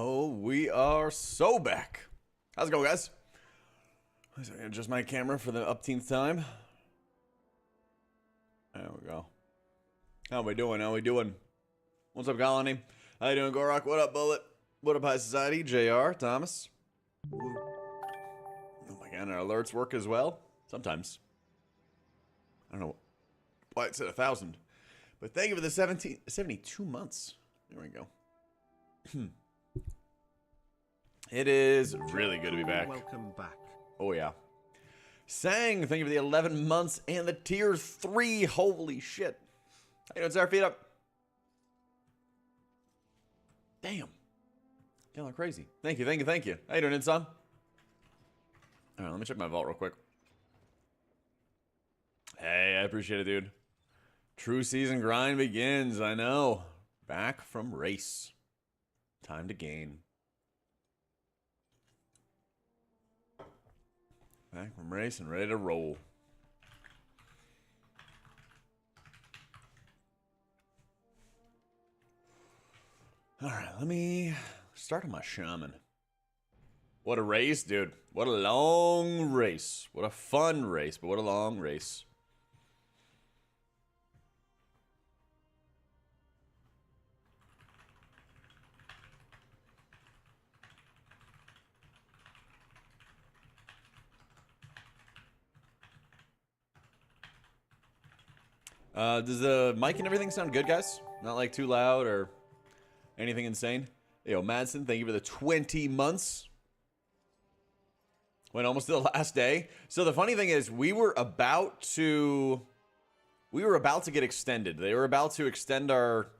Oh, we are so back. How's it going, guys? Adjust my camera for the upteenth time. There we go. How we doing? How we doing? What's up, Colony? How you doing, Gorok? What up, Bullet? What up, High Society? JR, Thomas. Oh my god, our alerts work as well? Sometimes. I don't know why it said 1,000. But thank you for the 72 months. There we go. It is really good to be back. Welcome back. Oh, yeah. Sang, thank you for the 11 months and the tier 3. Holy shit. How you doing, sir? Feet up. Damn. Y'all are crazy. Thank you, thank you, thank you. How you doing, Insom? Alright, let me check my vault real quick. Hey, I appreciate it, dude. True season grind begins, I know. Back from race. Time to gain. Back from race and ready to roll. Alright, let me start on my shaman. What a race, dude. What a long race. What a fun race, but what a long race. Does the mic and everything sound good, guys? Not like too loud or anything insane? Yo, Madsen, thank you for the 20 months. Went almost to the last day. So the funny thing is, we were about to get extended. They were about to extend our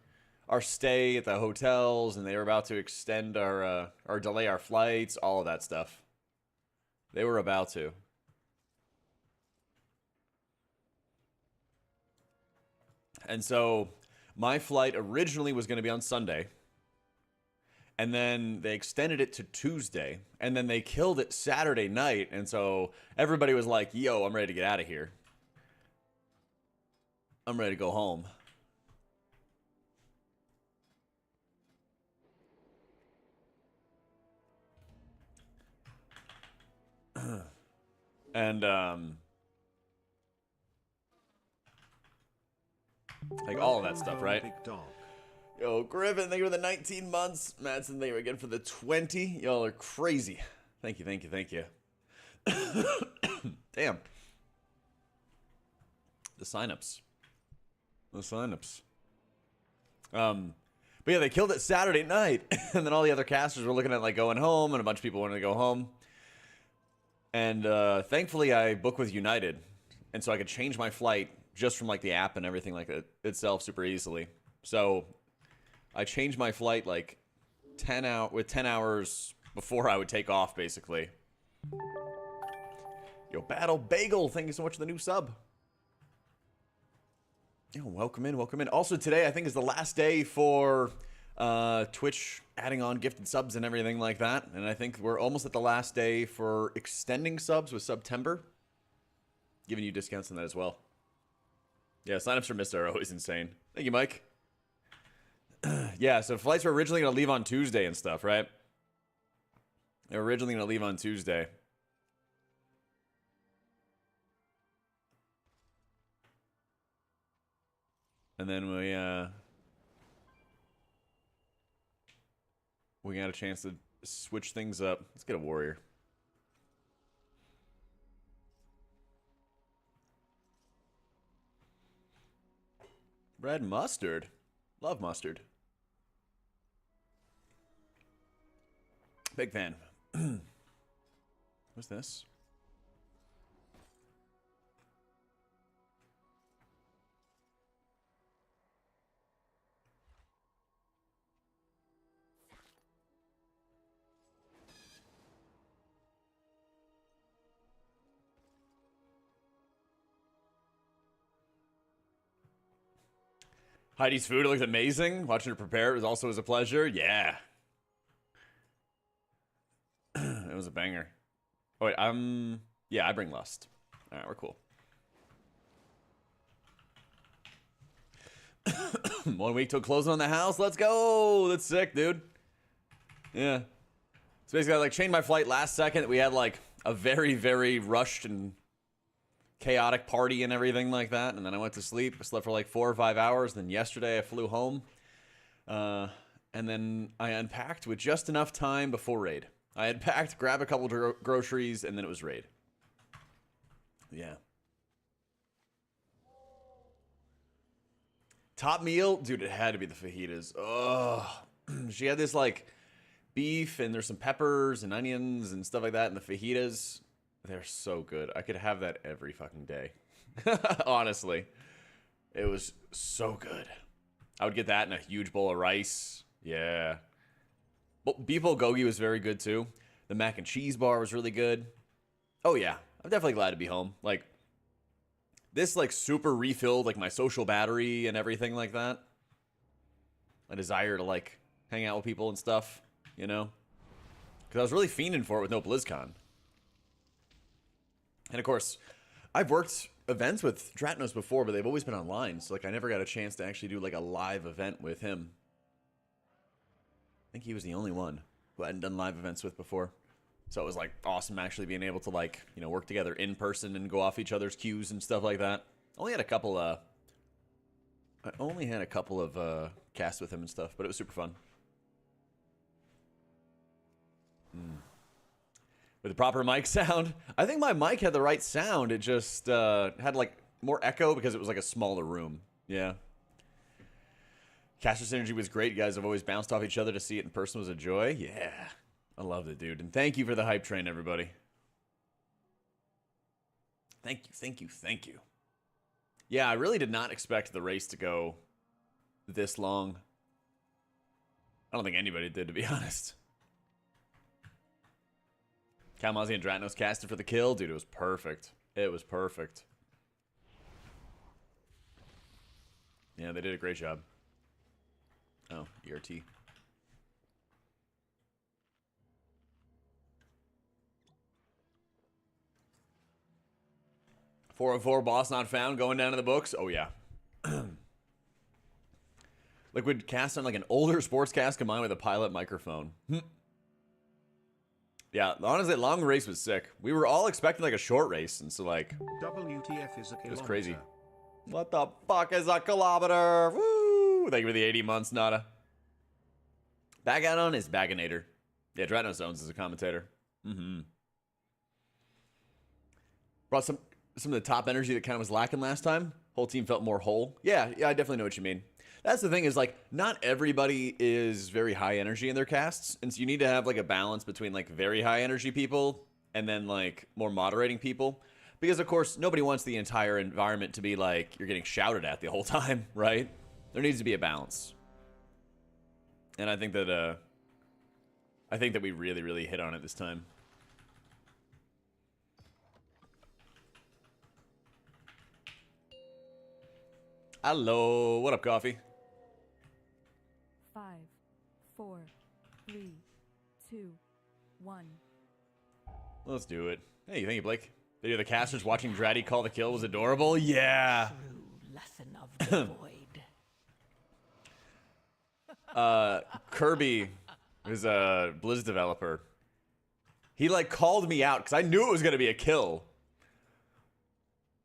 stay at the hotels, and they were about to extend our or delay our flights, all of that stuff. They were about to. And so my flight originally was going to be on Sunday. And then they extended it to Tuesday. And then they killed it Saturday night. And so everybody was like, yo, I'm ready to get out of here. I'm ready to go home. And, like all of that stuff, right? Big dog. Yo, Griffin, thank you for the 19 months. Madsen, thank you again for the 20. Y'all are crazy. Thank you, thank you, thank you. Damn. The signups. The signups. But yeah, they killed it Saturday night. And then all the other casters were looking at like going home, and a bunch of people wanted to go home. And thankfully I booked with United. And so I could change my flight just from like the app and everything like that itself super easily. So I changed my flight like 10 hours before I would take off, basically. Yo, Battle Bagel, thank you so much for the new sub. Yo, welcome in, welcome in. Also today, I think, is the last day for Twitch adding on gifted subs and everything like that. And I think we're almost at the last day for extending subs with September. Giving you discounts on that as well. Yeah, signups for Mr. are always insane. Thank you, Mike. Yeah, so flights were originally going to leave on Tuesday and stuff, right? They were originally going to leave on Tuesday. And then we got a chance to switch things up. Let's get a warrior. Red mustard. Love mustard. Big fan. What's this? Heidi's food looked amazing. Watching her prepare it was a pleasure. Yeah. It was a banger. Oh, wait, yeah, I bring lust. All right, we're cool. 1 week till closing on the house. Let's go. That's sick, dude. Yeah. So basically, I like changed my flight last second. We had like a very, very rushed and chaotic party and everything like that. And then I went to sleep. I slept for like 4 or 5 hours. Then yesterday I flew home. And then I unpacked with just enough time before raid. I had packed, grabbed a couple groceries, and then it was raid. Yeah. Top meal? Dude, it had to be the fajitas. Oh, she had this like beef and there's some peppers and onions and stuff like that. And the fajitas, they're so good. I could have that every fucking day. Honestly. It was so good. I would get that in a huge bowl of rice. Yeah. Beef bulgogi was very good too. The mac and cheese bar was really good. Oh yeah. I'm definitely glad to be home. Like, this like super refilled like my social battery and everything like that. My desire to like hang out with people and stuff, you know? Because I was really fiending for it with no BlizzCon. And of course, I've worked events with Dratnos before, but they've always been online. So like I never got a chance to actually do like a live event with him. I think he was the only one who I hadn't done live events with before. So it was like awesome actually being able to like, you know, work together in person and go off each other's cues and stuff like that. I only had a couple of casts with him and stuff, but it was super fun. With the proper mic sound. I think my mic had the right sound. It just had like more echo because it was like a smaller room. Yeah. Caster synergy was great. You guys have always bounced off each other. To see it in person was a joy. Yeah. I loved it, dude. And thank you for the hype train, everybody. Thank you, thank you, thank you. Yeah, I really did not expect the race to go this long. I don't think anybody did, to be honest. Kalmazi and Dratnos casted for the kill. Dude, it was perfect. It was perfect. Yeah, they did a great job. Oh, ERT. 404 boss not found, going down to the books. Oh, yeah. Liquid cast on like an older sports cast combined with a pilot microphone. Yeah, honestly, long race was sick. We were all expecting like a short race, and so like, WTF is a kilometer. It was crazy. What the fuck is a kilometer? Woo! Thank you for the 80 months, Nada. Bag add-on is Baganator. Yeah, Dratno Zones is a commentator. Brought some of the top energy that kind of was lacking last time. Whole team felt more whole. Yeah, I definitely know what you mean. That's the thing is like not everybody is very high energy in their casts, and so you need to have like a balance between like very high energy people and then like more moderating people, because of course nobody wants the entire environment to be like you're getting shouted at the whole time, right? There needs to be a balance, and I think that we really, really hit on it this time. Hello, what up, coffee? 5, 4, 3, 2, 1. Let's do it. Hey, thank you, Blake. Video of the casters watching Dratty call the kill was adorable. Yeah. True lesson of the void. Kirby is a Blizz developer. He like called me out because I knew it was gonna be a kill.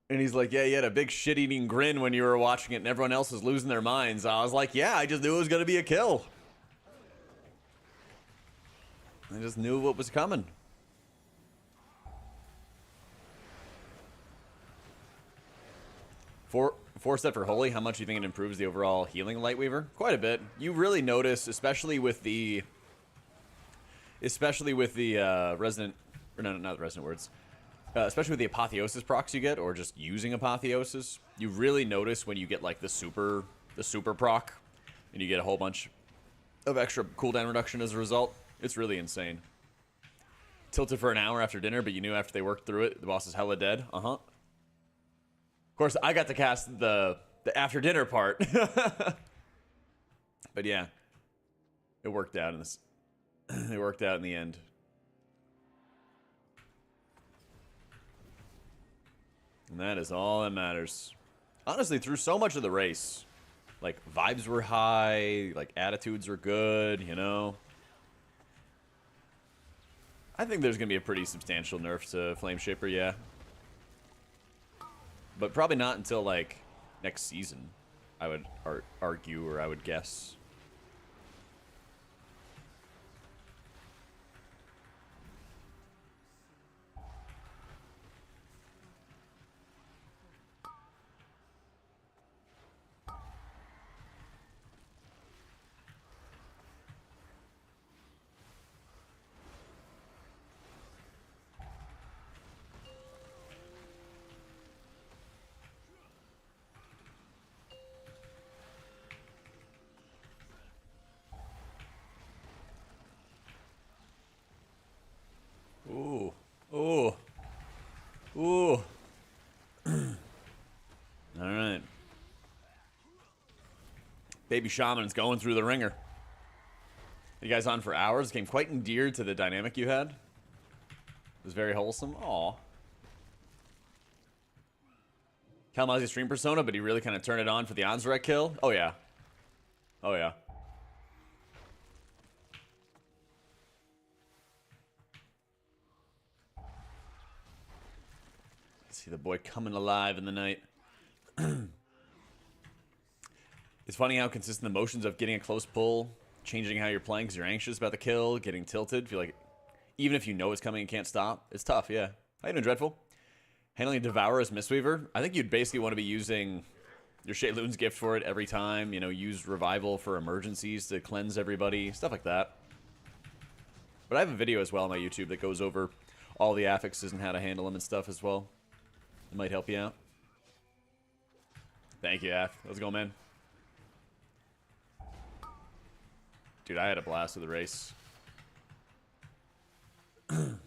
And he's like, yeah, you had a big shit-eating grin when you were watching it and everyone else was losing their minds. I was like, yeah, I just knew it was going to be a kill. I just knew what was coming. Four step for Holy, how much do you think it improves the overall healing Lightweaver? Quite a bit. You really notice, especially with the Resident, or no, not the Resident Words. Especially with the Apotheosis procs you get, or just using Apotheosis, you really notice when you get like the super proc, and you get a whole bunch of extra cooldown reduction as a result. It's really insane. Tilted for an hour after dinner, but you knew after they worked through it, the boss is hella dead. Of course, I got to cast the after dinner part, but yeah, it worked out in this. It worked out in the end. And that is all that matters. Honestly, through so much of the race, like, vibes were high, like, attitudes were good, you know? I think there's going to be a pretty substantial nerf to Flame Shaper, yeah. But probably not until, like, next season, I would argue, or I would guess. Ooh. Ooh. Ooh. Alright. Baby Shaman's going through the ringer. You guys on for hours? Came quite endeared to the dynamic you had. It was very wholesome. Aw. Kalamazzi stream persona, but he really kind of turned it on for the Anzarek kill. Oh, yeah. Oh, yeah. See the boy coming alive in the night. It's funny how consistent the motions of getting a close pull, changing how you're playing because you're anxious about the kill, getting tilted. Feel like even if you know it's coming and can't stop, it's tough, yeah. How you doing, Dreadful? Handling Devourer as Mistweaver. I think you'd basically want to be using your Shayloon's gift for it every time. You know, use Revival for emergencies to cleanse everybody, stuff like that. But I have a video as well on my YouTube that goes over all the affixes and how to handle them and stuff as well. It might help you out. Thank you, Af. Let's go, man. Dude, I had a blast with the race. I'd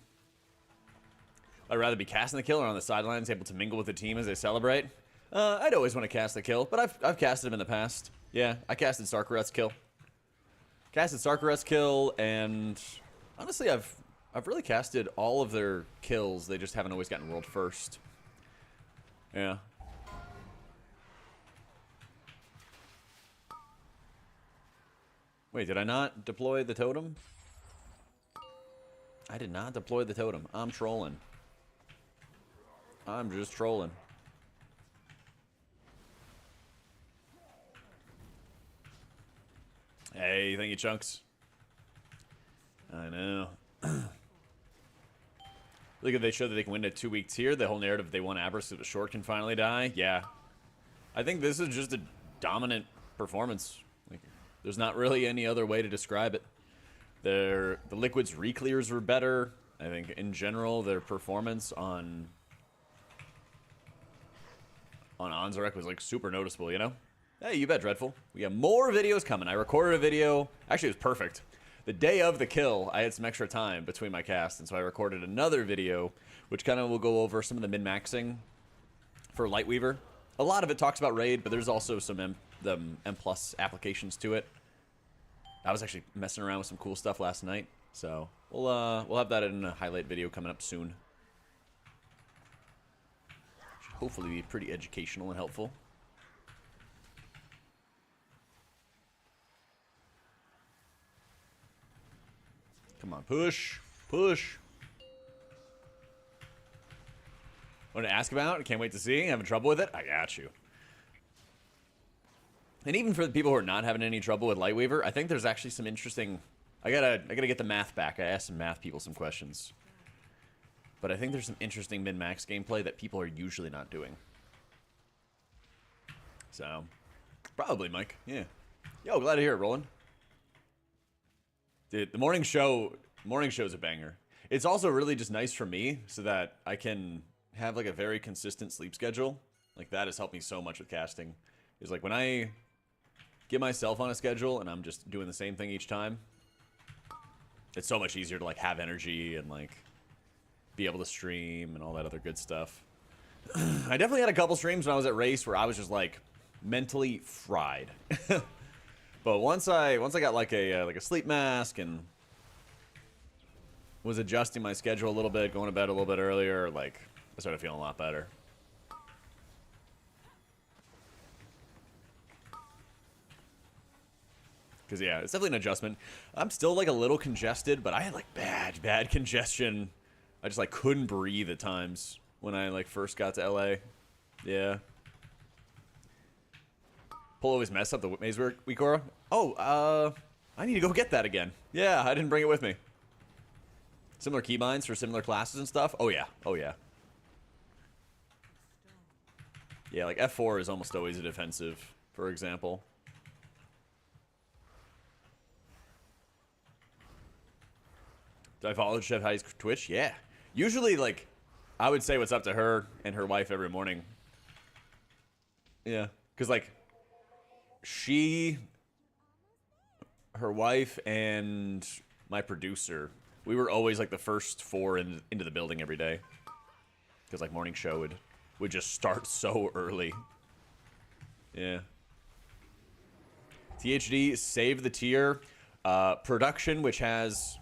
rather be casting the kill or on the sidelines, able to mingle with the team as they celebrate. I'd always want to cast the kill, but I've casted him in the past. Yeah, I casted Sarkareth's kill. Casted Sarkareth's kill, and honestly, I've really casted all of their kills. They just haven't always gotten world first. Yeah. Wait, did I not deploy the totem? I did not deploy the totem. I'm trolling. I'm just trolling. Hey, thank you, Chunks. I know. Look at they show that they can win at 2 weeks here. The whole narrative they want Abra so the short can finally die. Yeah. I think this is just a dominant performance. Like, there's not really any other way to describe it. The Liquid's reclears were better. I think in general their performance on Anzarek was like super noticeable, you know? Hey, you bet, Dreadful. We have more videos coming. I recorded a video. Actually, it was perfect. The day of the kill, I had some extra time between my casts, and so I recorded another video, which kind of will go over some of the min-maxing for Lightweaver. A lot of it talks about Raid, but there's also some M+ applications to it. I was actually messing around with some cool stuff last night, so we'll have that in a highlight video coming up soon. Should hopefully be pretty educational and helpful. Come on, push, push. Want to ask about? Can't wait to see. Having trouble with it? I got you. And even for the people who are not having any trouble with Lightweaver, I think there's actually some interesting. I gotta get the math back. I asked some math people some questions, but I think there's some interesting min-max gameplay that people are usually not doing. So, probably, Mike. Yeah. Yo, glad to hear it, Roland. Dude, the morning show's a banger. It's also really just nice for me so that I can have like a very consistent sleep schedule. Like that has helped me so much with casting. Is like when I get myself on a schedule and I'm just doing the same thing each time, it's so much easier to like have energy and like be able to stream and all that other good stuff. I definitely had a couple streams when I was at race where I was just like mentally fried. But once I got like a sleep mask and was adjusting my schedule a little bit, going to bed a little bit earlier, like I started feeling a lot better. Because, yeah, it's definitely an adjustment. I'm still, like, a little congested, but I had, like, bad congestion. I just, like, couldn't breathe at times when I, like, first got to LA. Yeah. Pull always mess up the maze work, WeakAuras. Oh, I need to go get that again. Yeah, I didn't bring it with me. Similar keybinds for similar classes and stuff? Oh, yeah. Oh, yeah. Yeah, like, F4 is almost always a defensive, for example. Do I follow Chef Heidi's Twitch? Yeah. Usually, like, I would say what's up to her and her wife every morning. Yeah. Because, like, her wife, and my producer, we were always, like, the first 4 into the building every day. Because, like, morning show would just start so early. Yeah. THD, save the tier. Production, which has...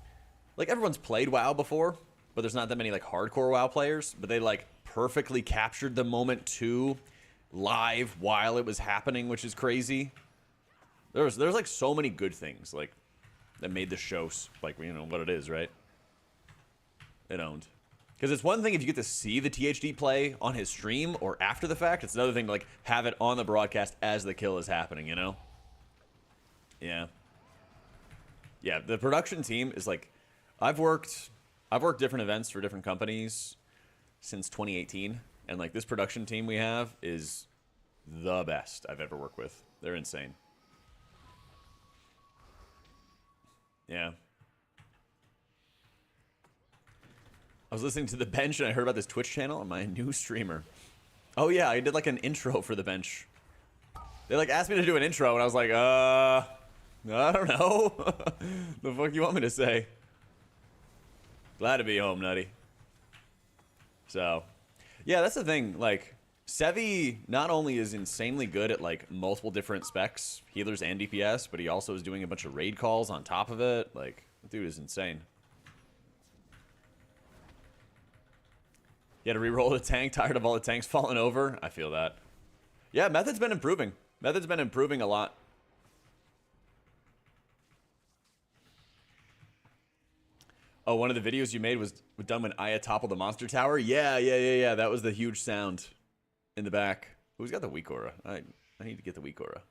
Like, everyone's played WoW before, but there's not that many, like, hardcore WoW players. But they, like, perfectly captured the moment, too, live while it was happening, which is crazy. There's like, so many good things, like, that made the show, like, you know, what it is, right? It owned. Because it's one thing if you get to see the THD play on his stream or after the fact. It's another thing to, like, have it on the broadcast as the kill is happening, you know? Yeah. Yeah, the production team is, like... I've worked different events for different companies since 2018, and like this production team we have is the best I've ever worked with. They're insane. Yeah. I was listening to The Bench and I heard about this Twitch channel and my new streamer. Oh yeah, I did like an intro for The Bench. They like asked me to do an intro and I was like, I don't know. The fuck you want me to say? Glad to be home, Nutty. So, yeah, that's the thing. Like, Sevi not only is insanely good at, like, multiple different specs, healers and DPS, but he also is doing a bunch of raid calls on top of it. Like, the dude is insane. You had to reroll the tank, tired of all the tanks falling over? I feel that. Yeah, Method's been improving. Method's been improving a lot. Oh, one of the videos you made was done when Aya toppled the monster tower? Yeah. That was the huge sound in the back. Who's got the WeakAuras? I need to get the WeakAuras.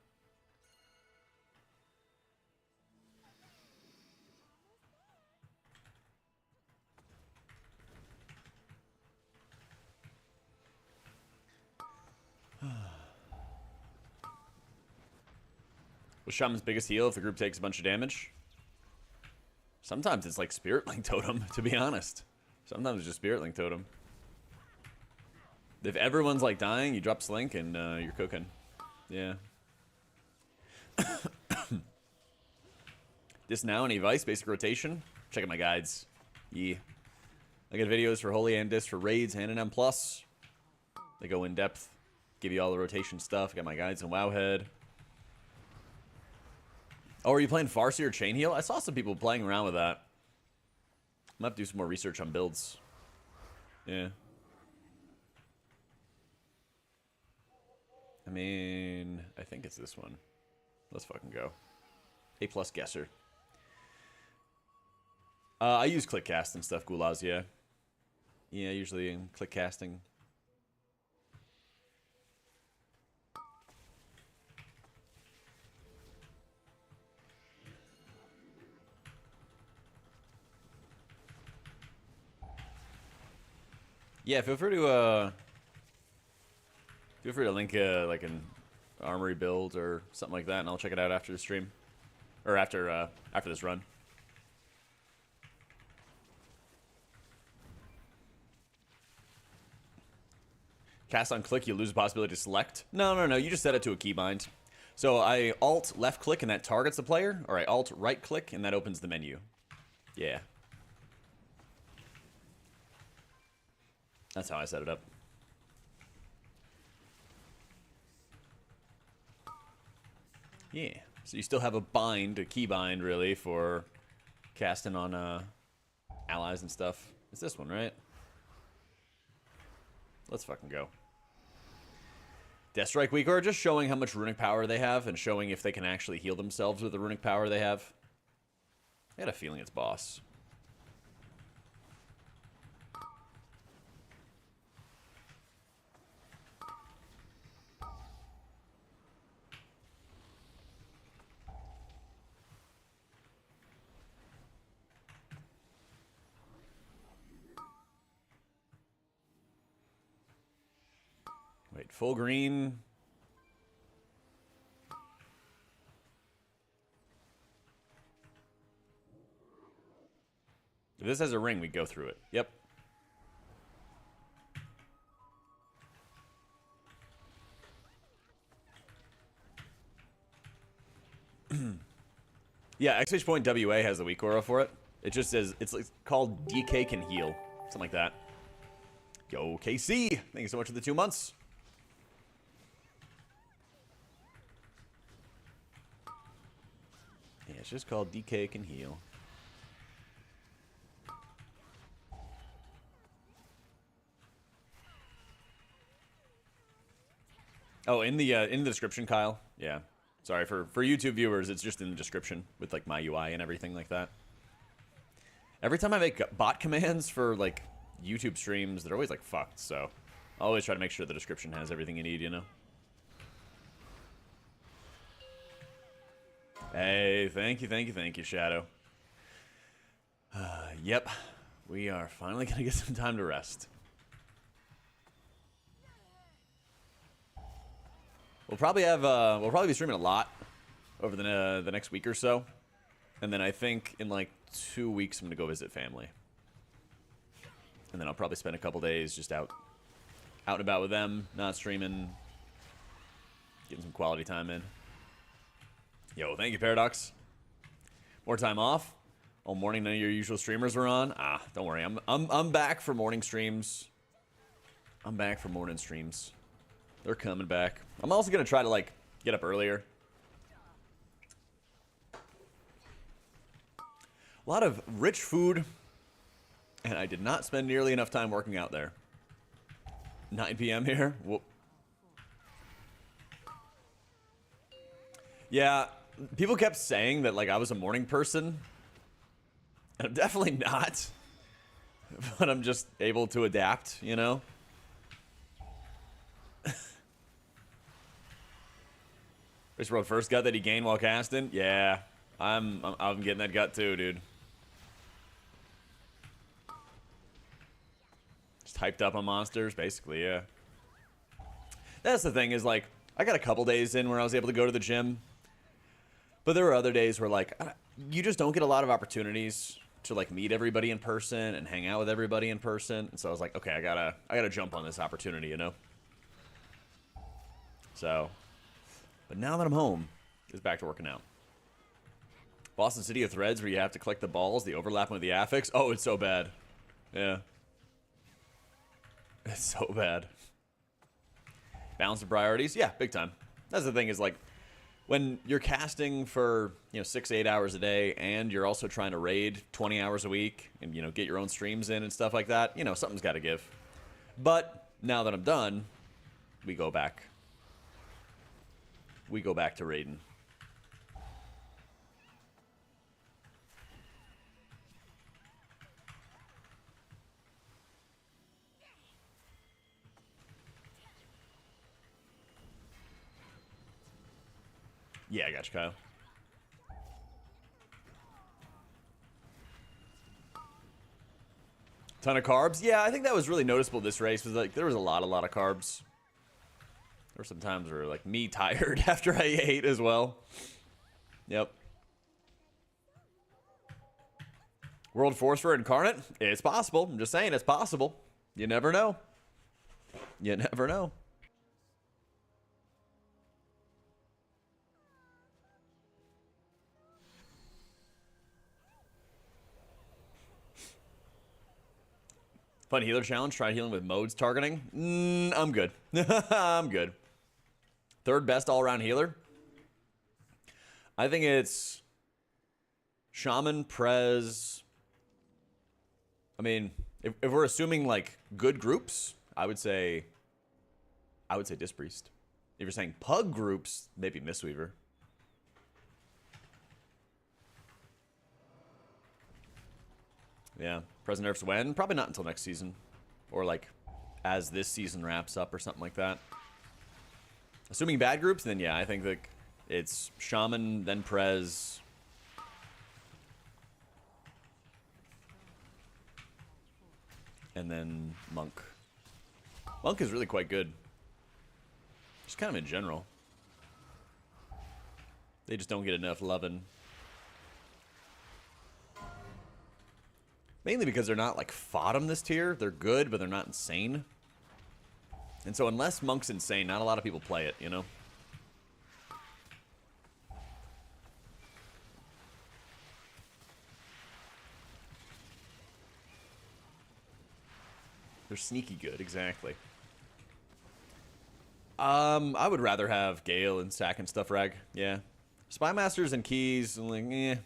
Was Shaman's biggest heal if the group takes a bunch of damage? Sometimes it's like Spirit Link Totem, to be honest. Sometimes it's just Spirit Link Totem. If everyone's like dying, you drop Slink and you're cooking. Yeah. This now, any advice? Basic rotation? Check out my guides. Yeah. I got videos for Holy and Disc for raids and an M+. They go in depth. Give you all the rotation stuff. I got my guides on Wowhead. Oh, are you playing Farsi or Chain Heal? I saw some people playing around with that. I'm gonna have to do some more research on builds. Yeah. I mean, I think it's this one. Let's fucking go. A+ guesser. I use click cast and stuff, Gulaz, yeah. Yeah, usually in click casting. Yeah, feel free to link like an armory build or something like that, and I'll check it out after the stream, or after this run. Cast on click, you lose the possibility to select. No. You just set it to a keybind. So I alt left click and that targets the player, or I alt right click and that opens the menu. Yeah. That's how I set it up. Yeah. So you still have a bind, a keybind, really, for casting on allies and stuff. It's this one, right? Let's fucking go. Deathstrike WeakAuras, just showing how much runic power they have and showing if they can actually heal themselves with the runic power they have. I got a feeling it's boss. Wait, full green. If this has a ring, we go through it. Yep. Yeah, exclamation point WA has the WeakAuras for it. It just says, it's like called DK can heal. Something like that. Yo, KC! Thank you so much for the 2 months. Yeah, it's just called DK can heal. Oh, in the description, Kyle. Yeah. Sorry, for YouTube viewers, it's just in the description with, like, my UI and everything like that. Every time I make bot commands for, like, YouTube streams, they're always, like, fucked, so I always try to make sure the description has everything you need, you know? Hey, thank you, Shadow. Yep. We are finally gonna get some time to rest. We'll probably be streaming a lot over the next week or so, and then I think in like 2 weeks I'm gonna go visit family, and then I'll probably spend a couple days just out and about with them, not streaming, getting some quality time in. Yo, thank you, Paradox. More time off. All morning, none of your usual streamers were on. Ah, don't worry, I'm back for morning streams. I'm back for morning streams. They're coming back. I'm also going to try to, like, get up earlier. A lot of rich food, and I did not spend nearly enough time working out there. 9 p.m. here? Whoop. Yeah, people kept saying that, like, I was a morning person. And I'm definitely not. But I'm just able to adapt, you know? This world first gut that he gained while casting? Yeah, I'm getting that gut too, dude. Just hyped up on monsters, basically, yeah. That's the thing is, like, I got a couple days in where I was able to go to the gym. But there were other days where, like, you just don't get a lot of opportunities to, like, meet everybody in person and hang out with everybody in person. And so I was like, okay, I gotta jump on this opportunity, you know? So... But now that I'm home, it's back to working out. Boston City of Threads, where you have to collect the balls, the overlapping with the affix. Oh, it's so bad. Yeah. It's so bad. Balance of priorities? Yeah, big time. That's the thing is, like, when you're casting for, 6-8 hours a day, and you're also trying to raid 20 hours a week, and, get your own streams in and stuff like that, something's got to give. But now that I'm done, we go back. We go back to raiding. Yeah, I got you, Kyle. Ton of carbs? Yeah, I think that was really noticeable this race. Was like there was a lot of carbs. There were some times where, like, me tired after I ate as well. Yep. World Force for Incarnate? It's possible. I'm just saying it's possible. You never know. You never know. Fun healer challenge. Try healing with modes targeting. I'm good. I'm good. Third best all-around healer. I think it's Shaman, Prez. I mean, if we're assuming, like, good groups, I would say Dispriest. If you're saying pug groups, maybe Mistweaver. Yeah. Present nerfs when? Probably not until next season. Or like as this season wraps up or something like that. Assuming bad groups, then yeah, I think that it's Shaman, then Prez. And then Monk. Monk is really quite good. Just kind of in general. They just don't get enough loving. Mainly because they're not like Fodom this tier. They're good, but they're not insane. And so unless Monk's insane, not a lot of people play it, you know? They're sneaky good, exactly. I would rather have Gale and Sack and stuff, Rag. Yeah. Spy Masters and Keys, like, eh.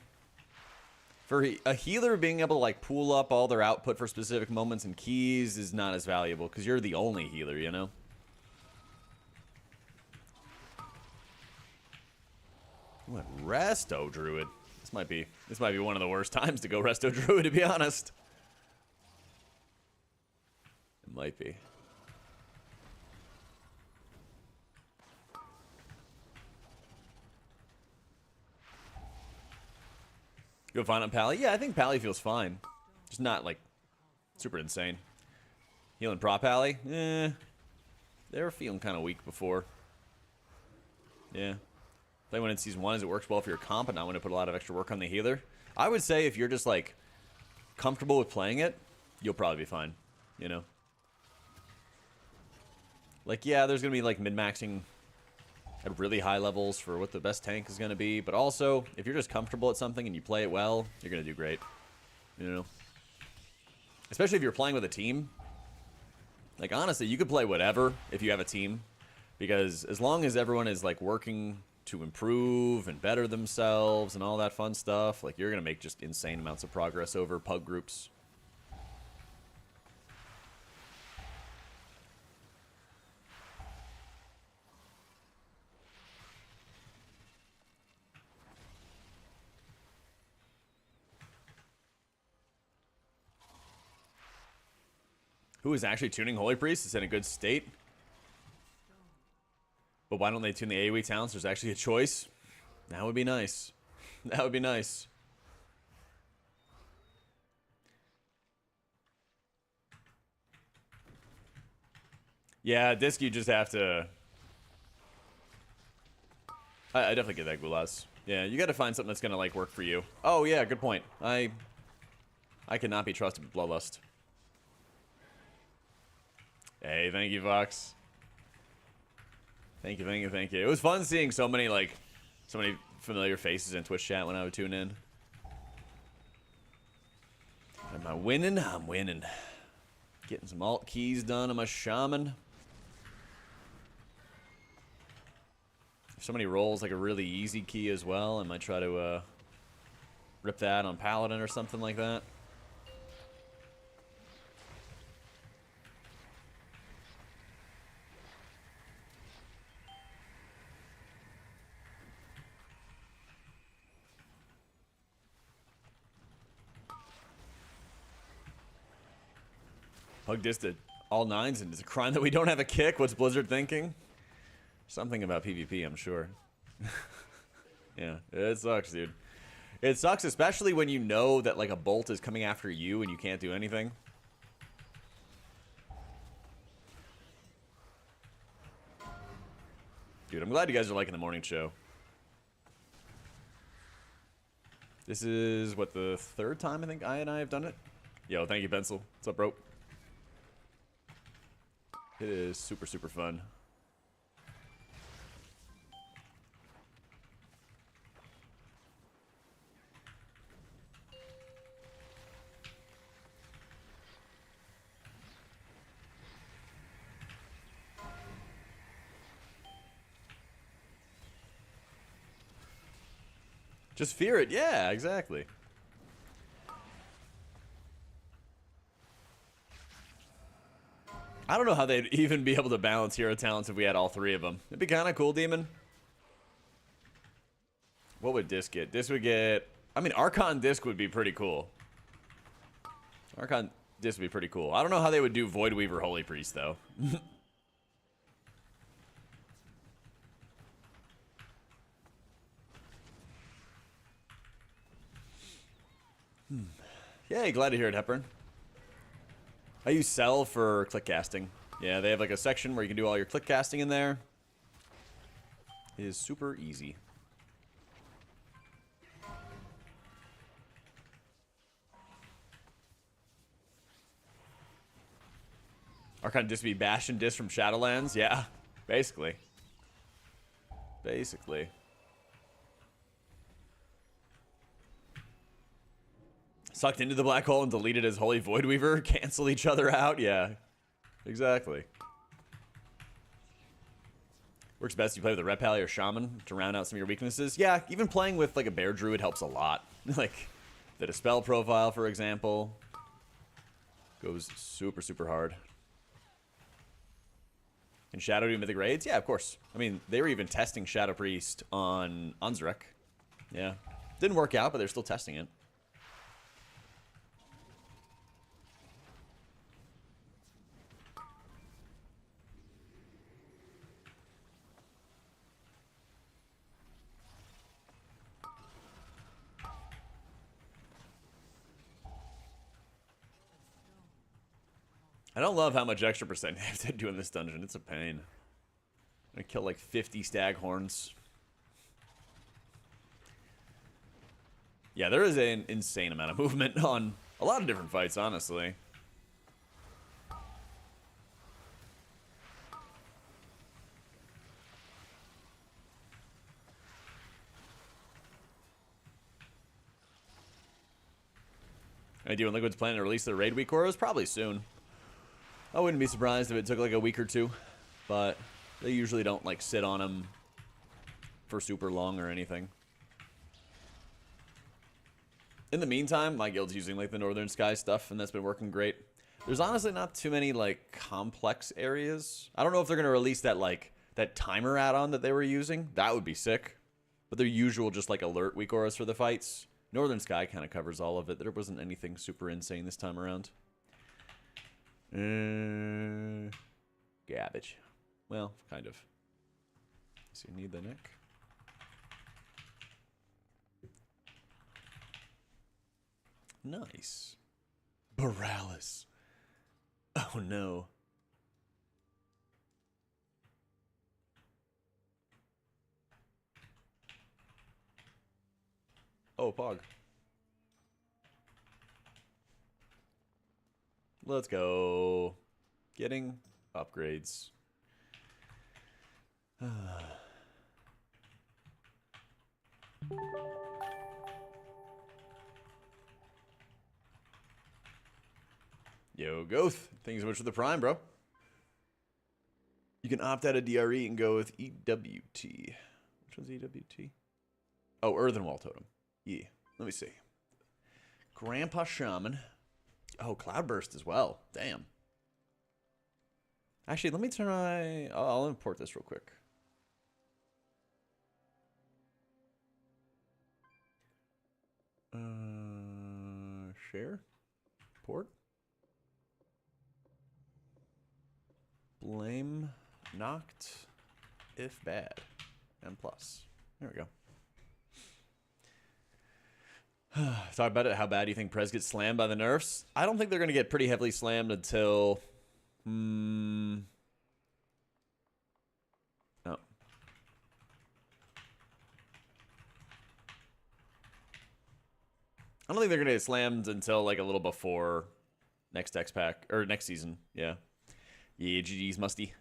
For a healer, being able to like pool up all their output for specific moments and keys is not as valuable because you're the only healer, you know? What, Resto Druid? This might be one of the worst times to go Resto Druid, to be honest. It might be. Go find on Pally? Yeah, I think Pally feels fine. Just not, like, super insane. Healing Prop Pally? Eh. They were feeling kind of weak before. Yeah. Play one in Season 1 as it works well for your comp and not want to put a lot of extra work on the healer. I would say if you're just, like, comfortable with playing it, you'll probably be fine. You know? Like, yeah, there's going to be, like, min-maxing at really high levels for what the best tank is going to be. But also, if you're just comfortable at something and you play it well, you're going to do great. You know? Especially if you're playing with a team. Like, honestly, you could play whatever if you have a team. Because as long as everyone is, like, working to improve and better themselves and all that fun stuff, like, you're going to make just insane amounts of progress over pug groups. Who is actually tuning Holy Priest? It's in a good state. But why don't they tune the AoE talents? There's actually a choice. That would be nice. That would be nice. Yeah, Disc, you just have to... I definitely get that, Gulas. Yeah, you gotta find something that's gonna, like, work for you. Oh, yeah, good point. I cannot be trusted with Bloodlust. Hey, thank you, Vox. Thank you, thank you, thank you. It was fun seeing so many familiar faces in Twitch chat when I would tune in. Am I winning? I'm winning. Getting some alt keys done on my Shaman. If somebody rolls like a really easy key as well, I might try to rip that on Paladin or something like that. Pug disted all nines, and it's a crime that we don't have a kick. What's Blizzard thinking? Something about PvP, I'm sure. Yeah, it sucks, dude. It sucks, especially when you know that, like, a bolt is coming after you and you can't do anything. Dude, I'm glad you guys are liking the morning show. This is, what, the third time I think I have done it? Yo, thank you, Pencil. What's up, bro? It is super, super fun. Just fear it. Yeah, exactly. I don't know how they'd even be able to balance hero talents if we had all 3 of them. It'd be kind of cool, Demon. What would Disc get? Disc would get... I mean, Archon Disc would be pretty cool. Archon Disc would be pretty cool. I don't know how they would do Void Weaver Holy Priest, though. Yay, glad to hear it, Hepburn. I use Cell for click casting. Yeah, they have like a section where you can do all your click casting in there. It is super easy. Archon Disc be Bastion Disc from Shadowlands? Yeah, basically. Basically. Sucked into the black hole and deleted as Holy Void Weaver. Cancel each other out. Yeah, exactly. Works best if you play with a Red Pally or Shaman to round out some of your weaknesses. Yeah, even playing with like a Bear Druid helps a lot. Like the Dispel profile, for example, goes super, super hard. And Shadow do Mythic Raids? Yeah, of course. I mean, they were even testing Shadow Priest on Anzrek. Yeah. Didn't work out, but they're still testing it. I don't love how much extra percent you have to do in this dungeon. It's a pain. I'm gonna kill like 50 staghorns. Yeah, there is an insane amount of movement on a lot of different fights, honestly. I do when Liquid's planning to release their raid WeakAuras? Probably soon. I wouldn't be surprised if it took like a week or 2, but they usually don't like sit on them for super long or anything. In the meantime, my guild's using like the Northern Sky stuff, and that's been working great. There's honestly not too many like complex areas. I don't know if they're gonna release that like that timer add-on that they were using. That would be sick. But their usual just like alert WeakAuras for the fights. Northern Sky kind of covers all of it. There wasn't anything super insane this time around. Garbage. Well, kind of. So you need the neck. Nice. Borealis. Oh no. Oh, Pog. Let's go. Getting upgrades. Yo, Goth. Thanks so much for the prime, bro. You can opt out of DRE and go with EWT. Which one's EWT? Oh, Earthenwall Totem. Yeah. Let me see. Grandpa Shaman. Oh, Cloudburst as well. Damn. Actually, let me try... I'll import this real quick. Share? Port? Blame knocked if bad. And plus. There we go. Talk about it. How bad do you think Prez gets slammed by the nerfs? I don't think they're going to get pretty heavily slammed until... Oh. I don't think they're going to get slammed until like a little before next X pack or next season. Yeah. Yeah, GG's Musty.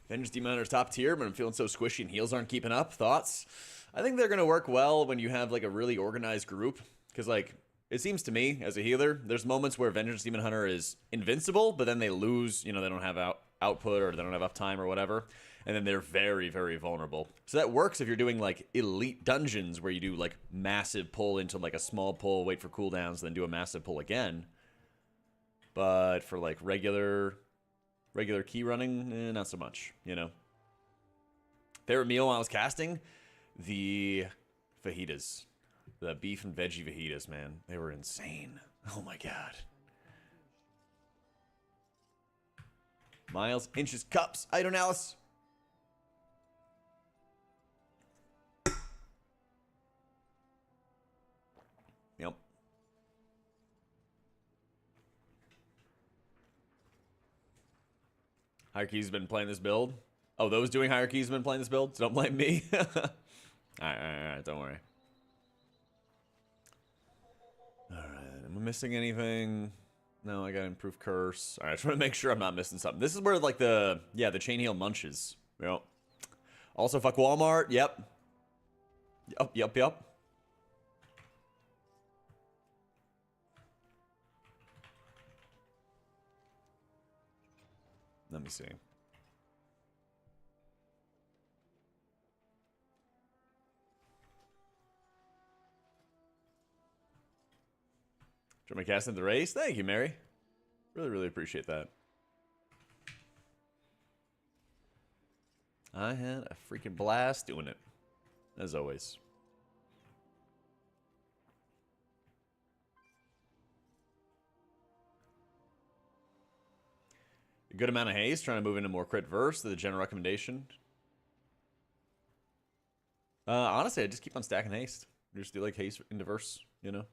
Vengeance Demon Hunter's top tier, but I'm feeling so squishy and heals aren't keeping up. Thoughts? I think they're going to work well when you have like a really organized group. Because like, it seems to me, as a healer, there's moments where Vengeance Demon Hunter is invincible, but then they lose, you know, they don't have output or they don't have uptime or whatever. And then they're very, very vulnerable. So that works if you're doing like elite dungeons where you do like massive pull into like a small pull, wait for cooldowns, then do a massive pull again. But for like regular key running, not so much, you know. Favorite meal while I was casting? The fajitas. The beef and veggie fajitas, man. They were insane. Oh my god. Miles, inches, cups. I don't know, Alice. Yep. Hierarchy's been playing this build. Oh, those doing Hierarchy's been playing this build, so don't blame me. Alright, don't worry. Alright, am I missing anything? No, I gotta improve curse. Alright, I just want to make sure I'm not missing something. This is where, like, the chain heal munches. Yep. Also, fuck Walmart. Yep. Yep. Let me see. Join my cast in the race. Thank you, Mary. Really, really appreciate that. I had a freaking blast doing it, as always. A good amount of haste, trying to move into more crit verse, the general recommendation. Honestly, I just keep on stacking haste. Just do like haste into verse, you know?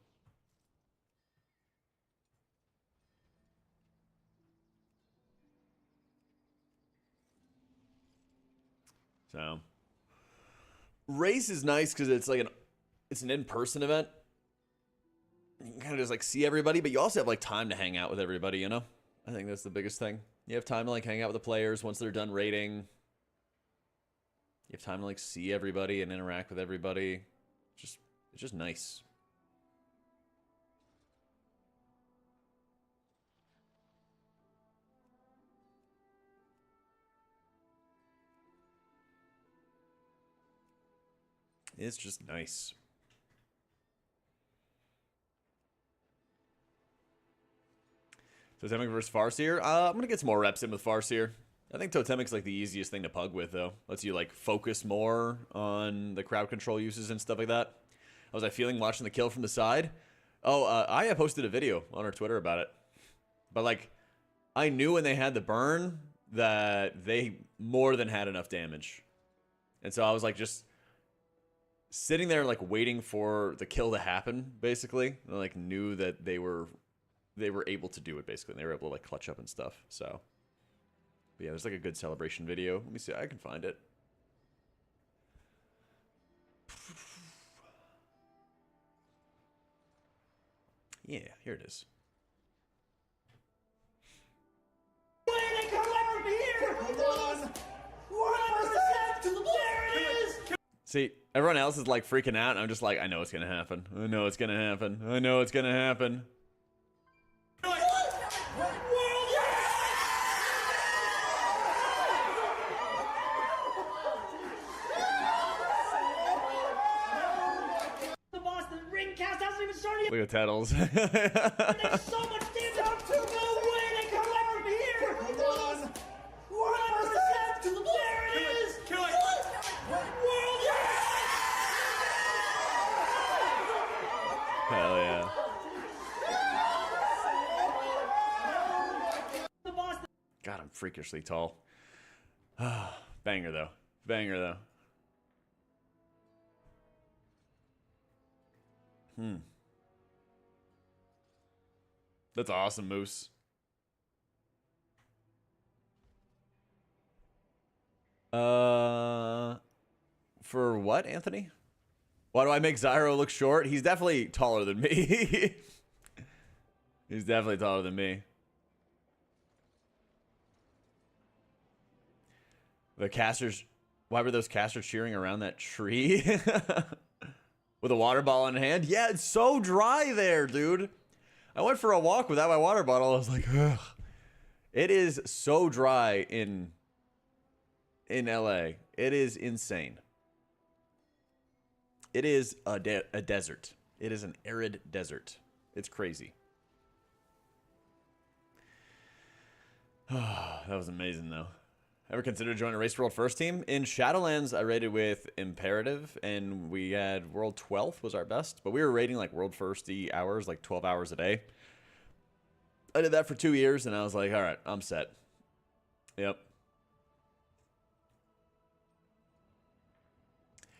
So, race is nice because it's like it's an in-person event. You can kind of just like see everybody, but you also have like time to hang out with everybody, you know? I think that's the biggest thing. You have time to like hang out with the players once they're done raiding. You have time to like see everybody and interact with everybody. It's just nice. It's just nice. Totemic versus Farseer. I'm going to get some more reps in with Farseer. I think Totemic's like the easiest thing to pug with, though. Lets you like focus more on the crowd control uses and stuff like that. How was I feeling watching the kill from the side? Oh, I posted a video on our Twitter about it. But like, I knew when they had the burn that they more than had enough damage. And so I was like just sitting there like waiting for the kill to happen, basically. And I like knew that they were able to do it, basically. They were able to like clutch up and stuff. So but yeah, there's like a good celebration video. Let me see, I can find it. Yeah, here it is. See, everyone else is like freaking out, and I'm just like, I know it's gonna happen. I know it's gonna happen. I know it's gonna happen. Look at Tettles. There's so much damage. No way they come back from here. Hold on. 1%. There it is. Kill it. World. Hell yeah. God, I'm freakishly tall. Banger though. Banger though. That's awesome, Moose. For what, Anthony? Why do I make Zyro look short? He's definitely taller than me. He's definitely taller than me. The casters... Why were those casters cheering around that tree? With a water bottle in hand? Yeah, it's so dry there, dude. I went for a walk without my water bottle. I was like, ugh. It is so dry in in LA. It is insane. It is a desert. It is an arid desert. It's crazy. That was amazing, though. Ever considered joining a Race World First team? In Shadowlands, I raided with Imperative, and we had World 12th was our best. But we were raiding like World Firsty hours, like 12 hours a day. I did that for 2 years, and I was like, all right, I'm set. Yep.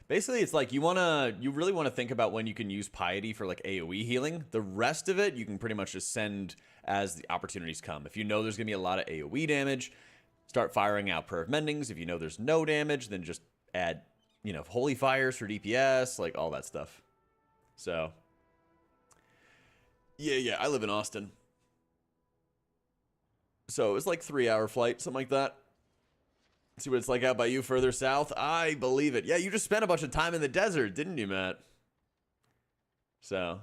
Basically, it's like you really want to think about when you can use Piety for like AoE healing. The rest of it, you can pretty much just send as the opportunities come. If you know there's going to be a lot of AoE damage, start firing out Prayer of Mendings. If you know there's no damage, then just add, you know, Holy Fires for DPS, like all that stuff. So, yeah, I live in Austin. So it's like 3-hour flight, something like that. See what it's like out by you further south? I believe it. Yeah, you just spent a bunch of time in the desert, didn't you, Matt? So.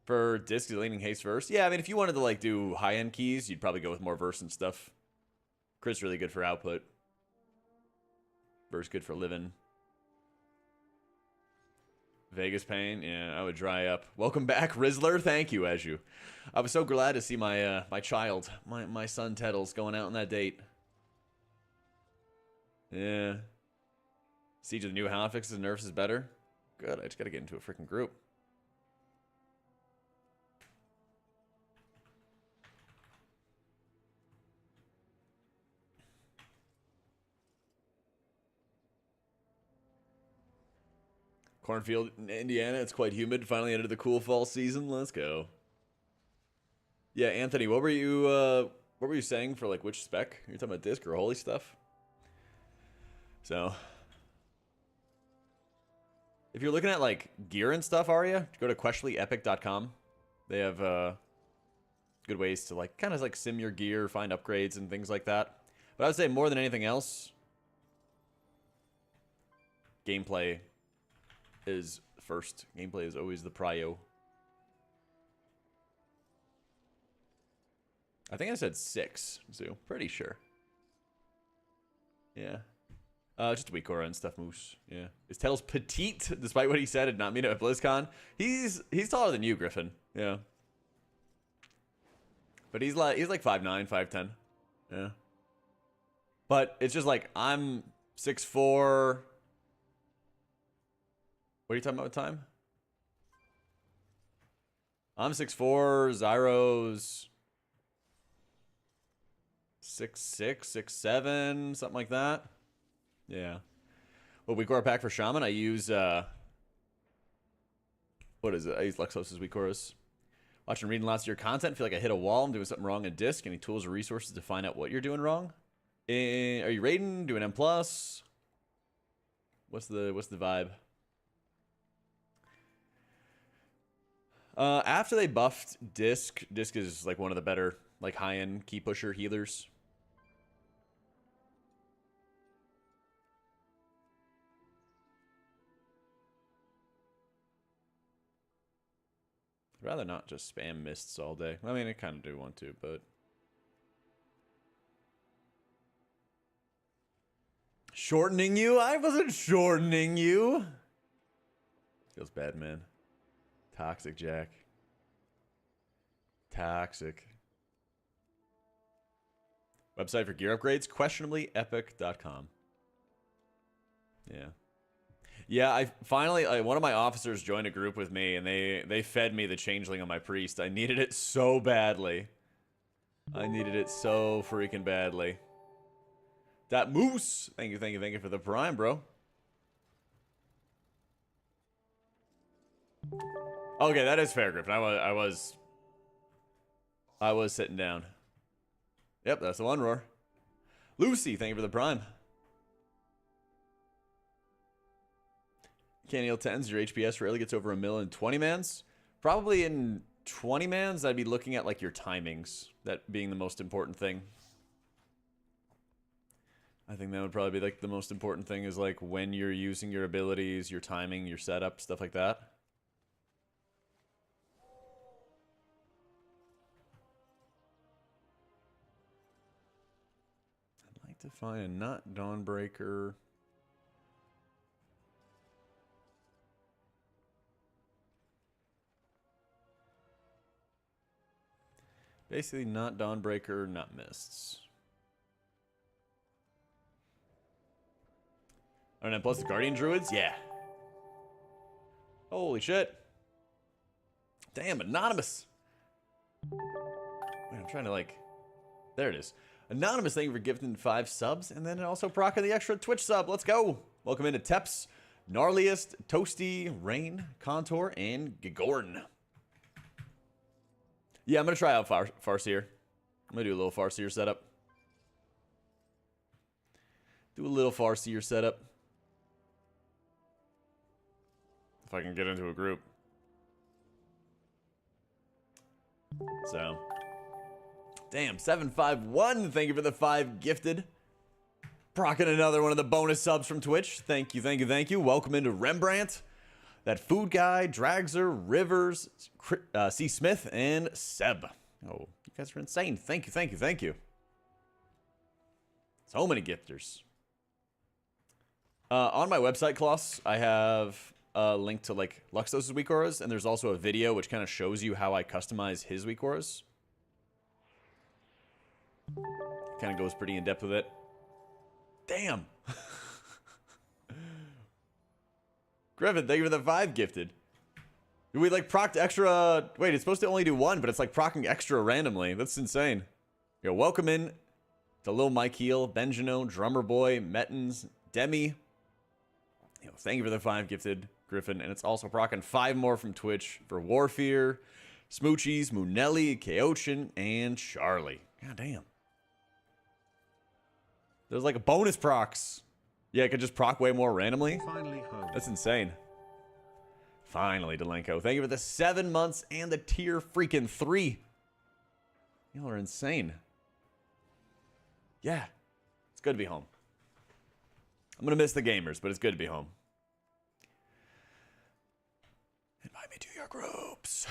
For disc, leaning haste verse. Yeah, I mean, if you wanted to, like, do high-end keys, you'd probably go with more verse and stuff. Crit's really good for output. Verse good for living. Vegas pain, yeah, I would dry up. Welcome back, Rizzler. Thank you, as you. I was so glad to see my my child, my son Teddles, going out on that date. Yeah. Siege of the new hotfixes and nerfs is better. Good. I just gotta get into a freaking group. Cornfield, Indiana. It's quite humid. Finally ended the cool fall season. Let's go. Yeah, Anthony, what were you saying for like which spec? You're talking about disc or holy stuff? So, if you're looking at like gear and stuff, Arya, go to questlyepic.com. They have good ways to like kind of like sim your gear, find upgrades and things like that. But I would say more than anything else, gameplay is first. Gameplay is always the prio. I think I said 6, so pretty sure. Yeah. Just WeakAuras and stuff, Moose. Yeah. Is Teddles petite, despite what he said and not mean it at BlizzCon? He's taller than you, Griffin. Yeah. But he's like 5'9", 5'10". Yeah. But it's just like I'm 6'4". What are you talking about with time? I'm 6'4", Zyro's 6'6", 6'7", something like that. Yeah. Well, WeakAuras pack for Shaman, I use, what is it? I use Lexos' WeakAuras. Watching and reading lots of your content, feel like I hit a wall. I'm doing something wrong in disc. Any tools or resources to find out what you're doing wrong? Are you raiding? Doing M+? What's the vibe? After they buffed disc is like one of the better like high-end key pusher healers. I'd rather not just spam mists all day. I mean, I kind of do want to, but shortening you? I wasn't shortening you. Feels bad, man. Toxic Jack. Toxic. Website for gear upgrades? Questionablyepic.com. Yeah. Yeah, I finally, one of my officers joined a group with me, and they fed me the changeling on my priest. I needed it so badly. I needed it so freaking badly. That Moose! Thank you for the prime, bro. Okay, that is fair, Griffin. I was sitting down. Yep, that's the one, Roar. Lucy, thank you for the prime. Can't heal 10s. Your HPS rarely gets over 1 mil in 20 mans. Probably in 20 mans, I'd be looking at like your timings. That being the most important thing. I think that would probably be like the most important thing is like when you're using your abilities, your timing, your setup, stuff like that. Define a not Dawnbreaker. Basically, not Dawnbreaker, not Mists. Oh, and plus the Guardian Druids? Yeah. Holy shit. Damn, Anonymous. Wait, I'm trying to like... There it is. Anonymous, thank you for gifting 5 subs. And then also procking the extra Twitch sub. Let's go. Welcome into Teps, Gnarliest, Toasty, Rain, Contour, and Gigorn. Yeah, I'm going to try out Farseer. I'm going to do a little Farseer setup. Do a little Farseer setup. If I can get into a group. So. Damn, 751. Thank you for the 5 gifted. Procking another one of the bonus subs from Twitch. Thank you, thank you, thank you. Welcome into Rembrandt. That Food Guy, Dragzer, Rivers, C. Smith, and Seb. Oh, you guys are insane. Thank you, thank you, thank you. So many gifters. On my website, Kloss, I have a link to like Luxos' WeakAuras, and there's also a video which kind of shows you how I customize his WeakAuras. Kind of goes pretty in depth with it. Damn. Griffin, thank you for the 5 gifted. We like procced extra. Wait, it's supposed to only do 1, but it's like procking extra randomly. That's insane. Yo, welcome in to Lil Mike Heel, Benjano, Drummer Boy, Mettens, Demi. Yo, thank you for the 5 gifted, Griffin. And it's also procking 5 more from Twitch for Warfear, Smoochies, Moonelli, Kaochin, and Charlie. God damn. There's like a bonus procs. Yeah, it could just proc way more randomly. Finally home. That's insane. Finally, Delenko. Thank you for the 7 months and the tier freaking 3. Y'all are insane. Yeah. It's good to be home. I'm going to miss the gamers, but it's good to be home. Invite me to your groups.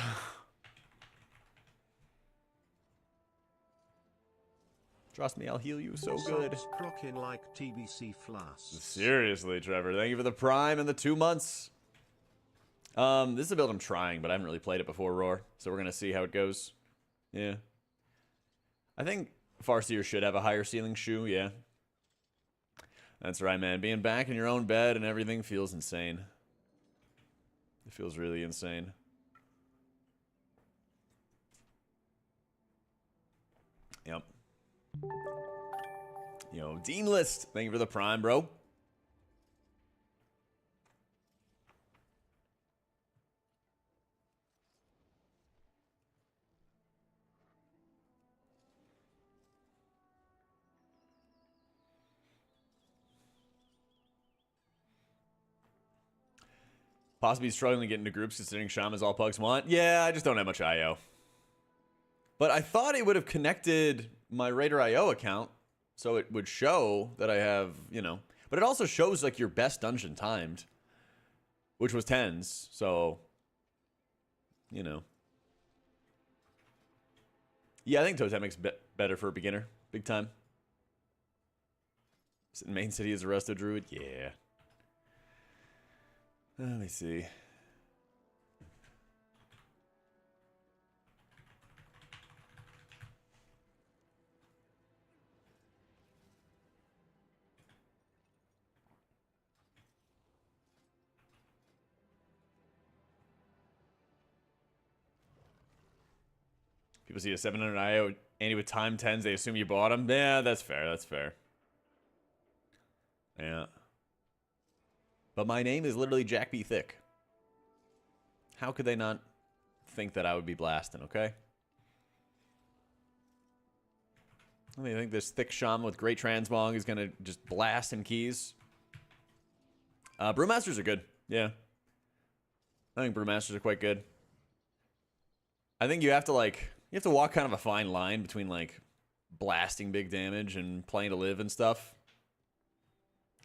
Trust me, I'll heal you so good. Crocking like TBC flasks. Seriously, Trevor. Thank you for the Prime and the 2 months. This is a build I'm trying, but I haven't really played it before, Roar. So we're going to see how it goes. Yeah. I think Farseer should have a higher ceiling shoe, yeah. That's right, man. Being back in your own bed and everything feels insane. It feels really insane. Yep. Yo, Dean List. Thank you for the Prime, bro. Possibly struggling to get into groups considering Sham is all pugs want. Yeah, I just don't have much IO. But I thought it would have connected my Raider IO account so it would show that I have, you know. But it also shows like your best dungeon timed, which was 10s. So, you know. Yeah, I think Totemic's better for a beginner. Big time. Main city is a Resto Druid? Yeah. Let me see. People see a 700 IO Andy with time 10s, they assume you bought them. Yeah, that's fair. That's fair. Yeah. But my name is literally Jack B. Thick. How could they not think that I would be blasting, okay? I mean, I think this thick Sham with great transmog is going to just blast in keys. Brewmasters are good. Yeah. I think Brewmasters are quite good. I think you have to, like, you have to walk kind of a fine line between, like, blasting big damage and playing to live and stuff.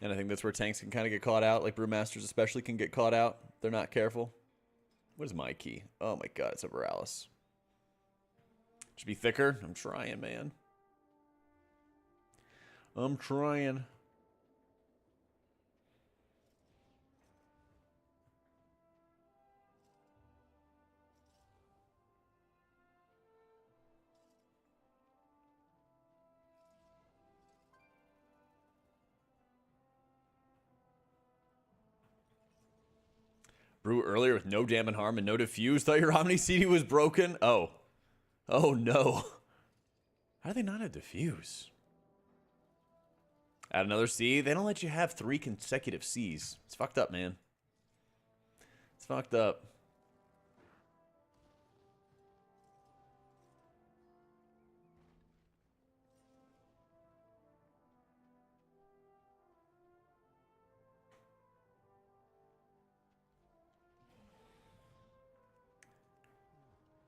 And I think that's where tanks can kind of get caught out. Like Brewmasters especially can get caught out. They're not careful. What is my key? Oh my god, it's a Veralis. Should be thicker. I'm trying, man. I'm trying. Brew earlier with no damage harm and no diffuse. Thought your Omni CD was broken. Oh. Oh no. How do they not have diffuse? Add another C. They don't let you have 3 consecutive Cs. It's fucked up, man. It's fucked up.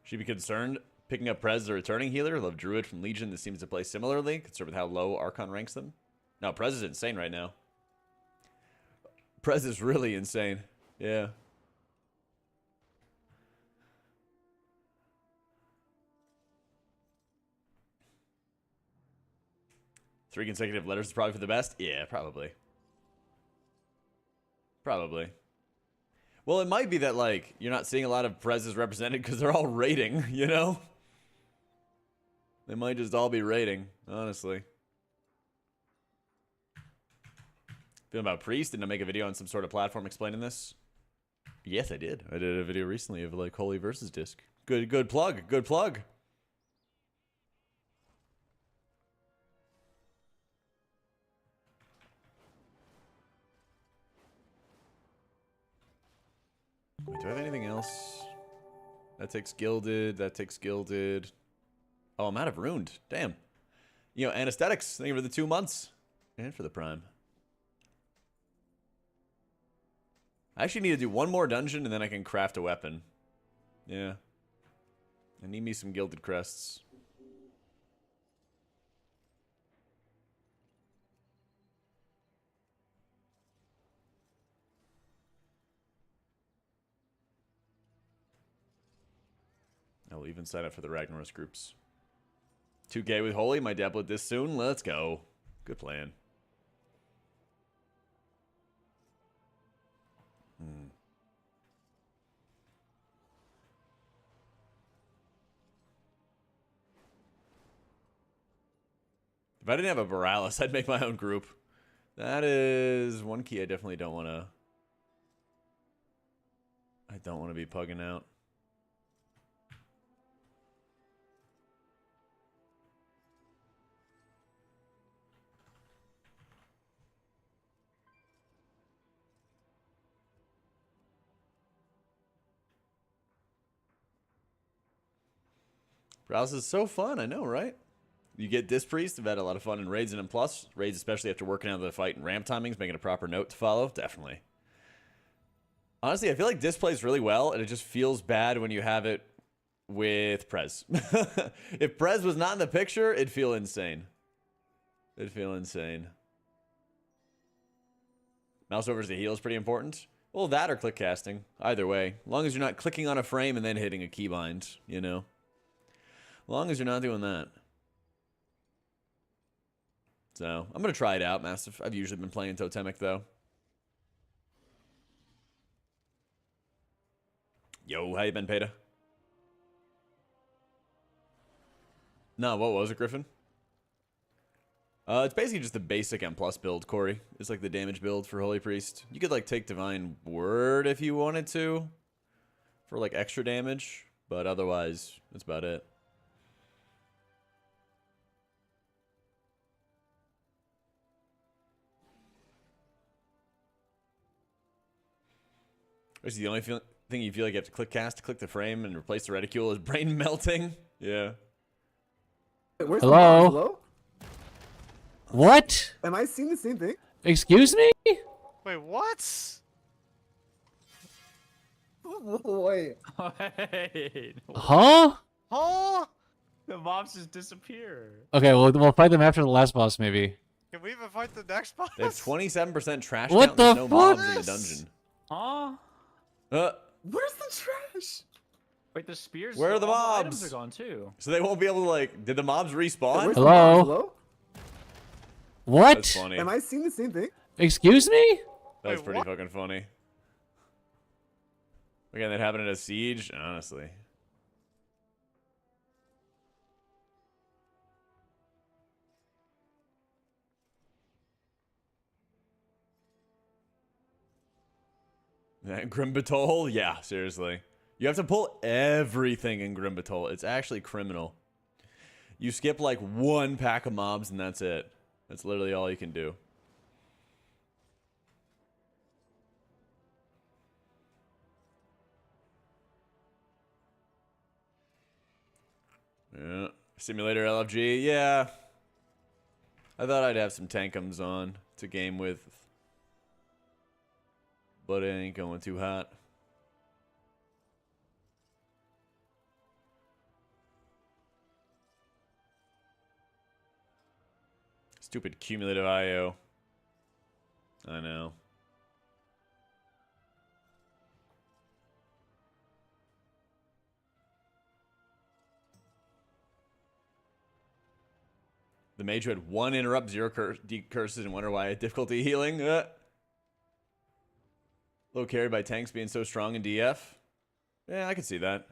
Should be concerned picking up Prez as a returning healer. Love Druid from Legion that seems to play similarly, concerned with how low Archon ranks them. No, Prez is insane right now. Prez is really insane. Yeah. Three consecutive letters is probably for the best? Yeah, probably. Probably. Well, it might be that, like, you're not seeing a lot of Prezes represented because they're all raiding, you know? They might just all be raiding, honestly. Feeling about Priest? Didn't I make a video on some sort of platform explaining this? Yes, I did. I did a video recently of, like, Holy versus Disc. Good plug. Good plug. Wait, do I have anything else? That takes Gilded. That takes Gilded. Oh, I'm out of Ruined. Damn. You know, Anesthetics. Thank you for the 2 months. And for the Prime. I actually need to do one more dungeon and then I can craft a weapon. Yeah. I need me some Gilded Crests. I will even sign up for the Ragnaros groups. 2K with Holy, my dablet this soon. Let's go. Good plan. If I didn't have a Borealis, I'd make my own group. That is one key I definitely don't want to... I don't want to be pugging out. Browse is so fun, I know, right? You get Disc Priest. I've had a lot of fun in raids and in plus. Raids, especially after working out the fight and ramp timings, making a proper note to follow. Definitely. Honestly, I feel like Disc plays really well, and it just feels bad when you have it with Prez. If Prez was not in the picture, it'd feel insane. It'd feel insane. Mouse over to the heal is pretty important. Well, that or click casting. Either way. As long as you're not clicking on a frame and then hitting a keybind, you know? As long as you're not doing that. So, I'm going to try it out, Massive. I've usually been playing Totemic, though. Yo, how you been, Peta? No, what was it, Griffin? It's basically just the basic M+ build, Corey. It's like the damage build for Holy Priest. You could, like, take Divine Word if you wanted to. For, like, extra damage. But otherwise, that's about it. Which is the only thing you feel like you have to click cast to click the frame and replace the reticule is brain melting. Yeah. Wait, where's Hello? The Hello? What? Am I seeing the same thing? Excuse me? Wait, what? Wait. Wait. Huh? Huh? The mobs just disappear. Okay, well, we'll fight them after the last boss, maybe. Can we even fight the next boss? They have 27% trash What count and the there's no mobs fuck? in the dungeon. Huh? Where's the trash? Wait, the spears. Where are the all mobs? items are gone too. So they won't be able to, like... Did the mobs respawn? Where's Hello? The Hello? What? That's funny. Am I seeing the same thing? Excuse me? That's Wait, pretty what? fucking funny. Again, that happened at a siege, honestly. Grimbatol? Yeah, seriously. You have to pull everything in Grimbatol. It's actually criminal. You skip like one pack of mobs and that's it. That's literally all you can do. Yeah. Simulator LFG, yeah. I thought I'd have some tankums on to game with. But it ain't going too hot. Stupid cumulative IO. I know. The mage who had 1 interrupt, 0 curses, and wonder why I had difficulty healing. Low carried by tanks being so strong in DF. Yeah, I could see that.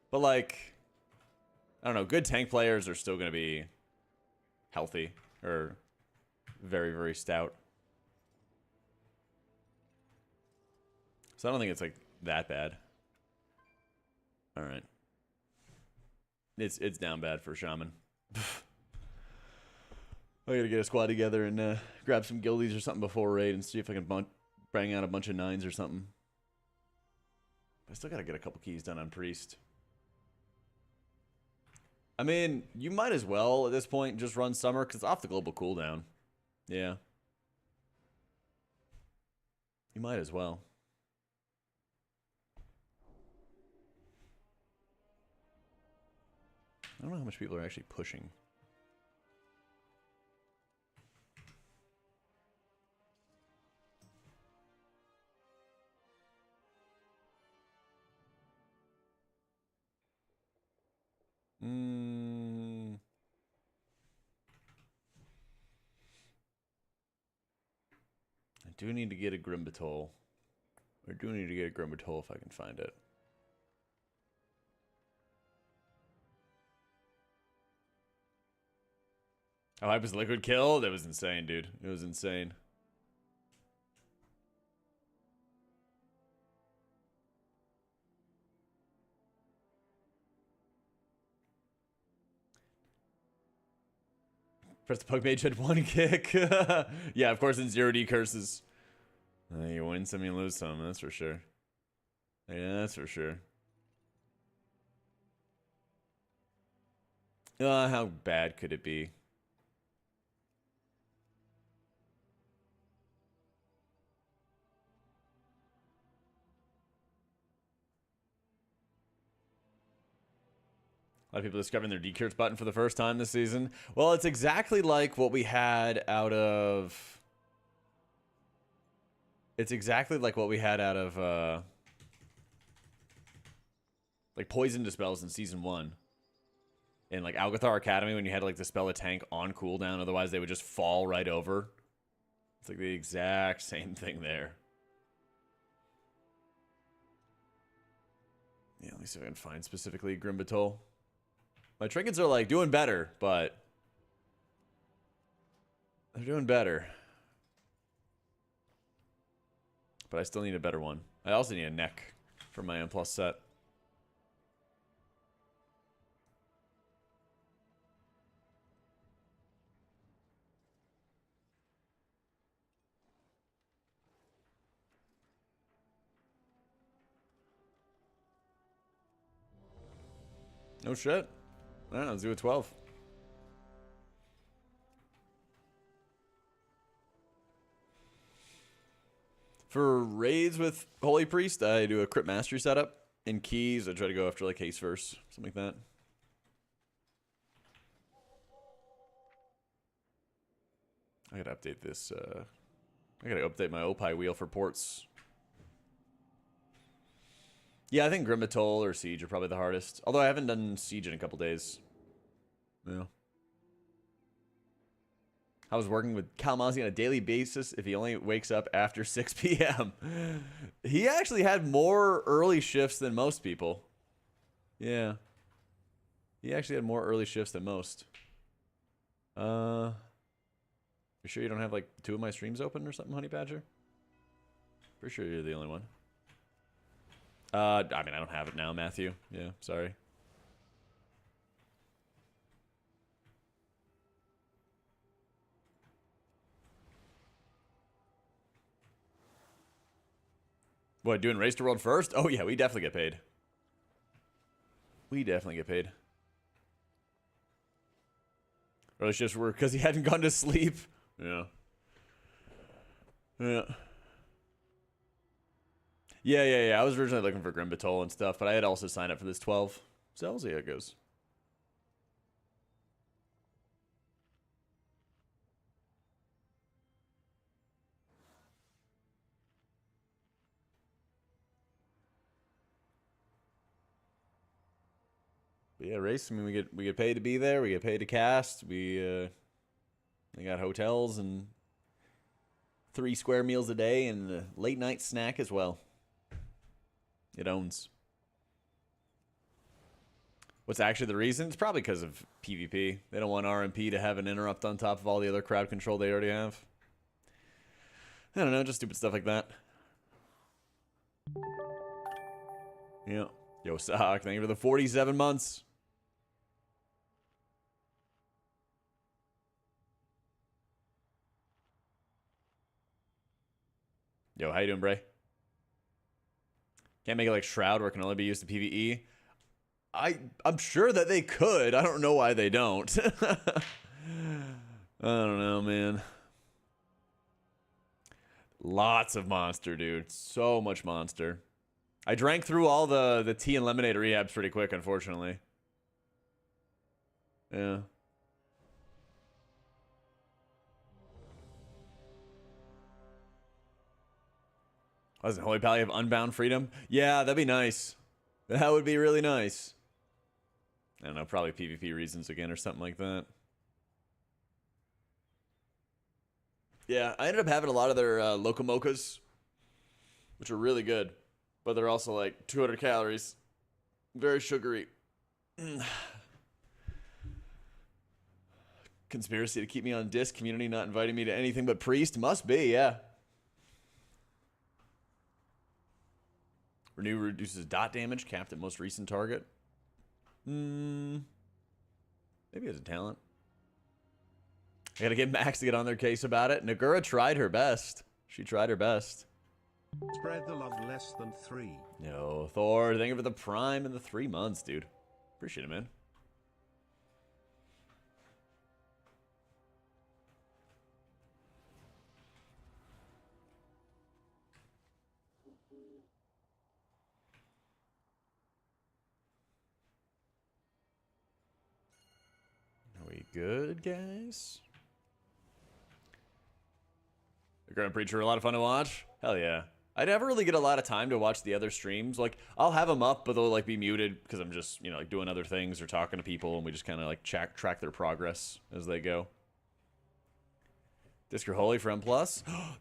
But like, I don't know, good tank players are still going to be healthy or very, very stout. So I don't think it's like that bad. All right. It's down bad for Shaman. I gotta get a squad together and grab some guildies or something before raid and see if I can bang out a bunch of 9s or something. I still gotta get a couple keys done on Priest. I mean, you might as well at this point just run Summer because it's off the global cooldown. Yeah. You might as well. I don't know how much people are actually pushing. I do need to get a Grimbatol. I do need to get a Grimbatol if I can find it. How hype was Liquid Kill? That was insane, dude. It was insane. Press the Pug Mage had 1 kick. Yeah, of course, in 0D curses. You win some, you lose some. That's for sure. Yeah, that's for sure. How bad could it be? A lot of people discovering their decurts button for the first time this season. Well, it's exactly like what we had out of... It's exactly like what we had out of, like, Poison Dispels in Season 1. In, like, Algathar Academy, when you had to, like, dispel a tank on cooldown, otherwise they would just fall right over. It's like the exact same thing there. Yeah, let me see if I can find specifically Grimbatol. My trinkets are, like, doing better, but... They're doing better. But I still need a better one. I also need a neck for my M+ set. No shit. I don't know, let's do a 12. For raids with Holy Priest, I do a Crypt Mastery setup. In keys, I try to go after like Haste first, something like that. I gotta update this, I gotta update my Opie wheel for ports. Yeah, I think Grimbatol or Siege are probably the hardest. Although I haven't done Siege in a couple days. Yeah. How's working with Kalamazzi on a daily basis if he only wakes up after 6 p.m.? He actually had more early shifts than most people. Yeah. He actually had more early shifts than most. You sure you don't have like 2 of my streams open or something, Honey Badger? Pretty sure you're the only one. I mean, I don't have it now, Matthew. Yeah, sorry. What, doing Race to World first? Oh yeah, we definitely get paid. We definitely get paid. Early shifts were because he hadn't gone to sleep. Yeah. Yeah. Yeah. I was originally looking for Grimbatol and stuff, but I had also signed up for this 12. So we'll see how it goes. But yeah, race. I mean, we get paid to be there. We get paid to cast. We got hotels and 3 square meals a day and a late night snack as well. It owns. What's actually the reason? It's probably because of PvP. They don't want RMP to have an interrupt on top of all the other crowd control they already have. I don't know, just stupid stuff like that. Yeah. Yo, Sock, thank you for the 47 months. Yo, how you doing, Bray? Can't make it like Shroud where it can only be used to PvE. I'm sure that they could. I don't know why they don't. I don't know, man. Lots of monster, dude. So much monster. I drank through all the tea and lemonade rehabs pretty quick, unfortunately. Yeah. Wasn't Holy Pally have Unbound Freedom? Yeah, that'd be nice. That would be really nice. I don't know, probably PvP reasons again or something like that. Yeah, I ended up having a lot of their Locomochas, which are really good. But they're also like 200 calories. Very sugary. Conspiracy to keep me on disc. Community not inviting me to anything but Priest. Must be, yeah. Renew reduces dot damage. Capped at most recent target. Maybe as a talent. I gotta get Max to get on their case about it. Nagura tried her best. She tried her best. Spread the love less than 3. No, Thor, thank you for the prime and the 3 months, dude. Appreciate it, man. Are we good, guys? The Grand Preacher, a lot of fun to watch. Hell yeah. I never really get a lot of time to watch the other streams. Like, I'll have them up, but they'll, like, be muted because I'm just, you know, like, doing other things or talking to people, and we just kind of, like, track their progress as they go. Disc Holy for M+.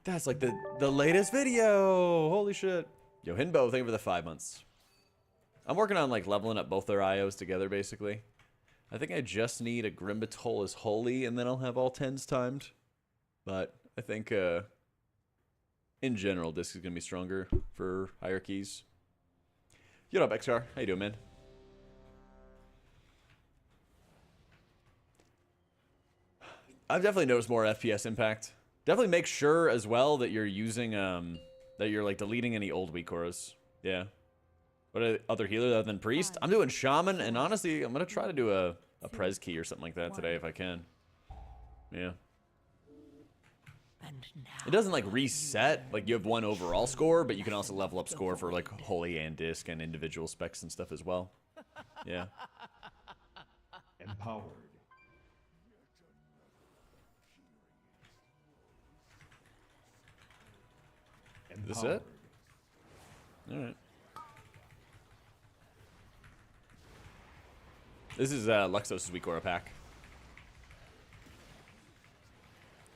That's, like, the latest video! Holy shit. Yo, Hinbo, thank you for the 5 months. I'm working on, like, leveling up both their IOs together, basically. I think I just need a Grimbatol as Holy, and then I'll have all 10s timed. But I think, in general, Disc is going to be stronger for higher keys. What up, XR? How you doing, man? I've definitely noticed more FPS impact. Definitely make sure as well that you're using, that you're, like, deleting any old WeakAuras. Yeah. What other healer other than Priest? I'm doing Shaman, and honestly, I'm going to try to do a Prez key or something like that today if I can. Yeah. It doesn't, like, reset. Like, you have 1 overall score, but you can also level up score for, like, Holy and Disc and individual specs and stuff as well. Yeah. Empowered. Is this it? Alright. This is Luxos' WeakAura pack.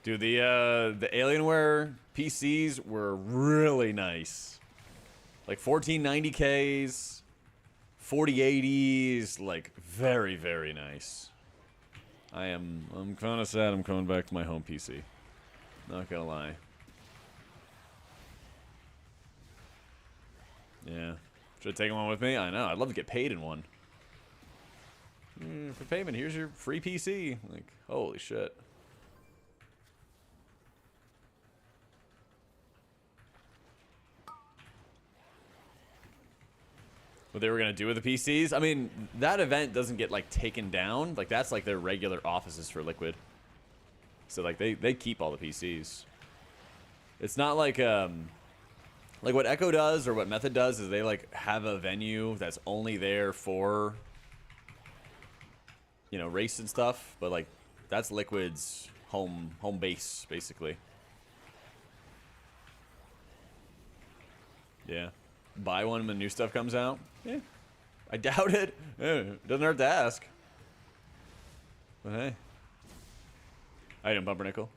Dude, the Alienware PCs were really nice. Like 1490Ks, 4080s, like very, very nice. I'm kind of sad I'm coming back to my home PC. Not gonna lie. Yeah. Should have taken one with me? I know. I'd love to get paid in one. For payment, here's your free PC. Like, holy shit. What they were gonna do with the PCs? I mean, that event doesn't get like taken down. Like that's like their regular offices for Liquid. So like they keep all the PCs. It's not like what Echo does or what Method does is they like have a venue that's only there for, you know, race and stuff. But like that's Liquid's home base basically. Yeah. Buy one when new stuff comes out? Yeah. I doubt it. It doesn't hurt to ask. But hey. I didn't Pumpernickel.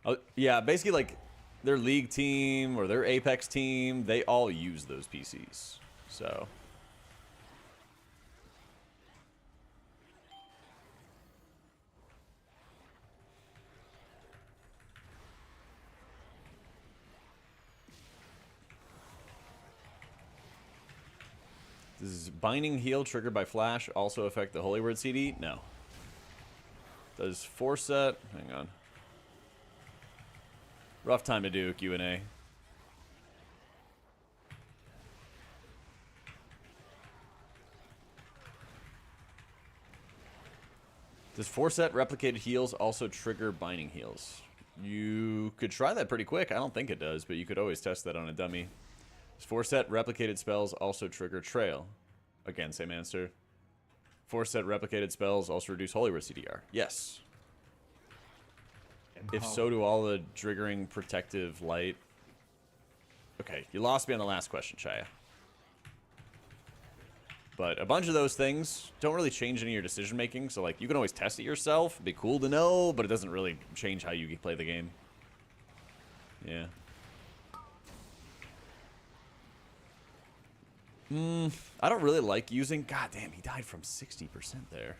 Oh, yeah, basically like their League team or their Apex team, they all use those PCs. So. Does Binding Heal triggered by Flash also affect the Holy Word CD? No. Does Force Set? Hang on. Rough time to do Q&A. Does Force Set replicated heals also trigger Binding Heals? You could try that pretty quick. I don't think it does, but you could always test that on a dummy. Does Force Set replicated spells also trigger Trail? Again, same answer. Force Set replicated spells also reduce Holy Word CDR. Yes. If so do all the triggering protective light. Okay, you lost me on the last question, Chaya. But a bunch of those things don't really change any of your decision making. So like you can always test it yourself. It'd be cool to know, but it doesn't really change how you play the game. Yeah. I don't really like using... God damn, he died from 60% there.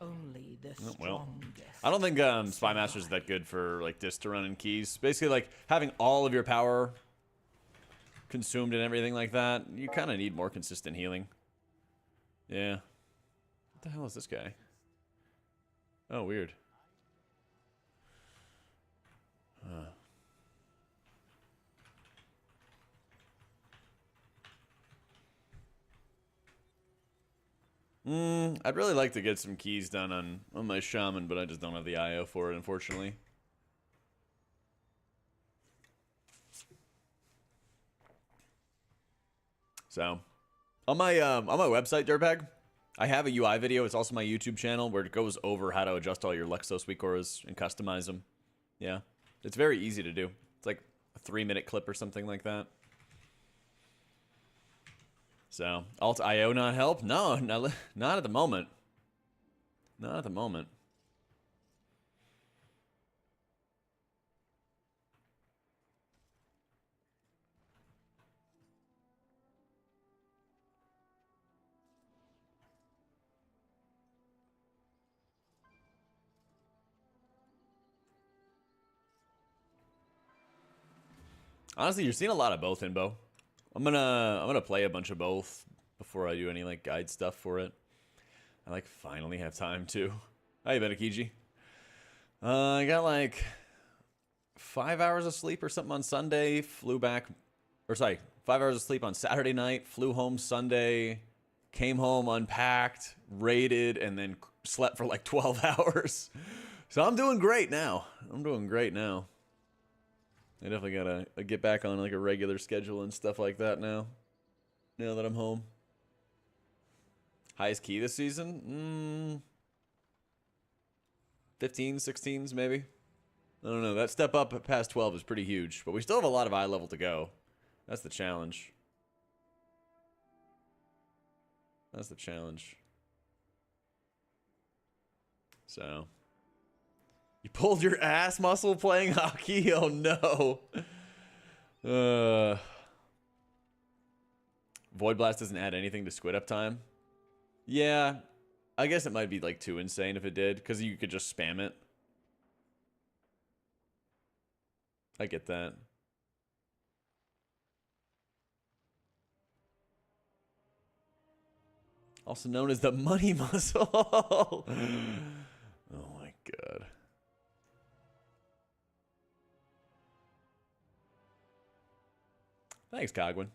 Only the Oh, well. strongest. I don't think Spy Master is that good for like disc to run in keys. Basically, like having all of your power consumed and everything like that, you kind of need more consistent healing. Yeah. What the hell is this guy? Oh, weird. I'd really like to get some keys done on my Shaman, but I just don't have the IO for it, unfortunately. So, on my website, Dirtbag, I have a UI video. It's also my YouTube channel where it goes over how to adjust all your Luxos WeakAuras and customize them. Yeah, it's very easy to do. It's like a 3-minute clip or something like that. So, Alt IO not help? No, not at the moment. Not at the moment. Honestly, you're seeing a lot of both, Inbo. I'm gonna play a bunch of both before I do any like guide stuff for it. I like finally have time to. How you been, Akiji? I got like 5 hours of sleep or something on Sunday. Flew back, or sorry, 5 hours of sleep on Saturday night. Flew home Sunday. Came home, unpacked, raided, and then slept for like 12 hours. So I'm doing great now. I'm doing great now. I definitely gotta get back on like a regular schedule and stuff like that now. Now that I'm home. Highest key this season? 15, 16s maybe. I don't know. That step up past 12 is pretty huge, but we still have a lot of eye level to go. That's the challenge. That's the challenge. So, you pulled your ass muscle playing hockey? Oh no. Void Blast doesn't add anything to squid up time. Yeah, I guess it might be like too insane if it did, because you could just spam it. I get that. Also known as the money muscle. Oh my god. Thanks, Cogwin.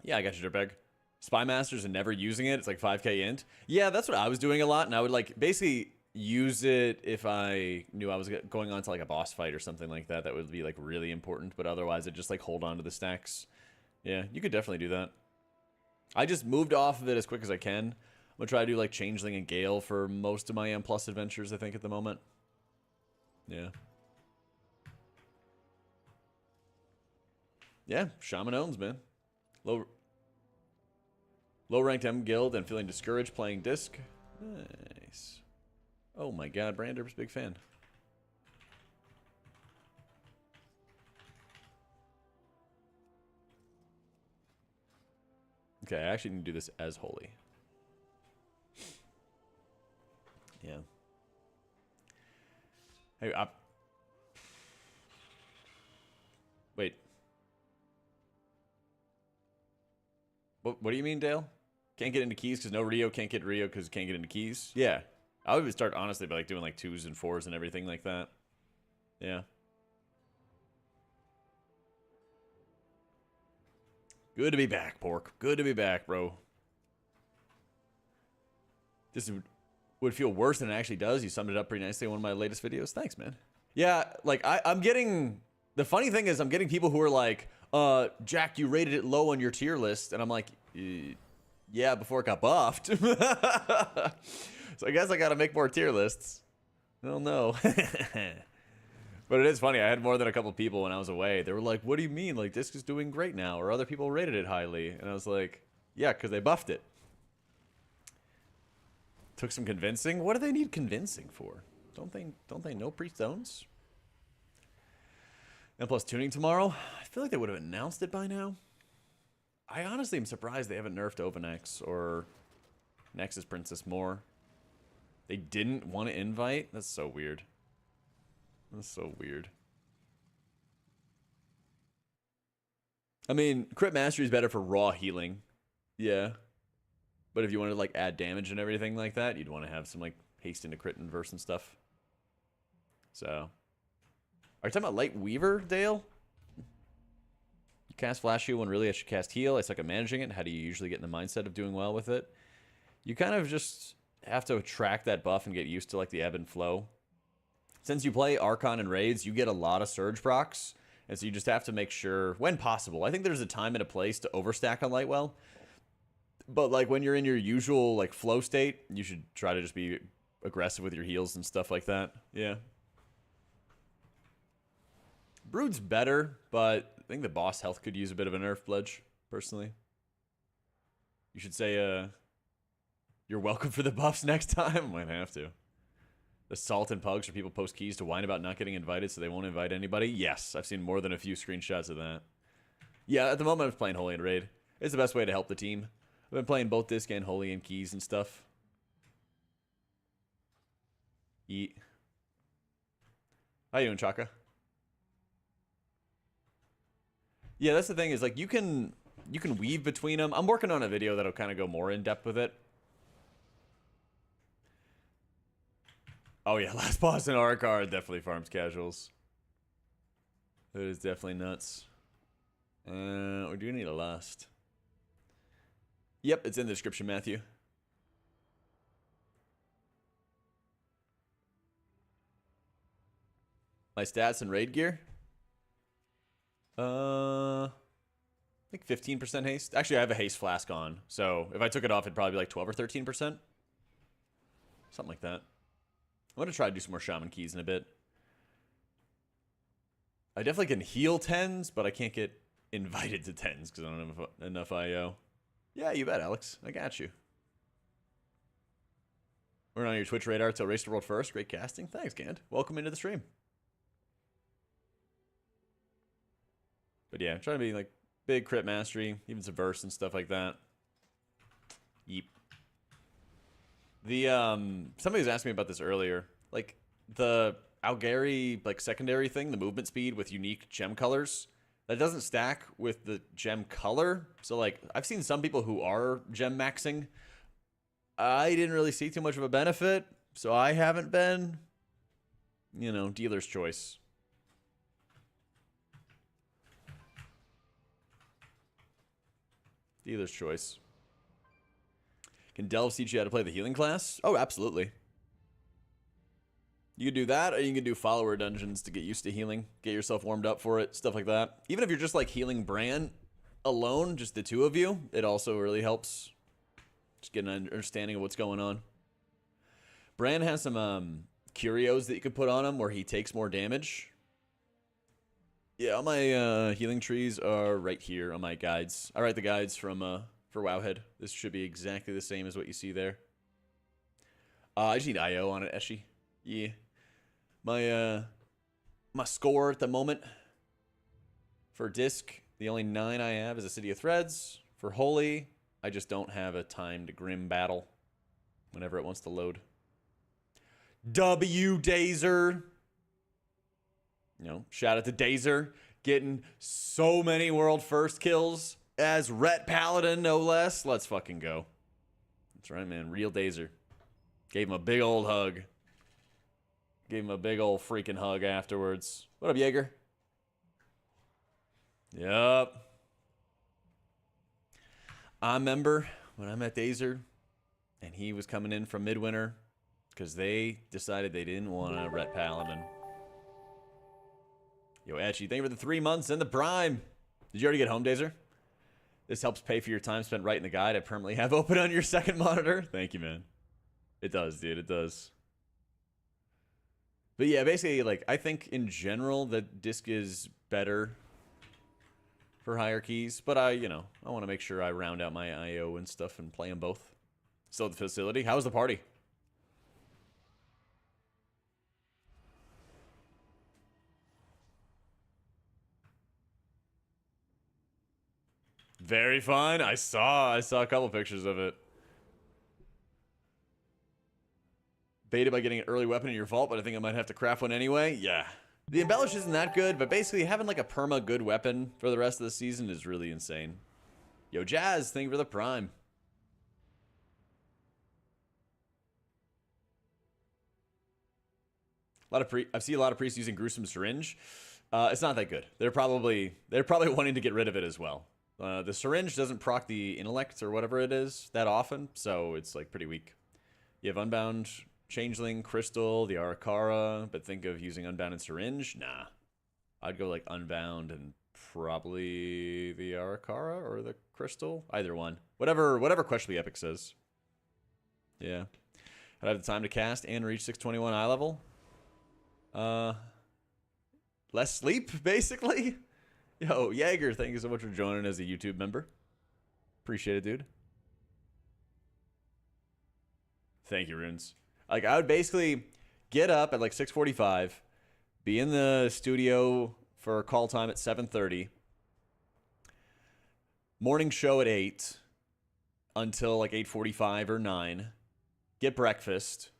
Yeah, I got you, Dirtbag. Spy Masters and never using it. It's like 5k int. Yeah, that's what I was doing a lot, and I would like basically use it if I knew I was going on to like a boss fight or something like that. That would be like really important, but otherwise I'd just like hold on to the stacks. Yeah, you could definitely do that. I just moved off of it as quick as I can. I'm gonna try to do like Changeling and Gale for most of my M+ adventures, I think, at the moment. Yeah. Yeah, Shaman owns, man. Low ranked M guild and feeling discouraged playing disc. Nice. Oh my god, Brander's big fan. Okay, I actually need to do this as holy. Yeah. Hey, wait. What do you mean, Dale? Can't get into keys because no Rio, can't get Rio because can't get into keys? Yeah. I would start, honestly, by like doing like 2s and 4s and everything like that. Yeah. Good to be back, Pork. Good to be back, bro. This would feel worse than it actually does. You summed it up pretty nicely in one of my latest videos. Thanks, man. Yeah, like, I'm getting... The funny thing is, I'm getting people who are like, Jack, you rated it low on your tier list. And I'm like, yeah, before it got buffed. So I guess I gotta make more tier lists. I don't know. But it is funny. I had more than a couple people when I was away. They were like, what do you mean? Like, Disc is doing great now. Or other people rated it highly. And I was like, yeah, because they buffed it. Took some convincing. What do they need convincing for? Don't they know Priest owns? And plus tuning tomorrow. I feel like they would have announced it by now. I honestly am surprised they haven't nerfed Overnex or Nexus Princess more. They didn't want to invite? That's so weird. That's so weird. I mean, crit mastery is better for raw healing. Yeah. But if you want to like add damage and everything like that, you'd want to have some like haste into crit and verse and stuff. So, are you talking about Light Weaver, Dale? You cast Flash Heal when really I should cast Heal. I suck at managing it. How do you usually get in the mindset of doing well with it? You kind of just have to track that buff and get used to like the ebb and flow. Since you play Archon and Raids, you get a lot of Surge procs, and so you just have to make sure, when possible. I think there's a time and a place to overstack on Lightwell, but like when you're in your usual like flow state, you should try to just be aggressive with your heals and stuff like that. Yeah. Brood's better, but I think the boss health could use a bit of a nerf, Bledge, personally. You should say, you're welcome for the buffs next time. Might have to. The salt and pugs for people post keys to whine about not getting invited so they won't invite anybody. Yes, I've seen more than a few screenshots of that. Yeah, at the moment I'm playing Holy and Raid. It's the best way to help the team. I've been playing both Disc and Holy and keys and stuff. Eat. How you doing, Chaka? Yeah, that's the thing is like you can weave between them. I'm working on a video that'll kind of go more in depth with it. Oh yeah, last boss in our card definitely farms casuals. It is definitely nuts. We do need a last. Yep, it's in the description, Matthew. My stats and raid gear? I think 15% haste. Actually, I have a haste flask on, so if I took it off, it'd probably be like 12 or 13%. Something like that. I'm going to try to do some more shaman keys in a bit. I definitely can heal 10s, but I can't get invited to 10s because I don't have enough IO. Yeah, you bet, Alex. I got you. We're on your Twitch radar till Race to World first. Great casting. Thanks, Gant. Welcome into the stream. But yeah, I'm trying to be like big crit mastery, even some verse and stuff like that. Yeep. The somebody was asking me about this earlier. Like the Algari like secondary thing, the movement speed with unique gem colors, that doesn't stack with the gem color. So like I've seen some people who are gem maxing. I didn't really see too much of a benefit, so I haven't been. You know, dealer's choice. Dealer's choice. Can Delve teach you how to play the healing class? Oh, absolutely. You can do that, or you can do follower dungeons to get used to healing. Get yourself warmed up for it, stuff like that. Even if you're just like healing Bran alone, just the two of you, it also really helps. Just get an understanding of what's going on. Bran has some curios that you could put on him where he takes more damage. Yeah, all my healing trees are right here on my guides. I write the guides from for Wowhead. This should be exactly the same as what you see there. I just need IO on it, Eshi. Yeah. My score at the moment for disc, the only 9 I have is a City of Threads. For Holy, I just don't have a timed Grim Battle whenever it wants to load. W Dazer. You know, shout out to Dazer, getting so many world first kills as Ret Paladin, no less. Let's fucking go. That's right, man. Real Dazer. Gave him a big old hug. Gave him a big old freaking hug afterwards. What up, Jaeger? Yup. I remember when I met Dazer, and he was coming in from Midwinter, because they decided they didn't want a Ret Paladin. Yo, Etchy, thank you for the 3 months and the Prime. Did you already get home, Dazer? This helps pay for your time spent writing the guide I permanently have open on your second monitor. Thank you, man. It does, dude. It does. But yeah, basically, like, I think in general that disc is better for higher keys. But I want to make sure I round out my IO and stuff and play them both. Still at the facility. How was the party? Very fun. I saw a couple pictures of it. Baited by getting an early weapon in your vault, but I think I might have to craft one anyway. Yeah. The embellish isn't that good, but basically having like a perma good weapon for the rest of the season is really insane. Yo, Jazz, thank you for the Prime. I've seen a lot of priests using gruesome syringe. It's not that good. They're probably wanting to get rid of it as well. The syringe doesn't proc the intellect or whatever it is that often, so it's like pretty weak. You have Unbound, Changeling, Crystal, the Arakara, but think of using Unbound and Syringe? Nah. I'd go like Unbound and probably the Arakara or the Crystal. Either one. Whatever Questionably Epic says. Yeah. I'd have the time to cast and reach 621 eye level. Less sleep, basically. Yo, Jaeger, thank you so much for joining as a YouTube member. Appreciate it, dude. Thank you, Runes. Like, I would basically get up at like 6:45, be in the studio for call time at 7:30, morning show at 8 until like 8:45 or 9, get breakfast,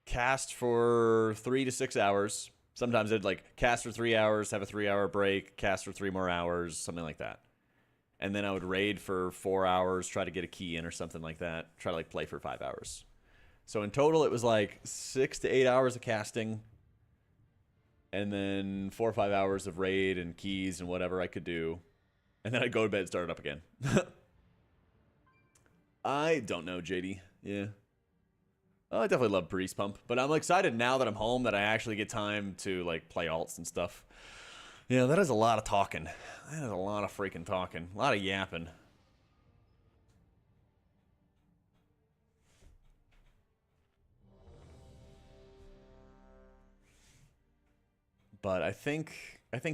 cast for 3 to 6 hours. Sometimes I'd like cast for 3 hours, have a 3-hour break, cast for 3 more hours, something like that. And then I would raid for 4 hours, try to get a key in or something like that. Try to like play for 5 hours. So in total, it was like 6 to 8 hours of casting. And then 4 or 5 hours of raid and keys and whatever I could do. And then I'd go to bed and start it up again. I don't know, JD. Yeah. Oh, I definitely love Priest Pump, but I'm excited now that I'm home that I actually get time to like play alts and stuff. Yeah, that is a lot of talking. That is a lot of freaking talking. A lot of yapping. But I think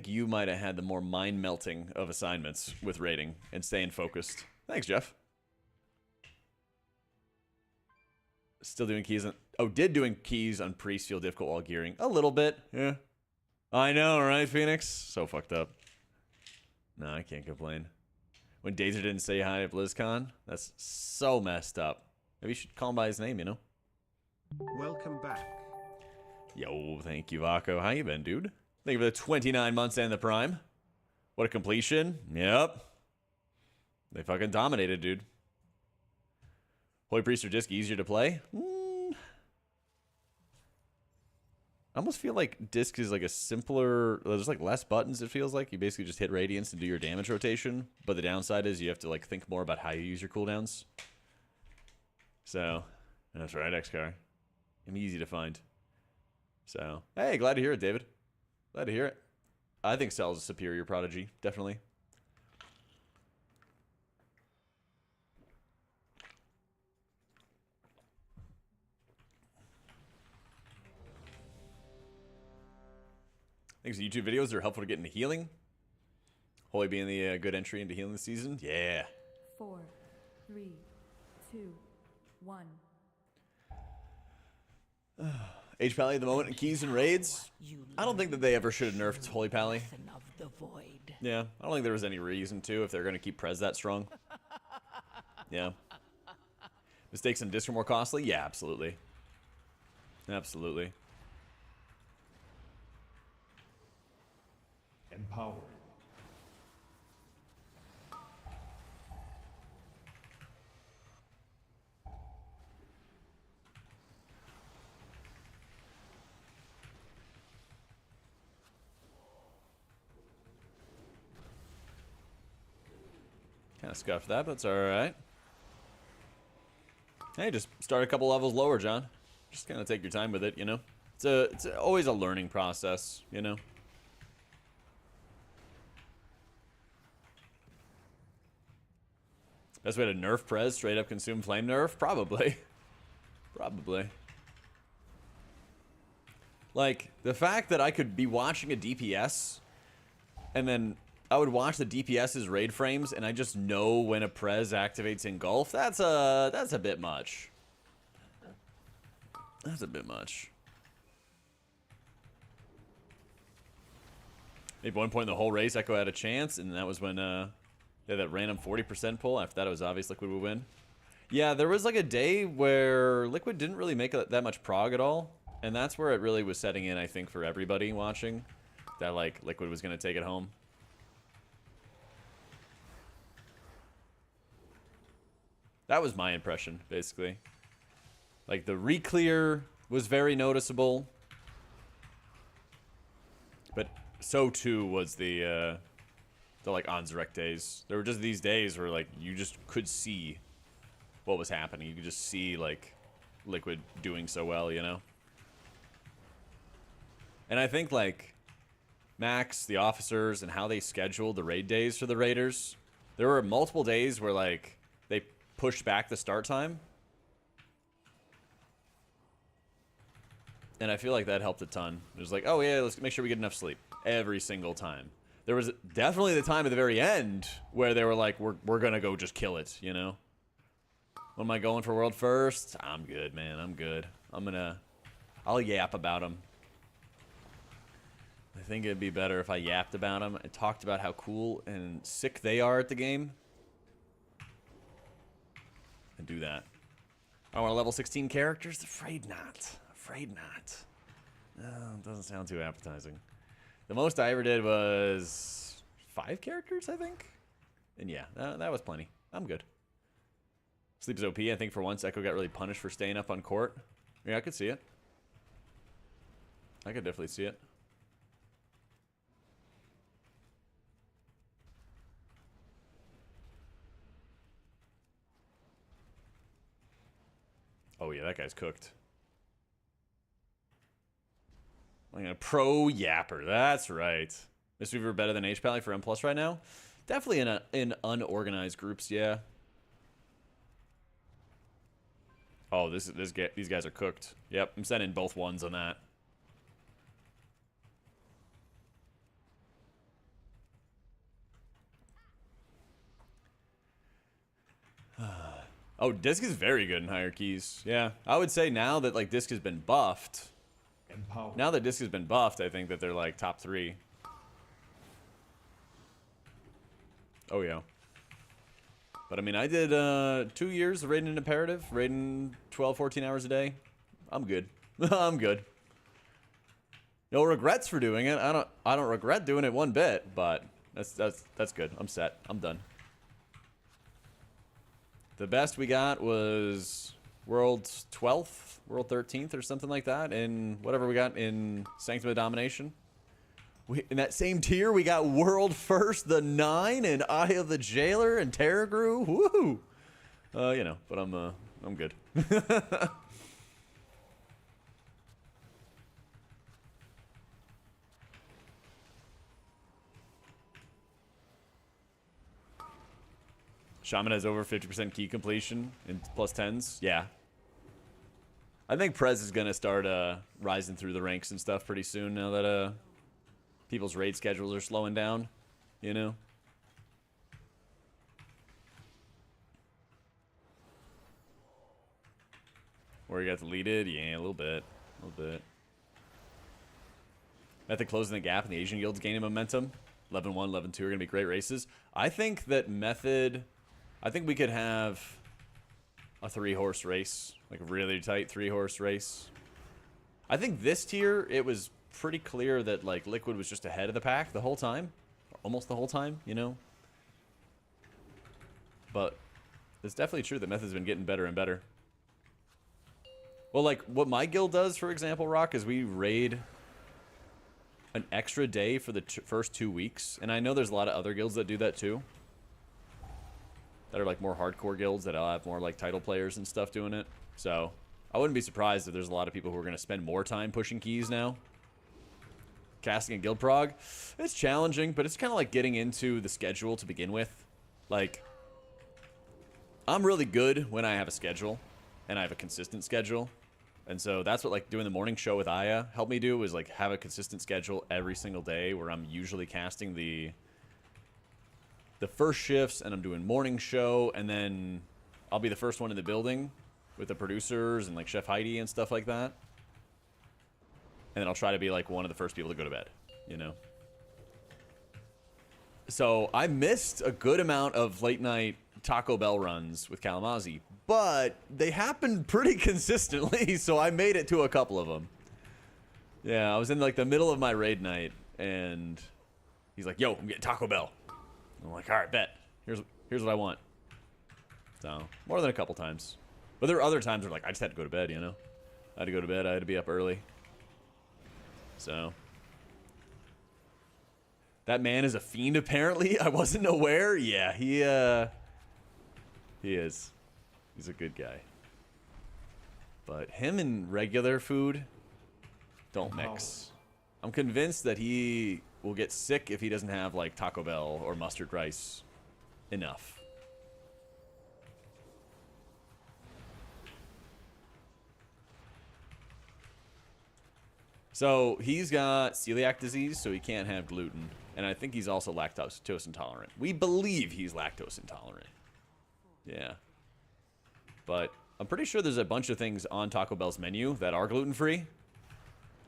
you might have had the more mind melting of assignments with raiding and staying focused. Thanks, Jeff. Still doing keys on... Oh, did doing keys on priest feel difficult while gearing? A little bit, yeah. I know, right, Phoenix? So fucked up. No, I can't complain. When Dazer didn't say hi at BlizzCon, that's so messed up. Maybe you should call him by his name, you know? Welcome back. Yo, thank you, Vako. How you been, dude? Thank you for the 29 months and the prime. What a completion. Yep. They fucking dominated, dude. Holy Priest or Disc easier to play? I almost feel like Disc is like a simpler... There's like less buttons, it feels like. You basically just hit Radiance and do your damage rotation. But the downside is you have to like think more about how you use your cooldowns. So, that's right, XCar. I'm easy to find. So, hey, glad to hear it, David. Glad to hear it. I think Cell's a superior Prodigy, definitely. I think YouTube videos are helpful to get into healing. Holy being the good entry into healing this season. Yeah. 4, 3, 2, 1. H Pally at the moment, keys and raids. I don't think that they ever should have nerfed Holy Pally. Of the void. Yeah, I don't think there was any reason to if they're going to keep Prez that strong. Yeah. Mistakes in Disc are more costly? Yeah, absolutely. Absolutely. Empowered. Kind of scuffed that, but it's alright. Hey, just start a couple levels lower, John. Just kind of take your time with it, you know? It's always a learning process, you know? Best way to nerf Prez, straight up consume flame nerf? Probably. Probably. Like, the fact that I could be watching a DPS, and then I would watch the DPS's raid frames, and I just know when a Prez activates Engulf, that's a bit much. That's a bit much. Maybe one point in the whole race, Echo had a chance, and that was when, they had that random 40% pull. After that, it was obvious Liquid would win. Yeah, there was like a day where Liquid didn't really make that much prog at all. And that's where it really was setting in, I think, for everybody watching. That, like, Liquid was going to take it home. That was my impression, basically. Like, the re-clear was very noticeable. But so, too, was the like, on-direct days. There were just these days where, like, you just could see what was happening. You could just see, like, Liquid doing so well, you know? And I think, like, Max, the officers, and how they scheduled the raid days for the raiders, there were multiple days where, like, they pushed back the start time. And I feel like that helped a ton. It was like, oh, yeah, let's make sure we get enough sleep every single time. There was definitely the time at the very end where they were like, we're going to go just kill it, you know? When am I going for world first? I'm good, man. I'm good. I'll yap about them. I think it'd be better if I yapped about them and talked about how cool and sick they are at the game. And do that. I want a level 16 characters? Afraid not. Afraid not. No, it doesn't sound too appetizing. The most I ever did was 5 characters, I think. And yeah, that was plenty. I'm good. Sleep is OP. I think for once Echo got really punished for staying up on court. Yeah, I could see it. I could definitely see it. Oh yeah, that guy's cooked. I'm a pro yapper. That's right. Mr. Weaver better than H Pally for M+ right now? Definitely in unorganized groups, yeah. Oh, these guys are cooked. Yep, I'm sending both ones on that. Oh, Disc is very good in higher keys. Yeah, I would say now that like Disc has been buffed. Now that Disc has been buffed, I think that they're like top 3. Oh yeah. But I mean, I did 2 years of raiding an imperative, raiding 12, 14 hours a day. I'm good. I'm good. No regrets for doing it. I don't regret doing it one bit, but that's good. I'm set. I'm done. The best we got was World 12th, World 13th, or something like that, in whatever we got in Sanctum of Domination. In that same tier, we got World First, the 9, and Eye of the Jailer, and Terragru. Woohoo! You know, but I'm good. Shaman has over 50% key completion in +10s. Yeah. I think Prez is going to start rising through the ranks and stuff pretty soon now that people's raid schedules are slowing down, you know? Where you got deleted? Yeah, a little bit. A little bit. Method closing the gap and the Asian guilds gaining momentum. 11-1, 11-2 are going to be great races. I think that Method... I think we could have a 3-horse race. Like a really tight 3-horse race. I think this tier, it was pretty clear that like Liquid was just ahead of the pack the whole time. Almost the whole time, you know? But it's definitely true that Method's been getting better and better. Well, like, what my guild does, for example, Rock, is we raid an extra day for the first 2 weeks. And I know there's a lot of other guilds that do that, too. That are, like, more hardcore guilds that I'll have more, like, title players and stuff doing it. So, I wouldn't be surprised if there's a lot of people who are going to spend more time pushing keys now. Casting a guild prog. It's challenging, but it's kind of like getting into the schedule to begin with. Like, I'm really good when I have a schedule. And I have a consistent schedule. And so that's what like doing the morning show with Aya helped me do, is like have a consistent schedule every single day where I'm usually casting the first shifts and I'm doing morning show, and then I'll be the first one in the building with the producers and like Chef Heidi and stuff like that. And then I'll try to be like one of the first people to go to bed, you know? So I missed a good amount of late night Taco Bell runs with Kalamazoo, but they happened pretty consistently, so I made it to a couple of them. Yeah, I was in like the middle of my raid night, and he's like, "Yo, I'm getting Taco Bell." I'm like, "All right, bet. Here's what I want." So more than a couple times, but there were other times where like I just had to go to bed. You know, I had to go to bed. I had to be up early. So that man is a fiend. Apparently, I wasn't aware. Yeah, he is. He's a good guy. But him and regular food don't mix. I'm convinced that he will get sick if he doesn't have like Taco Bell or mustard rice enough. So he's got celiac disease, so he can't have gluten. And I think he's also lactose intolerant. We believe he's lactose intolerant. Yeah. But I'm pretty sure there's a bunch of things on Taco Bell's menu that are gluten-free.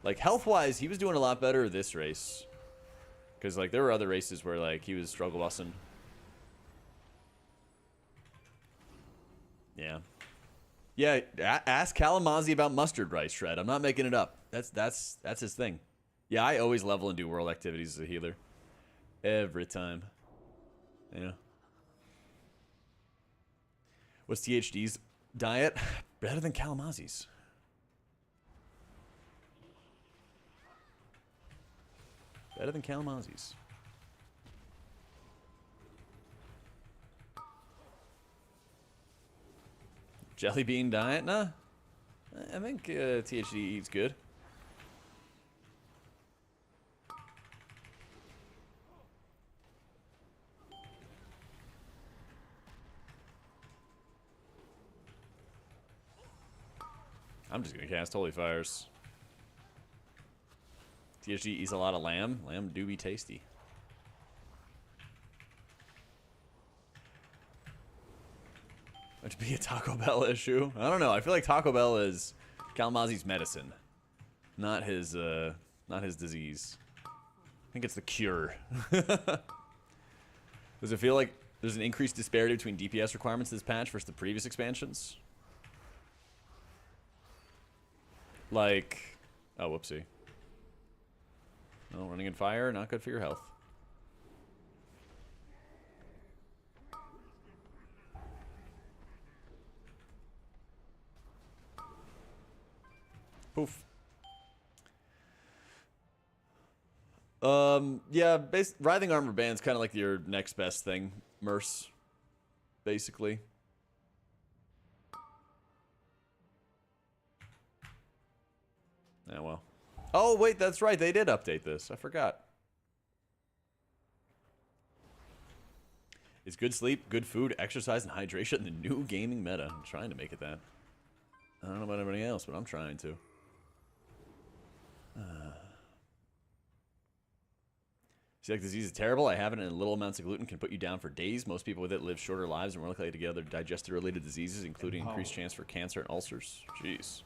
Like, health-wise, he was doing a lot better this race. Because, like, there were other races where, like, he was struggle bussing. Yeah. Yeah, ask Kalamazoo about mustard rice, Shred. I'm not making it up. That's his thing. Yeah, I always level and do world activities as a healer. Every time. Yeah. What's THD's diet? Better than Kalamazoo's. Better than Kalamazoo's. Jelly bean diet? Nah. I think THD eats good. I'm just gonna cast Holy Fires. THG eats a lot of lamb. Lamb do be tasty. to be a Taco Bell issue. I don't know. I feel like Taco Bell is Kalamazzi's medicine, not his disease. I think it's the cure. Does it feel like there's an increased disparity between DPS requirements this patch versus the previous expansions? Like, oh, whoopsie. Oh, running in fire, not good for your health. Poof. Yeah, writhing armor band's kind of like your next best thing, Merce, basically. Yeah, well. Oh, wait, that's right. They did update this. I forgot. Is good sleep, good food, exercise, and hydration the new gaming meta? I'm trying to make it that. I don't know about everybody else, but I'm trying to. Celiac disease is terrible. I have it, and little amounts of gluten can put you down for days. Most people with it live shorter lives and more likely to get other digestive-related diseases, including increased chance for cancer and ulcers. Jeez.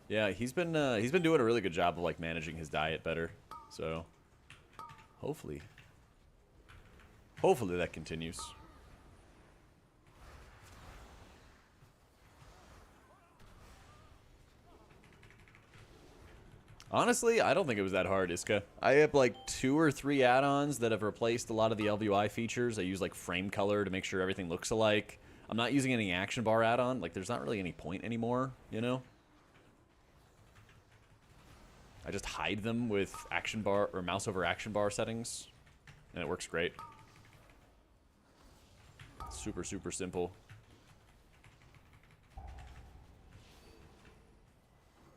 Yeah, he's been doing a really good job of like managing his diet better. So, hopefully that continues. Honestly, I don't think it was that hard, Iska. I have like 2 or 3 add-ons that have replaced a lot of the LVI features. I use like frame color to make sure everything looks alike. I'm not using any action bar add-on. Like, there's not really any point anymore, you know? I just hide them with action bar or mouse over action bar settings, and it works great. Super, super simple.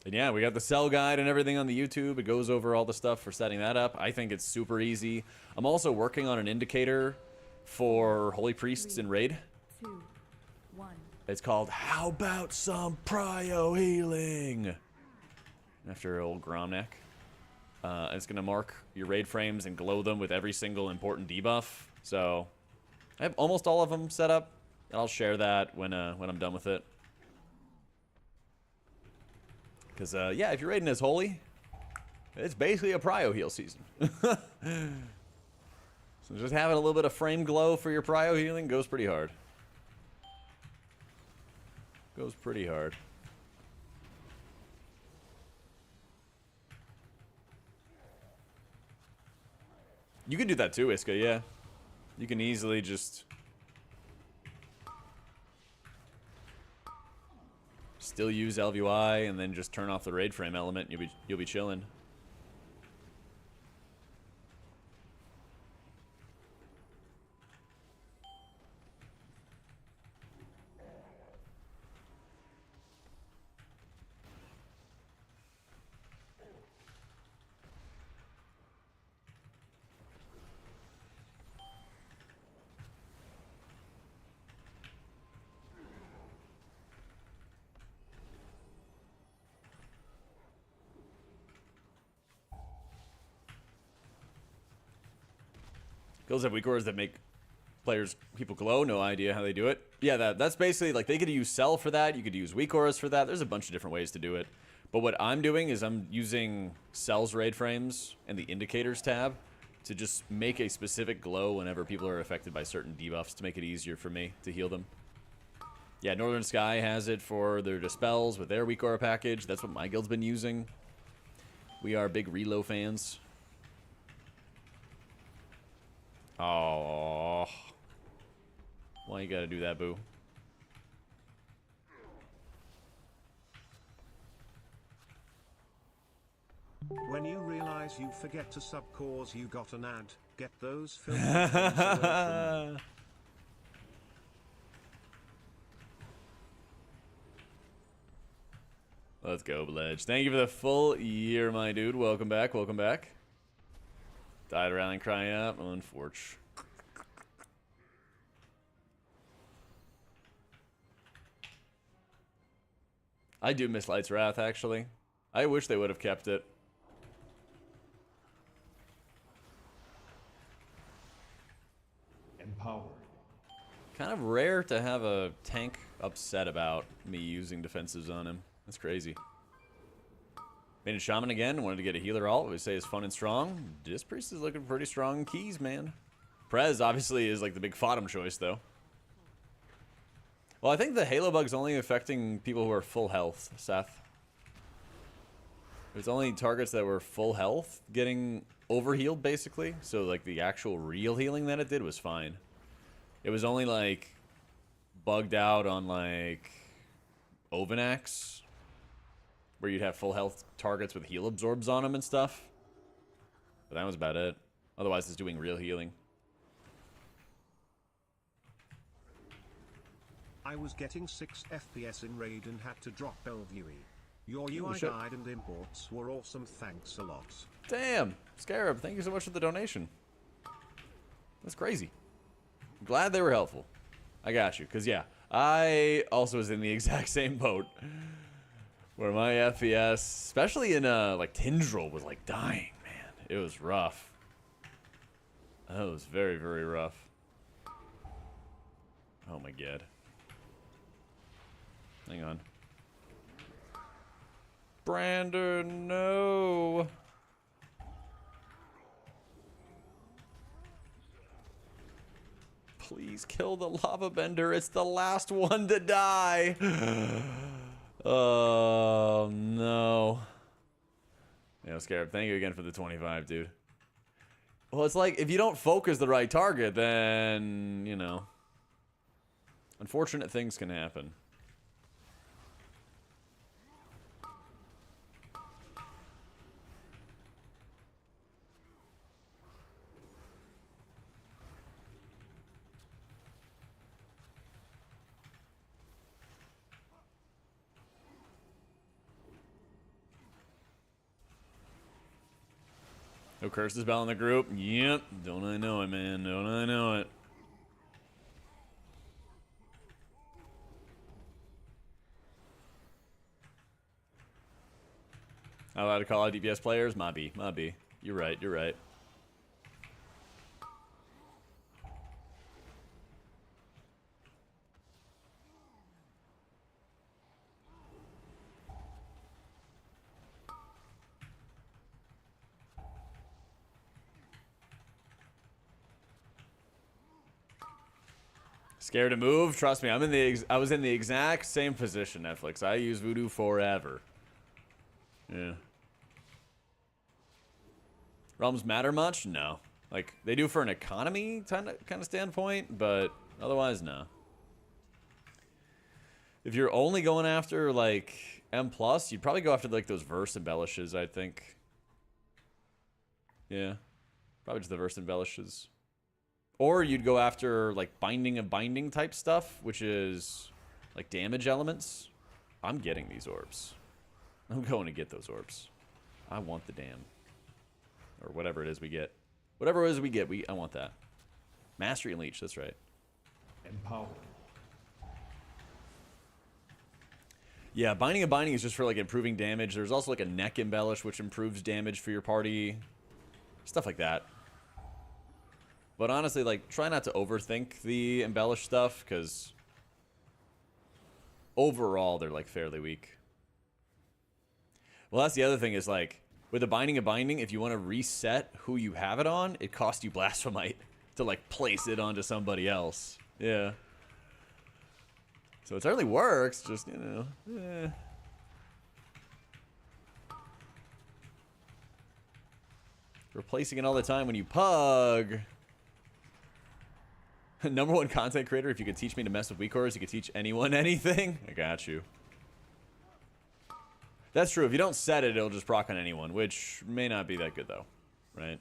And yeah, we got the cell guide and everything on the YouTube. It goes over all the stuff for setting that up. I think it's super easy. I'm also working on an indicator for Holy Priests in Raid. 2, 1. It's called How About Some Prio Healing? After old Gromnak. It's going to mark your raid frames and glow them with every single important debuff. So I have almost all of them set up, and I'll share that when I'm done with it. Because, yeah, if you're raiding as Holy, it's basically a Prio heal season. So just having a little bit of frame glow for your Prio healing goes pretty hard. Goes pretty hard. You can do that too, Iska, yeah. You can easily just still use LVI and then just turn off the raid frame element and you'll be chilling. Guilds have WeakAuras that make people glow. No idea how they do it. Yeah, that's basically, like, they could use Cell for that. You could use WeakAuras for that. There's a bunch of different ways to do it. But what I'm doing is I'm using Cell's raid frames and the Indicators tab to just make a specific glow whenever people are affected by certain debuffs to make it easier for me to heal them. Yeah, Northern Sky has it for their Dispels with their WeakAura package. That's what my guild's been using. We are big Relo fans. Oh, why you gotta do that, boo? When you realize you forget to sub cause you got an ad, get those filthy things away from me. Let's go, Bledge. Thank you for the full year, my dude. Welcome back, welcome back. Died around and cry out, unfortunate. I do miss Light's Wrath, actually. I wish they would have kept it. Empowered. Kind of rare to have a tank upset about me using defensives on him. That's crazy. Made a shaman again. Wanted to get a healer alt. We say is fun and strong. Disc Priest is looking pretty strong keys, man. Prez obviously is like the big Fodom choice, though. Well, I think the Halo bug's only affecting people who are full health, Seth. There's only targets that were full health getting overhealed, basically. So, like, the actual real healing that it did was fine. It was only, like, bugged out on, like, Ovanax, where you'd have full health targets with heal absorbs on them and stuff. But that was about it. Otherwise, it's doing real healing. I was getting 6 FPS in raid and had to drop Bellevue. Your Ooh, UI shit. guide and imports were awesome, thanks a lot. Damn, Scarab, thank you so much for the donation. That's crazy. I'm glad they were helpful. I got you, because yeah, I also was in the exact same boat. Where my FPS, especially in like Tindril, was like dying, man. It was rough. That was very, very rough. Oh my god. Hang on. Brandon, no. Please kill the lava bender. It's the last one to die. Oh no. Yeah, Scarab, thank you again for the 25, dude. Well, it's like if you don't focus the right target, then, you know, unfortunate things can happen. No curses bell in the group. Yep. Don't I know it, man. Don't I know it. Not allowed to call out DPS players? Might be. Might be. You're right. You're right. Scared to move? Trust me, I was in the exact same position, Netflix. I use Voodoo forever. Yeah. Realms matter much? No. Like, they do for an economy kind of standpoint, but otherwise, no. If you're only going after, like, M+, you'd probably go after, like, those verse embellishes, I think. Yeah. Probably just the verse embellishes. Or you'd go after, like, binding of binding type stuff, which is, like, damage elements. I'm getting these orbs. I'm going to get those orbs. I want the damn. Or whatever it is we get. Whatever it is we get, I want that. Mastery and Leech, that's right. Empowered. Yeah, binding and binding is just for, like, improving damage. There's also, like, a neck embellish, which improves damage for your party. Stuff like that. But honestly, like, try not to overthink the embellish stuff, because overall, they're, like, fairly weak. Well, that's the other thing is, like, with the binding and binding, if you want to reset who you have it on, it costs you blasphemite to, like, place it onto somebody else. Yeah. So it certainly works, just, you know, eh. Replacing it all the time when you pug. Number one content creator, if you could teach me to mess with WeakAuras, you could teach anyone anything. I got you. That's true. If you don't set it, it'll just proc on anyone, which may not be that good, though. Right?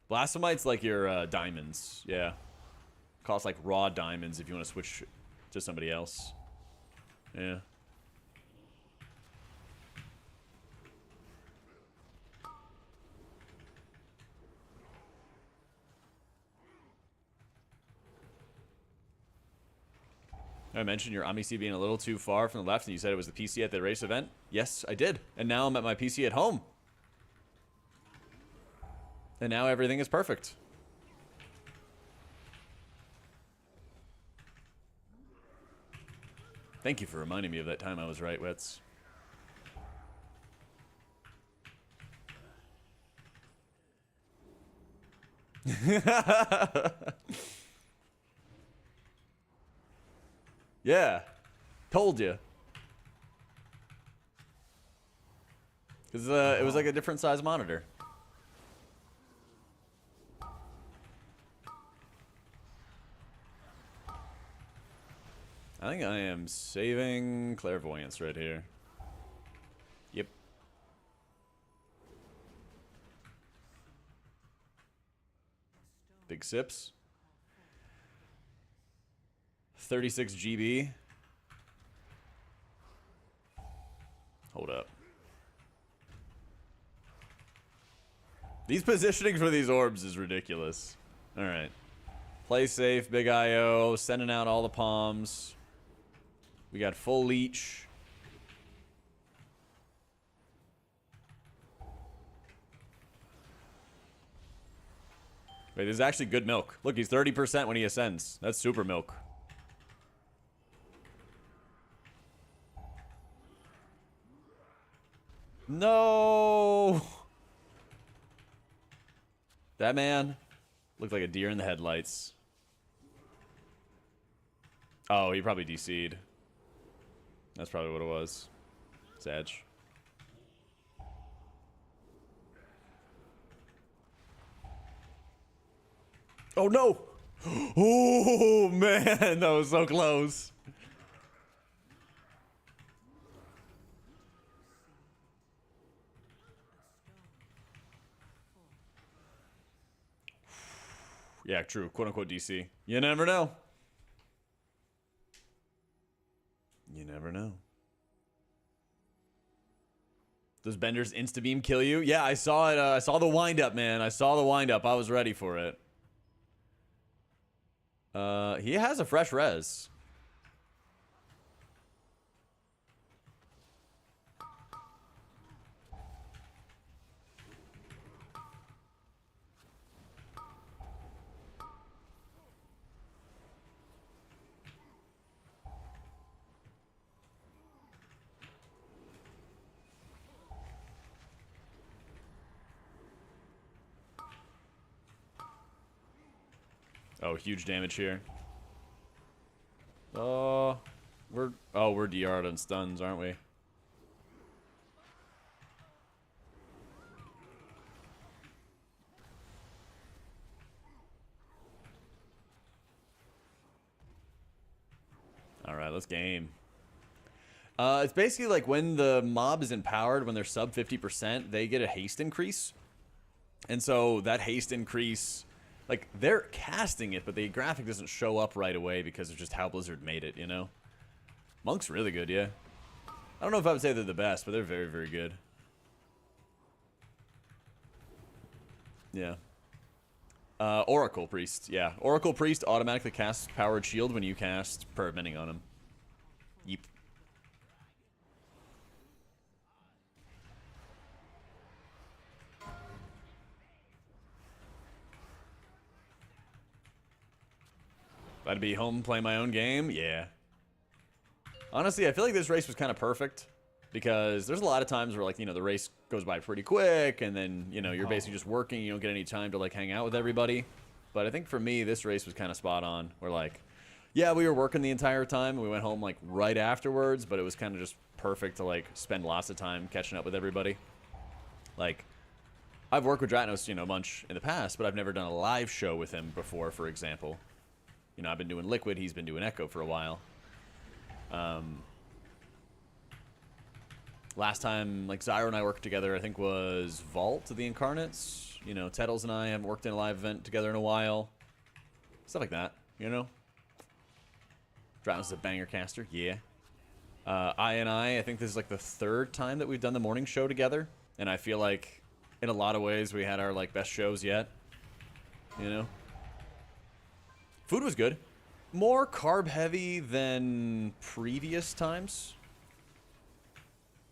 Blasphemite's like your diamonds. Yeah. Costs like raw diamonds if you want to switch to somebody else. Yeah. I mentioned your OmniC being a little too far from the left, and you said it was the PC at the race event. Yes, I did. And now I'm at my PC at home. And now everything is perfect. Thank you for reminding me of that time I was right, Wits. Yeah. Told you. Because it was like a different size monitor. I think I am saving clairvoyance right here. Yep. Big sips. 36 GB. Hold up. These positionings for these orbs is ridiculous. All right. Play safe, big IO, sending out all the palms. We got full leech. Wait, this is actually good milk. Look, he's 30% when he ascends. That's super milk. No! That man looked like a deer in the headlights. Oh, he probably DC'd. That's probably what it was. Sag. Oh no! Oh man, that was so close. Yeah, true. Quote unquote DC. You never know. You never know. Does Bender's insta-beam kill you? Yeah, I saw it. I saw the wind-up, man. I saw the wind-up. I was ready for it. He has a fresh res. Oh, huge damage here. We're DR'd on stuns, aren't we? All right, let's game. It's basically like when the mob is empowered, when they're sub 50%, they get a haste increase. And so that haste increase, like, they're casting it, but the graphic doesn't show up right away because of just how Blizzard made it, you know? Monk's really good, yeah. I don't know if I would say they're the best, but they're very, very good. Yeah. Oracle Priest, yeah. Oracle Priest automatically casts Powered Shield when you cast Permitting on him. Yeep. Glad to be home playing my own game? Yeah. Honestly, I feel like this race was kind of perfect. Because there's a lot of times where, like, you know, the race goes by pretty quick. And then, you know, you're basically just working. You don't get any time to, like, hang out with everybody. But I think for me, this race was kind of spot on. Where, like, yeah, we were working the entire time. And we went home, like, right afterwards. But it was kind of just perfect to, like, spend lots of time catching up with everybody. Like, I've worked with Dratnos, you know, a bunch in the past. But I've never done a live show with him before, for example. You know, I've been doing Liquid, he's been doing Echo for a while. Last time, like, Zyro and I worked together, I think was Vault of the Incarnates. You know, Tettles and I haven't worked in a live event together in a while. Stuff like that, you know? Dratnos is a banger caster, yeah. I think this is, like, the third time that we've done the morning show together. And I feel like, in a lot of ways, we had our, like, best shows yet. You know? Food was good. more carb heavy than previous times.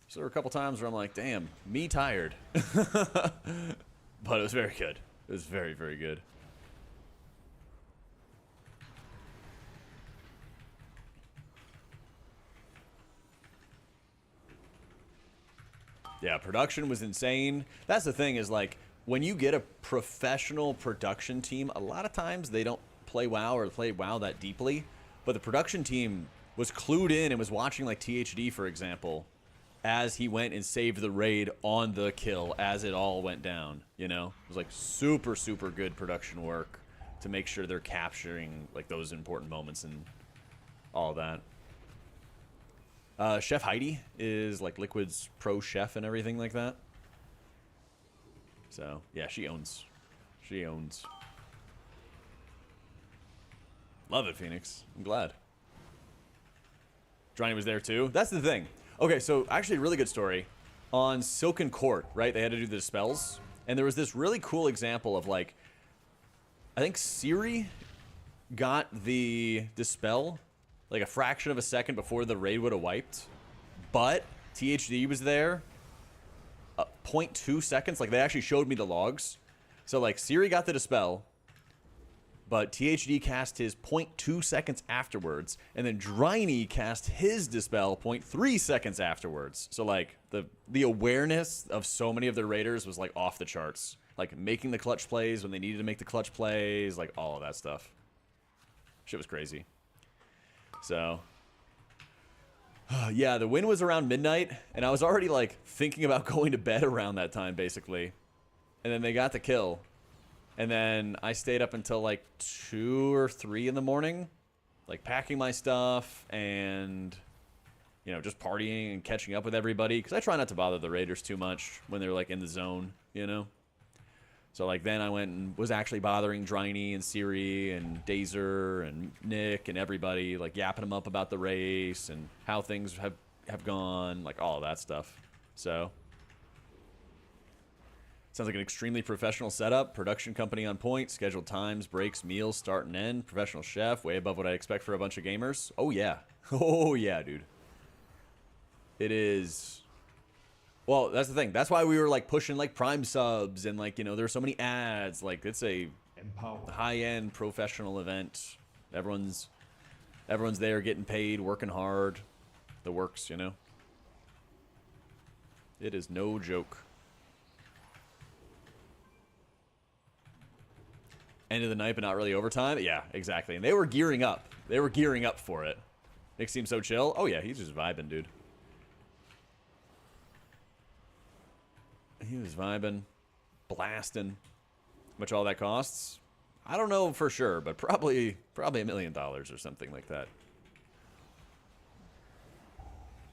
So there were a couple times where I'm like, damn, me tired. But it was very good. It was very, very good. Yeah, production was insane. That's the thing is, like, when you get a professional production team, a lot of times they don't play WoW or play WoW that deeply. But the production team was clued in and was watching, like, THD, for example, as he went and saved the raid on the kill as it all went down, you know? It was, like, super, super good production work to make sure they're capturing, like, those important moments and all that. Chef Heidi is, like, Liquid's pro chef and everything like that. So, yeah, she owns. She owns. Love it, Phoenix. I'm glad. Johnny was there, too. That's the thing. Okay, so, actually, a really good story. On Silken Court, right, they had to do the spells. And there was this really cool example of, like, I think Siri got the dispel like a fraction of a second before the raid would have wiped, but THD was there 0.2 seconds. Like, they actually showed me the logs. So, like, Siri got the dispel, but THD cast his 0.2 seconds afterwards, and then Dryny cast his dispel 0.3 seconds afterwards. So, like, the awareness of so many of their raiders was, like, off the charts. Like, making the clutch plays when they needed to make the clutch plays, like, all of that stuff. Shit was crazy. So, yeah, the win was around midnight, and I was already, like, thinking about going to bed around that time, basically. And then they got the kill. And then I stayed up until, like, 2 or 3 in the morning, like, packing my stuff and, you know, just partying and catching up with everybody. Because I try not to bother the raiders too much when they're, like, in the zone, you know? So, like, then I went and was actually bothering Dryny and Siri and Dazer and Nick and everybody, like, yapping them up about the race and how things have gone, like, all of that stuff. So, sounds like an extremely professional setup. Production company on point, scheduled times, breaks, meals, start and end. Professional chef, way above what I expect for a bunch of gamers. Oh, yeah. Oh, yeah, dude. It is... Well, that's the thing. That's why we were, like, pushing, like, Prime subs and, like, you know, there's so many ads. Like, it's a high-end professional event. Everyone's there getting paid, working hard. The works, you know. It is no joke. End of the night, but not really overtime? Yeah, exactly. And they were gearing up. They were gearing up for it. Nick seems so chill. Oh, yeah, he's just vibing, dude. He was vibing, blasting. How much all that costs? I don't know for sure, but probably $1 million or something like that.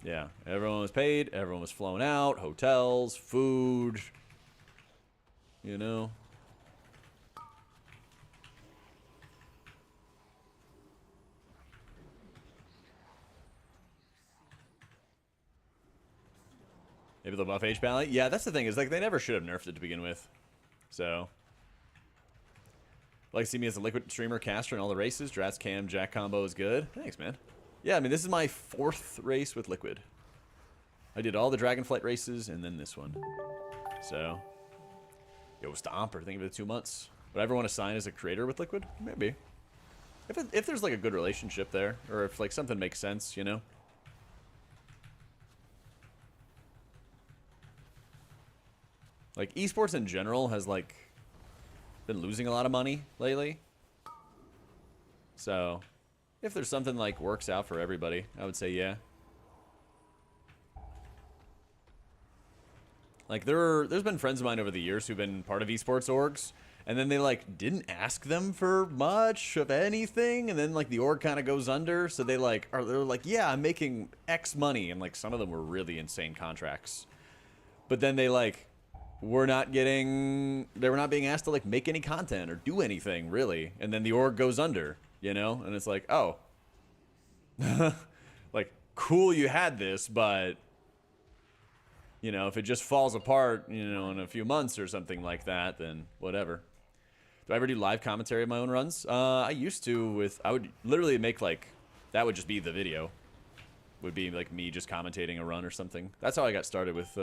Yeah, everyone was paid. Everyone was flown out. Hotels, food. You know. Maybe they'll buff H Pally? Yeah, that's the thing, is like they never should have nerfed it to begin with. So. Like to see me as a Liquid streamer caster in all the races. Drats Cam Jack combo is good. Thanks, man. Yeah, I mean, this is my 4th race with Liquid. I did all the Dragonflight races and then this one. So. Yo, Stomper, think of it 2 months. Would I ever want to sign as a creator with Liquid? Maybe. If there's like a good relationship there, or if like something makes sense, you know? Like, esports in general has, like, been losing a lot of money lately. So, if there's something, like, works out for everybody, I would say yeah. Like, there's been friends of mine over the years who've been part of esports orgs, and then they, like, didn't ask them for much of anything, and then, like, the org kind of goes under, so they're like, yeah, I'm making X money, and, like, some of them were really insane contracts. But then they, like... they were not being asked to, like, make any content or do anything, really. And then the org goes under, you know? And it's like, oh. Like, cool you had this, but, you know, if it just falls apart, you know, in a few months or something like that, then whatever. Do I ever do live commentary of my own runs? I used to with... I would literally make, like... That would just be the video. Would be, like, me just commentating a run or something. That's how I got started with,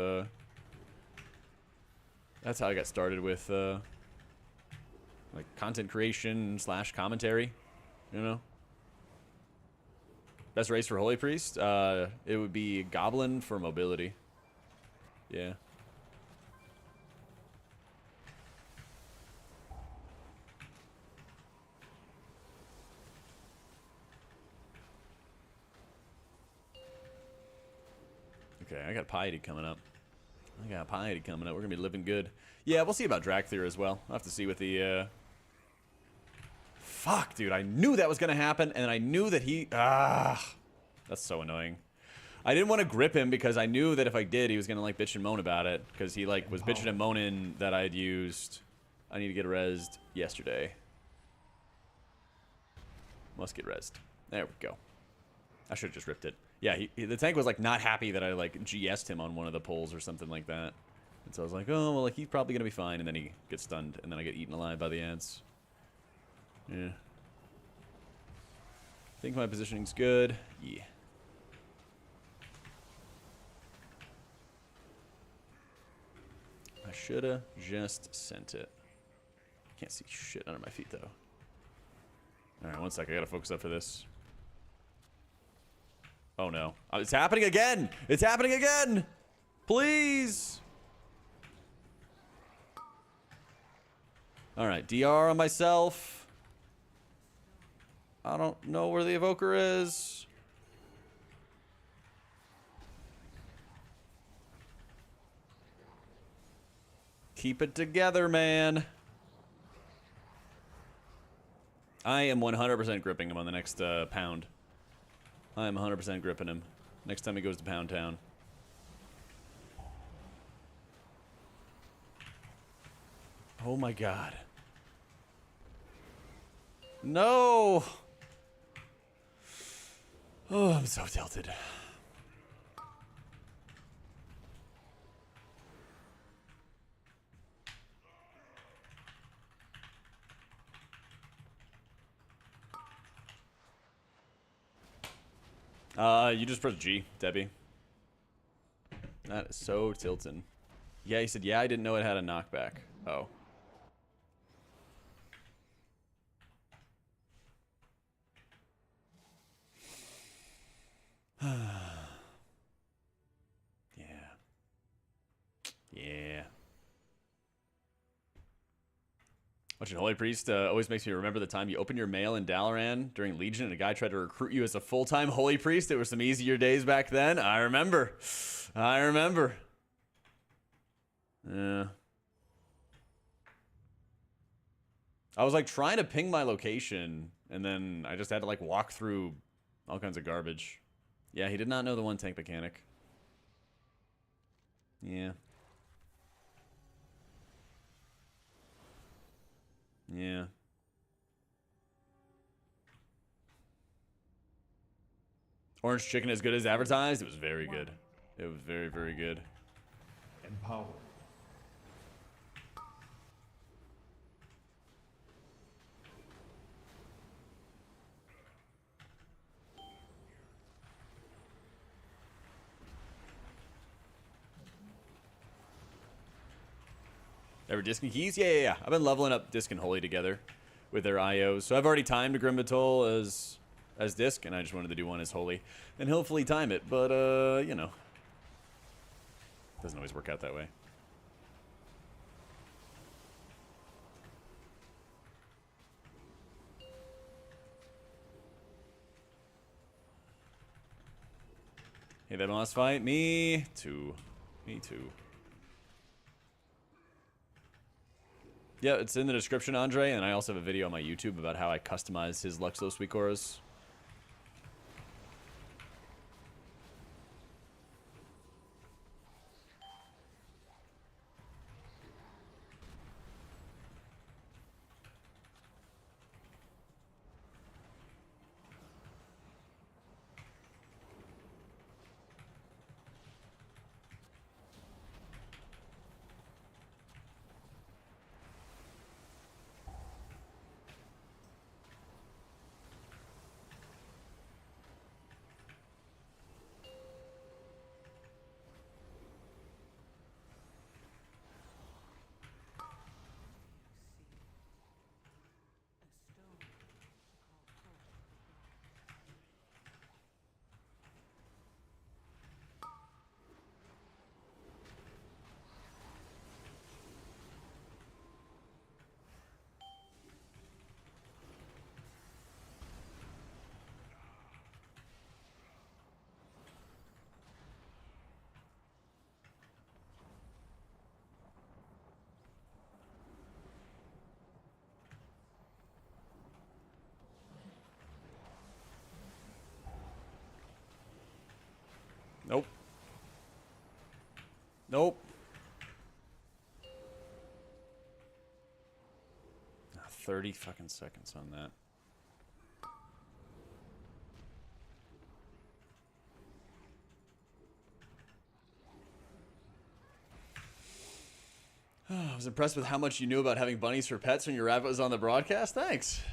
That's how I got started with, like, content creation / commentary. You know? Best race for Holy Priest? It would be Goblin for mobility. Yeah. Okay, I got piety coming up. We're gonna be living good. Yeah, we'll see about drag clear as well. I'll have to see what the, Fuck, dude. I knew that was gonna happen, and I knew that he... That's so annoying. I didn't want to grip him because I knew that if I did, he was gonna, like, bitch and moan about it. Because he, like, was bitching and moaning that I had used... I need to get rezzed yesterday. Must get rezzed. There we go. I should have just ripped it. Yeah, the tank was, like, not happy that I, like, GS'd him on one of the pulls or something like that. And so I was like, oh, well, like, he's probably going to be fine. And then he gets stunned, and then I get eaten alive by the ants. Yeah. I think my positioning's good. Yeah. I should have just sent it. Can't see shit under my feet, though. Alright, one sec. I gotta focus up for this. Oh no. It's happening again! It's happening again! Please! Alright, DR on myself. I don't know where the evoker is. Keep it together, man. I am 100% gripping him on the next pound. I am 100% gripping him. Next time he goes to Pound Town. Oh my god. No! Oh, I'm so tilted. You just press G, Debbie. That is so tilting. Yeah, he said, yeah, I didn't know it had a knockback. Oh. Yeah. Yeah. Watching Holy Priest always makes me remember the time you opened your mail in Dalaran during Legion and a guy tried to recruit you as a full-time Holy Priest. There were some easier days back then. I remember. I remember. Yeah. I was like trying to ping my location and then I just had to like walk through all kinds of garbage. Yeah, he did not know the one tank mechanic. Yeah. Yeah. Orange chicken as good as advertised? It was very good. It was very, very good. Empower. Ever Disc and Keys? Yeah. I've been leveling up Disc and Holy together with their IOs. So I've already timed Grimbatol as Disc, and I just wanted to do one as Holy. And hopefully time it, but, you know. Doesn't always work out that way. Hey, that boss fight? Me too. Me too. Yeah, it's in the description, Andre, and I also have a video on my YouTube about how I customize his Luxos WeakAuras. Nope. Nope. 30 fucking seconds on that. I was impressed with how much you knew about having bunnies for pets when your rabbit was on the broadcast. Thanks.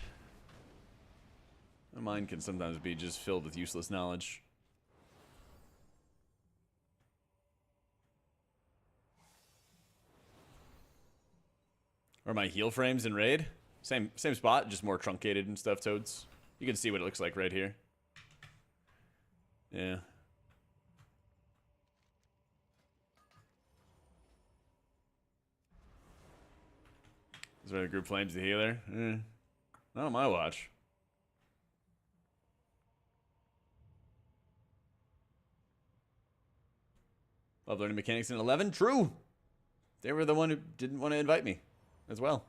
Mine can sometimes be just filled with useless knowledge. Or my heel frames in Raid. Same spot, just more truncated and stuff, Toads. You can see what it looks like right here. Yeah. Is there a group flames the healer? Not on my watch. Love learning mechanics in 11. True. They were the one who didn't want to invite me as well.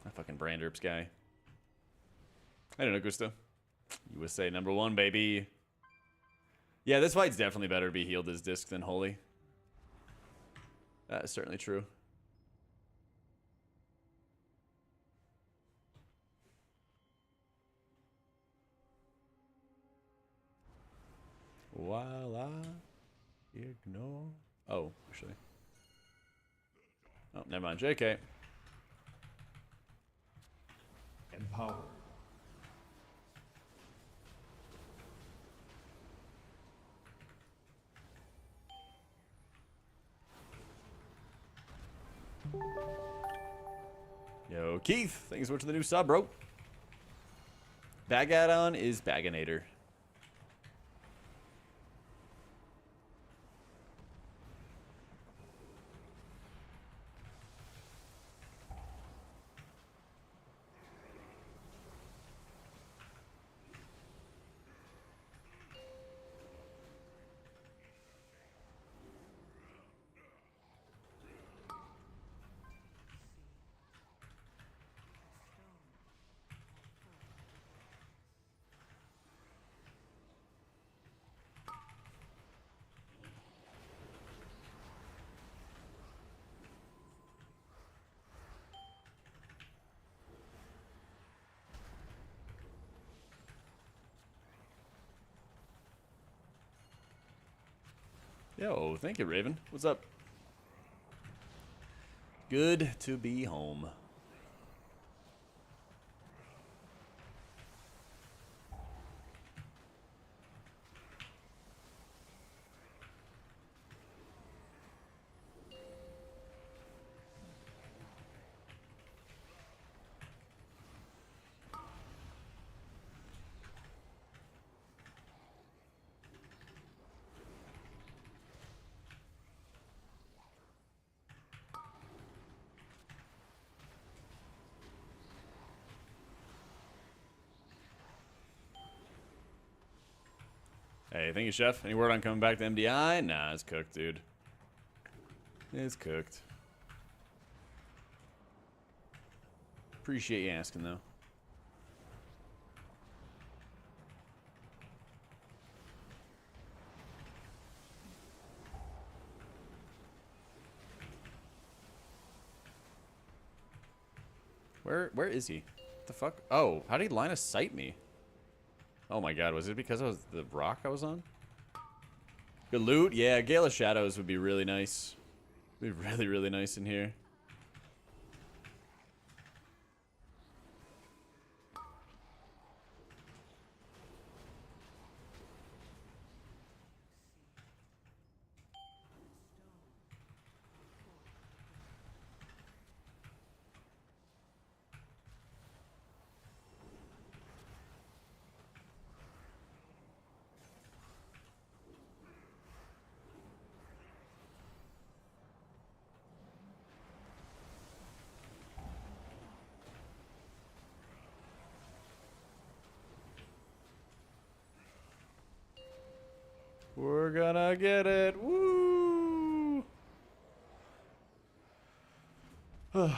That fucking Branderps guy. I don't know, Gusto. USA #1, baby. Yeah, this fight's definitely better to be healed as disc than holy. That is certainly true. While I ignore... Oh, actually. Oh, never mind. JK. Empowered. Yo, Keith. Thanks so much for the new sub, bro. Bag add-on is Baginator. Yo, thank you, Raven. What's up? Good to be home. Hey, thank you, Chef. Any word on coming back to MDI? Nah, it's cooked, dude. It's cooked. Appreciate you asking, though. Where is he? What the fuck? Oh, how did he line of sight me? Oh my god, was it because I was the rock I was on? Good loot? Yeah, Gale of Shadows would be really nice. Would be really, really nice in here. We're gonna get it. Woo! I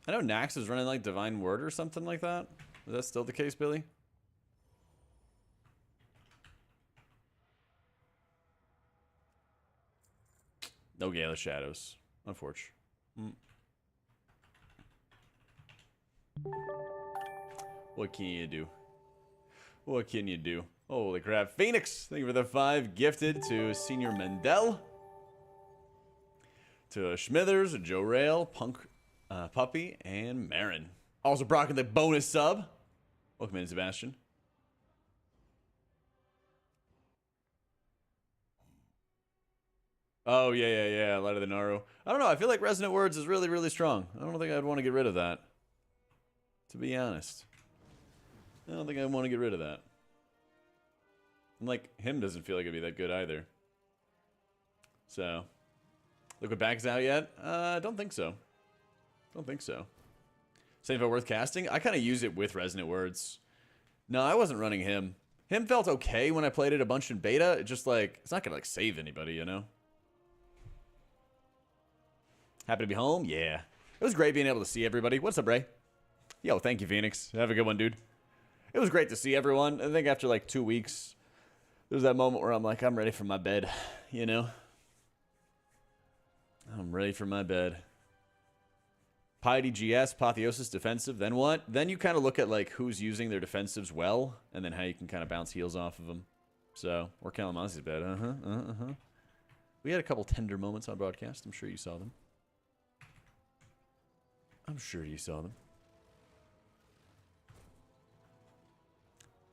know Nax is running like Divine Word or something like that. Is that still the case, Billy? No Gale of Shadows. Unfortunate. What can you do? What can you do? Holy crap. Phoenix, thank you for the 5 gifted to Senior Mendel. To Schmithers, Joe Rail, Punk Puppy, and Marin. Also Brock the bonus sub. Welcome in, Sebastian. Oh, yeah. Light of the Naru. I don't know. I feel like Resonant Words is really, really strong. I don't think I'd want to get rid of that. To be honest. I don't think I'd want to get rid of that. And, like, him doesn't feel like it'd be that good either. So. Liquid Back is out yet? I don't think so. Don't think so. Same if worth casting? I kind of use it with Resonant Words. No, I wasn't running him. Him felt okay when I played it a bunch in beta. It just, like, it's not going to, like, save anybody, you know? Happy to be home? Yeah. It was great being able to see everybody. What's up, Ray? Yo, thank you, Phoenix. Have a good one, dude. It was great to see everyone. I think after, like, 2 weeks, there was that moment where I'm like, I'm ready for my bed, you know? I'm ready for my bed. Piety GS, Apotheosis, defensive. Then what? Then you kind of look at, like, who's using their defensives well, and then how you can kind of bounce heals off of them. So, or Kalamaz's bed. We had a couple tender moments on broadcast. I'm sure you saw them. I'm sure you saw them.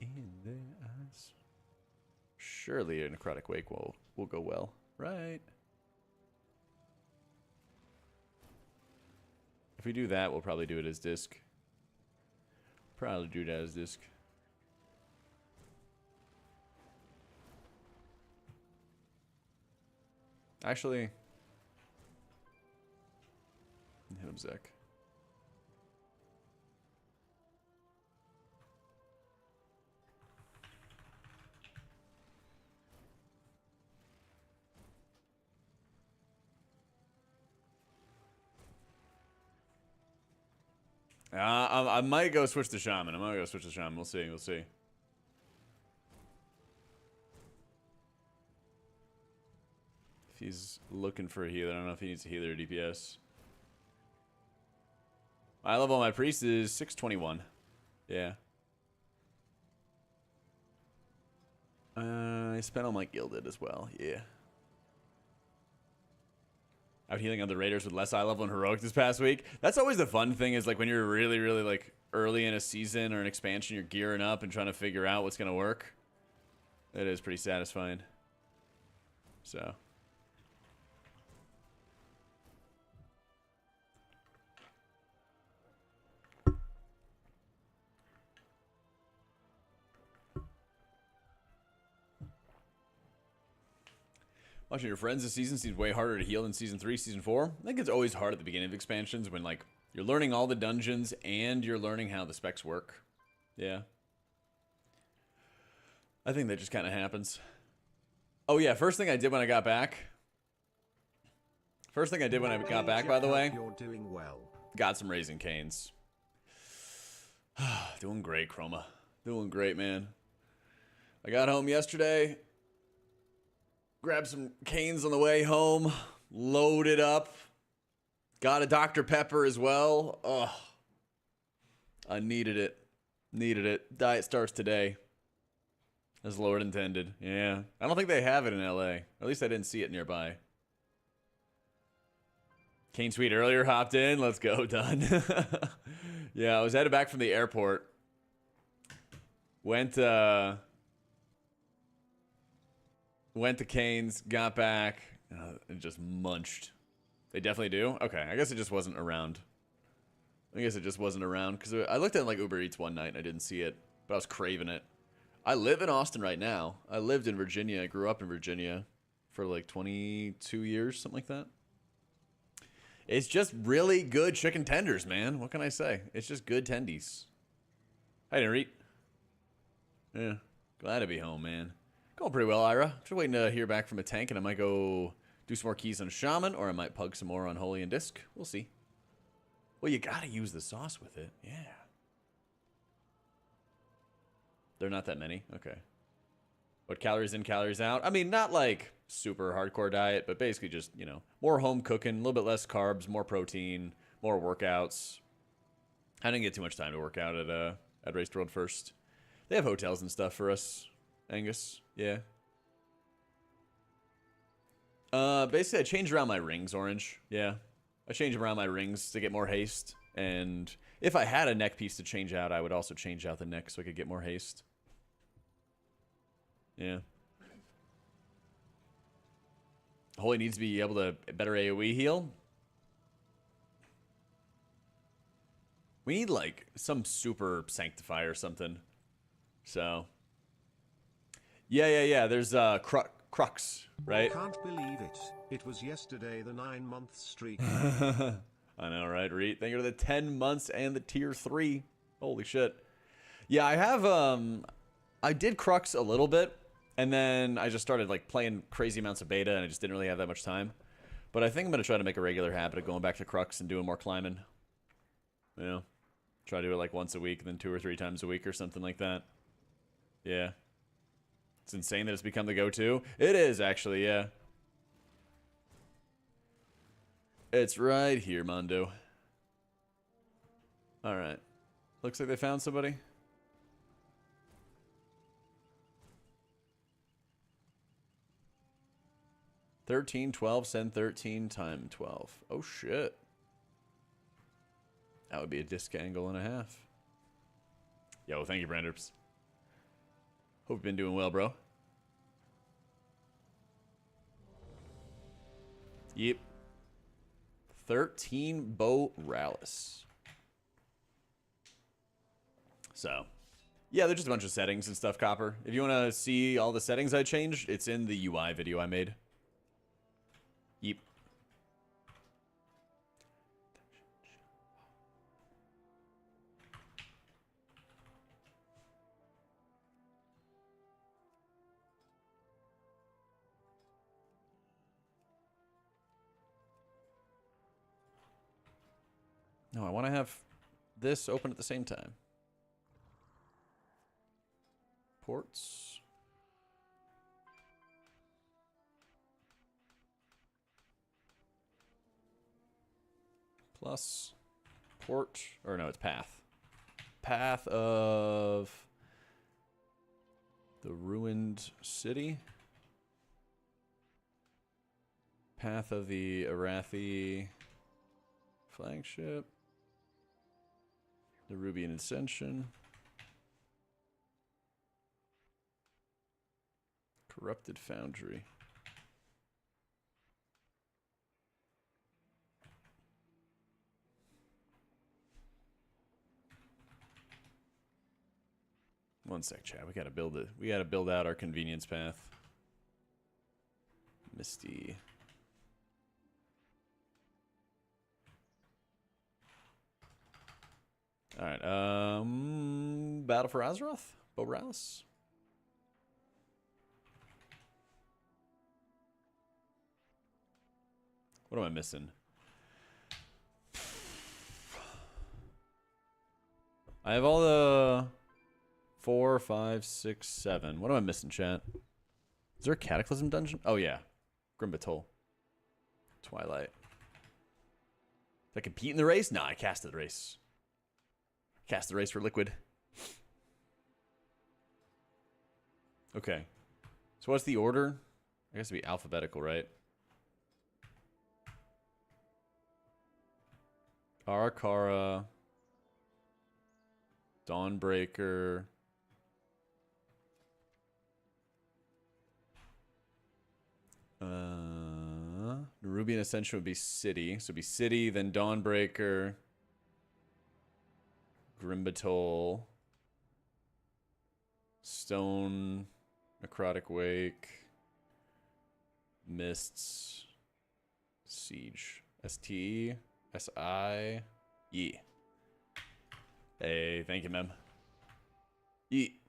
In their eyes. Surely a Necrotic Wake will go well, right? If we do that, we'll probably do it as disc. Probably do that as disc. Actually, hit him, Zek. I might go switch to Shaman. We'll see. We'll see. If he's looking for a healer, I don't know if he needs a healer or DPS. My level on my priest is 621. Yeah. I spent on my gilded as well. Yeah. Out healing other raiders with less eye level and heroic this past week. That's always the fun thing, is like when you're really, really like early in a season or an expansion, you're gearing up and trying to figure out what's gonna work. It is pretty satisfying. So. Watching your friends this season seems way harder to heal than Season 3, Season 4. I think it's always hard at the beginning of expansions when, like, you're learning all the dungeons and you're learning how the specs work. Yeah. I think that just kind of happens. Oh, yeah, first thing I did when I got back. By the way. You're doing well. Got some Raising Canes. Doing great, Chroma. Doing great, man. I got home yesterday. Grabbed some canes on the way home. Loaded up. Got a Dr. Pepper as well. Oh, I needed it. Needed it. Diet starts today. As Lord intended. Yeah. I don't think they have it in LA. Or at least I didn't see it nearby. Cane Suite earlier. Hopped in. Let's go. Done. Yeah, I was headed back from the airport. Went to Cane's, got back, and just munched. They definitely do? Okay, I guess it just wasn't around. Because I looked at like Uber Eats one night and I didn't see it, but I was craving it. I live in Austin right now. I lived in Virginia. I grew up in Virginia for like 22 years, something like that. It's just really good chicken tenders, man. What can I say? It's just good tendies. Hi, Nareet. Yeah, glad to be home, man. Going pretty well, Ira. Just waiting to hear back from a tank, and I might go do some more keys on Shaman, or I might pug some more on Holy and Disc. We'll see. Well, you gotta use the sauce with it. Yeah. They're not that many. Okay. What, calories in, calories out? I mean, not like super hardcore diet, but basically just, you know, more home cooking, a little bit less carbs, more protein, more workouts. I didn't get too much time to work out at Raced World First. They have hotels and stuff for us, Angus. Yeah. Basically, I changed around my rings, Orange. Yeah. I changed around my rings to get more haste. And if I had a neck piece to change out, I would also change out the neck so I could get more haste. Yeah. Holy needs to be able to better AoE heal. We need, like, some super sanctify or something. So. Yeah. There's, Crux, right? Can't believe it. It was yesterday, the 9-month streak. I know, right, Reet? Thank you for the 10 months and the tier 3. Holy shit. Yeah, I have, I did Crux a little bit, and then I just started, like, playing crazy amounts of beta, and I just didn't really have that much time. But I think I'm going to try to make a regular habit of going back to Crux and doing more climbing. You know? Try to do it, like, once a week, then 2 or 3 times a week or something like that. Yeah. It's insane that it's become the go-to. It is, actually, yeah. It's right here, Mondo. Alright. Looks like they found somebody. $13, $12, send 13, time 12. Oh, shit. That would be a disc angle and a half. Yo, thank you, Branderps. Hope you've been doing well, bro. Yep. 13 Bo Rallis. So, yeah, they're just a bunch of settings and stuff, Copper. If you want to see all the settings I changed, it's in the UI video I made. Yep. No, I want to have this open at the same time. Ports. Plus port, or no, it's path. Path of the ruined city. Path of the Arathi flagship. The Rubian Ascension. Corrupted Foundry. One sec, chat. We gotta build it. We gotta build out our convenience path. Misty. Alright, Battle for Azeroth? Borealis? What am I missing? I have all the 4, 5, 6, 7. What am I missing, chat? Is there a Cataclysm dungeon? Oh, yeah. Grimbatol. Twilight. Did I compete in the race? Nah, I casted the race. Cast the race for Liquid. Okay. So what's the order? I guess it'd be alphabetical, right? Arakara. Dawnbreaker. Nerubian Ascension would be City. So it'd be City, then Dawnbreaker. Grimbatol. Stone. Necrotic Wake. Mists. Siege. STE. SI. Ye. Hey, thank you, mem. Ye.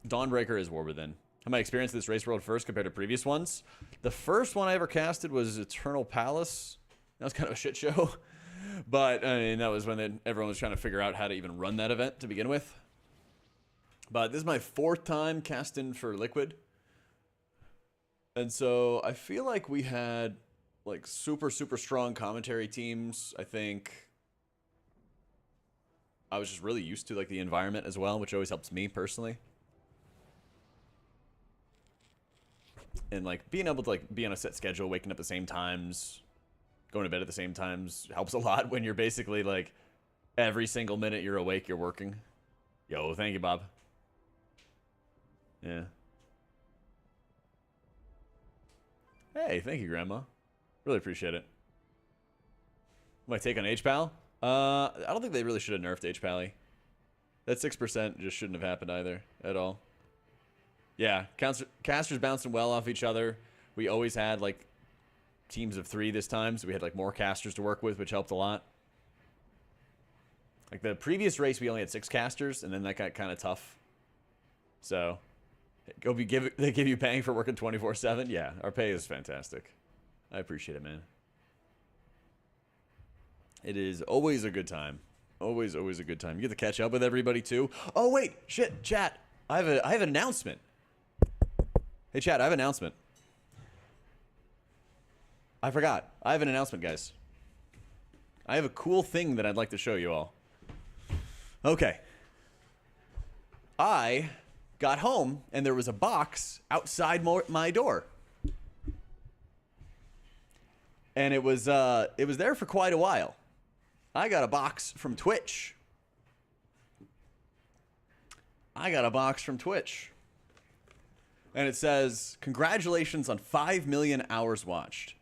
Dawnbreaker is Warbithin. How my experience with this race world first compared to previous ones? The first one I ever casted was Eternal Palace. That was kind of a shit show. But I mean, that was when everyone was trying to figure out how to even run that event to begin with. But this is my 4th time casting for Liquid. And so I feel like we had like super, super strong commentary teams. I think I was just really used to like the environment as well, which always helps me personally. And like being able to like be on a set schedule, waking up at the same times, going to bed at the same times helps a lot when you're basically like every single minute you're awake, you're working. Yo, thank you, Bob. Yeah. Hey, thank you, Grandma. Really appreciate it. My take on H-Pal? I don't think they really should have nerfed H-Pally. That 6% just shouldn't have happened either, at all. Yeah, casters bouncing well off each other. We always had, like, teams of 3 this time, so we had, like, more casters to work with, which helped a lot. Like, the previous race, we only had 6 casters, and then that got kind of tough. So, they give you paying for working 24/7? Yeah, our pay is fantastic. I appreciate it, man. It is always a good time. Always, always a good time. You get to catch up with everybody, too. Oh, wait. Shit, chat. I have an announcement. Hey, chat, I have an announcement. I forgot. I have an announcement, guys. I have a cool thing that I'd like to show you all. Okay. I got home, and there was a box outside my door. And it was there for quite a while. I got a box from Twitch. And it says, congratulations on 5 million hours watched.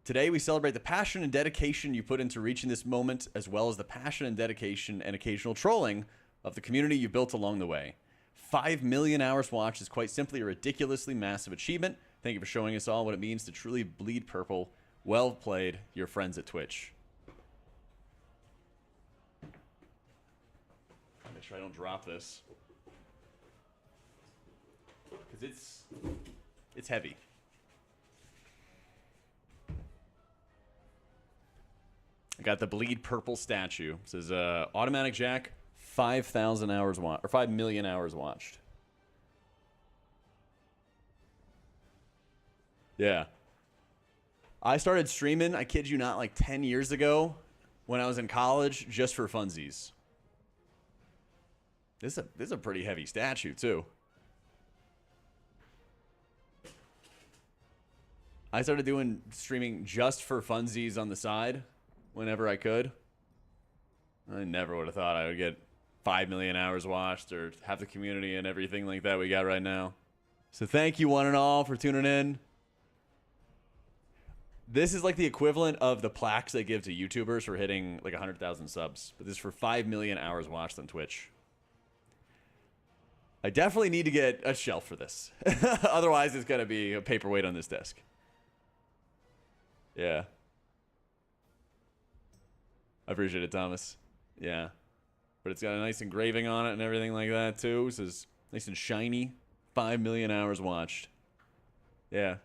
Today we celebrate the passion and dedication you put into reaching this moment, as well as the passion and dedication and occasional trolling of the community you built along the way. 5 million hours watched is quite simply a ridiculously massive achievement. Thank you for showing us all what it means to truly bleed purple. Well played, your friends at Twitch. Make sure I don't drop this. Because it's heavy. I got the bleed purple statue. It says AutomaticJak, 5,000 hours watched, or 5 million hours watched. Yeah. I started streaming, I kid you not, like 10 years ago when I was in college, just for funsies. This is a pretty heavy statue, too. I started doing streaming just for funsies on the side whenever I could. I never would have thought I would get 5 million hours watched or have the community and everything like that we got right now. So thank you one and all for tuning in. This is like the equivalent of the plaques they give to YouTubers for hitting like 100,000 subs. But this is for 5 million hours watched on Twitch. I definitely need to get a shelf for this. Otherwise, it's going to be a paperweight on this desk. Yeah. I appreciate it, Thomas. Yeah. But it's got a nice engraving on it and everything like that, too. This is nice and shiny. 5 million hours watched. Yeah.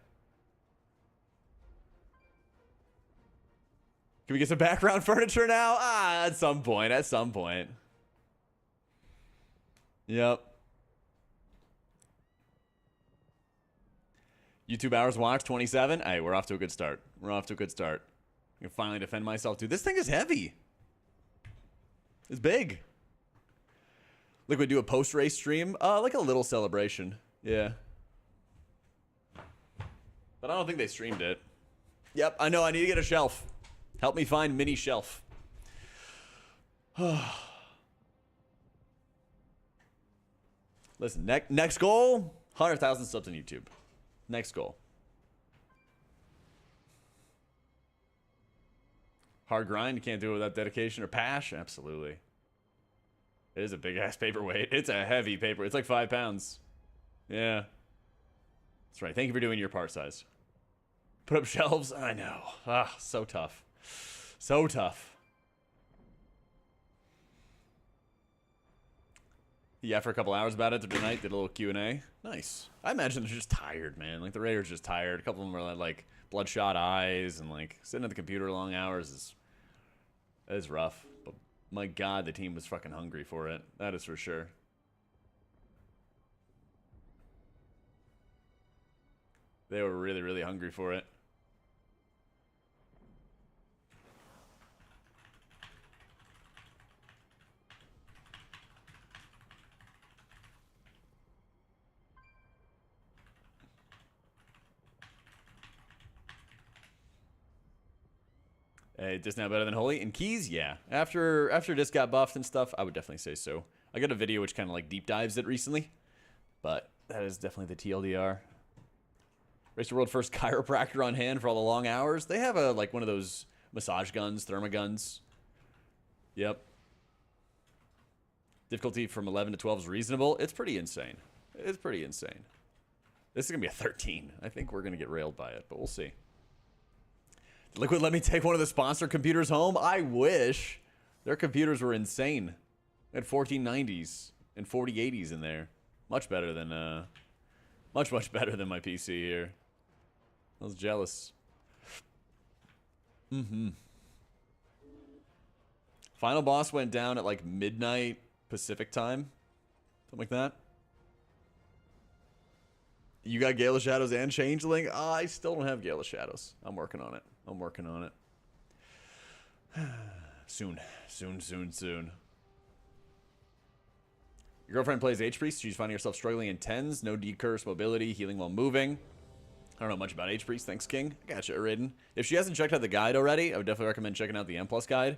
Can we get some background furniture now? Ah, at some point. At some point. Yep. YouTube hours watched, 27. Hey, we're off to a good start. We're off to a good start. I can finally defend myself, too. This thing is heavy. It's big. Liquid do a post-race stream. Like a little celebration. Yeah. But I don't think they streamed it. Yep, I know. I need to get a shelf. Help me find mini shelf. Listen, next goal, 100,000 subs on YouTube. Next goal. Hard grind, you can't do it without dedication or passion. Absolutely. It is a big-ass paperweight. It's a heavy paper. It's like 5 pounds. Yeah. That's right. Thank you for doing your part size. Put up shelves? I know. Ah, so tough. So tough. Yeah, for a couple hours about it tonight, did a little Q&A. Nice. I imagine they're just tired, man. Like, the Raiders just tired. A couple of them are like bloodshot eyes, and like sitting at the computer long hours is That is rough. But my God, the team was fucking hungry for it. That is for sure. They were really, really hungry for it. Hey, just now better than Holy and Keys, yeah. After Disc got buffed and stuff, I would definitely say so. I got a video which kind of like deep dives it recently, but that is definitely the TLDR. Race the world first chiropractor on hand for all the long hours. They have a like one of those massage guns, thermoguns. Yep. Difficulty from 11 to 12 is reasonable. It's pretty insane. It's pretty insane. This is gonna be a 13. I think we're gonna get railed by it, but we'll see. Liquid let me take one of the sponsor computers home? I wish. Their computers were insane. They had 1490s and 4080s in there. Much better than, much better than my PC here. I was jealous. Final boss went down at like midnight Pacific time. Something like that. You got Gale of Shadows and Changeling? I still don't have Gale of Shadows. I'm working on it. I'm working on it. Soon. Soon. Your girlfriend plays H-Priest. She's finding herself struggling in 10s. No decurse, mobility, healing while moving. I don't know much about H-Priest. Thanks, King. I gotcha, Raiden. If she hasn't checked out the guide already, I would definitely recommend checking out the M+ guide.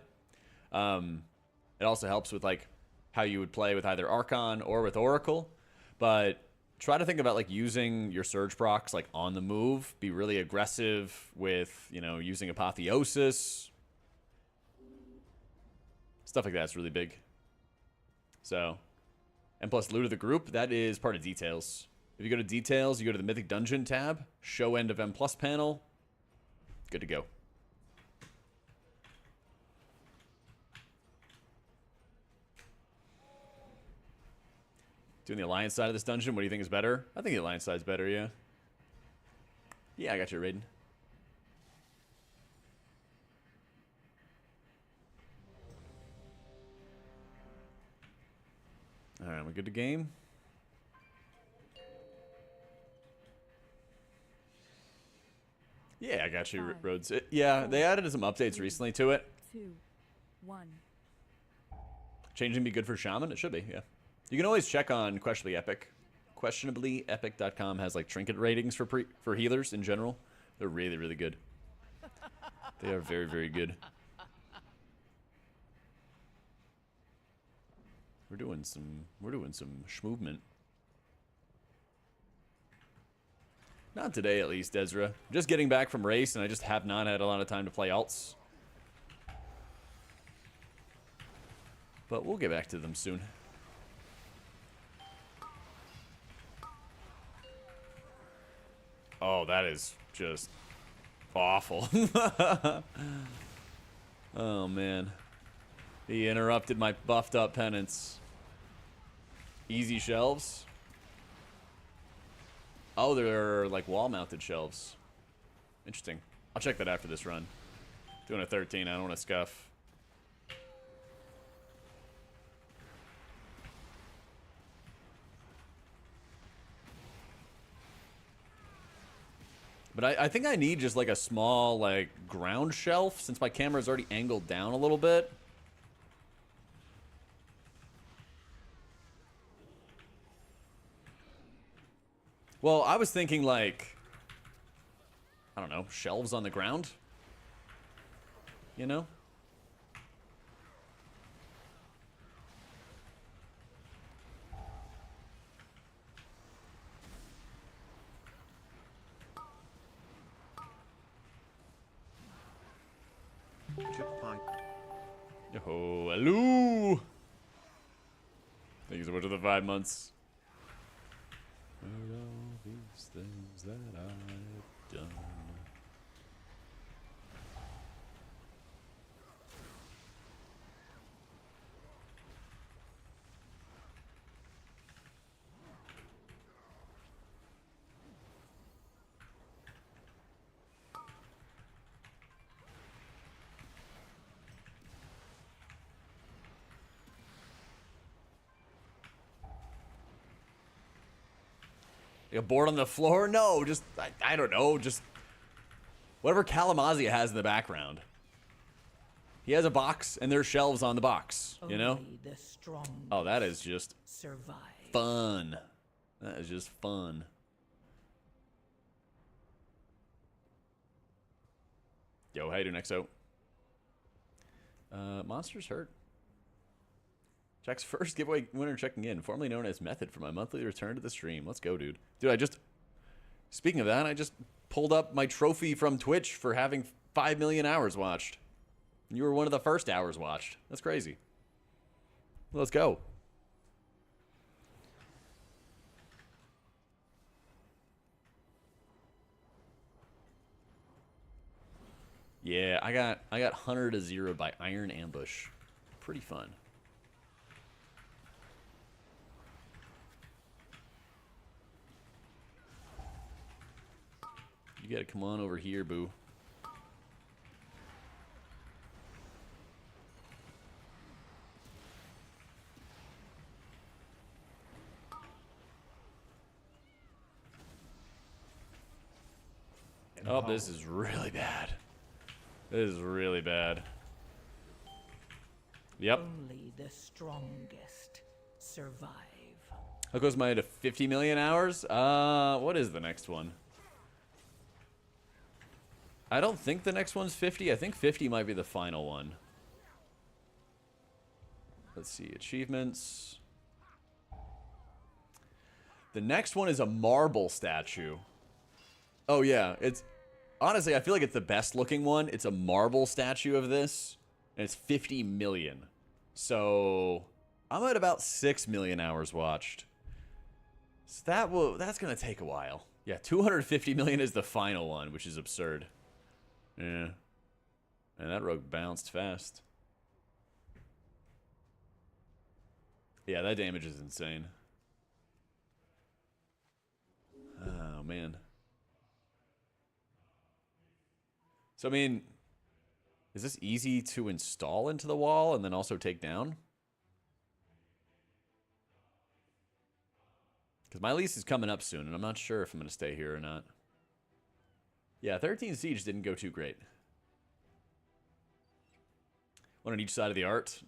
It also helps with, like, how you would play with either Archon or with Oracle. But try to think about like using your surge procs like on the move. Be really aggressive with, you know, using Apotheosis. Stuff like that's really big. So, and plus loot of the group, that is part of details. If you go to details, you go to the Mythic Dungeon tab, show end of M+ panel. Good to go. Doing the Alliance side of this dungeon, what do you think is better? I think the Alliance side is better, yeah. Yeah, I got you, Raiden. Alright, we good to game? Yeah, I got you, 5, Rhodes. Yeah, they added some updates recently to it. 2, 1. Changing be good for Shaman? It should be, yeah. You can always check on Questionably Epic. QuestionablyEpic.com has like trinket ratings for healers in general. They're really, really good. They are very, very good. We're doing some schmovement. Not today, at least, Ezra. I'm just getting back from race, and I just have not had a lot of time to play alts. But we'll get back to them soon. Oh, that is just awful. Oh, man. He interrupted my buffed up penance. Easy shelves? Oh, they're like wall-mounted shelves. Interesting. I'll check that after this run. Doing a 13, I don't want to scuff. But I think I need just like a small like ground shelf since my camera's already angled down a little bit. Well, I was thinking like, I don't know, shelves on the ground. You know? Oh, hello! Thank you so much for the 5 months. Where are all these things that I've done? A board on the floor? No, just, I don't know, just whatever Kalamazoo has in the background. He has a box, and there's shelves on the box, you know? Only the strong Oh, that is just survive. fun. That is just fun. Yo, how you doing, XO? Monsters hurt. Jack's first giveaway winner checking in, formerly known as Method, for my monthly return to the stream. Let's go, dude. Dude, speaking of that, I just pulled up my trophy from Twitch for having 5 million hours watched. You were one of the first hours watched. That's crazy. Let's go. Yeah, I got Hunter to 0 by Iron Ambush. Pretty fun. You gotta come on over here, boo. Oh, this is really bad. This is really bad. Yep. Only the strongest survive. How goes mine to 50 million hours? What is the next one? I don't think the next one's 50. I think 50 might be the final one. Let's see, achievements. The next one is a marble statue. Oh yeah, it's honestly, I feel like it's the best looking one. It's a marble statue of this, and it's 50 million. So I'm at about 6 million hours watched. So that's gonna take a while. Yeah, 250 million is the final one, which is absurd. Yeah. And that rogue bounced fast. Yeah, that damage is insane. Oh, man. So, I mean, is this easy to install into the wall and then also take down? Because my lease is coming up soon, and I'm not sure if I'm going to stay here or not. Yeah, 13 Siege didn't go too great. One on each side of the art.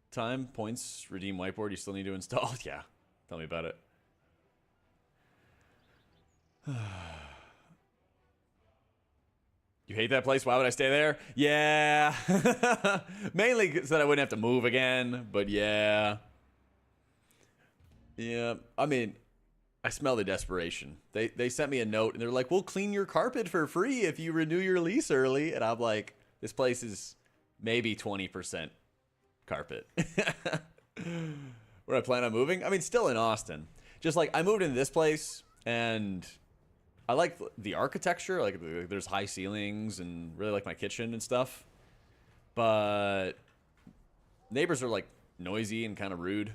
Time, points, redeem whiteboard, you still need to install. Yeah, tell me about it. You hate that place? Why would I stay there? Yeah. Mainly so that I wouldn't have to move again, but yeah. Yeah, I mean, I smell the desperation. They sent me a note, and they're like, we'll clean your carpet for free if you renew your lease early. And I'm like, this place is maybe 20% carpet. Where I plan on moving? I mean, still in Austin. Just like, I moved into this place, and I like the architecture. Like, there's high ceilings, and really like my kitchen and stuff. But neighbors are, like, noisy and kind of rude.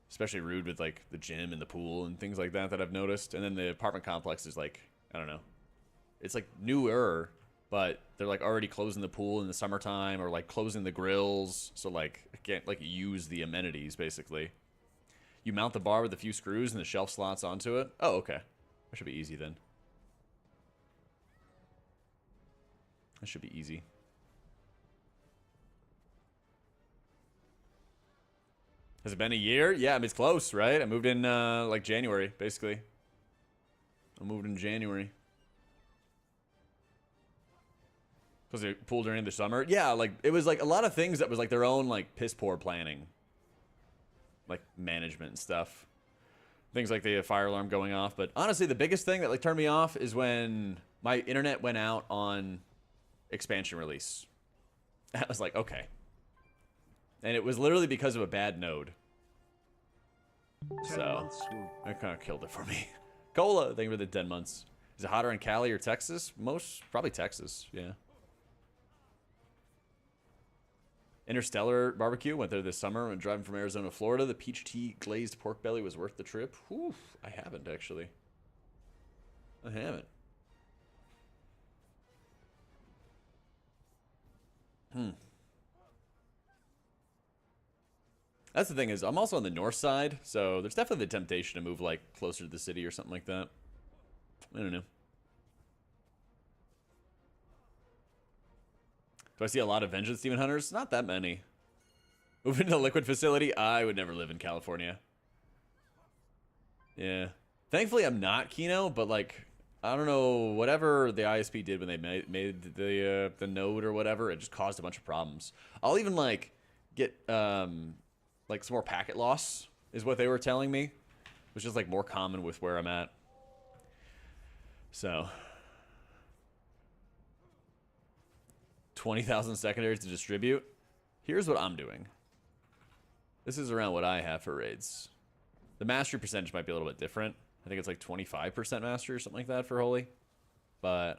Especially rude with, like, the gym and the pool and things like that I've noticed. And then the apartment complex is, like, I don't know. It's, like, newer, but they're, like, already closing the pool in the summertime or, like, closing the grills. So, like, I can't, like, use the amenities, basically. You mount the bar with a few screws and the shelf slots onto it. Oh, okay. That should be easy, then. That should be easy. Has it been a year? Yeah, I mean, it's close, right? I moved in, like, January, basically. I moved in January. Was it pool during the summer? Yeah, like, it was, like, a lot of things that was, like, their own, like, piss-poor planning. Like, management and stuff. Things like the fire alarm going off. But, honestly, the biggest thing that, like, turned me off is when my internet went out on expansion release. I was like, okay. And it was literally because of a bad node. So, that kind of killed it for me. Cola, thank you for the 10 months. Is it hotter in Cali or Texas? Probably Texas, yeah. Interstellar barbecue, went there this summer when driving from Arizona to Florida. The peach tea glazed pork belly was worth the trip. Whew, I haven't, actually. I haven't. That's the thing is, I'm also on the north side, so there's definitely the temptation to move like closer to the city or something like that. I don't know. Do I see a lot of Vengeance Demon Hunters? Not that many. Moving to the Liquid facility? I would never live in California. Yeah. Thankfully, I'm not Kino, but like, I don't know, whatever the ISP did when they made the node or whatever, it just caused a bunch of problems. I'll even like get like some more packet loss is what they were telling me, which is like more common with where I'm at. So 20,000 secondaries to distribute. Here's what I'm doing. This is around what I have for raids. The mastery percentage might be a little bit different. I think it's like 25% mastery or something like that for Holy. But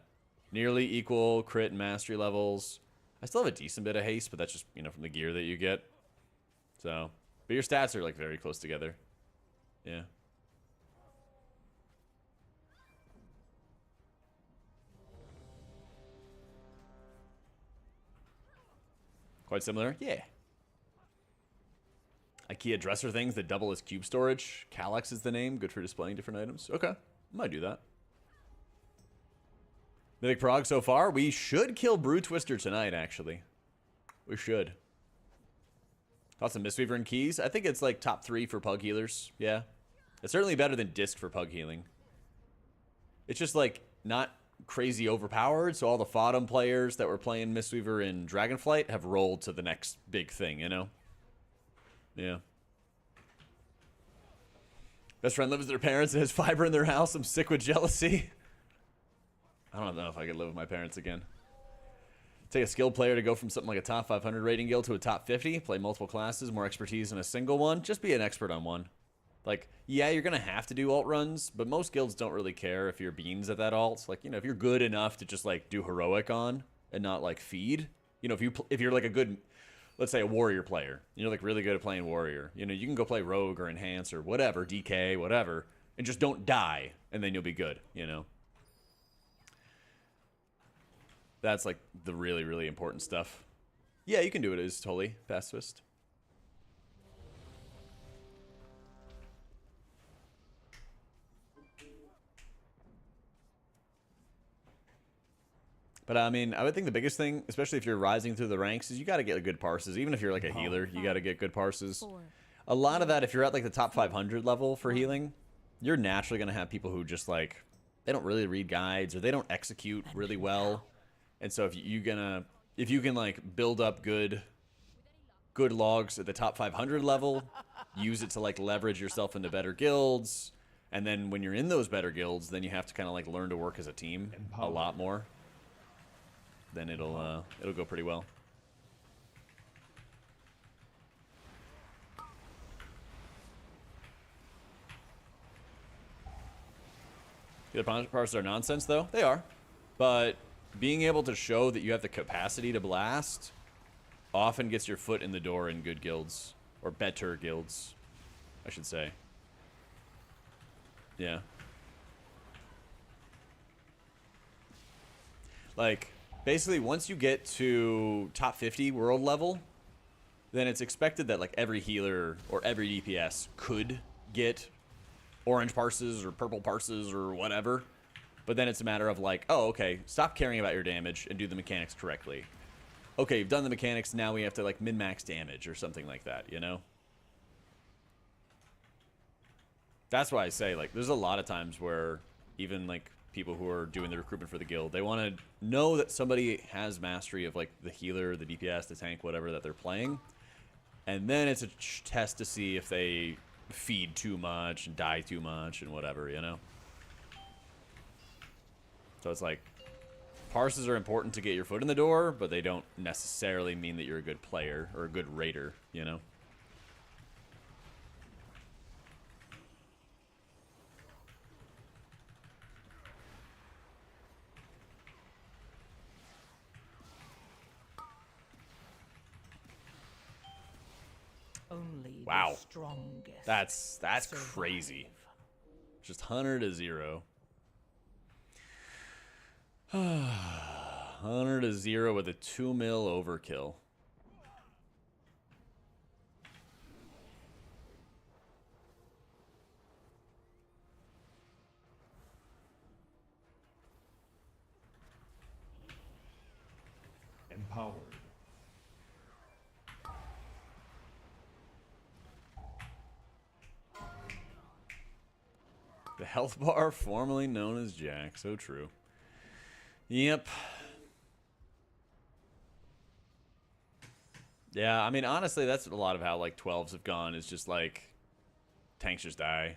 nearly equal crit and mastery levels. I still have a decent bit of haste, but that's just, you know, from the gear that you get. So, but your stats are like very close together. Yeah. Quite similar? Yeah. IKEA dresser things that double as cube storage. Calyx is the name. Good for displaying different items. Okay. I might do that. Mythic Prog so far. We should kill Broodtwister tonight, actually. We should. Thoughts on Mistweaver and Keys? I think it's like top 3 for Pug healers. Yeah. It's certainly better than Disc for Pug healing. It's just like not crazy overpowered, so all the Fodom players that were playing Mistweaver in Dragonflight have rolled to the next big thing, you know? Yeah. Best friend lives with their parents and has fiber in their house. I'm sick with jealousy. I don't know if I could live with my parents again. Take a skilled player to go from something like a top 500 rating guild to a top 50. Play multiple classes, more expertise in a single one. Just be an expert on one. Like, yeah, you're going to have to do alt runs, but most guilds don't really care if you're beans at that alt. Like, you know, if you're good enough to just, like, do heroic on and not, like, feed. You know, if you're, like, a good, let's say, a warrior player. And you're, like, really good at playing warrior. You know, you can go play rogue or enhance or whatever, DK, whatever. And just don't die, and then you'll be good, you know? That's, like, the really, really important stuff. Yeah, you can do it as totally pacifist. But, I mean, I would think the biggest thing, especially if you're rising through the ranks, is you got to get good parses. Even if you're, like, a healer, you got to get good parses. A lot of that, if you're at, like, the top 500 level for healing, you're naturally going to have people who just, like, they don't really read guides or they don't execute really well. And so if you can, like, build up good logs at the top 500 level, use it to, like, leverage yourself into better guilds. And then when you're in those better guilds, then you have to kind of, like, learn to work as a team a lot more. Then it'll go pretty well. The other parts are nonsense, though. They are. But being able to show that you have the capacity to blast often gets your foot in the door in good guilds. Or better guilds, I should say. Yeah. Like, basically, once you get to top 50 world level, then it's expected that, like, every healer or every DPS could get orange parses or purple parses or whatever. But then it's a matter of, like, oh, okay, stop caring about your damage and do the mechanics correctly. Okay, you've done the mechanics, now we have to, like, min-max damage or something like that, you know? That's why I say, like, there's a lot of times where even, like, people who are doing the recruitment for the guild, they want to know that somebody has mastery of, like, the healer, the DPS, the tank, whatever that they're playing. And then it's a test to see if they feed too much and die too much and whatever, you know? So it's like, parses are important to get your foot in the door, but they don't necessarily mean that you're a good player or a good raider, you know? Only Wow. the strongest. That's survive. crazy. Just 100 to 0. 100 to 0 with a 2 mil overkill. Empowered. The health bar, formerly known as Jack. So true. Yep. Yeah, I mean, honestly, that's a lot of how, like, 12s have gone. Is just, like, tanks just die.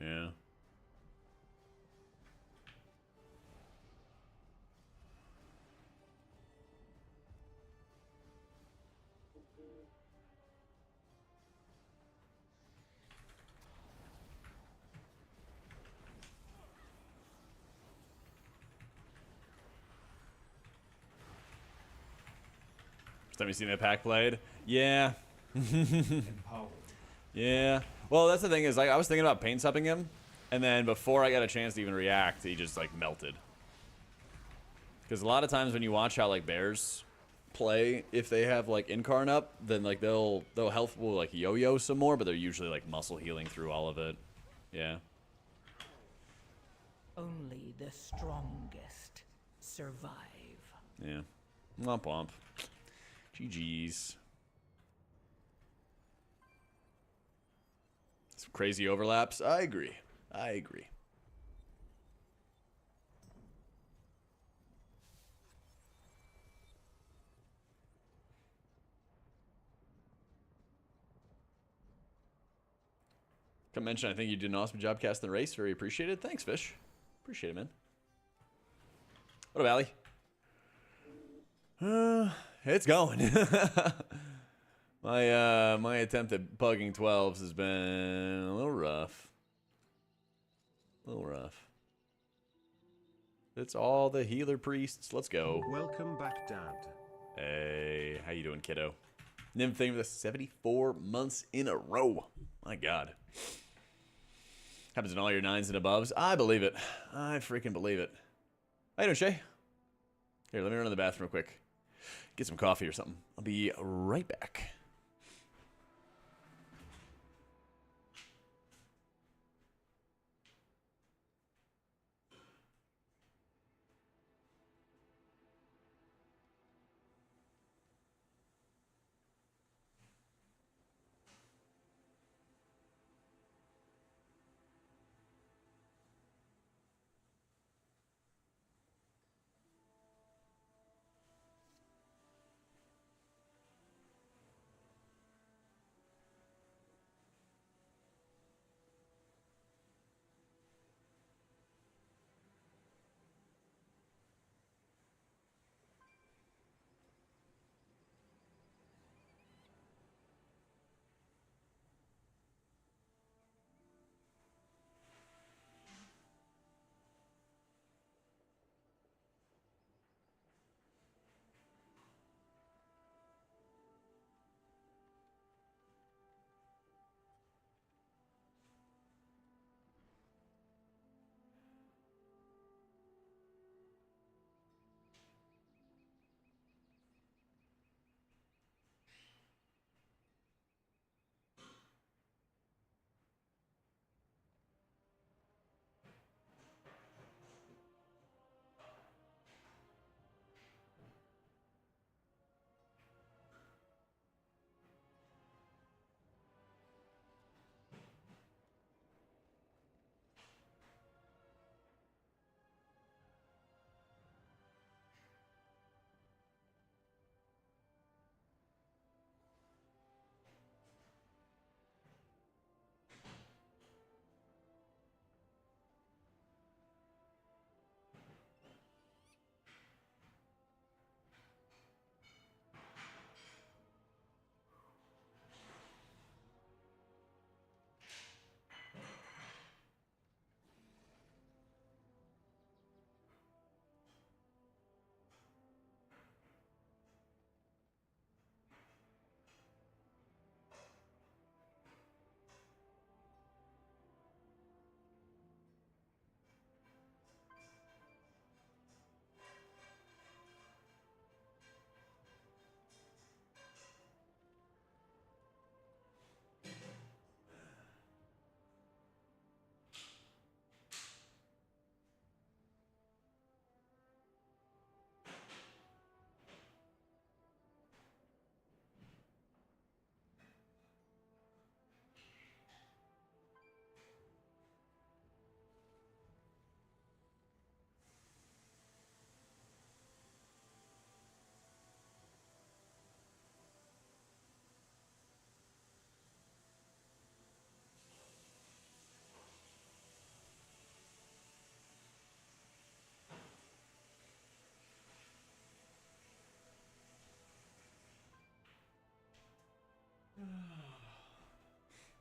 Yeah. First time you seen that pack played? Yeah. Empowered. Yeah. Well, that's the thing is, like, I was thinking about paint supping him, and then before I got a chance to even react, he just, like, melted. Because a lot of times when you watch how, like, bears play, if they have, like, incarn up, then, like, they'll health will, like, yo-yo some more, but they're usually, like, muscle healing through all of it. Yeah. Only the strongest survive. Yeah. Womp womp. GG's. Some crazy overlaps. I agree. I agree. Come mention, I think you did an awesome job casting the race. Very appreciated. Thanks, Fish. Appreciate it, man. What up, Allie? It's going. My attempt at bugging 12s has been a little rough. A little rough. It's all the healer priests. Let's go. Welcome back, Dad. Hey, how you doing, kiddo? Nymph thing with us 74 months in a row. My God. Happens in all your 9s and abovs. I believe it. I freaking believe it. How you doing, Shay? Here, let me run to the bathroom real quick. Get some coffee or something. I'll be right back.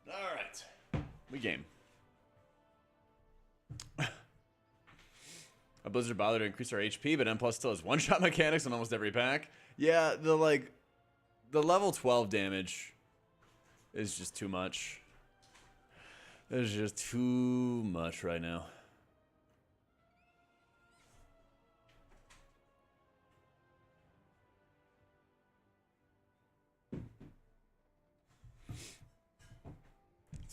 All right. We game. A Blizzard bothered to increase our HP, but M Plus still has one-shot mechanics on almost every pack. Yeah, the level 12 damage is just too much. There's just too much right now.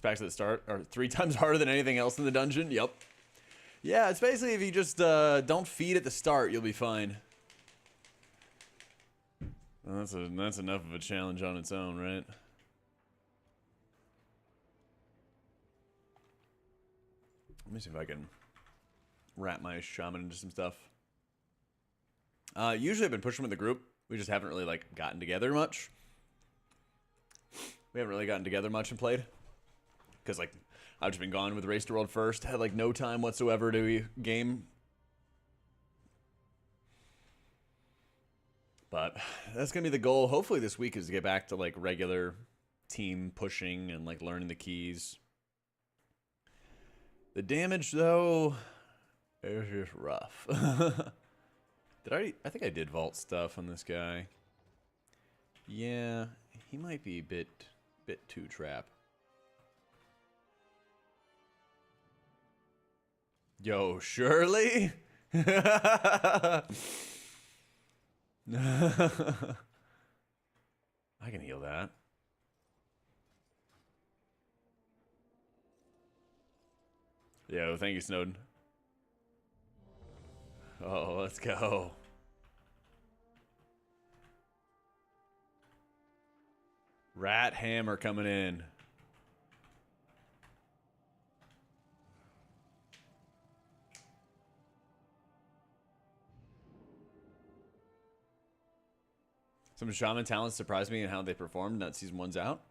Packs at the start are 3 times harder than anything else in the dungeon. Yep. Yeah, it's basically if you just don't feed at the start, you'll be fine. Well, that's enough of a challenge on its own, right? Let me see if I can wrap my shaman into some stuff. Usually I've been pushing with the group. We just haven't really like gotten together much. We haven't really gotten together much and played. Because, like, I've just been gone with Race to World first. Had, like, no time whatsoever to game. But that's going to be the goal. Hopefully this week is to get back to, like, regular team pushing and, like, learning the keys. The damage, though, is just rough. I think I did vault stuff on this guy. Yeah, he might be a bit too trap. Yo, Shirley? I can heal that. Yo, thank you, Snowden. Oh, let's go. Rat Hammer coming in. Some shaman talents surprised me in how they performed. That season 1's out.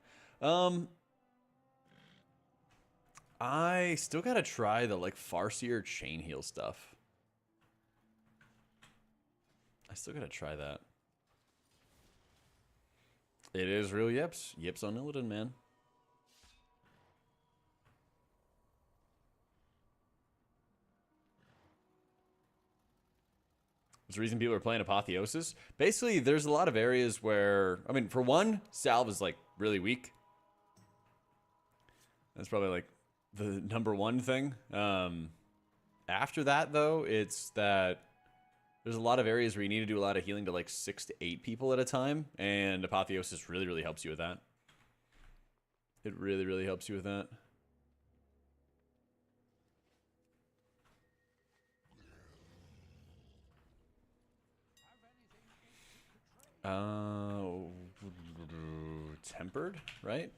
I still gotta try the like Farseer chain heal stuff. I still gotta try that. It is real yips. Yips on Illidan, man. There's a reason people are playing Apotheosis. Basically, there's a lot of areas where, I mean, for one, Salve is like really weak. That's probably like the #1 thing. After that, though, it's that there's a lot of areas where you need to do a lot of healing to like 6 to 8 people at a time, and Apotheosis really, really helps you with that. It really, really helps you with that. Tempered, right?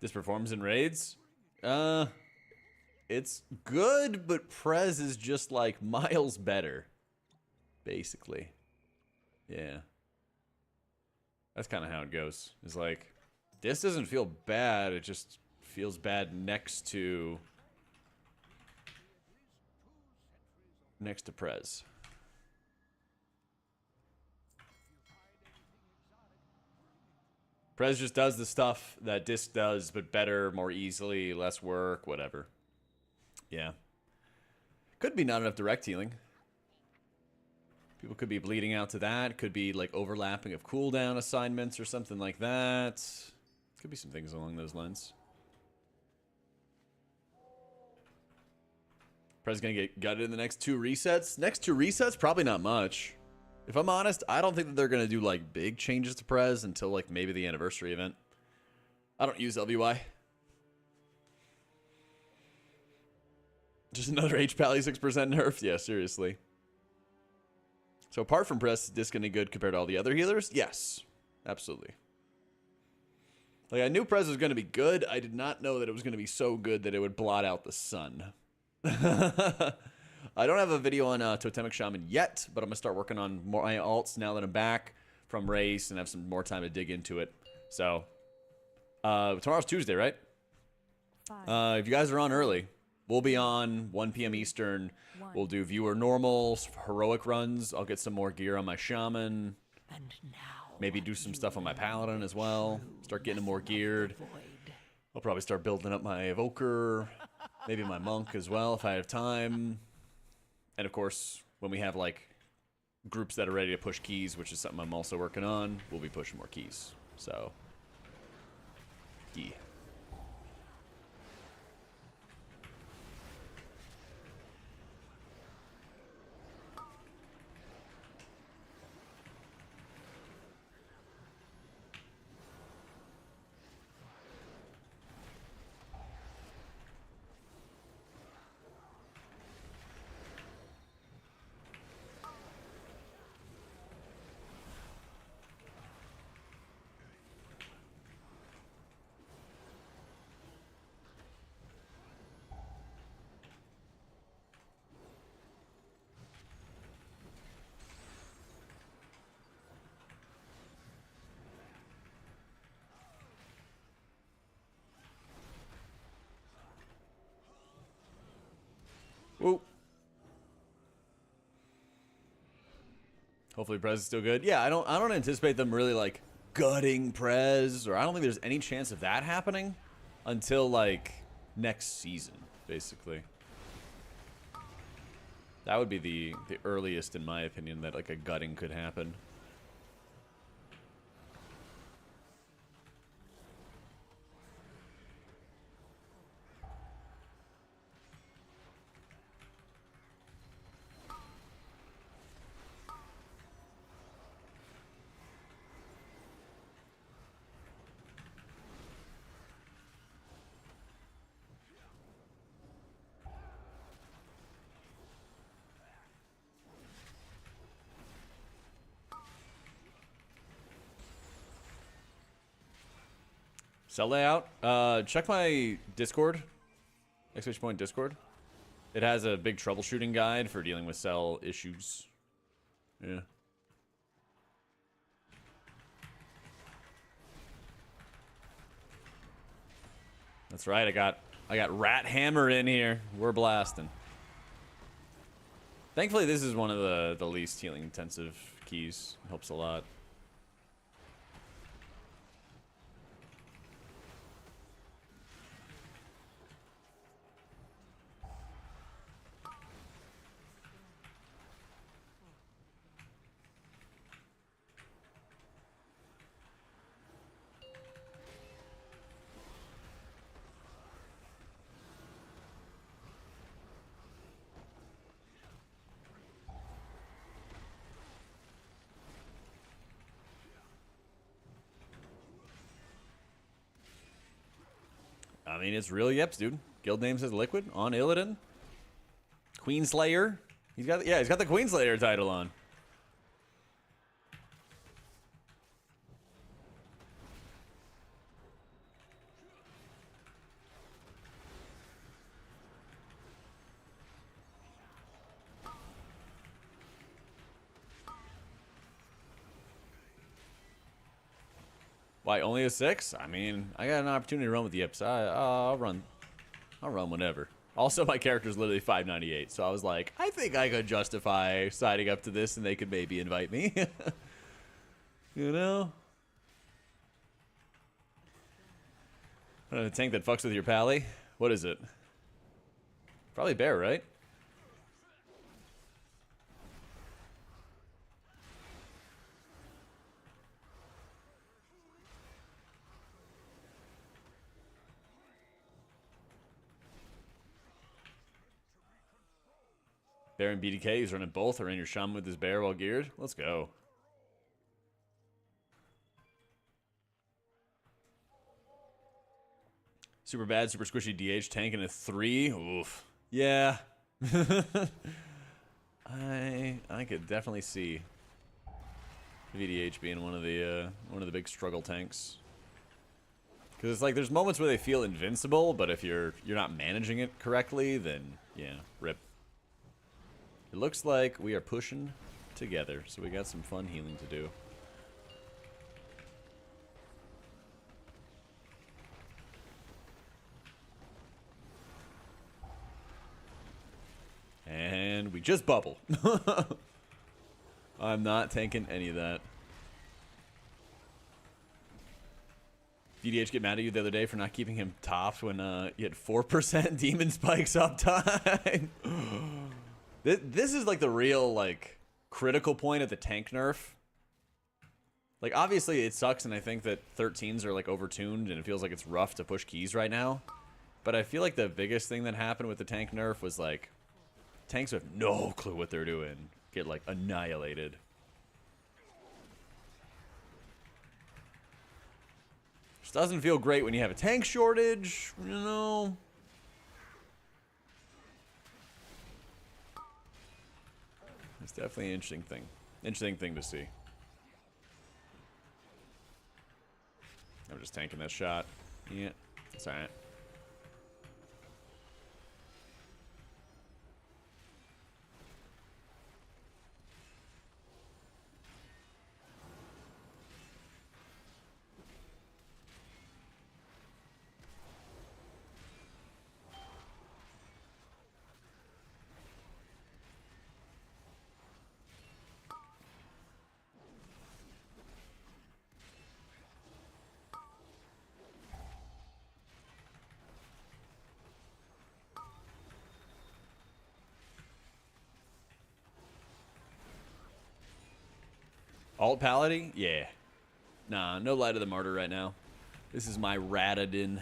This performs in raids? It's good, but Prez is just like miles better. Basically. Yeah. That's kind of how it goes. It's like, this doesn't feel bad, it just feels bad next to Prez. Prez just does the stuff that Disc does, but better, more easily, less work, whatever. Yeah. Could be not enough direct healing. People could be bleeding out to that. Could be like overlapping of cooldown assignments or something like that. Could be some things along those lines. Prez gonna get gutted in the next 2 resets. Next 2 resets, probably not much. If I'm honest, I don't think that they're gonna do like big changes to Prez until like maybe the anniversary event. I don't use LVY. Just another H-Pally 6% nerf? Yeah, seriously. So apart from Prez, is Disc any good compared to all the other healers? Yes, absolutely. Like, I knew Prez was going to be good. I did not know that it was going to be so good that it would blot out the sun. I don't have a video on Totemic Shaman yet, but I'm going to start working on more my alts now that I'm back from race and have some more time to dig into it. So, tomorrow's Tuesday, right? If you guys are on early, we'll be on 1 p.m. Eastern. We'll do viewer normals, heroic runs. I'll get some more gear on my shaman. And now Maybe do some stuff on my paladin as well. Start getting more geared. I'll probably start building up my evoker. Maybe my monk as well if I have time. And of course, when we have like groups that are ready to push keys, which is something I'm also working on, we'll be pushing more keys. So, yeah. Whoa. Hopefully Prez is still good. Yeah, I don't anticipate them really like gutting Prez, or I don't think there's any chance of that happening until like next season, basically. That would be the earliest, in my opinion, that like a gutting could happen. Cell layout. Check my Discord. Exclamation point Discord. It has a big troubleshooting guide for dealing with cell issues. Yeah. That's right. I got Rat Hammer in here. We're blasting. Thankfully, this is one of the least healing intensive keys. Helps a lot. I mean, it's real Yeps, dude. Guild name says Liquid on Illidan. Queenslayer. He's got the Queenslayer title on. Why, only a 6? I mean, I got an opportunity to run with the Yips. I'll run whenever. Also, my character's literally 598, so I was like, I think I could justify signing up to this and they could maybe invite me. You know? A tank that fucks with your pally? What is it? Probably bear, right? Bear and BDK, he's running both, or in your shaman with his bear while geared. Let's go. Super bad, super squishy DH tank in a 3. Oof. Yeah. I could definitely see VDH being one of the big struggle tanks. Because it's like there's moments where they feel invincible, but if you're not managing it correctly, then yeah, rip. It looks like we are pushing together, so we got some fun healing to do. We just bubble. I'm not tanking any of that. VDH get mad at you the other day for not keeping him topped when you had 4% demon spikes uptime. This is like the real like critical point of the tank nerf. Like obviously it sucks, and I think that 13s are like overtuned and it feels like it's rough to push keys right now. But I feel like the biggest thing that happened with the tank nerf was like tanks have no clue what they're doing get like annihilated. Just doesn't feel great when you have a tank shortage, you know. It's definitely an interesting thing. Interesting thing to see. I'm just tanking that shot. Yeah, it's alright. Alt Paladin? Yeah. Nah, no Light of the Martyr right now. This is my Radadin.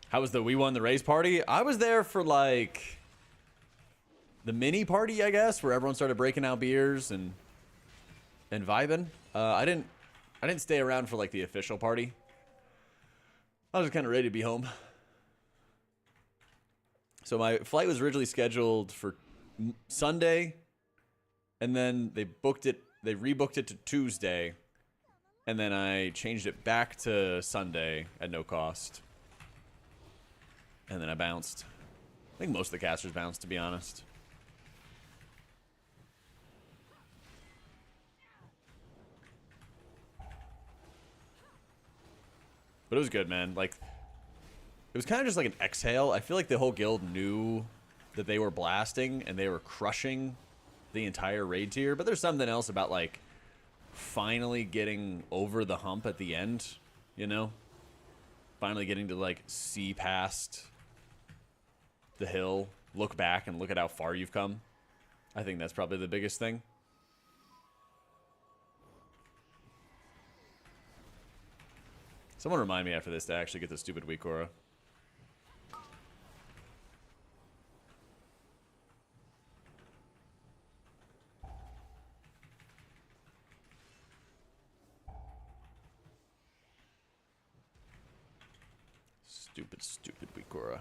How was the We Won the Race party? I was there for like the mini party, I guess, where everyone started breaking out beers and vibing. I didn't stay around for like the official party. I was just kind of ready to be home. So my flight was originally scheduled for Sunday, and then they rebooked it to Tuesday, and then I changed it back to Sunday at no cost. And then I bounced. I think most of the casters bounced, to be honest. But it was good, man. Like, it was kind of just like an exhale. I feel like the whole guild knew that they were blasting and they were crushing the entire raid tier. But there's something else about, like, finally getting over the hump at the end, you know? Finally getting to, like, see past the hill, look back, and look at how far you've come. I think that's probably the biggest thing. Someone remind me after this to actually get the stupid WeakAuras. Stupid WeakAuras.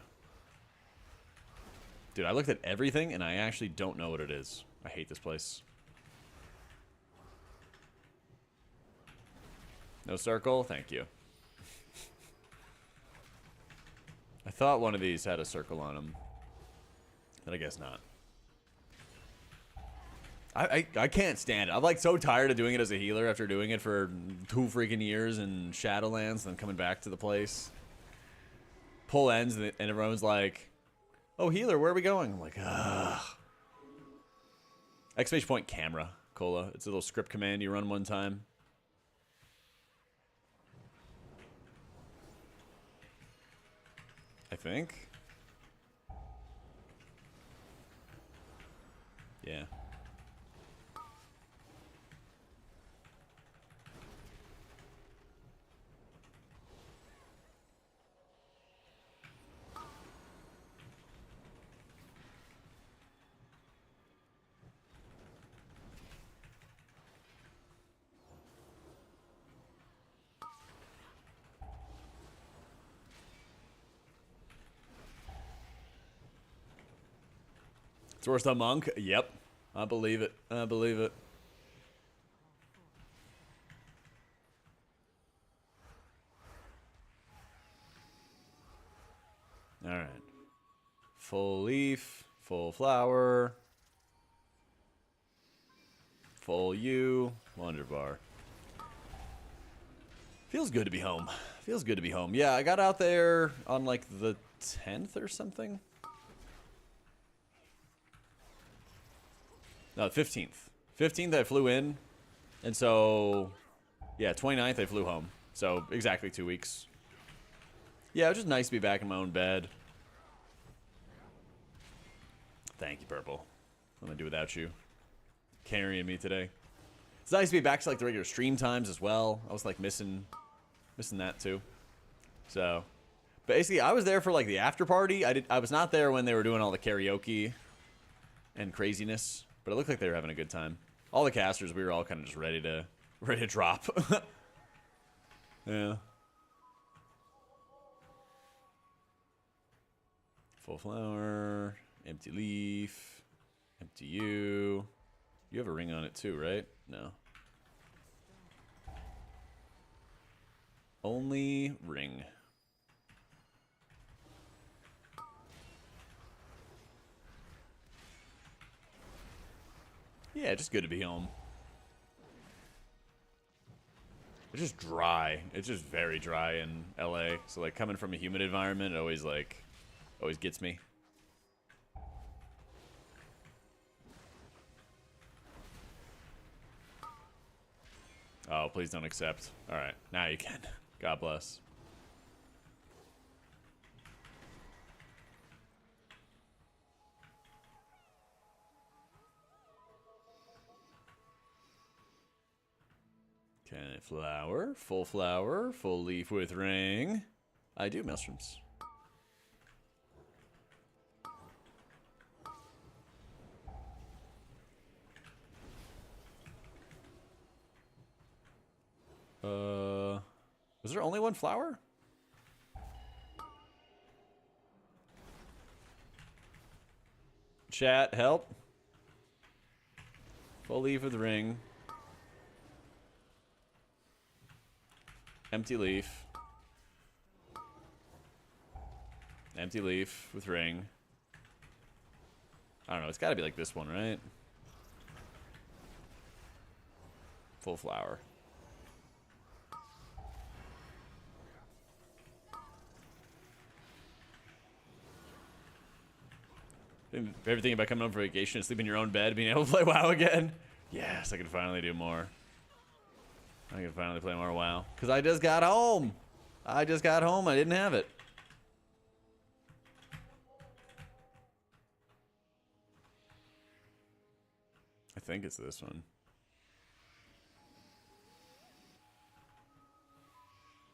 Dude, I looked at everything and I actually don't know what it is. I hate this place. No circle? Thank you. I thought one of these had a circle on them, but I guess not. I can't stand it. I'm like so tired of doing it as a healer after doing it for 2 freaking years in Shadowlands and then coming back to the place. Pull ends and everyone's like, oh, healer, where are we going? I'm like, ugh. Exclamation point camera, Cola. It's a little script command you run one time. I think. Yeah. It's worse than Monk? Yep. I believe it. I believe it. Alright. Full leaf. Full flower. Full U. Wonder bar. Feels good to be home. Feels good to be home. Yeah, I got out there on like the 10th or something. No, 15th. 15th I flew in. And so, yeah, 29th I flew home. So exactly 2 weeks. Yeah, it was just nice to be back in my own bed. Thank you, Purple. What am I gonna do without you? Carrying me today. It's nice to be back to like the regular stream times as well. I was like missing that too. So basically I was there for like the after party. I was not there when they were doing all the karaoke and craziness, but it looked like they were having a good time. All the casters, we were all kind of just ready to drop. Yeah. Full flower, empty leaf, empty U. You have a ring on it too, right? No. Only ring. Yeah, just good to be home. It's just dry. It's just very dry in LA. So like coming from a humid environment, it always gets me. Oh, please don't accept. All right, now you can. God bless. Okay, flower, full leaf with ring. I do mushrooms. Was there only one flower? Chat, help. Full leaf with ring. Empty leaf. Empty leaf with ring. I don't know, it's gotta be like this one, right? Full flower. Favorite thing about coming home for vacation is sleeping in your own bed, being able to play WoW again. Yes, I can finally do more. I can finally play more WoW. Because I just got home. I didn't have it. I think it's this one.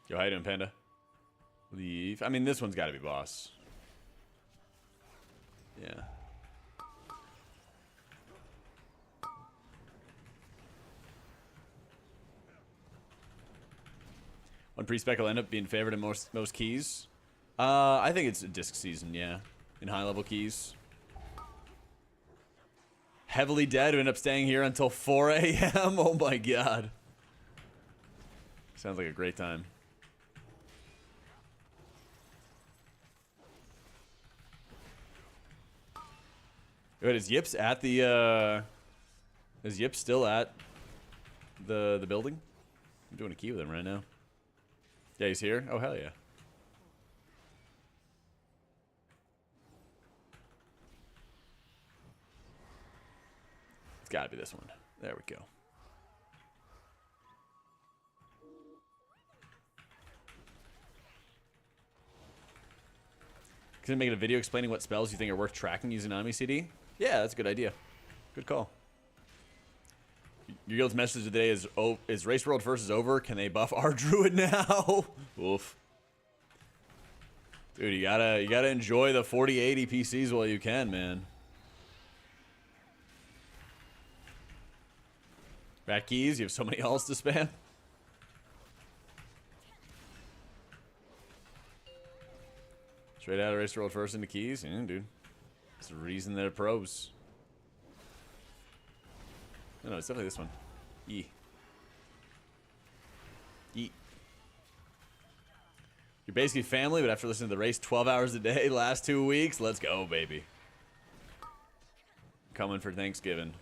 Yo, how you doing, Panda? Leave. I mean, this one's got to be boss. Yeah. One pre-spec will end up being favored in most keys. I think it's a disc season, yeah. In high-level keys. Heavily Dead who end up staying here until 4 a.m. Oh my god. Sounds like a great time. Wait, is Yips at the is Yips still at the building? I'm doing a key with him right now. Yeah, he's here? Oh hell yeah. It's gotta be this one. There we go. Consider making a video explaining what spells you think are worth tracking using Ami CD? Yeah, that's a good idea. Good call. Your guild's message today is, oh, is Race World 1st is over? Can they buff our druid now? Oof. Dude, you gotta enjoy the 4080 PCs while you can, man. Back keys, you have so many alts to spam. Straight out of Race World 1st into keys? Yeah, dude. It's the reason they're pros. No, it's definitely this one. E. E. You're basically family, but after listening to the race 12 hours a day last 2 weeks, let's go, baby. Coming for Thanksgiving.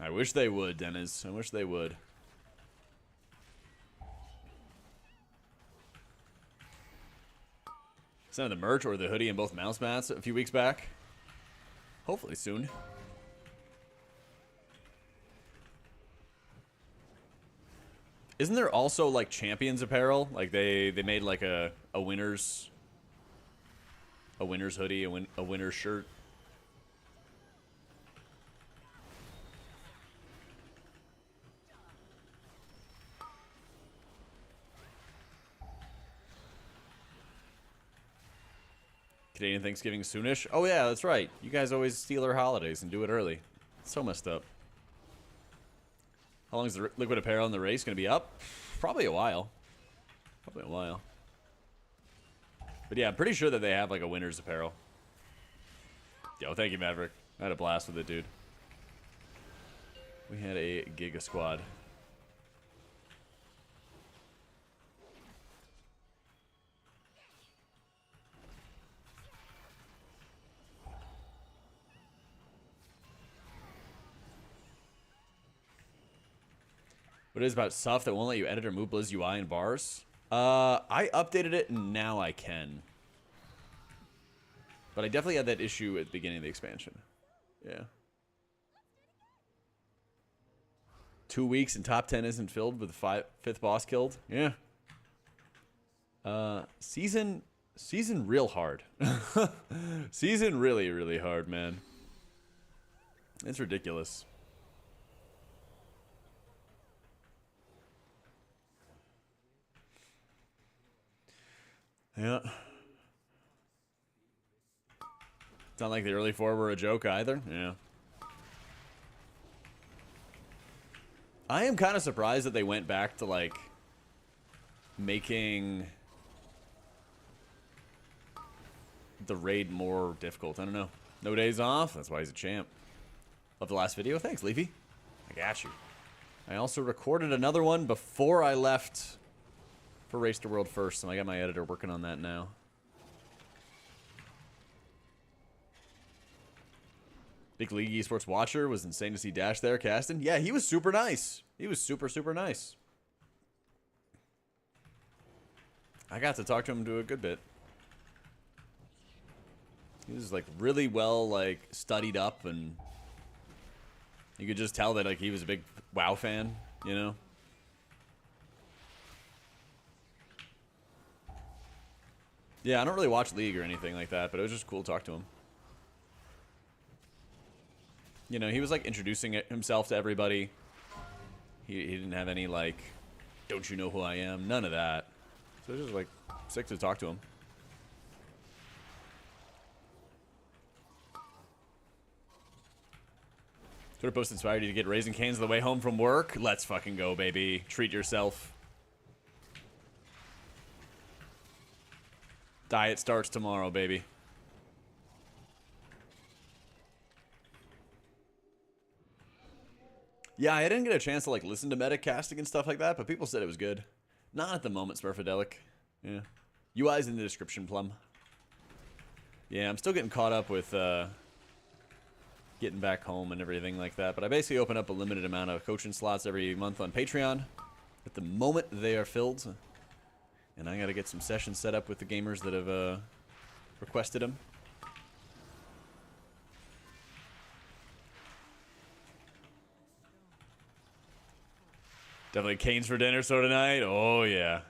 I wish they would, Dennis. I wish they would. Some of the merch or the hoodie and both mouse mats a few weeks back. Hopefully soon. Isn't there also like Champions apparel? Like they made like a winner's hoodie, a winner's shirt. Canadian Thanksgiving soonish. Oh yeah, that's right. You guys always steal our holidays and do it early. It's so messed up. How long is the liquid apparel in the race going to be up? Probably a while. Probably a while. But yeah, I'm pretty sure that they have like a winner's apparel. Yo, thank you, Maverick. I had a blast with it, dude. We had a Giga Squad. What it is about stuff that won't let you edit or move Blizz UI in bars? I updated it and now I can. But I definitely had that issue at the beginning of the expansion. Yeah. 2 weeks and top 10 isn't filled with the fifth boss killed. Yeah. Season real hard. Season really, really hard, man. It's ridiculous. Yeah. It's not like the early four were a joke either. Yeah. I am kind of surprised that they went back to, like, making the raid more difficult. I don't know. No days off. That's why he's a champ. Love the last video. Thanks, Leafy. I got you. I also recorded another one before I left for Race to World first, so I got my editor working on that now. Big League Esports watcher. Was insane to see Dash there casting. Yeah, he was super nice. He was super, super nice. I got to talk to him to a good bit. He was like really well like studied up, and you could just tell that like he was a big WoW fan, you know. Yeah, I don't really watch League or anything like that, but it was just cool to talk to him. You know, he was like introducing himself to everybody. He didn't have any like, don't you know who I am? None of that. So it was just like sick to talk to him. Twitter post inspired you to get Raisin Canes on the way home from work? Let's fucking go, baby. Treat yourself. Diet starts tomorrow, baby. Yeah, I didn't get a chance to like listen to Metacasting and stuff like that, but people said it was good. Not at the moment, Smurfadelic. Yeah. UI's in the description, Plum. Yeah, I'm still getting caught up with getting back home and everything like that, but I basically open up a limited amount of coaching slots every month on Patreon. At the moment, they are filled. And I gotta get some sessions set up with the gamers that have requested them. Definitely Canes for dinner, so tonight. Oh, yeah.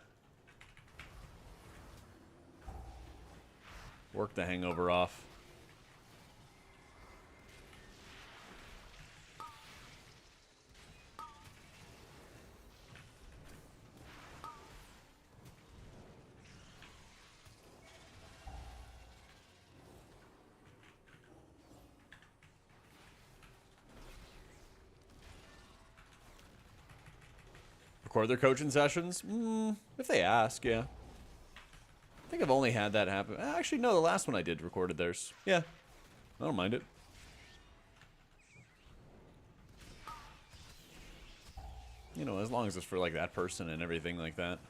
Work the hangover off. Record their coaching sessions? If they ask, yeah. I think I've only had that happen. Actually, no, the last one I did recorded theirs. Yeah. I don't mind it. You know, as long as it's for, like, that person and everything like that.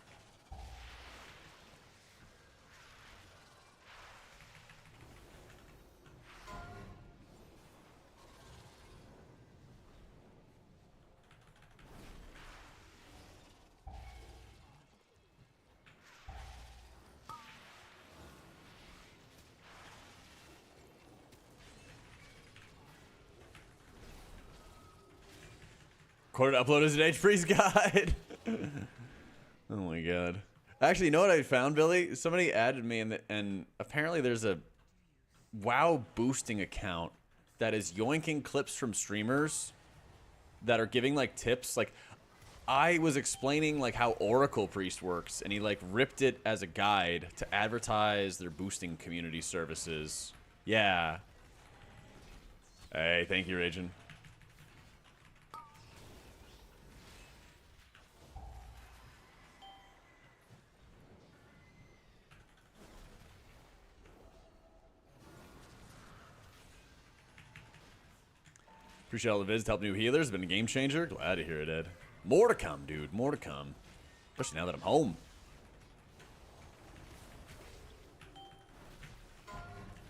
Quarter to upload as an Age Priest guide. Oh my god. Actually, you know what I found, Billy? Somebody added me, and apparently there's a WoW boosting account that is yoinking clips from streamers that are giving like tips. Like, I was explaining like how Oracle Priest works, and he like ripped it as a guide to advertise their boosting community services. Yeah. Hey, thank you, Ragin. Appreciate all the vids to help new healers. Been a game changer. Glad to hear it, Ed. More to come, dude. More to come. Especially now that I'm home.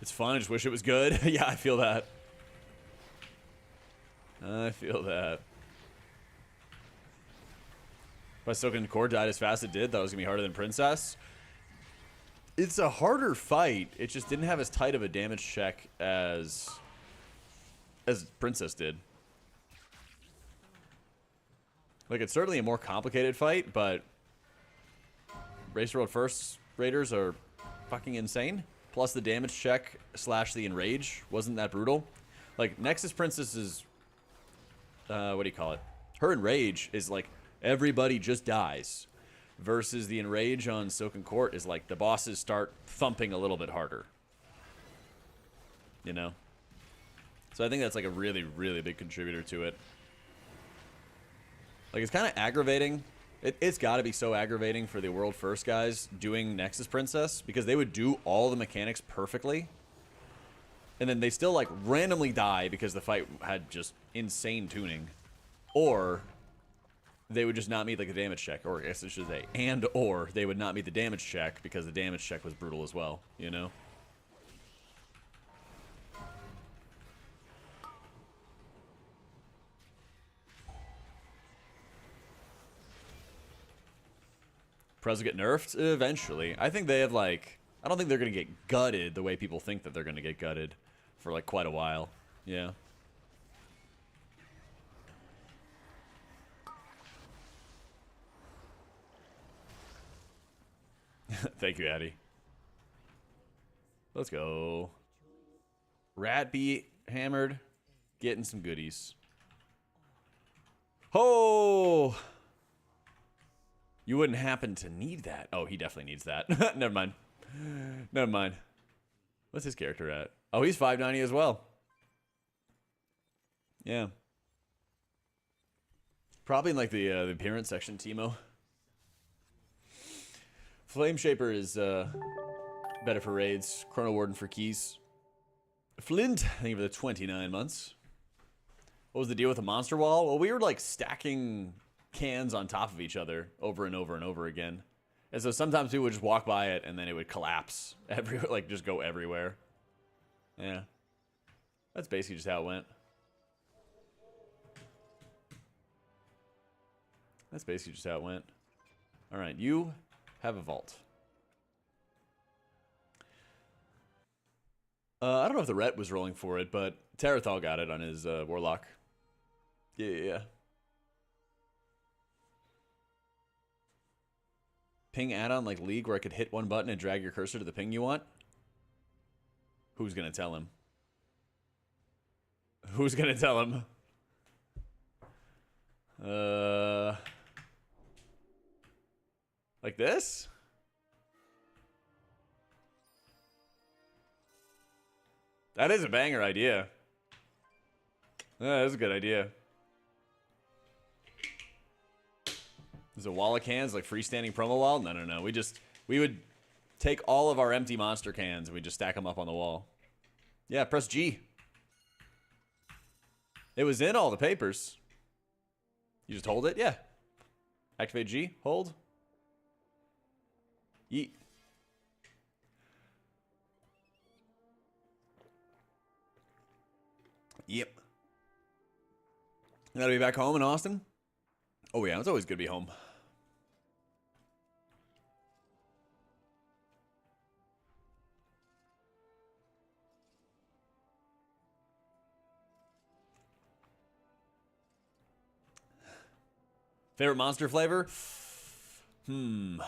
It's fun. I just wish it was good. Yeah, I feel that. I feel that. If I Soaking Core died as fast as it did, that was going to be harder than Princess. It's a harder fight. It just didn't have as tight of a damage check as Princess did. Like, it's certainly a more complicated fight, but Race World First Raiders are fucking insane. Plus the damage check / the enrage wasn't that brutal. Like, Nexus Princess is, what do you call it? Her enrage is like, everybody just dies. Versus the enrage on Silken Court is like, the bosses start thumping a little bit harder. You know? So I think that's like a really, really big contributor to it. Like, it's kind of aggravating. It's got to be so aggravating for the World First guys doing Nexus Princess, because they would do all the mechanics perfectly, and then they still, like, randomly die because the fight had just insane tuning. Or they would just not meet, like, the damage check. Or I guess I should say, or they would not meet the damage check because the damage check was brutal as well, you know? Prez will get nerfed eventually. I think they have, like, I don't think they're gonna get gutted the way people think that they're gonna get gutted for like quite a while. Yeah. Thank you, Addy. Let's go. Rat beat hammered, getting some goodies. Oh. You wouldn't happen to need that. Oh, he definitely needs that. Never mind. Never mind. What's his character at? Oh, he's 590 as well. Yeah. Probably in like the appearance section, Timo. Flame Shaper is better for raids. Chrono Warden for keys. Flint, thank you for the 29 months. What was the deal with the monster wall? Well, we were like stacking cans on top of each other over and over and over again, and so sometimes people would just walk by it and then it would collapse everywhere, like just go everywhere. Yeah, that's basically just how it went. That's basically just how it went. All right, you have a vault. I don't know if the Ret was rolling for it, but Terathal got it on his Warlock. Yeah. Ping add-on like League where I could hit one button and drag your cursor to the ping you want? Who's gonna tell him? Who's gonna tell him? Like this? That is a banger idea. That is a good idea. There's a wall of cans, like freestanding promo wall? No. We would take all of our empty monster cans and we just stack them up on the wall. Yeah, press G. It was in all the papers. You just hold it? Yeah. Activate G, hold. Yeet. Yep. You gotta be back home in Austin? Oh yeah, it's always good to be home. Favorite monster flavor? Hmm.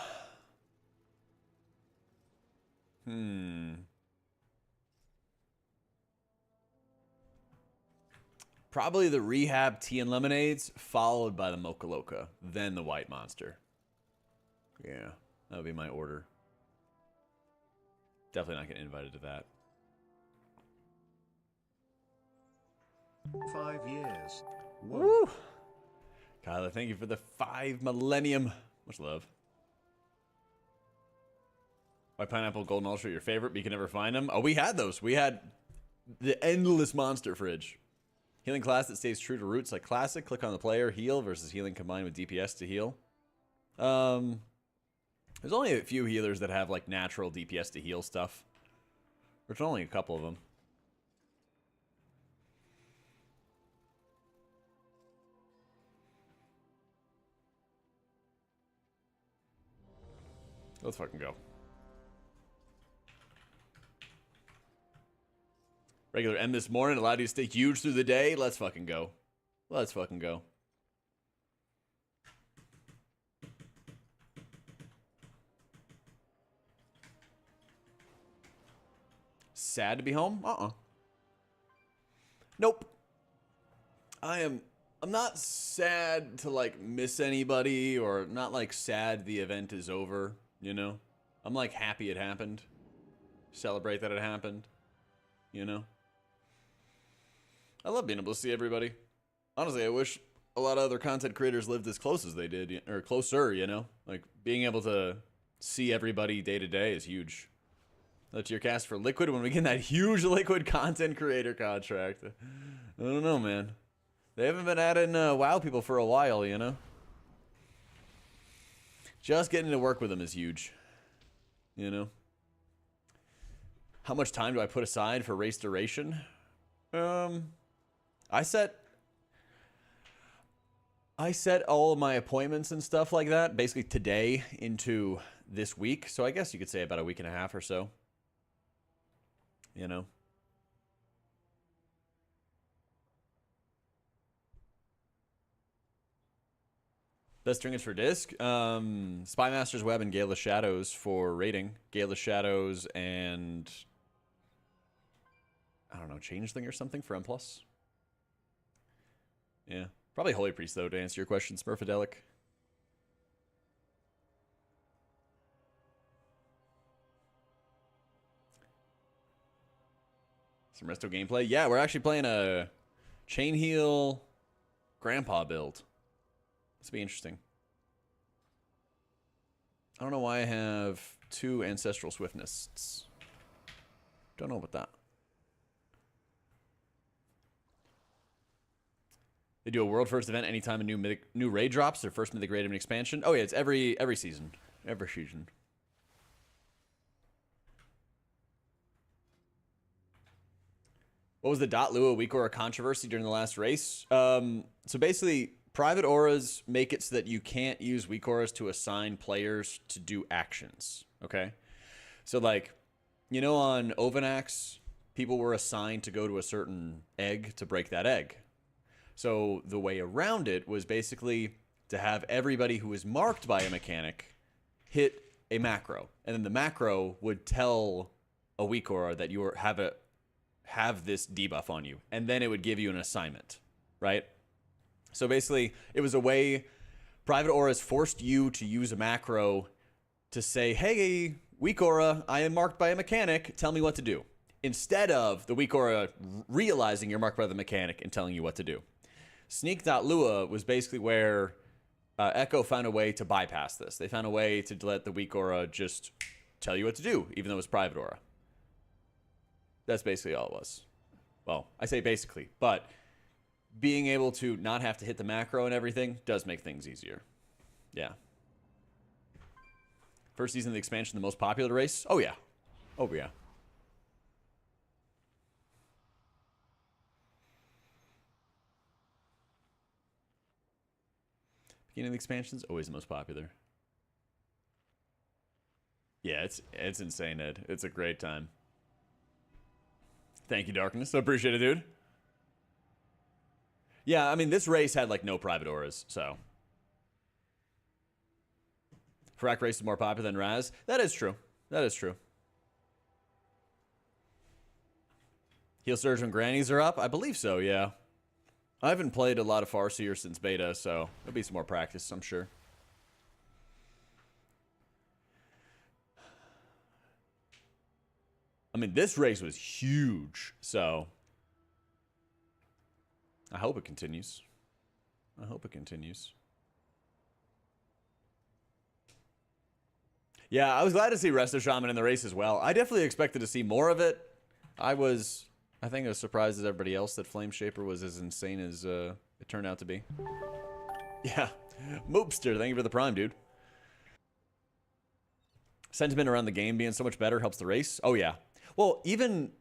Probably the Rehab tea and lemonades, followed by the Mocha Loca, then the White Monster. Yeah, that would be my order. Definitely not getting invited to that. 5 years. Whoa. Woo! Kyla, thank you for the 5 millennium. Much love. White Pineapple Golden Ultra your favorite, but you can never find them? Oh, we had those. We had the endless monster fridge. Healing class that stays true to roots like classic. Click on the player. Heal versus healing combined with DPS to heal. There's only a few healers that have like natural DPS to heal stuff. There's only a couple of them. Let's fucking go. Regular M this morning allowed you to stay huge through the day. Let's fucking go. Let's fucking go. Sad to be home? Nope. I'm not sad to like miss anybody or not like sad the event is over, you know? I'm like happy it happened. Celebrate that it happened, you know? I love being able to see everybody. Honestly, I wish a lot of other content creators lived as close as they did, or closer, you know? Like, being able to see everybody day to day is huge. That's your cast for Liquid when we get that huge Liquid content creator contract. I don't know, man. They haven't been adding WoW people for a while, you know? Just getting to work with them is huge, you know? How much time do I put aside for race duration? I set all of my appointments and stuff like that basically today into this week. So I guess you could say about a week and a half or so. You know? Best trinkets for disc? Spy Master's Web and Gale of Shadows for rating. Gale of Shadows and I don't know, Changeling or something for M+. Yeah. Probably Holy Priest, though, to answer your question, Smurfadelic. Some resto gameplay. Yeah, we're actually playing a Chain Heal Grandpa build. This will be interesting. I don't know why I have 2 Ancestral Swiftnests. Don't know about that. They do a world first event anytime a new raid drops. Their first mythic raid of an expansion. Oh yeah, it's every season. Every season. What was the .lua weak aura controversy during the last race? So basically, private auras make it so that you can't use weak auras to assign players to do actions. Okay? So like, you know, on Ovanax, people were assigned to go to a certain egg to break that egg. So the way around it was basically to have everybody who was marked by a mechanic hit a macro. And then the macro would tell a weak aura that you have this debuff on you. And then it would give you an assignment, right? So basically, it was a way private auras forced you to use a macro to say, hey, weak aura, I am marked by a mechanic, tell me what to do. Instead of the weak aura realizing you're marked by the mechanic and telling you what to do. Sneak.lua was basically where Echo found a way to bypass this. They found a way to let the weak aura just tell you what to do, even though it was private aura. That's basically all it was. Well, I say basically, but being able to not have to hit the macro and everything does make things easier. Yeah. First season of the expansion, the most popular race? Oh, yeah. Oh, yeah. Beginning of the expansion's always the most popular. Yeah, it's insane, Ed. It's a great time. Thank you, Darkness. I appreciate it, dude. Yeah, I mean, this race had, like, no private auras, so. Frack race is more popular than Raz. That is true. That is true. Heal Surge when grannies are up? I believe so, yeah. I haven't played a lot of Farseer since beta, so there'll be some more practice, I'm sure. I mean, this race was huge, so I hope it continues. I hope it continues. Yeah, I was glad to see Resto Shaman in the race as well. I definitely expected to see more of it. I think I was surprised as everybody else that Flame Shaper was as insane as it turned out to be. Yeah. Moopster, thank you for the prime, dude. Sentiment around the game being so much better helps the race. Oh, yeah. Well, even,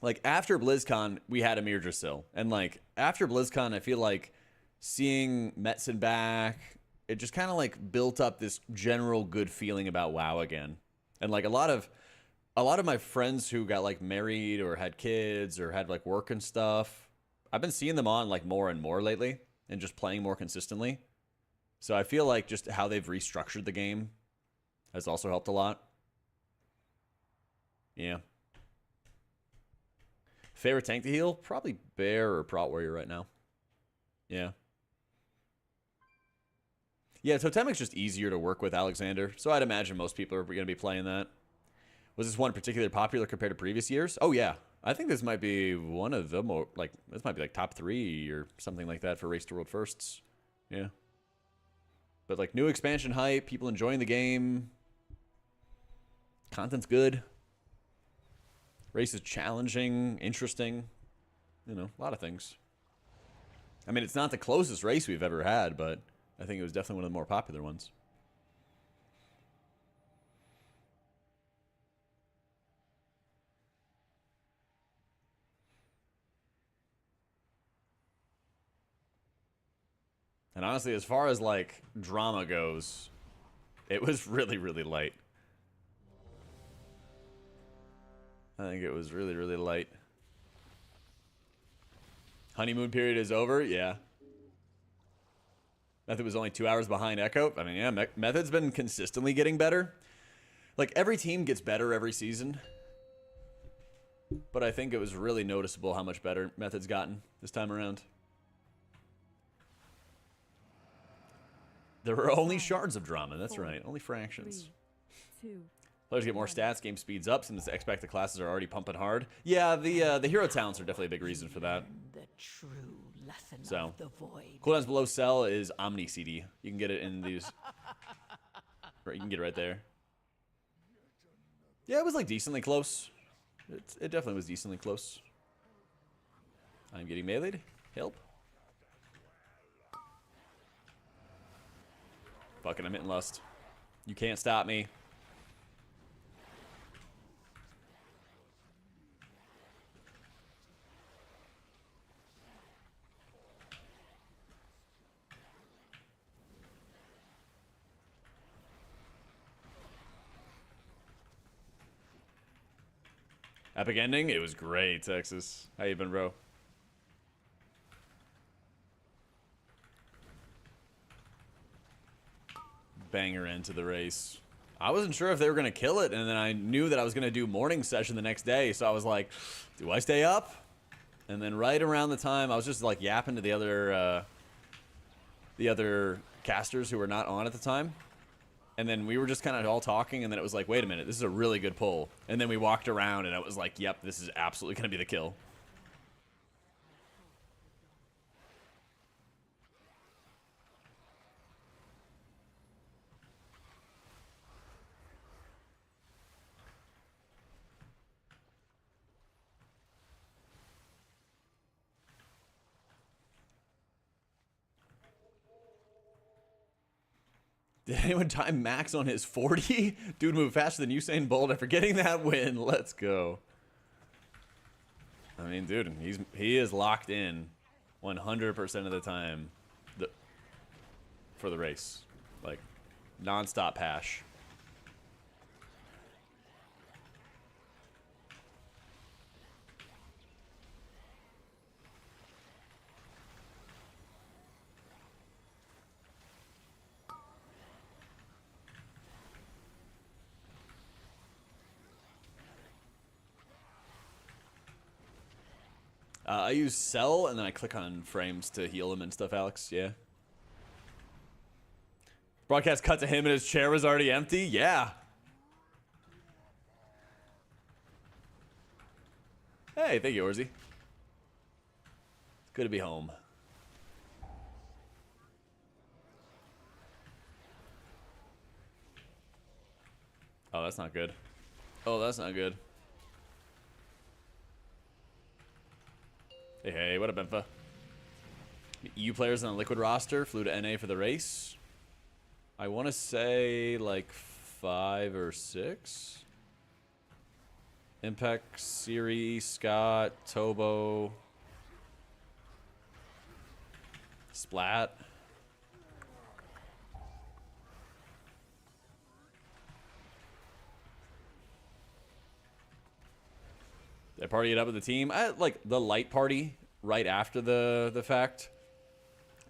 like, after BlizzCon, we had Amir Drasil. And, like, after BlizzCon, I feel like seeing Metzen back, it just kind of, like, built up this general good feeling about WoW again. And, like, a lot of my friends who got, like, married or had kids or had, like, work and stuff, I've been seeing them on, like, more and more lately and just playing more consistently. So I feel like just how they've restructured the game has also helped a lot. Yeah. Favorite tank to heal? Probably Bear or Prot Warrior right now. Yeah. Yeah, Totemic's just easier to work with, Alexander. So I'd imagine most people are going to be playing that. Was this one particularly popular compared to previous years? Oh, yeah. I think this might be one of the more, like, this might be like top 3 or something like that for Race to World Firsts. Yeah. But, like, new expansion hype, people enjoying the game. Content's good. Race is challenging, interesting. You know, a lot of things. I mean, it's not the closest race we've ever had, but I think it was definitely one of the more popular ones. And honestly, as far as, like, drama goes, it was really, really light. I think it was really, really light. Honeymoon period is over? Yeah. Method was only 2 hours behind Echo. I mean, yeah, Method's been consistently getting better. Like, every team gets better every season. But I think it was really noticeable how much better Method's gotten this time around. There were only shards of drama, that's right. Only fractions. 3, 2. Players get more stats, game speeds up since the expected classes are already pumping hard. Yeah, the hero talents are definitely a big reason for that. The true lesson So, of the void. cooldowns below cell is Omni CD. You can get it in these. Right, you can get it right there. Yeah, it was like decently close. It definitely was decently close. I'm getting meleeed. Help. Fucking, I'm hitting lust. You can't stop me. Epic ending? It was great, Texas. How you been, bro? Banger end to the race. I wasn't sure if they were going to kill it, and then I knew that I was going to do morning session the next day, so I was like, do I stay up? And then right around the time, I was just like yapping to the other casters who were not on at the time. And then we were just kind of all talking, and then it was like, wait a minute, this is a really good pull. And then we walked around, and I was like, yep, this is absolutely going to be the kill. Did anyone time Max on his 40? Dude moved faster than Usain Bolt after getting that win. Let's go. I mean, dude, he is locked in 100% of the time for the race. Like, non-stop hash. I use cell and then I click on frames to heal him and stuff, Alex. Yeah. Broadcast cut to him and his chair was already empty. Yeah. Hey, thank you, Orzy. It's good to be home. Oh, that's not good. Oh, that's not good. Hey, hey, what up, Benfa? EU players on the Liquid roster flew to NA for the race. I want to say like 5 or 6. Impact, Siri, Scott, Tobo, Splat. I partied up with the team. I had like the light party right after the fact.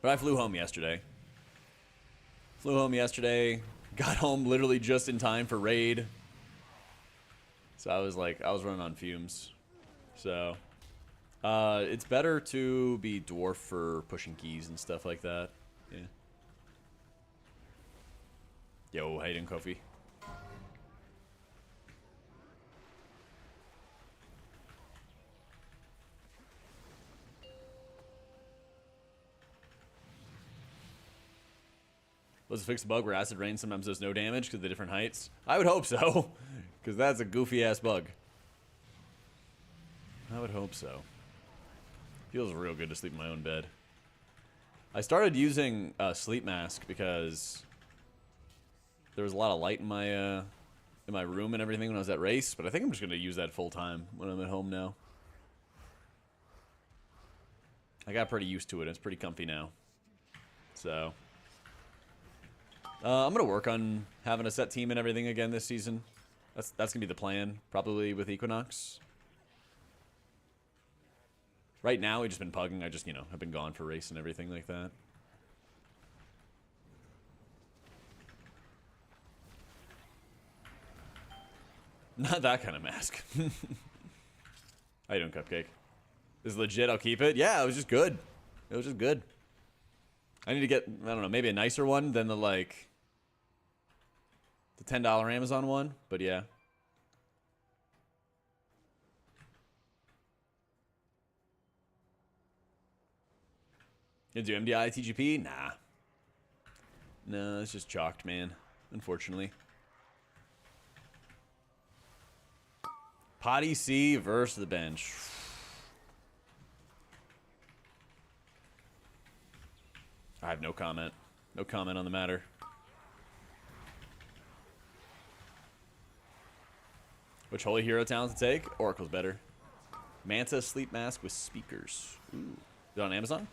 But I flew home yesterday. Got home literally just in time for raid. So I was running on fumes. So it's better to be dwarf for pushing keys and stuff like that. Yeah. Yo, how you doing, Kofi? Let's fix the bug where acid rain sometimes does no damage because of the different heights. I would hope so, because that's a goofy ass bug. I would hope so. Feels real good to sleep in my own bed. I started using a sleep mask because there was a lot of light in my room and everything when I was at race, but I think I'm just gonna use that full time when I'm at home now. I got pretty used to it. It's pretty comfy now. So I'm gonna work on having a set team and everything again this season. That's gonna be the plan, probably with Equinox. Right now, we've just been pugging. I just, you know, have been gone for race and everything like that. Not that kind of mask. How you doing, Cupcake? This is legit. I'll keep it. Yeah, it was just good. It was just good. I need to get, I don't know, maybe a nicer one than the, like, the $10 Amazon one. But yeah. You do MDI TGP? Nah. No, it's just chalked, man. Unfortunately. Potty C versus the bench. I have no comment. No comment on the matter. Which Holy Hero talent to take? Oracle's better. Manta sleep mask with speakers. Ooh. Is it on Amazon?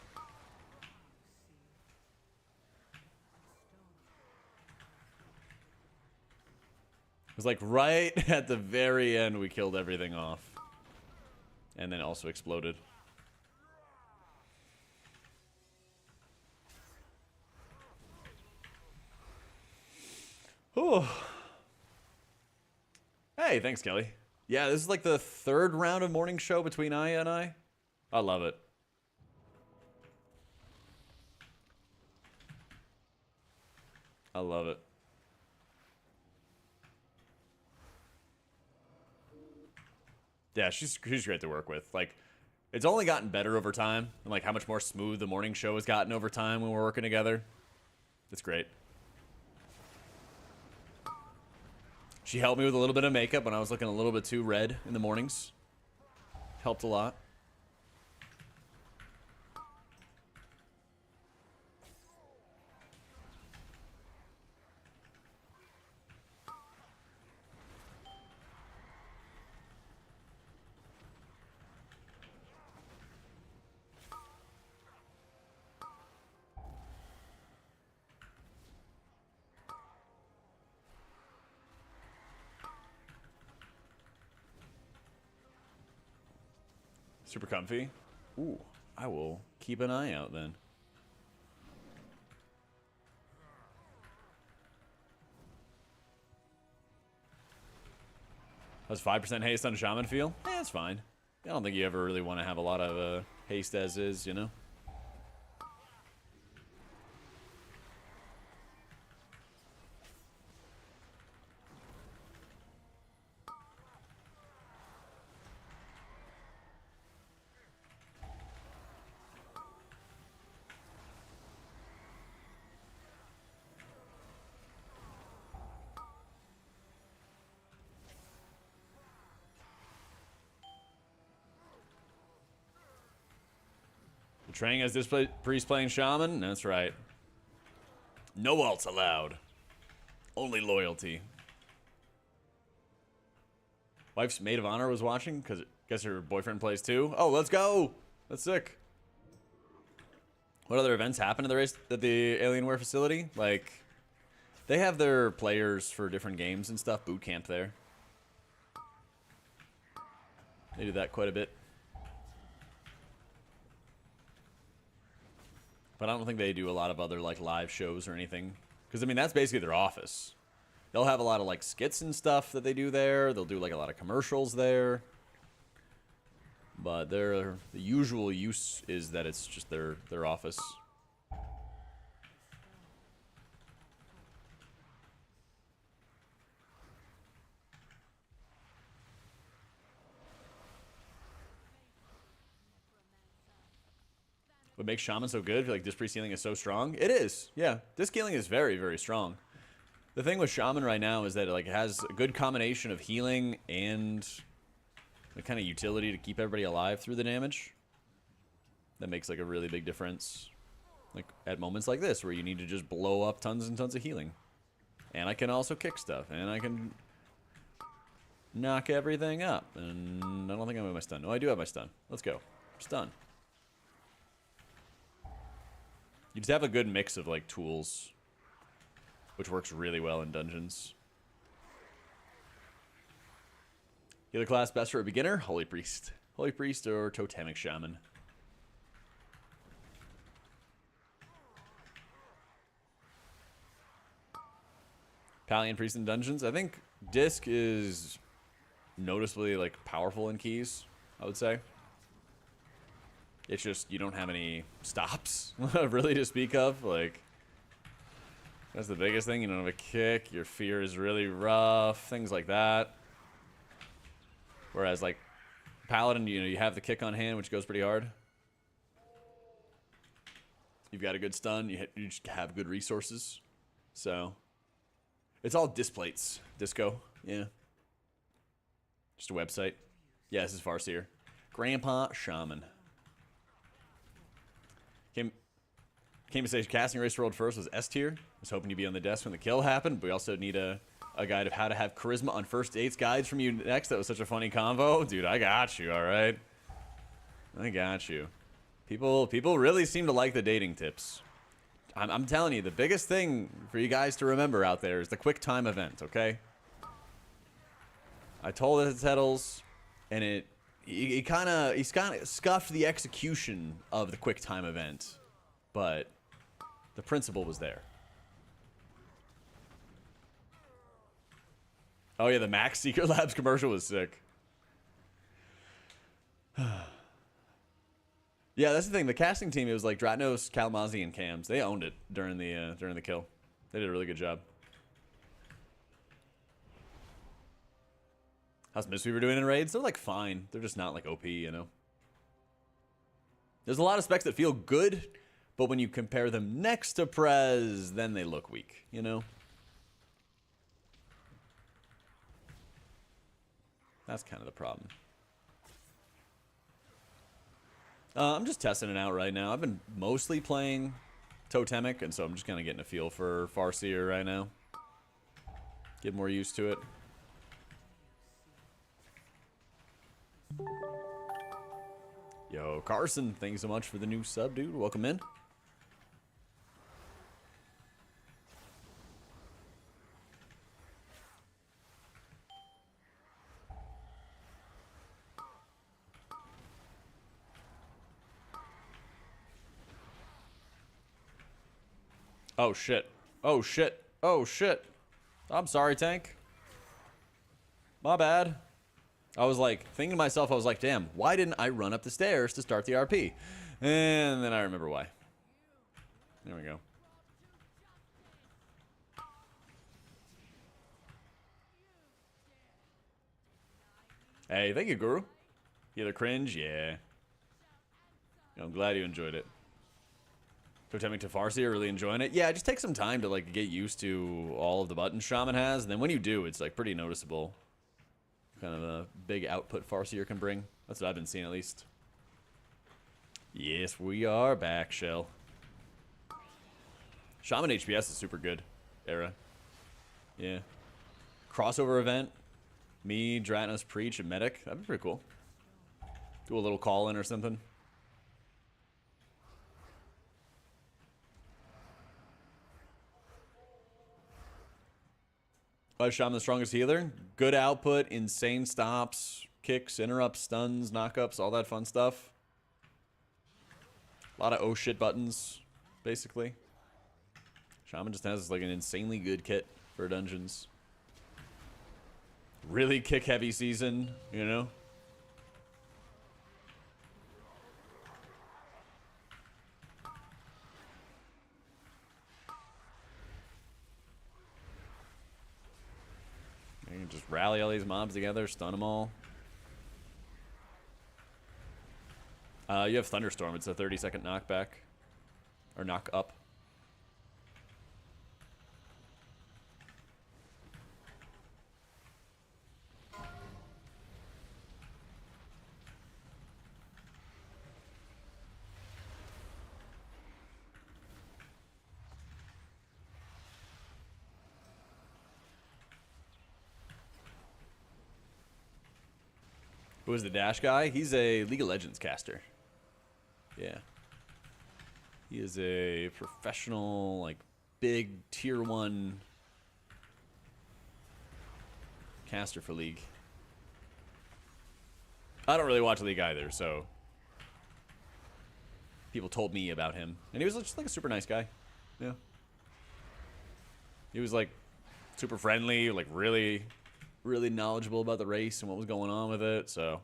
It was like right at the very end we killed everything off. And then also exploded. Oh. Hey, thanks, Kelly. Yeah, this is like the third round of morning show between Aya and I. I love it. I love it. Yeah, she's great to work with. Like, it's only gotten better over time. And like how much more smooth the morning show has gotten over time when we're working together. It's great. She helped me with a little bit of makeup when I was looking a little bit too red in the mornings. Helped a lot. Super comfy. Ooh, I will keep an eye out then. How's 5% haste on a shaman feel? Eh, it's fine. I don't think you ever really want to have a lot of haste as is, you know? Betraying as this priest playing shaman? That's right. No alts allowed. Only loyalty. Wife's maid of honor was watching because guess her boyfriend plays too. Oh, let's go. That's sick. What other events happen at the race at the Alienware facility? Like, they have their players for different games and stuff. Boot camp there. They do that quite a bit. But I don't think they do a lot of other, like, live shows or anything. Because, I mean, that's basically their office. They'll have a lot of, like, skits and stuff that they do there. They'll do, like, a lot of commercials there. But the usual use is that it's just their office. What makes Shaman so good? I feel like disc healing is so strong. It is, yeah. Disc healing is very, very strong. The thing with Shaman right now is that it has a good combination of healing and the kind of utility to keep everybody alive through the damage. That makes like a really big difference. Like at moments like this where you need to just blow up tons and tons of healing. And I can also kick stuff. And I can knock everything up. And I don't think I have my stun. No, I do have my stun. Let's go. Stun. You just have a good mix of, like, tools, which works really well in dungeons. Healer class best for a beginner? Holy Priest. Holy Priest or Totemic Shaman. Palian Priest in dungeons? I think Disc is noticeably, like, powerful in keys, I would say. It's just, you don't have any stops, really, to speak of. Like, that's the biggest thing. You don't have a kick. Your fear is really rough. Things like that. Whereas, like, Paladin, you know, you have the kick on hand, which goes pretty hard. You've got a good stun. You just have good resources. So, it's all displates. Disco. Yeah. Just a website. Yeah, this is Farseer. Grandpa Shaman. Came to say casting race rolled first was S tier. Was hoping to be on the desk when the kill happened, but we also need a guide of how to have charisma on first dates guides from you next. That was such a funny convo. Dude, I got you, alright? I got you. People really seem to like the dating tips. I'm telling you, the biggest thing for you guys to remember out there is the quick time event, okay? I told it to Tettles, and he kind of scuffed the execution of the quick time event, but the principle was there. Oh yeah, the Max Secret Labs commercial was sick. Yeah, that's the thing. The casting team, it was like Dratnos, Kalmazi, and Cams. They owned it during the kill. They did a really good job. How's Mistweaver doing in raids? They're like fine. They're just not like OP, you know. There's a lot of specs that feel good, but when you compare them next to Prez, then they look weak, you know? That's kind of the problem. I'm just testing it out right now. I've been mostly playing Totemic, and so I'm just kind of getting a feel for Farseer right now. Get more used to it. Yo, Carson, thank you so much for the new sub, dude. Welcome in. Oh shit. Oh shit. Oh shit. I'm sorry, Tank. My bad. I was like, thinking to myself, I was like, damn, why didn't I run up the stairs to start the RP? And then I remember why. There we go. Hey, thank you, Guru. You the cringe? Yeah. I'm glad you enjoyed it. Toteming to Farseer, really enjoying it. Yeah, just take some time to like get used to all of the buttons Shaman has, and then when you do, it's like pretty noticeable. Kind of a big output Farseer can bring. That's what I've been seeing at least. Yes, we are back, Shell. Shaman HPS is super good. Era. Yeah. Crossover event. Me, Dratnos, Preach, and Medic. That'd be pretty cool. Do a little call-in or something. Why is Sham the strongest healer? Good output, insane stops, kicks, interrupts, stuns, knockups, all that fun stuff. A lot of oh shit buttons, basically. Shaman just has like an insanely good kit for dungeons. Really kick heavy season, you know? You can just rally all these mobs together, stun them all. You have Thunderstorm. It's a 30-second knockback. Or knock up. Who is the Dash guy? He's a League of Legends caster. Yeah. He is a professional, like, big tier 1 caster for League. I don't really watch League either, so people told me about him. And he was just like a super nice guy. Yeah. He was like super friendly, like really knowledgeable about the race and what was going on with it, so.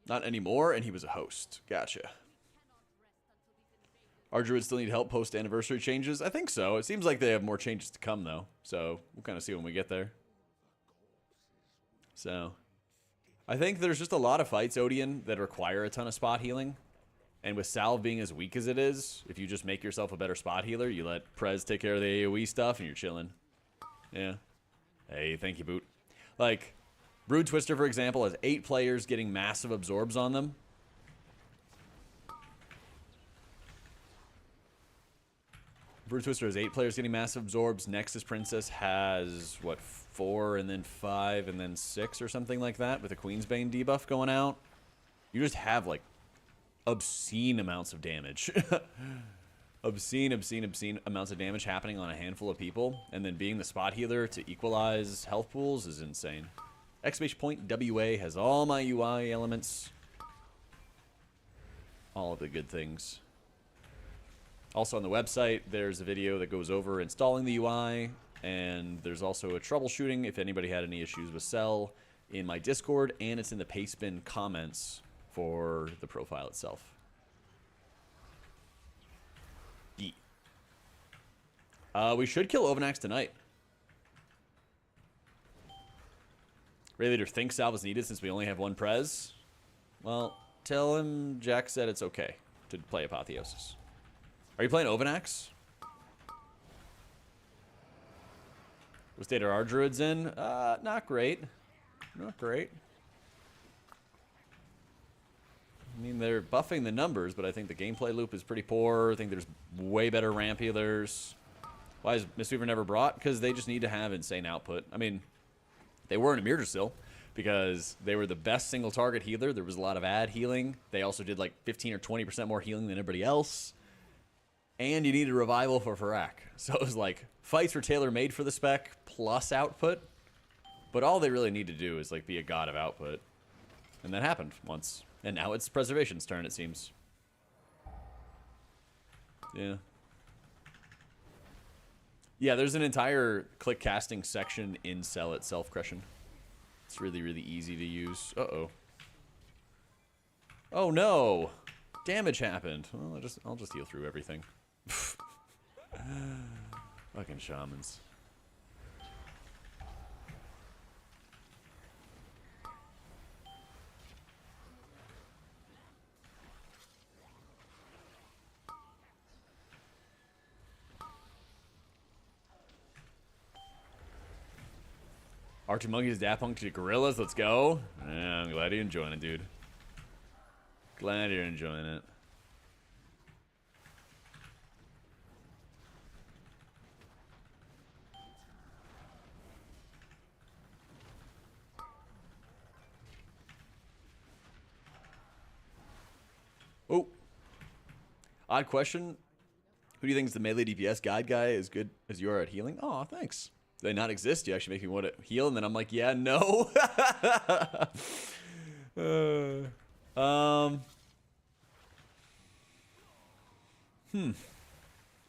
Not anymore, and he was a host. Gotcha. Our druids still need help post-anniversary changes? I think so. It seems like they have more changes to come, though. So, we'll kind of see when we get there. So, I think there's just a lot of fights, Odeon, that require a ton of spot healing. And with Salve being as weak as it is, if you just make yourself a better spot healer, you let Prez take care of the AoE stuff, and you're chilling. Yeah. Hey, thank you, Boot. Like, Broodtwister, for example, has 8 players getting massive absorbs on them. Broodtwister has 8 players getting massive absorbs. Nexus Princess has, what, 4 and then 5 and then 6 or something like that with a Queensbane debuff going out. You just have, like, obscene amounts of damage. obscene amounts of damage happening on a handful of people. And then being the spot healer to equalize health pools is insane. Exclamation point WA has all my UI elements. All of the good things. Also on the website, there's a video that goes over installing the UI. And there's also a troubleshooting if anybody had any issues with Cell in my Discord. And it's in the Pastebin comments for the profile itself. Yeah. We should kill Ovanax tonight. Ray Leader thinks Salve is needed since we only have 1 Prez. Well, tell him Jack said it's okay to play Apotheosis. Are you playing Ovanax? What state are our druids in? Not great. Not great. I mean, they're buffing the numbers, but I think the gameplay loop is pretty poor. I think there's way better ramp healers. Why is Mistweaver never brought? Because they just need to have insane output. I mean, they were in Mirrorstill because they were the best single target healer. There was a lot of ad healing. They also did like 15 or 20% more healing than everybody else. And you needed revival for Farak. So it was like fights were tailor-made for the spec plus output. But all they really need to do is like be a god of output. And that happened once. And now it's Preservation's turn, it seems. Yeah. Yeah, there's an entire click casting section in Cell itself, Crescent. It's really, really easy to use. Uh-oh. Oh, no. Damage happened. Well, I'll just heal through everything. Fucking shamans. R2 Monkeys, Daft Punk to Gorillas, let's go. Yeah, I'm glad you're enjoying it, dude. Glad you're enjoying it. Oh. Odd question. Who do you think is the melee DPS guide guy as good as you are at healing? Oh, thanks. Do they not exist? You actually make me want to heal, and then I'm like, yeah, no.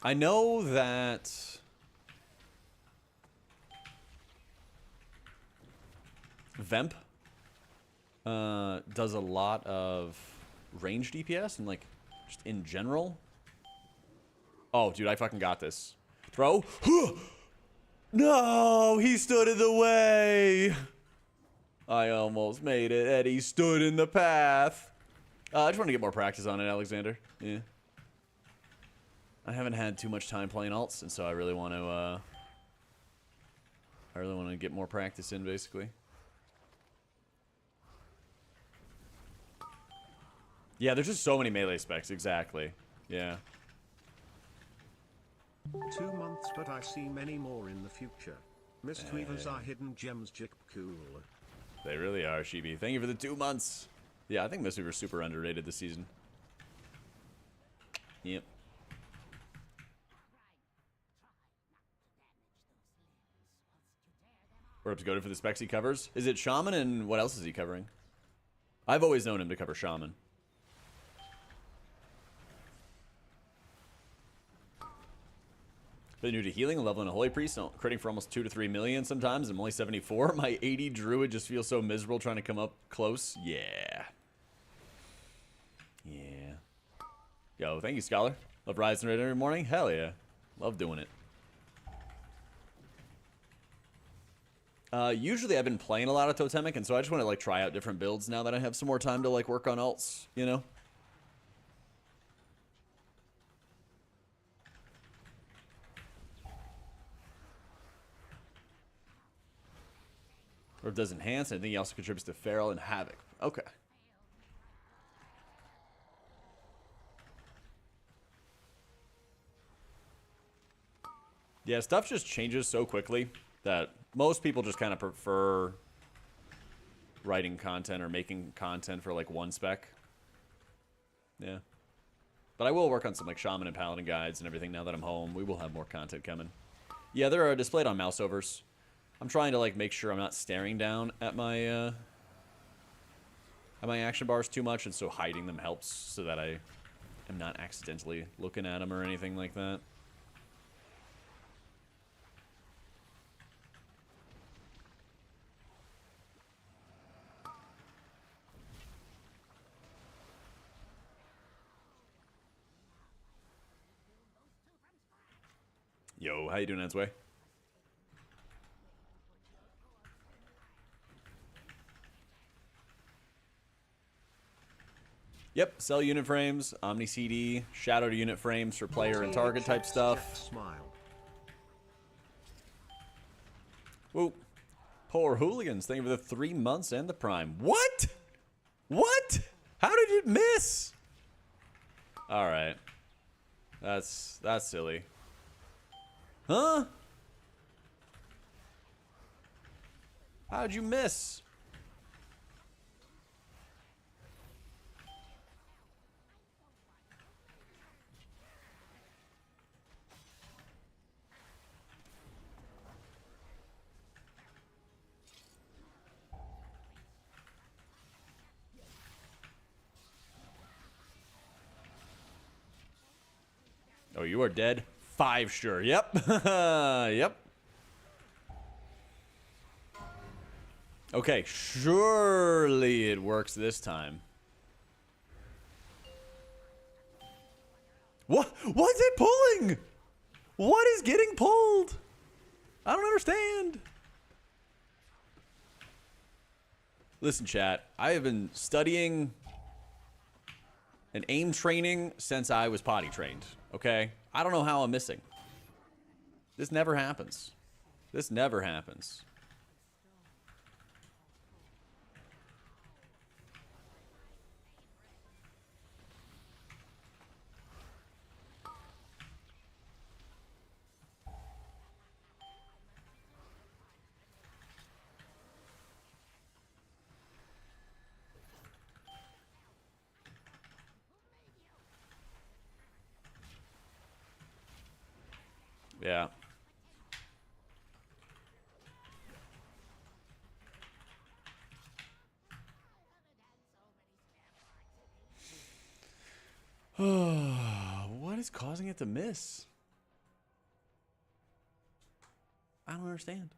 I know that Vemp does a lot of range DPS and like just in general. Oh, dude, I fucking got this. Throw. No, he stood in the way. I almost made it, and he stood in the path. I just want to get more practice on it, Alexander. Yeah. I haven't had too much time playing alts, and so I really want to get more practice in, basically. Yeah, there's just so many melee specs, exactly. Yeah. 2 months, but I see many more in the future. Mistweavers are hidden gems, Jik cool. They really are, Shibi. Thank you for the 2 months. Yeah, I think Mistweaver's super underrated this season. Yep. We're up to go for the specs he covers. Is it Shaman, and what else is he covering? I've always known him to cover Shaman. Been new to healing, leveling a Holy Priest, critting for almost 2 to 3 million sometimes. I'm only 74. My 80 Druid just feels so miserable trying to come up close. Yeah. Yeah. Yo, thank you, Scholar. Love rising right every morning. Hell yeah. Love doing it. Usually I've been playing a lot of Totemic, and so I just want to like try out different builds now that I have some more time to like work on alts, you know? Or it does enhance, and I think he also contributes to Feral and Havoc. Okay. Yeah, stuff just changes so quickly that most people just kind of prefer writing content or making content for like one spec. Yeah. But I will work on some like Shaman and Paladin guides and everything now that I'm home. We will have more content coming. Yeah, they're displayed on mouse overs. I'm trying to like make sure I'm not staring down at my action bars too much, and so hiding them helps so that I am not accidentally looking at them or anything like that. Yo, how you doing, Ensway? Yep, sell unit frames, Omni CD, shadow to unit frames for player and target type stuff. Smile. Whoa. Poor hooligans, thank you for the 3 months and the prime. What? What? How did it miss? Alright. That's silly. Huh? How'd you miss? Oh, you are dead 5 sure. Yep. Yep. Okay, surely it works this time. What? What's it pulling? What is getting pulled? I don't understand. Listen, chat. I have been studying and aim training since I was potty trained. Okay? I don't know how I'm missing. This never happens. This never happens. Yeah. What is causing it to miss? I don't understand.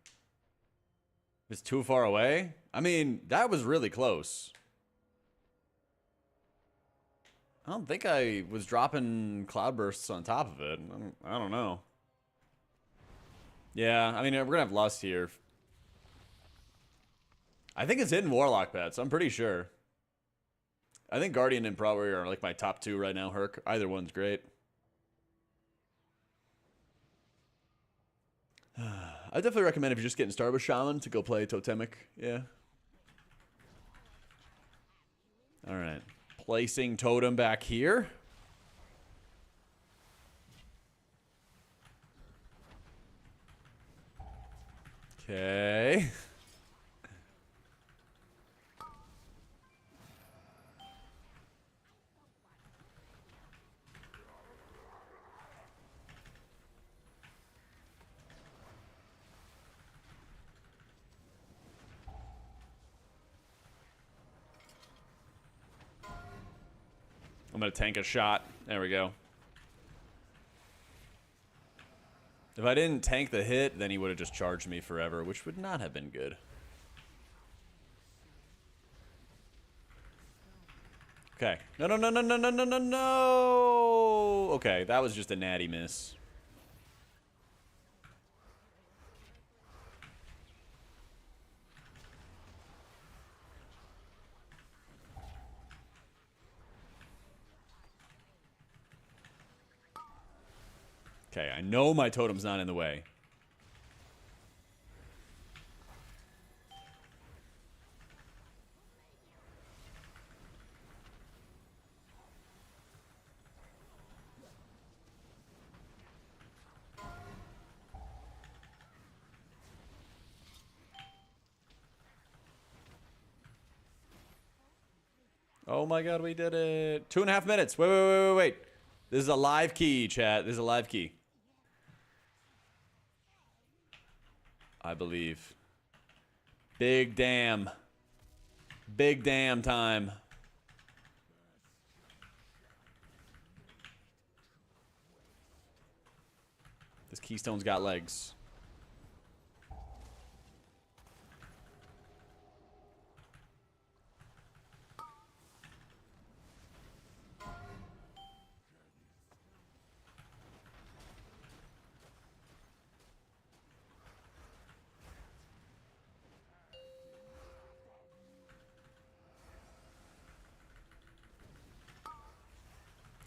It's too far away? I mean, that was really close. I don't think I was dropping cloudbursts on top of it. I don't know. Yeah, I mean, we're gonna have Lust here. I think it's hitting Warlock pets. I'm pretty sure. I think Guardian and Prog are like my top 2 right now, Herc. Either one's great. I definitely recommend if you're just getting started with Shaman to go play Totemic. Yeah. Alright. Placing Totem back here. Okay. I'm going to tank a shot. There we go. If I didn't tank the hit, then he would have just charged me forever, which would not have been good. Okay. No, no, no, no, no, no, no, no, no. Okay, that was just a natty miss. Okay, I know my totem's not in the way. Oh my god, we did it. 2.5 minutes. Wait, wait, wait, wait, wait. This is a live key, chat. This is a live key. I believe. Big damn. Big damn time. This keystone's got legs.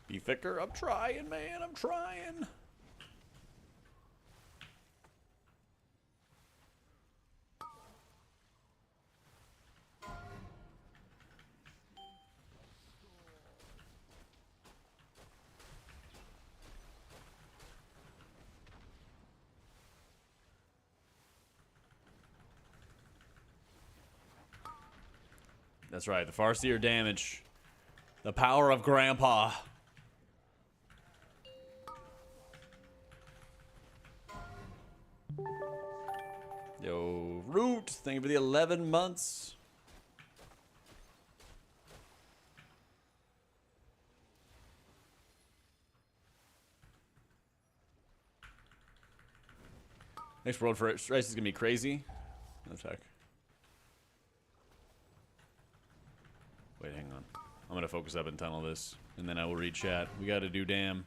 Be thicker. I'm trying, man. I'm trying. That's right. The Farseer damage. The power of Grandpa. Yo, Root, thank you for the 11 months. Next world race is gonna be crazy. Let's check. Wait, hang on. I'm gonna focus up and tunnel this, and then I will read chat. We gotta do damn.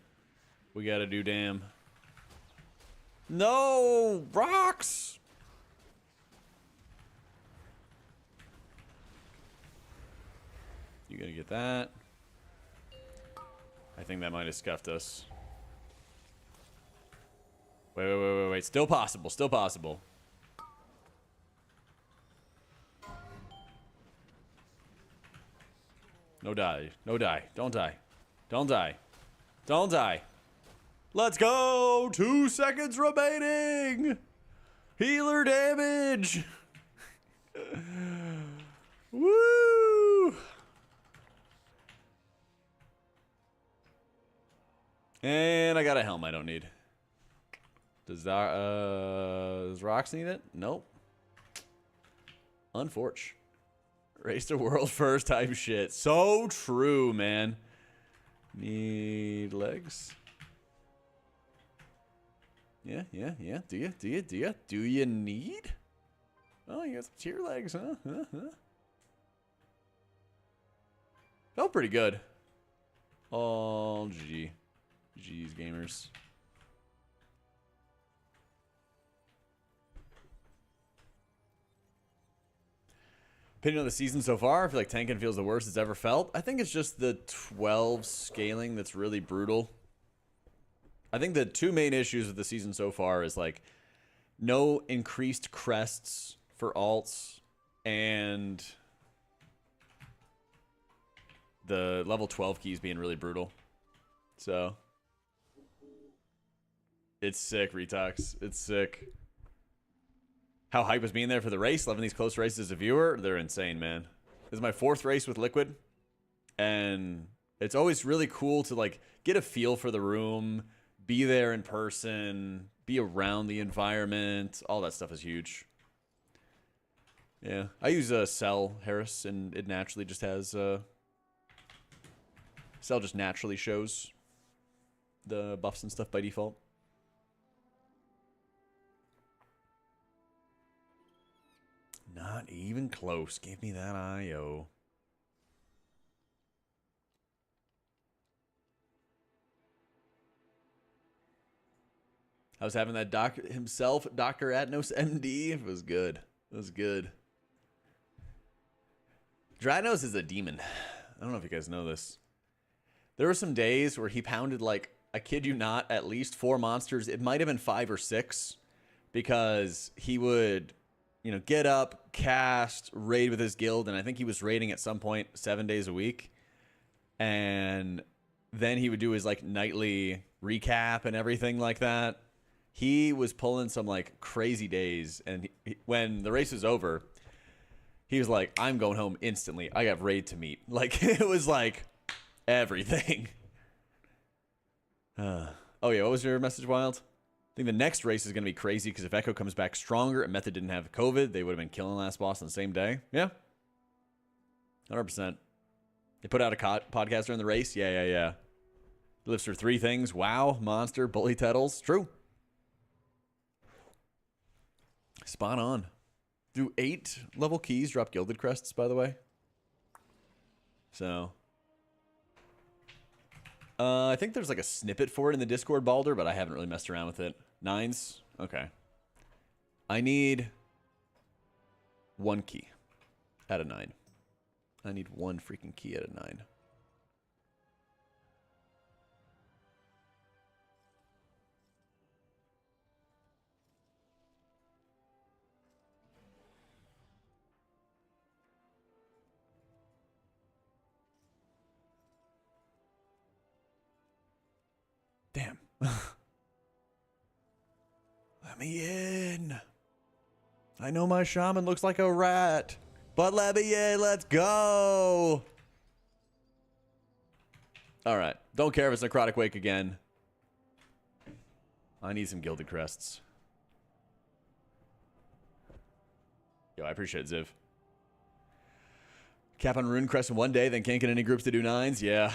We gotta do damn. No! Rocks! You gotta get that. I think that might have scuffed us. Wait. Still possible. Still possible. No die. No die. Don't die. Don't die. Don't die. Let's go! 2 seconds remaining! Healer damage! Woo! And I got a helm I don't need. Does Rox need it? Nope. Unfortunate. Race to world first type shit. So true, man. Need legs? Yeah. Do you need? Oh, you got some tier legs, huh? Felt pretty good. Oh, gee. Jeez, gamers. Opinion on the season so far, I feel like tanking feels the worst it's ever felt. I think it's just the 12 scaling that's really brutal. I think the two main issues with the season so far is like no increased crests for alts and the level 12 keys being really brutal. So it's sick, Retox. It's sick. How hype was being there for the race, loving these close races as a viewer. They're insane, man. This is my 4th race with Liquid, and it's always really cool to like get a feel for the room, be there in person, be around the environment. All that stuff is huge. Yeah, I use Cell Harris, and it naturally just has Cell just naturally shows the buffs and stuff by default. Not even close. Give me that IO. I was having that doctor himself, Dr. Atnos MD. It was good. It was good. Dratnos is a demon. I don't know if you guys know this. There were some days where he pounded, like, I kid you not, at least 4 monsters. It might have been 5 or 6, because he would, you know, get up, cast, raid with his guild, and I think he was raiding at some point 7 days a week. And then he would do his, like, nightly recap and everything like that. He was pulling some, like, crazy days, and when the race was over, he was like, I'm going home instantly. I got raid to meet. Like, it was like everything. Oh, yeah, what was your message, Wild? I think the next race is going to be crazy because if Echo comes back stronger and Method didn't have COVID, they would have been killing last boss on the same day. Yeah. 100%. They put out a podcast during the race. Yeah. Lives for 3 things. WoW, Monster, Bully Tettles. True. Spot on. Do 8 level keys drop gilded crests, by the way? So. I think there's like a snippet for it in the Discord, Balder, but I haven't really messed around with it. 9s? Okay. I need 1 key out of 9. I need 1 freaking key out of 9. Damn. Let me in. I know my shaman looks like a rat, but let me in. Let's go. All right. Don't care if it's Necrotic Wake again. I need some Gilded Crests. Yo, I appreciate it, Ziv. Cap on Rune Crest in 1 day, then can't get any groups to do 9s? Yeah.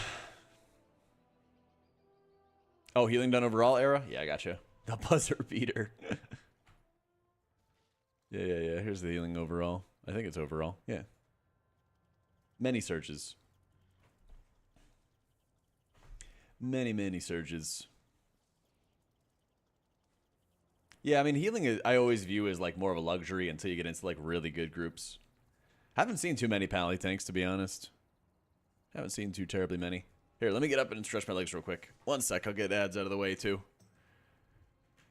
Oh, healing done overall era? Yeah, I gotcha. The buzzer beater. Yeah. Here's the healing overall. I think it's overall. Yeah. Many surges. Many surges. Yeah, I mean, healing is, I always view as like more of a luxury until you get into like really good groups. Haven't seen too many pally tanks, to be honest. Haven't seen too terribly many. Here, let me get up and stretch my legs real quick. One sec, I'll get ads out of the way too.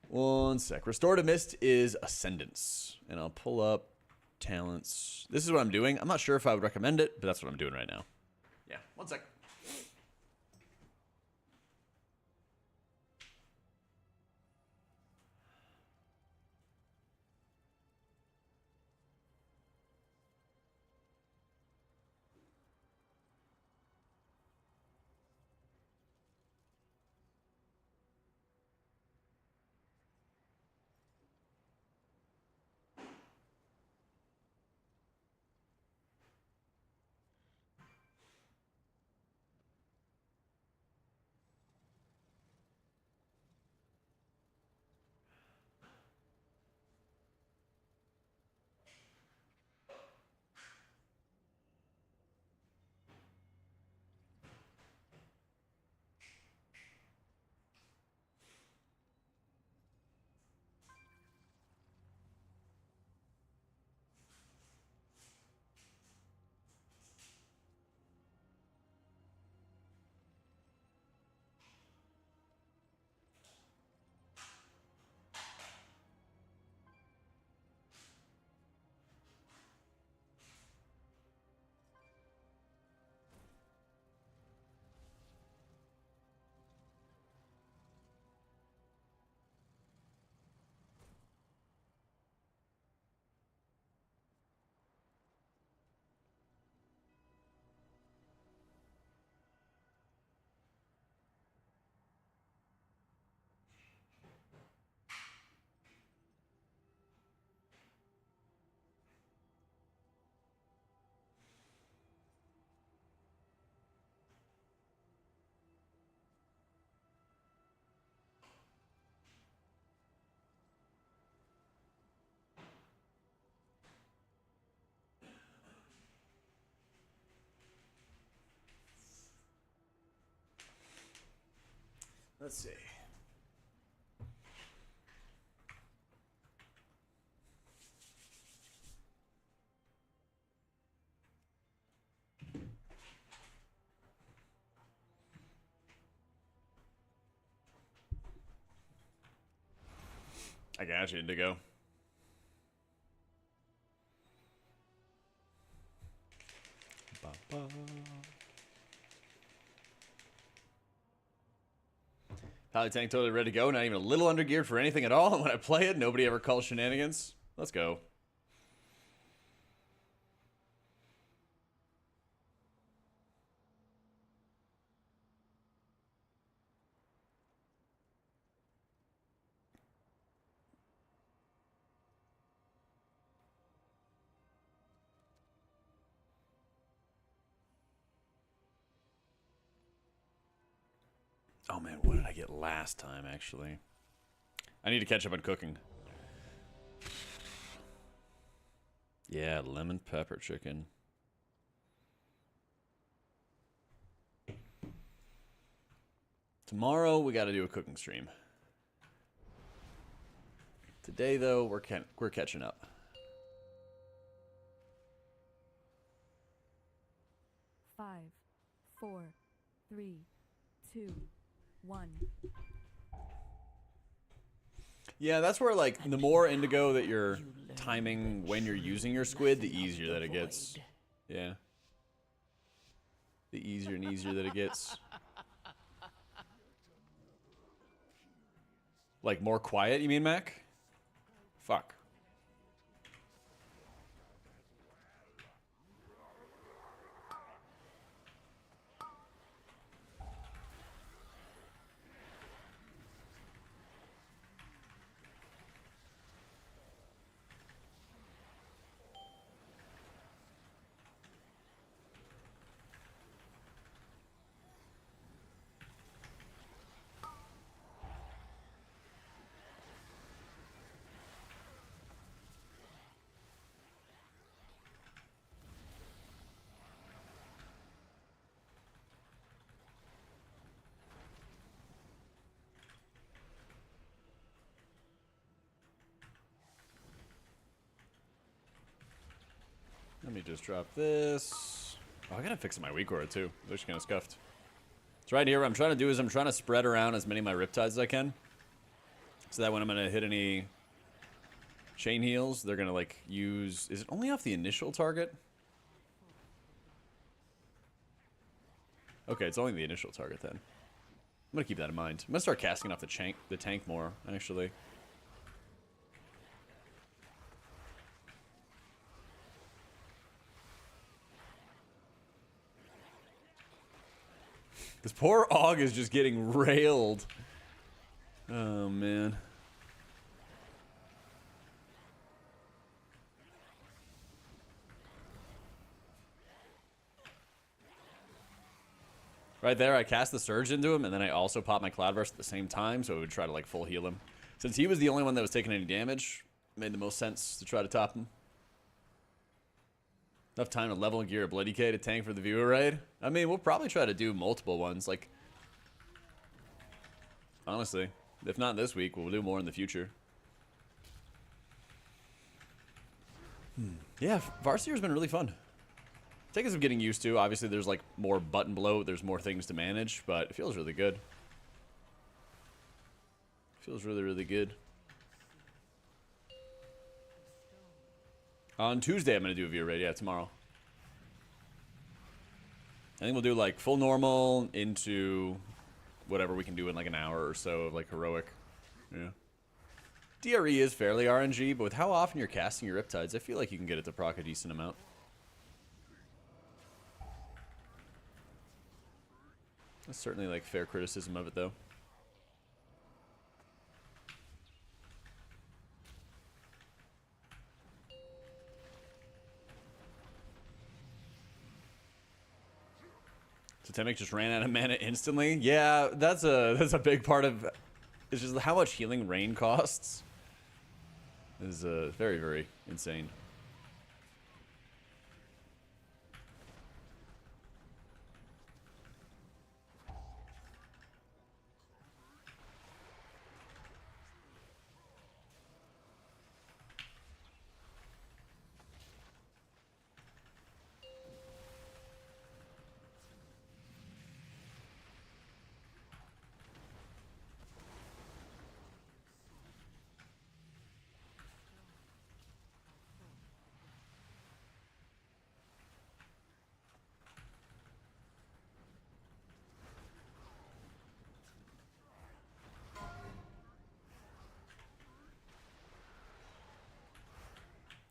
One sec. Restorative Mist is Ascendance. And I'll pull up talents. This is what I'm doing. I'm not sure if I would recommend it, but that's what I'm doing right now. Yeah, one sec. Let's see. I got you, Indigo. Pally tank totally ready to go. Not even a little undergeared for anything at all. And when I play it, nobody ever calls shenanigans. Let's go. Oh man, what did I get last time, actually? I need to catch up on cooking. Yeah, lemon pepper chicken. Tomorrow, we got to do a cooking stream. Today, though, we're catching up. Five, four, three, two, one. Yeah, that's where, like, the more indigo that you're timing when you're using your squid, the easier that it gets. Yeah. The easier and easier that it gets. Like, more quiet, you mean, Mac? Fuck. me just drop this. Oh, I gotta fix my WeakAuras too. They're kind of scuffed. It's right here. What I'm trying to do is I'm trying to spread around as many of my Riptides as I can. So that when I'm gonna hit any chain heals, they're gonna like use... Is it only off the initial target? Okay, it's only the initial target then. I'm gonna keep that in mind. I'm gonna start casting off the tank more, actually. This poor Og is just getting railed. Oh, man. Right there, I cast the Surge into him, and then I also pop my Cloudburst at the same time, so it would try to, like, full heal him. Since he was the only one that was taking any damage, it made the most sense to try to top him. Enough time to level and gear a Bloody K to tank for the viewer raid? I mean, we'll probably try to do multiple ones, like... Honestly, if not this week, we'll do more in the future. Yeah, Varsier's been really fun. Taking some getting used to. Obviously, there's like more button bloat. There's more things to manage, but it feels really good. Feels really, really good. On Tuesday, I'm going to do a viewer raid. Yeah, tomorrow. I think we'll do like full normal into whatever we can do in like an hour or so of like heroic. Yeah. DRE is fairly RNG, but with how often you're casting your Riptides, I feel like you can get it to proc a decent amount. That's certainly like fair criticism of it though. Totemic just ran out of mana instantly. Yeah, that's a big part of. It's just how much healing rain costs. Is very, very insane.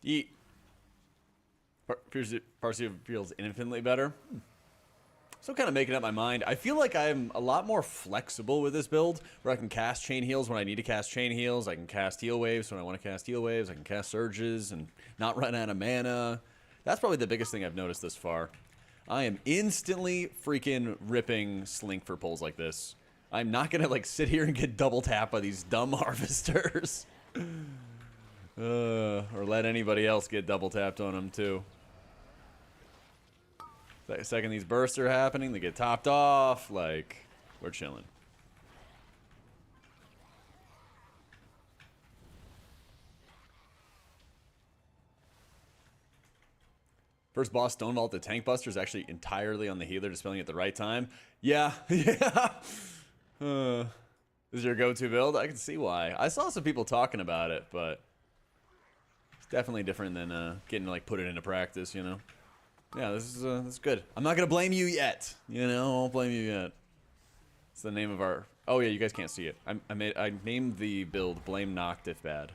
Yeet. Parsi feels infinitely better. So kind of making up my mind. I feel like I'm a lot more flexible with this build, where I can cast chain heals when I need to cast chain heals. I can cast heal waves when I want to cast heal waves. I can cast surges and not run out of mana. That's probably the biggest thing I've noticed this far. I am instantly freaking ripping Slink for pulls like this. I'm not going to like sit here and get double tapped by these dumb harvesters. Or let anybody else get double tapped on them too. The second these bursts are happening, they get topped off. Like, we're chilling. First boss Stonewall the Tank Buster is actually entirely on the healer, dispelling at the right time. Yeah, yeah. Is your go-to build? I can see why. I saw some people talking about it, but it's definitely different than getting to like put it into practice, you know. Yeah, this is good. I'm not gonna blame you yet. You know, I won't blame you yet. It's the name of our. Oh yeah, you guys can't see it. I named the build "Blame Noct If Bad."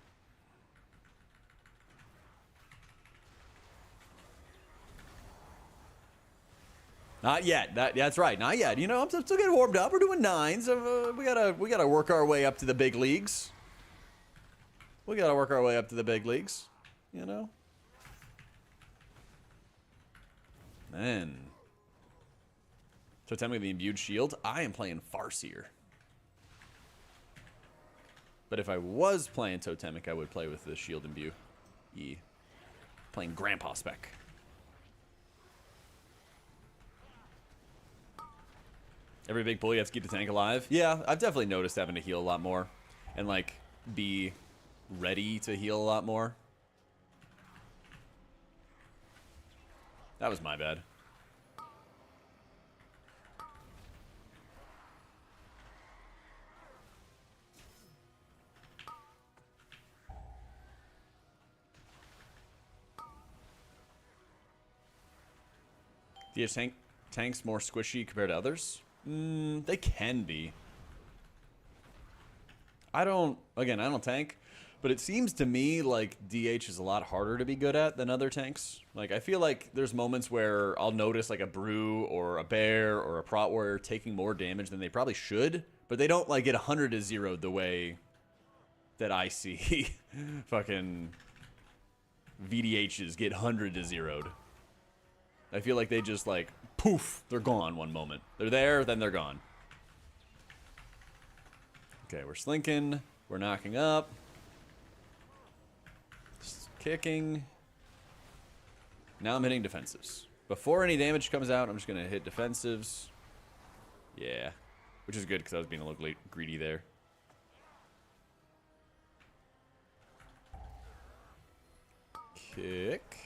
Not yet. That's right. Not yet. You know, I'm still getting warmed up. We're doing 9s. We gotta work our way up to the big leagues. We gotta work our way up to the big leagues. You know. Then, Totemic the Imbued Shield. I am playing Farseer. But if I was playing Totemic, I would play with the Shield Imbue. Playing Grandpa Spec. Every big pull, you have to keep the tank alive. Yeah, I've definitely noticed having to heal a lot more. And, like, be ready to heal a lot more. That was my bad. DH tanks more squishy compared to others? They can be. I don't tank, but it seems to me like DH is a lot harder to be good at than other tanks. Like, I feel like there's moments where I'll notice like a Brew or a Bear or a Prot Warrior taking more damage than they probably should, but they don't like get 100 to 0 the way that I see fucking VDHs get 100 to 0'd. I feel like they just like, poof, they're gone one moment. They're there, then they're gone. Okay, we're slinking. We're knocking up. Kicking. Now I'm hitting defensives. Before any damage comes out, I'm just going to hit defensives. Yeah. Which is good because I was being a little greedy there. Kick.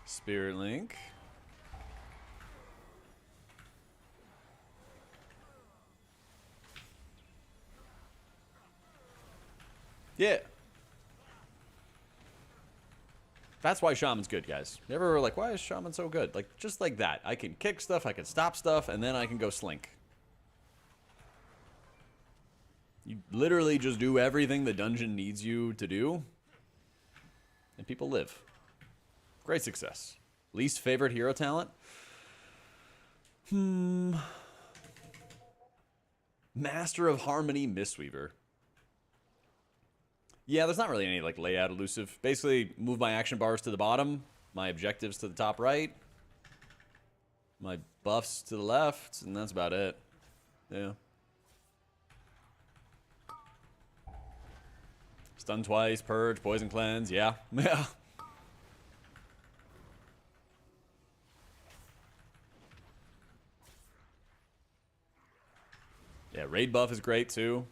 Spirit Link. Yeah. That's why Shaman's good, guys. You ever were like, why is Shaman so good? Like, just like that. I can kick stuff, I can stop stuff, and then I can go slink. You literally just do everything the dungeon needs you to do, and people live. Great success. Least favorite hero talent? Master of Harmony Mistweaver. Yeah, there's not really any like layout elusive. Basically, move my action bars to the bottom, my objectives to the top right, my buffs to the left, and that's about it. Yeah. Stun twice, purge, poison cleanse, yeah. Yeah. Yeah, raid buff is great too.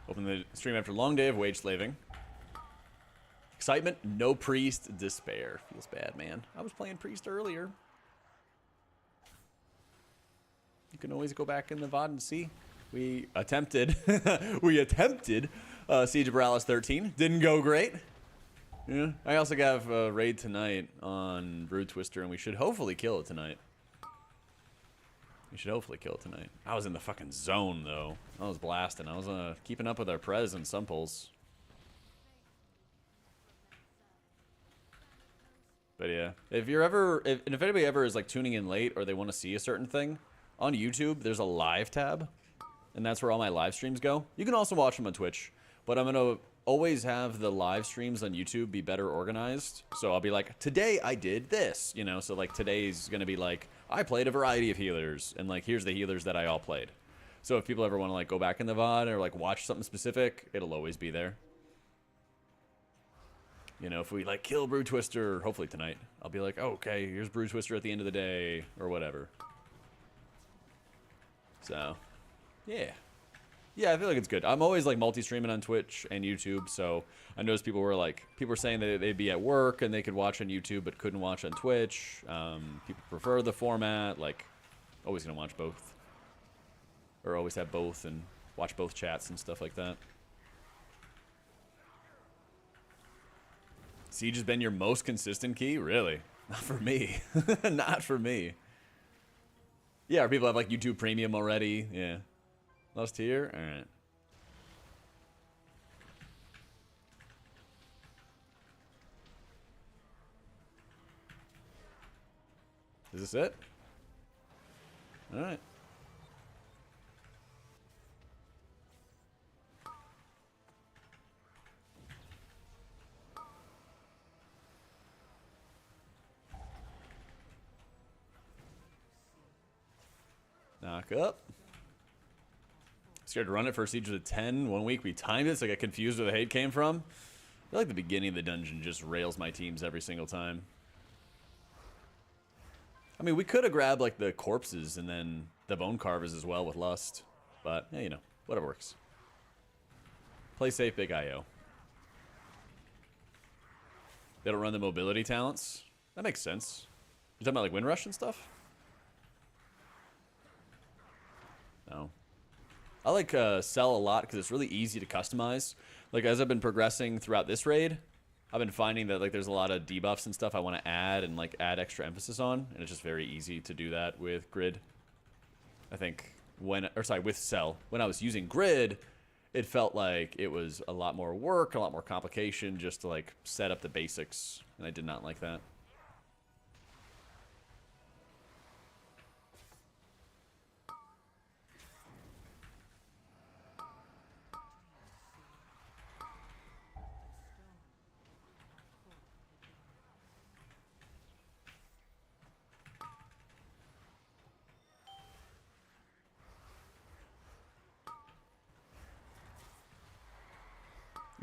Open the stream after a long day of wage slaving. Excitement, no priest, despair. Feels bad, man. I was playing priest earlier. You can always go back in the VOD and see. We attempted, Siege of Borales 13. Didn't go great. Yeah. I also got a raid tonight on Broodtwister, and we should hopefully kill it tonight. We should hopefully kill it tonight. I was in the fucking zone, though. I was blasting. I was keeping up with our prez and some pulls. But yeah, if anybody ever is like tuning in late or they want to see a certain thing, on YouTube, there's a live tab. And that's where all my live streams go. You can also watch them on Twitch. But I'm going to always have the live streams on YouTube be better organized. So I'll be like, today I did this. You know, so like today's going to be like, I played a variety of healers, and like here's the healers that I all played. So if people ever want to like go back in the VOD or like watch something specific, it'll always be there. You know, if we like kill Broodtwister, hopefully tonight, I'll be like, oh, okay, here's Broodtwister at the end of the day or whatever. So, yeah. Yeah, I feel like it's good. I'm always like multi-streaming on Twitch and YouTube, so I noticed people were saying that they'd be at work and they could watch on YouTube but couldn't watch on Twitch. People prefer the format, like always gonna watch both. Or always have both and watch both chats and stuff like that. Siege has been your most consistent key? Really? Not for me. Not for me. Yeah, or people have like YouTube Premium already. Yeah. Last tier? Alright. Is this it? Alright. Knock up. Scared to run it for Siege of the 10. 1 week we timed it, so I got confused where the hate came from. I feel like the beginning of the dungeon just rails my teams every single time. I mean, we could have grabbed like the corpses and then the bone carvers as well with lust. But, yeah, you know, whatever works. Play safe, big IO. They don't run the mobility talents. That makes sense. You talking about like Windrush and stuff? No. I like Cell a lot because it's really easy to customize. Like as I've been progressing throughout this raid, I've been finding that like there's a lot of debuffs and stuff I want to add and like add extra emphasis on, and it's just very easy to do that with Grid. I think with Cell. When I was using Grid, it felt like it was a lot more work, a lot more complication just to like set up the basics, and I did not like that.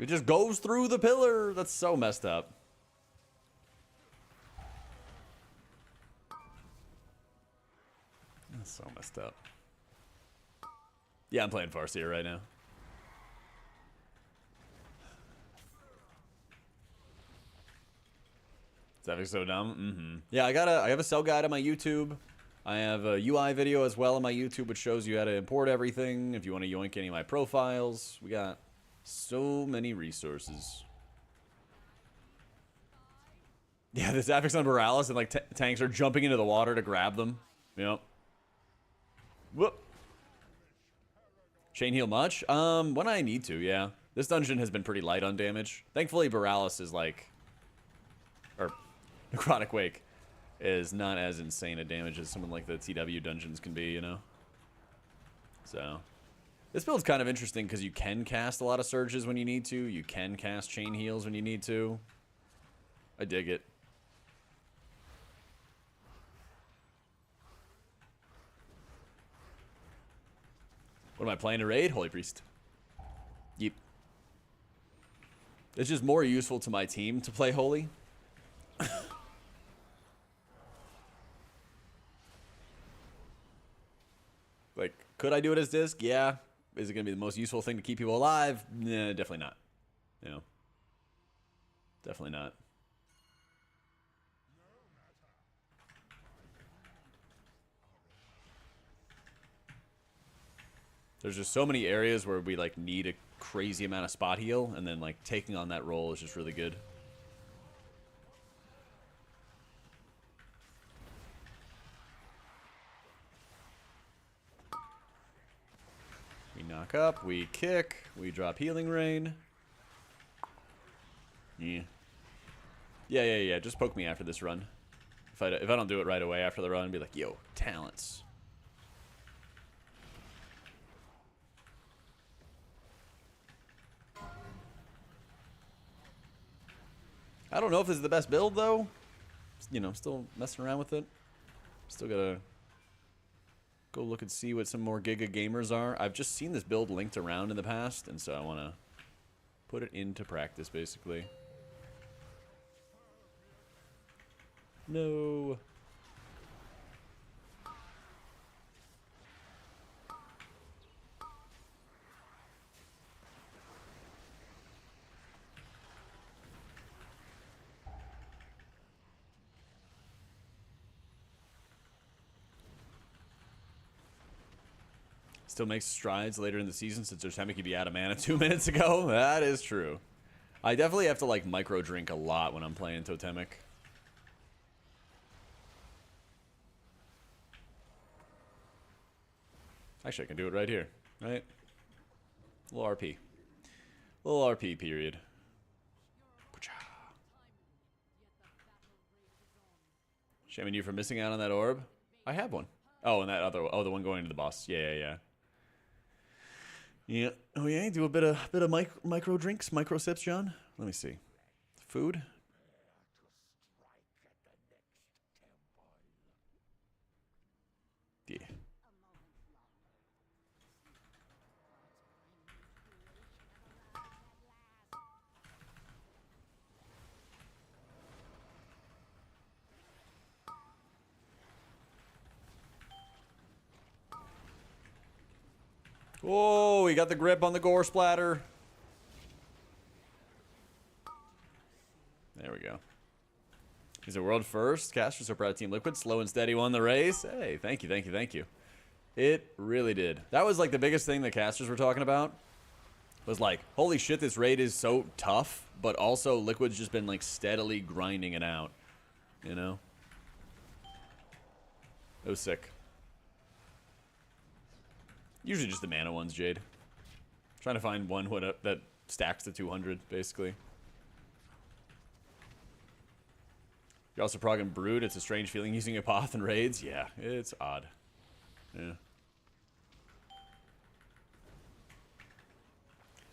It just goes through the pillar. That's so messed up. That's so messed up. Yeah, I'm playing Farseer right now. Is that so dumb? Yeah, I have a Cell guide on my YouTube. I have a UI video as well on my YouTube, which shows you how to import everything. If you want to yoink any of my profiles, we got so many resources. Yeah, this affix on Borealis and like tanks are jumping into the water to grab them. Yep. Whoop. Chain heal much? When I need to, yeah. This dungeon has been pretty light on damage. Thankfully, Borealis is like, or Necrotic Wake is not as insane a damage as someone like the TW dungeons can be, you know? So this build's kind of interesting because you can cast a lot of surges when you need to. You can cast chain heals when you need to. I dig it. What am I playing to raid? Holy Priest. Yep. It's just more useful to my team to play Holy. Like, could I do it as disc? Yeah. Is it going to be the most useful thing to keep people alive? Nah, definitely not. You know, definitely not. There's just so many areas where we like need a crazy amount of spot heal, and then like taking on that role is just really good. We knock up, we kick, we drop healing rain. Yeah. Yeah. Just poke me after this run. If I don't do it right away after the run, be like, yo, talents. I don't know if this is the best build though. You know, still messing around with it. Still gotta go look and see what some more Giga gamers are. I've just seen this build linked around in the past, and so I want to put it into practice, basically. No. Still makes strides later in the season since Totemic could be out of mana 2 minutes ago. That is true. I definitely have to like micro drink a lot when I'm playing Totemic. Actually, I can do it right here, right? Little RP. Little RP period. Shaming you for missing out on that orb. I have one. Oh, and that other, oh, the one going to the boss. Yeah. Yeah. Oh yeah. Do a bit of micro drinks, micro sips, John. Let me see. Food. Yeah. Oh, he got the grip on the gore splatter. There we go. a world first. Caster, so proud of Team Liquid. Slow and steady won the race. Hey, thank you, thank you, thank you. It really did. That was like the biggest thing the casters were talking about. Was like, holy shit, this raid is so tough, but also Liquid's just been like steadily grinding it out. You know? It was sick. Usually just the mana ones, Jade. Trying to find one that stacks to 200, basically. You're also Prog and Brood. It's a strange feeling using a Poth in raids. Yeah, it's odd. Yeah.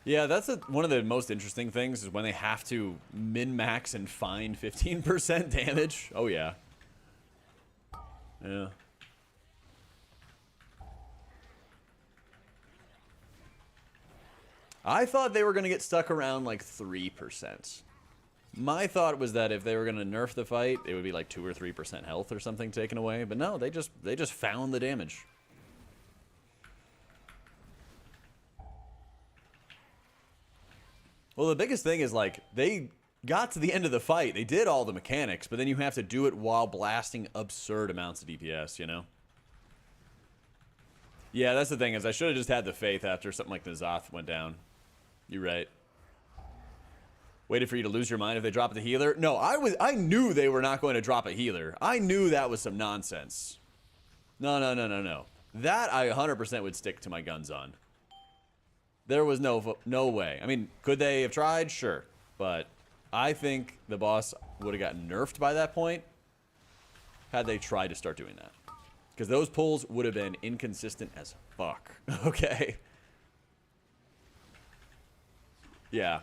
Yeah, that's one of the most interesting things is when they have to min-max and find 15% damage. Oh, yeah. Yeah. I thought they were going to get stuck around like 3%. My thought was that if they were going to nerf the fight, it would be like 2 or 3% health or something taken away. But no, they just found the damage. Well, the biggest thing is like they got to the end of the fight. They did all the mechanics, but then you have to do it while blasting absurd amounts of DPS, you know? Yeah, that's the thing is I should have just had the faith after something like the Zoth went down. You're right. Waited for you to lose your mind if they drop the healer? No, I knew they were not going to drop a healer. I knew that was some nonsense. No. That I 100% would stick to my guns on. There was no way. I mean, could they have tried? Sure. But I think the boss would have gotten nerfed by that point had they tried to start doing that. Because those pulls would have been inconsistent as fuck. Okay. Yeah.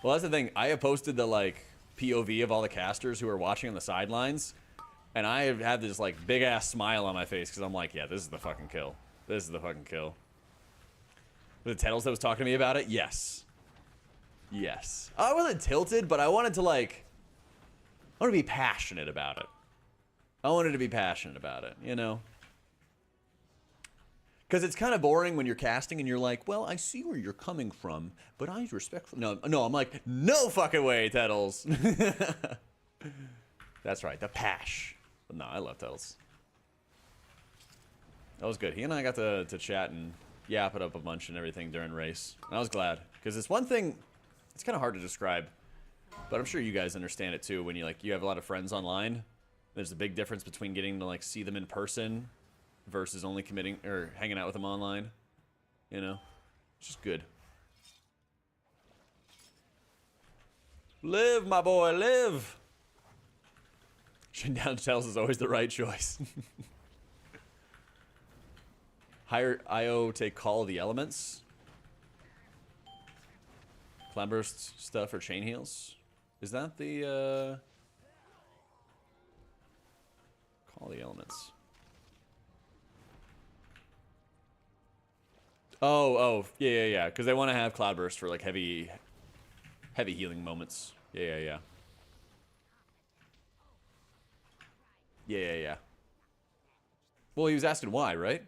Well, that's the thing. I have posted the, like, POV of all the casters who are watching on the sidelines. And I have had this, like, big-ass smile on my face because I'm like, yeah, this is the fucking kill. This is the fucking kill. Was it Tettles that was talking to me about it? Yes. Yes. I wasn't tilted, but I wanted to, like... I want to be passionate about it. I wanted to be passionate about it, you know? Because it's kind of boring when you're casting and you're like, well, I see where you're coming from, but I respectfully... No, I'm like, no fucking way, Tettles. That's right, the pash. But no, I love Tettles. That was good. He and I got to chat and yap it up a bunch and everything during race. And I was glad. Because it's one thing... It's kind of hard to describe. But I'm sure you guys understand it too when you have a lot of friends online. There's a big difference between getting to like see them in person versus only committing or hanging out with them online. You know? It's just good. Live, my boy, live! Shutting down Tells is always the right choice. Higher IO take Call of the Elements. Cloudburst stuff or chain heals. Is that the Call the Elements? Oh, yeah. Because they want to have Cloudburst for like heavy healing moments. Yeah. Yeah. Well, he was asking why, right?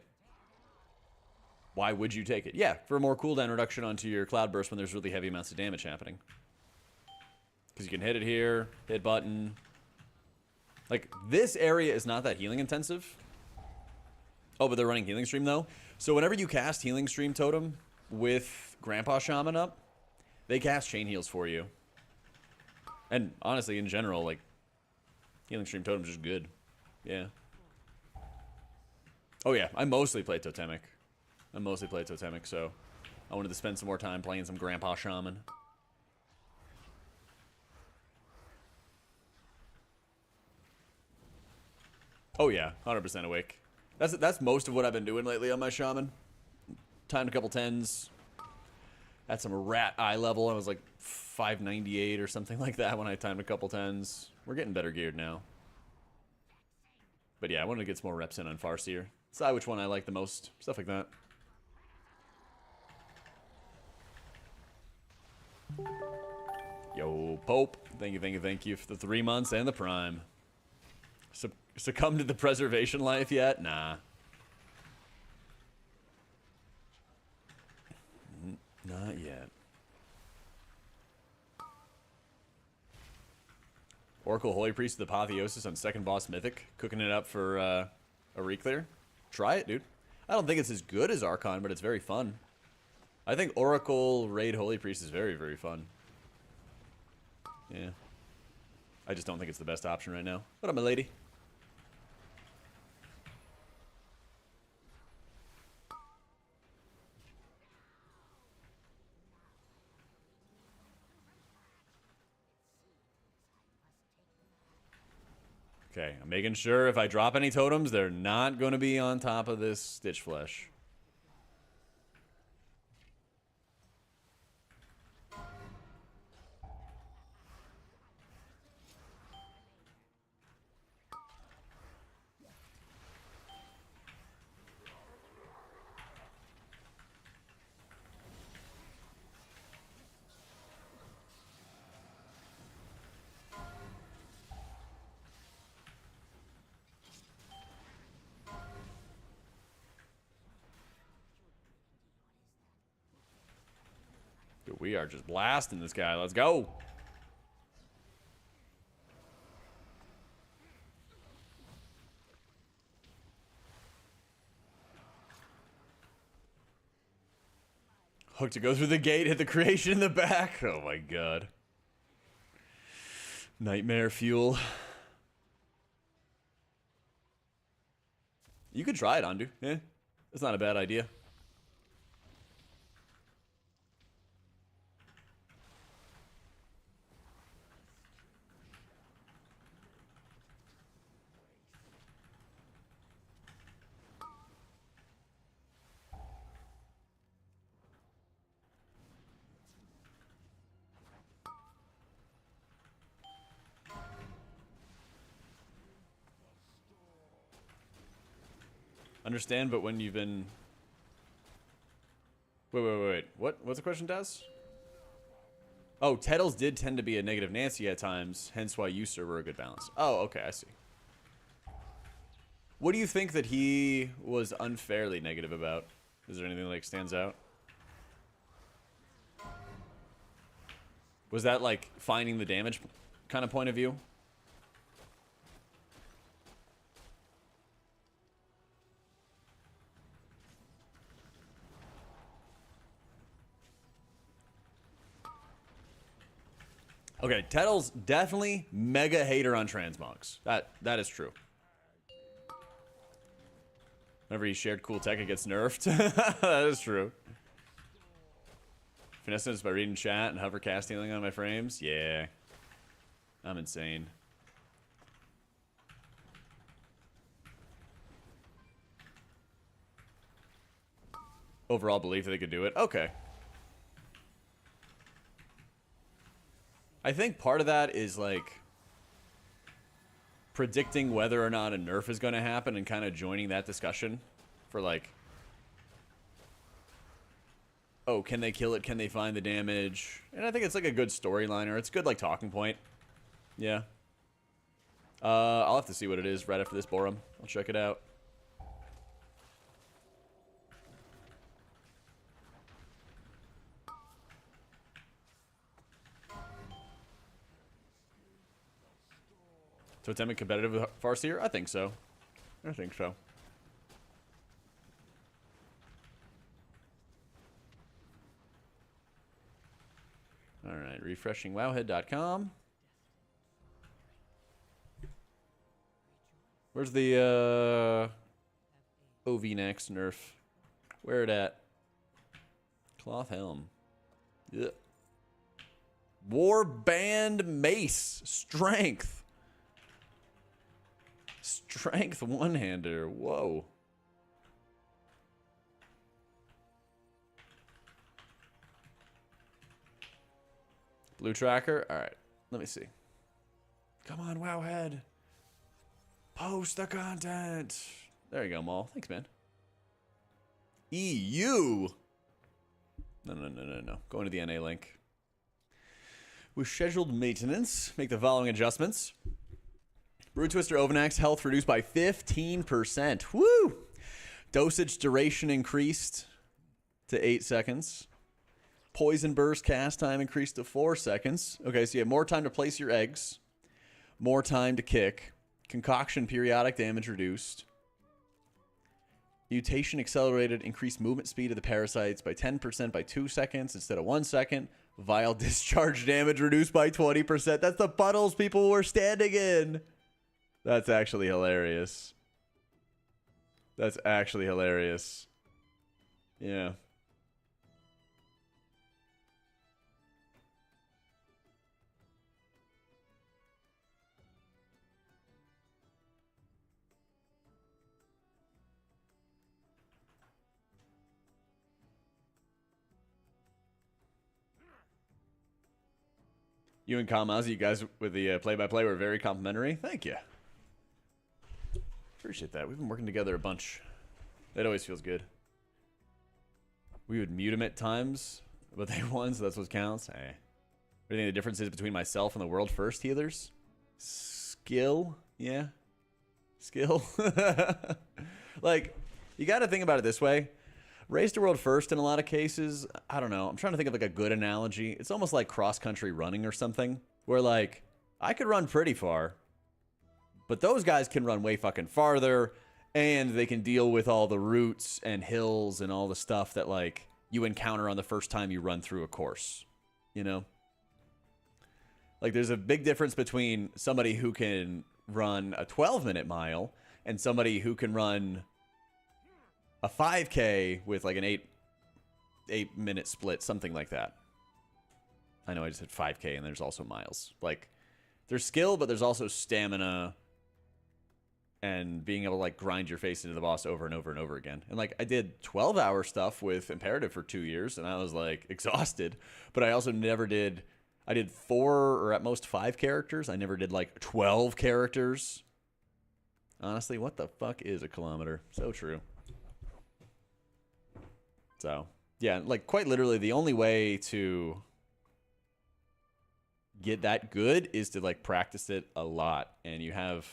Why would you take it? Yeah, for a more cooldown reduction onto your Cloudburst when there's really heavy amounts of damage happening. Because you can hit it here, hit button. Like, this area is not that healing intensive. Oh, but they're running Healing Stream, though. So whenever you cast Healing Stream Totem with Grandpa Shaman up, they cast Chain Heals for you. And honestly, in general, like, Healing Stream Totem's just good. Yeah. Oh, yeah. I mostly play Totemic. So I wanted to spend some more time playing some Grandpa Shaman. Oh yeah, 100% awake. That's most of what I've been doing lately on my Shaman. Timed a couple 10s. At some rat eye level, I was like 598 or something like that when I timed a couple 10s. We're getting better geared now. But yeah, I wanted to get some more reps in on Farseer. Decide which one I like the most. Stuff like that. Yo, Pope. Thank you for the 3 months and the Prime. Succumb to the preservation life yet? Nah. Not yet. Oracle Holy Priest of the Apotheosis on second boss Mythic. Cooking it up for a reclear. Try it, dude. I don't think it's as good as Archon, but it's very fun. I think Oracle Raid Holy Priest is very, very fun. Yeah. I just don't think it's the best option right now. What up, my lady? Okay, I'm making sure if I drop any totems, they're not going to be on top of this Stitch Flesh. Dude, we are just blasting this guy. Let's go. Hook to go through the gate, hit the creation in the back. Oh my god. Nightmare fuel. You could try it, Andu. Yeah, it's not a bad idea. Understand, but when you've been... Wait. What's the question, Daz? Oh, Tettles did tend to be a negative Nancy at times, hence why you, sir, were a good balance. Oh, okay, I see. What do you think that he was unfairly negative about? Is there anything, like, stands out? Was that, like, finding the damage kind of point of view? Okay, Tettle's definitely mega hater on transmogs. That is true. Whenever he shared cool tech, it gets nerfed. That is true. Finesse this by reading chat and hover cast healing on my frames. Yeah. I'm insane. Overall belief that they could do it. Okay. I think part of that is, like, predicting whether or not a nerf is going to happen and kind of joining that discussion for, like, oh, can they kill it? Can they find the damage? And I think it's, like, a good storyline, or it's a good, like, talking point. Yeah. I'll have to see what it is right after this Borum. I'll check it out. Totemic competitive with Farseer? I think so. I think so. Alright, refreshing wowhead.com. Where's the OV next nerf? Where it at? Cloth helm. Yeah. Warband mace. Strength. Strength one-hander. Whoa. Blue tracker. All right. Let me see. Come on, Wowhead. Post the content. There you go, Maul. Thanks, man. EU. No. Going to the NA link. With scheduled maintenance, make the following adjustments. Broodtwister Ovanax health reduced by 15%. Woo! Dosage duration increased to 8 seconds. Poison burst cast time increased to 4 seconds. Okay, so you have more time to place your eggs. more time to kick, concoction periodic damage reduced, mutation accelerated, increased movement speed of the parasites by 10% by 2 seconds instead of 1 second, vial discharge damage reduced by 20%. That's the puddles people were standing in. That's actually hilarious. That's actually hilarious. Yeah. You and Kamaz, you guys with the play-by-play were very complimentary. Thank you. Appreciate that. We've been working together a bunch. That always feels good. We would mute him at times, but they won, so that's what counts. Hey. What do you think the difference is between myself and the world first healers? Skill? Yeah. Skill? Like, you got to think about it this way. Race to world first in a lot of cases, I don't know. I'm trying to think of like a good analogy. It's almost like cross-country running or something, where like, I could run pretty far, but those guys can run way fucking farther, and they can deal with all the roots and hills and all the stuff that like you encounter on the first time you run through a course, you know? Like there's a big difference between somebody who can run a 12-minute mile and somebody who can run a 5K with like an 8-minute split, something like that. I know I just said 5K and there's also miles. Like there's skill, but there's also stamina and being able to like grind your face into the boss over and over and over again. And like I did 12-hour stuff with Imperative for 2 years and I was like exhausted, but I also never did, I did 4 or at most 5 characters. I never did like 12 characters. Honestly, what the fuck is a kilometer? So true. So, yeah, like quite literally the only way to get that good is to like practice it a lot. And you have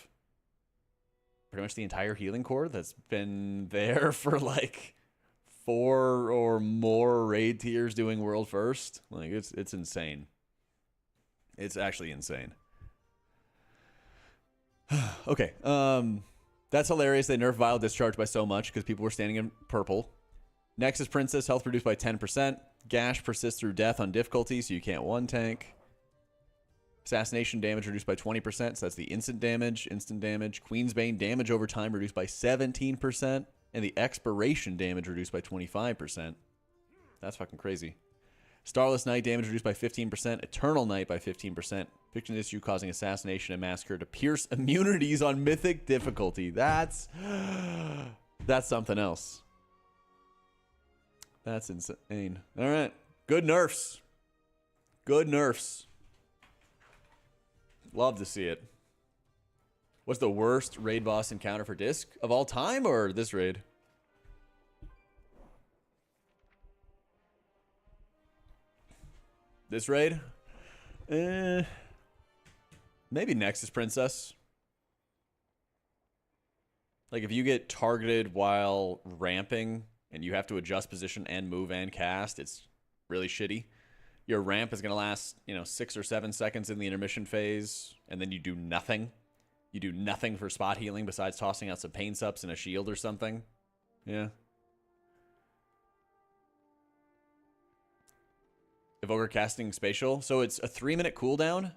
pretty much the entire healing core that's been there for like 4 or more raid tiers doing world first. Like it's insane. It's actually insane. Okay. That's hilarious. They nerfed Vial Discharge by so much because people were standing in purple. Nexus Princess, health reduced by 10%. Gash persists through death on difficulty, so you can't one tank. Assassination damage reduced by 20%, so that's the instant damage. Instant damage. Queensbane damage over time reduced by 17%. And the expiration damage reduced by 25%. That's fucking crazy. Starless Night damage reduced by 15%. Eternal Night by 15%. Fiction issue causing assassination and massacre to pierce immunities on mythic difficulty. That's something else. That's insane. All right. Good nerfs. Good nerfs. Love to see it. What's the worst raid boss encounter for Disc of all time or this raid? This raid? Maybe Nexus Princess. Like if you get targeted while ramping and you have to adjust position and move and cast, it's really shitty. Your ramp is going to last, 6 or 7 seconds in the intermission phase, and then you do nothing. You do nothing for spot healing besides tossing out some pain sups and a shield or something. Yeah. Evoker casting spatial. So it's a 3-minute cooldown.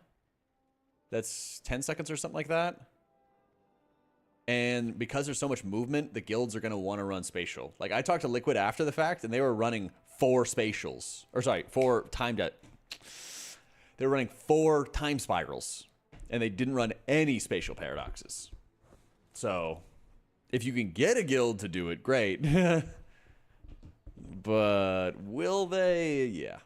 That's 10 seconds or something like that. And because there's so much movement, the guilds are going to want to run spatial. Like, I talked to Liquid after the fact, and they were running 4 spatials. Or, sorry, 4 timed at... They were running 4 time spirals. And they didn't run any spatial paradoxes. So, if you can get a guild to do it, great. But will they? Yeah.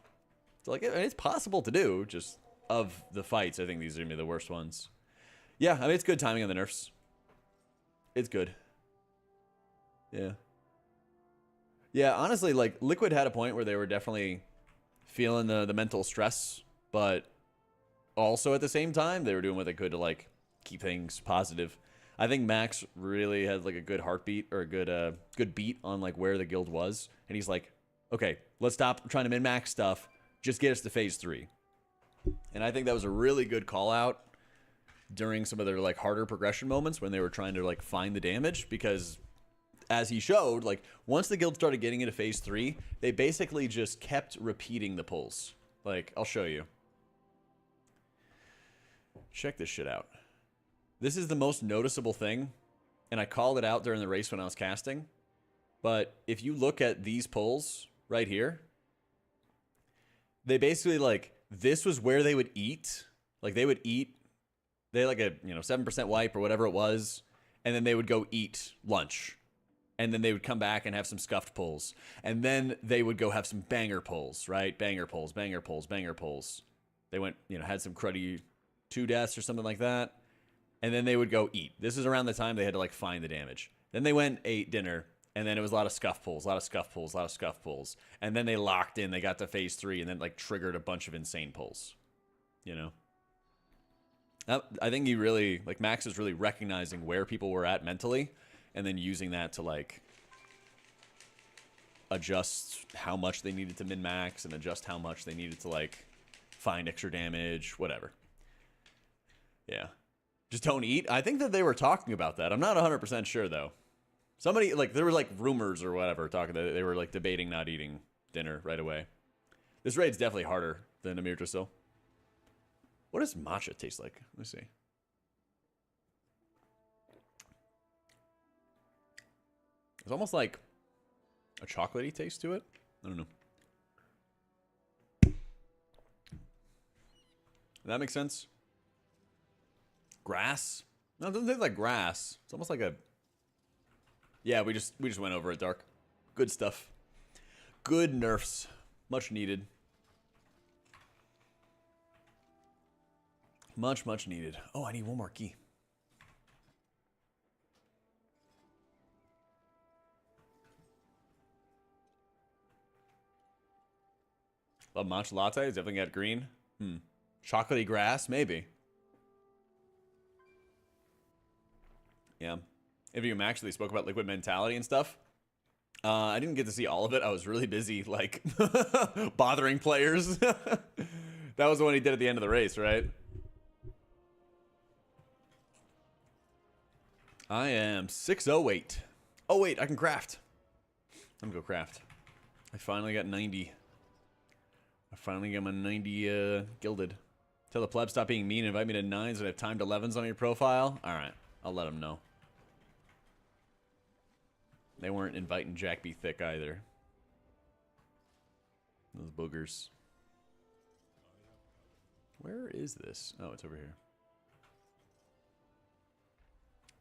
So, like, it's possible to do, just of the fights. I think these are going to be the worst ones. Yeah, I mean, it's good timing on the nerfs. It's good. Yeah. Yeah, honestly, like, Liquid had a point where they were definitely feeling the mental stress, but also at the same time, they were doing what they could to, like, keep things positive. I think Max really had, like, a good heartbeat or a good beat on, like, where the guild was. And he's like, okay, let's stop trying to min-max stuff. Just get us to phase 3. And I think that was a really good call out. during some of their like harder progression moments when they were trying to like find the damage, because as he showed, like once the guild started getting into phase 3, they basically just kept repeating the pulls. Like, I'll show you. Check this shit out. This is the most noticeable thing, and I called it out during the race when I was casting. But if you look at these pulls right here, they basically like, this was where they would eat. Like they would eat, they had like a 7% wipe or whatever it was, and then they would go eat lunch. And then they would come back and have some scuffed pulls. And then they would go have some banger pulls, right? Banger pulls, banger pulls, banger pulls. They went, had some cruddy 2 deaths or something like that. And then they would go eat. This is around the time they had to like find the damage. Then they went, ate dinner, and then it was a lot of scuff pulls, a lot of scuff pulls, a lot of scuff pulls. And then they locked in, they got to phase 3, and then like triggered a bunch of insane pulls. I think he really, like Max is really recognizing where people were at mentally, and then using that to like adjust how much they needed to min-max and adjust how much they needed to like find extra damage, whatever. Yeah. Just don't eat. I think that they were talking about that. I'm not 100% sure though. Somebody, like, there were like rumors or whatever talking that they were like debating not eating dinner right away. This raid's definitely harder than Amir Drasil. What does matcha taste like? Let me see. It's almost like a chocolatey taste to it. I don't know. Does that make sense? Grass? No, it doesn't taste like grass. It's almost like a... Yeah, we just went over it, Dark. Good stuff. Good nerfs. Much needed. Much needed. Oh, I need one more key. Love matcha latte. Is definitely got green. Chocolatey grass, maybe. Yeah. If you actually spoke about liquid mentality and stuff. I didn't get to see all of it. I was really busy, like, bothering players. That was the one he did at the end of the race, right? I am 608. Oh, wait, I can craft. I'm gonna go craft. I finally got 90. I finally got my 90 gilded. Tell the pleb stop being mean and invite me to 9s and have timed 11s on your profile. Alright, I'll let them know. They weren't inviting Jack be thick either. Those boogers. Where is this? Oh, it's over here.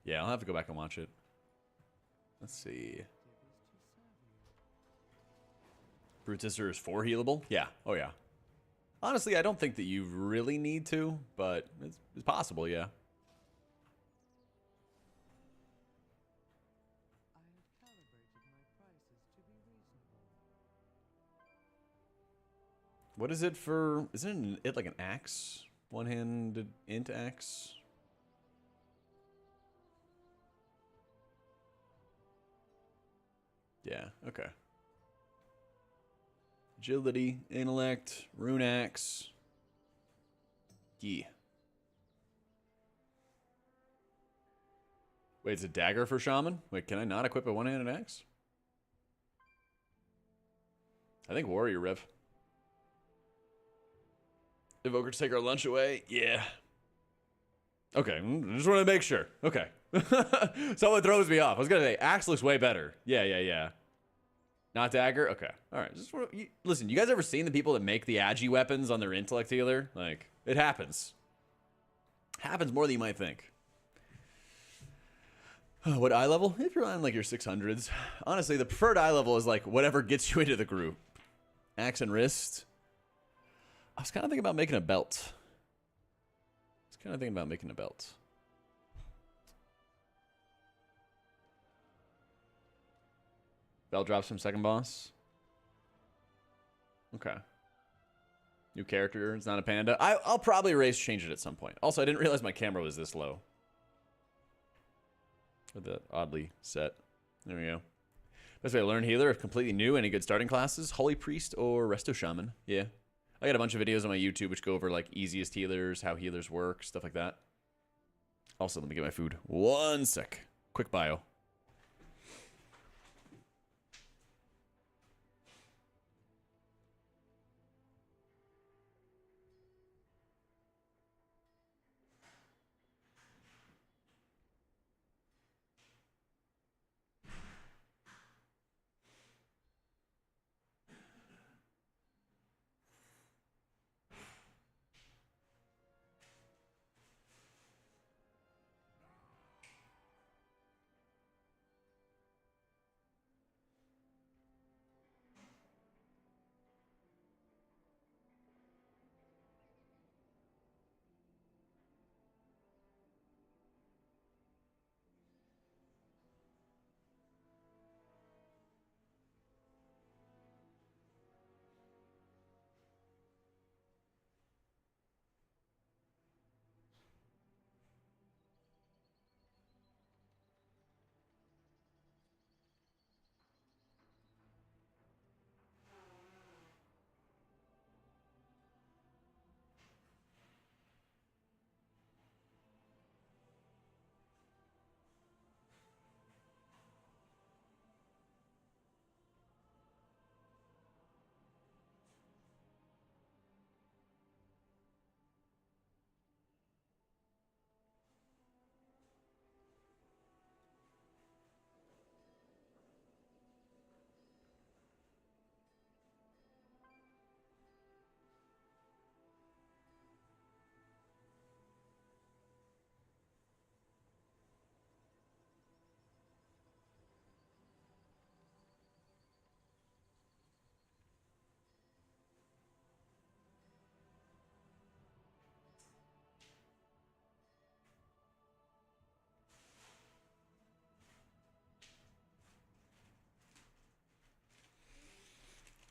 Yeah, I'll have to go back and watch it. Let's see. Broodtwister is 4 healable? Yeah. Oh, yeah. Honestly, I don't think that you really need to, but it's possible, yeah. What is it for? Isn't it like an axe? One-handed int axe? Yeah, okay. Agility, intellect, rune axe. Yeah. Wait, it's a dagger for shaman? Wait, can I not equip a one-handed axe? I think warrior rev. Evoker to take our lunch away? Yeah. Okay, just want to make sure. Okay. Someone throws me off. I was going to say, axe looks way better. Yeah. Not dagger? Okay. All right. Listen, you guys ever seen the people that make the agi weapons on their intellect healer? Like, it happens. Happens more than you might think. What eye level? If you're on like your 600s. Honestly, the preferred eye level is like whatever gets you into the group. Axe and wrist. I was kind of thinking about making a belt. Belt drops from second boss. Okay. New character. It's not a panda. I'll probably change it at some point. Also, I didn't realize my camera was this low. Or the oddly set. There we go. Best way to learn healer if completely new. Any good starting classes? Holy Priest or Resto Shaman? Yeah. I got a bunch of videos on my YouTube which go over like easiest healers, how healers work, stuff like that. Also, let me get my food. 1 sec. Quick bio.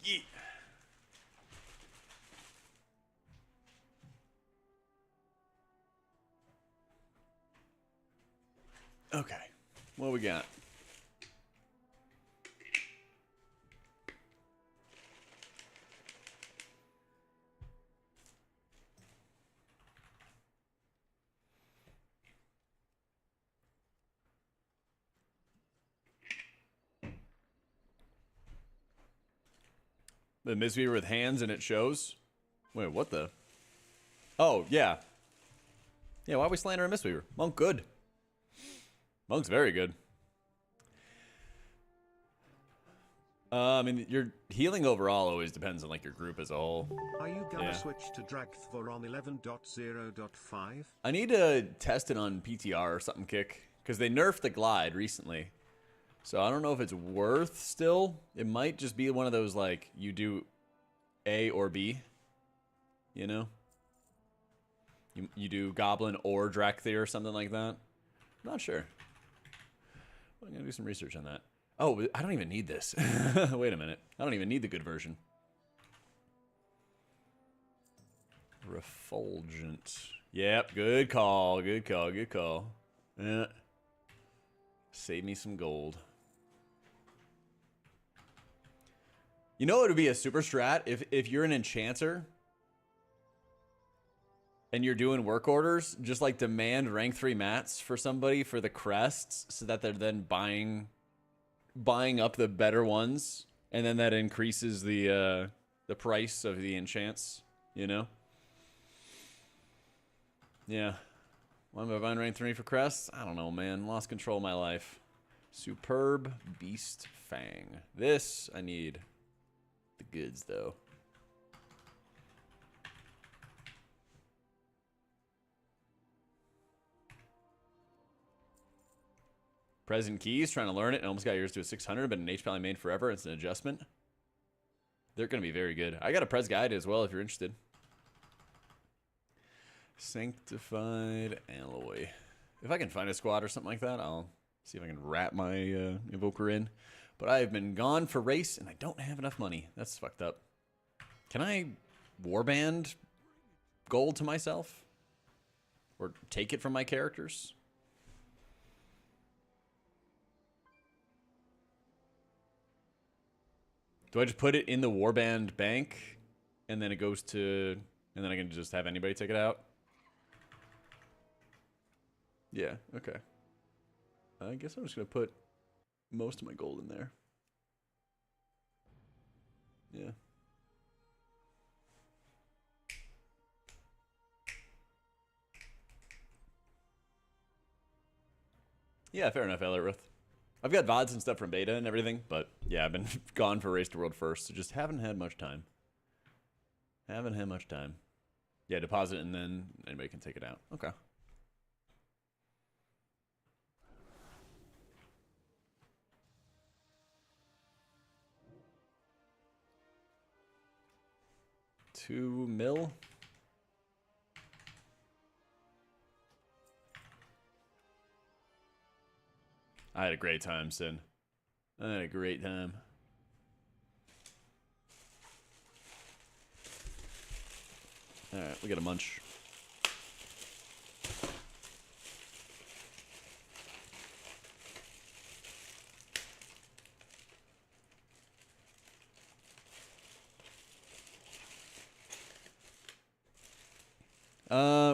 Yeah. Okay. What we got? The Mistweaver with hands and it shows? Wait, what the? Oh, yeah. Yeah, why are we slandering Mistweaver? Monk good. Monk's very good. I mean, your healing overall always depends on like your group as a whole. Are you gonna switch to Dragthor on 11.0.5? I need to test it on PTR or something, Kick, because they nerfed the glide recently. So I don't know if it's worth still. It might just be one of those like you do A or B, you know? You do Goblin or Dragthor or something like that. Not sure. I'm gonna do some research on that. Oh, I don't even need this. Wait a minute. I don't even need the good version. Refulgent. Yep, good call. Good call. Good call. Yeah. Save me some gold. You know it would be a super strat if you're an enchanter and you're doing work orders, just like demand rank 3 mats for somebody for the crests so that they're then buying up the better ones, and then that increases the price of the enchants, you know? Yeah. Why am I buying rank 3 for crests? I don't know, man. Lost control of my life. Superb Beast Fang. This, I need the goods, though. Present Keys, trying to learn it, and almost got yours to a 600, but an HP only made forever. It's an adjustment. They're going to be very good. I got a Pres Guide as well if you're interested. Sanctified Alloy. If I can find a squad or something like that, I'll see if I can wrap my Invoker in. But I've been gone for race, and I don't have enough money. That's fucked up. Can I warband gold to myself? Or take it from my characters? Do I just put it in the warband bank, and then it goes to... And then I can just have anybody take it out? Yeah, okay. I guess I'm just going to put most of my gold in there. Yeah. Yeah, fair enough, Ellerith. I've got VODs and stuff from beta and everything, but yeah, I've been gone for Race to World first, so just haven't had much time. Haven't had much time. Yeah, deposit and then anybody can take it out. Okay. $2 mil. I had a great time, Sin. I had a great time. Alright, we got a munch.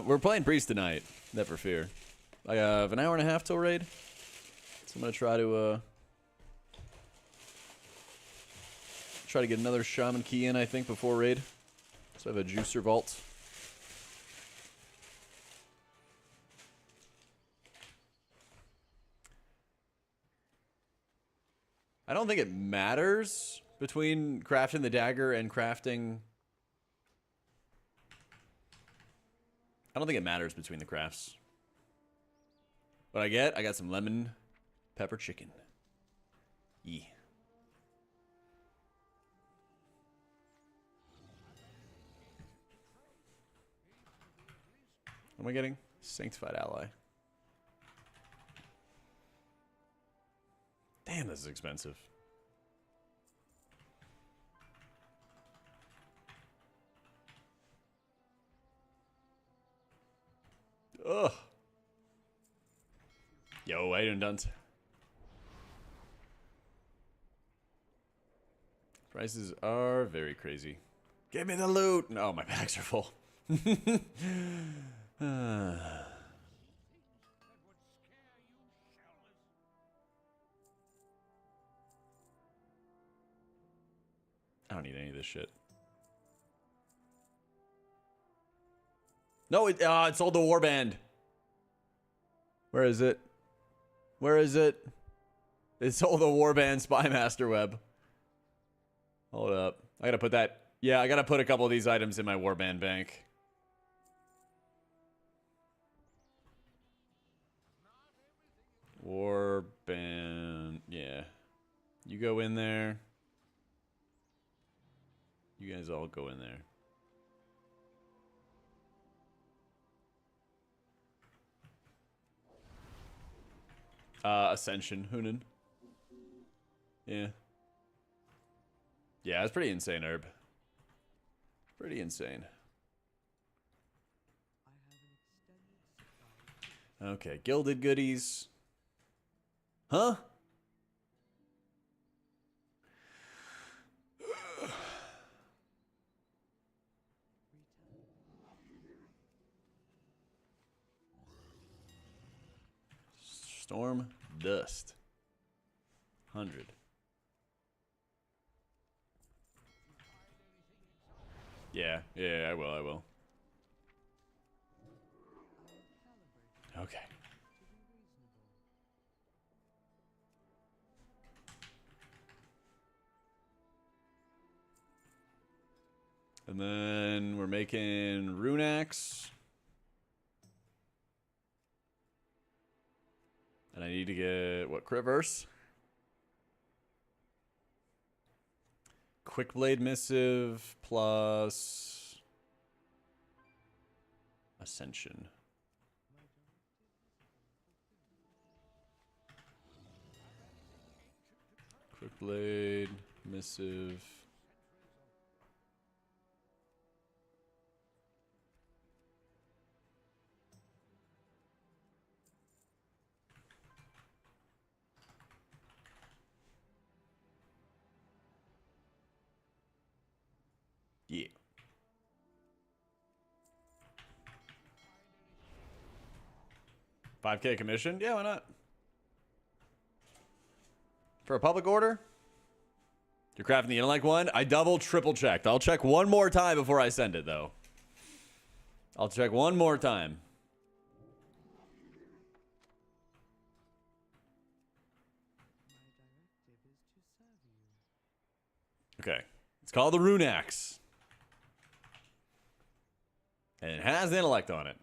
We're playing Priest tonight. Never fear. I have an hour and a half till raid. So I'm gonna try to get another shaman key in, I think, before raid. So I have a juicer vault. I don't think it matters between crafting the dagger and crafting. I don't think it matters between the crafts. What I got some lemon pepper chicken. Yeah. What am I getting? Sanctified ally. Damn, this is expensive. Ugh. Yo, I done done. Prices are very crazy. Give me the loot. No, my bags are full. I don't need any of this shit. No, it sold the warband. Where is it? Where is it? It sold the warband spy master web. Hold up. I gotta put that. Yeah, I gotta put a couple of these items in my warband bank. Warband. Yeah. You go in there. You guys all go in there. Ascension, Hunan. Yeah. Yeah, it's pretty insane, Herb. Pretty insane. Okay, gilded goodies. Huh? Storm dust. 100. Yeah, I will. Okay. And then we're making rune axe. And I need to get, what, crit verse? Quick blade missive plus ascension. Quick blade missive. Yeah. 5K commission? Yeah, why not? For a public order? You're crafting the intellect one? I double, triple checked. I'll check one more time before I send it, though. I'll check one more time. Okay. It's called the Rune Axe. And it has the intellect on it.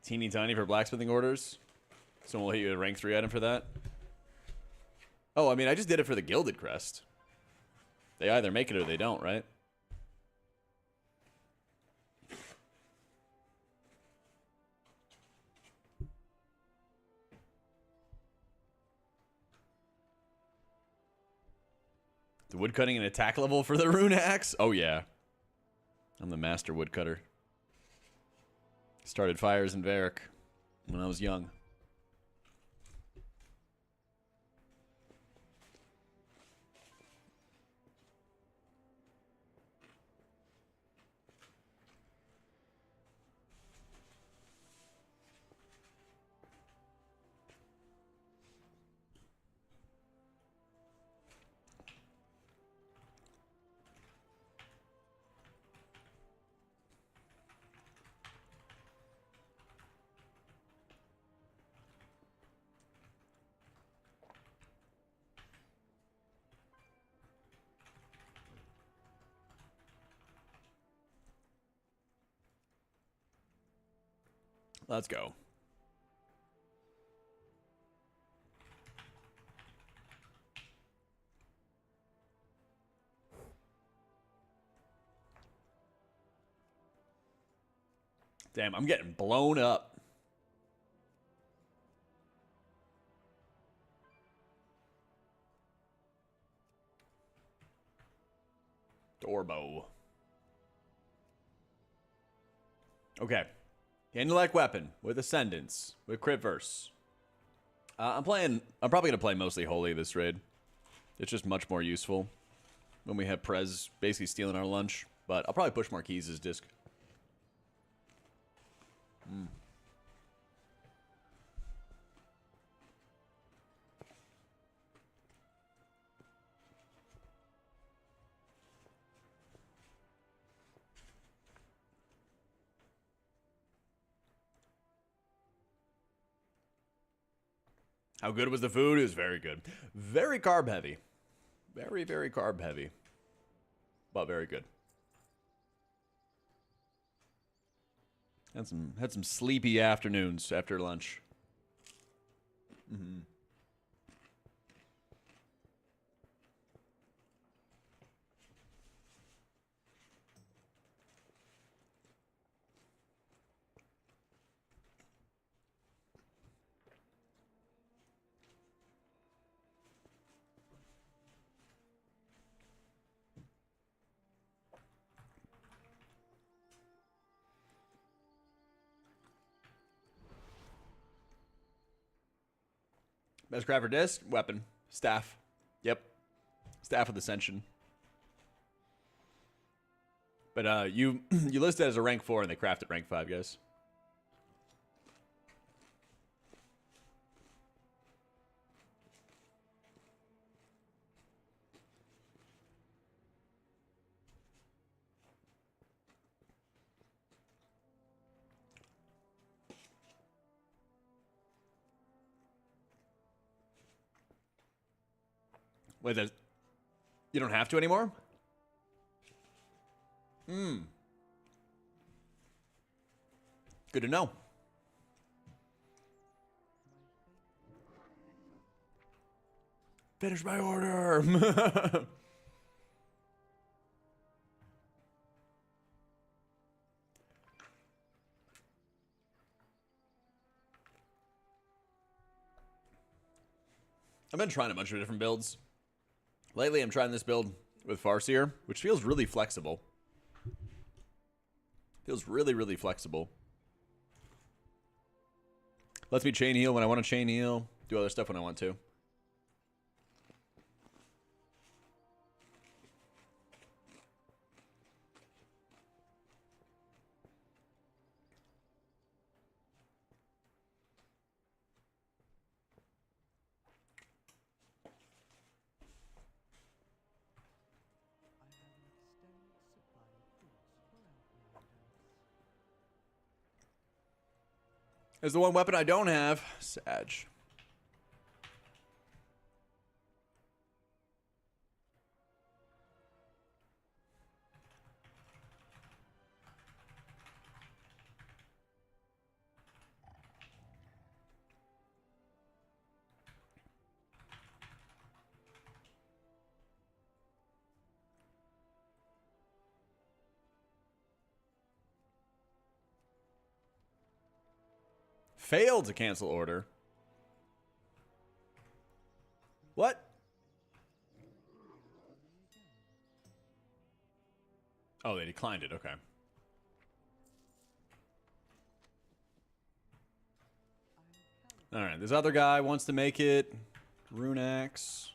Teeny tiny for blacksmithing orders. Someone will hit you a rank 3 item for that. Oh, I mean, I just did it for the Gilded Crest. They either make it or they don't, right? The woodcutting and attack level for the Rune Axe? Oh, yeah. I'm the master woodcutter. Started fires in Varric when I was young. Let's go. Damn, I'm getting blown up. Dorbo. Okay. Intellect weapon with Ascendance with crit verse. I'm probably gonna play mostly Holy this raid. It's just much more useful when we have Prez basically stealing our lunch. But I'll probably push Marquise's disc. How good was the food? It was very good. Very carb heavy. Very, very carb heavy. But very good. Had some sleepy afternoons after lunch. Best craft for disc? Weapon. Staff. Yep. Staff with Ascension. But you list it as a rank 4 and they craft it rank 5, guys. Wait, you don't have to anymore? Good to know. Finish my order. I've been trying a bunch of different builds. Lately, I'm trying this build with Farseer, which feels really flexible. Feels really, really flexible. Lets me chain heal when I want to chain heal. Do other stuff when I want to. is the one weapon I don't have. Sag. Failed to cancel order. What? Oh, they declined it. Okay. All right. This other guy wants to make it. Rune Axe.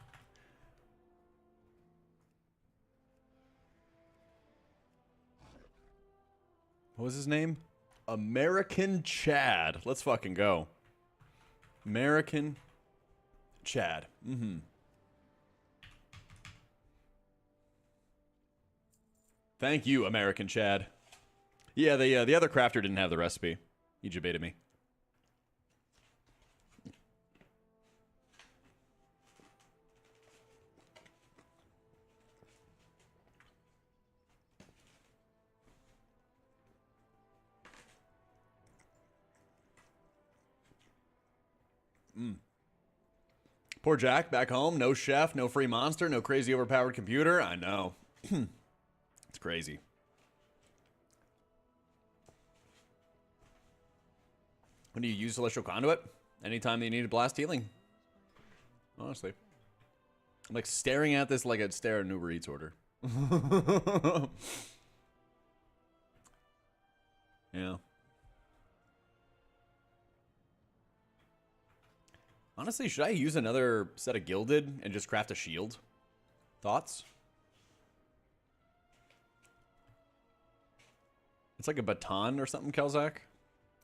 What was his name? American Chad. Let's fucking go. American Chad. Mm-hmm. Thank you, American Chad. Yeah, the other crafter didn't have the recipe. He debated me. Poor Jack back home. No chef, no free monster, no crazy overpowered computer. I know. It's crazy. When do you use Celestial Conduit? Anytime that you need a blast healing. Honestly. I'm like staring at this like I'd stare at an Uber Eats order. Yeah. Honestly, should I use another set of Gilded and just craft a shield? Thoughts? It's like a baton or something, Kelzak.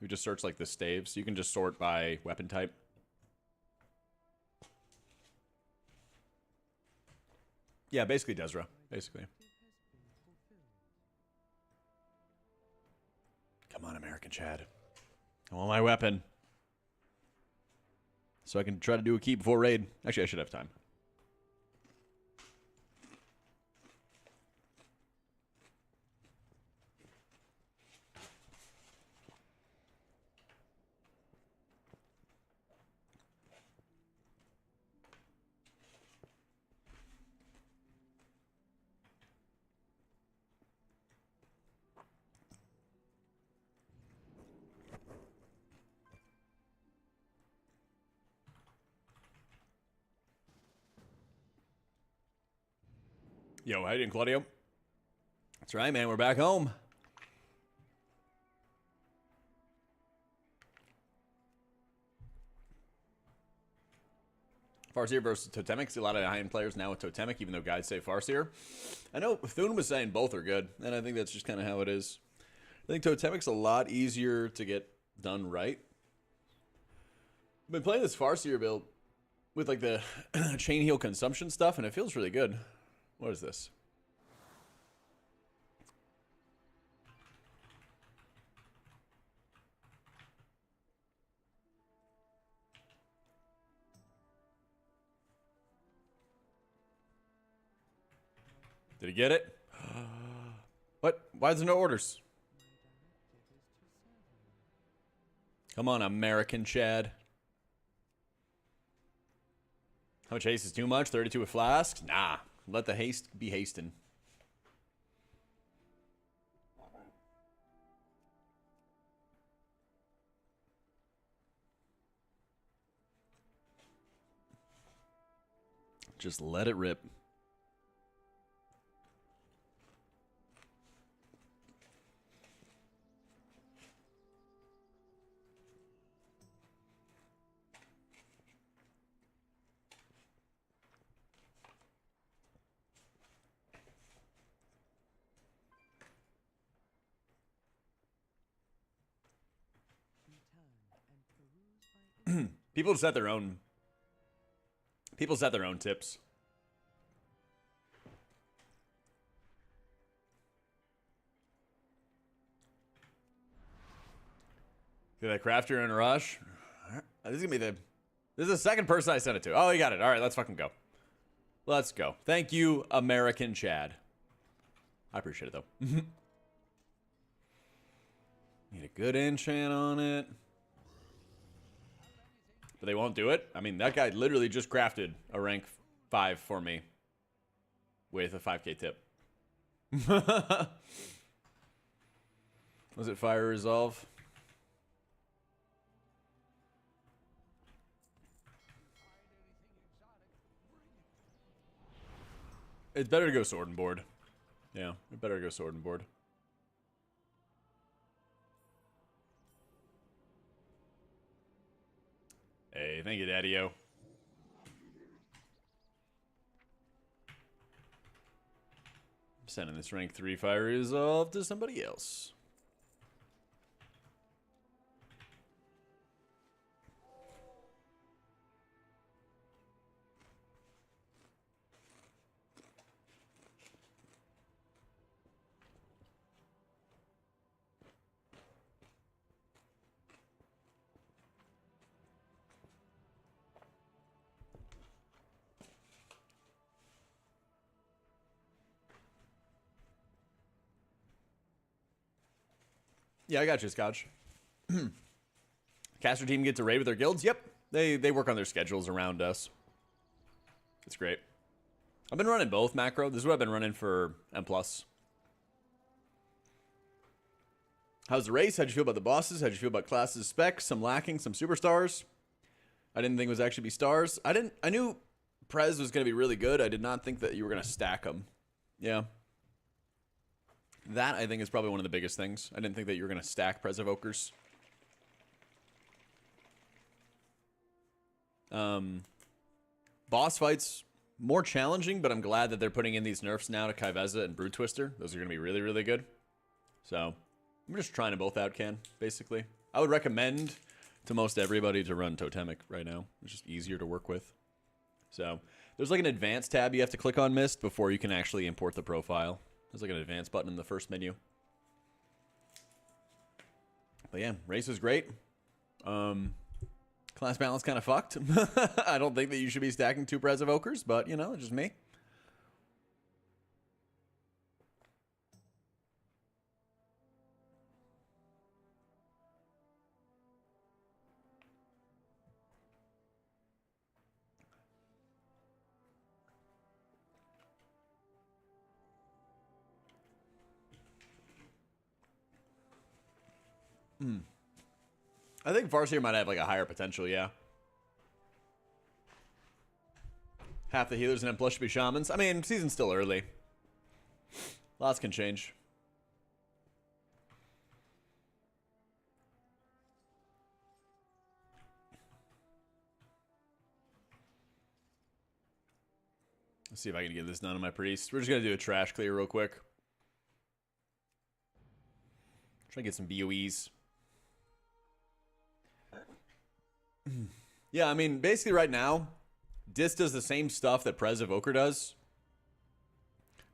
We just search like the staves. You can just sort by weapon type. Yeah, basically Desra. Basically. Come on, American Chad. I want my weapon. So I can try to do a keep before raid. Actually, I should have time. Yo, how you doing, Claudio? That's right, man. We're back home. Farseer versus Totemic. See a lot of high-end players now with Totemic, even though guys say Farseer. I know Thune was saying both are good, and I think that's just kind of how it is. I think Totemic's a lot easier to get done right. I've been playing this Farseer build with like the chain heal consumption stuff, and it feels really good. What is this? Did he get it? What? Why is there no orders? Come on, American Chad. How much haste is too much? 32 with flasks? Nah. Let the haste be hasting. Just let it rip. People set their own. People set their own tips. Get that crafter in a rush. This is gonna be the. This is the second person I sent it to. Oh, you got it. All right, let's fucking go. Let's go. Thank you, American Chad. I appreciate it though. Need a good enchant on it. But they won't do it. I mean, that guy literally just crafted a rank 5 for me with a 5k tip. Was it Fire Resolve? It's better to go sword and board. Yeah, it better to go sword and board. Hey, thank you, Daddy-O. I'm sending this rank 3 Fire Resolve to somebody else. Yeah, I got you, Scotch. Caster team get to raid with their guilds? Yep. They work on their schedules around us. It's great. I've been running both macro. This is what I've been running for M+. How's the race? How'd you feel about the bosses? How'd you feel about classes specs? Some lacking, some superstars. I didn't think it was actually be stars. I knew Prez was going to be really good. I did not think that you were going to stack them. Yeah. That, I think, is probably one of the biggest things. I didn't think that you were going to stack Prez Evokers. Boss fights, more challenging, but I'm glad that they're putting in these nerfs now to Kaiveza and Broodtwister. Those are going to be really, really good. So, I'm just trying to both out can, basically. I would recommend to most everybody to run Totemic right now. It's just easier to work with. So, there's like an advanced tab you have to click on, Mist, before you can actually import the profile. There's like an advanced button in the first menu. But yeah, race is great. Class balance kind of fucked. I don't think that you should be stacking 2 Prez Evokers, but you know, it's just me. I think Farseer might have like a higher potential, yeah. Half the healers in M+ should be shamans. I mean, season's still early. Lots can change. Let's see if I can get this done on my priest. We're just going to do a trash clear real quick. Try to get some BOEs. Yeah, I mean, basically right now, Dis does the same stuff that Prez Evoker does.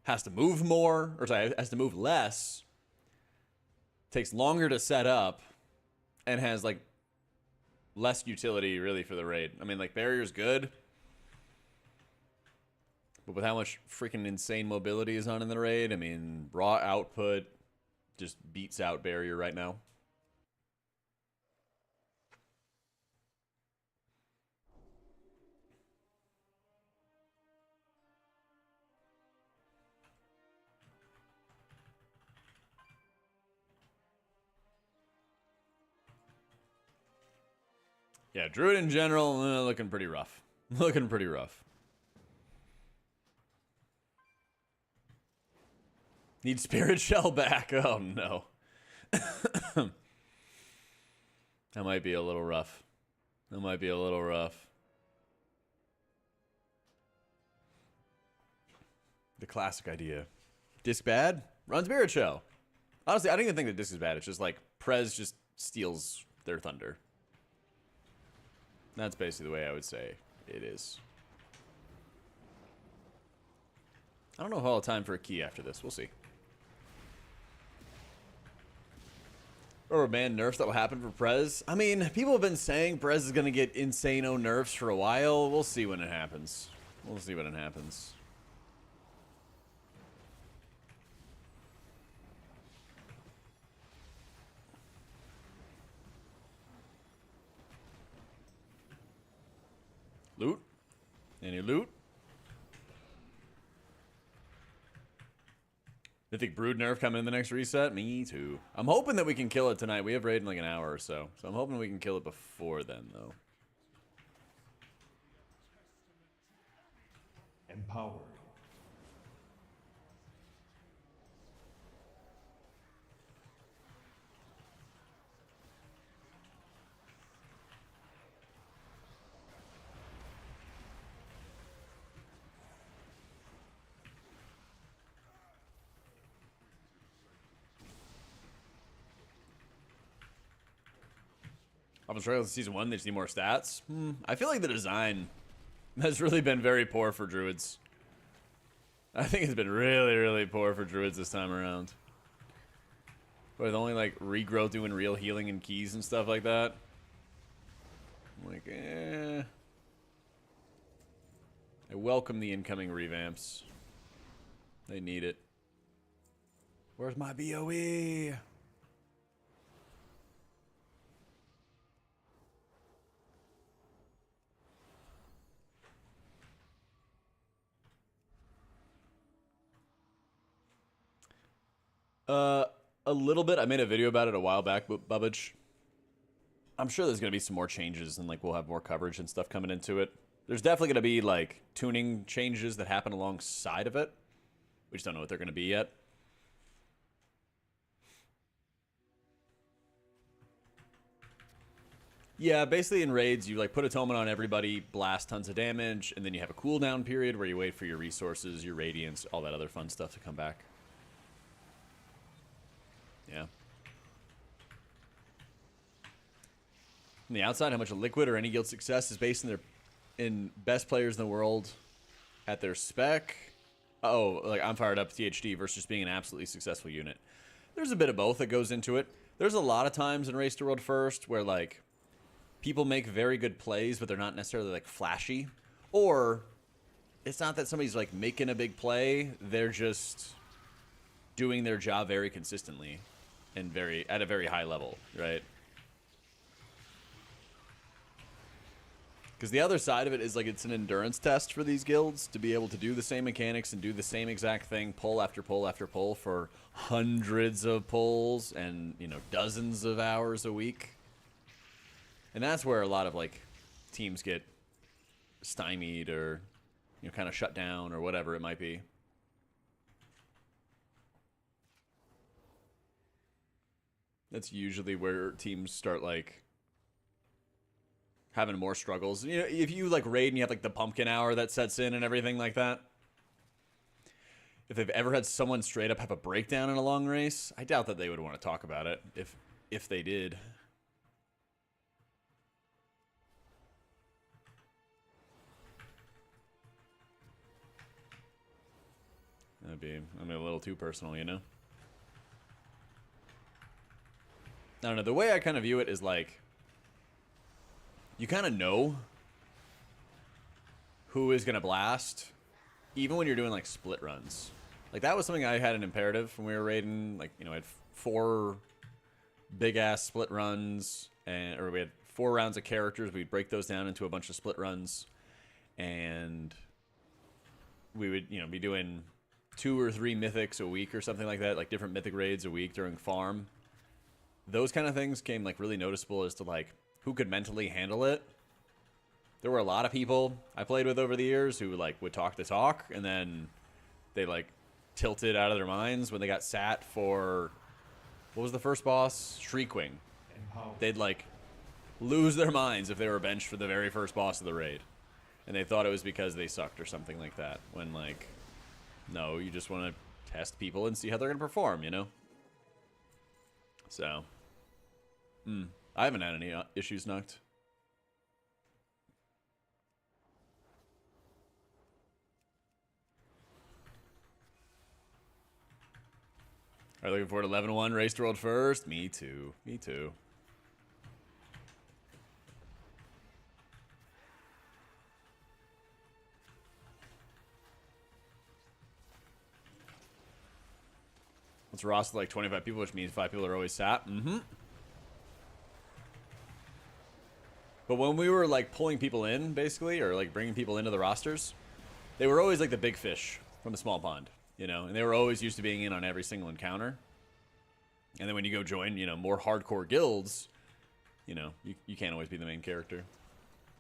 Has to move more, or sorry, has to move less. Takes longer to set up, and has, like, less utility, really, for the raid. I mean, like, Barrier's good. But with how much freaking insane mobility is on in the raid, I mean, raw output just beats out Barrier right now. Yeah, Druid in general, looking pretty rough. Looking pretty rough. Need Spirit Shell back. Oh, no. That might be a little rough. That might be a little rough. The classic idea. Disc bad? Run Spirit Shell. Honestly, I don't even think that Disc is bad. It's just like Prez just steals their thunder. That's basically the way I would say it is. I don't know if I'll have time for a key after this. We'll see. Or man, nerfs that will happen for Prez. I mean, people have been saying Prez is going to get insane-o nerfs for a while. We'll see when it happens. We'll see when it happens. Loot? Any loot? You think Brood nerf coming in the next reset? Me too. I'm hoping that we can kill it tonight. We have raid in like an hour or so. So I'm hoping we can kill it before then, though. Empowered. Off the trail of season 1, they just need more stats. I feel like the design has really been very poor for druids. I think it's been really, really poor for druids this time around. With only like regrowth doing real healing and keys and stuff like that. I'm like, eh. I welcome the incoming revamps. They need it. Where's my BOE? A little bit. I made a video about it a while back, Bubbage. I'm sure there's going to be some more changes and like we'll have more coverage and stuff coming into it. There's definitely going to be like tuning changes that happen alongside of it. We just don't know what they're going to be yet. Yeah, basically in raids, you like put atonement on everybody, blast tons of damage, and then you have a cooldown period where you wait for your resources, your radiance, all that other fun stuff to come back. Yeah. On the outside, how much a liquid or any guild success is based in best players in the world at their spec. Oh, like I'm fired up THD versus just being an absolutely successful unit. There's a bit of both that goes into it. There's a lot of times in Race to World First where like people make very good plays, but they're not necessarily like flashy. Or it's not that somebody's like making a big play, they're just doing their job very consistently and at a very high level, right? Because the other side of it is like it's an endurance test for these guilds to be able to do the same mechanics and do the same exact thing pull after pull after pull for hundreds of pulls and, you know, dozens of hours a week. And that's where a lot of like teams get stymied or, you know, kind of shut down or whatever it might be. That's usually where teams start like having more struggles. You know, if you like raid and you have like the pumpkin hour that sets in and everything like that. If they've ever had someone straight up have a breakdown in a long race, I doubt that they would want to talk about it if they did. That'd be, I mean, a little too personal, you know? I don't know. The way I kind of view it is like, you kind of know who is going to blast, even when you're doing like split runs. Like that was something I had an imperative when we were raiding. Like, you know, I had 4 big ass split runs, or we had 4 rounds of characters. We'd break those down into a bunch of split runs, and we would, you know, be doing 2 or 3 mythics a week or something like that, like different mythic raids a week during farm. Those kind of things came like really noticeable as to like who could mentally handle it. There were a lot of people I played with over the years who like would talk the talk, and then they like tilted out of their minds when they got sat for, what was the first boss? Shriekwing. They'd like lose their minds if they were benched for the very first boss of the raid, and they thought it was because they sucked or something like that, when like, no, you just want to test people and see how they're going to perform, you know? So, I haven't had any issues knocked. Are you looking forward to 11-1 Race to World First? Me too. Me too. It's roster like 25 people, which means 5 people are always sat. Mm-hmm. But when we were like pulling people in, basically, or like bringing people into the rosters, they were always like the big fish from the small pond, you know, and they were always used to being in on every single encounter. And then when you go join, you know, more hardcore guilds, you know, you can't always be the main character.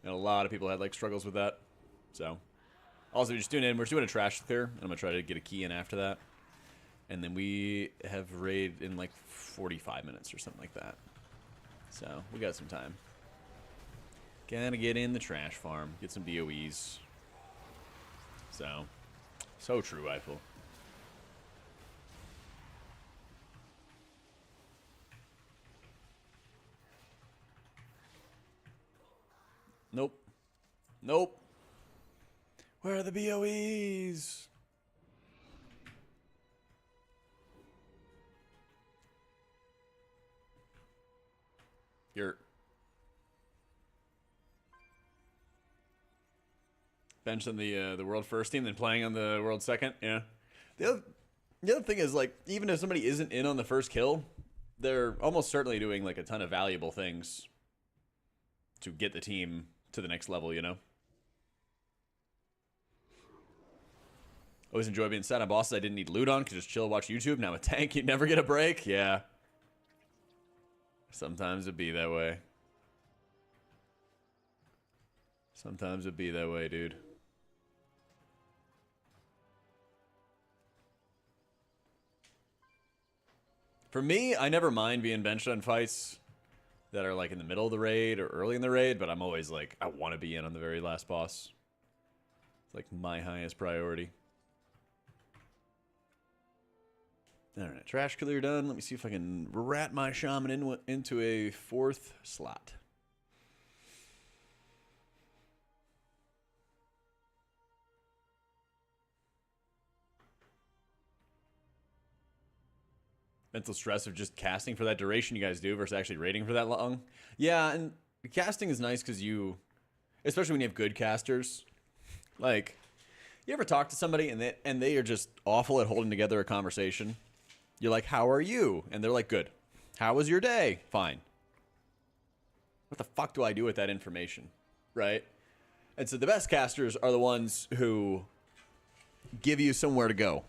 And a lot of people had like struggles with that. So, also just we're just doing a trash clear, and I'm gonna try to get a key in after that. And then we have raid in like 45 minutes or something like that. So we got some time. Gotta get in the trash farm, get some DOEs. So true, Eiffel. Nope. Nope. Where are the BOEs? You're bench on the world first team, then playing on the world second. Yeah. The other thing is, like, even if somebody isn't in on the first kill, they're almost certainly doing like a ton of valuable things to get the team to the next level, you know? Always enjoy being set on bosses I didn't need loot on, could just chill, watch YouTube. Now a tank, you never get a break. Yeah. Sometimes it be that way. Sometimes it be that way, dude. For me, I never mind being benched on fights that are like in the middle of the raid or early in the raid, but I'm always like, I want to be in on the very last boss. It's like my highest priority. Alright, trash clear done. Let me see if I can rat my shaman into a 4th slot. Mental stress of just casting for that duration you guys do versus actually raiding for that long. Yeah, and casting is nice because you, especially when you have good casters, like, you ever talk to somebody and they are just awful at holding together a conversation? You're like, how are you? And they're like, good. How was your day? Fine. What the fuck do I do with that information? Right? And so the best casters are the ones who give you somewhere to go.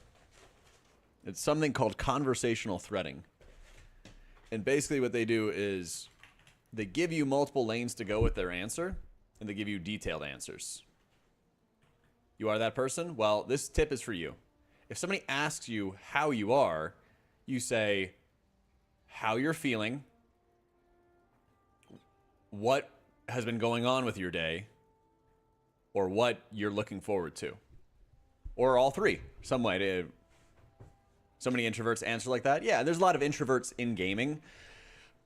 It's something called conversational threading. And basically what they do is they give you multiple lanes to go with their answer, and they give you detailed answers. You are that person? Well, this tip is for you. If somebody asks you how you are, you say how you're feeling, what has been going on with your day, or what you're looking forward to. Or all three, some way to... So many introverts answer like that. Yeah, there's a lot of introverts in gaming.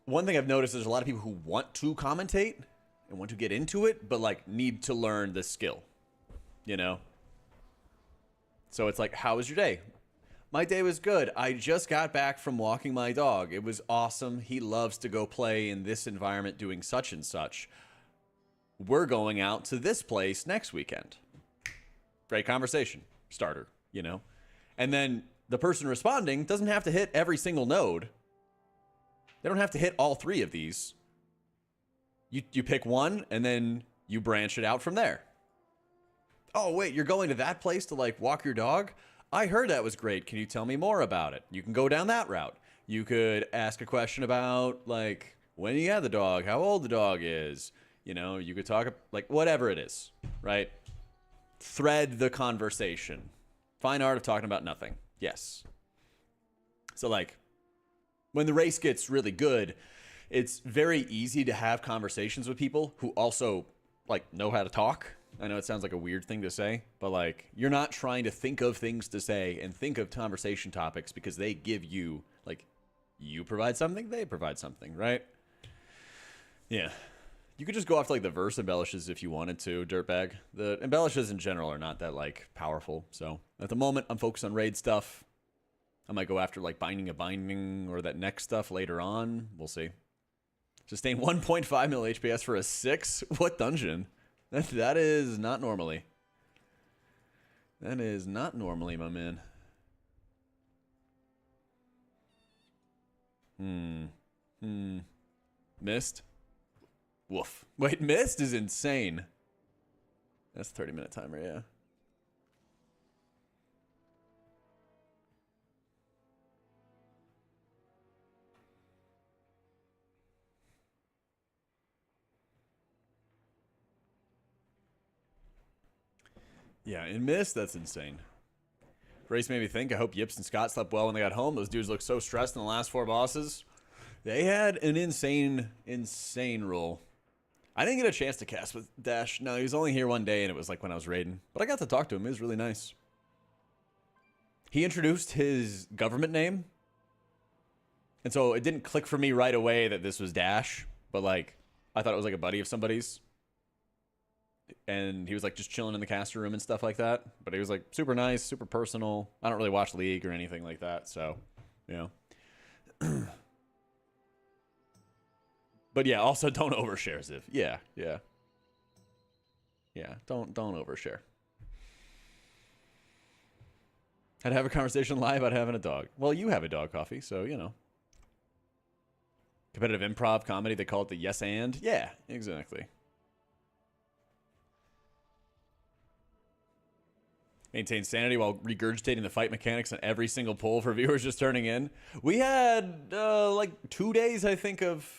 One thing I've noticed is there's a lot of people who want to commentate and want to get into it, but like need to learn the skill, you know? So it's like, how was your day? My day was good. I just got back from walking my dog. It was awesome. He loves to go play in this environment doing such and such. We're going out to this place next weekend. Great conversation starter, you know? And then the person responding doesn't have to hit every single node. They don't have to hit all three of these. You pick one, and then you branch it out from there. Oh, wait, you're going to that place to, like, walk your dog? I heard that was great. Can you tell me more about it? You can go down that route. You could ask a question about, like, when you had the dog, how old the dog is. You know, you could talk, like, whatever it is, right? Thread the conversation. Fine art of talking about nothing. Yes. So, like, when the race gets really good, it's very easy to have conversations with people who also, like, know how to talk. I know it sounds like a weird thing to say, but, like, you're not trying to think of things to say and think of conversation topics because they give you, like, you provide something, they provide something, right? Yeah. You could just go off to, like, the verse embellishes if you wanted to, dirtbag. The embellishes in general are not that, like, powerful. So, at the moment, I'm focused on raid stuff. I might go after like binding a binding or that next stuff later on. We'll see. Sustain 1.5 mil HPS for a 6? What dungeon? That is not normally. That is not normally, my man. Mist? Woof. Wait, Mist is insane. That's a 30-minute timer, yeah. Yeah, in Mist, that's insane. Race made me think. I hope Yips and Scott slept well when they got home. Those dudes looked so stressed in the last 4 bosses. They had an insane roll. I didn't get a chance to cast with Dash. No, he was only here one day, and it was like when I was raiding. But I got to talk to him. It was really nice. He introduced his government name. And so it didn't click for me right away that this was Dash. But, like, I thought it was like a buddy of somebody's. And he was like just chilling in the caster room and stuff like that. But he was like super nice, super personal. I don't really watch League or anything like that, so you know. But yeah, also don't overshare, Ziv. Yeah. Don't overshare. I'd have a conversation live about having a dog. Well, you have a dog, Coffee, so you know. Competitive improv comedy, they call it the yes and. Yeah, exactly. Maintain sanity while regurgitating the fight mechanics on every single poll for viewers just turning in. We had like 2 days, I think, of...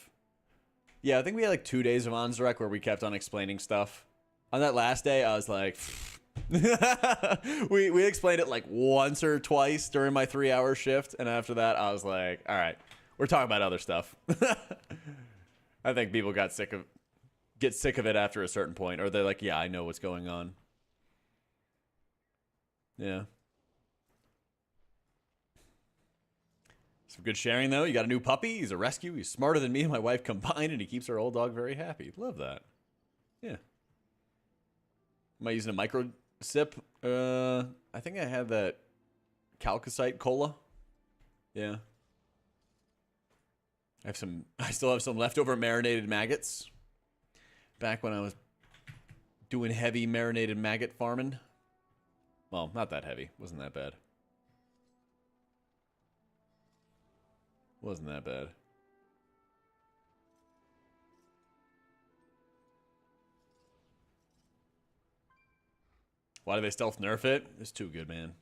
Yeah, I think we had like 2 days of OnsRec where we kept on explaining stuff. On that last day, I was like... we explained it like once or twice during my 3-hour shift. And after that, I was like, all right, we're talking about other stuff. I think people get sick of it after a certain point. Or they're like, yeah, I know what's going on. Yeah. Some good sharing, though. You got a new puppy. He's a rescue. He's smarter than me and my wife combined, and he keeps our old dog very happy. Love that. Yeah. Am I using a micro sip? I think I had that Calcicite cola. Yeah. I still have some leftover marinated maggots. Back when I was doing heavy marinated maggot farming. Well, not that heavy. Wasn't that bad. Wasn't that bad. Why do they stealth nerf it? It's too good, man.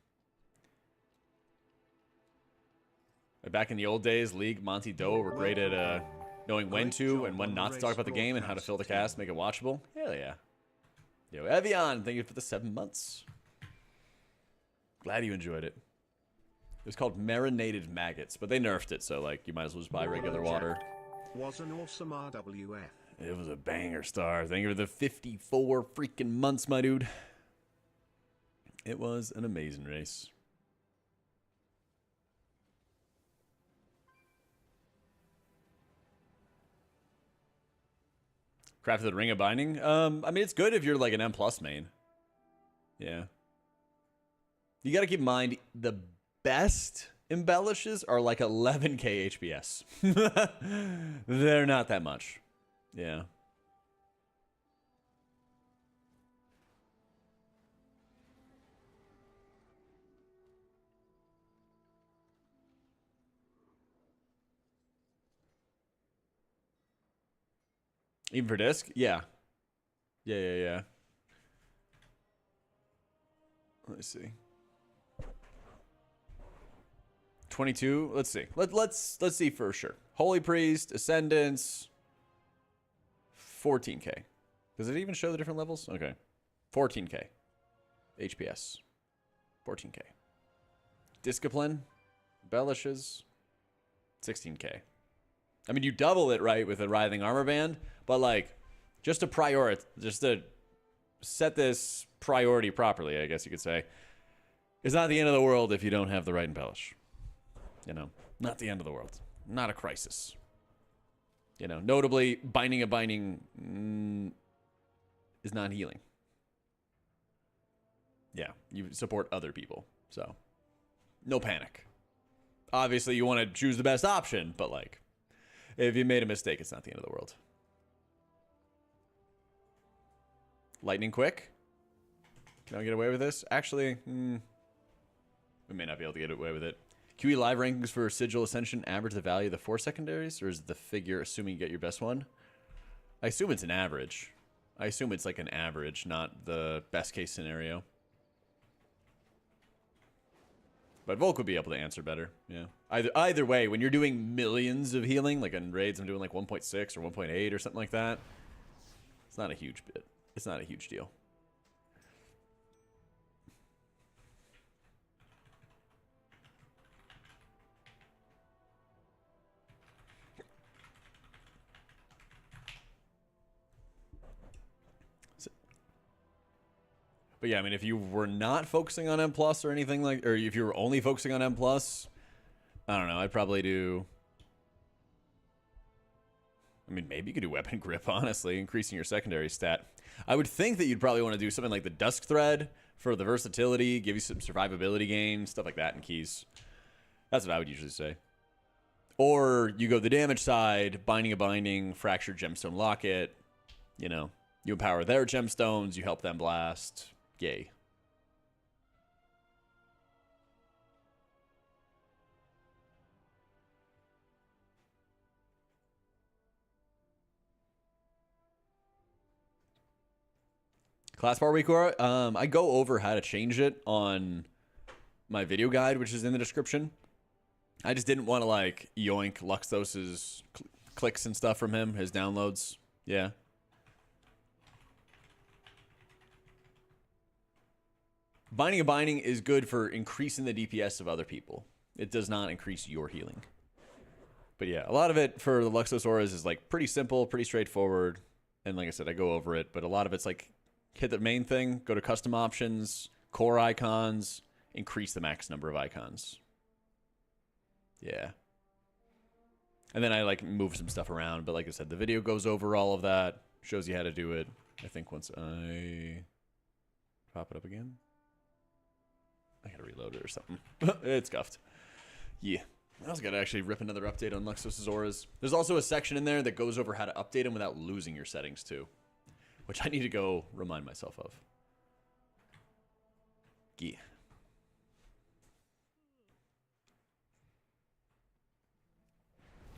Back in the old days, League, Monty Doe were great at knowing when to and when not to talk about the game and how to fill the cast, make it watchable. Hell yeah. Yo, Evian, thank you for the 7 months. Glad you enjoyed it. It was called Marinated Maggots, but they nerfed it, so like you might as well just buy regular water. Was an awesome RWF. It was a banger, Star. Thank you for the 54 freaking months, my dude. It was an amazing race. Crafted the Ring of Binding? I mean, it's good if you're like an M+ main. Yeah. You got to keep in mind, the best embellishes are like 11k HPS. They're not that much. Yeah. Even for disc? Yeah. Yeah. Let me see. 22. Let's see. Let's see for sure. Holy Priest, Ascendance, 14k. Does it even show the different levels? Okay. 14k. HPS. 14k. Discipline, embellishes, 16k. I mean, you double it, right, with a Writhing Armor Band, but like, just to set this priority properly, I guess you could say, it's not the end of the world if you don't have the right embellish. You know, not the end of the world. Not a crisis. You know, notably, binding a binding is not healing. Yeah, you support other people, so no panic. Obviously, you want to choose the best option, but like, if you made a mistake, it's not the end of the world. Lightning quick. Can I get away with this? Actually, we may not be able to get away with it. QE live rankings for Sigil Ascension average the value of the 4 secondaries, or is the figure assuming you get your best one? I assume it's an average. I assume it's like an average, not the best case scenario. But Volk would be able to answer better. Yeah. Either way, when you're doing millions of healing, like in raids, I'm doing like 1.6 or 1.8 or something like that. It's not a huge bit. It's not a huge deal. But yeah, I mean, if you were not focusing on M plus or anything like, or if you were only focusing on M plus, I don't know. I'd probably do. I mean, maybe you could do weapon grip, honestly, increasing your secondary stat. I would think that you'd probably want to do something like the Dusk Thread for the versatility, give you some survivability gain, stuff like that in keys. That's what I would usually say. Or you go the damage side, Binding a Binding, Fractured Gemstone Locket. You know, you empower their gemstones, you help them blast. Yay. Class bar WeakAuras. I go over how to change it on my video guide, which is in the description. I just didn't want to like yoink Luxos's clicks and stuff from him, his downloads. Yeah. Binding a Binding is good for increasing the DPS of other people. It does not increase your healing. But yeah, a lot of it for the Luxos auras is like pretty simple, pretty straightforward. And like I said, I go over it, but a lot of it's like hit the main thing, go to custom options, core icons, increase the max number of icons. Yeah. And then I like move some stuff around, but like I said, the video goes over all of that, shows you how to do it. I think once I pop it up again. I gotta reload it or something. It's scuffed. Yeah. I was gonna actually rip another update on Luxos's auras. There's also a section in there that goes over how to update them without losing your settings too, which I need to go remind myself of. Yeah.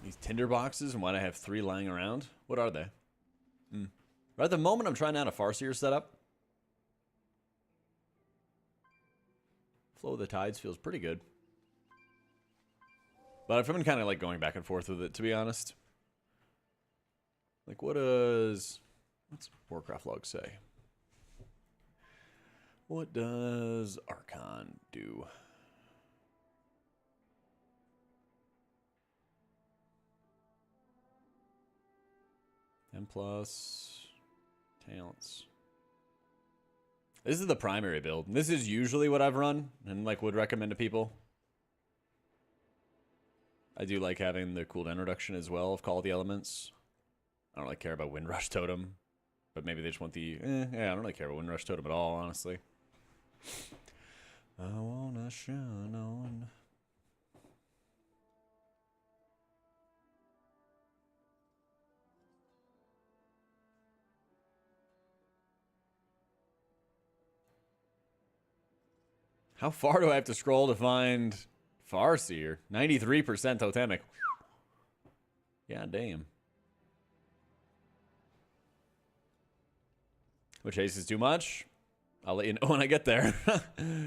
These tinder boxes and why do I have 3 lying around? What are they? Right at the moment, I'm trying out a Farseer setup. Flow of the Tides feels pretty good. But I've been kind of like going back and forth with it, to be honest. Like, what's Warcraft log say? What does Archon do? M plus talents. This is the primary build. This is usually what I've run and like would recommend to people. I do like having the cooldown reduction as well of Call of the Elements. I don't really care about Windrush Totem, but maybe they just want the yeah, I don't really care about Windrush Totem at all, honestly. I wanna shine on. How far do I have to scroll to find Farseer? 93% totemic. Yeah, damn. Which haste is too much? I'll let you know when I get there.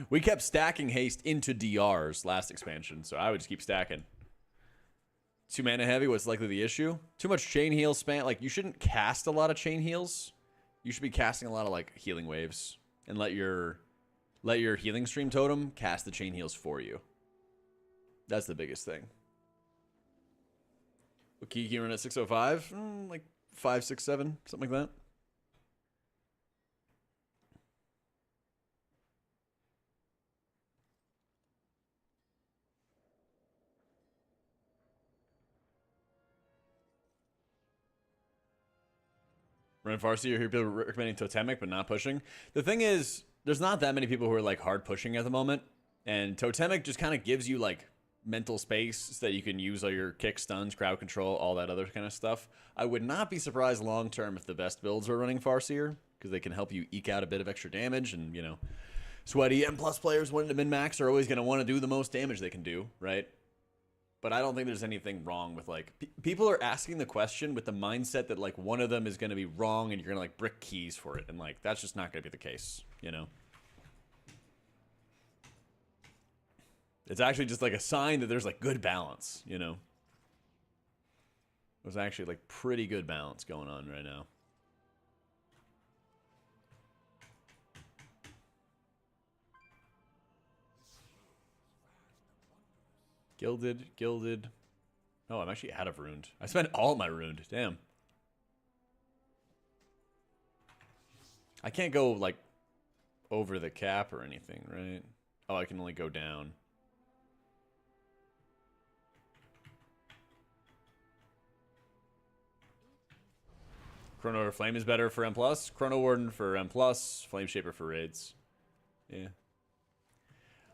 We kept stacking haste into DRs last expansion, so I would just keep stacking. Too mana heavy, what's likely the issue? Too much chain heal spam. Like, you shouldn't cast a lot of chain heals. You should be casting a lot of, like, healing waves. And let your healing stream totem cast the chain heals for you. That's the biggest thing. What key run at 605? Like 5, 6, 7, something like that. Run Farseer, here people recommending totemic but not pushing. The thing is, there's not that many people who are like hard pushing at the moment, and totemic just kind of gives you like mental space so that you can use all your kick stuns, crowd control, all that other kind of stuff. I would not be surprised long term if the best builds are running Farseer, because they can help you eke out a bit of extra damage. And, you know, sweaty M+ players wanting to min-max are always going to want to do the most damage they can do, right? But I don't think there's anything wrong with, like, people are asking the question with the mindset that, like, one of them is going to be wrong and you're going to, like, brick keys for it. And, like, that's just not going to be the case, you know? It's actually just, like, a sign that there's, like, good balance, you know? There's actually, like, pretty good balance going on right now. Gilded. Oh, I'm actually out of ruined. I spent all my ruined. Damn. I can't go, like, over the cap or anything, right? Oh, I can only go down. Chrono Order Flame is better for M+. Chrono Warden for M+. Flame Shaper for raids. Yeah.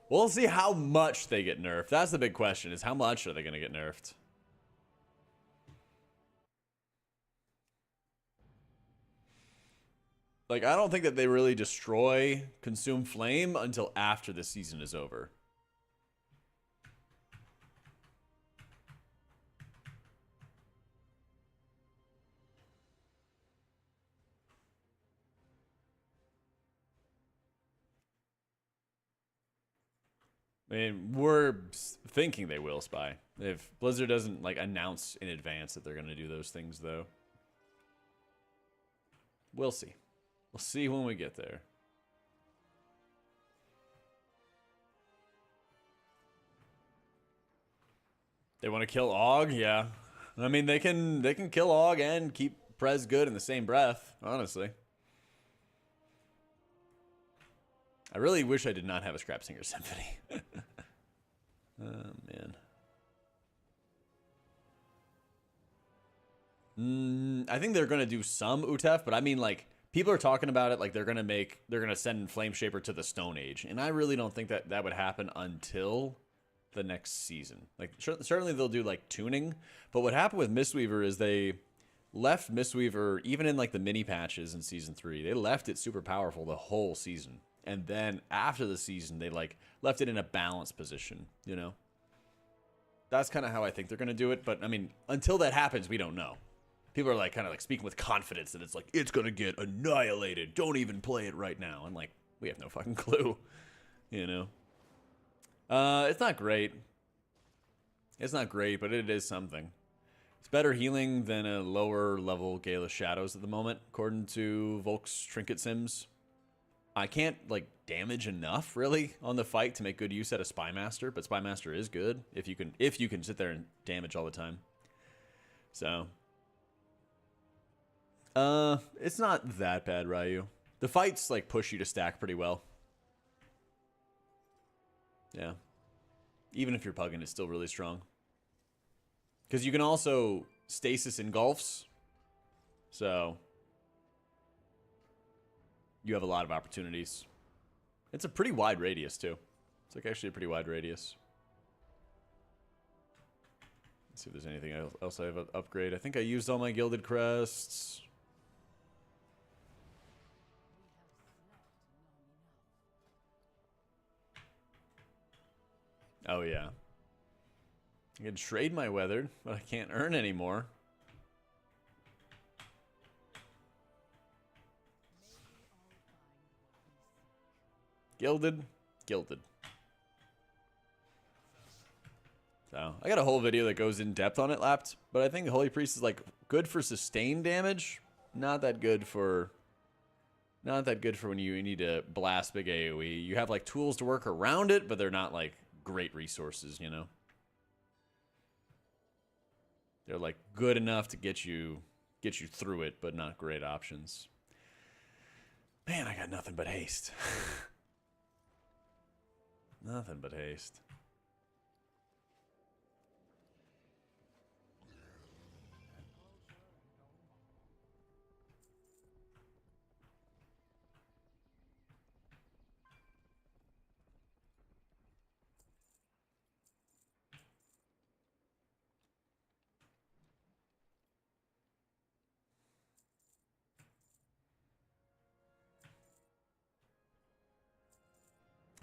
We'll see how much they get nerfed. That's the big question, is how much are they going to get nerfed? Like, I don't think that they really destroy Consume Flame until after the season is over. I mean, we're thinking they will, Spy. If Blizzard doesn't, like, announce in advance that they're going to do those things, though. We'll see. We'll see when we get there. They want to kill Og? Yeah. I mean, they can kill Og and keep Prez good in the same breath, honestly. I really wish I did not have a Scrap Singer Symphony. Oh, man. I think they're going to do some UTEF, but I mean, like, people are talking about it like they're going to send Flame Shaper to the Stone Age. And I really don't think that that would happen until the next season. Like, certainly they'll do, like, tuning. But what happened with Mistweaver is they left Mistweaver, even in, like, the mini patches in Season 3, they left it super powerful the whole season. And then after the season, they, like, left it in a balanced position, you know? That's kind of how I think they're going to do it. But, I mean, until that happens, we don't know. People are, like, kind of, like, speaking with confidence that it's, like, it's going to get annihilated. Don't even play it right now. And, like, we have no fucking clue, you know? It's not great. It's not great, but it is something. It's better healing than a lower level Gale of Shadows at the moment, according to Volk's Trinket Sims. I can't, like, damage enough, really, on the fight to make good use out of Spymaster, but Spymaster is good if you can sit there and damage all the time. So, it's not that bad, Ryu. The fights, like, push you to stack pretty well. Yeah. Even if you're pugging, it's still really strong. Because you can also stasis engulfs. So, you have a lot of opportunities. It's a pretty wide radius, too. It's, like, actually a pretty wide radius. Let's see if there's anything else I have to upgrade. I think I used all my Gilded Crests. Oh, yeah. I can trade my Weathered, but I can't earn anymore. Gilded. So, I got a whole video that goes in depth on it, Lapped. But I think Holy Priest is, like, good for sustained damage. Not that good for when you need to blast big AoE. You have, like, tools to work around it, but they're not, like, great resources, you know? They're, like, good enough to get you through it, but not great options. Man, I got nothing but haste. Nothing but haste.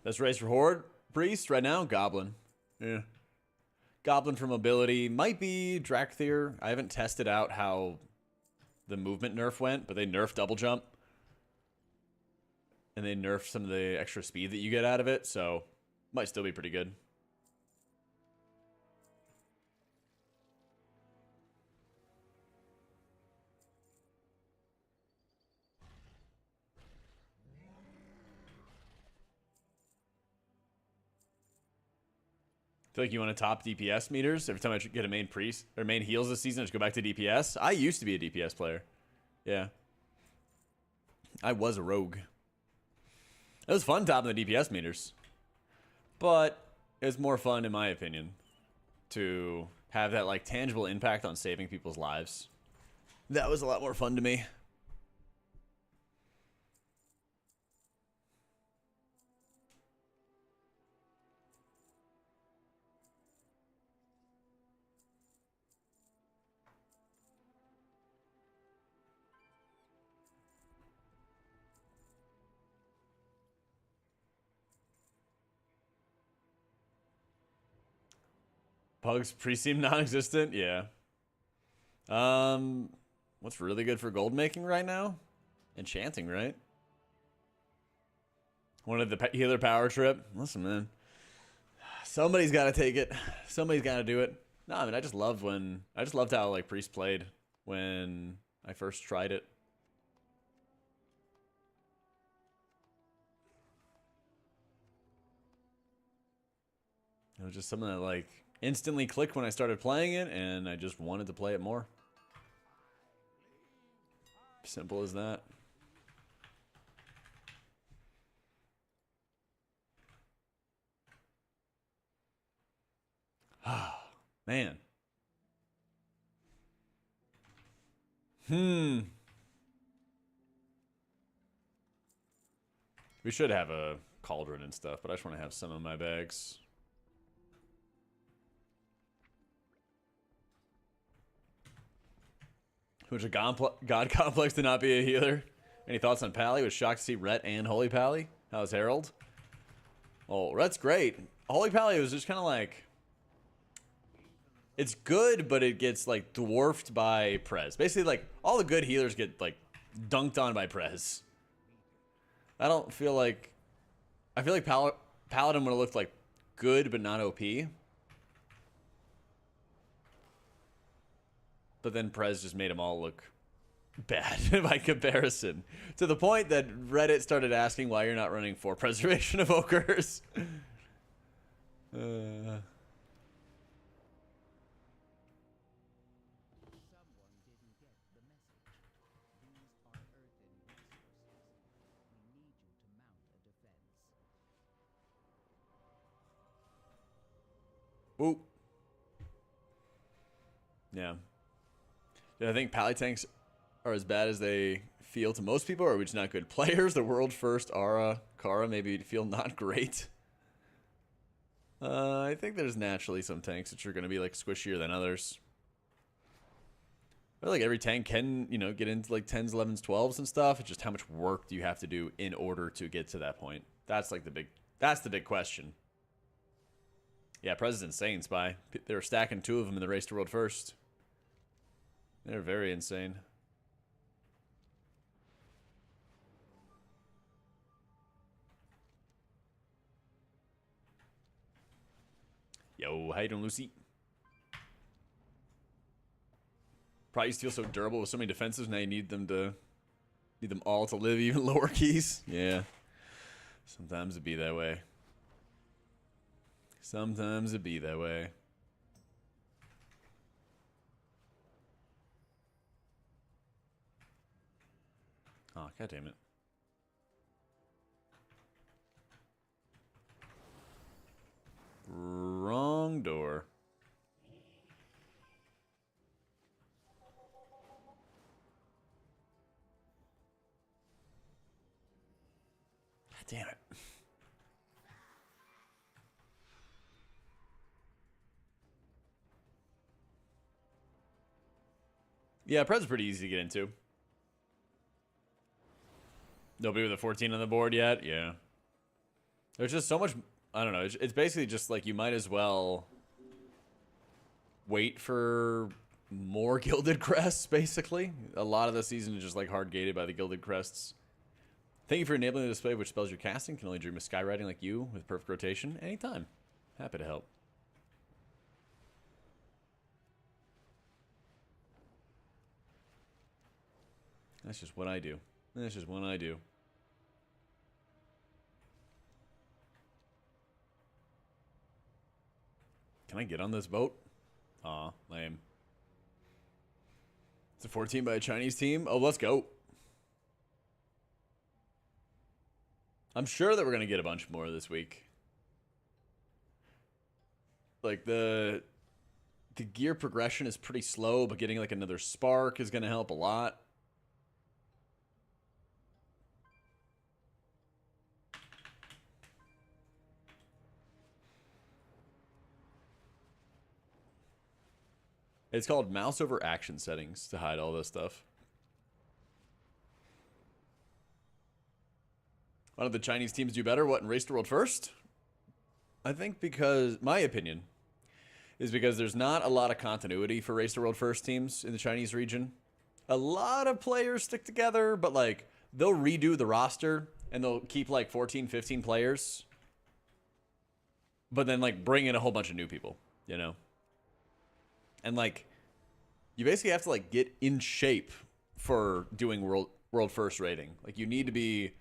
Best race for Horde Priest right now, Goblin. Yeah. Goblin for mobility. Might be Drakthir. I haven't tested out how the movement nerf went, but they nerfed double jump. And they nerfed some of the extra speed that you get out of it, so might still be pretty good. Feel like you want to top DPS meters every time I get a main priest or main heals this season. I just go back to DPS. I used to be a DPS player. Yeah, I was a rogue. It was fun topping the DPS meters, but it was more fun, in my opinion, to have that like tangible impact on saving people's lives. That was a lot more fun to me. Pugs pre-seem non-existent? Yeah. What's really good for gold making right now? Enchanting, right? Wanted the healer power trip? Listen, man. Somebody's got to take it. Somebody's got to do it. No, I mean, I just loved how like Priest played when I first tried it. It was just something that like instantly clicked when I started playing it, and I just wanted to play it more. Simple as that. Man. We should have a cauldron and stuff, but I just want to have some in my bags. Which a God complex to not be a healer. Any thoughts on Pally? Was shocked to see Rhett and Holy Pally. How's Herald? Oh, Rhett's great. Holy Pally was just kind of like... It's good, but it gets like dwarfed by Prez. Basically, like all the good healers get like dunked on by Prez. I don't feel like... I feel like Paladin would have looked like good, but not OP. But then Prez just made them all look bad by comparison. To the point that Reddit started asking why you're not running for Preservation of Ogres. Ooh. Yeah. Do I think Pally tanks are as bad as they feel to most people, or are we just not good players? The world first Aura, Kara maybe feel not great. I think there's naturally some tanks that are going to be like squishier than others. I feel like every tank can, you know, get into like 10s, 11s, 12s and stuff. It's just how much work do you have to do in order to get to that point? That's like that's the big question. Yeah, Prez is insane, Spy. They were stacking 2 of them in the race to world first. They're very insane. Yo, how you doing, Lucy? Probably used to feel so durable with so many defenses. Now you need them all to live, even lower keys. Yeah. Sometimes it be that way. Sometimes it be that way. Oh, god damn it. Wrong door. God damn it. Yeah, Pred's pretty easy to get into. Nobody with a 14 on the board yet? Yeah. There's just so much. I don't know. It's basically just like you might as well wait for more Gilded Crests, basically. A lot of the season is just like hard gated by the Gilded Crests. Thank you for enabling the display which spells you're casting. Can only dream of skywriting like you with perfect rotation. Anytime. Happy to help. That's just what I do. That's just what I do. Can I get on this boat? Aw, lame. It's a 14 by a Chinese team. Oh, let's go. I'm sure that we're going to get a bunch more this week. Like, the gear progression is pretty slow, but getting, like, another spark is going to help a lot. It's called mouse over action settings to hide all this stuff. Why don't the Chinese teams do better? What, in Race to World first? I think because, my opinion, is because there's not a lot of continuity for Race to World first teams in the Chinese region. A lot of players stick together, but like, they'll redo the roster and they'll keep like 14, 15 players. But then like bring in a whole bunch of new people, you know? And like, you basically have to like get in shape for doing world first rating. Like you need to be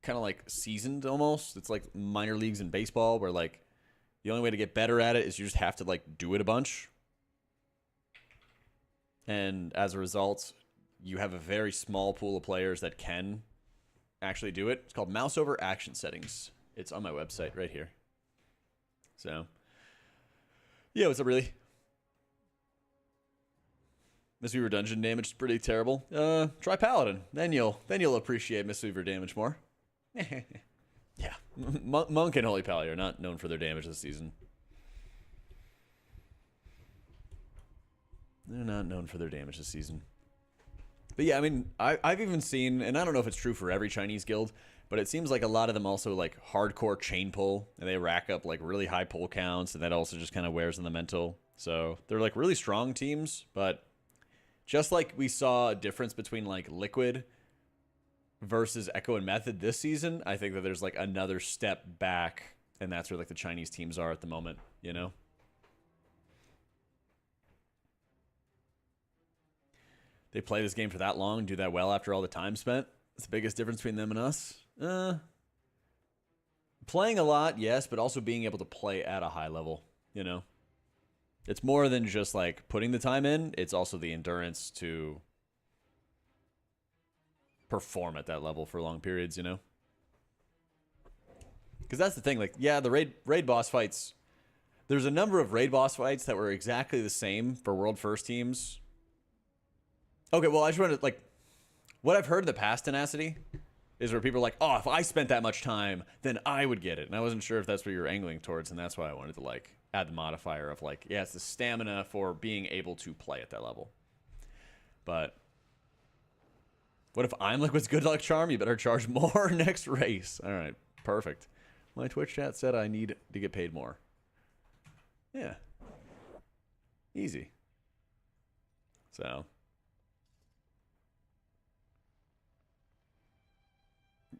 kind of like seasoned almost. It's like minor leagues in baseball where like the only way to get better at it is you just have to like do it a bunch. And as a result, you have a very small pool of players that can actually do it. It's called mouse over action settings. It's on my website right here. So yeah, what's up, really? Mistweaver dungeon damage is pretty terrible. Try Paladin. Then you'll appreciate Mistweaver damage more. Yeah. Monk and Holy Pally are not known for their damage this season. They're not known for their damage this season. But yeah, I mean, I've even seen, and I don't know if it's true for every Chinese guild, but it seems like a lot of them also like hardcore chain pull, and they rack up like really high pull counts, and that also just kind of wears on the mental. So they're like really strong teams, but just like we saw a difference between like Liquid versus Echo and Method this season, I think that there's like another step back, and that's where like the Chinese teams are at the moment, you know? They play this game for that long and do that well after all the time spent. It's the biggest difference between them and us. Playing a lot, yes, but also being able to play at a high level, you know? It's more than just like putting the time in, it's also the endurance to perform at that level for long periods, you know? Because that's the thing, like, yeah, the raid boss fights, there's a number of raid boss fights that were exactly the same for World First teams. Okay, well, I just wanted to, like, what I've heard in the past, Tenacity, is where people are like, oh, if I spent that much time, then I would get it. And I wasn't sure if that's what you were angling towards, and that's why I wanted to, like, add the modifier of, like, yeah, it's the stamina for being able to play at that level. But what if I'm Liquid's good luck charm? You better charge more next race. All right, perfect. My Twitch chat said I need to get paid more. Yeah. Easy. So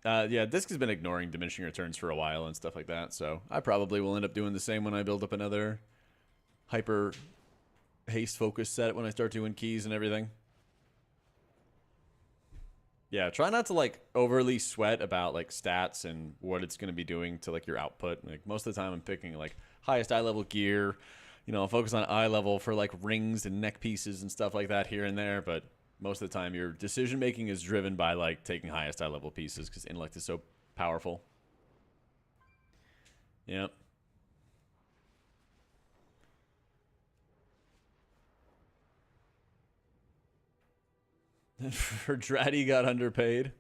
yeah, Disc has been ignoring diminishing returns for a while and stuff like that, so I probably will end up doing the same when I build up another hyper haste focus set when I start doing keys and everything. Yeah, try not to like overly sweat about like stats and what it's going to be doing to like your output. Like most of the time I'm picking like highest eye level gear, you know, I'll focus on eye level for like rings and neck pieces and stuff like that here and there, but most of the time your decision making is driven by like taking highest eye level pieces because intellect is so powerful. Yep. For Dratty got underpaid.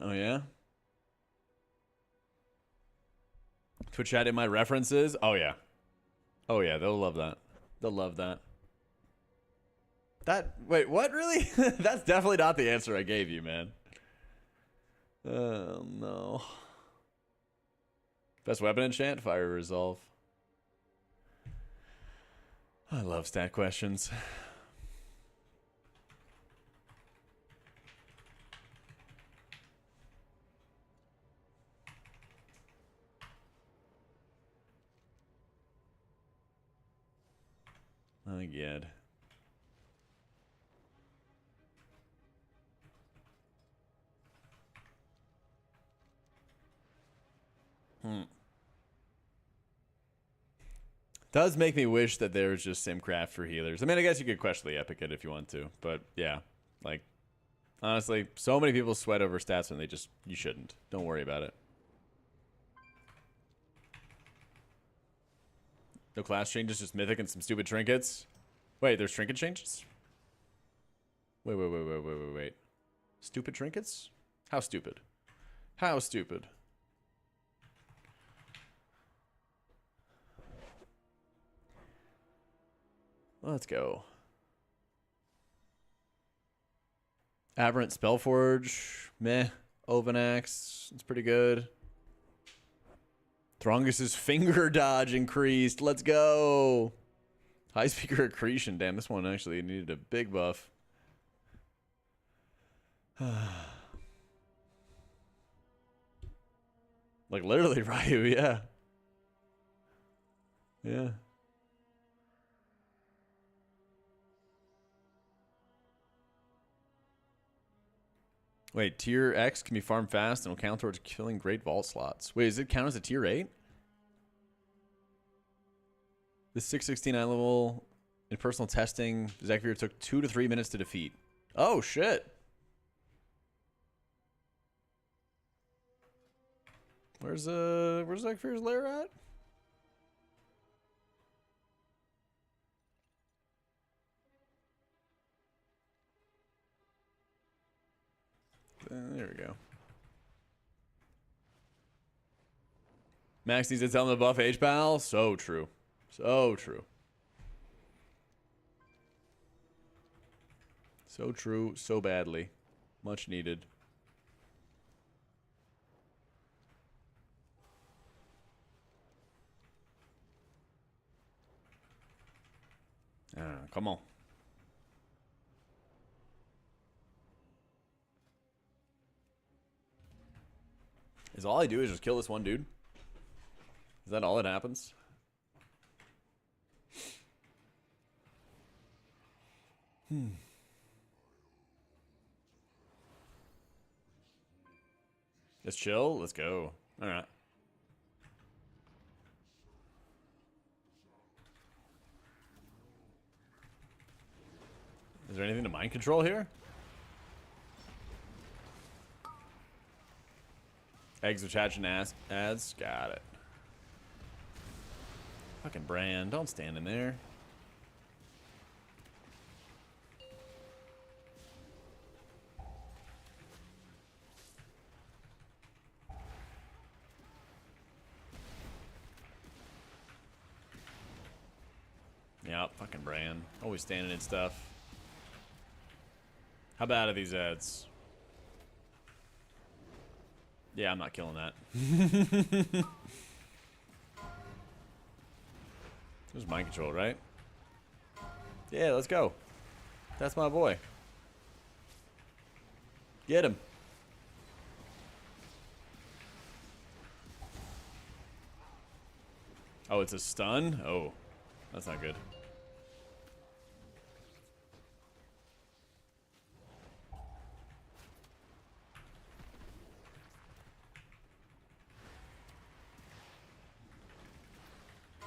Oh yeah? Twitch chat in my references? Oh yeah. Oh yeah, they'll love that. They'll love that. Wait, what? Really? That's definitely not the answer I gave you, man. Oh, no. Best weapon enchant? Fire Resolve. I love stat questions. Oh, God. Does make me wish that there was just Simcraft for healers. I mean, I guess you could question the Epic it if you want to, but yeah, like, honestly, so many people sweat over stats when you shouldn't. Don't worry about it. No class changes, just mythic and some stupid trinkets. Wait, there's trinket changes? Wait. Stupid trinkets? How stupid? How stupid? Let's go. Aberrant Spellforge. Meh. Ovanax. It's pretty good. Throngus's finger dodge increased. Let's go. High Speaker Accretion. Damn, this one actually needed a big buff. Like literally Ryu, yeah. Yeah. Wait, tier X can be farmed fast and will count towards killing great vault slots. Wait, does it count as a tier 8? The 669 level in personal testing, Zekir took 2 to 3 minutes to defeat. Oh, shit. Where's Zekir's lair at? There we go. Max needs to tell him to buff H-Pal. So true. So true. So true. So badly. Much needed. Come on. Is all I do is just kill this one dude? Is that all that happens? Let's chill. Let's go. All right. Is there anything to mind control here? Eggs which hatch and ads. Got it. Fucking Brand. Don't stand in there. Yeah, fucking Brand. Always standing in stuff. How bad are these ads? Yeah, I'm not killing that. There's mind control, right? Yeah, let's go. That's my boy. Get him. Oh, it's a stun? Oh, that's not good.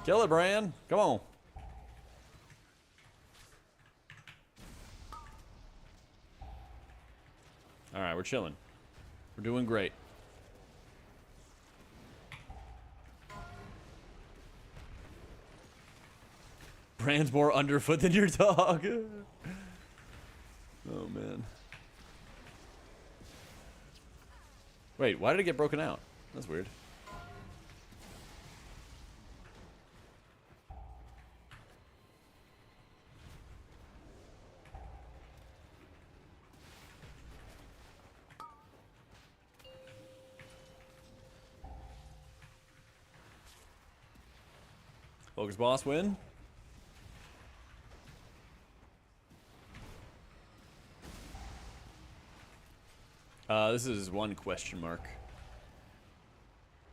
Kill it, Bran. Come on. All right, we're chilling. We're doing great. Bran's more underfoot than your dog. Oh, man. Wait, why did it get broken out? That's weird. Focus boss win. This is one question mark.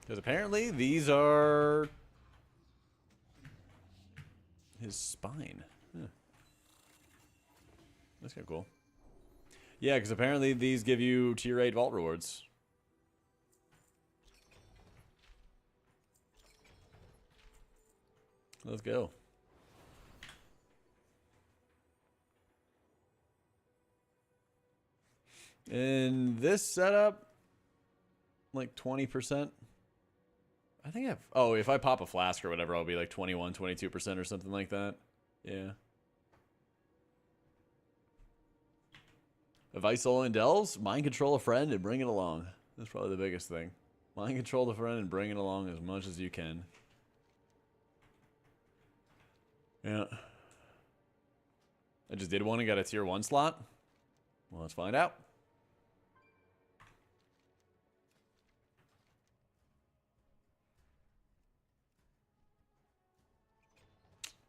Because apparently these are his spine. Huh. That's kind of cool. Yeah, because apparently these give you tier 8 vault rewards. Let's go. In this setup, like 20%. I think I've... Oh, if I pop a flask or whatever, I'll be like 21, 22% or something like that. Yeah. If Isol and Delves, mind control a friend and bring it along. That's probably the biggest thing. Mind control the friend and bring it along as much as you can. Yeah. I just did one and got a tier 1 slot. Well, let's find out.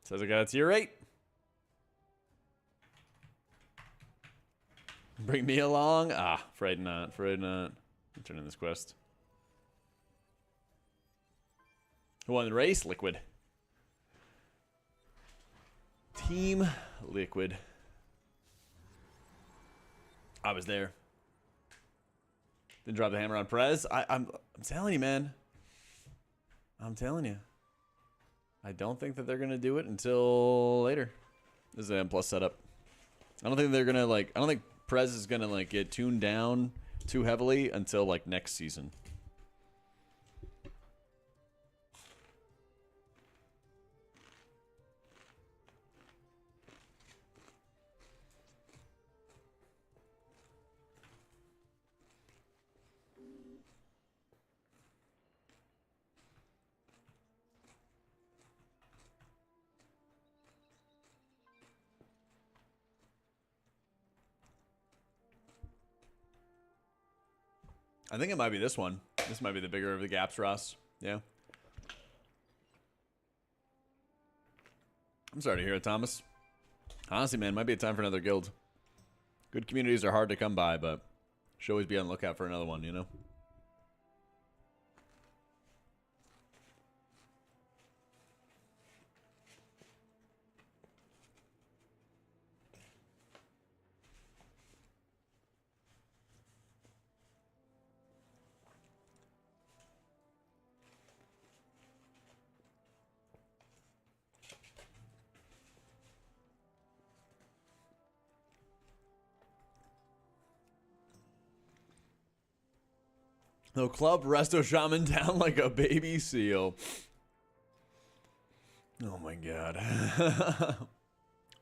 Says I got a tier 8. Bring me along. Ah, afraid not. Afraid not. I'm turning this quest. Who won the race? Liquid. Team Liquid. I was there. Didn't drop the hammer on Prez. I'm telling you, man. I'm telling you. I don't think that they're gonna do it until later. This is an M+ setup. I don't think they're gonna like. I don't think Prez is gonna like get tuned down too heavily until like next season. I think it might be this one. This might be the bigger of the gaps, Ross. Yeah. I'm sorry to hear it, Thomas. Honestly, man, might be a time for another guild. Good communities are hard to come by, but should always be on the lookout for another one, you know? The club resto shaman down like a baby seal. Oh my god.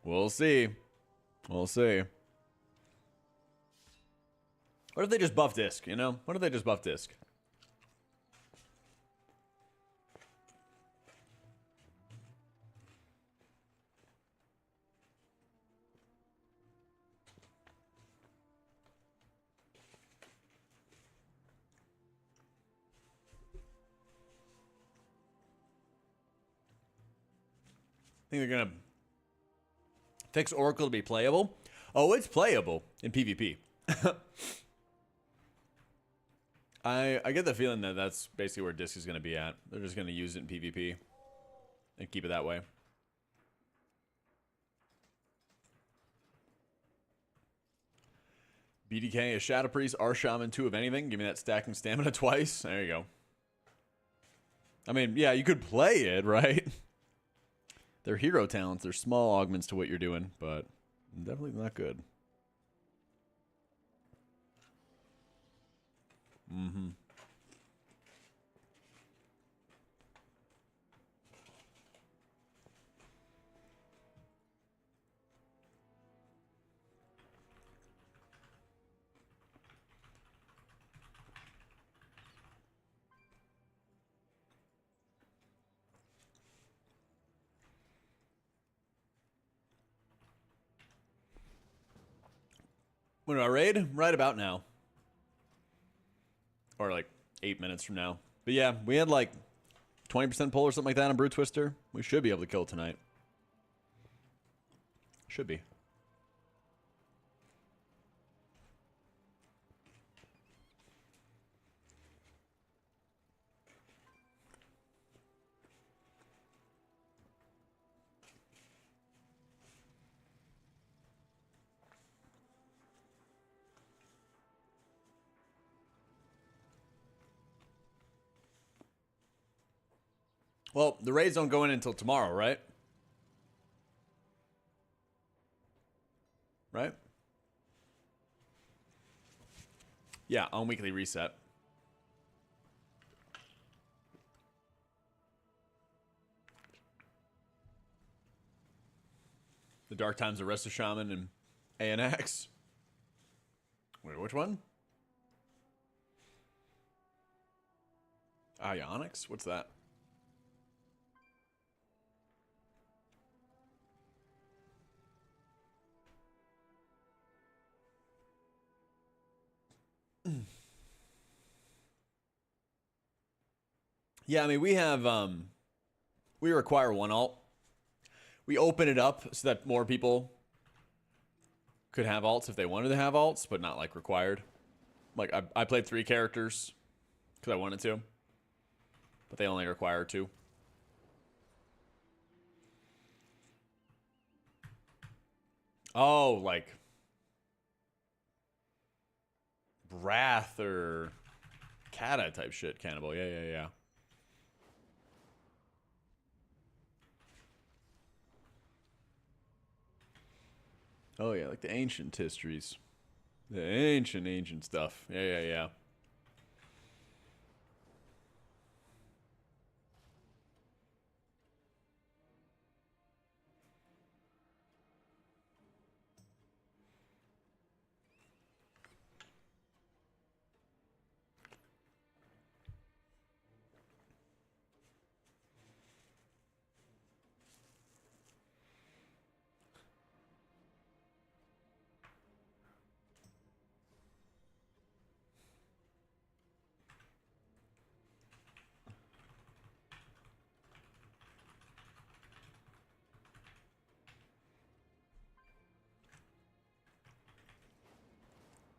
We'll see. We'll see. What if they just buff disc, you know? What if they just buff disc? Think they're gonna fix Oracle to be playable? Oh, it's playable in PvP. I get the feeling that that's basically where Disc is gonna be at. They're just gonna use it in PvP and keep it that way. BDK, a Shadow Priest, R Shaman, 2 of anything. Give me that stacking stamina twice. There you go. I mean, yeah, you could play it, right? They're hero talents. They're small augments to what you're doing, but definitely not good. Mm-hmm. When do I raid? Right about now. Or like 8 minutes from now. But yeah, we had like 20% pull or something like that on Broodtwister. We should be able to kill it tonight. Should be. Well, the raids don't go in until tomorrow, right? Right? Yeah, on weekly reset. The Dark Times of Rest of Shaman and ANX. Wait, which one? Ionics? What's that? Yeah, I mean, we have, we require one alt. We open it up so that more people could have alts if they wanted to have alts, but not, like, required. Like, I played 3 characters because I wanted to, but they only require 2. Oh, like Wrath or Kata type shit, Cannibal. Yeah. Oh, yeah, like the ancient histories. The ancient stuff. Yeah.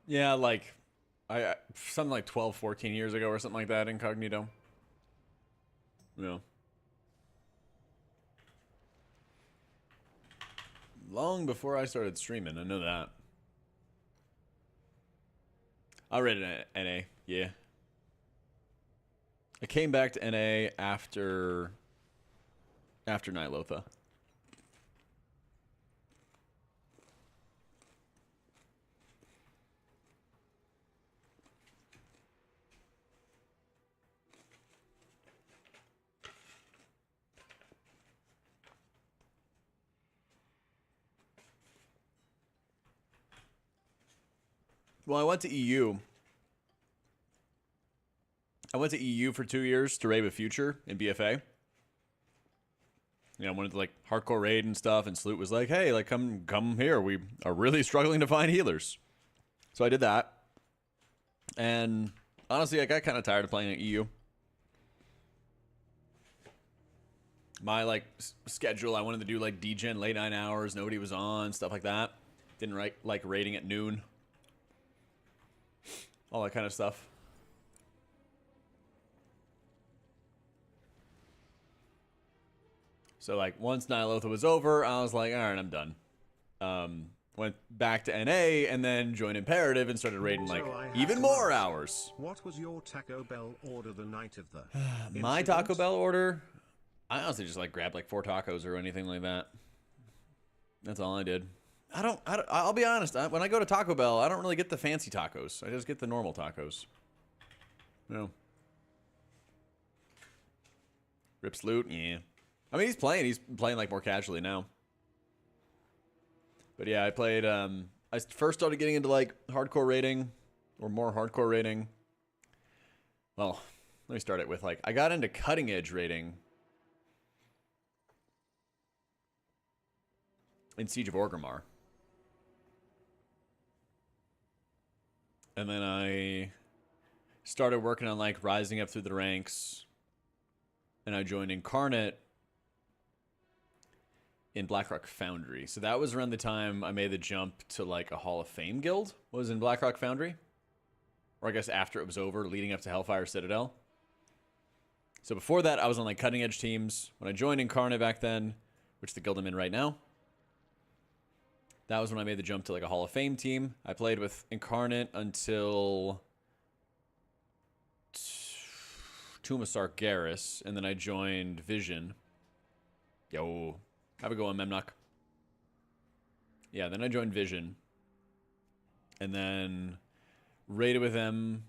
Yeah, like, I something like 12, 14 years ago or something like that, Incognito. Yeah. Long before I started streaming, I know that. I read it in NA, yeah. I came back to NA after Nilotha. Well, I went to EU. I went to EU for 2 years to raid with Future in BFA. You know, I wanted to, like, hardcore raid and stuff, and Sloot was like, hey, like, come here. We are really struggling to find healers. So I did that. And honestly, I got kind of tired of playing at EU. My, like, schedule, I wanted to do, like, degen late 9 hours. Nobody was on, stuff like that. Didn't like raiding at noon. All that kind of stuff. So, like, once Nilotha was over, I was like, all right, I'm done. Went back to NA and then joined Imperative and started raiding, like, even more hours. What was your Taco Bell order the night of the My Taco Bell order? I honestly just, like, grabbed, like, 4 tacos or anything like that. That's all I did. I'll be honest. When I go to Taco Bell, I don't really get the fancy tacos. I just get the normal tacos. No. Rips Loot? Yeah. I mean, he's playing like more casually now. But yeah, I played, I first started getting into like hardcore raiding or more hardcore raiding. Well, let me start it with like, I got into cutting edge raiding in Siege of Orgrimmar. And then I started working on like rising up through the ranks and I joined Incarnate in Blackrock Foundry. So that was around the time I made the jump to like a Hall of Fame guild, was in Blackrock Foundry. Or I guess after it was over, leading up to Hellfire Citadel. So before that, I was on like cutting edge teams. When I joined Incarnate back then, which is the guild I'm in right now, that was when I made the jump to like a Hall of Fame team. I played with Incarnate until Tomb of Sargeras, and then I joined Vision. Yo, have a go on Memnock. Yeah, then I joined Vision. And then raided with them.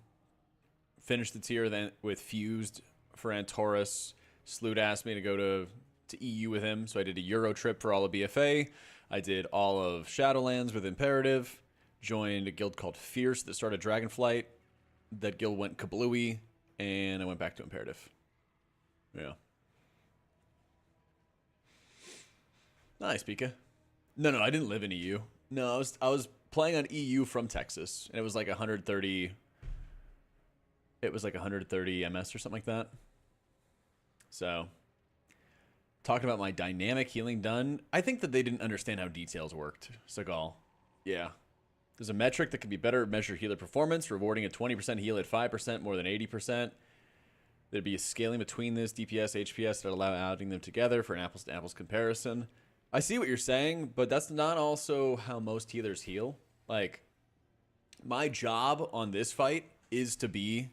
Finished the tier then with Fused for Antorus. Sloot asked me to go to EU with him, so I did a Euro trip for all of BFA. I did all of Shadowlands with Imperative. Joined a guild called Fierce that started Dragonflight. That guild went kablooey, and I went back to Imperative. Yeah. Nice, Pika. No, I didn't live in EU. No, I was playing on EU from Texas, and it was like 130. It was like 130 MS or something like that. So, talking about my dynamic healing done, I think that they didn't understand how details worked. Seagal. Yeah. There's a metric that can be better measure healer performance, rewarding a 20% heal at 5% more than 80%. There'd be a scaling between this DPS, HPS that allow adding them together for an apples to apples comparison. I see what you're saying, but that's not also how most healers heal. Like, my job on this fight is to be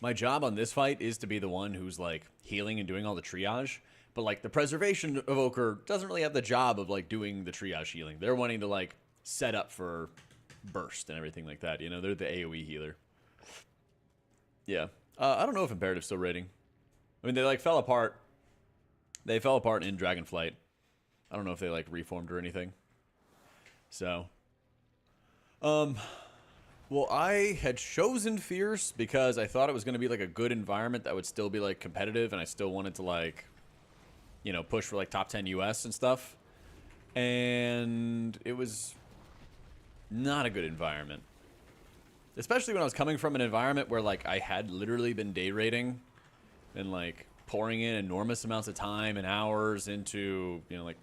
the one who's like healing and doing all the triage. But like the preservation evoker doesn't really have the job of like doing the triage healing. They're wanting to like set up for burst and everything like that. You know, they're the AoE healer. Yeah. I don't know if Imperative's still raiding. I mean, they like fell apart. They fell apart in Dragonflight. I don't know if they like reformed or anything. So, well, I had chosen Fierce because I thought it was going to be like a good environment that would still be like competitive, and I still wanted to like, you know, push for like top 10 US and stuff. And it was not a good environment. Especially when I was coming from an environment where like I had literally been day raiding and like pouring in enormous amounts of time and hours into, you know, like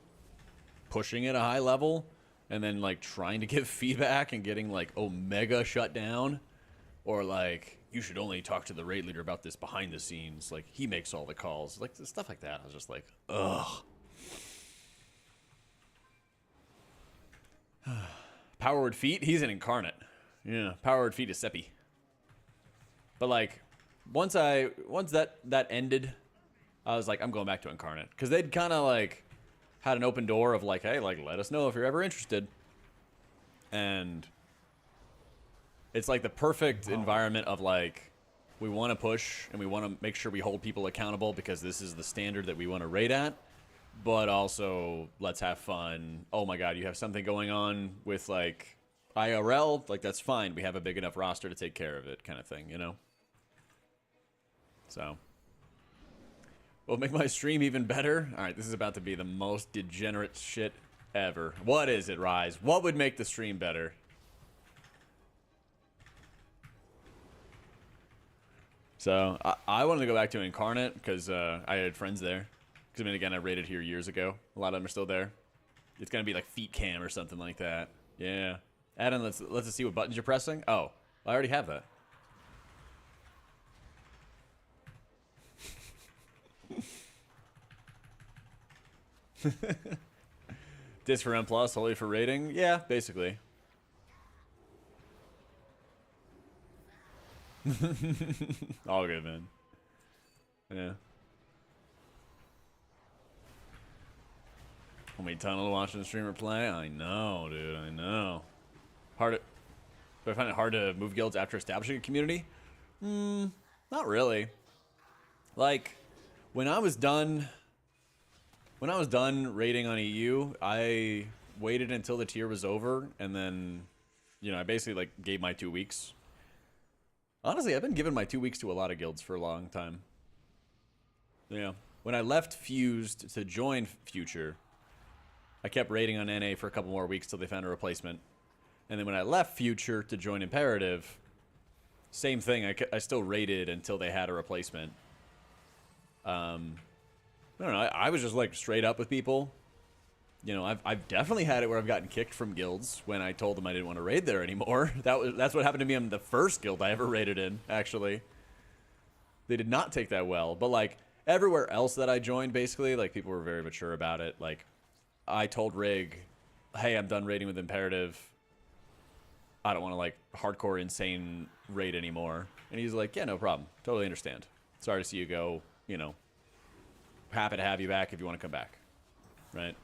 pushing at a high level, and then like trying to give feedback and getting like Omega shut down, or like you should only talk to the raid leader about this behind the scenes, like he makes all the calls, like stuff like that. I was just like, ugh. Powered Feet, he's an Incarnate. Yeah, Powered Feet is Seppi. But like once that ended, I was like, I'm going back to Incarnate, because they'd kind of like had an open door of like, hey, like let us know if you're ever interested. And it's like the perfect environment of like, we want to push and we want to make sure we hold people accountable because this is the standard that we want to raid at, but also let's have fun. Oh my god, you have something going on with like IRL, like that's fine, we have a big enough roster to take care of it, kind of thing, you know? So will make my stream even better. All right, this is about to be the most degenerate shit ever. What is it, Rise? What would make the stream better? So I wanted to go back to Incarnate because I had friends there. Because I mean, again, I raided here years ago. A lot of them are still there. It's gonna be like feet cam or something like that. Yeah. Adam, let's see what buttons you're pressing. Oh, I already have that. Dis for M+, holy for rating? Yeah, basically. All good, man. Yeah. Homie Tunnel watching the streamer play? I know, dude, I know. Do I find it hard to move guilds after establishing a community? Not really. Like, when I was done raiding on EU, I waited until the tier was over, and then, you know, I basically like gave my 2 weeks. Honestly, I've been giving my 2 weeks to a lot of guilds for a long time. Yeah. When I left Fused to join Future, I kept raiding on NA for a couple more weeks till they found a replacement. And then when I left Future to join Imperative, same thing. I still raided until they had a replacement. I don't know. I was just like straight up with people. You know, I've definitely had it where I've gotten kicked from guilds when I told them I didn't want to raid there anymore. That's what happened to me in the first guild I ever raided in, actually. They did not take that well. But, like, everywhere else that I joined, basically, like, people were very mature about it. Like, I told Rig, hey, I'm done raiding with Imperative. I don't want to, like, hardcore, insane raid anymore. And he's like, yeah, no problem. Totally understand. Sorry to see you go, you know. Happy to have you back if you want to come back. Right?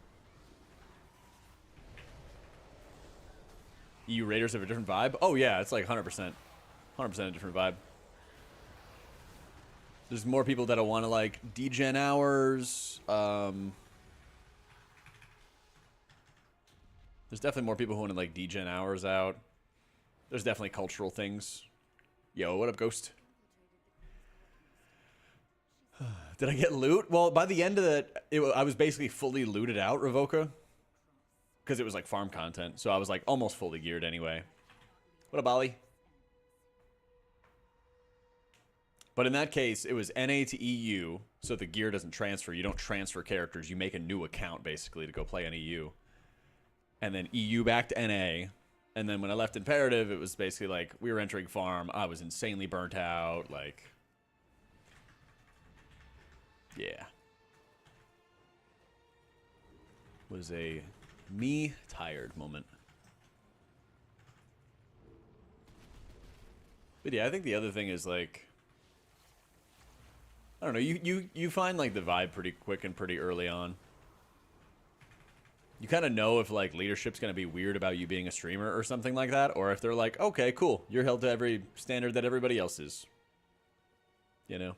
EU Raiders have a different vibe? Oh, yeah, it's like 100%. 100% a different vibe. There's more people that'll want to, like, degen hours. There's definitely more people who want to, like, degen hours out. There's definitely cultural things. Yo, what up, Ghost? Did I get loot? Well, by the end of that, I was basically fully looted out, Revoca. Because it was like farm content. So I was like almost fully geared anyway. What up, Ollie? But in that case, it was NA to EU. So the gear doesn't transfer. You don't transfer characters. You make a new account basically to go play on EU. And then EU back to NA. And then when I left Imperative, it was basically like we were entering farm. I was insanely burnt out. Like, yeah. Was a me tired moment. But yeah, I think the other thing is like, I don't know, you find like the vibe pretty quick and pretty early on. You kind of know if like leadership's going to be weird about you being a streamer or something like that, or if they're like, okay, cool, you're held to every standard that everybody else is. You know?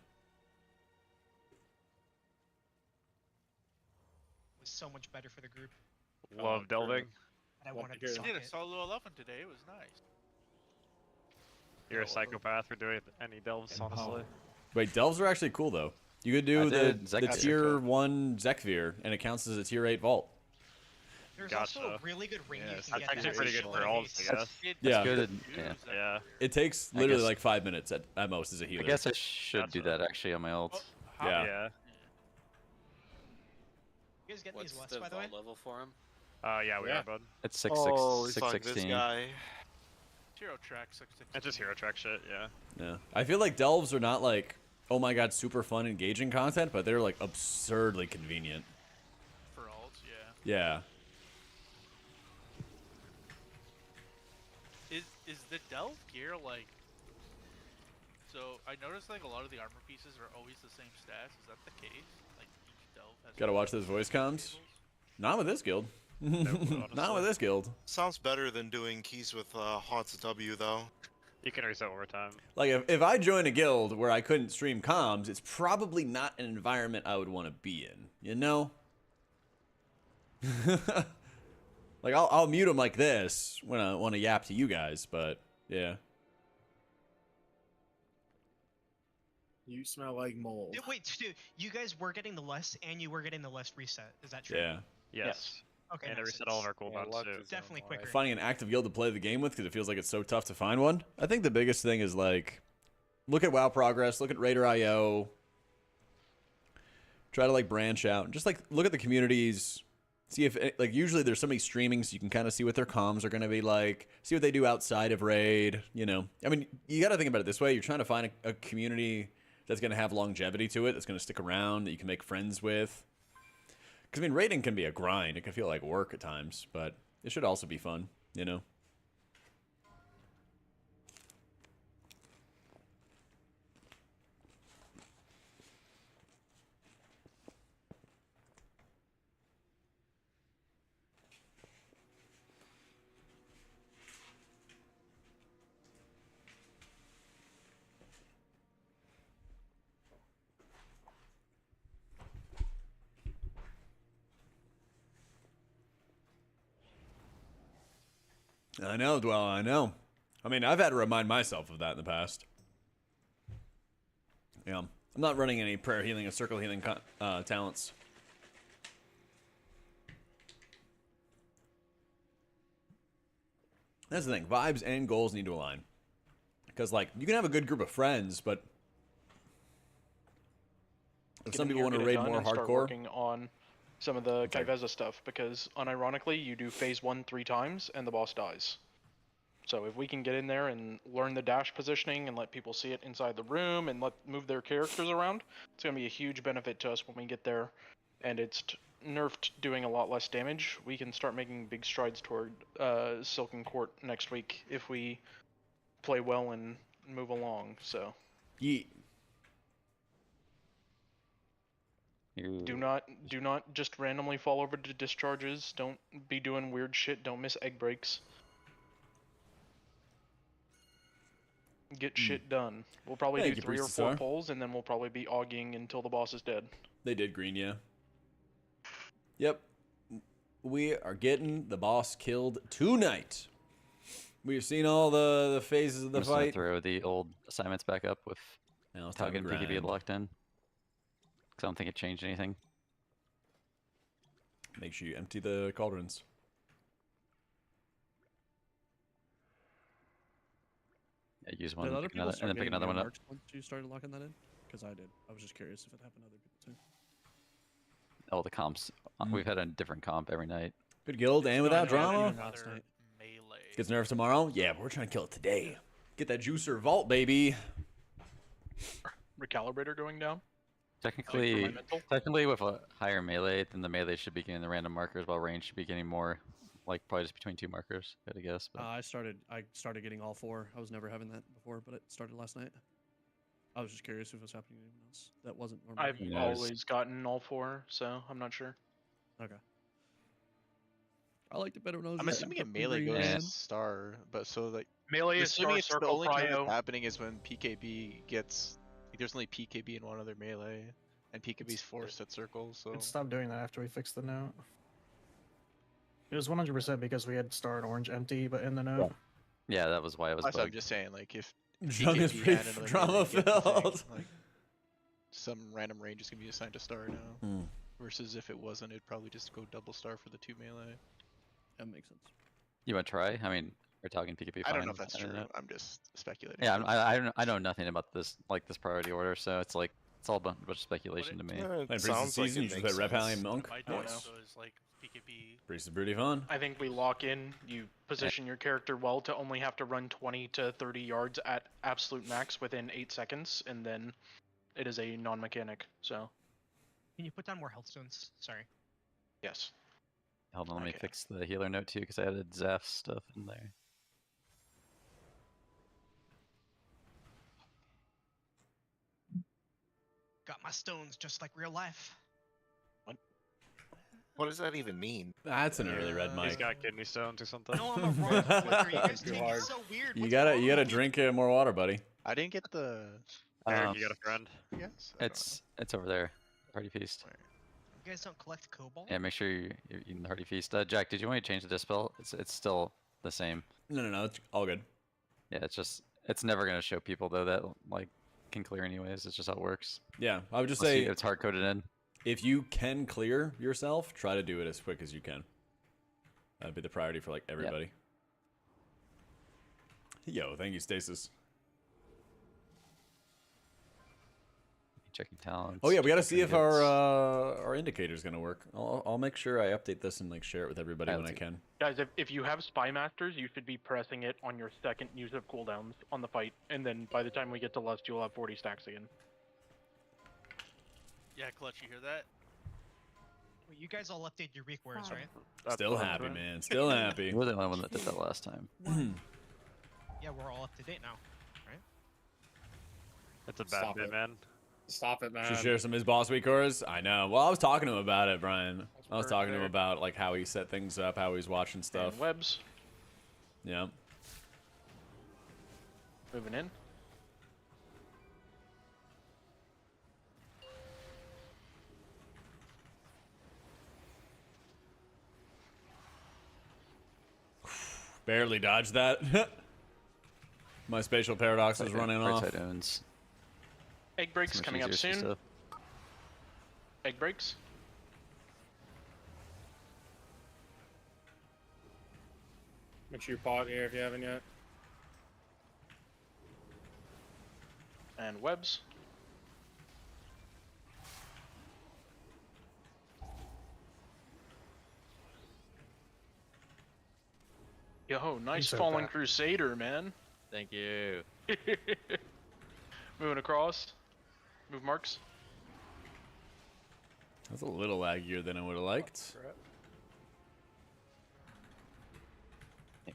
Was so much better for the group. Love delving. And I wanted to I suck did a it. solo 11 today. It was nice. You're a psychopath for doing any delves, honestly. Wait, delves are actually cool though. You could do the Zekvir. tier 1 Zekvir, and it counts as a tier 8 vault. There's also a really good ring you That's can get. actually that pretty has good short for all, haste. I guess. Yeah. Good. Yeah. Yeah. It takes I literally guess- like 5 minutes at most as a healer. I guess I should do that actually on my ult. Yeah. Yeah. You guys get What's these less, the by the way? vault level for him? Yeah, we are, bud. It's Oh, 616. Hero track 616. It's just hero track shit, yeah. Yeah. I feel like delves are not like, oh my god, super fun, engaging content, but they're like absurdly convenient. For ults, yeah. Yeah. Is the delve gear like? So I noticed like a lot of the armor pieces are always the same stats. Is that the case? Like each delve has. Gotta watch those voice comms. Not with this guild. Not with this guild. Sounds better than doing keys with Haunts W though. You can reset over time. Like if I joined a guild where I couldn't stream comms, it's probably not an environment I would want to be in. You know? Like I'll mute them like this when I want to yap to you guys, but yeah. You smell like mold. Wait, dude, you guys were getting the less, and you were getting the less reset. Is that true? Yeah. Yes. Okay. And nice. it reset all of our cooldowns too. Definitely quicker. Finding an active guild to play the game with because it feels like it's so tough to find one. I think the biggest thing is like, look at WoW progress, look at Raider.io, try to like branch out, and just like look at the communities, see if like usually there's somebody streaming so you can kind of see what their comms are going to be like, see what they do outside of raid. You know, I mean, you got to think about it this way: you're trying to find a community that's going to have longevity to it, that's going to stick around, that you can make friends with. Because, I mean, raiding can be a grind. It can feel like work at times, but it should also be fun, you know? I know, Dwell, I know. I mean, I've had to remind myself of that in the past. Yeah. I'm not running any prayer healing or circle healing talents. That's the thing. Vibes and goals need to align. Because, like, you can have a good group of friends, but if but some in people here, want to get it raid done, more and start hardcore. working on some of the Okay. Kaiveza stuff, because unironically, you do phase 1 3 times, and the boss dies. So if we can get in there and learn the dash positioning and let people see it inside the room and move their characters around, it's going to be a huge benefit to us when we get there. And it's nerfed doing a lot less damage. We can start making big strides toward Silken Court next week if we play well and move along. So Yeet. do not just randomly fall over to discharges. Don't be doing weird shit. Don't miss egg breaks. Get shit done. We'll probably Thank do you, 3 or Priestess 4 R. pulls, and then we'll probably be auging until the boss is dead. They did green, yeah. Yep. We are getting the boss killed tonight. We've seen all the phases of the I'm just gonna fight. throw the old assignments back up with Now it's time Tug to and PKB grind. locked in. Because I don't think it changed anything. Make sure you empty the cauldrons. Yeah, use one Did and other pick people another, start and then pick getting another one up. marked once you started locking that in? Because I did. I was just curious if it happened to other people too. Oh, the comps. We've had a different comp every night. Good guild and without No, I drama. didn't last night. Gets nerfed tomorrow. Yeah, but we're trying to kill it today. Get that juicer vault, baby. Recalibrator going down. Technically, mental? technically with a higher melee, then the melee should be getting the random markers, while range should be getting more, like probably just between 2 markers. Gotta guess. But I started getting all 4. I was never having that before, but it started last night. I was just curious if it was happening to anyone else. That wasn't normal. I've always gotten all 4, so I'm not sure. Okay. I liked it better when I was. I'm just assuming fucking a melee green, goes man. star, but so like Melee I'm is assuming star, it's the circle, only time prio. it's happening is when PKB gets like, there's only PKB and one other melee, and PKB's forced at circle. So Oh. It stopped doing that after we fixed the note. It was 100% because we had star and orange empty, but in the note. yeah, that was why it was that's what I'm bugged. just saying. Like if Jung is PKB pretty and another drama melee get the thing, filled. like some random range is gonna be assigned to star now, Hmm. versus if it wasn't, it'd probably just go double star for the 2 melee. That makes sense. You want to try? I mean, we're talking PKB. I don't know fine, if that's I don't true. know. I'm just speculating. Yeah, I know nothing about this priority order, so it's like it's all a bunch of speculation to me. Playing Priestess season, you just play Rep Alley and Monk. My Nice. is like PKB. Priest is pretty fun. I think we lock in, you position your character well to only have to run 20 to 30 yards at absolute max within 8 seconds, and then it is a non-mechanic, so. Can you put down more health stones? Sorry. Yes. Hold on, let me Okay. fix the healer note too, because I added Zaf stuff in there. Got my stones just like real life. What does that even mean? That's an early red He's mic. got kidney stones or something. No, I'm a wrong flicker. You guys take it so weird. You What's gotta wrong? drink more water, buddy. I didn't get the. Eric, you got a friend? Yes. It's over there. Party feast. You guys don't collect cobalt? Yeah, make sure you're eating the hearty feast. Jack, did you want me to change the dispel? It's still the same. No, it's all good. Yeah, it's never gonna show people though that like can clear anyways. It's just how it works. Yeah, I would just Unless say it's hard coded in. if you can clear yourself, try to do it as quick as you can. That'd be the priority for like everybody. Yo, thank you, Stasis. Checking talents. Oh yeah, we got to checking see if trinkets. our indicator's gonna work. I'll make sure I update this and like share it with everybody Yeah, when I let's can. Guys, if you have Spy Masters, you should be pressing it on your second use of cooldowns on the fight, and then by the time we get to Lust, you'll have 40 stacks again. Yeah, Clutch, you hear that? Wait, you guys all updated your WeakAuras, right? Still happy, man. Still happy. You were the only one that did that last time. Yeah, we're all up to date now, right? It's a bad bit, man. Stop it, man. Should share some of his boss WeakAuras. I know. Well, I was talking to him about it, Brian. I was talking to him perfect. about like how he set things up, how he's watching stuff. And webs, Yeah. moving in. Barely dodged that. My spatial paradox is running off. Right side owns. Egg breaks It's much coming up easier soon. stuff. Egg breaks. Make sure you pot here if you haven't yet. And webs. Yo, nice said Fallen that. Crusader, man. Thank you. Moving across. Move marks. That's a little laggier than I would have liked.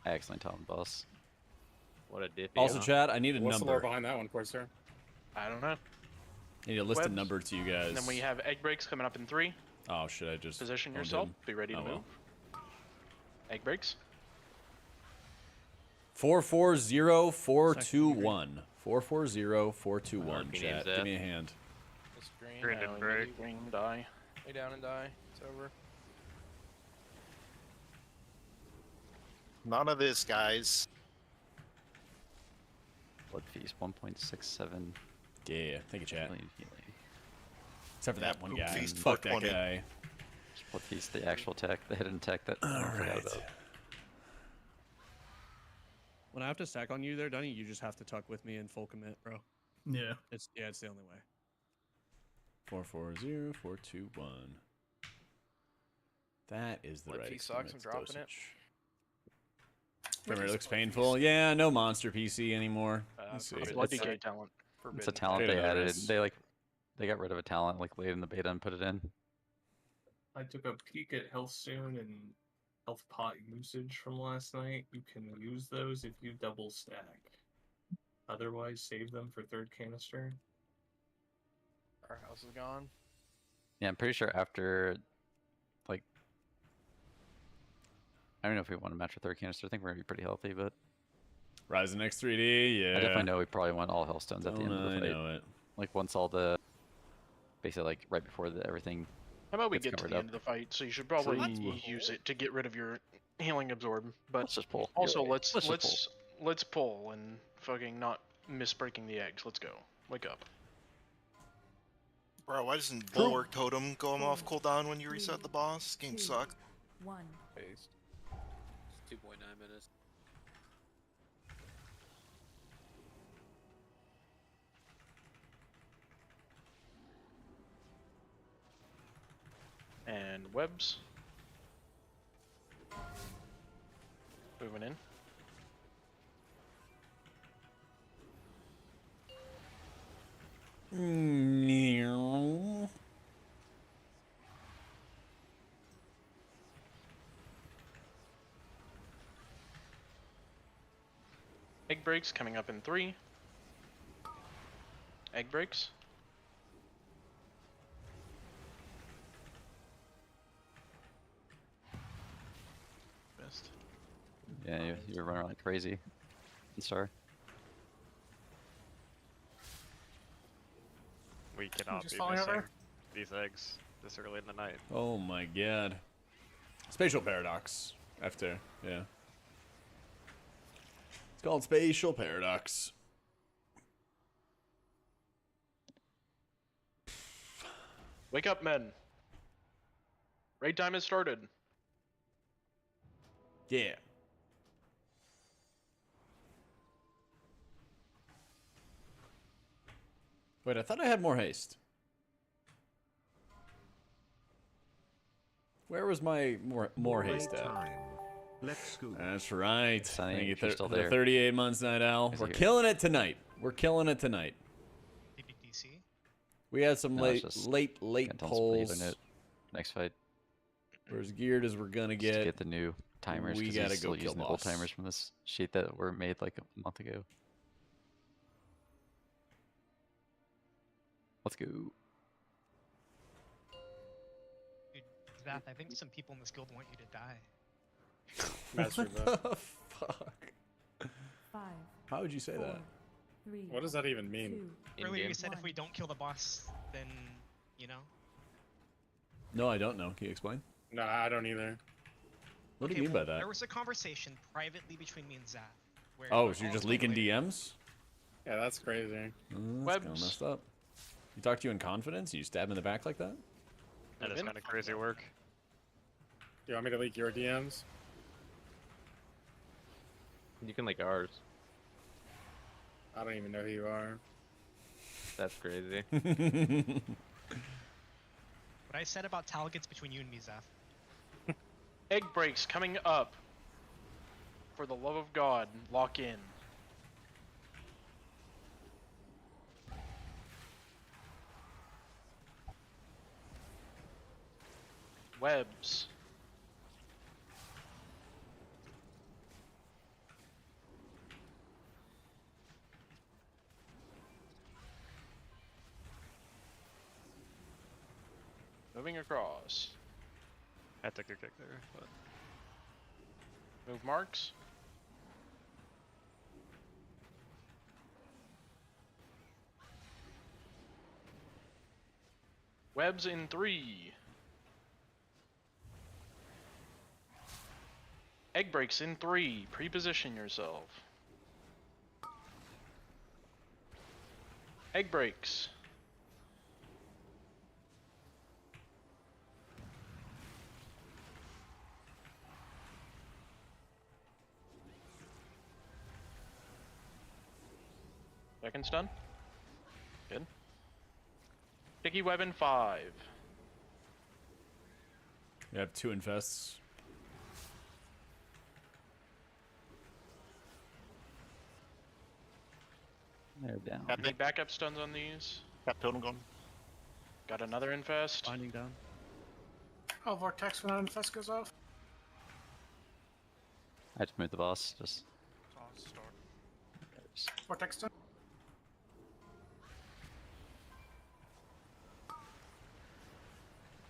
Excellent talent boss. What a dippy. Also, huh? chat, I need a What's the lore number. behind that one, Corsair? I don't know. I need a listed Webs. number to you guys. And then we have egg breaks coming up in 3. Oh, shit, I just Position owned yourself. him. Be ready to Oh, move. well. Egg breaks. 440421. 440421. Mark, Chat, names give me a hand. This green. Green Now didn't we break. need green die. Lay down and die. It's over. None of this, guys. Blood feast 1.67 Yeah, thank you, chat. million healing. Except for that one Poop guy. feast Fuck that 420. guy. Blood feast, the actual tech, the hidden tech that I forgot Alright. about. When I have to stack on you there, Dunny, you just have to tuck with me in full commit, bro. Yeah. It's the only way. 440421. That is the Blood right feast sucks, I'm experience dropping it. dosage. Frame rate looks painful. Yeah, no monster PC anymore. Let's see. Blood It's decay a- talent. It's a talent Beta they added. res. They got rid of a talent like late in the beta and put it in. I took a peek at Health Soon and Health Pot usage from last night. You can use those if you double stack. Otherwise, save them for third canister. Our house is gone. Yeah, I'm pretty sure after, like, I don't know if we want to match with third canister. I think we're gonna be pretty healthy, but Ryzen X3D, yeah. I definitely know we probably want all Hellstones at the end of the I fight. know it. Like once all the, basically like right before everything. How about we gets get to covered the up. end of the fight? So you should probably True. use it to get rid of your healing absorb. But Let's just pull. also You're right. let's pull and fucking not miss breaking the eggs. Let's go. Wake up. Bro, why doesn't Bulwark Totem go off cooldown when you reset the boss? This game sucks. 1. Paste. 2.9 minutes. And webs. Moving in. Egg breaks coming up in 3. Egg breaks. Best. Yeah, you're running like crazy. Star. We cannot just be falling missing over? these eggs this early in the night. Oh my god. Spatial paradox. After, yeah. It's called spatial paradox. Wake up, men. Raid time has started. Yeah. Wait, I thought I had more haste. Where was my more haste at? Let's go. That's right. Sonny, Thank you, if you're still the there. 38 months, Night Owl. Is We're he here? killing it tonight. We're killing it tonight. DC. We had some No, it's just late Can't tell us polls. bleeding it. Next fight. We're as geared as we're gonna Just to get. get the new timers. We 'cause gotta he's go still kill using the old boss. timers from this sheet that were made like a month ago. Let's go. Dude, Zath, I think some people in this guild want you to die. Master What Buff. the fuck? 5. How would you say 4, that? 3. What does that even mean? 2. Earlier you In-game. said if we don't kill the boss, then, you know. No, I don't know. Can you explain? No, I don't either. What do Okay, you mean by well, that? There was a conversation privately between me and Zath. Where Oh, so you're I'll just explain leaking later. DMs? Yeah, that's crazy. That's kind of Webs. messed up. You talk to you in confidence? You stab him in the back like that? That is kind of crazy work. You want me to leak your DMs? You can like ours. I don't even know who you are. That's crazy. What I said about Tal gets between you and me, Zath. Egg breaks coming up. For the love of God, lock in. Webs. Moving across. I took a kick there, but Move marks. Webs in 3. Egg breaks in 3. Pre-position yourself. Egg breaks. Second stun. Good. Sticky web in 5. We have 2 infests. They're down. Any backup stuns on these? Got totem going. Got another infest. Binding down. Oh, Vortex when that infest goes off. I just moved the boss. Just. Vortex done.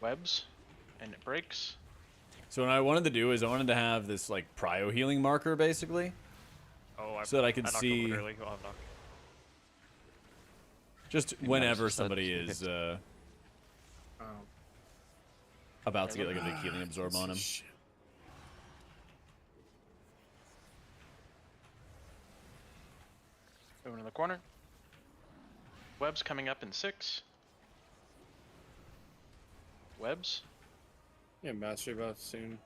Webs. And it breaks. So what I wanted to do is I wanted to have this like prio healing marker basically. oh, So that I could knocked see- him early. Oh, I'm knocked. Just Yeah, whenever just that somebody you is picked. about to get like a big healing absorb on him. Moving to the corner. Webs coming up in 6. Webs. Yeah, mastery buff soon.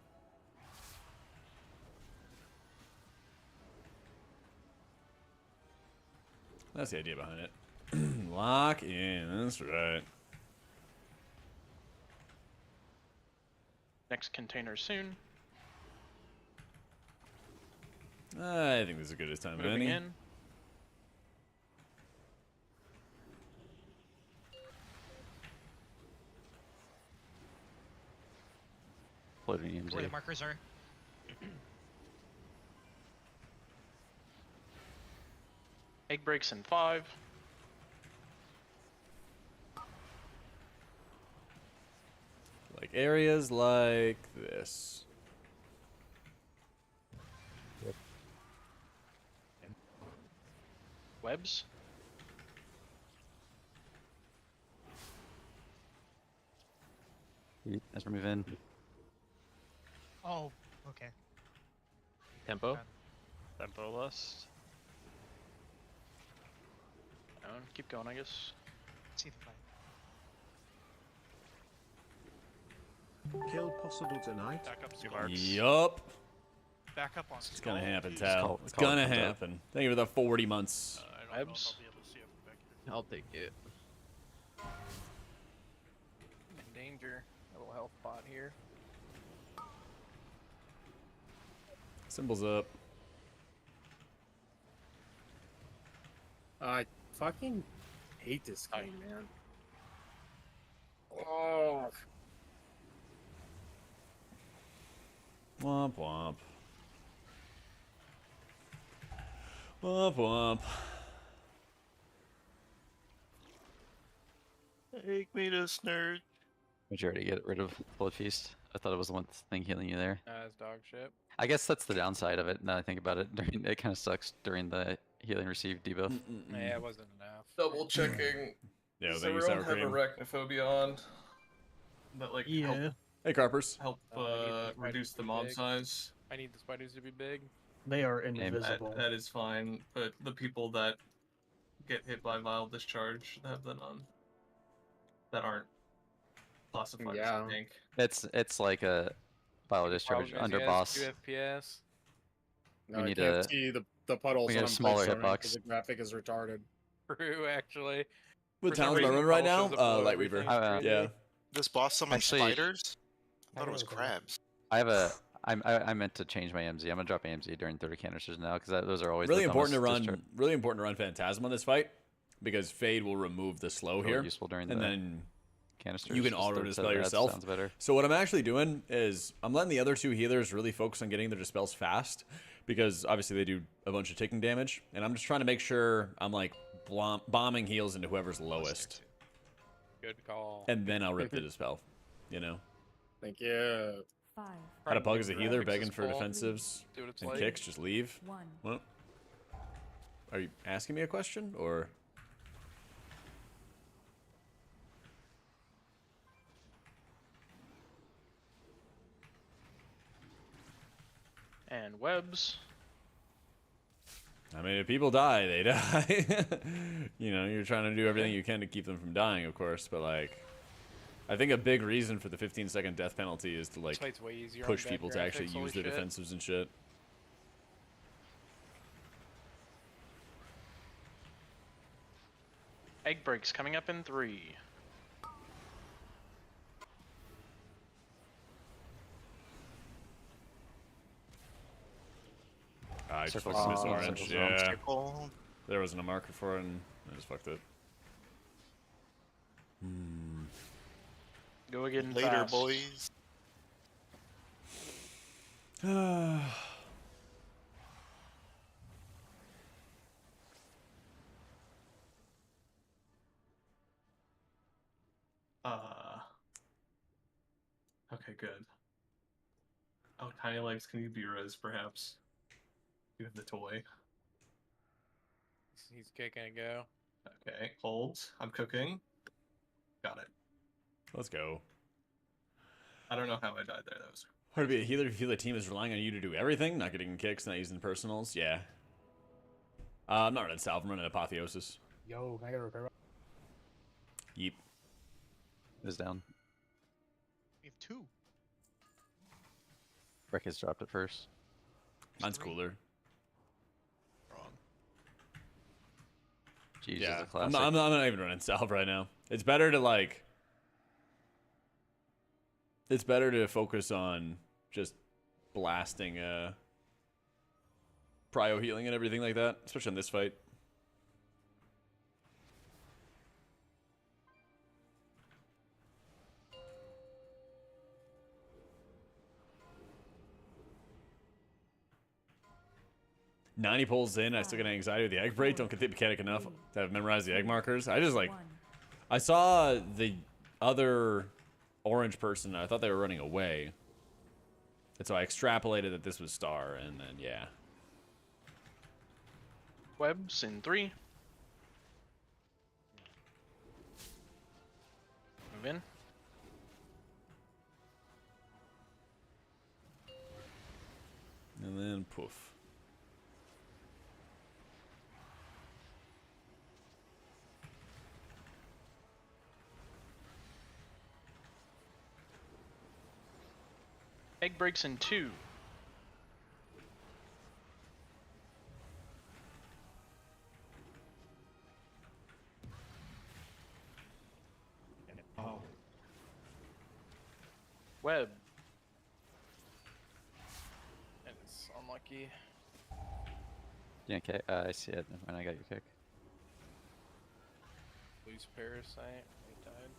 That's the idea behind it. Lock in. That's right. Next container soon. I think this is as good as time as Moving any. in. Floating EMZ. Where the markers are. Egg breaks in 5. Like areas like this. Webs. As we move in. Oh, okay. Tempo. Tempo list. Keep going, I guess. See the fight. Kill possible tonight. Back up, Two Skull. marks. Yup. Back up on It's gonna Skull, happen, please. Tal. It's call it gonna comes up. happen. Thank you for the 40 months. I don't know if Webs. I'll be able to see it from back here. I'll take it. In danger. A little health pot here. Symbols up. I fucking hate this game, man. Oh. Womp womp. Womp womp. Take me to Snurge. Would you already get rid of Blood Feast? I thought it was the one thing healing you there. That's dog shit. I guess that's the downside of it. Now that I think about it, it kind of sucks during the healing received debuff. Yeah, it wasn't enough. Double checking. Yeah, Does thank you, everyone sour have cream. arachnophobia on? That like help, Hey, Carpers. help I need the reduce the spiders mob to be big. size. I need the spiders to be big. They are That, invisible. that is fine, but the people that get hit by vile discharge have that on. That aren't classified Yeah. as tank. It's like a bio discharge Problem is under he has boss. 2 FPS. No, We I need can't a- see the puddles we need a on smaller smaller hitbox. because the graphic is retarded. True, actually. What For some town's my reason, run right Paul now? shows up below Lightweaver. everything. Yeah. This boss summoned Actually- spiders? I thought it was crabs. I have a I meant to change my MZ. I'm gonna drop AMZ during 30 canisters now because those are always Really the important to dumbest run. Really important to run Phantasm on this fight because Fade will remove the slow Really here, useful during and the then canisters. you can Just auto third set dispel of ads yourself. Sounds better. So what I'm actually doing is I'm letting the other two healers really focus on getting their dispels fast because obviously they do a bunch of ticking damage, and I'm just trying to make sure I'm like bombing heals into whoever's lowest, Good call. and then I'll rip the dispel. You know. Thank you. 5. Had a Pug as a healer Graphics begging is for full. defensives See what it's and like. kicks. Just leave. 1. What? Are you asking me a question or? And webs. I mean, if people die, they die. You know, you're trying to do everything you can to keep them from dying, of course. But like, I think a big reason for the 15-second death penalty is to like fight's way easier on push bad people to actually graphics, holy use their shit. defensives and shit. Egg breaks coming up in 3. I just Circles fucking on, missed orange. circles on. Yeah. Circle. There wasn't a marker for it, and I just fucked it. Go again Later, fast. boys. Okay, good. Oh, Tiny Legs, can you be Rez, perhaps? You have the toy. He's kicking a go. Okay, hold. I'm cooking. Got it. Let's go. I don't know how I died there. That was Hard to be a healer if you feel the team is relying on you to do everything, not getting kicks, not using personals. Yeah. I'm not running Salve, I'm running Apotheosis. Yo, can I get a repair? Yeep. Is down. We have 2. Breck has dropped it first. Mine's cooler. Wrong. Jeez, Yeah. is a I'm classic. not even running Salve right now. It's better to like... It's better to focus on just blasting prio healing and everything like that, especially in this fight. He pulls in. I still get anxiety with the egg break. Don't get the mechanic enough to have memorized the egg markers. I just like... I saw the other orange person. I thought they were running away. And so I extrapolated that this was Star, and then, yeah. Webs in 3. Move in. And then poof. Egg breaks in 2. Oh. Web. And it's unlucky. Yeah, okay. I see it. When I got your kick. Lose Parasite. He died.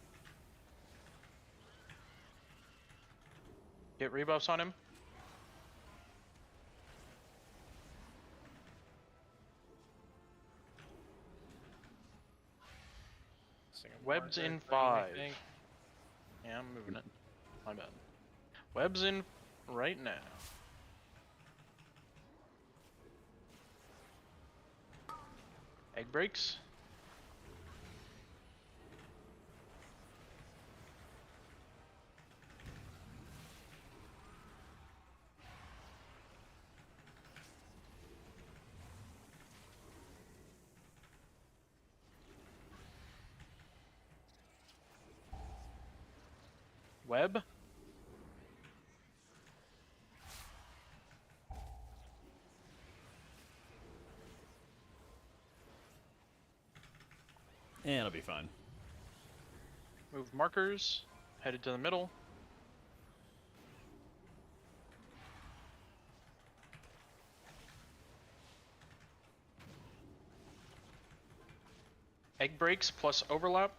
Get rebuffs on him. Webs in 5. Yeah, I'm moving it. My bad. Webs in right now. Egg breaks. Web. Yeah, it'll be fine. Move markers. Headed to the middle. egg breaks plus overlap.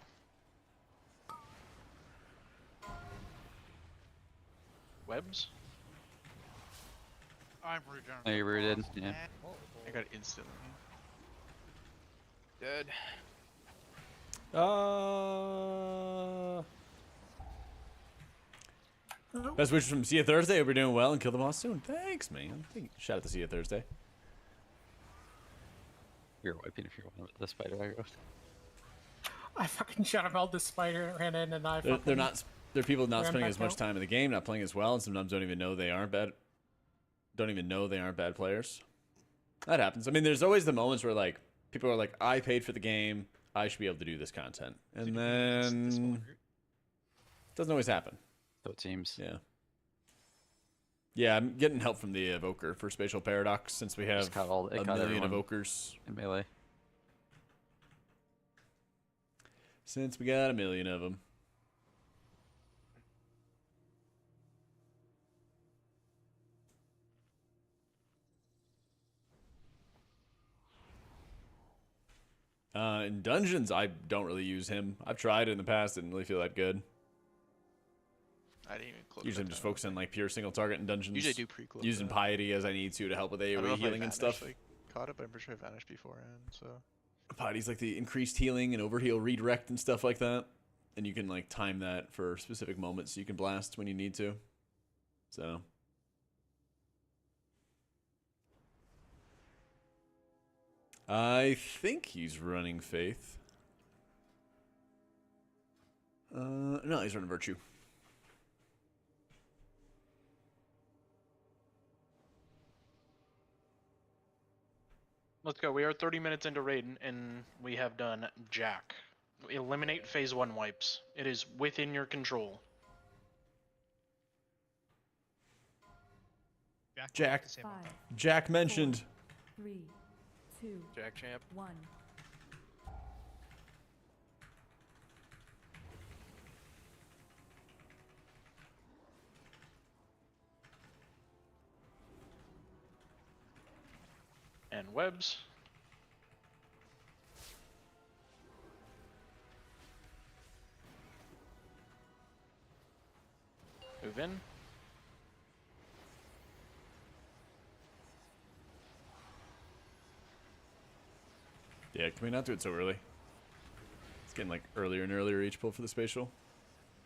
Webs. I'm rooted. Oh, you rooted? Yeah. I got it instantly. Good. Best wishes from See You Thursday. Hope you're doing well and kill the boss soon. Thanks, man. Shout out to See You Thursday. You're wiping if you're one of the spider aggro. I fucking shot him out the spider, ran in, and I fucking... They're people not ran spending back as much out. time in the game, not playing as well, and sometimes don't even know they aren't bad. Don't even know they aren't bad players. That happens. I mean, there's always the moments where like people are like, I paid for the game, I should be able to do this content, and then it doesn't always happen. So it seems. Yeah. Yeah, I'm getting help from the evoker for spatial paradox since we have a million evokers in melee. Since we got a million of them. In dungeons, I don't really use him. I've tried it in the past, didn't really feel that good. I didn't even close. Usually I'm just focusing on like pure single target in dungeons. Usually I do pre-close using that. piety as I need to help with I don't know AoE if I healing and stuff. vanished, caught it, but I'm pretty sure I vanished beforehand. So Piety's like the increased healing and overheal redirect and stuff like that, and you can like time that for specific moments so you can blast when you need to. So. I think he's running Faith. No, he's running Virtue. Let's go. We are 30 minutes into raid, and we have done Jack. Eliminate phase 1 wipes. It is within your control. Jack mentioned. 3, 2, Jack champ. 1. And webs. Move in. Yeah, can we not do it so early? It's getting like earlier and earlier each pull for the spatial.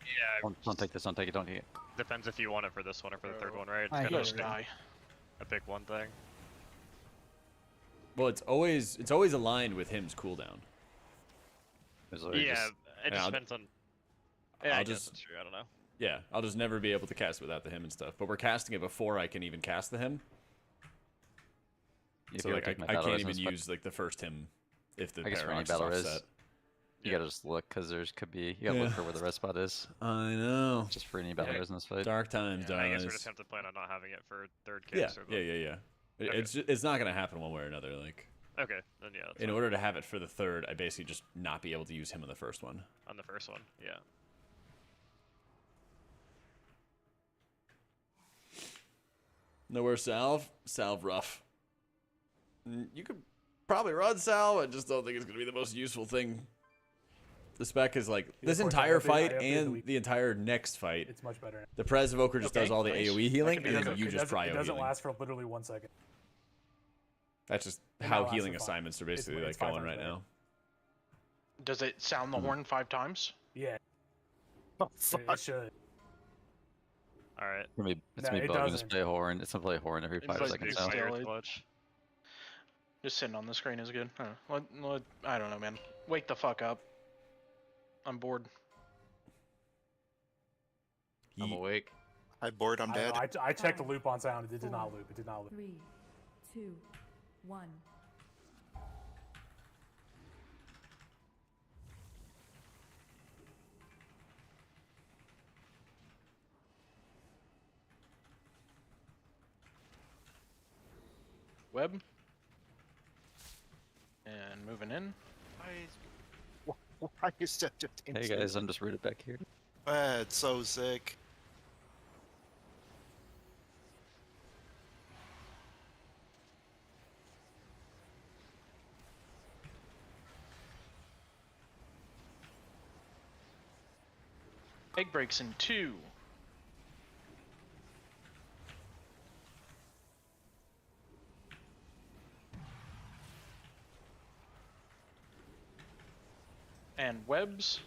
Yeah. Don't take this. Don't take it. Don't take it. Depends if you want it for this one or for the third one, right? I It's just kinda die. a pick one thing. Well, it's always aligned with him's cooldown. Yeah, it just depends on. Yeah, I guess that's true. I don't know. Yeah, I'll just never be able to cast without the him and stuff. But we're casting it before I can even cast the him. If So you like take my I battle can't even resonance, use like the first him if the I guess for any paradox is battle res, offset. you gotta just look because there's could be you gotta look for where the res spot is. I know. Just for any battle res in this fight. Dark times, I guess we're guys. just have to plan on not having it for third case. Yeah, yeah. It's not gonna happen one way or another. Like. Okay, then yeah. That's In fine. order to have it for the third, I basically just not be able to use him on the first one. On the first one, yeah. Nowhere salve. Salve rough. You could probably run salve. I just don't think it's going to be the most useful thing. The spec is like this entire fight and the entire next fight. It's much better. The Prez Evoker just does all the AoE healing, and It then you just cryo It doesn't healing. last for literally 1 second. That's just It how now lasts healing for 5. assignments are basically It's like going 5 right times now. Does it sound the horn 5 times? Yeah. Oh, It should. Alright. It's me No, bugging it to doesn't. play a horn. It's gonna play a horn every 5 seconds now. Just sitting on the screen is good. I don't know, man. Wake the fuck up. I'm bored. I'm awake. I bored. I'm dead. I checked the loop on sound. It did not loop. It did not loop. 3, 2, 1. Web. And moving in. Why are you such a Hey guys, I'm just rooted back here. It's so sick. Egg breaks in 2. And webs.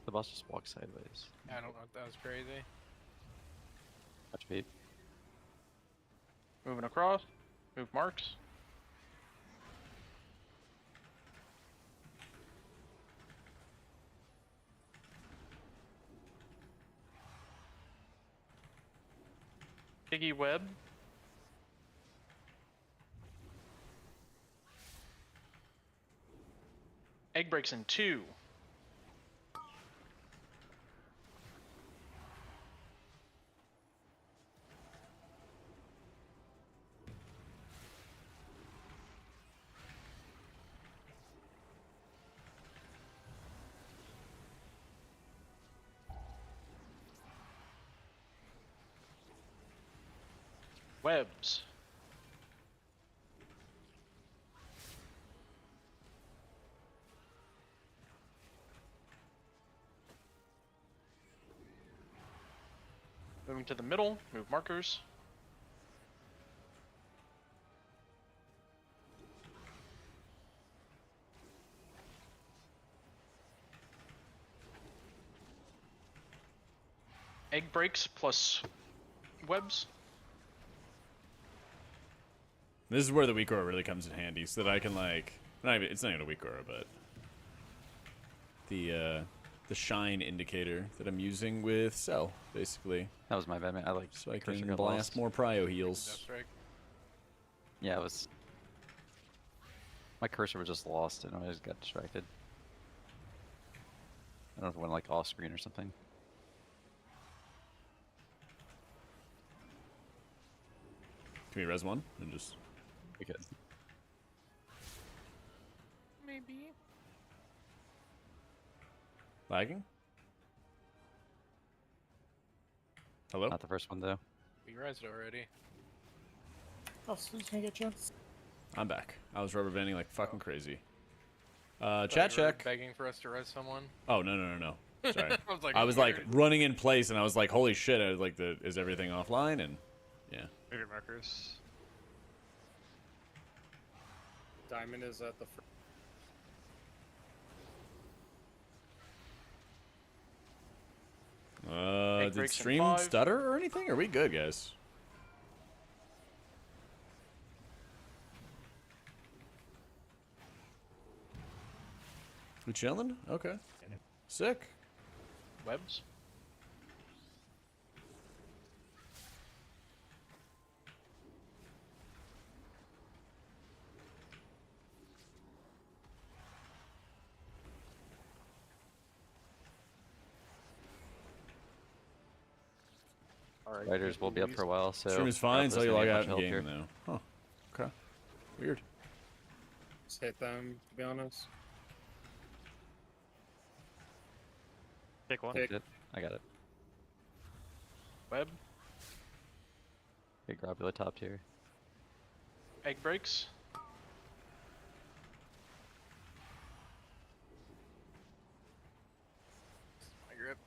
The boss just walks sideways. I don't know. That was crazy. Watch Pete. Moving across. Move marks. Piggy web. Egg breaks in 2. Webs. Moving to the middle, move markers. Egg breaks plus webs. This is where the WeakAura really comes in handy, so that I can like, it's not even a WeakAura, but the shine indicator that I'm using with Cell, basically. That was my bad, man. I like so I cursor can got blast lost. more prio heals. That's right. Yeah, it was. My cursor was just lost, and I just got distracted. I don't know if it went like off screen or something. Can we res one and just? We could. Maybe. Lagging? Hello? Not the first one though. We rezzed already. Oh, so just gonna get chance. I'm back. I was rubber banding like fucking crazy. Thought Chat you were check. Begging for us to res someone. Oh no. Sorry. I was like, like running in place and I was like, holy shit! I was like, is everything offline? And yeah. Move your markers. Diamond is at the front. Did breaks in stream 5. stutter or anything? Are we good, guys? We chilling? Okay. Sick. Webs. Alright. Writers will be up for a while, so. Stream is fine, so you log out in help game here. though. Huh. Okay. Weird. Just hit them, to be honest. Pick one. Pick. Good. I got it. Web. Big Robula top tier. Egg breaks. My grip.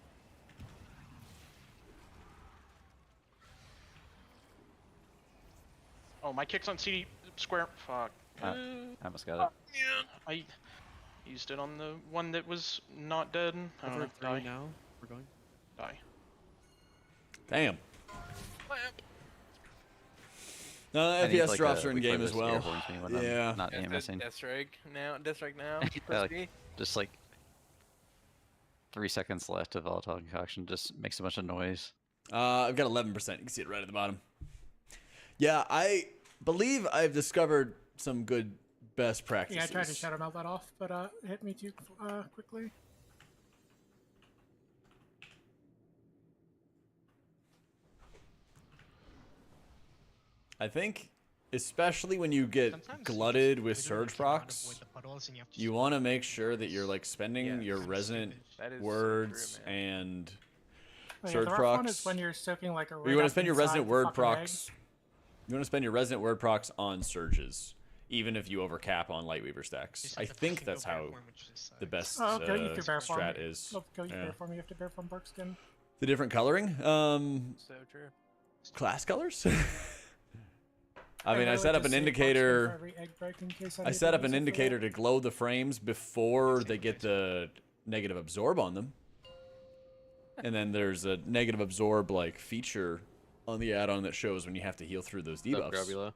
Oh, my kick's on CD square. Fuck. I almost got it. Yeah. I used it on the one that was not dead. I don't Over know. 3 Die. now. We're going. Die. Damn. No, I need, FPS like, drops a are in weak game list as well. airborne to me when I'm Yeah. not aim missing. Death strike now. Death strike now. Yeah, like, Crispy. just like 3 seconds left of volatile concoction, just makes a bunch of noise. I've got 11%. You can see it right at the bottom. Yeah, I believe I've discovered some good best practices. Yeah, I tried to shadow melt that off, but it hit me too quickly. I think, especially when you get Sometimes glutted with literally surge cannot procs, avoid the puddles and you have to you want to make sure that you're like spending Yes. your resonant That is so words true, man. and Yeah, surge the rough one is procs. when you're soaking like a. You want to red spend your up inside resonant the word fucking egg. procs. You want to spend your resonant word procs on surges. even if you overcap on Lightweaver stacks. I think that's how the best Oh, okay, you can bear farm. strat is. No, you Yeah. bear farm. You have to bear farm Barkskin. The different coloring? So true. Class colors? I mean, I set up an indicator. I set up an indicator to glow the frames before they get the negative absorb on them. And then there's a negative absorb like feature on the add-on that shows when you have to heal through those debuffs.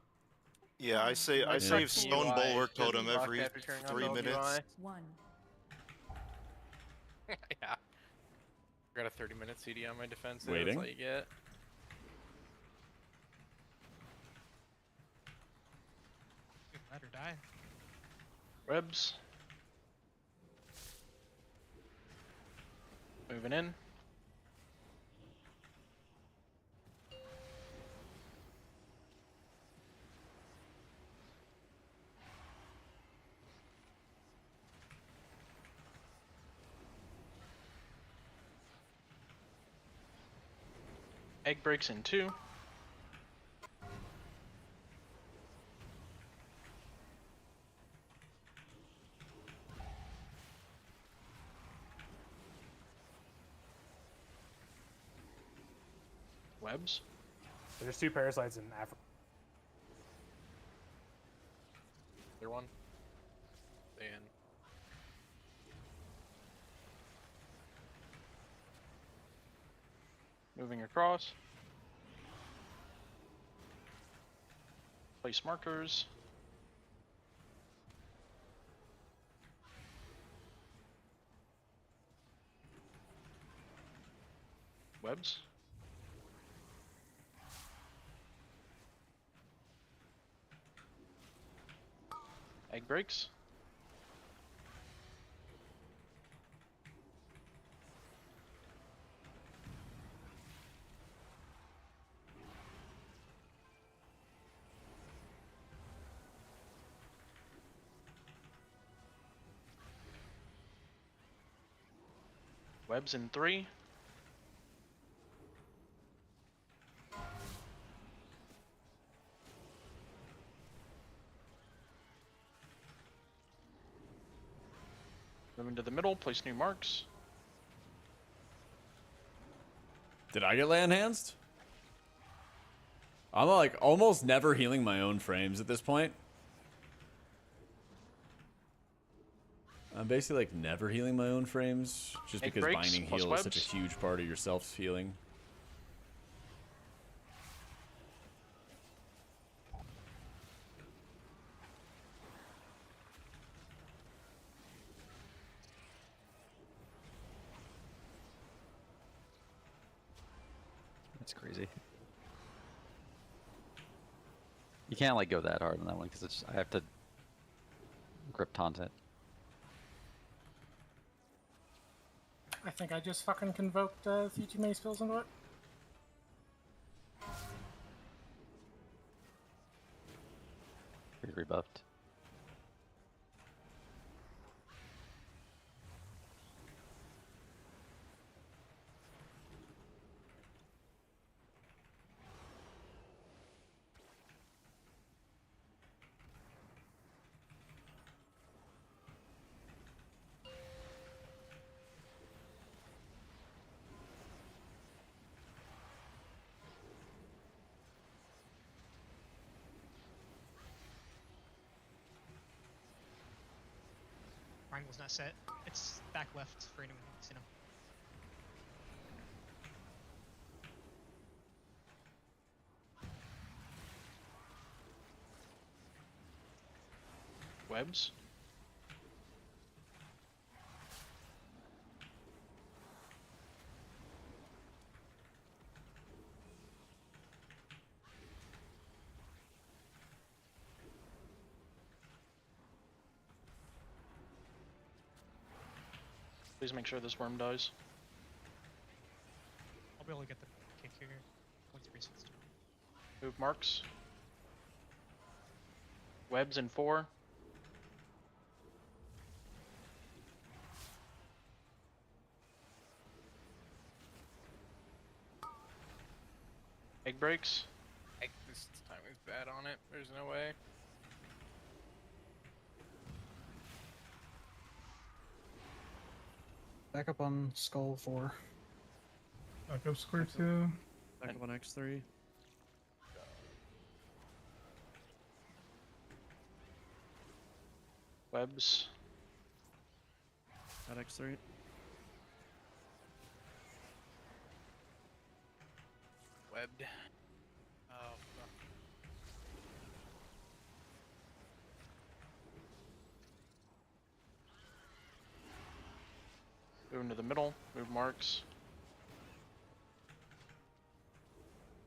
Yeah, I save Stone Bulwark Totem every 3 minutes. Yeah. I got a 30-minute CD on my defense. Waiting. That's all you get. Let her die. Webs. Moving in. Egg breaks in 2. Webs. There's 2 parasites in Africa. There one. Stay in. Moving across. Place markers. Webs. Egg breaks. Webs in 3. Moving to the middle, place new marks. Did I get land enhanced? I'm like almost never healing my own frames at this point. I'm basically like never healing my own frames just Egg because breaks, binding plus heal is such a webs. huge part of your self-healing. That's crazy. You can't like go that hard on that one because it's I have to grip taunt it. I think I just fucking convoked a few too many spells into it. Pretty rebuffed. Triangle's not set. It's back left for anyone who wants to know. Webs. Please make sure this worm dies. I'll be able to get the kick here once it resets. Move marks. Webs in 4. Egg breaks. This time is bad on it. There's no way. Back up on Skull 4. Back up square 2. Back up on X3. Webs. At X3. Webbed. Oh, fuck. Move into the middle. Move marks.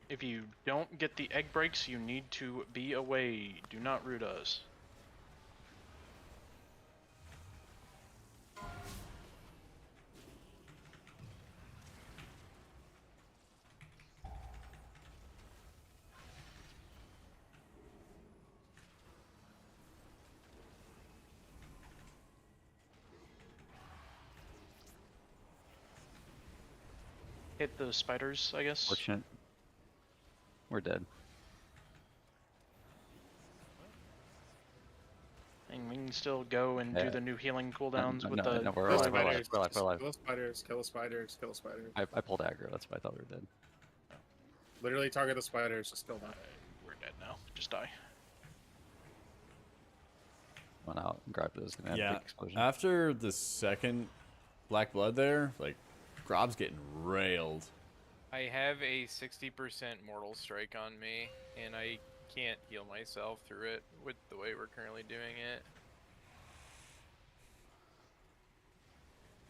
If you don't get the egg breaks, you need to be away. Do not root us. Hit the spiders, I guess. Fortunate. We're dead. And we can still go and do the new healing cooldowns with the. No, we're Kill alive, we're alive, spiders, we're alive, we're alive. kill spiders, kill spiders, kill spiders. I pulled aggro, that's why I thought we were dead. Literally target the spiders, just kill them. We're dead now. Just die. Went out and grabbed it. It was gonna have a Yeah. big explosion. After the second Black Blood there, like, Grob's getting railed. I have a 60% mortal strike on me, and I can't heal myself through it with the way we're currently doing it.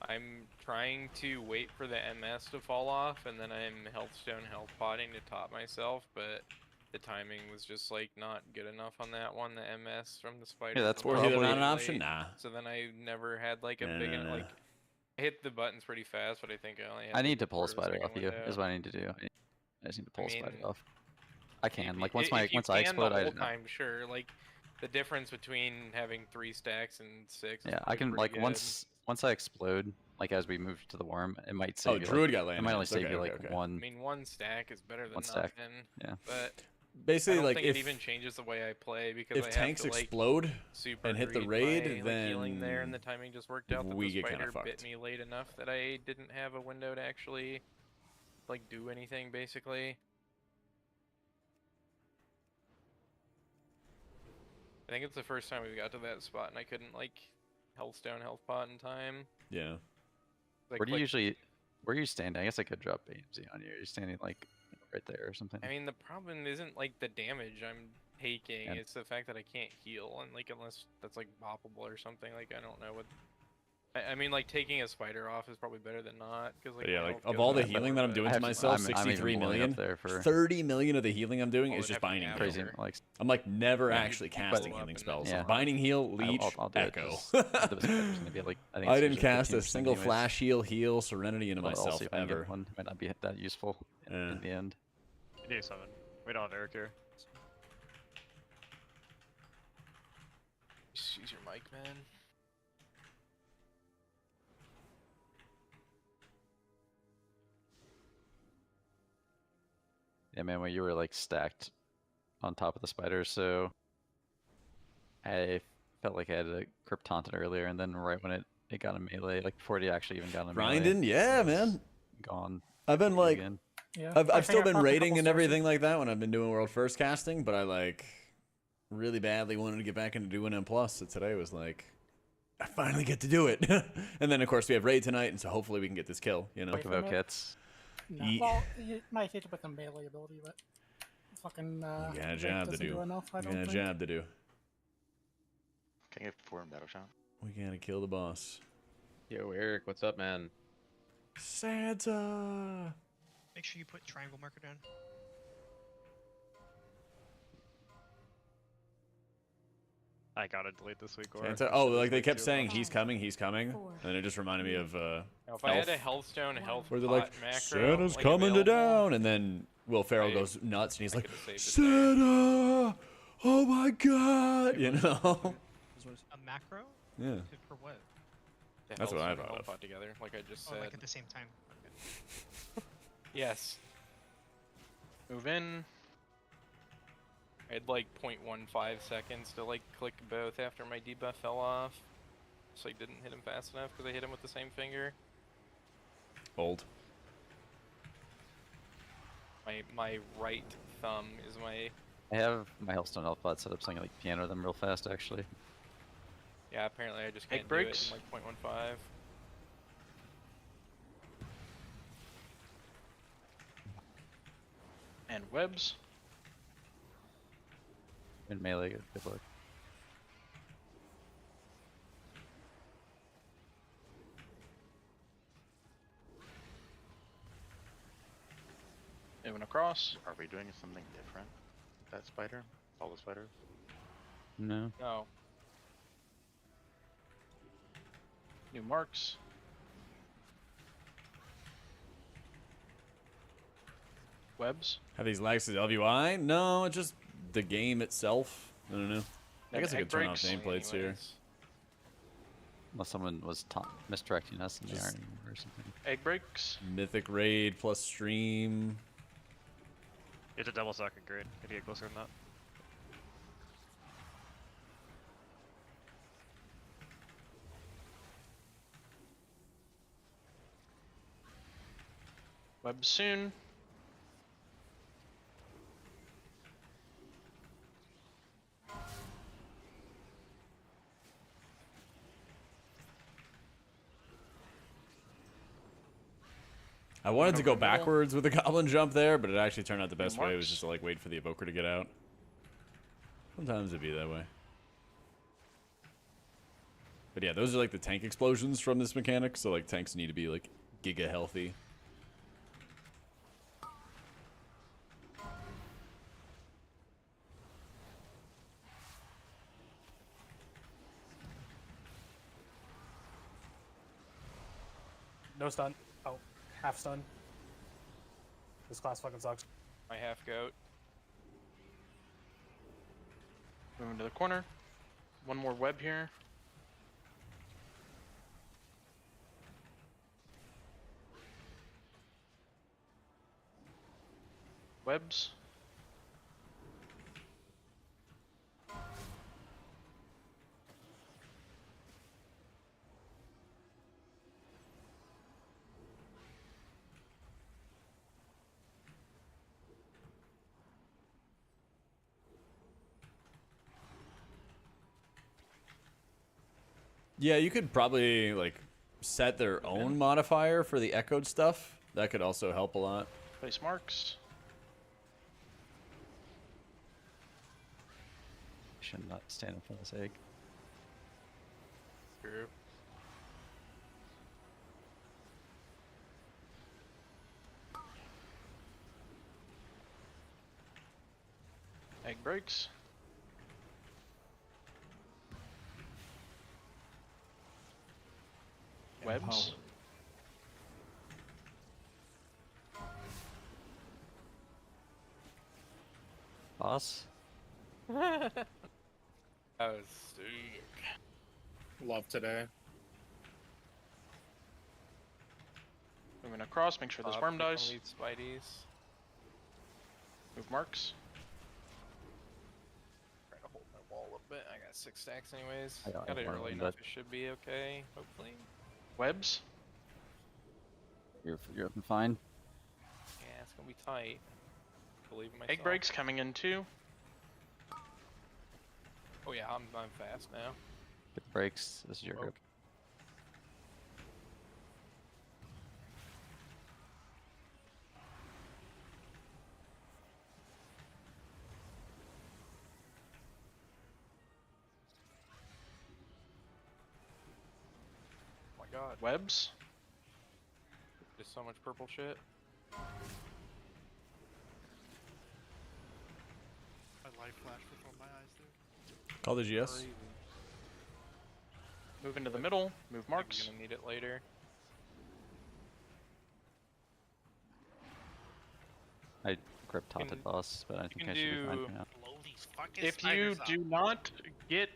I'm trying to wait for the MS to fall off, and then I'm healthstone health potting to top myself, but the timing was just like not good enough on that one. The MS from the spider. Yeah, that's probably not an option. Nah. So then I never had like a big Nah. like. I hit the buttons pretty fast, but I think I only. Had I need to like pull a quarter of spider off second you, window. is what I need to do. I just need to pull a spider mean, off. I can, like, If once you I can explode, the I whole don't. time, sure. Like the difference between having 3 stacks and 6. is Yeah, I probably can, pretty like, good. once I explode, like, as we move to the worm, it might save you. Druid like, got it might only landmines. save Okay, you, okay, like, okay. I one. mean, 1 stack is better than One stack, nothing. yeah. But Basically, I don't like, think if- it even changes the way I play because if I have tanks to, like, explode super and hit the greed raid, my, like, then healing there, and the timing just worked out that we the get kinda spider bit fucked. me late enough that I didn't have a window to actually like do anything basically. I think it's the first time we got to that spot and I couldn't like healthstone health pot in time. Yeah. Like, Where do you like- usually, where are you standing? I guess I could drop AMZ on you. Are you standing, like, right there or something? I mean, the problem isn't like the damage I'm taking; Yeah. it's the fact that I can't heal, and like unless that's like boppable or something. Like I don't know what. I mean, like taking a spider off is probably better than not because like. But yeah, my like health of goes all the up, healing that I'm but- doing to myself, I'm even 63 pulling up million, there for- 30 million of the healing I'm doing Oh, is just it'd have to binding be heal. Crazy, after. like, I'm like never Yeah, actually you'd casting pull up healing and spells. then- Like, binding heal, I'll leech, do it, echo. 'cause the spider's gonna be, like, I think I it's didn't usually cast a 15% single anyways. flash heal, serenity into Well, I'll myself see if I can get ever. one. Might not be that useful in the end. Do something. We don't have Eric here. Just use your mic, man. Yeah, man, when you were, like, stacked on top of the spider, so I felt like I had a Crypt Taunted earlier, and then right when it got a melee, like before it actually even got a melee, Grinding, yeah, man. gone. I've been like, again. Yeah, I've I still think I been popped a raiding couple and sources. everything like that when I've been doing world first casting, but I like really badly wanted to get back into doing M+, so today was like, I finally get to do it. And then of course we have raid tonight, and so hopefully we can get this kill, you know? Talk about kits. No. Ye- Well, you might hit it with a melee ability, but fucking We got a Drake job to doesn't do. enough, I We don't got a think. job to do. Can I get 4 in battle shot? We gotta kill the boss. Yo, Eric, what's up, man? Santa! Make sure you put triangle marker down. I gotta delete this week. Or Santa? Oh, like they kept saying he's coming, and then it just reminded me of Now, if I had a healthstone health where they're pot like, macro, Santa's like, coming to available, down, and then Will Ferrell goes nuts, and he's like, could've saved it Santa! Oh my god! You know? A macro? Yeah. For what? the That's what I healthstone thought health of. pot together, like I just Oh, said. like at the same time. Yes. Move in. I had like 0.15 seconds to like click both after my debuff fell off. So I didn't hit him fast enough because I hit him with the same finger. Bold. My right thumb is my. I have my Hellstone Elf Pod set up so I can like piano them real fast actually. Yeah, apparently I just Egg can't do it breaks. in like 0.15. And webs. In melee, good luck. Moving across. Are we doing something different? That spider? All the spiders? No. No. New marks. Webs. Have these lags to the LVI? No, it's just the game itself. I don't know. I And guess I egg could turn off breaks. nameplates here. Unless someone was misdirecting us and they aren't anymore or something. Egg breaks. Mythic Raid plus stream. You have to double stack a grid if you get closer than that. Webs soon. I wanted to go over the middle. backwards with the goblin jump there, but it actually turned out the best way. It was marks. just to like wait for the evoker to get out. Sometimes it'd be that way. But yeah, those are like the tank explosions from this mechanic, so like tanks need to be like giga healthy. No stun. Oh, half stun. This class fucking sucks. My half goat. Moving to the corner. One more web here. Webs. Yeah, you could probably like set their own modifier for the echoed stuff. That could also help a lot. Place marks. Should not stand up for this egg. True. Egg breaks. Webs. Boss? That was sick. Love today. Moving across, make sure this Top, worm keep on dies. these Spideys. Move marks. Trying to hold my wall a bit. I got 6 stacks anyways. I got Got it one, early but- enough. It should be okay. Hopefully. Webs. You're looking fine. Yeah, it's gonna be tight. Believe in myself. Egg breaks coming in too. Oh yeah, I'm fast now. Good breaks. This is your grip. Oh my god. Webs. Just so much purple shit. My life flashed before my eyes there. Call the GS. Crazy. Move into the middle. Move I'm marks. gonna need it later. I grip taunted boss, but I think can I should be fine do- for now. Blow these fucking If you spiders up. do not get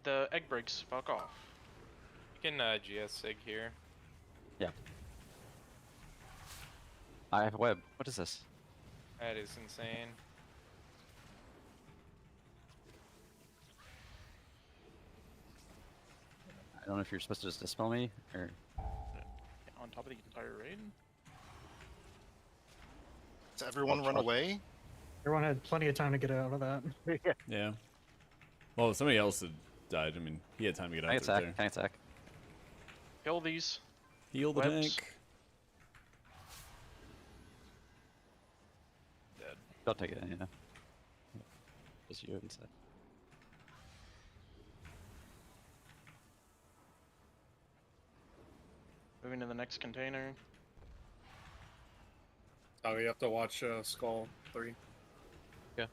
the egg breaks, fuck off. You can GS sig here. Yeah. I have a web. What is this? That is insane. I don't know if you're supposed to just dispel me or. on top of the entire raid. Does everyone run away? Everyone had plenty of time to get out of that. Yeah. Well, somebody else had died. I mean, he had time to get out Can I there. attack? Can I attack? Kill these. Heal the webs. tank. Dead. Don't take it, yeah. Just you instead. Moving to the next container. Oh, you have to watch Skull 3. Yeah.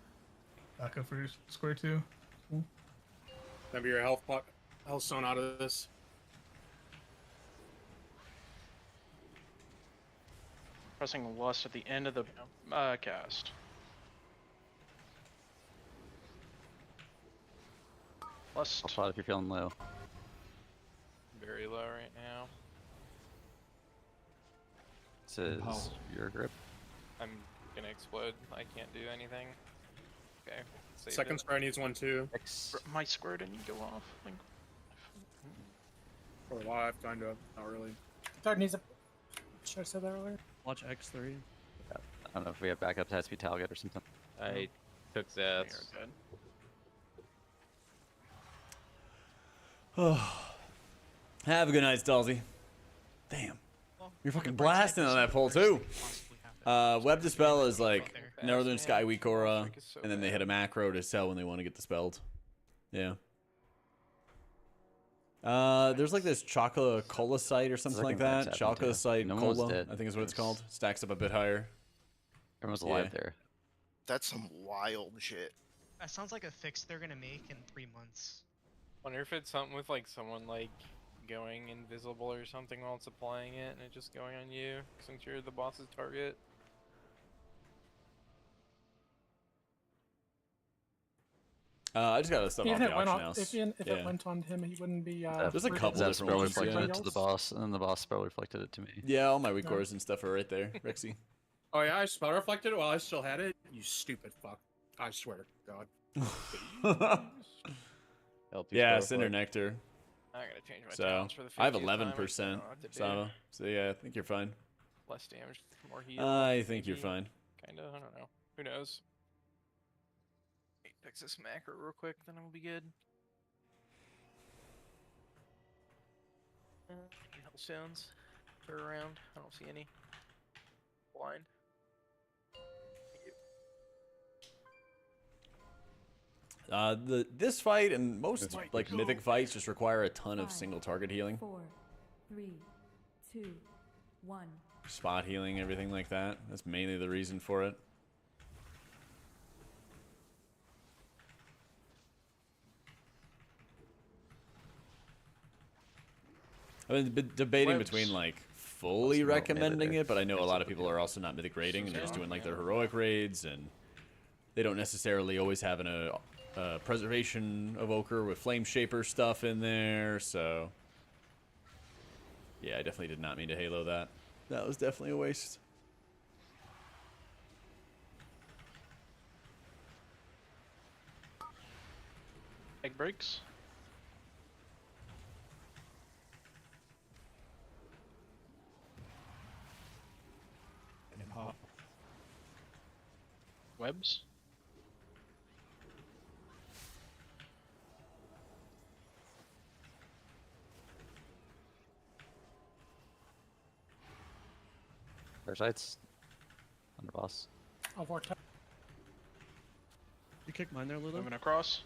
Back up for square 2. Remember your health stone out of this. Pressing Lust at the end of the cast. Lust. I'll plot if you're feeling low. Very low right now. This is your grip. I'm gonna explode. I can't do anything. Okay. saved Second it. square needs one too. My square didn't go off. Like, For live, kind of. Not really. Dog needs a. Should I said that earlier? Watch X3. I don't know if we have backup. It has to be Talget or something. I took that. Have a good night, Stalzy. Damn. You're fucking blasting on that pole, too. Web Dispel is like Northern Sky WeakAuras, and then they hit a macro to sell when they want to get dispelled. Yeah. There's like this Chocolate Cola site or something like that. Chocolate site Cola, I think is what it's called. Stacks up a bit higher. Everyone's alive there. That's some wild shit. That sounds like a fix they're gonna make in 3 months. Wonder if it's something with like someone like going invisible or something while it's applying it and it just going on you since you're the boss's target. I just got to stuff off Even the it went auction off, house. if it went on him, he wouldn't be. There's a free couple to- That spell different ones, reflected yeah. it to the boss, and then the boss spell reflected it to me. Yeah, all my WeakAuras and stuff are right there, Rexy. Oh yeah, I spell reflected it while I still had it. You stupid fuck! I swear to God. Yeah, Cinder Nectar. I gotta change my So talents for the 50th I have time, 11%, I don't know what to do. Sava. So yeah, I think you're fine. Less damage, more heal. I think you're maybe. fine. Kinda, I don't know. Who knows? Fix this macro real quick, then I'll be good. Hellstones are around. I don't see any. Blind. This fight and most like mythic fights just require a ton of single target healing, 4, 3, 2, 1. spot healing, everything like that. That's mainly the reason for it. I've been debating between like fully recommending it, but I know a lot of people are also not mythic raiding and they're just doing like their heroic raids, and they don't necessarily always have a preservation evoker with flame shaper stuff in there. So yeah, I definitely did not mean to halo that. That was definitely a waste. egg breaks. Webs. Parasites. Underboss. Oh, vortex. You kicked mine there, Lulu? Moving across.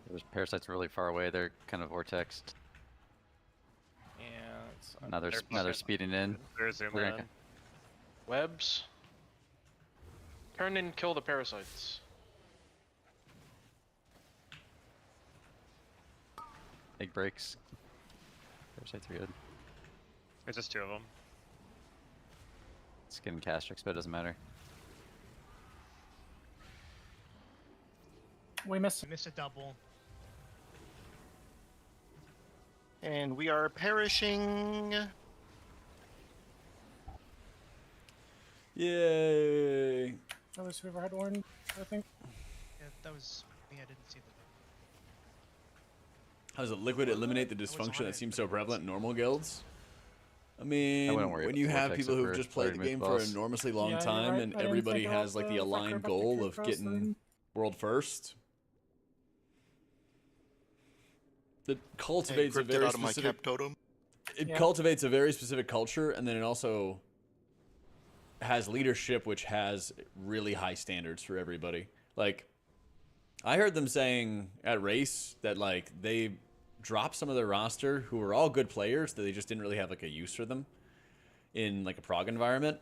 There's parasites really far away. They're kind of vortexed. Yeah, it's Now they're speeding in. They're zooming We're in. gonna- Webs. Turn and kill the parasites. Egg breaks. Parasites are good. There's just 2 of them. It's getting Castrix, but it doesn't matter. We missed. Missed a double. And we are perishing. Yay! That was whoever had orange, I think. Yeah, that was me. I didn't see How does it liquid eliminate the dysfunction that seems so prevalent in normal guilds? I mean, wouldn't worry when about you the have vortex people who've ever just before played you the move game the for an boss. enormously long Yeah, you're time right. and I didn't everybody think has about like the the fucker aligned about the goal kick of cross getting then. world first, it cultivates a Cryptid very out of my specific. cap totem. It Yeah. cultivates a very specific culture, and then it also has leadership, which has really high standards for everybody. Like, I heard them saying at race that like they dropped some of their roster who were all good players that they just didn't really have like a use for them in like a prog environment.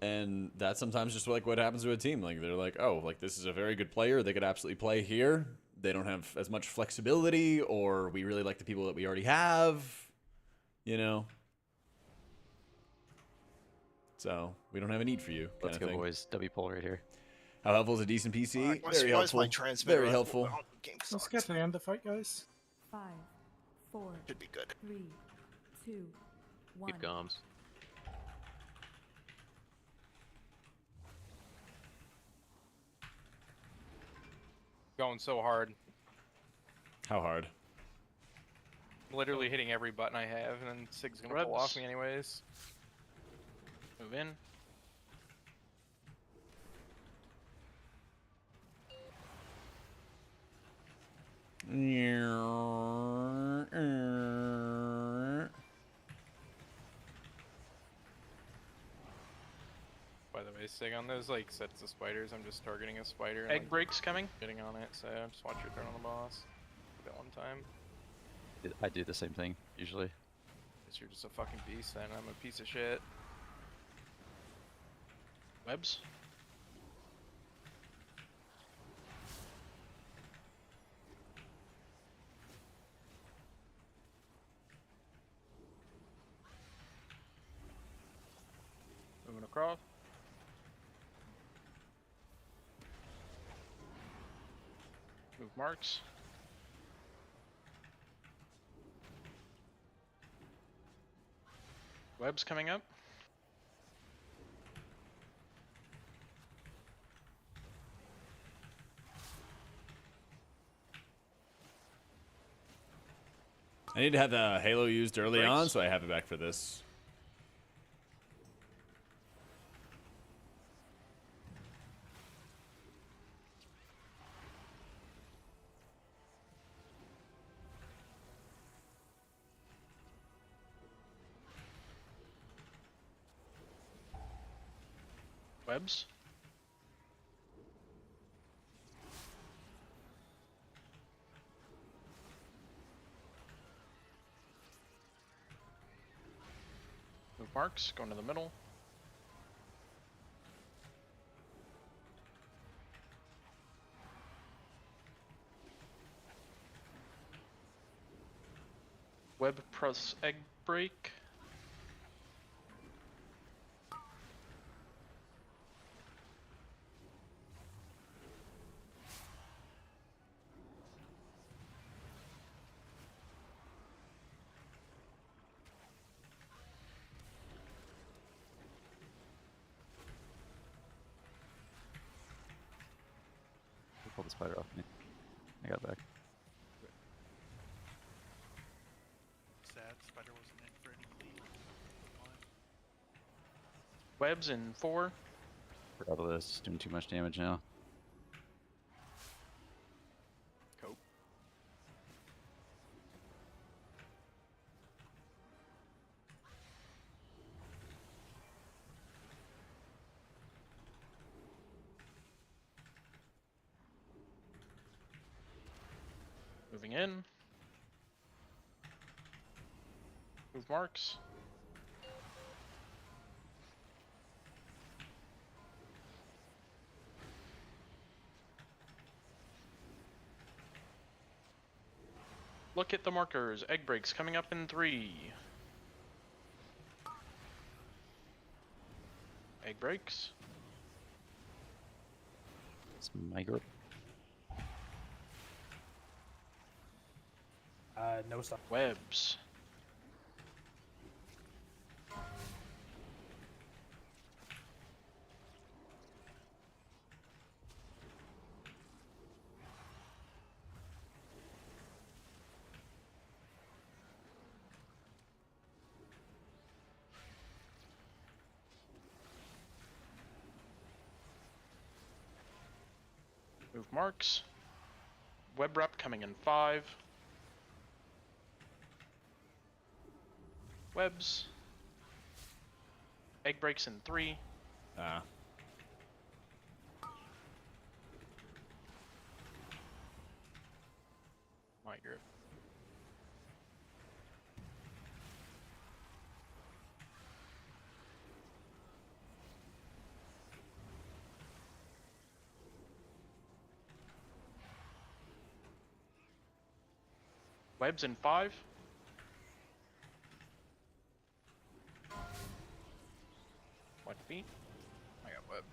And that's sometimes just like what happens to a team. Like they're like, oh, like this is a very good player. They could absolutely play here. They don't have as much flexibility, or we really like the people that we already have, you know. So we don't have a need for you. Let's kind go, of thing. boys. W pull right here. How helpful is a decent PC? Why Very is helpful. my transmitter Very on? helpful. Oh, the game Let's sucks. get to the end of the fight, guys. 5, 4, Should be good. 3, 2, 1. Keep comms. Going so hard. How hard? Literally hitting every button I have, and then Sig's gonna pull off me anyways. Move in. By the way, Sig, on those like sets of spiders, I'm just targeting a spider and Egg like, breaks coming. getting on it, so just watch your turn on the boss. That one time. I do the same thing usually. Guess you're just a fucking beast then, I'm a piece of shit. Webs. Moving across. Move marks. Webs coming up. I need to have the Halo used early Breaks. on, so I have it back for this. Webs. Move marks, going to the middle. Web plus egg break. Pull the spider off me. I got back. Sad spider wasn't in for any lead. Webs in 4. Forgot about this. It's doing too much damage now. Cope. Moving in. Move marks. Look at the markers. Egg breaks coming up in 3. Egg breaks. It's migrate. No stop. Webs. Move marks. Web rep coming in 5. Webs. Egg breaks in 3. Ah. My grip. Webs in 5. What feet? I got web.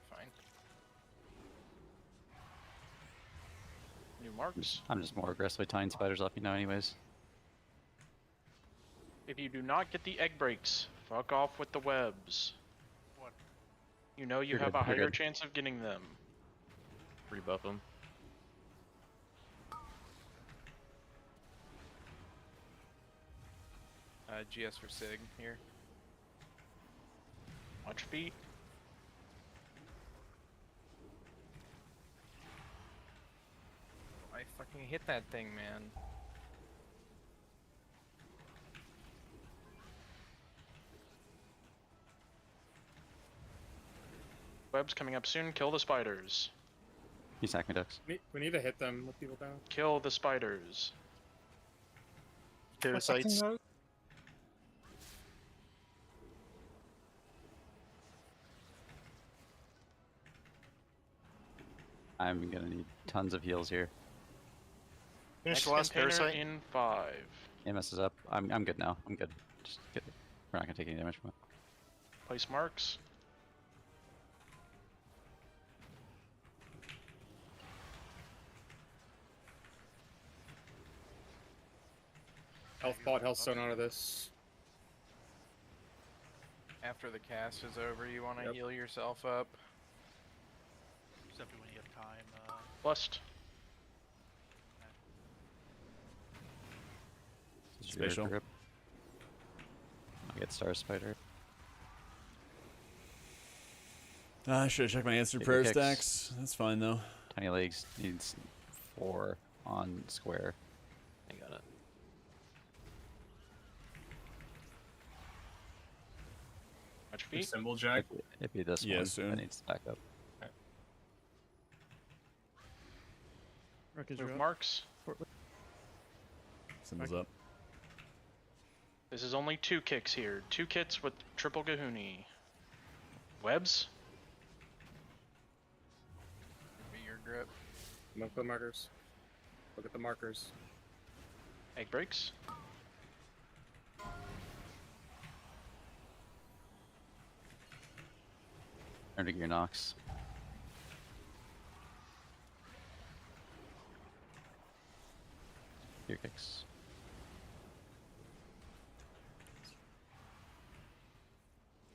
Fine. New marks. I'm just more aggressively tying spiders off you now anyways. If you do not get the egg breaks, fuck off with the webs. What? You know you You're have good, a you're higher good. chance of getting them. Rebuff them. GS for Sig here. Watch feet. I fucking hit that thing, man. Webs coming up soon. Kill the spiders. You sack me, ducks. We need to hit them with people down. Kill the spiders. Parasites. I'm gonna need tons of heals here. Finish the last parasite in 5. AMS is up. I'm good now. I'm good. Just get, we're not gonna take any damage from it. Place marks. Health bot, health stone out of this. After the cast is over, you want to heal yourself up. Except when you have time. Blessed. Spatial. Grip. I'll get Star Spider. I should have checked my answered prayer stacks. That's fine though. Tiny Legs needs 4 on square. I got it. Watch feet. Symbol Jack. It'd be this Yeah, one soon. that needs to back up. Move marks. Symbols up. This is only 2 kicks here. 2 kits with triple Gahuni. Webs. Be your grip. Look at the markers. Look at the markers. Egg breaks. Turn to Gear Nox. Gear kicks.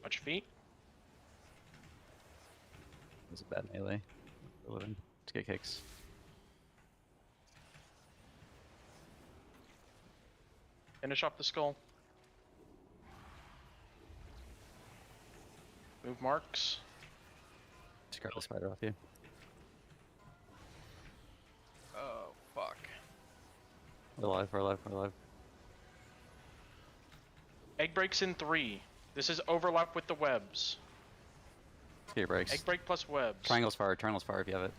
Watch feet. It was a bad melee. For a living. To get kicks. Finish off the skull. Move marks. Just grab the spider off you. Oh, fuck. We're alive, we're alive, we're alive. Egg breaks in 3. This is overlap with the webs. Gear breaks. Egg break plus webs. Triangle's far if you have it.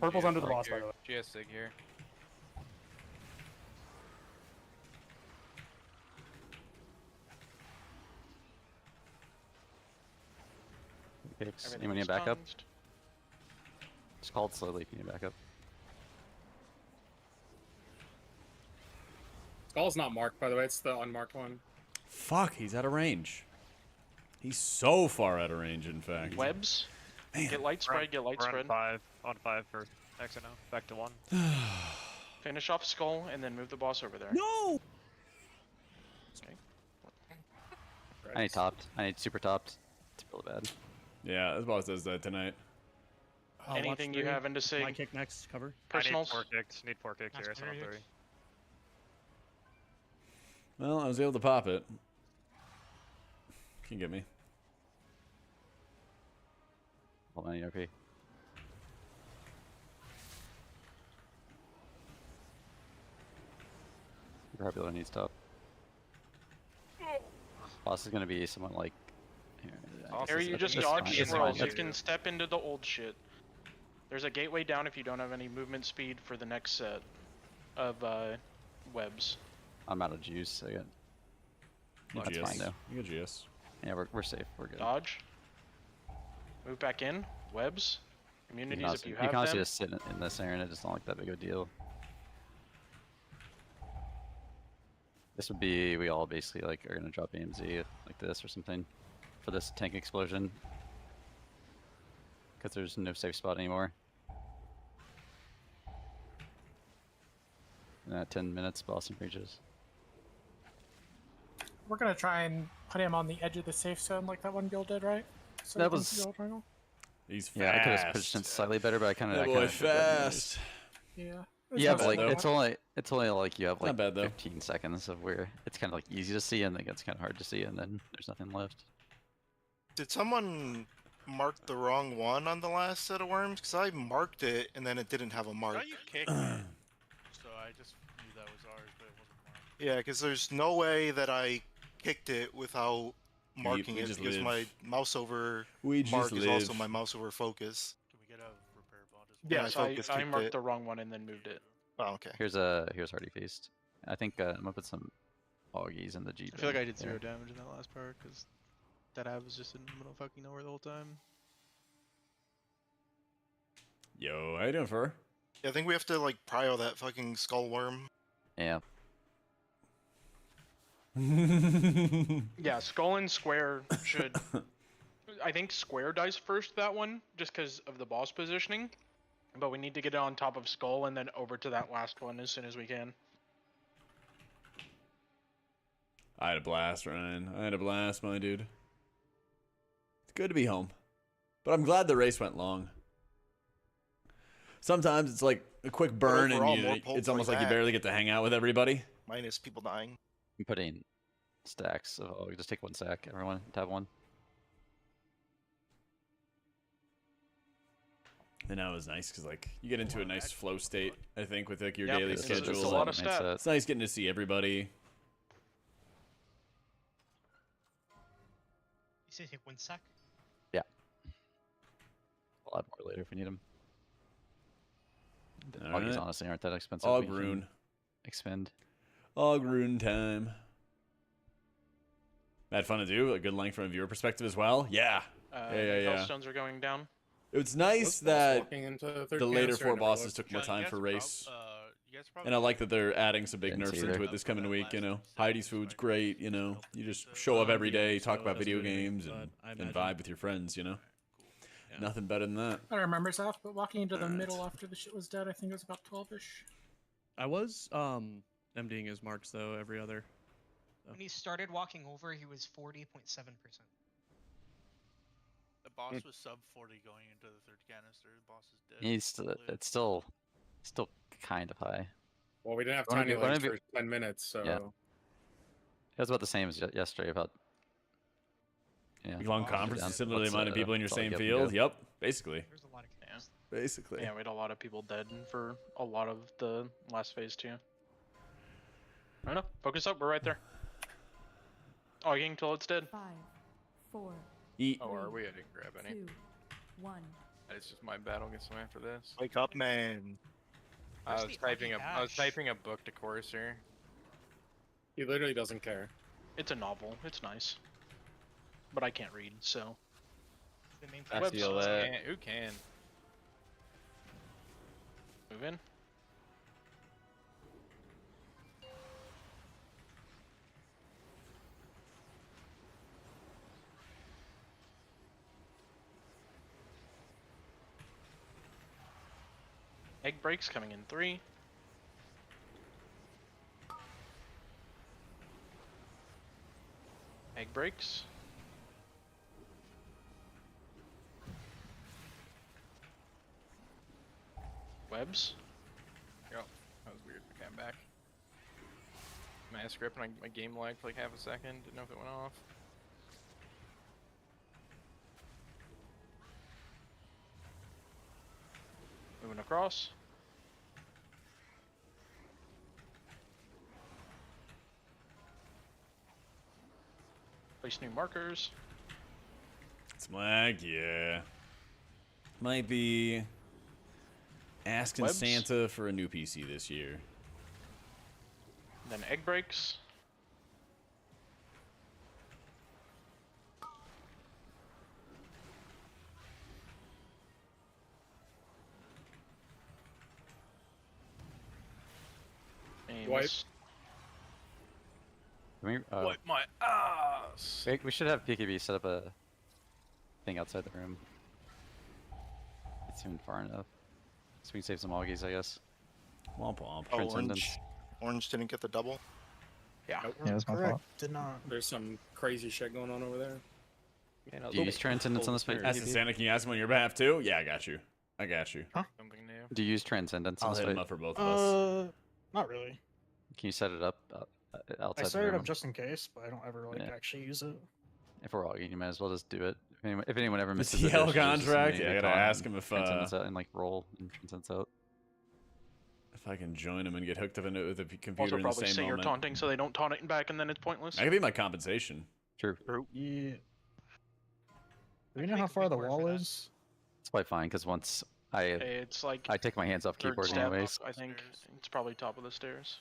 Purple's under the boss, by the way. GS Sig here. Kicks. Everything Anyone need is back up? tunged. Just call it slowly if you need back up. Skull's not marked, by the way. It's the unmarked one. Fuck, he's out of range. He's so far out of range, in fact. Webs. Get light spread, get light We're spread. on 5 for exit now. Back to 1. Finish off skull and then move the boss over there. No! Okay. I need topped. I need super topped. It's really bad. Yeah, this boss does that tonight. Anything you have into Sig. My kick next, cover. Personals. I need 4 kicks here, so I'm 30. Well, I was able to pop it. Can you get me? Hold on, ERP. Probably needs top. Boss is gonna be somewhat like. Here, I guess Here this- you that's just fine, dodge, that's bro. fine. You can step into the old shit. There's a gateway down if you don't have any movement speed for the next set of webs. I'm out of juice. I got. You That's GS. fine though. You got GS. Yeah, we're safe. We're good. Dodge. Move back in. Webs. You Communities can if honestly, you you have can honestly them. just sit in this area and it's not like that big of a deal. This would be, we all basically like are gonna drop AMZ like this or something for this tank explosion. Because there's no safe spot anymore. And at 10 minutes, Boston reaches. We're gonna try and put him on the edge of the safe zone like that one guild did, right? So That we can was- see the triangle? He's fast. Yeah, I could have pushed it slightly better, but I kind of. That boy fast. Yeah. Yeah, but not like bad, it's only like you have like Not bad, though. 15 seconds of where it's kind of like easy to see and then it's kind of hard to see and then there's nothing left. Did someone mark the wrong one on the last set of worms? Because I marked it and then it didn't have a mark. you kicked it, so I just knew that was ours, but it wasn't mine. Yeah, because there's no way that I kicked it without marking we it just because live. my mouse over We just mark is also live. my mouse over focus. Can we get a repair bot as well? Yeah, Yes, focus I kicked marked it. the wrong one and then moved it. Oh, okay. Here's Hardy Feast. I think I'm gonna put some Augies in the Jeep. I feel like I did there. 0 damage in that last part because that ab was just in the middle of fucking nowhere the whole time. Yo, how you doing, Fur? Yeah, I think we have to like prio that fucking skull worm. Yeah. Yeah, skull and square should. I think square dies first that one, just because of the boss positioning. But we need to get it on top of skull and then over to that last one as soon as we can. I had a blast, Ryan. I had a blast, my dude. It's good to be home. But I'm glad the race went long. Sometimes it's like a quick burn overall, and more you, pulp it's almost like like you that. barely get to hang out with everybody. Minus people dying. I'm putting stacks of Aug. Just take one stack, everyone. Tab one. And that was nice because like you get into a nice flow state, I think, with like your Yep, daily it's schedule. a lot of stats. It's nice getting to see everybody. You say take one sec? Yeah. I'll add more later if we need them. The All Augies right. honestly aren't that expensive. Aug we can rune. Expend. Aug rune time. Had fun to do. A good length from a viewer perspective as well. Yeah. Yeah. Hellstones are going down. It's nice Those boss that walking into the third the later canister, I four never bosses looked. took more John, time you for guys race. you guys And I like that they're adding some big Didn't nerfs see into either. it this coming week, you know. Heidi's food's great, you know. You just show up every day, talk about video games, and vibe with your friends, you know. Nothing better than that. I don't remember South, but walking into the middle after the shit was dead, I think it was about 12-ish. I was MDing his marks though every other. When he started walking over, he was 40.7%. The boss was sub 40 going into the third canister. The boss is dead. He's still, it's still kind of high. Well, we didn't have Wanna tiny be- wanna links be- for 10 minutes, so. Yeah. It was about the same as yesterday. About. Yeah. Long conference, down. similar Let's, amount of people in your let's all same get up and field. go. Yep, basically. There's a lot of chaos. Basically. Yeah, we had a lot of people dead for a lot of the last phase too. I know. Focus up. We're right there. Oh, you until it's dead. 5, 4, Eat. Oh, are we? I didn't grab any. 2, 1. It's just my battle gets some after this. Wake up, man. I Where's was the typing Augie I was hash? typing a book to Courser. He literally doesn't care. It's a novel. It's nice. But I can't read, so. The main I Webs. feel that. Who can? Move in. Egg breaks coming in 3. Egg breaks. Webs. Oh, that was weird. Okay, I'm back. Mass grip and my game lagged for like half a second. Didn't know if it went off. Moving across. Place new markers. Smack, yeah. Might be asking Webs. Santa for a new PC this year. Then egg breaks. Wipe. Can we, Wipe my ass. we should have PKB set up a thing outside the room. It's even far enough. So we can save some augies, I guess. Womp womp. Oh, Transcendence. Orange didn't get the double. Yeah. Yeah, that's my fault. Did not. There's some crazy shit going on over there. Man, Do you use Transcendence on this page? Asking Santa, can you ask him on your behalf too? Yeah, I got you. I got you. Something new. Do you use Transcendence on I'll this hit him fight? up for both of us. Not really. Can you set it up outside I set the it room? up just in case, but I don't ever like Yeah. actually use it. If we're auging, you might as well just do it. If anyone ever The misses it, TL they should just contract? maybe Yeah, I gotta taunt ask and him if, Transcendence out and like roll and Transcendence out. If I can join him and get hooked up into the computer Also in the probably same say you're moment. taunting so they don't taunt it back and then it's pointless. That could be my compensation. True. Yeah. Do we know how far the wall is? It's probably fine because once It's like I take my hands off third keyboard step anyways. up, I think it's probably top of the stairs.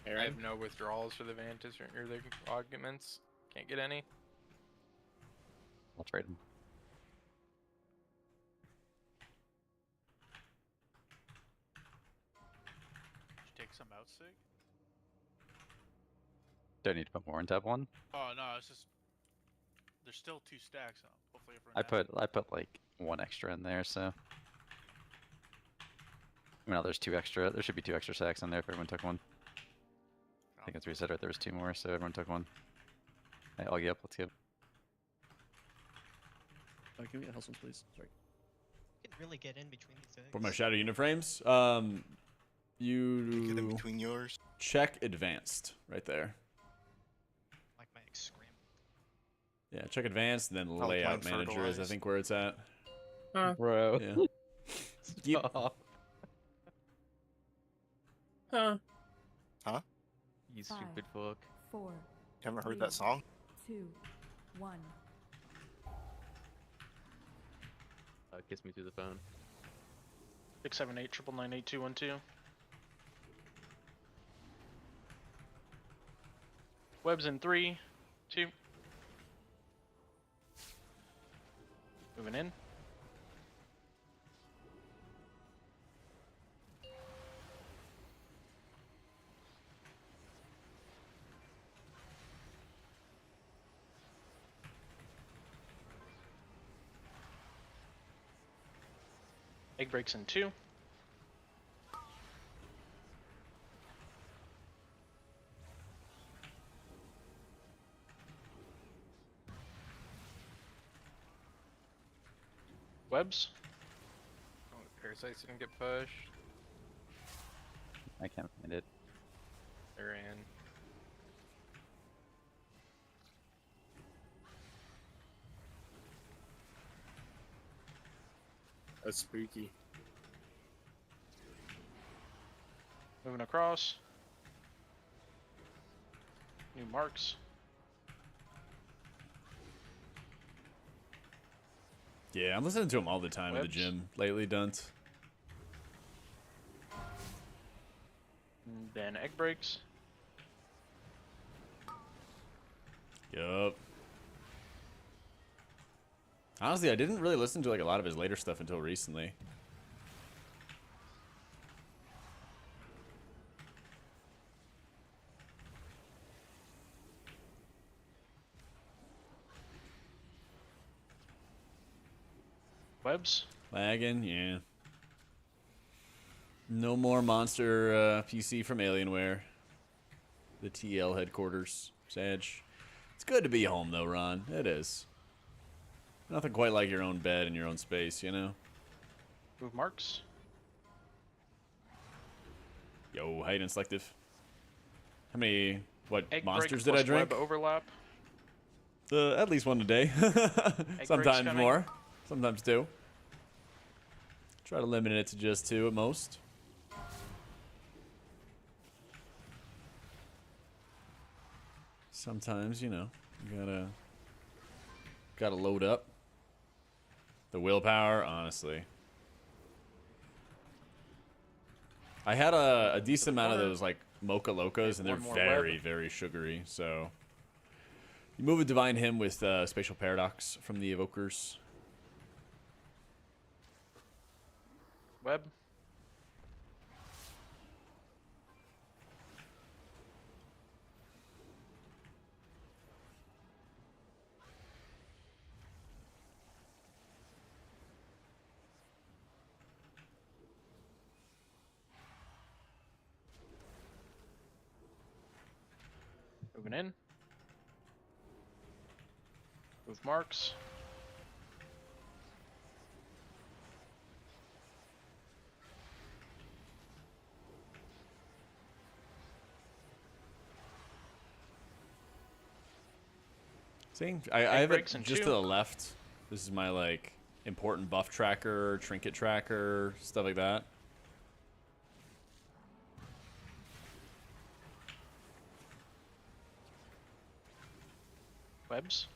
I have no withdrawals for the Vantis or the augments. Can't get any. I'll trade them. Did you take some out, Sig? Do I need to put more in tab 1? Oh no, it's just there's still 2 stacks. Hopefully everyone. I put like 1 extra in there, so. Well, there's 2 extra. There should be 2 extra stacks in there if everyone took 1. I think that's what we said, right? There was 2 more, so everyone took 1. Hey, Augie up. Let's go. Can we get health stones, please? Sorry. You can really get in between these things. For my shadow unit frames, you Get in between yours. check advanced right there. Like my excrement. Yeah, check advanced, and then like layout mine manager is I fertilized. think where it's at. Bro. Yeah. Yep. Huh? Huh? You 5, stupid fuck. 4, You haven't heard 3, that song? 2, 1. Kiss me through the phone. 678 998 212. Webs in 3, 2. Moving in. Egg breaks in 2. Webs. Oh, parasites didn't get pushed. I can't find it. They're in. That's spooky. Moving across. New marks. Yeah, I'm listening to him all the time in the Webs. gym lately, Dunt. And then egg breaks. Yup. Honestly, I didn't really listen to like a lot of his later stuff until recently. Webs. Lagging, yeah. No more monster PC from Alienware. The TL headquarters, Sag. It's good to be home though, Ron. It is. Nothing quite like your own bed and your own space, you know? Move marks. Yo, how you doing, Selective? How many, what, Egg monsters break did I plus drink? Web overlap. At least one a day. breaks Sometimes coming. more. Sometimes 2. Try to limit it to just 2 at most. Sometimes, you know, Gotta load up. The willpower, honestly. I had a decent amount of those like Mocha Locas, and they're very, very sugary. So you move a Divine Hymn with Spatial Paradox from the Evokers. Web. Moving in. Move marks. See, I have it just to the left. This is my like important buff tracker, trinket tracker, stuff like that. Webs.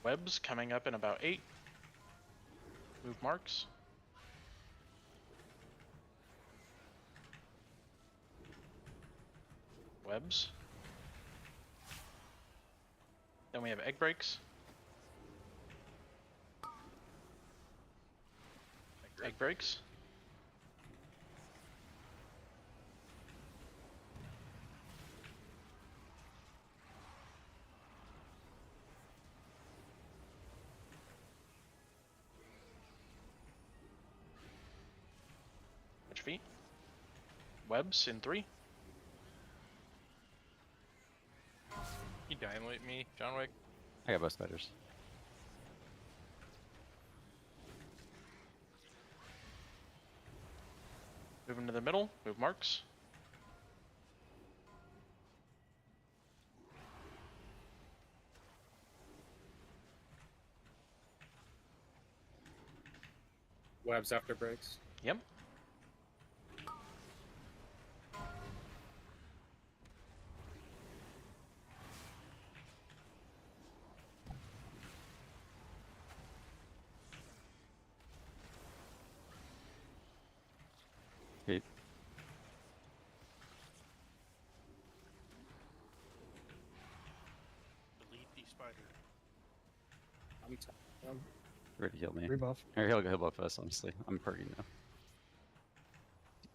Webs coming up in about 8. Move marks. Webs. Then we have egg breaks. Egg breaks. Touch feet. Webs in 3. You dynamite me, John Wick. I got both spiders. Move into the middle. Move marks. Webs after breaks. Yep. Okay. Delete the spider. Ready to heal me. Rebuff. Or he'll buff us, honestly. I'm purging now.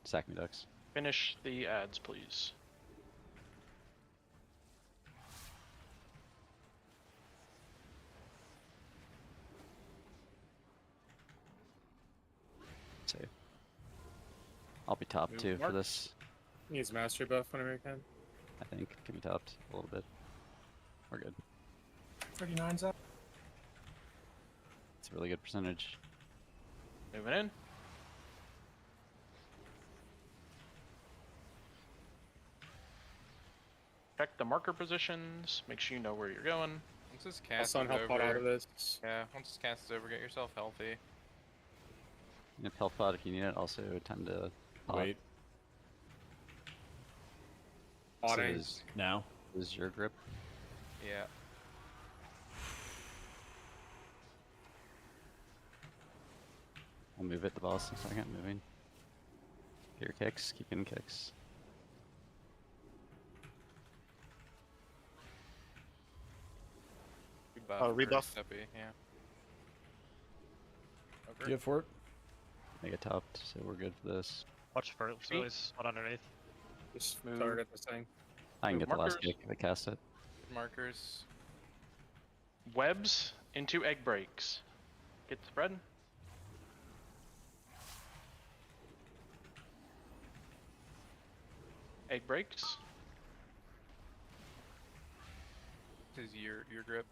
Sack me, ducks. Finish the ads, please. Save. I'll be top Move 2 for mark. this. Needs mastery buff whenever you can. I think. Can be topped a little bit. We're good. 39's up. It's a really good percentage. Moving in. Check the marker positions. Make sure you know where you're going. Once this I'll cast sun is help pot over, out of this. yeah, once this cast is over, get yourself healthy. And if health pod if you need it, also time to pop. Wait. So Potting. Now. Is your grip? Yeah. I'll move it the boss in a second. Moving. Get your kicks. Keep getting kicks. Rebuff. Oh, rebuff. Steppy, yeah. Do you have fort? They get topped, so we're good for this. Watch for always one underneath. Just Move. target this thing. I can get the last Markers. kick if I cast it. Markers. Webs into egg breaks. Get the spread. Egg breaks. This is your grip.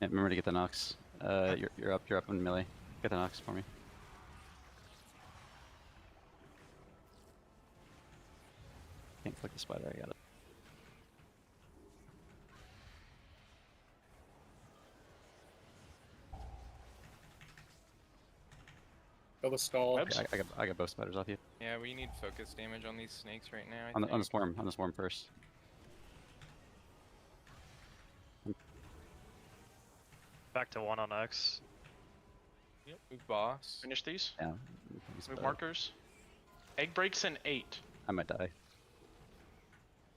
Yeah, remember to get the knocks. You're up in melee. Get the knocks for me. Can't flick the spider, I got it. Build a skull. I got both spiders off you. Yeah, we need focus damage on these snakes right now. I On the think. swarm first. Back to 1 on X. Yep. Move boss. Finish these. Yeah. Move markers. Egg breaks in 8. I might die.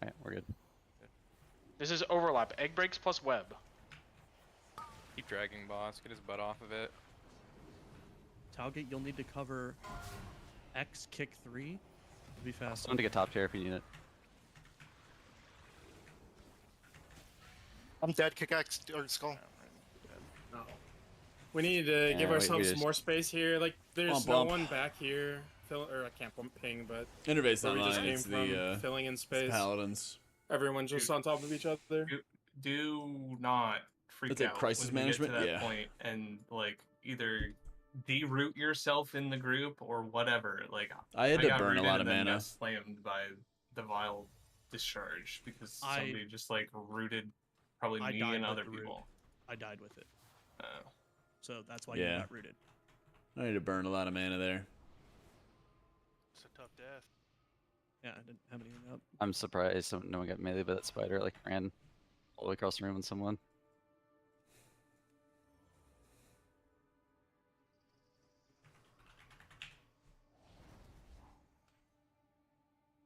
Alright, we're good. This is overlap. Egg breaks plus web. Keep dragging boss. Get his butt off of it. Talgate, you'll need to cover X kick 3 to be fast. Someone to get top tier if you need it. I'm dead. Kick X or skull. No. We need to Yeah, give we ourselves just- more space here. Like, there's Bump, no bump. one back here. Or I can't ping, but Innervate's where not we just mine, came it's from, the filling in it's space. Paladins. Everyone's just on top of each other. Do not freak Is it out crisis when we get to management? that Yeah. point and like either deroot yourself in the group or whatever. Like I had to got burn a rooted lot and of then mana. got slammed by the vile discharge because I- somebody just like rooted probably I me died and with other the root. people. I died with it. Oh. So that's why Yeah. you got rooted. I need to burn a lot of mana there. It's a tough death. Yeah, I didn't have anything up. I'm surprised no one got melee, but that spider like ran all the way across the room with someone.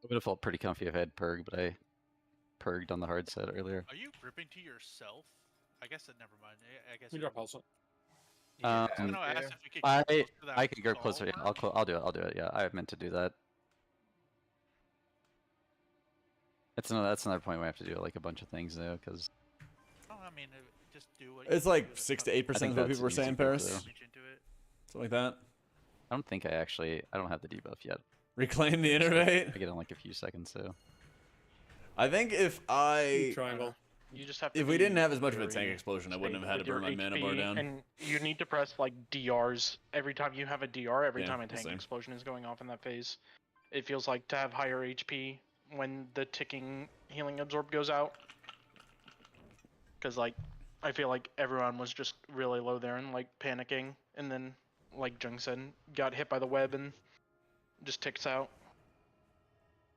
I would have felt pretty comfy if I had Purg, but I Purged on the hard set earlier. Are you gripping to yourself? I guess that never mind. I guess. We drop also. Yeah, I was gonna ask if we could I get close to that I could go skull closer. Yeah, mark. I'll do it. I'll do it. Yeah, I meant to do that. That's another point where I have to do like a bunch of things though, because Oh, I mean, just do what. It's you like do 6 to I 8% think of what that's people were an easy saying, clip, Paris. though. Something like that. I don't think I don't have the debuff yet. Reclaim the innervate. I get in like a few seconds, so. I think if I triangle. You just have to if we be didn't have as much of a very tank explosion, I wouldn't have had to with your burn my mana bar HP, down. And you need to press like DRs every time you have a DR. Every Yeah, time a the tank same. explosion is going off in that phase, it feels like to have higher HP when the ticking healing absorb goes out. Because like, I feel like everyone was just really low there and like panicking, and then like Jung said, got hit by the web and just ticks out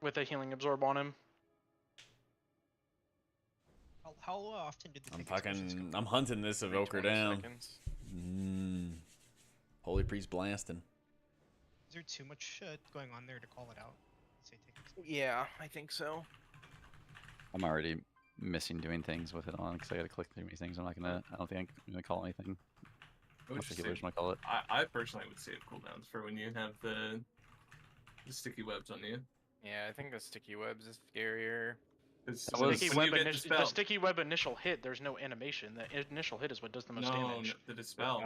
with a healing absorb on him. How often did the I'm tick explosions come? I'm hunting this evoker 20 down. seconds. Holy priest blasting. Is there too much going on there to call it out? Say tick explosion. Yeah, I think so. I'm already missing doing things with it on because I gotta click too many things. I don't think I'm gonna call anything. I would Unless the just healers say- wanna call it. I personally would save cooldowns for when you have the sticky webs on you. Yeah, I think the sticky webs is scarier. The sticky web initial hit, there's no animation. The initial hit is what does the most damage. The dispel.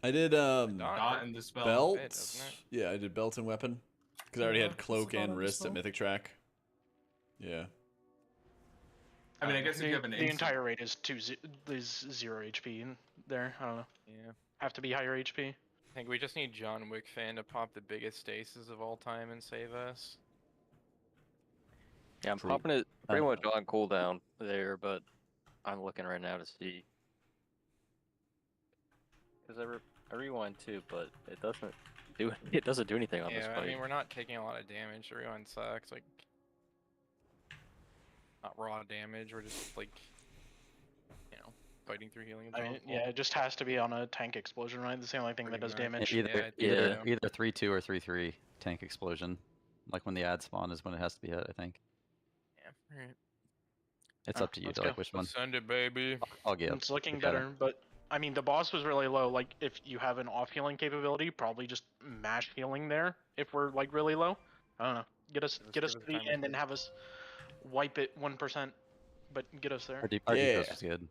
I did Dot and dispel. belt. It, doesn't it? Yeah, I did belt and weapon because I already Yeah, had cloak it's a dot and and wrist at dispel. Mythic Track. Yeah. I mean, I guess if you have an the instant- entire rate is is 0 HP in there. I don't know. Yeah. Have to be higher HP. I think we just need John Wick fan to pop the biggest stasis of all time and save us. Yeah, I'm popping it pretty much on cooldown there, but I'm looking right now to see. Because I rewind too, but it doesn't do anything on this Yeah, fight. I mean, we're not taking a lot of damage. Everyone sucks. Like, not raw damage. We're just like, fighting through healing. I mean, absorb. yeah, it just has to be on a tank explosion, right? That's the only thing that does damage. Either 3-2 or 3-3 tank explosion. Like when the ad spawn is when it has to be hit, I think. Yeah. Alright. It's up to you let's to go. like which one. Send it, baby. I'll get. It's looking we got it. better, but I mean, the boss was really low. Like, if you have an off healing capability, probably just mash healing there. If we're like really low, I don't know. Get us to the end and have us wipe it 1%, but get us there. Our DPS was good.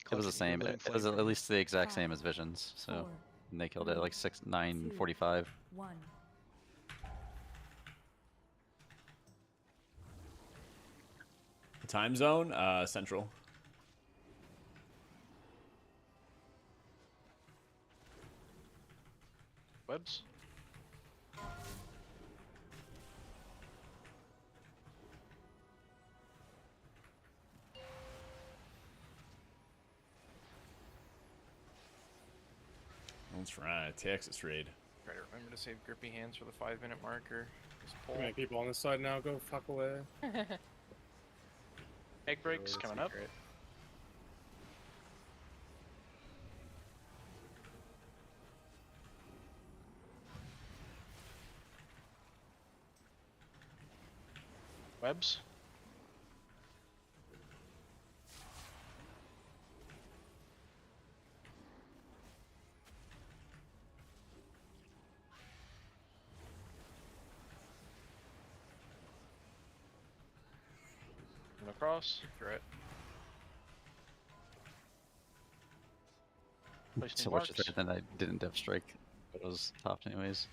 It was the same. It was at least the exact same as Visions. So and they killed it at like 9:45. 1. Time zone, central. Webs. That's right, Texas raid. Try to remember to save grippy hands for the 5-minute marker. Just Too pull. many people on this side now. Go fuck away. Egg breaks coming up. Webs. And across. Threat. Placing So much marks. threat then I didn't depth strike, but it was topped anyways.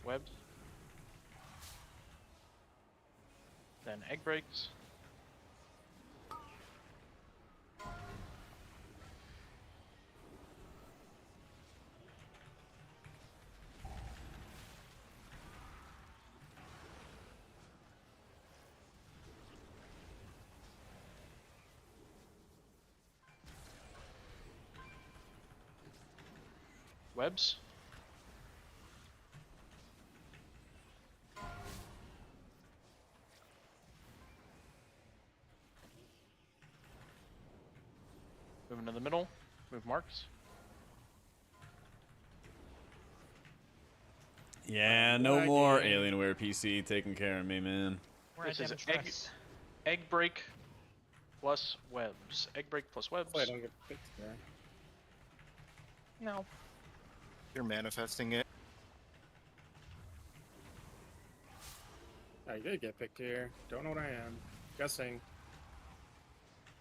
Webs. Then egg breaks. Webs. Moving to the middle. Move marks. Yeah, no more Alienware PC taking care of me, man. This is egg break plus webs. Egg break plus webs. Hopefully I don't get picked there. No. You're manifesting it. I did get picked here. Don't know what I am. Guessing.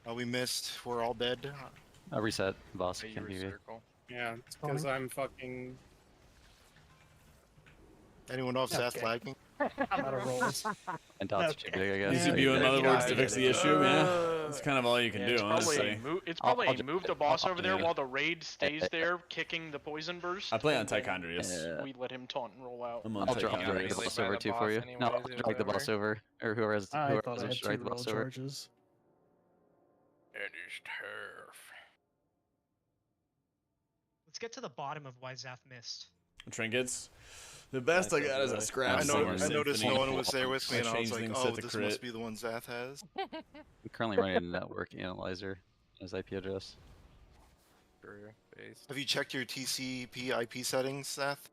Oh, we missed. We're all dead. I'll reset, boss. Hey, Can't you hear you. circle. Yeah, it's because I'm fucking. Anyone off Seth lagging? I'm out of rolls. And dots too big, I guess. ECBU, in other words, to fix the issue, yeah. That's kind of all you can do, honestly. It's probably a move the boss over there while the raid stays there, kicking the poison burst. I play on Tichondrius. We let him taunt and roll out. I'm on I'll drag the Tichondrius. boss over too for you. No, I'll drag the boss over. Or whoever has I whoever thought I has had 2 drag the roll boss over. charges. It is turf. Let's get to the bottom of why Zath missed. Trinkets. The best I got is a scrap. I noticed Symphony. no one was there with me, and I was changed like, things oh, set to this crit. must be the one Zath has. I'm currently running a network analyzer as IP address. Have you checked your TCP IP settings, Seth?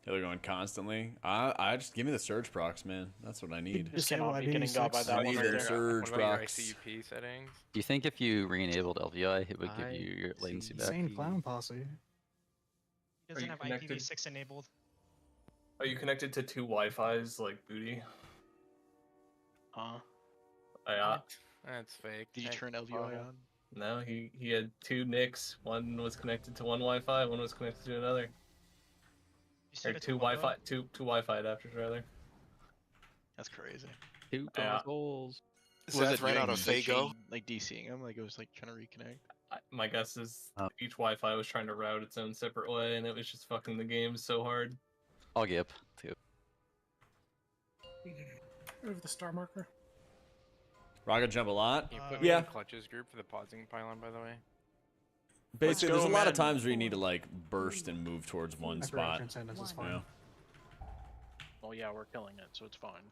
Yeah, they're going constantly. I just give me the surge procs, man. That's what I need. Just cannot be getting got by that I one need right them there. surge What about your procs. ICUP settings? Do you think if you re-enabled LVI, it would give you your latency back? Insane clown posse. He doesn't have connected? IPv6 enabled. Are you connected to 2 Wi-Fis like Booty? Yeah. That's fake. Did you Heck, turn LVI fuck. on? No, he had 2 NICs. One was connected to one Wi-Fi, one was connected to another. You Or set it to 2 Wi-Fi? Wi-Fi, two Wi-Fi adapters rather. That's crazy. Two Yeah. consoles. Was it ran out of Fago? like DCing him? Like it was like trying to reconnect? My guess is Oh. each Wi-Fi was trying to route its own separate way, and it was just fucking the game so hard. I'll gip too. Move the star marker. Rocket jump a lot. Can you put me Yeah. in the clutches group for the pausing pylon, by the way? Basically, go, there's a lot of man. times where you need to like burst and move towards one Accurate spot. transcendence is You fine. know? Well, yeah, we're killing it, so it's fine.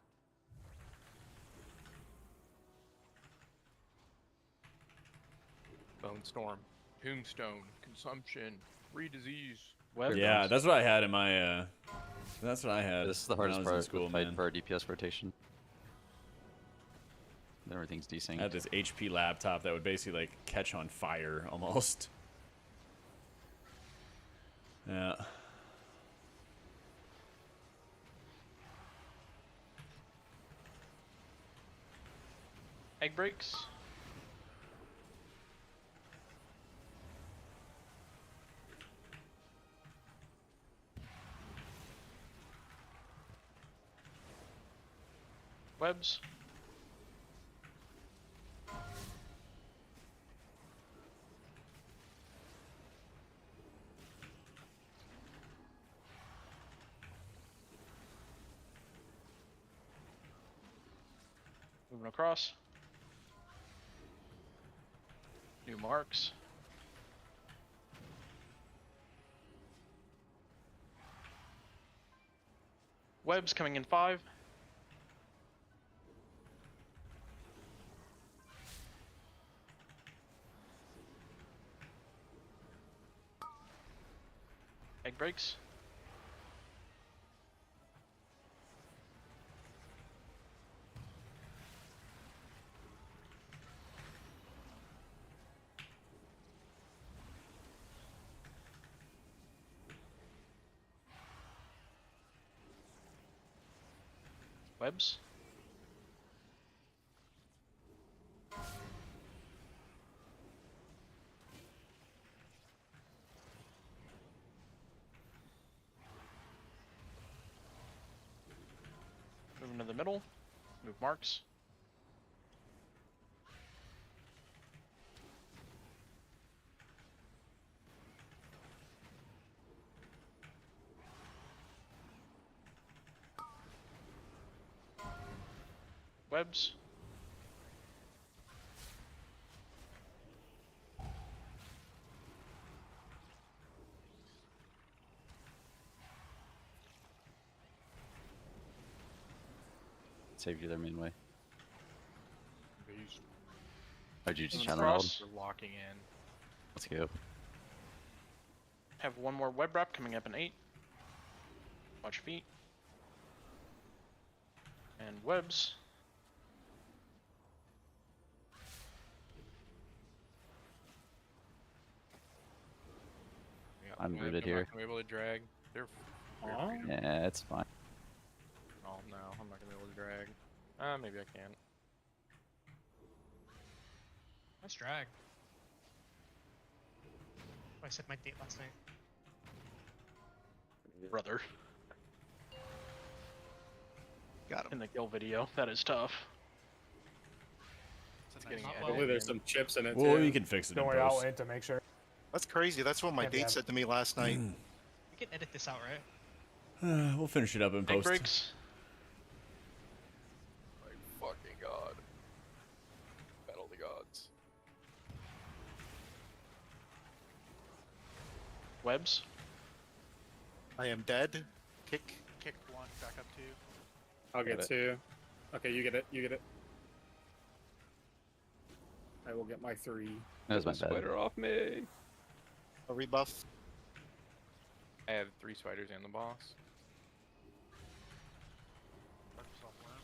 Bone storm, tombstone, consumption, re-disease. Web. Yeah, that's what I had in my. That's what I had. This is the when I hardest was in part school, of the fight man. for our DPS rotation. Then everything's desynced. I had this HP laptop that would basically like catch on fire almost. Yeah. Egg breaks. Webs. Moving across. New marks. Webs coming in 5. Egg breaks. Webs. Moving to the middle. Move marks. Webs. Saved you there, mainway. Oh, did you just Moving channel hold? across. We're locking in. Let's go. Have one more web wrap coming up in 8. Watch feet. And webs. Yeah, I'm I'm rooted not here. gonna be able to drag. They're. Yeah, it's fine. Oh no, I'm not gonna be able to drag. Maybe I can. Nice drag. Oh, I set my date last night. Brother. Got him. In the kill video. That is tough. It's getting nice edited. Hopefully there's some chips in it Well, too. you can fix it Don't in worry, I'll post. wait to make sure. That's crazy. That's what my Can't be date out. said to me last night. We can edit this out, right? We'll finish it up in Egg post. breaks. My fucking god. Battle the gods. Webs. I am dead. Kick. Kick 1, back up 2. I'll get Got it. 2. Okay, you get it. You get it. I will get my 3. That was my Get the bad. spider off me. A rebuff. I have 3 spiders and the boss. Focus on worm.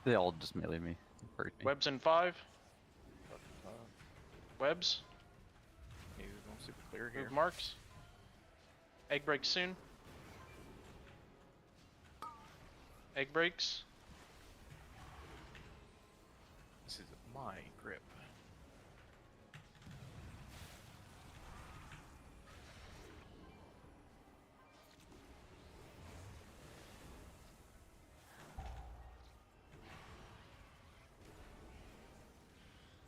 They all just melee me. Hurt me. Webs in 5. Webs. He's going super clear here. Move marks. Egg breaks soon. Egg breaks. This is my grip.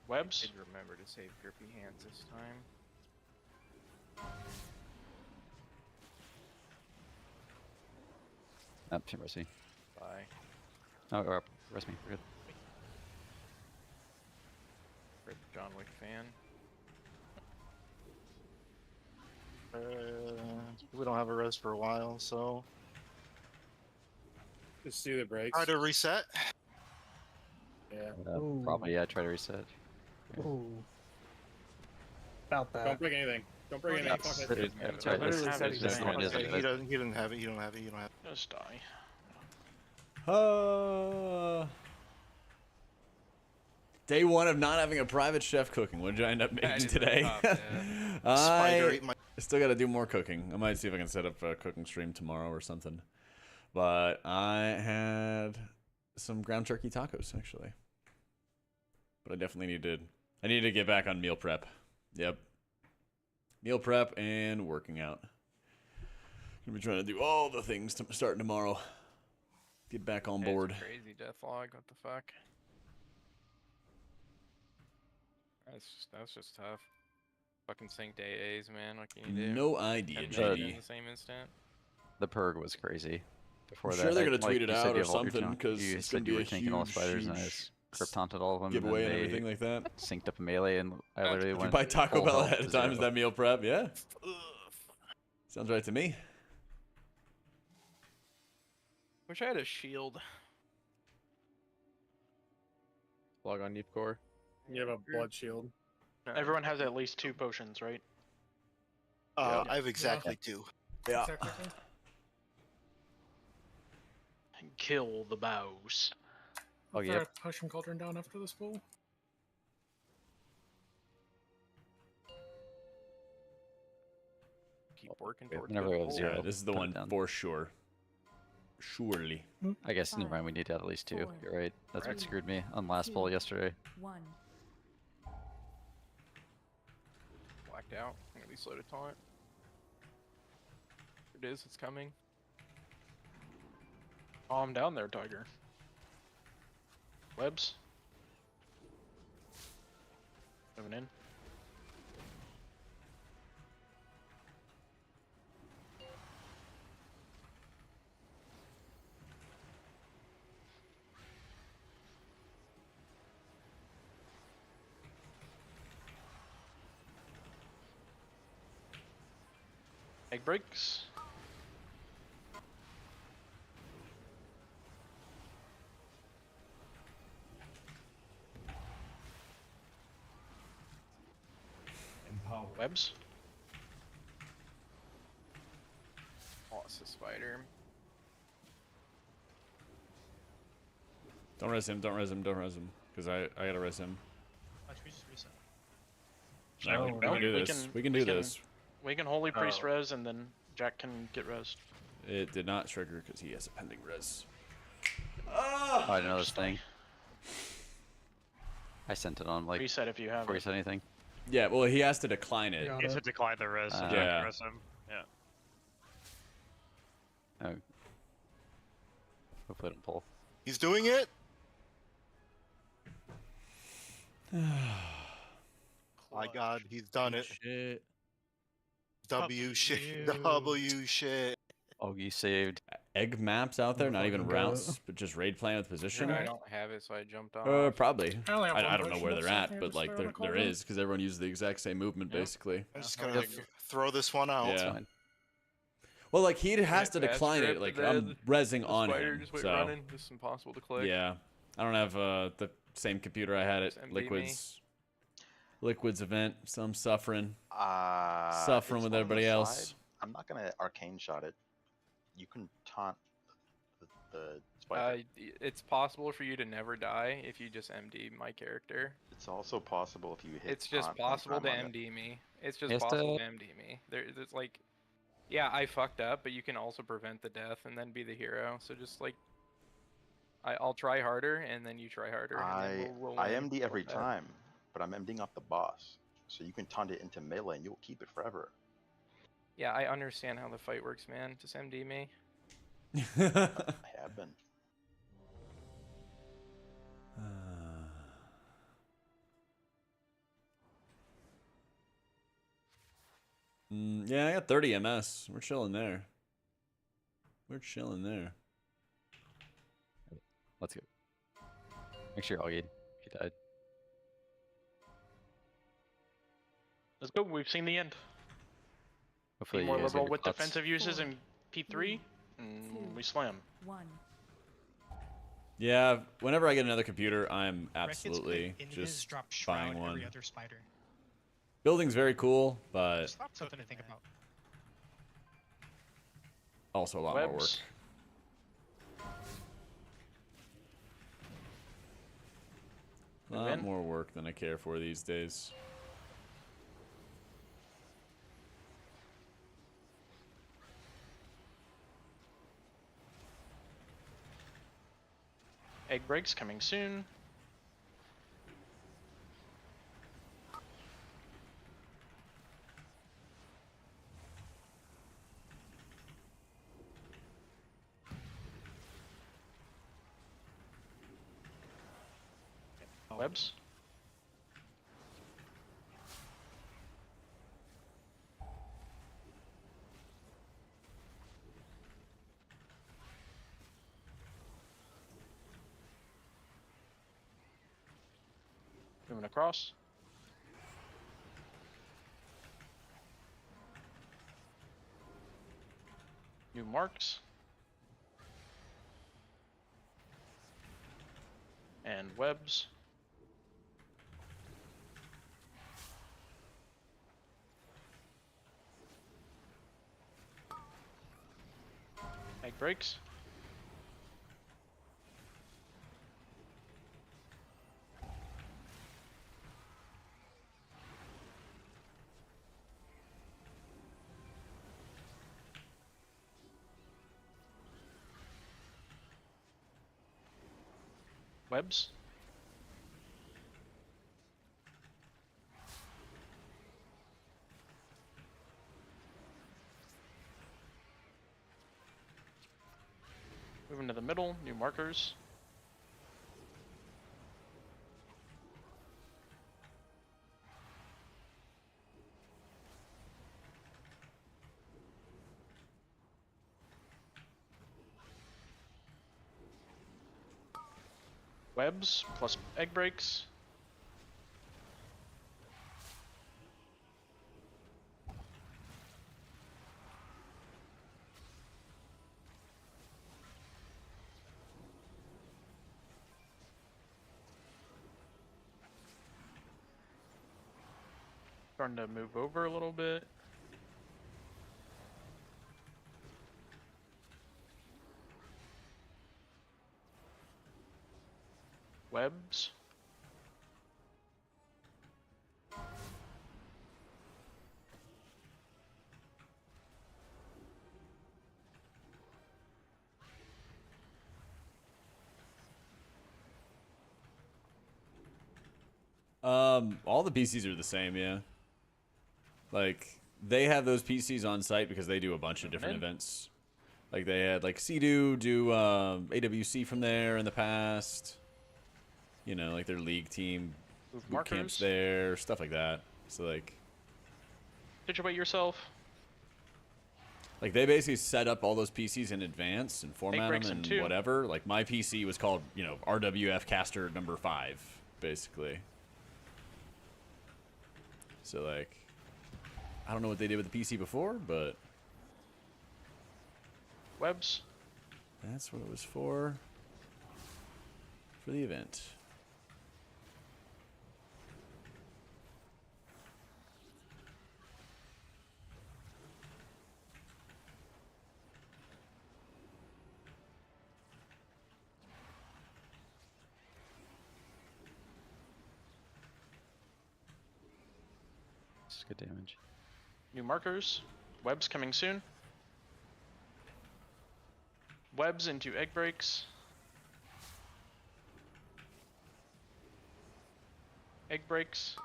Webs. Did remember to save grippy hands this time. Rest me. Bye. Oh, or rest me. We're good. Rip John Wick fan. We don't have a res for a while, so Just do the breaks. try to reset. Yeah. Probably, yeah, try to reset. Ooh. About that. Don't break anything. Don't break anything. Fuck it. It- That's right. literally That's- said he's that's doing what it is, it. like He that. doesn't. He didn't have it. You don't have it. You don't have it. Just die. Day 1 of not having a private chef cooking. What did I end up Yeah, I making did really today? tough, yeah. Spider I ate my. still got to do more cooking. I might see if I can set up a cooking stream tomorrow or something. But I had some ground turkey tacos actually. But I definitely need to get back on meal prep. Yep. Meal prep and working out. Gonna be trying to do all the things starting tomorrow. Get back on It's board. crazy deathlog. What the fuck? That's just tough. Fucking sync days, man. What can you do? No idea, And JD. in the same instant. The purg was crazy. before I'm that. sure they're I- gonna like tweet it you said, out you or have all your something tank- because you it's said gonna you be were a tanking all the huge, spiders and I huge just crypt taunted all of them. giveaway and then everything they like that. synced up a melee and I literally Did you went. buy Taco full Bell health ahead to of time? Is zero. that meal prep? Yeah. Sounds right to me. Wish I had a shield. Log on Deep Core. You have a blood shield. Everyone has at least 2 potions, right? I have exactly 2. Yeah. Kill the boss. Oh, Throw yep. a potion cauldron down after this pool. Keep working Yeah, towards whenever the I have goal. zero. Yeah, this is the put it one down. for sure. Surely. I guess never mind. We need to have at least 2. Four, You're right. That's what three, screwed me on last two, poll yesterday. 1. Blacked out. I'm gonna be slow to taunt. It is. It's coming. Calm down there, Tiger. Webs. Moving in. Egg breaks. Webs. Oh, it's a spider. Don't res him. Don't res him. Don't res him. Because I gotta res him. Watch, we just reset. No, we can do this. We can do this. We can Holy Priest res and then Jack can get res. It did not trigger because he has a pending res. Oh, I didn't know this thing. I sent it on like Reset if you have before you it. said anything. Yeah, well, he has to decline it. You have to decline the res, so Yeah. Jack can res him. Yeah. Oh. Hopefully I don't pull. He's doing it. My God, he's done it. Shit. W shit. W shit. Augie saved. Egg maps out there, not even Fucking routes, goat. but just raid plan with position. I don't have it, so I jumped off. Probably. I only have one I don't know potion where left, they're so at, can I but just like throw there in a cauldron? is because everyone uses the exact same movement basically. I'm just gonna throw this one out. Yeah. Well, like he has to Fast decline grip, it. Like and I'm then rezzing the on spider him. just went So running. This is impossible to click. yeah, I don't have the same computer I had at Just MD me. Liquids event, so I'm suffering. It's Suffering with on the everybody else. side. I'm not gonna arcane shot it. You can taunt the spider. It's possible for you to never die if you just MD my character. It's also possible if you hit. It's just taunt one possible time to on it. MD me. It's just Yes, possible to MD me. There's like, yeah, I fucked up, but you can also prevent the death and then be the hero. So just like, I'll try harder, and then you try harder. And then we'll I win. MD every Fuck that. time, but I'm MDing off the boss, so you can taunt it into melee and you'll keep it forever. Yeah, I understand how the fight works, man. Just MD me. I have been. Yeah, I got 30 MS. We're chilling there. We're chilling there. Let's go. Make sure Augie he died. Let's go. We've seen the end. Hopefully Be you more guys liberal get with your pots. defensive uses in P3, and we slam. 1. Yeah, whenever I get another computer, I'm Wreck gets good absolutely in his just drop shroud buying one. every other spider. Building's very cool, but Something to think about. also a lot more work. Webs. A lot in. more work than I care for these days. Egg breaks coming soon. Webs. Moving across. New marks. And webs. Egg breaks. Webs. Moving to the middle, new markers. Webs plus egg breaks. Starting to move over a little bit. Webs. All the PCs are the same, yeah. Like, they have those PCs on site because they do a bunch of different events. Like, they had, like, Sea-Doo do AWC from there in the past. You know, like, their league team Move boot camps markers. there, stuff like that. So, like... Situate yourself. Like, they basically set up all those PCs in advance and format breaks them in and two. whatever. Like, my PC was called, you know, RWF Caster number 5, basically. So, like, I don't know what they did with the PC before, but... Webs. That's what it was for the event. It's good damage. New markers. Webs coming soon. Webs into egg breaks. Egg breaks.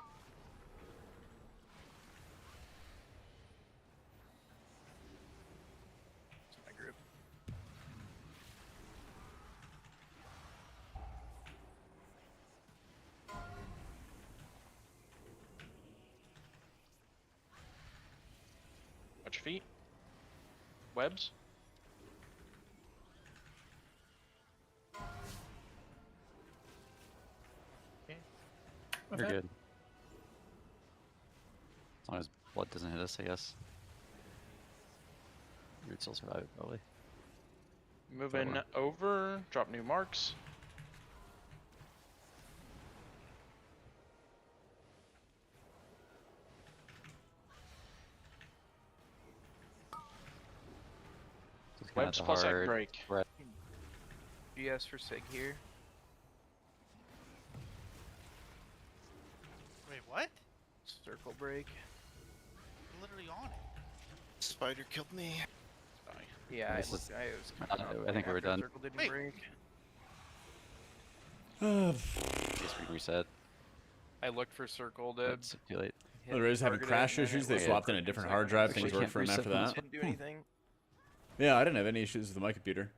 That's my group. Watch feet. Webs. You're good. As long as blood doesn't hit us, I guess. You would still survive it, probably. Moving over. Drop new marks. Just kinda Webs the plus egg hard break. red. GS for Sig here. Wait, what? Circle break. I'm literally on it. Spider killed me. Yeah, This is- I was I think we were done. Circle didn't Wait. break. Just reset. I looked for circle to It's too late. hit Oh, they're just having target crash it, and then issues. it They waited swapped in for a 2 different hard seconds. drive. Actually Things can't worked for them reset after phones. that. Didn't do anything. Yeah, I didn't have any issues with my computer.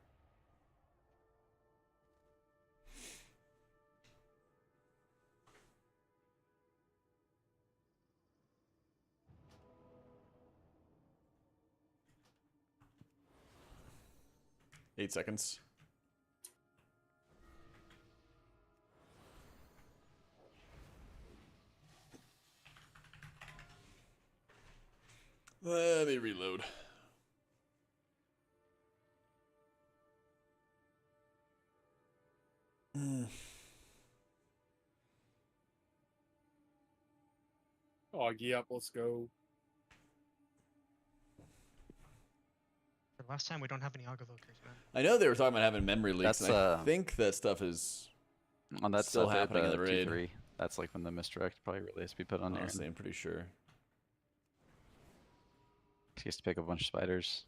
Eight seconds. Let me reload. Oh, yep, let's go. For last time, we don't have any Augavokers, man. I know they were talking about having memory leaks, That's, and I think that stuff is on that still stuff, happening in the raid. T3. That's like when the misdirect probably really has to be put on there. Honestly, I'm pretty sure. He has to pick up a bunch of spiders.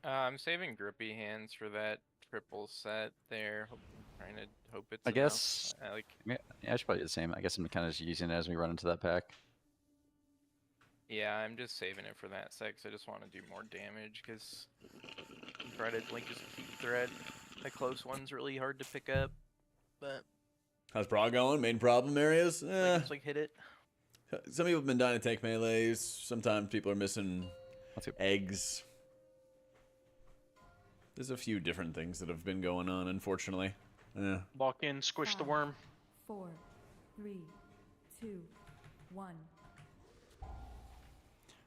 I'm saving grippy hands for that triple set there. Trying to hope it's I enough. guess. Like, Yeah, I should probably do the same. I guess I'm kind of just using it as we run into that pack. yeah, I'm just saving it for that set 'cause I just want to do more damage because try to like just keep thread. The close one's really hard to pick up, but How's Prog going? Main problem areas? just like hit it. Some people have been dying to tank melees. Sometimes people are missing eggs. There's a few different things that have been going on, unfortunately. Yeah. Lock in, squish the worm. 4, 3, 2, 1.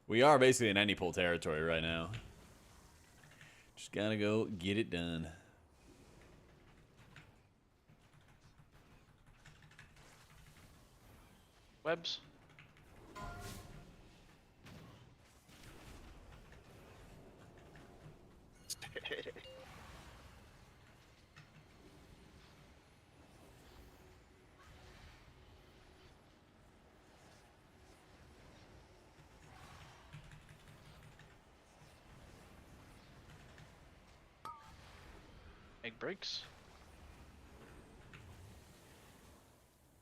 We are basically in any pull territory right now. Just gotta go get it done. Webs. Egg breaks.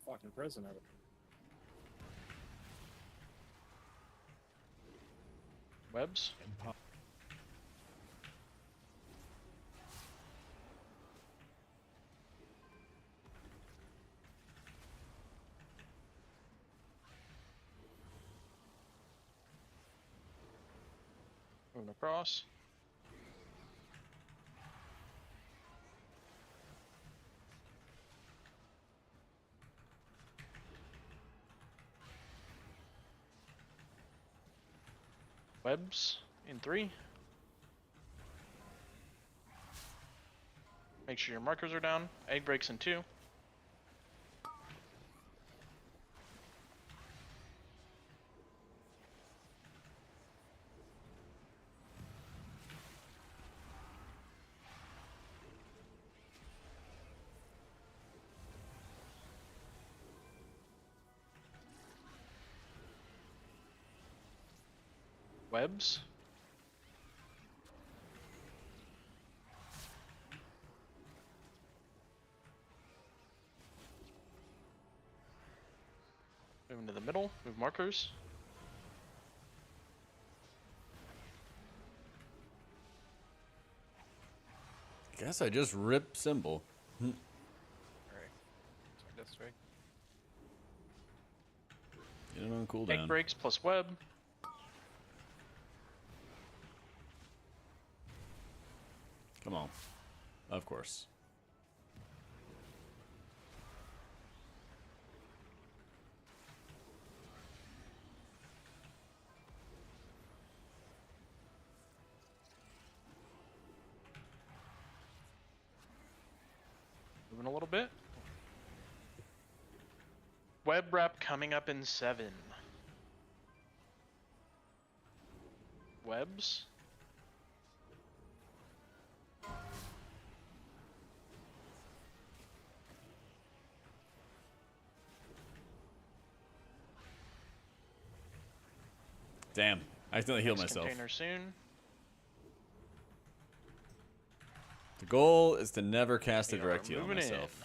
Fucking prison of it. Webs. Moving across. Webs in 3. Make sure your markers are down. Egg breaks in 2. Webs. Moving to the middle, move markers. Guess I just ripped symbol. Alright. So this way. Get it on cooldown. Egg breaks plus web. Come on. Of course. Moving a little bit. Web wrap coming up in 7. Webs. Damn. I accidentally healed Next myself. Container soon. The goal is to never cast a Yeah, direct we're heal on moving myself.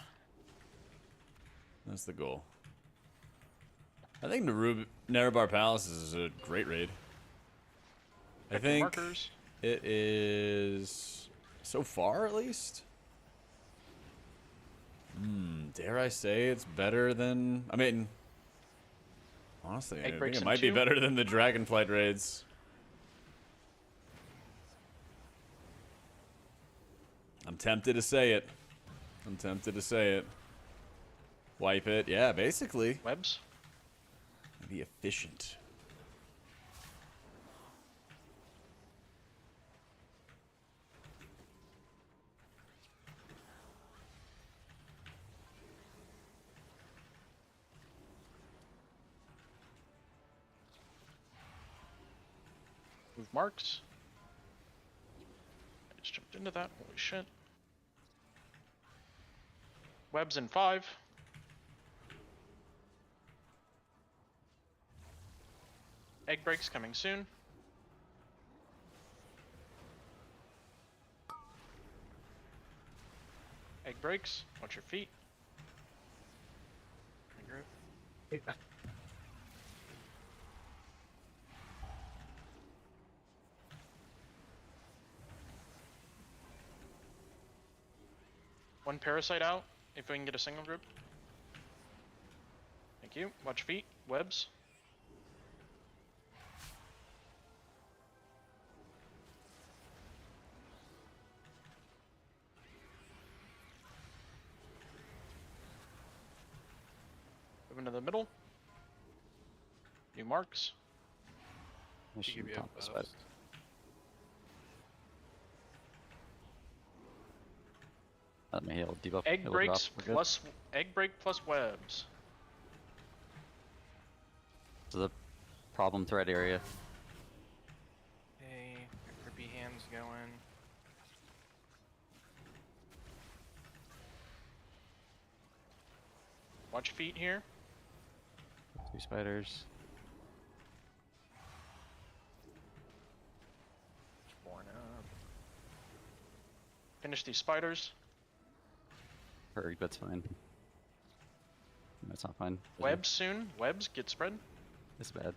That's the goal. I think Nerebar Palace is a great raid. I Check the think markers. it is, so far at least. Dare I say it's better than, I mean, honestly, I Egg think breaks it in might be 2. better than the Dragonflight raids. I'm tempted to say it. I'm tempted to say it. Wipe it. Yeah, basically. Webs. Be efficient. Move marks. I just jumped into that. Holy shit. Webs in 5. Egg breaks coming soon. Egg breaks. Watch your feet. Regroup. One parasite out, if we can get a single group. Thank you. Watch feet. Webs. Move into the middle. New marks. Mission give you a top of spider. boost. Let me heal debuff. Egg heal breaks buff, we're good. plus egg break plus webs. So the problem threat area. Hey, your grippy hands going. Watch feet here. 2 spiders. Born up. Finish these spiders. Perfect, that's fine. That's not fine. Webs soon. Webs get spread. It's bad.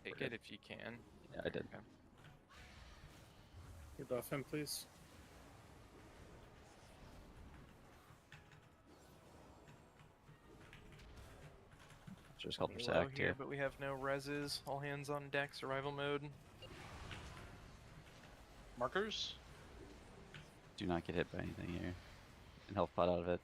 Take it if you can. Yeah, I did. Okay. You buff him, please. Just help her Pretty low sack here, too. but we have no reses. All hands on deck. Survival mode. Markers. Do not get hit by anything here. And health pot out of it.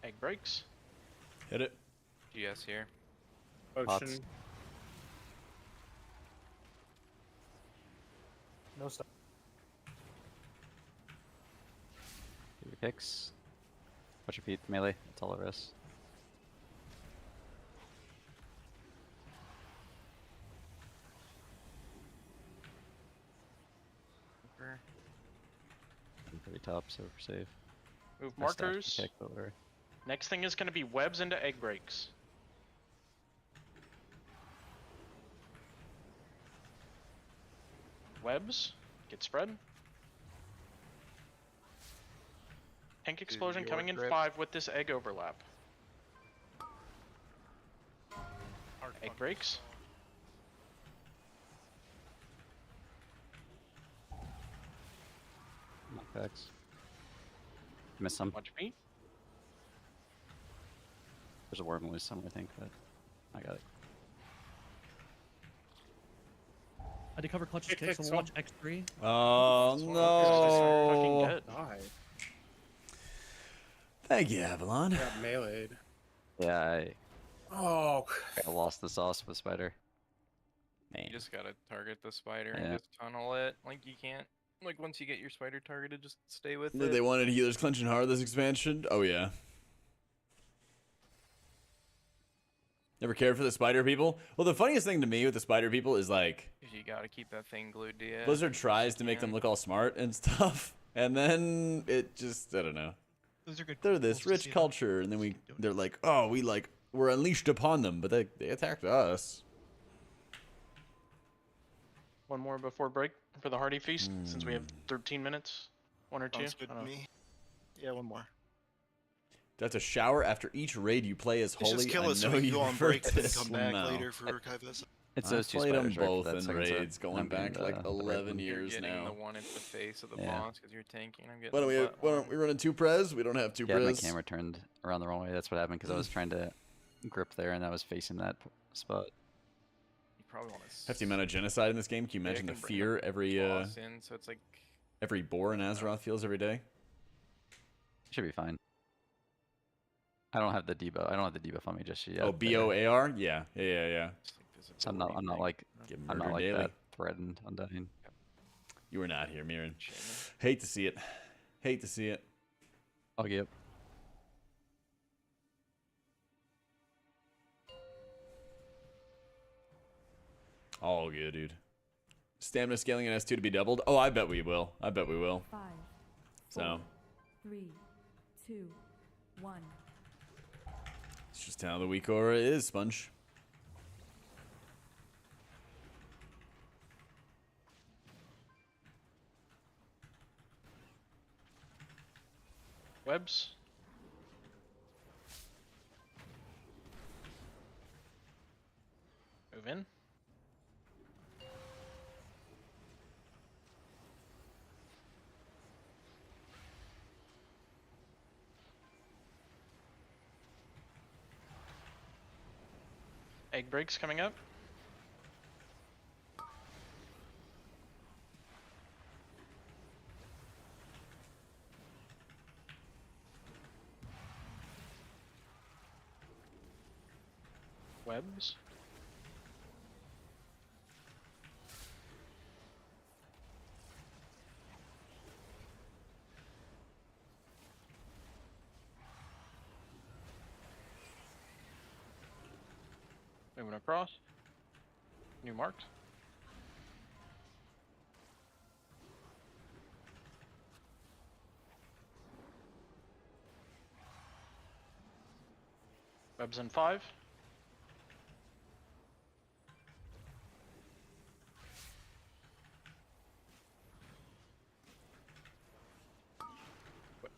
Egg breaks. Hit it. GS here. Potion. No stun. Give your picks. Watch your feet, melee. That's all there is. I'm pretty top, so we're safe. Move I stacked the markers. kick, but whatever. Next thing is going to be webs into egg breaks. Webs get spread. Tank explosion your coming in grip. 5 with this egg overlap. Egg breaks. Knockbacks. Miss some. Watch feet. There's a worm loose somewhere, I think, but I got it. I did cover clutches Kick, kicks. kick, So watch X3. Oh no! Fucking dead. Die. Thank you, Avalon. Got meleeed. Yeah, Oh. I lost the sauce with spider. You Man. just gotta target the spider and Yeah. just tunnel it. Like you can't. Like once you get your spider targeted, just stay with Did it. they wanted healers clenching hard this expansion? Oh yeah. Never cared for the spider people? Well, the funniest thing to me with the spider people is like You gotta keep that thing glued to you. Blizzard tries to make them look all smart and stuff, and then it just I don't know. Those are good. They're this tools to rich see them. culture, and then they're like, oh, we're unleashed upon them, but they attacked us. One more before break for the hearty feast, since we have 13 minutes. 1 or 2. Sounds good to me. Yeah, one more. Do I have to shower after each raid you play as Let's holy? just kill I us so know we can you go on prefer break and then this come back now. later for archivists. It's I've those two played them spiders right, for both that in second set. raids going I'm back getting like the red 11 one. You're years getting now. the one at the face of the Yeah. boss because you're tanking. I'm getting. Why don't the we? butt Why one. don't we run in 2 prez? We don't have 2 Yeah, my prez. camera turned around the wrong way. That's what happened because I was trying to grip there and I was facing that spot. You probably want to. Hefty amount of genocide in this game. Can you imagine the fear every boss in, so it's like boar in Azeroth feels every day? Should be fine. I don't have the debuff. I don't have the debuff on me just yet. Oh, BOAR? Yeah. So I'm not like Get I'm not murdered like daily. that threatened on dying. You were not here, Mirren. Hate to see it. Hate to see it. I'll get. All good, dude. Stamina scaling in S2 to be doubled? Oh, I bet we will. I bet we will. 5, So 3, 2, 1. it's just how the WeakAura is, Sponge. Webs. Move in. Egg breaks coming up. Webs. Moving across. New marks. Webs in 5.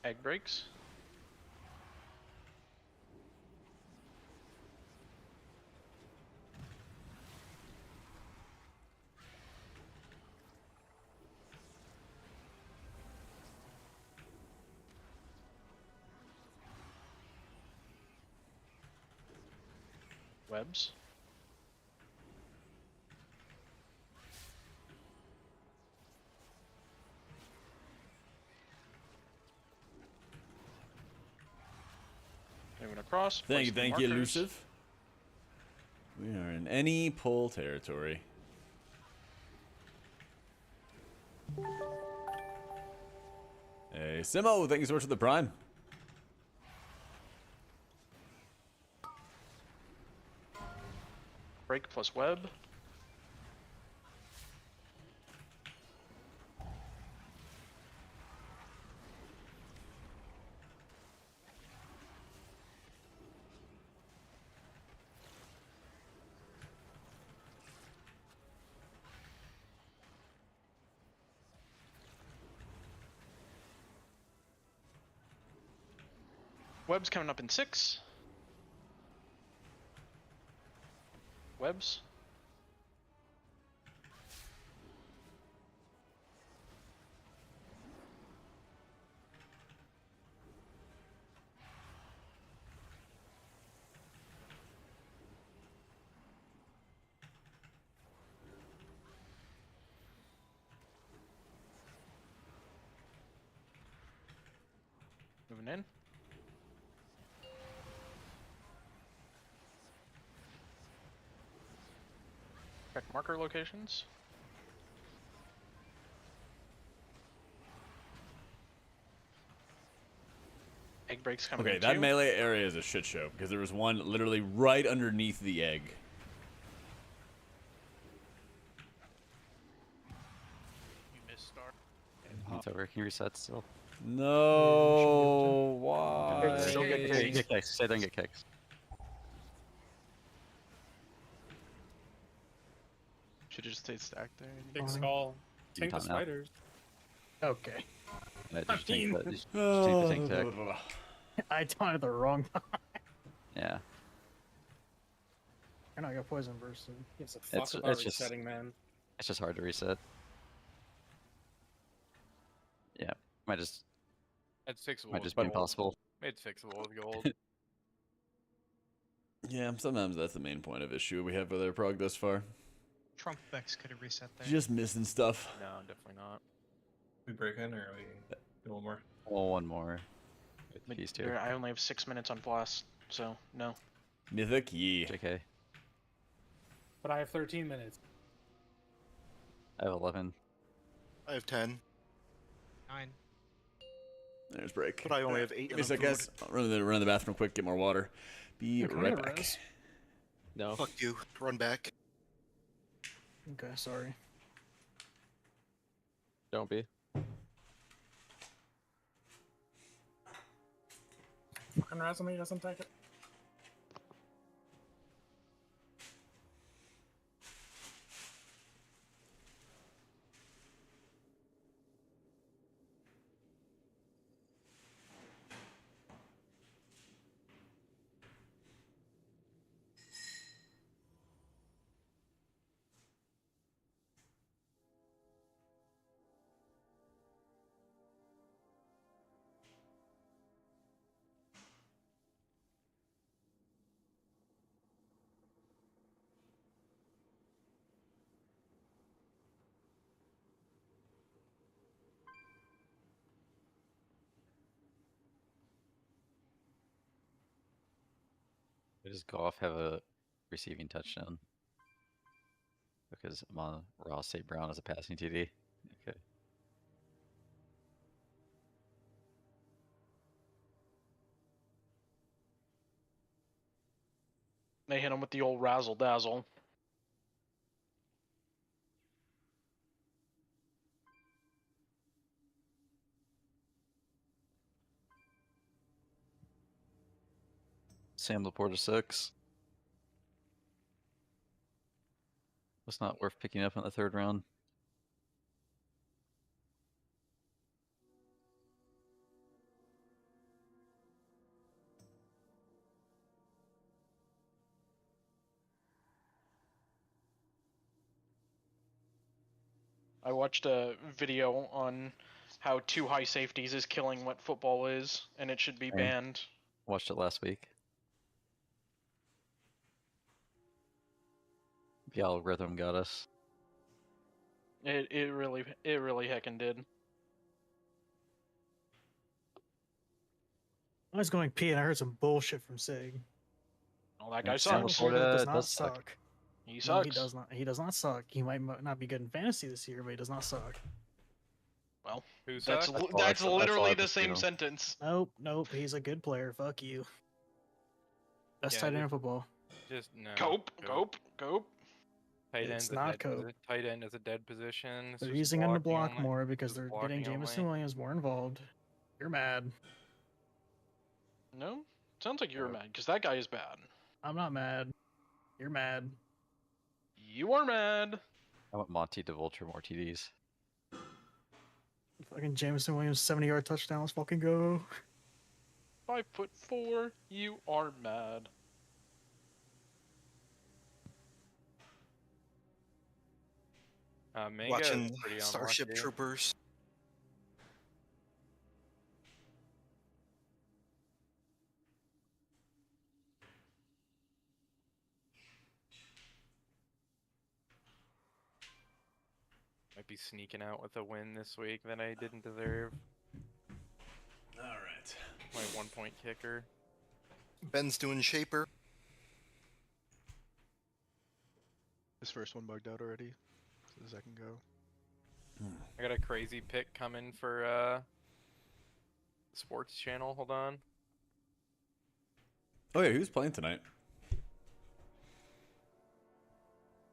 Egg breaks. Webs. Moving across. Thank you, place thank you, markers. Elusive. We are in any pull territory. Hey, Simo, thank you so much for the prime. Break plus web. Webs coming up in 6. Webs. Moving in. Check marker locations. Egg breaks coming Okay, in that 2. melee area is a shit show because there was one literally right underneath the egg. You missed start. It's over. Can you reset still? No, why? Still get kicks. Say don't get kicks. Should have just stayed stacked there. Big skull. You can Tank the time out. spiders. Okay. Yeah, I just take mean- the, just take the tank tech. I taunted the wrong time. Yeah. And I got poison bursted. It's a fuck It's about just resetting, man. it's just hard to reset. Yeah, might just It's fixable. might just with be gold. impossible. It's fixable with gold. Yeah, sometimes that's the main point of issue we have with our prog thus far. Trump Vex could have reset there. Just missing stuff. No, definitely not. We break in or we do one more? Oh, one more. Feast here. I only have 6 minutes on blast, so no. Mythic, yeah. JK. But I have 13 minutes. I have 11. I have 10. 9. There's break. But I only have 8 Give me a and sec, I'm guys. I'll run to the bathroom quick, get more water. Be Can I right get back. res? No. Fuck you. Run back. Okay, sorry. Don't be. Fucking resume doesn't take it. Does Goff have a receiving touchdown? Because I'm on Ross St. Brown as a passing TD. Okay. They hit him with the old razzle dazzle. Sam Laporta 6. Was not worth picking up in the 3rd round. I watched a video on how 2 high safeties is killing what football is, and it should be Same. banned. Watched it last week. The algorithm got us. It really heckin' did. I was going pee and I heard some bullshit from Sig. Oh, that guy Sam sucks. Laporta Does not does suck. suck. He No, sucks. he does not. He does not suck. He might not be good in fantasy this year, but he does not suck. Well, Who that's sucks? that's all I literally the just same do. sentence. Nope. He's a good player. Fuck you. Best Yeah, tight end in just- football. Just no. Cope. Tight It's end's a not dead Cope. Tight end is a dead position. It's They're just using him to blocking block only. more because Just they're blocking getting Jameson only. Williams more involved. You're mad. No? Sounds like you're mad, because that guy is bad. I'm not mad. You're mad. You are mad. I want Monty to vulture more TDs. Fucking Jameson Williams 70-yard touchdown. Let's fucking go. 5'4", you are mad. Manga is Watching pretty Starship unlucky. Troopers. Might be sneaking out with a win this week that I didn't deserve. All right. My 1-point kicker. Ben's doing Shaper. This first one bugged out already. So the second go. I got a crazy pick coming for Sports Channel. Hold on. Oh yeah, who's playing tonight?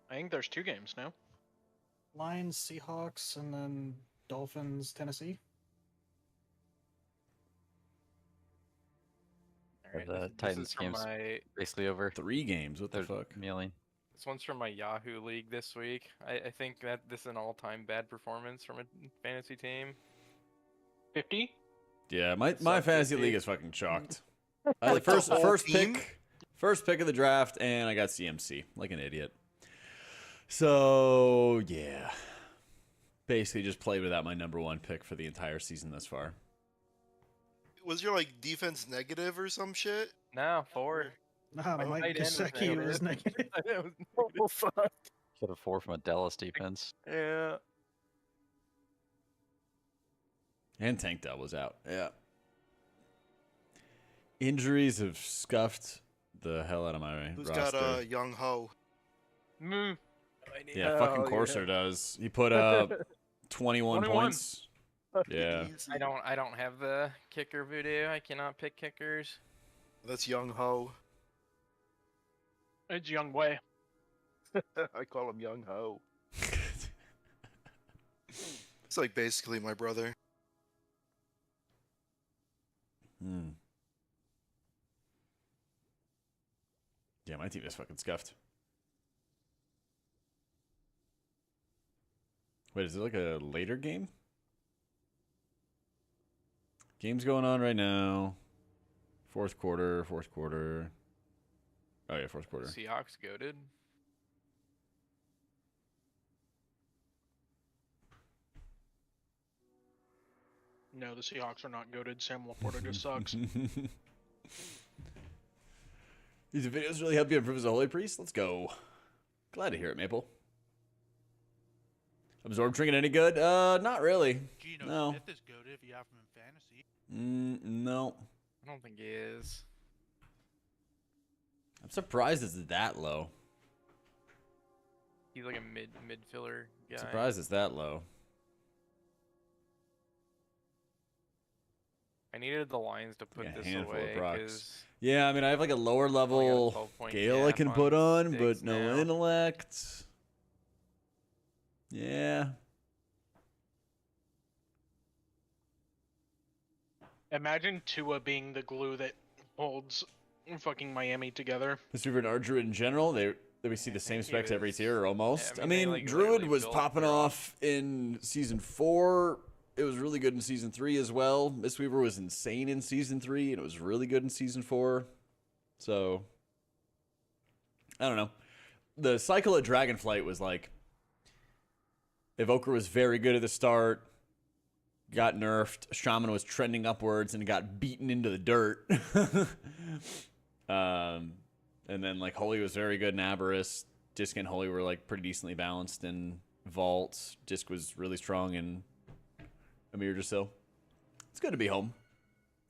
I think there's 2 games now. Lions, Seahawks, and then Dolphins, Tennessee. Alright, The this is Titans from game's my basically over. 3 games. What the They're fuck? Kneeling. This one's from my Yahoo League this week. I think that this is an all-time bad performance from a fantasy team. 50? Yeah, my Suck fantasy 50. league is fucking chalked. Like the whole first team? pick of the draft, and I got CMC like an idiot. So yeah, basically just played without my number 1 pick for the entire season thus far. Was your like defense negative or some shit? No, 4. Nah, My Mike tight end was Gesicki was negative. negative. Oh, fuck. Get a 4 from a Dallas defense. Yeah. And Tank Dell was out. Yeah. Injuries have scuffed the hell out of my Who's roster. got Young Ho? Yeah, fucking Corsair does. He put up 21 points. Yeah. I don't have the kicker voodoo. I cannot pick kickers. That's Young Ho. It's Young Wei. I call him Young Ho. It's like basically my brother. Yeah, my team is fucking scuffed. Wait, is it like a later game? Game's going on right now. Fourth quarter. Oh yeah, fourth quarter. Seahawks goated. No, the Seahawks are not goated. Sam Laporta just sucks. These videos really help you improve as a holy priest? Let's go. Glad to hear it, Maple. Absorb trinket any good? Not really. Geno No. Smith is goated if you have him in fantasy. No. I don't think he is. I'm surprised it's that low. He's like a mid filler guy. Surprised it's that low. I needed the lines to put Yeah, this handful of away procs. 'cause Yeah, I mean, I have like a lower level 12-point Gale I gap can on put on, sticks but no now. intellect. Yeah. Imagine Tua being the glue that holds fucking Miami together. His favorite art Druid in general, we see the same specs every tier almost. yeah, I I mean, mean, they, like, Druid literally was built popping their off in season 4. It was really good in season 3 as well. Mistweaver was insane in season 3, and it was really good in season 4. So, I don't know. The cycle at Dragonflight was like, Evoker was very good at the start, got nerfed. Shaman was trending upwards and got beaten into the dirt. And then like Holy was very good in Aberrus. Disc and Holy were like pretty decently balanced in Vault. Disc was really strong in Amir Drasil. It's good to be home.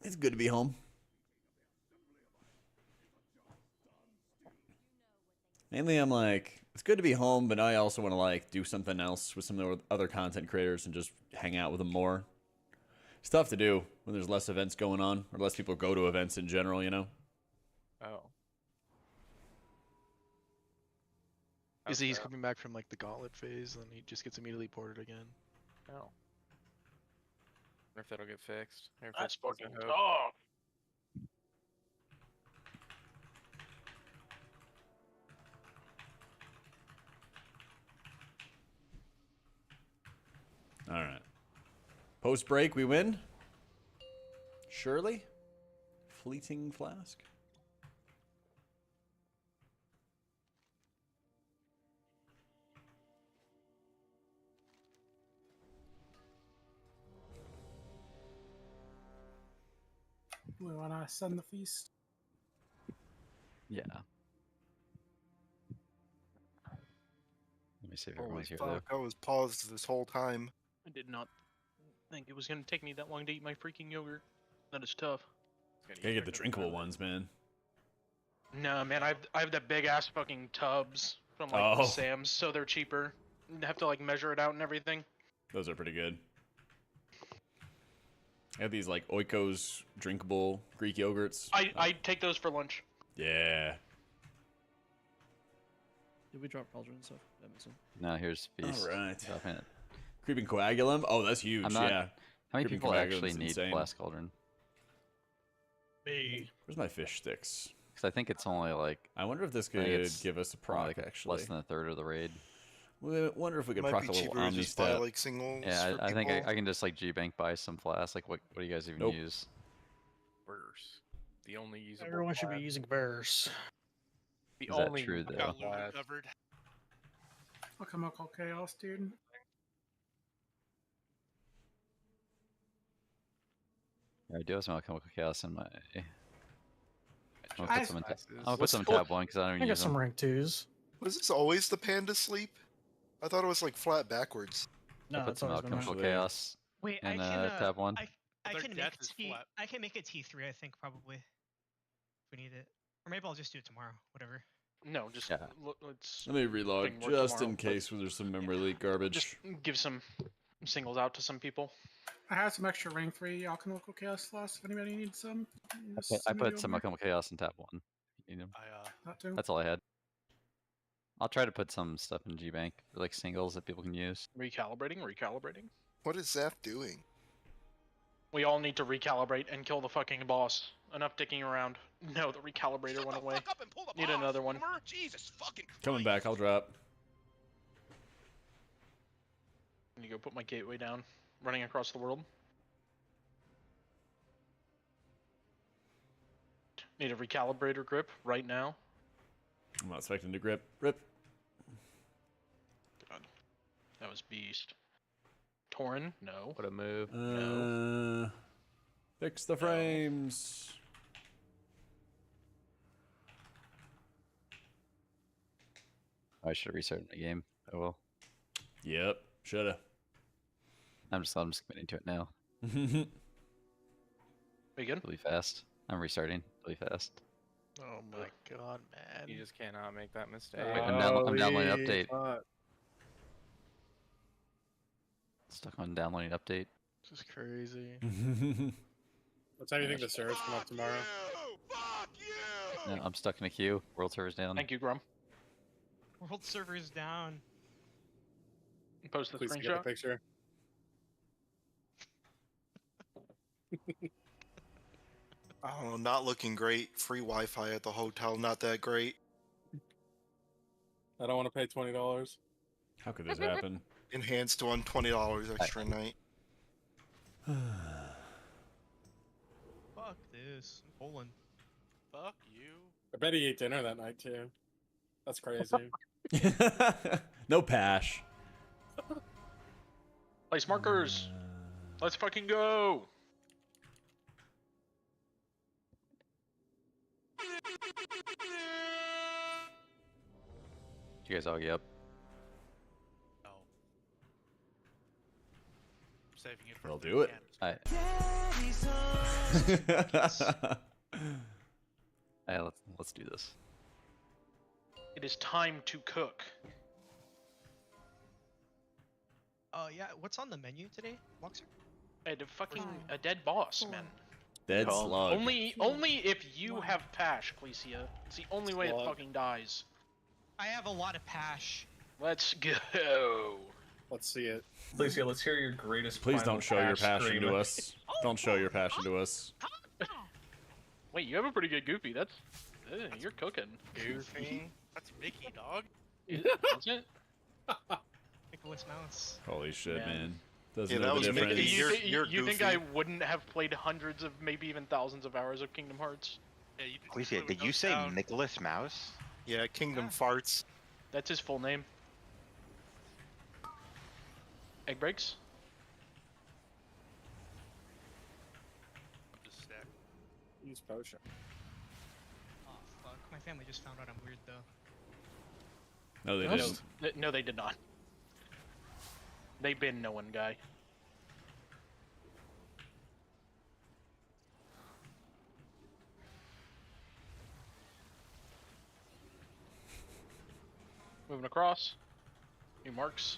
It's good to be home. Mainly I'm like, it's good to be home, but I also want to like do something else with some of the other content creators and just hang out with them more. It's tough to do when there's less events going on, or less people go to events in general, you know? Oh. Is he's coming back from like the gauntlet phase, and he just gets immediately ported again. Oh. Wonder if that'll get fixed. Or if That's supposed to fucking hope. tough. All right. Post break, we win. Surely. Fleeting Flask. We want to send the feast. Yeah. Let me see if Holy everyone's here fuck, I was paused this whole time. I did not think it was gonna take me that long to eat my freaking yogurt. That is tough. Gotta get the drinkable ones, man. No, man, I have the big ass fucking tubs from like Oh. Sam's, so they're cheaper. You have to like measure it out and everything. Those are pretty good. I have these like Oikos drinkable Greek yogurts. I take those for lunch. Yeah. Did we drop Cauldron and stuff? That makes sense. No, here's Feast. All right. Dropping it. Creeping Coagulum? Oh, that's huge, I'm not- yeah. How many Creeping people actually Coagulum's need insane. Blast Cauldron? Me. Where's my fish sticks? Because I think it's only like. I wonder if this I think could it's give us a only, proc, like actually. less than a third of the raid. We wonder if we could Might proc be a little cheaper to Omni just buy step. like singles. Yeah, for I think people. I can just like G-Bank buy some flasks. Like, what do you guys even Nope. use? Verse. The only usable. Everyone should be class. using Verse. The Is that only true, usable though? Got Luna class. covered. I'll come out called Chaos, dude. Yeah, I do have some Alchemical Chaos in my. I'm I- gonna put some in, classes. I'm gonna put What's some in cool- tab 1 because I don't I even got use some them. rank 2s. Was this always the panda sleep? I thought it was like flat backwards. No, I put it's some always been Alchemical that. Chaos Wait, in I can tab 1. I Their can make death a is T. flat. I can make a T3, I think probably. If we need it, or maybe I'll just do it tomorrow. Whatever. No, just Yeah. let's Let me relog thing work just tomorrow, in but case there's some memory leak garbage. just give some singles out to some people. I have some extra rank 3 alchemical chaos slots if anybody needs some. I put some Alchemical Chaos in tab 1. You know, That too. that's all I had. I'll try to put some stuff in G-Bank, like singles that people can use. Recalibrating. What is Zap doing? We all need to recalibrate and kill the fucking boss. Enough dicking around. No, the recalibrator went away. Need another one. Jesus fucking Coming back, I'll drop. Need to go put my gateway down. Running across the world. Need a recalibrator grip right now. I'm not expecting to grip. Rip. God. That was beast. Torin? No. What a move. No. Fix the frames. I should have restarted my game. Oh well. Yep, shoulda. I'm just committing to it now. We good? Really fast. I'm restarting really fast. Oh my god, man. You just cannot make that mistake. Wait, I'm downloading update. Stuck on downloading update. This is crazy. What time do you think the servers come up tomorrow? No, I'm stuck in a queue. World server's down. Thank you, Grum. World server's down. Post the Please get a screenshot. picture. I don't know, not looking great. Free Wi-Fi at the hotel, not that great. I don't want to pay $20. How could this happen? Enhanced one, $20 extra a night. Fuck this. I'm Poland. Fuck you. I bet he ate dinner that night too. That's crazy. No pash. Place markers. Let's fucking go. You guys all get up? No. I'm saving it for I'll the do it. weekend. Hey, let's do this. It is time to cook. Yeah, what's on the menu today, Luxor? A dead boss, man. Dead slug. Only if you have Pash, Clecia. It's the only way it fucking dies. I have a lot of Pash. Let's go. Let's see it. Clecia, let's hear your greatest. Please final don't show your Pash passion scream. to us. Don't show your passion to us. Wait, you have a pretty good Goofy. That's you're cooking. Goofy. That's Mickey, dog. Is it? Nicholas Mouse. Holy shit, Yeah. man. Doesn't Yeah, that know the was Mickey. difference. You think I wouldn't have played hundreds of, maybe even thousands of hours of Kingdom Hearts? Yeah, you Clecia, did you say Nicholas Mouse? Yeah, Kingdom Farts. That's his full name. Egg breaks? Just stack. Use potion. Oh fuck, my family just found out I'm weird though. No, they Yes. didn't. No, they did not. They been no one guy. Moving across. New marks.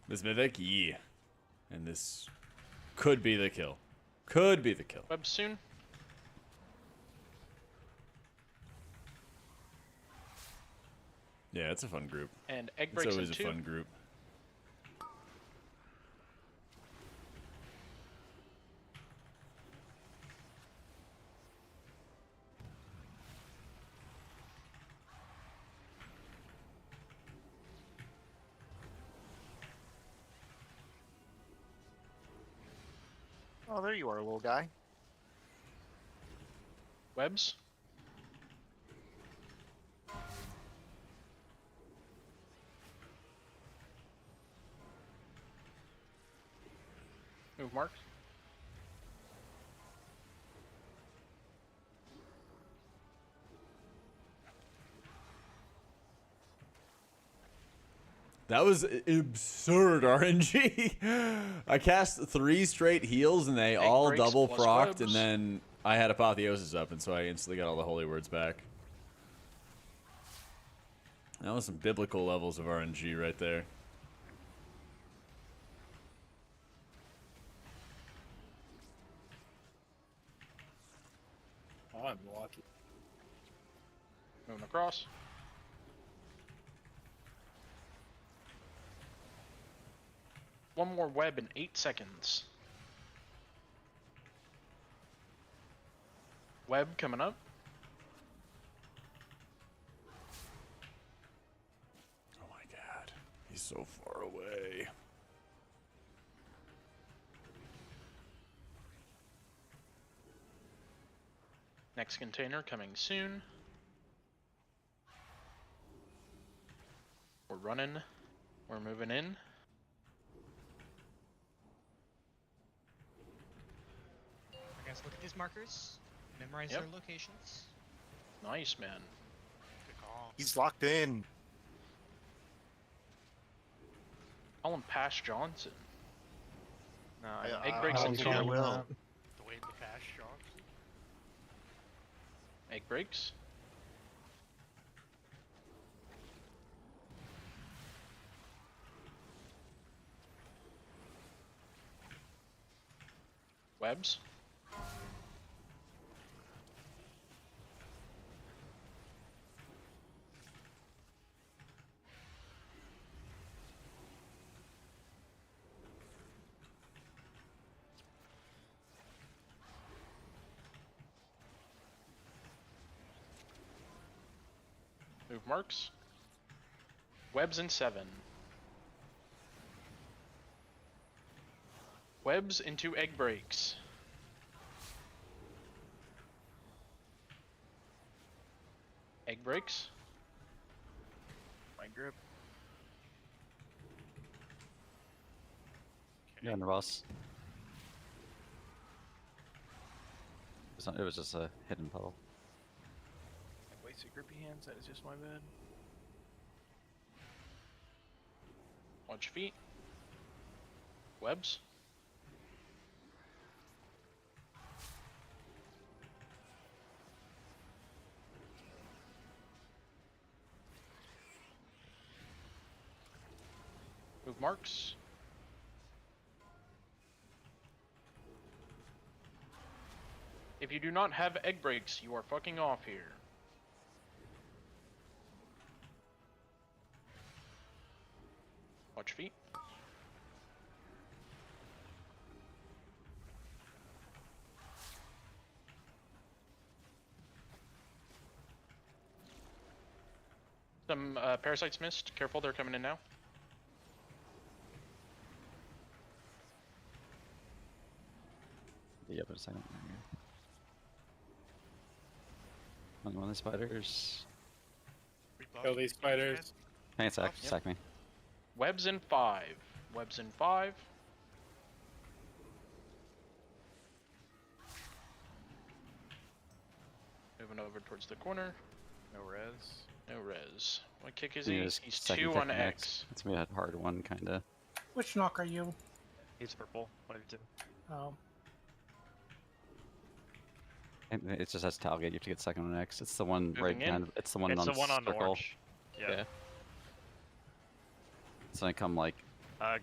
This mythic, yeah. And this could be the kill. Could be the kill. Web soon. Yeah, it's a fun group. And egg It's breaks in always a 2. fun group. Oh, there you are, little guy. Webs. Move marks. That was absurd RNG. I cast 3 straight heals and they all breaks double plus procced, webs. and then I had Apotheosis up, and so I instantly got all the holy words back. That was some biblical levels of RNG right there. Oh, I'm lucky. Moving across. One more web in 8 seconds. Web coming up. Oh my god. He's so far away. Next container coming soon. We're running. We're moving in. Guys, look at these markers. Memorize Yep. their locations. Nice, man. Good call. He's locked in. Call him Pash Johnson. No, Egg breaks I in think I 2. will. The way the cash shots. Egg breaks. Webs. Move marks. Webs in 7. Webs into egg breaks. Egg breaks. My grip. Yeah, and Ross. It was just a hidden puddle. Way too grippy hands. That is just my bad. Watch feet. Webs. Move marks. If you do not have egg breaks, you are fucking off here. Watch feet. Some parasites missed. Careful, they're coming in now. Yeah, but a second. One of the spiders. Kill these spiders. Hang it, sack me. Webs in 5. Webs in 5. Moving over towards the corner. No res. No res. What kick is Yeah, he? just He's second 2 kick on next. X. It's gonna be a hard one, kinda. Which knock are you? He's purple. What did you do? Oh. It just has Talgate. You have to get second on X. It's the one right Moving in. behind. It's the one It's on the one on circle. orange. Yeah. It's gonna come like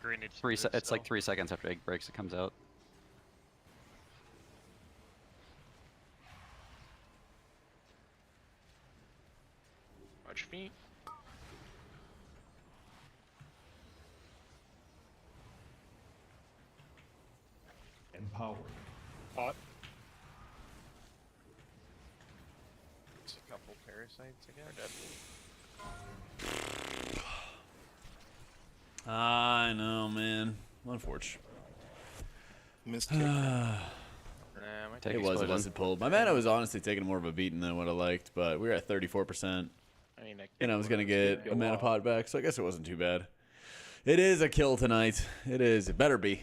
Green needs to 3. do it It's like still. 3 seconds after egg breaks. It comes out. Watch feet. Empowered. Hot. It's a couple parasites again. I know, man. Unfortunate. Missed it my Take was a explosion. busted pull. My mana was honestly taking more of a beating than what I liked, but we were at 34%. I mean, And I was going to get a mana pot back, so I guess it wasn't too bad. It is a kill tonight. It is. It better be.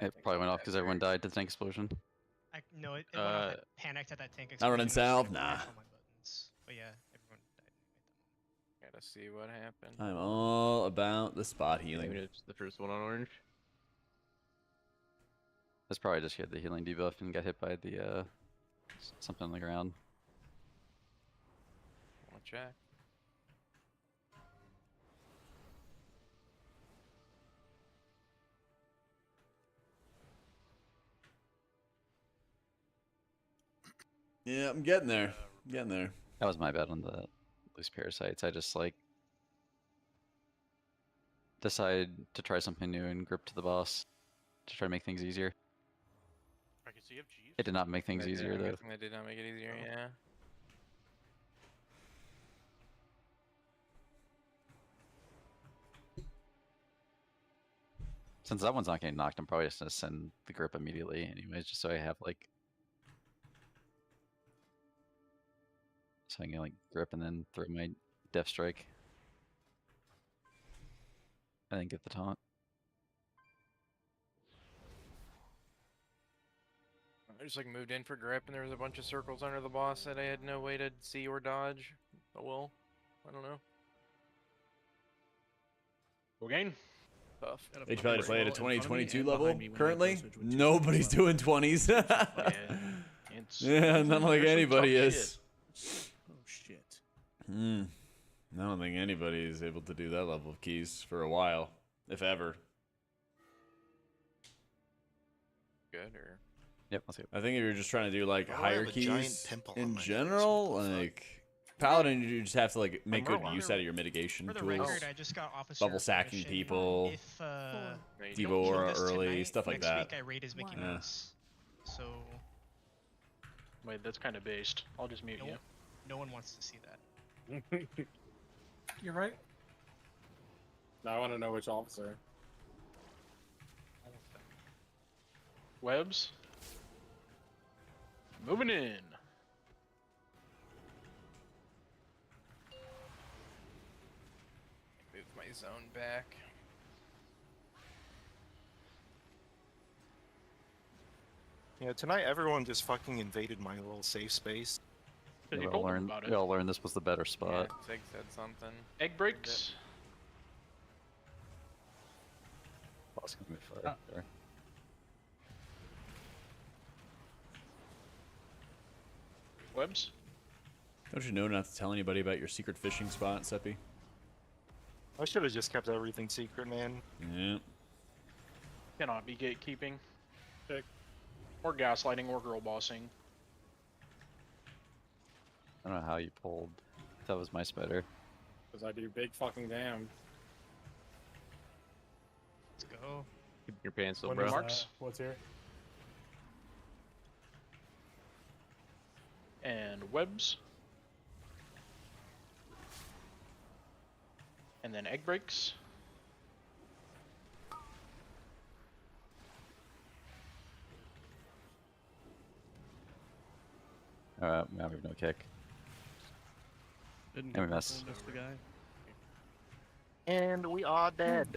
It probably went off because everyone died to the tank explosion. No, it went off. I panicked at that tank. Not running explosion, I was salve? like, Nah. mash all my buttons. But yeah, everyone died. Gotta see what happened. I'm all about the spot healing. Maybe it's the first one on orange. That's probably just he had the healing debuff and got hit by the Something on the ground. I'll check. Yeah, I'm getting there. Getting there. That was my bad on the loose parasites. I just like decided to try something new and grip to the boss to try to make things easier. I can see you have Jeeves. It did not make things easier I'm though. guessing that did not make it easier, yeah. Since that one's not getting knocked, I'm probably just gonna send the grip immediately anyways, just so I have like so I can like grip and then throw my death strike. And then get the taunt. I just like moved in for grip and there was a bunch of circles under the boss that I had no way to see or dodge. Oh well, I don't know. Okay. Tough. They probably play at a 2022 and level behind me when I currently. closer to a 2 Nobody's doing 20s. Yeah, not like anybody is. Oh shit. I don't think anybody is able to do that level of keys for a while, if ever. Good or Yep, let's see. I think if you're just trying to do like Why do I higher have a giant keys pimple on in my face? general, What the fuck? like Paladin, you just have to like make good Merlin. use out of your mitigation For the tools. record, I just got officer Double sacking permission. people, If Devo you don't kill Aura this early, tonight, stuff like next that. week I raid as Mickey Yeah. Mouse. So Wait, that's kind of based. I'll just mute no, you. no one wants to see that. You're right. Now I want to know which officer. Webs. Moving in. move my zone back. Yeah, tonight everyone just fucking invaded my little safe space. You We all told them learned, about it. we all learned this was the better spot. Yeah, Zig said something. Egg breaks. Boss can move far there. Webs. Don't you know not to tell anybody about your secret fishing spot, Seppi? I should have just kept everything secret, man. Yeah. Cannot be gatekeeping. Or gaslighting or girl bossing. I don't know how you pulled. That was my spider. Because I do big fucking damn. Let's go. Keep your pants still, What bro. is, Marks? what's here? And webs. And then egg breaks. Now we have no kick. Didn't And we get missed. purple, missed the guy. And we are dead.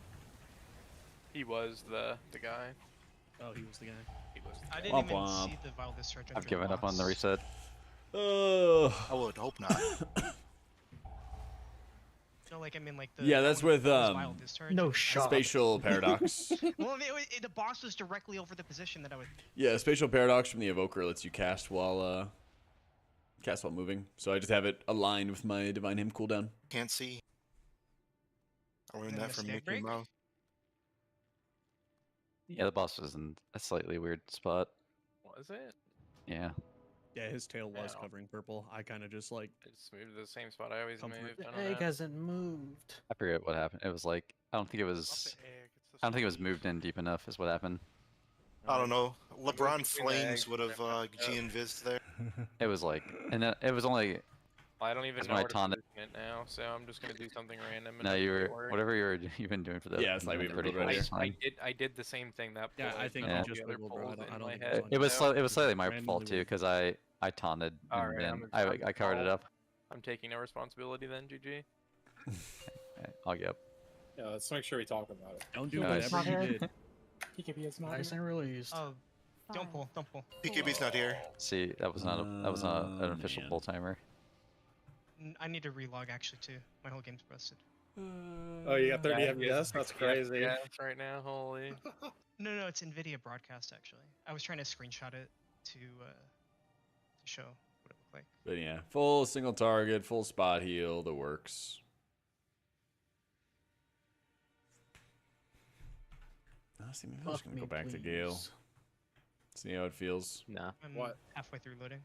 He was the guy. Oh, he was the guy. He was I the didn't guy. even womp. see the Vile Discharge. I've given up on the reset. I would hope not. No, like I mean, like the Yeah, that that's one with was Vile Discharge. No shot. Spatial Paradox. Well, the boss was directly over the position that I would. Yeah, Spatial Paradox from the Evoker lets you cast while moving. So I just have it aligned with my Divine Hymn cooldown. Can't see. I learned And that from mistake Mickey break? Mouse. Yeah, the boss was in a slightly weird spot. Was it? Yeah. Yeah, his tail was Yeah. covering purple. I kind of just like I just moved to the same spot I always Comfort. moved. The I don't egg know. hasn't moved. I forget what happened. It was like I don't think it was moved in deep enough is what happened. I don't know. I'm LeBron moving between the Flames eggs would have and G-invis there. It was like and then it was only I don't even That's know when I where to taunted- position it now, so I'm just gonna do something random. And no, hope you it were works. whatever you've been doing for the Yeah, it's like we've been pretty building close. right here. I did the same thing that Yeah, pull I is think done you all just the other wiggled, bro. I pulls don't- in I don't my think head. it's It was So- it was slightly my randomly fault too weird. because I taunted and Alright, then I'm I covered it up. I'm taking no responsibility then, GG. I'll get up. Yeah, let's make sure we talk about it. don't do Nice. whatever you did. PKB is not Nice and released. Oh, don't Five, pull, don't pull. PKB's not here. See, that was not an official man. pull timer. I need to relog actually too. My whole game's busted. Oh, you got 30 FPS? That's crazy. Yeah, right now, holy. No, it's NVIDIA broadcast actually. I was trying to screenshot it to show what it looked like. But yeah, full single target, full spot heal, the works. Honestly, maybe I'm just Fuck gonna go me, back to Gale. please. See how it feels. Nah. I'm What? halfway through loading.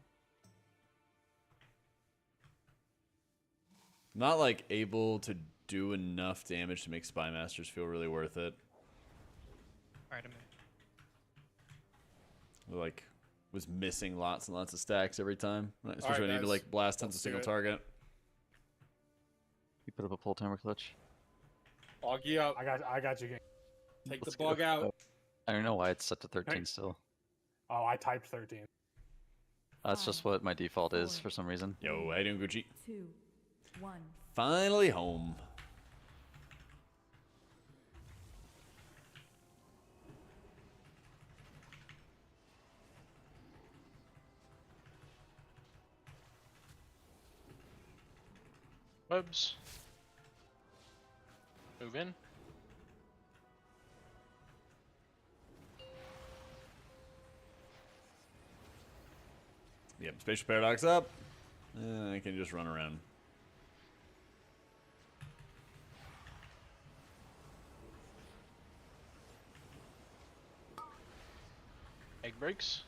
Not like able to do enough damage to make Spy Masters feel really worth it. Alright, I'm in. Like, was missing lots and lots of stacks every time. Especially Alright, when I need to guys. like blast tons Let's of do single it. target. You put up a pull timer clutch. Augie up. I got you. Take Let's the bug go. out. I don't know why it's set to 13 still. Oh, I typed 13. That's just what my default is for some reason. Yo, how you doing, Gucci? 2, 1. Finally home. Webs. Move in. Yep, Spatial Paradox up. I can just run around. Egg breaks.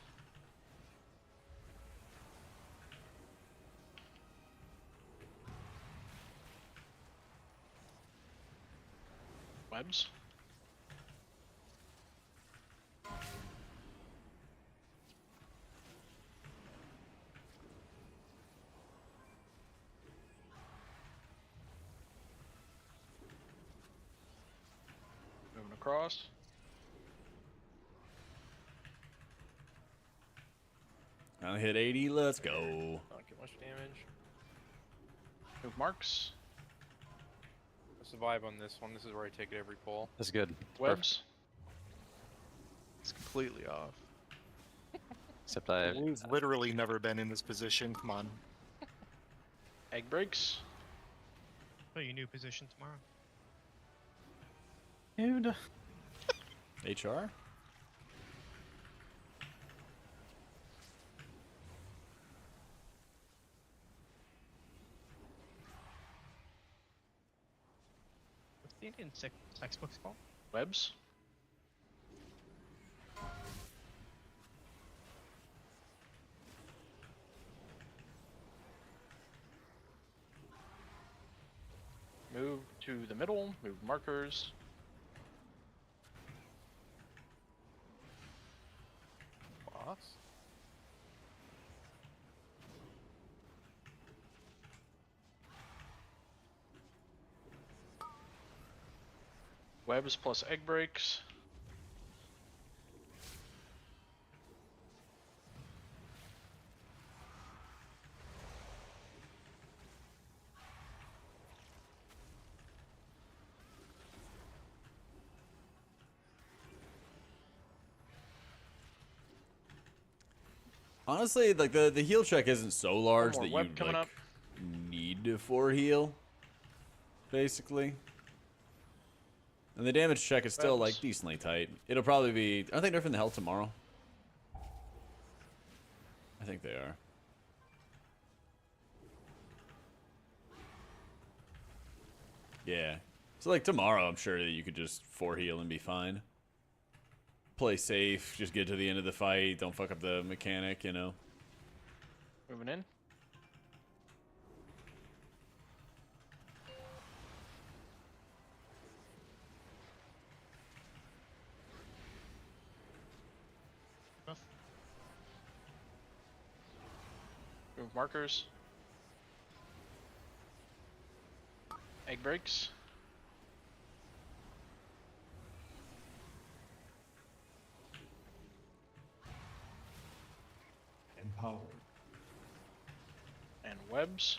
Webs. Moving across. I'll hit 80. Let's go. Not get much damage. Move marks. I survive on this one. This is where I take it every pull. That's good. It's Webs. It's completely off. Except I. We've literally never been in this position. Come on. Egg breaks. Oh, you new position tomorrow. Dude. HR? What's the Indian textbooks called? Webs. Move to the middle, move markers. Boss. Webs plus egg breaks. Honestly, like the heal check isn't so large more that you web coming like up. need to 4 heal. Basically. And the damage check is still like Webs. decently tight. It'll probably be. Aren't they nerfing the health tomorrow? I think they are. Yeah. So like tomorrow, I'm sure that you could just 4 heal and be fine. Play safe, just get to the end of the fight, don't fuck up the mechanic, you know. Moving in. Buff. Move markers. Egg breaks. Empowered. And webs.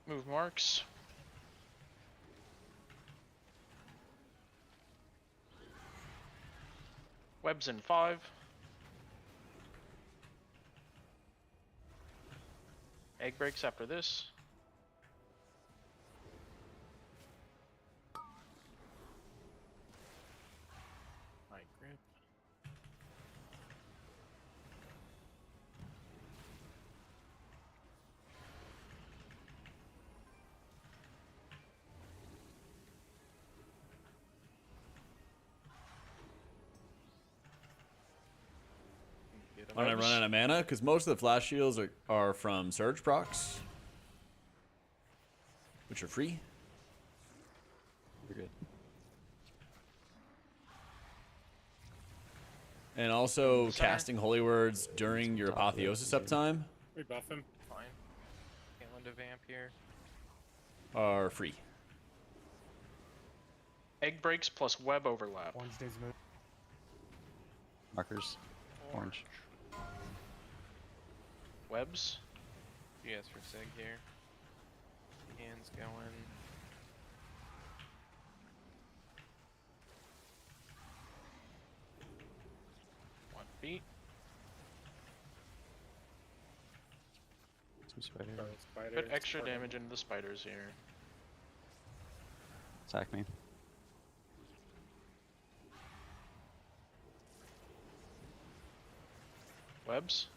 Move marks. Webs in 5. Egg breaks after this. My grip. When I run out of mana, because most of the flash shields are from Surge procs, which are free. You're good. And also casting Holy Words during your Apotheosis uptime We buff him. Fine. Can't lend a vamp here. are free. Egg breaks plus web overlap. Orange days move. Markers. Orange. Webs. GS for Sig here. Hands going. 1 feet. Some spiders. Put extra damage into the spiders here. Attack me. Webs.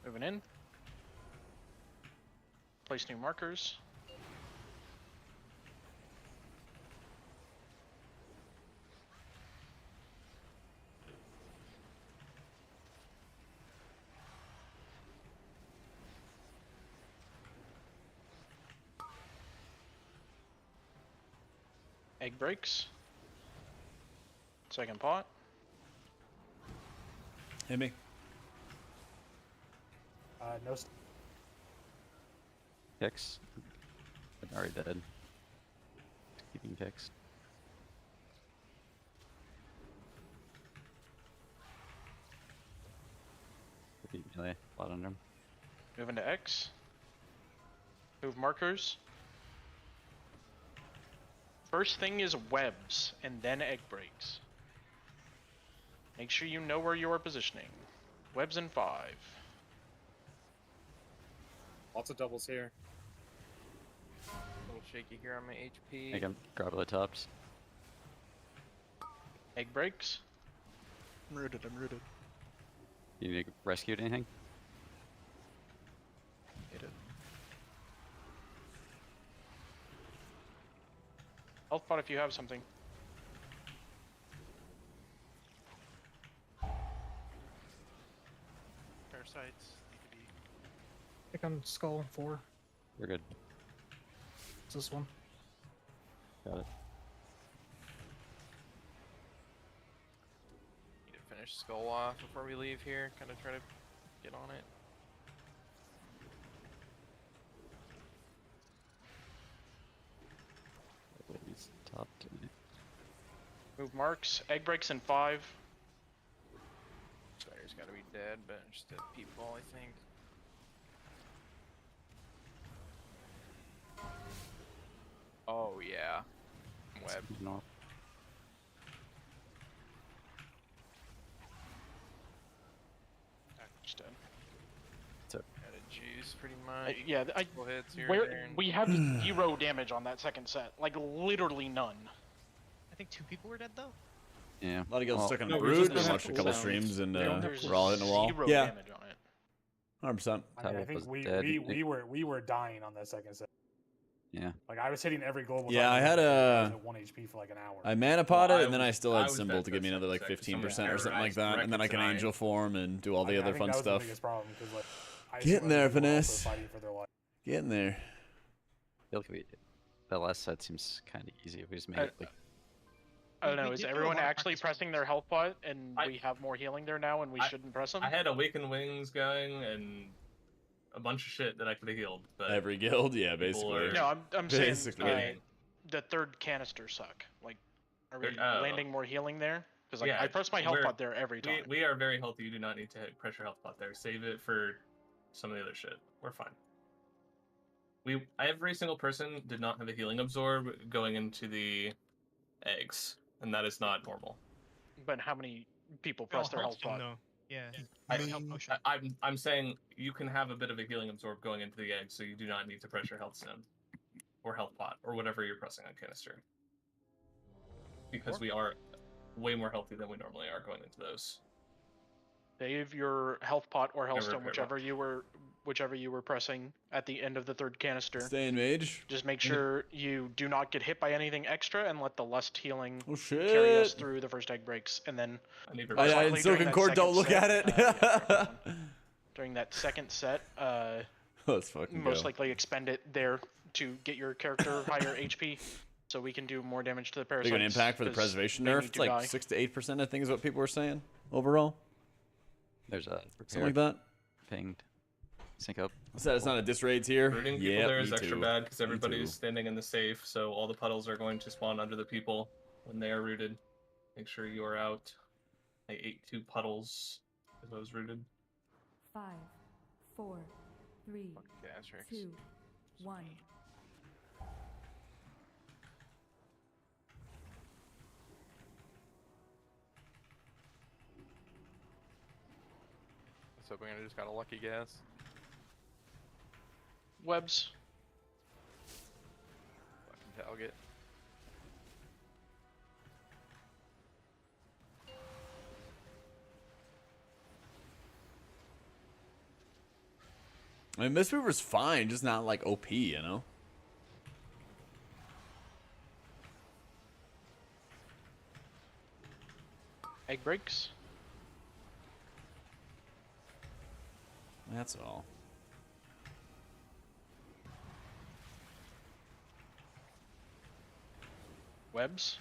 Moving in. Place new markers. Egg breaks. Second pot. Hit me. No. Picks. I'm already dead. Keeping picks. Melee. A lot under him. Move into X. Move markers. First thing is webs, and then egg breaks. Make sure you know where you are positioning. Webs in 5. Lots of doubles here. A little shaky here on my HP. Make him grab the tops. Egg breaks. I'm rooted. You need rescued anything? Hit it. Health pot if you have something. Parasites need to be. Pick on skull 4. We're good. It's this one. Got it. Need to finish Skull off before we leave here. Kind of try to get on it. He's top to me. Move marks. Egg breaks in 5. Spider's gotta be dead, but just a peep ball, I think. Oh yeah. Web. No. Just dead. So. Got a juice pretty much. Yeah, Couple hits here where and there, and we have 0 damage on that second set. Like literally none. I think 2 people were dead though. Yeah. A lot of guys Well, stuck on no, we Brood. just We watched a couple cooldowns. streams and There's we're all hitting the wall. 0 Yeah, damage on it. 100%. I mean, I Tyler was think dead. we were dying on that second set. Yeah. Like I was hitting every global. Yeah, time I had was a- at 1 HP for like an hour. I mana potted, Well, I and then I was- still I had was symbol dead to give me for another like second, 15% or something like terrorized that, and then I can records angel form and do all the I other think fun that was stuff. The biggest problem because like I Getting swear there, people were also finesse. fighting for their life. Getting there. I feel like the last set seems kind of easy. We just made it like I don't know. We Is did do a everyone lot of actually practice pressing their health pot, and I- we have more healing there now, and we shouldn't press them? I had Awakened Wings going and a bunch of shit that I could have healed. But Every guild, yeah, people basically. are- No, I'm saying Basically. the third canister suck. Like, are we Oh. landing more healing there? Because like, I press my health pot there every time. We are very healthy. You do not need to pressure health pot there. Save it for some of the other shit. We're fine. Every single person did not have a healing absorb going into the eggs, and that is not normal. But how many people press their health pot? No. Yeah. I'm saying you can have a bit of a healing absorb going into the egg, so you do not need to pressure health stone or health pot or whatever you're pressing on canister, because we are way more healthy than we normally are going into those. Save your health pot or health Never stone, repair whichever you were pressing at the end of the third canister. Stay in mage. Just make sure you do not get hit by anything extra, and let the lust healing Oh shit! carry us through the first egg breaks, and then I Silken Cord, don't look at it. During that second set, let's fucking most go. likely expend it there to get your character higher HP, so we can do more damage to the parasites. Big an impact for the 'cause preservation they nerf. need It's to like die. 6 to 8%, I think, is what people were saying overall. There's a Something like that. Pinged. Sync up. I said it's not a dis raids here. Rooting people there is extra bad because everybody's standing in the safe, so all the puddles are going to spawn under the people when they are rooted. Make sure you are out. I ate 2 puddles as I was rooted. 5, 4, 3, 2, 1. So we just got a lucky guess. Webs. Fucking Talget. I mean, Mistmover's fine, just not like OP, you know? Egg breaks. That's all. Webs.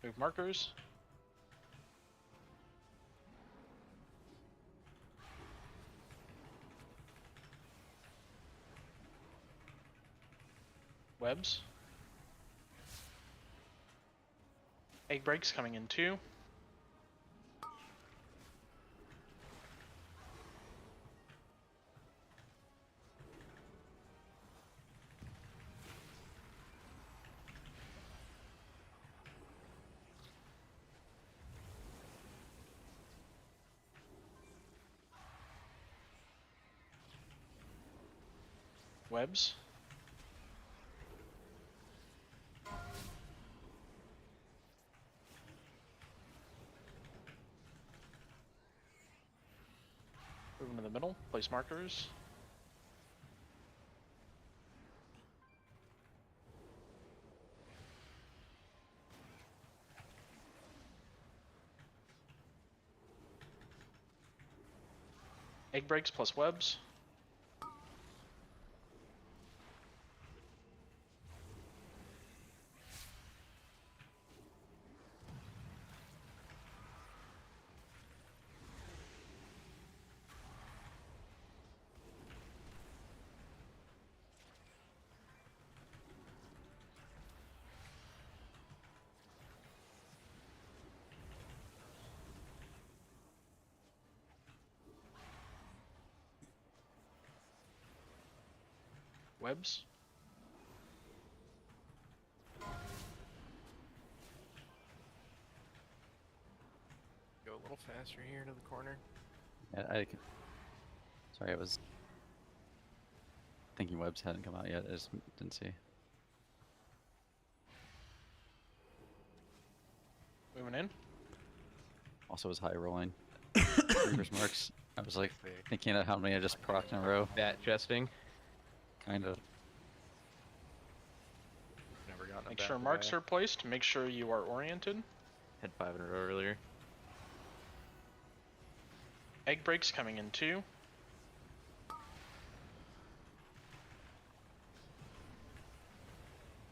Move markers. Webs. Egg breaks coming in 2. Webs. Move them in the middle, place markers. Egg breaks plus webs. Webs. Go a little faster here to the corner. Yeah, sorry, I was thinking webs hadn't come out yet. I just didn't see. Moving in. Also was high rolling. Reaper's marks. I was like thinking of how many I just procced in a row. Bat chesting. Kind of. Never gotten a Make bat sure for marks that. are placed. Make sure you are oriented. Had 5 in a row earlier. Egg breaks coming in 2.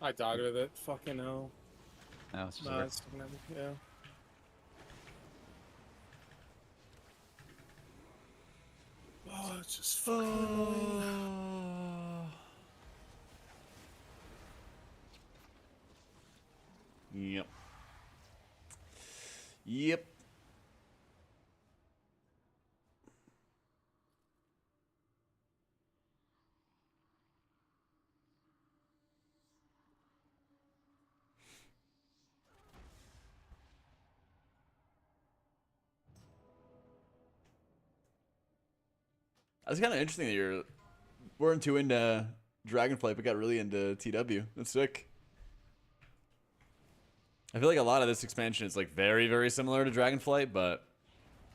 I died with it. Fucking hell. No, it's just Nah, a it's yeah. Oh, it's just fucking annoying. Yep. Yep. That's kind of interesting that you weren't too into Dragonflight, but got really into TW. That's sick. I feel like a lot of this expansion is like very, very similar to Dragonflight, but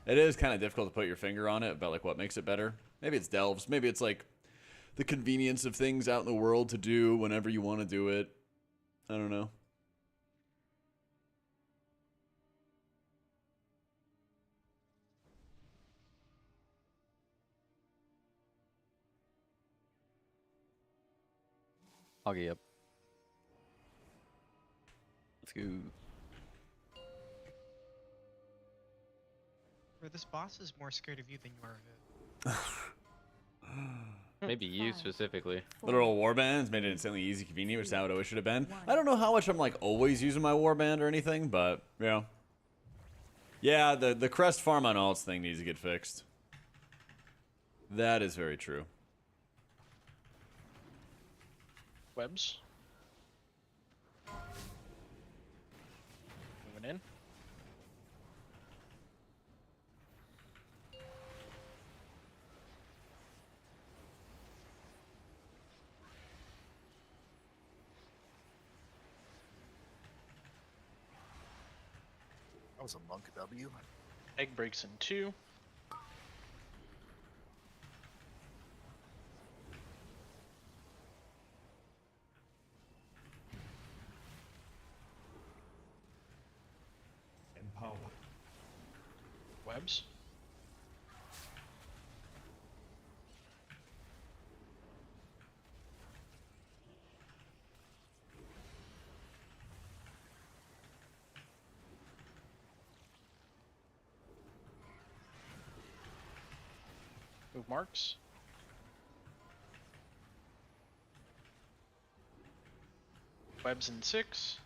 it is kind of difficult to put your finger on it about like what makes it better. Maybe it's delves. Maybe it's like the convenience of things out in the world to do whenever you want to do it. I don't know. Augie up. Let's go. Bro, this boss is more scared of you than you are of it. Maybe you specifically. Literal warbands made it insanely easy, convenient, which is how it always should have been. I don't know how much I'm like always using my warband or anything, but you know. Yeah, the crest farm on alts thing needs to get fixed. That is very true. Webs. Moving in. That was a monk W. Egg breaks in 2. Empower. Webs. Move marks. Webs in 6.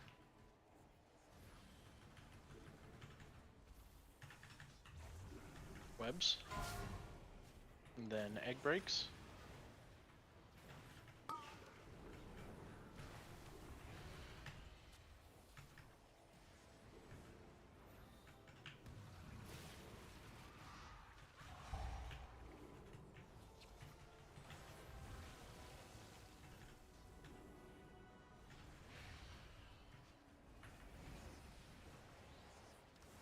Webs. And then egg breaks.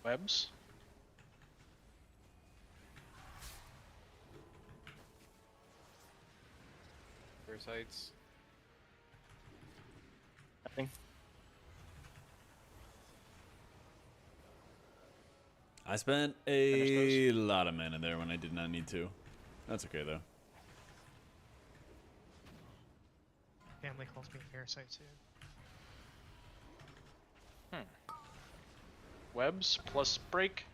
Webs. Parasites. Nothing. I spent a lot of mana there when I did not need to. That's okay though. Family calls me a parasite too. Webs plus break.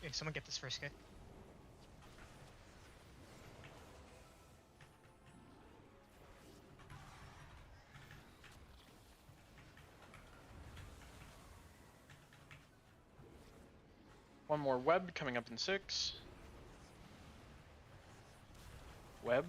Hey, someone get this first kick. One more web coming up in 6. Web.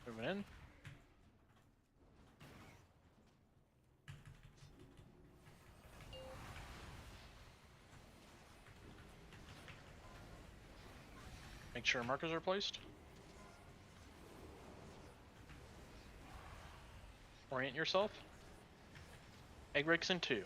Moving in. Make sure markers are placed. Orient yourself. Egg breaks in 2.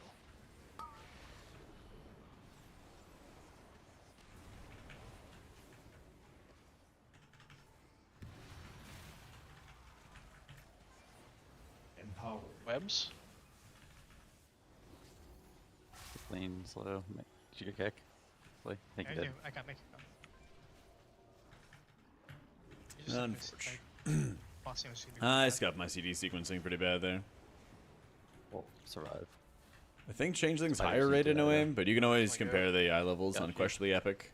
Webs. Lean slow. Did you get kick? I think you did. I got my kick off. You just have to, Unfortunate. bossing with CD I scuffed my CD sequencing pretty bad there. We'll survive. I think Changeling's Spiders higher need rated to- no aim, but you can always compare the eye levels on Questionably Epic.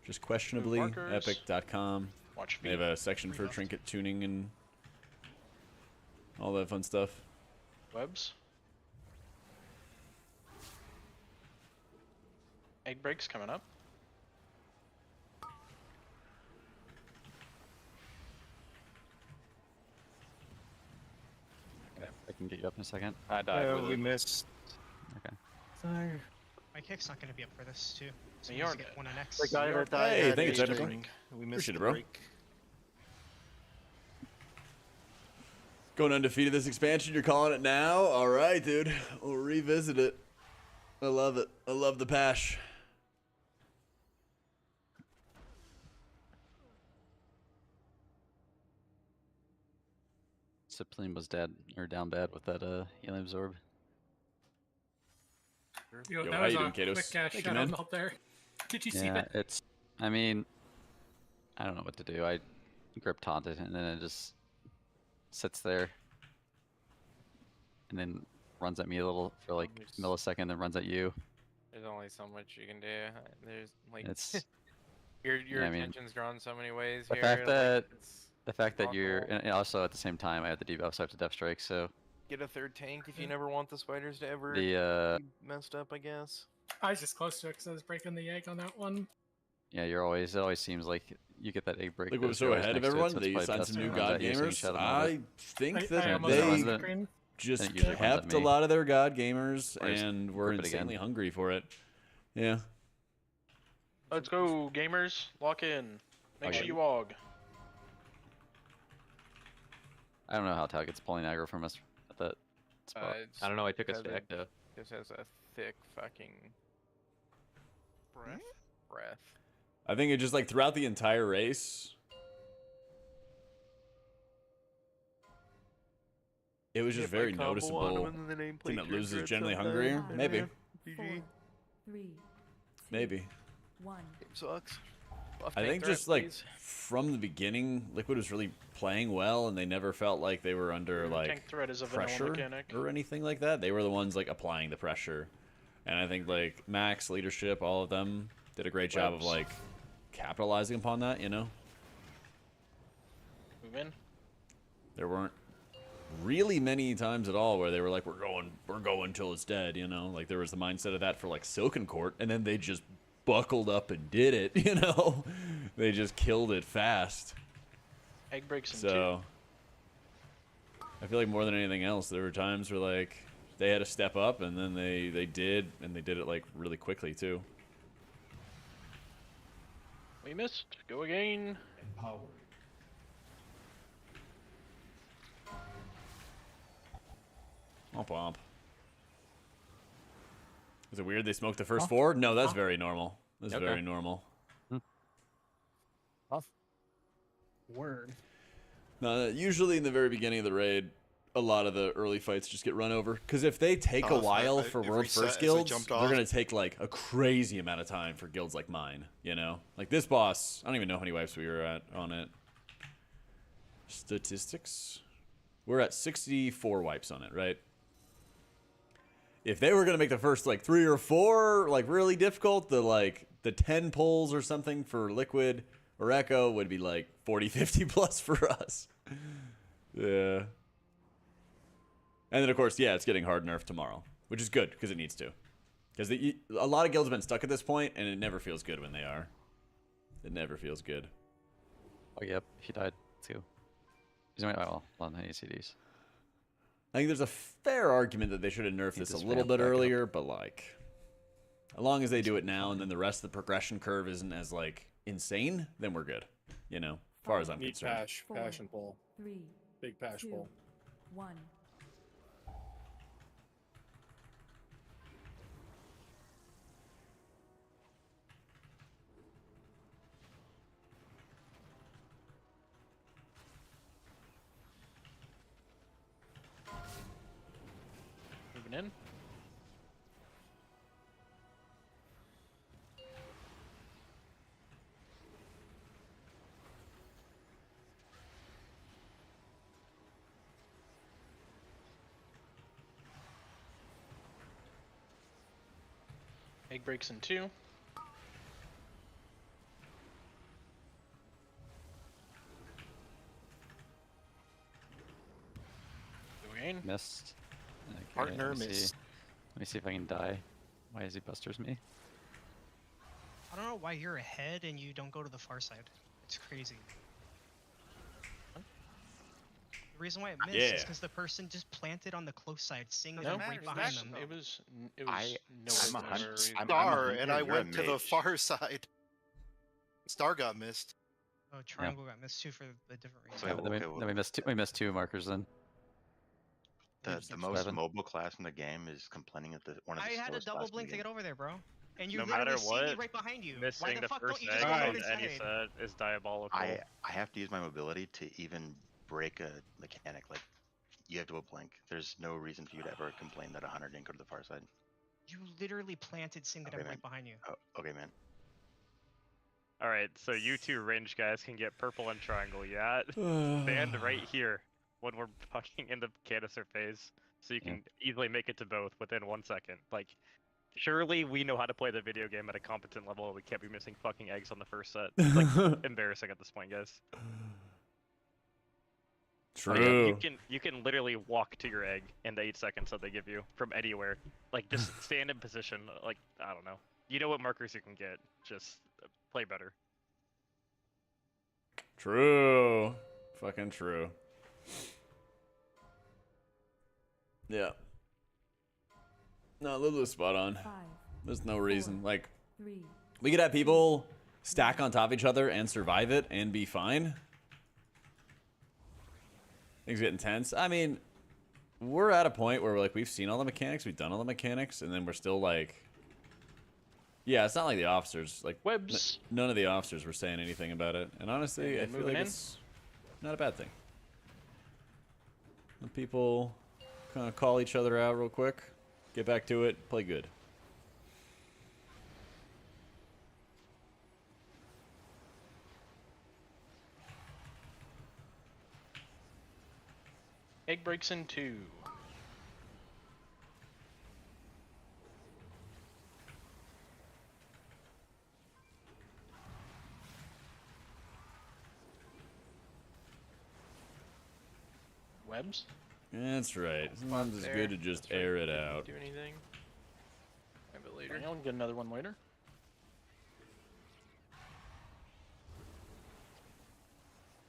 Just questionably markers. epic.com. Watch They have a section for trinket tuning and all that fun stuff. Webs. Egg breaks coming up. Okay, I can get you up in a second. I died. we missed. Okay. My kick's not gonna be up for this too. So You you are get dead. one on X. The guy that died Hey, had thank you, age technical. break. We missed Appreciate the it, bro. break. Going undefeated this expansion, you're calling it now? Alright, dude. We'll revisit it. I love it. I love the pash. Cypline was dead or down bad with that helium absorb. Yo, Yo, that how was you a doing, Katos? quick Thank you, shut man. on up there. Did you see Yeah, that? it's. I mean, I don't know what to do. I grip taunted and then it just sits there, and then runs at me a little for like a millisecond, then runs at you. There's only so much you can do. There's like It's your yeah, I mean, attention's drawn so many ways the here. fact that like, it's the fact that you're awful. and also at the same time I have the debuff, so I have to death strike. So Get a third tank if you never want the spiders to ever the be messed up, I guess. I was just close to it because I was breaking the egg on that one. yeah, you're always. It always seems like you get that egg break. Like but we're if so you're always ahead of next to it, everyone so that it's you probably signed best some if new it god runs at you so you can gamers. shut them all, I think I that almost got they the screen. just Then it usually runs at kept a me. lot of their god gamers Or just and were grip it again. insanely hungry for it. Yeah. Let's go, gamers. Lock in. Make Okay. sure you og. I don't know how Tau gets pulling aggro from us at that spot. It's I don't know. I took a because stack it though. just has a thick fucking breath. I think it just like throughout the entire race, it was just very noticeable. Team that loses generally hungrier. Maybe. GG. 3, 2, Maybe. 1. Game sucks. Buff I tank think threat, just like please. from the beginning, Liquid was really playing well, and they never felt like they were under Tank like threat is a vanilla pressure mechanic. or anything like that. They were the ones like applying the pressure, and I think like Max, leadership, all of them did a great job of Webs. like capitalizing upon that. You know, Move in. there weren't really many times at all where they were like, we're going till it's dead. You know, like there was the mindset of that for like Silken Court, and then they just buckled up and did it. You know, they just killed it fast. Egg breaks in So I feel like more than anything else, there were times where like they had to step up, and then they did, and they did it like really quickly too. 2. We missed. Go again. Womp womp. Is it weird they smoked the first 4? No, that's very normal. That's Okay. very normal. Word. No, usually in the very beginning of the raid, a lot of the early fights just get run over. Because if they take a while for world first guilds, they're going to take like a crazy amount of time for guilds like mine, you know? Like this boss, I don't even know how many wipes we were at on it. Statistics? We're at 64 wipes on it, right? If they were going to make the first like 3 or 4 like really difficult, the 10 pulls or something for Liquid or Echo would be like 40, 50 plus for us. Yeah. And then, of course, yeah, it's getting hard nerfed tomorrow, which is good because it needs to. Because a lot of guilds have been stuck at this point, and it never feels good when they are. It never feels good. Oh, yep, he died too. He's only on any CDs. I think there's a fair argument that they should have nerfed this a just little ramped bit back up. earlier, but like, as long as they do it now, and then the rest of the progression curve isn't as like insane, then we're good. You know, as far as I'm Need concerned. pash and pull. 3, Big pash 2, pull. 1. Moving in. Egg breaks in 2. Again. Missed. Okay, Partner let me missed. see. Let me see if I can die. Why is he busters me? I don't know why you're ahead and you don't go to the far side. It's crazy. The reason why it missed is Yeah. because the person just planted on the close side, seeing Doesn't them matter, right it's behind back- them. It was I'm no a reason. I'm a Star, hunter, and I you're a went to the mage. far side. Star got missed. Oh, triangle got missed too for a different reason. Okay, then, okay, then we missed 2. We missed 2 markers then. the most mobile class in the game is complaining that one of the I had a slowest double classes in blink the to game. get over there, bro. And you No literally matter see me what, right behind you. Why missing the the fuck don't first you just egg go on inside? any set is diabolical. I have to use my mobility to even break a mechanic. Like, you have to blink. There's no reason for you to ever complain that a hunter didn't go to the far side. You literally planted seeing that Okay, I'm man. right behind you. Oh, okay, man. Alright, so you two range guys can get purple and triangle, yeah? Stand right here when we're fucking in the canister phase, so you can easily make it to both within 1 second. Like, surely we know how to play the video game at a competent level. We can't be missing fucking eggs on the first set. It's like embarrassing at this point, guys. True. You can literally walk to your egg in the 8 seconds that they give you from anywhere. Like, just stand in position. Like, I don't know. You know what markers you can get. Just play better. True. Fucking true. Yeah. No, Lulu's spot on. 5, There's no reason. Like, 3, we could have people stack on top of each other and survive it and be fine. Things get intense. I mean, we're at a point where we're like, we've seen all the mechanics, we've done all the mechanics, and then we're still like, yeah, it's not like the officers, like, Webs. none of the officers were saying anything about it. And honestly, I feel Moving like in. it's not a bad thing. When people kind of call each other out real quick, get back to it, play good. Egg breaks in 2. Webs. That's right. Sometimes it's good to just air it out. Do anything? Have it later. I'll get another one later.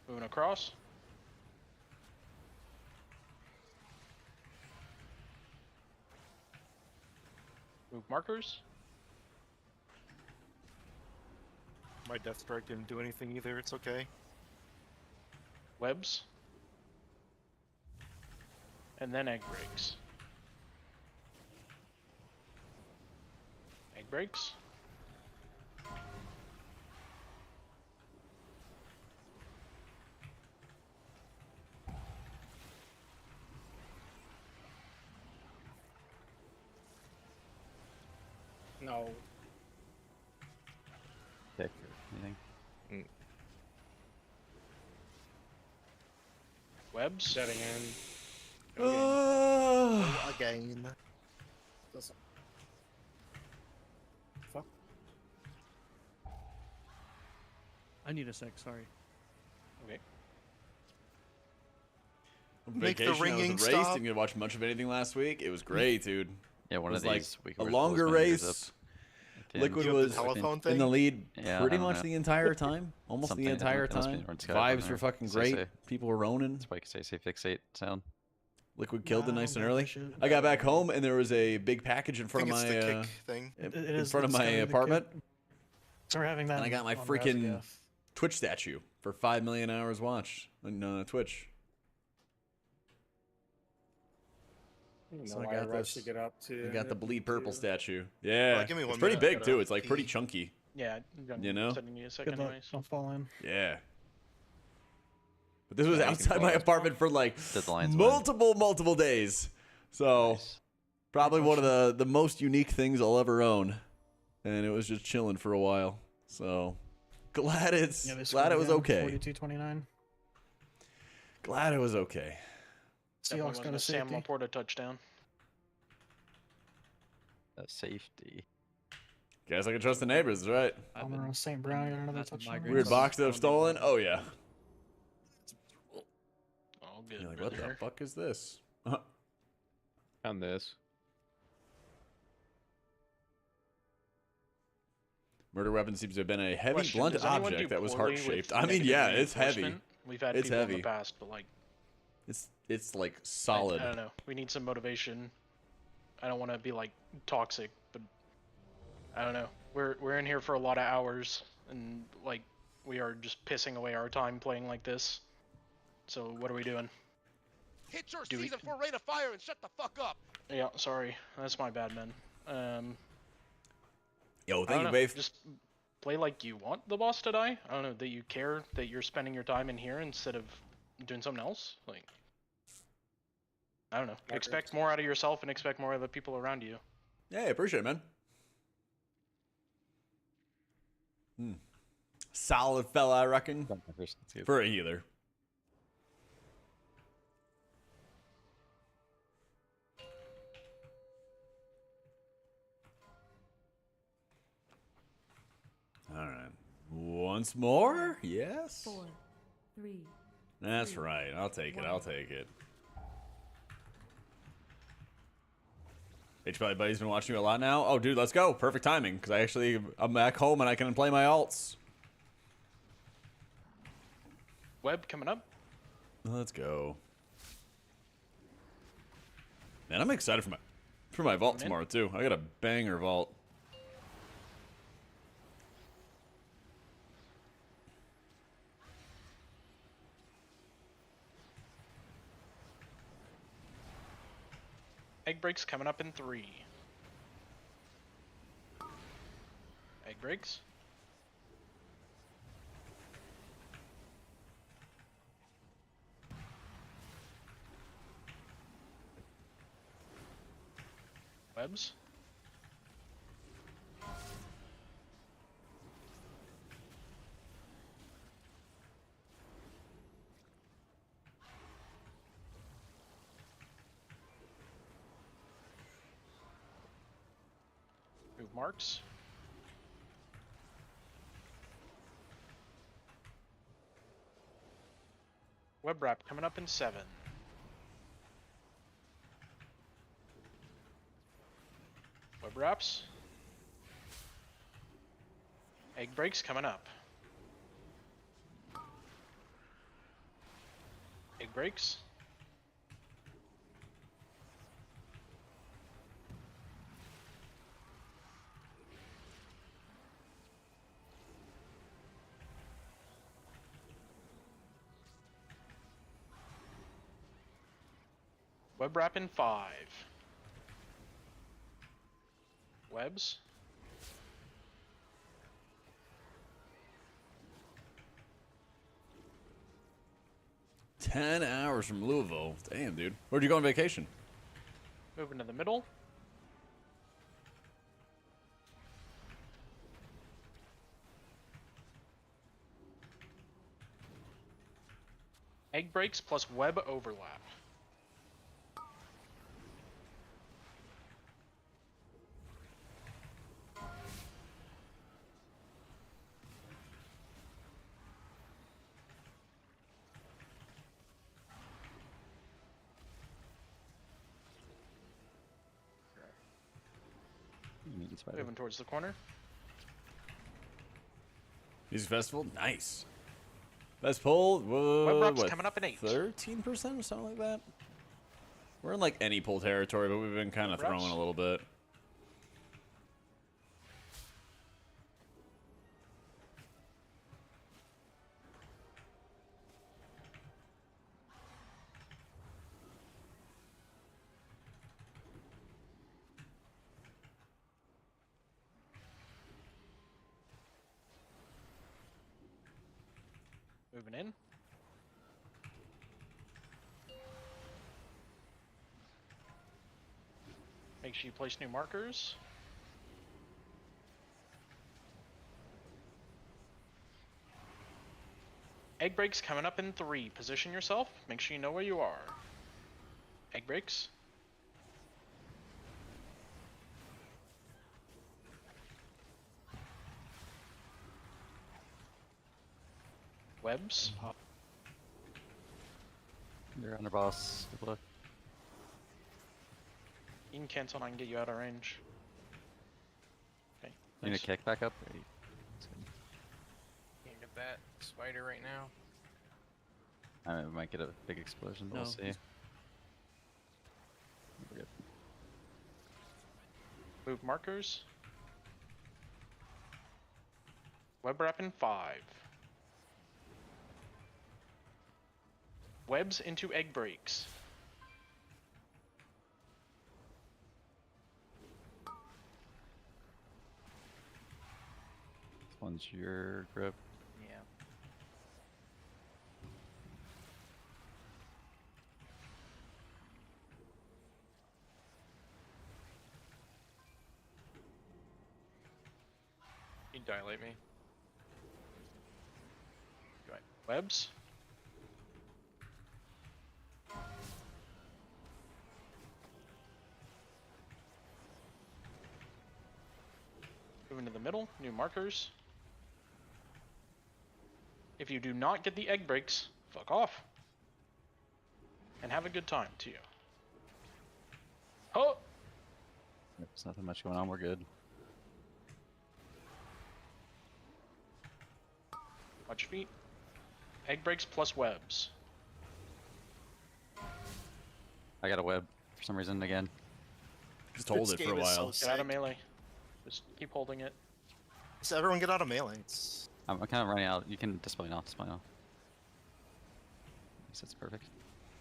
Moving across. Move markers. My death strike didn't do anything either. It's okay. Webs. And then egg breaks. Egg breaks. No. Pick or anything. Webs. Setting in. Again. Doesn't. Fuck. I need a sec, sorry. Okay. Make the Vacation, I was ringing a race. stop. Didn't get to watch much of anything last week. It was great, dude. Yeah, one It of was these like WeakAuras a longer closed my ears race. up. Damn. Liquid You have the was telephone in thing? the lead Yeah, pretty I don't much know. the entire time. Almost Something- the it entire must be time. Orange Sky up on Vibes were there. fucking Say, great. say. People were roning. That's why I can say fixate sound. Liquid killed it Nah, nice and I'm early. not sure. I got back home and there was a big package in front of it's my the kick thing. It in is- front of it's my gotta be the apartment, kick. So we're having that. and I got my on freaking RazGF. Twitch statue for 5 million hours watched on Twitch. So I got rush this. to get up to. I got the bleed purple to- statue. Yeah, give me it's one pretty minute. big too. It's like pretty chunky. Yeah, I'm You know? sending you a second Good luck. anyways. Don't fall in. Yeah. But this was Yeah, you can outside my pause. apartment for like Did the Lions win? multiple days. So Probably one of the most unique things I'll ever own, and it was just chilling for a while. So glad Yeah, they glad scored it was again, okay. 42-29. Glad it was okay. Definitely Seahawks got wasn't a a Sam safety. Laporta touchdown. A safety. Guess I can trust the neighbors, right? Palmer on St. Brown got another touchdown. Weird box that I've stolen. Oh yeah. All good. You're like, what the brother. fuck is this? Found this. Murder weapon seems to have been a heavy Question, blunt does anyone do object that was poorly heart-shaped. with I mean, yeah, negative it's heavy. reinforcement? We've had It's people heavy. in the past, but like, It's like solid. I don't know. We need some motivation. I don't want to be like toxic, but I don't know. We're in here for a lot of hours, and like we are just pissing away our time playing like this. So what are we doing? Hit your Do we- season 4 rate of fire and shut the fuck up. Yeah, sorry, that's my bad, man. Yo, I thank don't you, know, Babe. Just play like you want the boss to die. I don't know, that you care that you're spending your time in here instead of doing something else. Like, I don't know. Expect more out of yourself and expect more out of the people around you. Yeah, I appreciate it, man. Solid fella, I reckon. For a healer. All right. Once more? Yes? 4, 3. That's right. I'll take it. I'll take it. HBLA Buddy's been watching you a lot now. Oh, dude, let's go. Perfect timing, because I'm back home and I can play my alts. Web coming up. Let's go. Man, I'm excited for my vault tomorrow, too. I got a banger vault. Egg breaks coming up in 3. Egg breaks. Webs. Move marks. Web wrap coming up in 7. Web wraps. Egg breaks coming up. Egg breaks. Web wrap in 5. Webs. $10 hours from Louisville. Damn, dude. Where'd you go on vacation? Moving to the middle. Egg breaks plus web overlap. Moving towards the corner. Music festival? Nice. Best pull? Web wrap's what, coming up in 8. 13% or something like that? We're in like any pull territory, but we've been kind of Web wraps? throwing a little bit. Moving in. Make sure you place new markers. Egg breaks coming up in 3. Position yourself. Make sure you know where you are. Egg breaks. Webs. You're under boss. Good luck. You can cancel and I can get you out of range. Okay. You need to kick back up? Or Can't get that spider right now. I might get a big explosion, but we'll No, see. he's- We're good. Move markers. Web wrap in 5. Webs into egg breaks. This one's your grip. Yeah. You dilate me. Right. Webs. Moving to the middle, new markers. If you do not get the egg breaks, fuck off. And have a good time, too. Oh! There's nothing much going on, we're good. Watch your feet. Egg breaks plus webs. I got a web for some reason again. Just hold it for a while. Get out of melee. Just keep holding it. So everyone get out of melee. It's... I'm kind of running out. You can display now. Display now. Yes, that's perfect.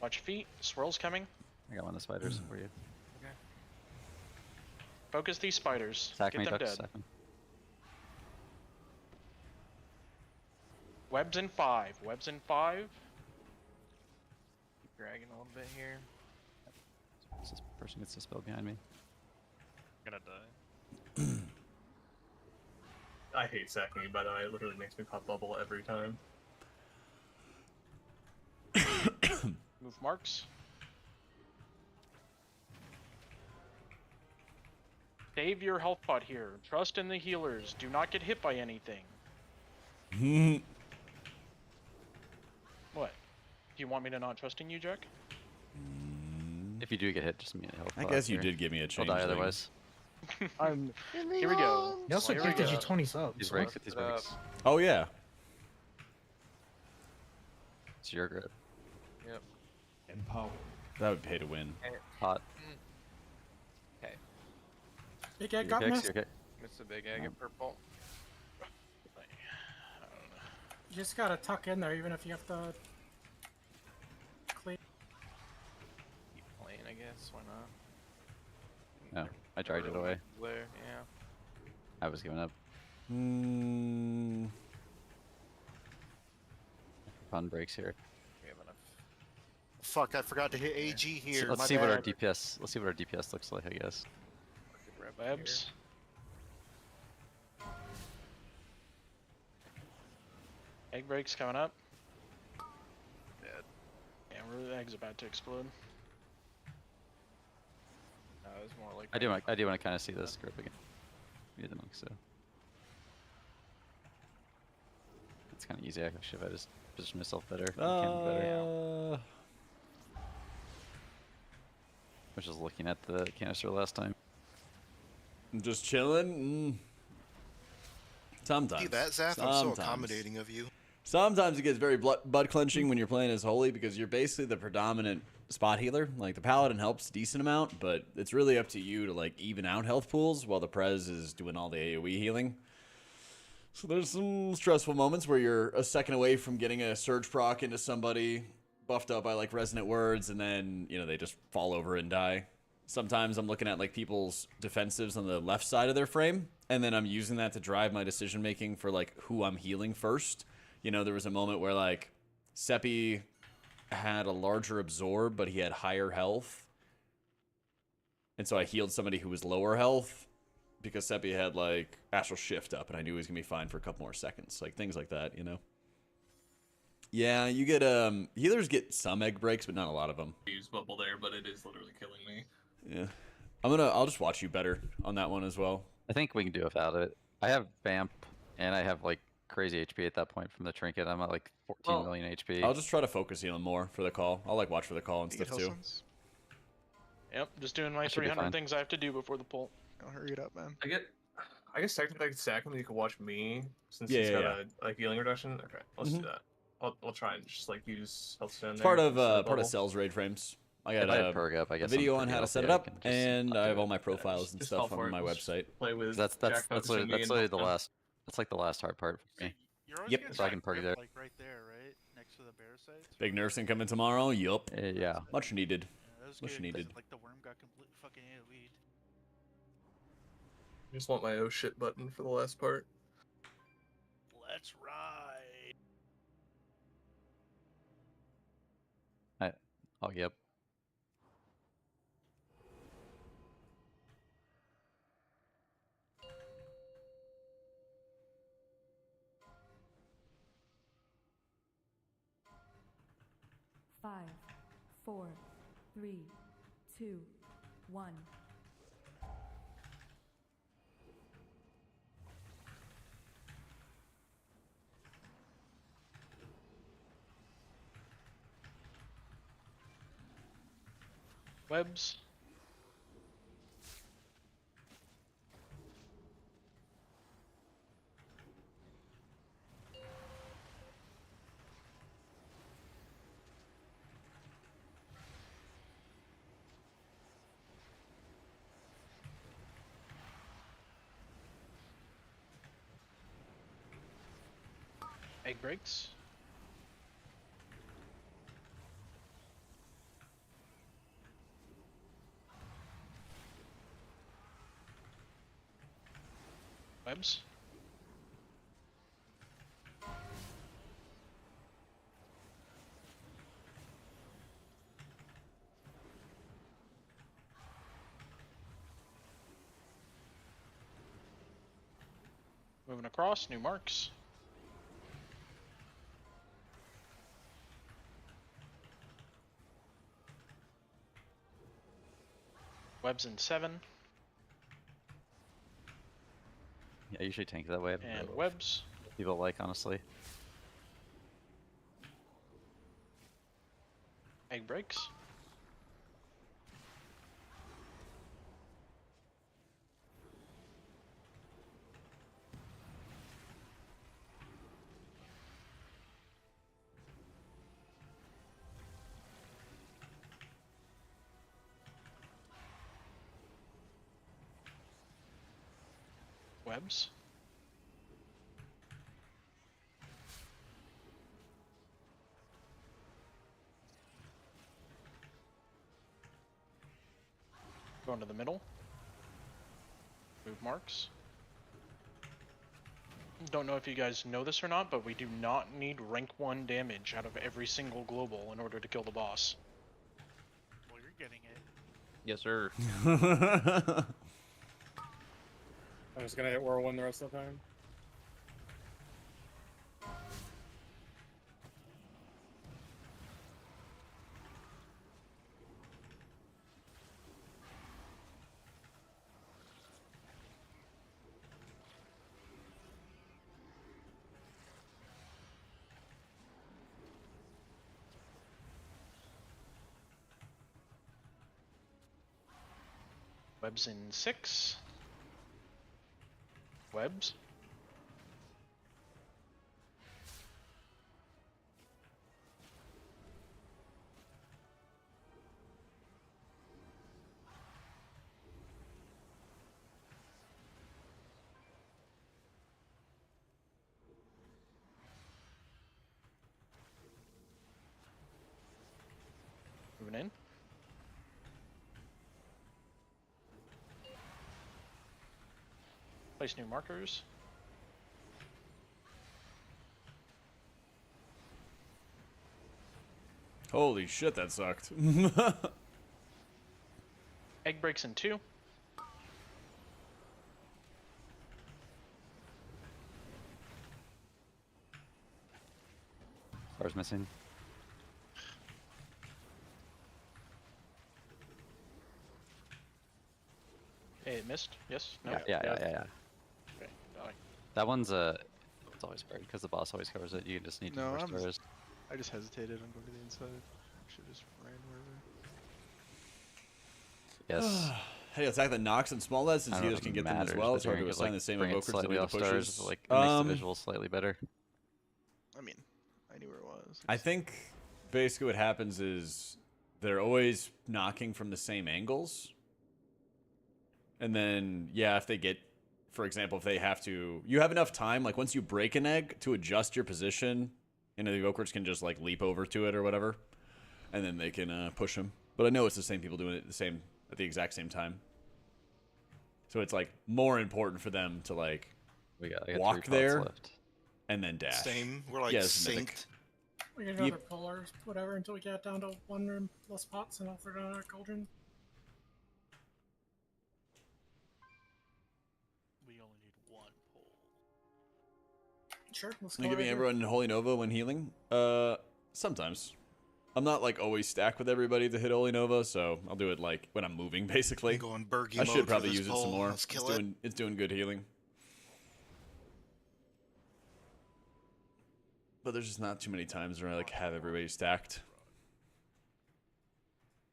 Watch your feet. Swirl's coming. I got one of the spiders for you. Okay. Focus these spiders. Sack Get me, them ducks. dead. Sack me. Webs in 5. Webs in 5. Keep dragging a little bit here. This person gets the spell behind me. Gonna die. I hate sacking, by the way. It literally makes me pop bubble every time. Move marks. Save your health pot here. Trust in the healers. Do not get hit by anything. What? Do you want me to not trust in you, Jack? If you do get hit, just immediately help. I guess you did give me a change. I'll die otherwise. Here we go. He also Here we gifted go. you 20 subs. These so breaks, what? get these breaks. Oh yeah. It's your grip. Yep. And power. That would pay to win. Hot. Okay. Big egg Your got kicks, missed. your kick. Missed a big egg in purple. You just gotta tuck in there, even if you have to clean. Keep playing, I guess. Why not? No, I dragged it away. There, yeah. I was giving up. Fun breaks here. We have enough. Fuck, I forgot to hit AG here. Let's my see what our bad. DPS. Let's see what our DPS looks like. I guess. Webs. Egg breaks coming up. Dead. Yeah, the egg's about to explode. No, it was more like. I do want to kind of see this grip again. You didn't look so. It's kind of easy. I should have just positioned myself better. Better. I was just looking at the canister last time. Just chilling. Sometimes. See that, Zaf? I'm so Sometimes. accommodating of you. Sometimes it gets very butt clenching when you're playing as Holy because you're basically the predominant spot healer. Like the Paladin helps a decent amount, but it's really up to you to like even out health pools while the Prez is doing all the AoE healing. So there's some stressful moments where you're a second away from getting a surge proc into somebody buffed up by like resonant words, and then they just fall over and die. Sometimes I'm looking at like people's defensives on the left side of their frame, and then I'm using that to drive my decision making for like who I'm healing first. There was a moment where like Seppi had a larger absorb, but he had higher health. And so I healed somebody who was lower health because Seppi had like Astral Shift up, and I knew he was gonna be fine for a couple more seconds, like things like that, you know. Yeah, you get healers get some egg breaks, but not a lot of them. Use bubble there, but it is literally killing me. Yeah, I'll just watch you better on that one as well. I think we can do without it. I have Vamp, and I have like crazy HP at that point from the trinket. I'm at like 14 million HP. I'll just try to focus heal more for the call. I'll like watch for the call and You get stuff too. Hellstones? Yep, just doing my That should be 300 fine. things I have to do before the pull. I'll hurry it up, man. I guess technically I could stack him. You could watch me since Yeah, he's yeah, got a like healing reduction. Okay, let's do Mhm. that. I'll try and just like use Healthstone. It's there part of instead part bubble. of Cell's raid frames. I If got I have Prog up, I a guess video I'm on pretty how to set it healthy. I up, can just and not I do have it. all my profiles and just fall stuff for on it. my Let's website. Play with That's Jack focusing me and literally the Healthstone. last. That's like the last hard part for me. You're always Yep. getting So I can that Prog grip, there. like right there, right next to the bear sites. Big nursing coming tomorrow. Yup. Yeah. Much needed. Yeah, that was Much good 'cause, needed. Like the worm got completely fucking AoE'd. I just want my oh shit button for the last part. Let's ride. Oh, yep. Five, 4, 3, 2, 1. Webs. Egg breaks. Webs. Moving across, new marks. Webs in 7. Yeah, I usually tank that way. And webs. People like, honestly. Egg breaks. Webs. Going to the middle. Move marks. Don't know if you guys know this or not, but we do not need rank 1 damage out of every single global in order to kill the boss. Well, you're getting it. Yes, sir. I'm just gonna hit Whirlwind the rest of the time. Webs in 6. Webs. Moving in. Place new markers. Holy shit, that sucked. Egg breaks in 2. Car's missing. Hey, it missed. Yes. No. Yeah. Okay. Die. That one's it's always hard because the boss always covers it. You just need to No, more I'm stars. I just hesitated on going to the inside. Should just ran wherever. Yes. Hey, attack that knocks and small lead since I don't know healers if can it get them as matters, well. but It's hard to hearing it, assign like, the same bring it evokers to slightly the off stars, pushes. like it makes the visual slightly better. I mean, I knew where it was. I think basically what happens is they're always knocking from the same angles. And then, yeah, if they get, for example, if they have to, you have enough time, like once you break an egg to adjust your position, and the evokers can just like leap over to it or whatever, and then they can push them. But I know it's the same people doing it at the exact same time. So it's like more important for them to like I got walk 3 pots there left. and then dash. Same. We're like Yeah, it's mythic. synced. We can go Yep. to polar, whatever, until we get down to 1 room plus pots, and I'll throw down our cauldron. We only need 1 pole. Sure, let's Are go. you giving right here. everyone Holy Nova when healing? Sometimes. I'm not like always stacked with everybody to hit Holy Nova, so I'll do it like when I'm moving, basically. Going Bergie I mode should for probably this use it pole. some more. Let's kill it. It's doing good healing. But there's just not too many times where I like have everybody stacked.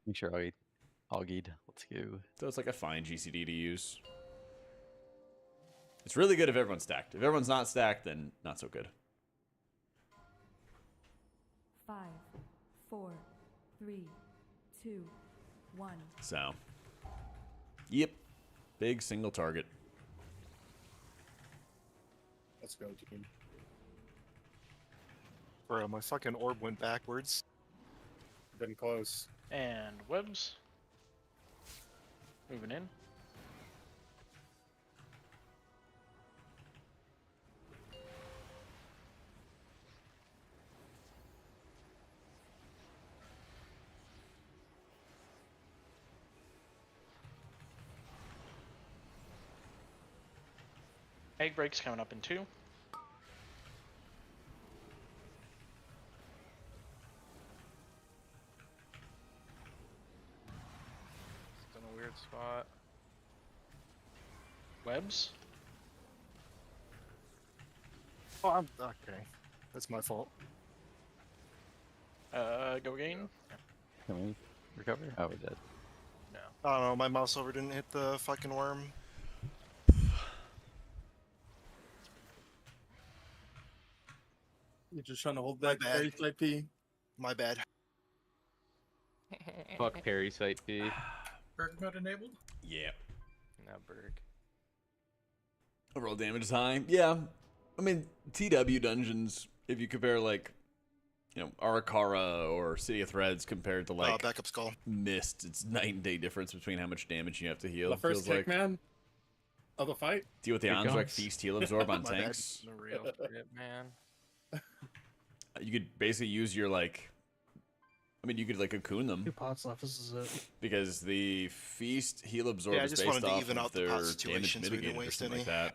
Make sure Augied. Let's go. So it's like a fine GCD to use. It's really good if everyone's stacked. If everyone's not stacked, then not so good. 5, 4, 3, 2, 1. So, yep. Big single target. Let's go, team. Bro, my fucking orb went backwards. Been close. And webs. Moving in. Egg breaks coming up in 2. It's in a weird spot. Webs. Oh, I'm okay. That's my fault. Go again. Can we recover? Oh, we did. No. I don't know. My mouse over didn't hit the fucking worm. You're just trying to hold that carry site P. My bad. Fuck Perry Site P. Berg mode enabled. Yeah. Now Berg. Overall damage is high. Yeah. I mean, TW dungeons, if you compare like, you know, Arakara or City of Threads compared to like backup skull. Mist, it's night and day difference between how much damage you have to heal. The first feels kick, like. man, of the fight. Deal with the Here it Anzrak comes. Feast Heal Absorb on My bad. tanks. The real grip, man. You could basically use your like, I mean, you could like cocoon them 2 pots left. This is it. because the Feast Heal Absorb Yeah, I is just based wanted to off even of out the their pot damage situation so we didn't mitigated or waste something like any. that.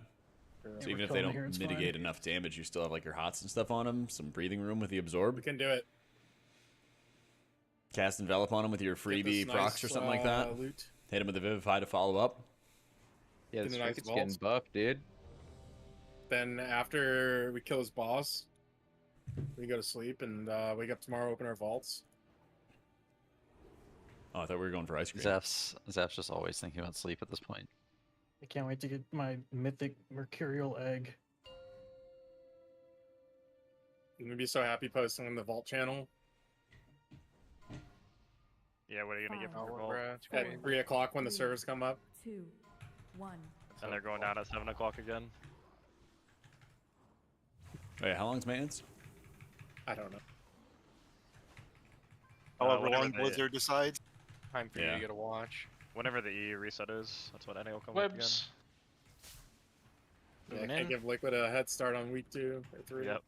Yeah, So we're even if they killing don't here, it's mitigate fine. enough damage, you still have like your hots and stuff on them, some breathing room with the absorb. We can do it. Cast Envelop on them with your Get freebie this procs or nice, something like that. Loot. Hit him with the Vivify to follow up. Yeah, Get the a nice strength is getting vault. buffed, dude. Then after we kill his boss, we go to sleep and wake up tomorrow, open our vaults. Oh, I thought we were going for ice cream. Zaph's just always thinking about sleep at this point. I can't wait to get my mythic mercurial egg. I'm gonna be so happy posting on the vault channel Yeah, what are you gonna get for your Oh, vault? bruh. at 3 o'clock when the servers come up. 2, 1. And they're going down at 7 o'clock again. Wait, how long's maintenance? I don't know. However whenever long they- Blizzard decides. Time for you Yeah. to get a watch. Whenever the E reset is, that's what NA will come up again. Webs. Yeah, I Moving can't in. give Liquid a head start on week 2 or 3. Yep.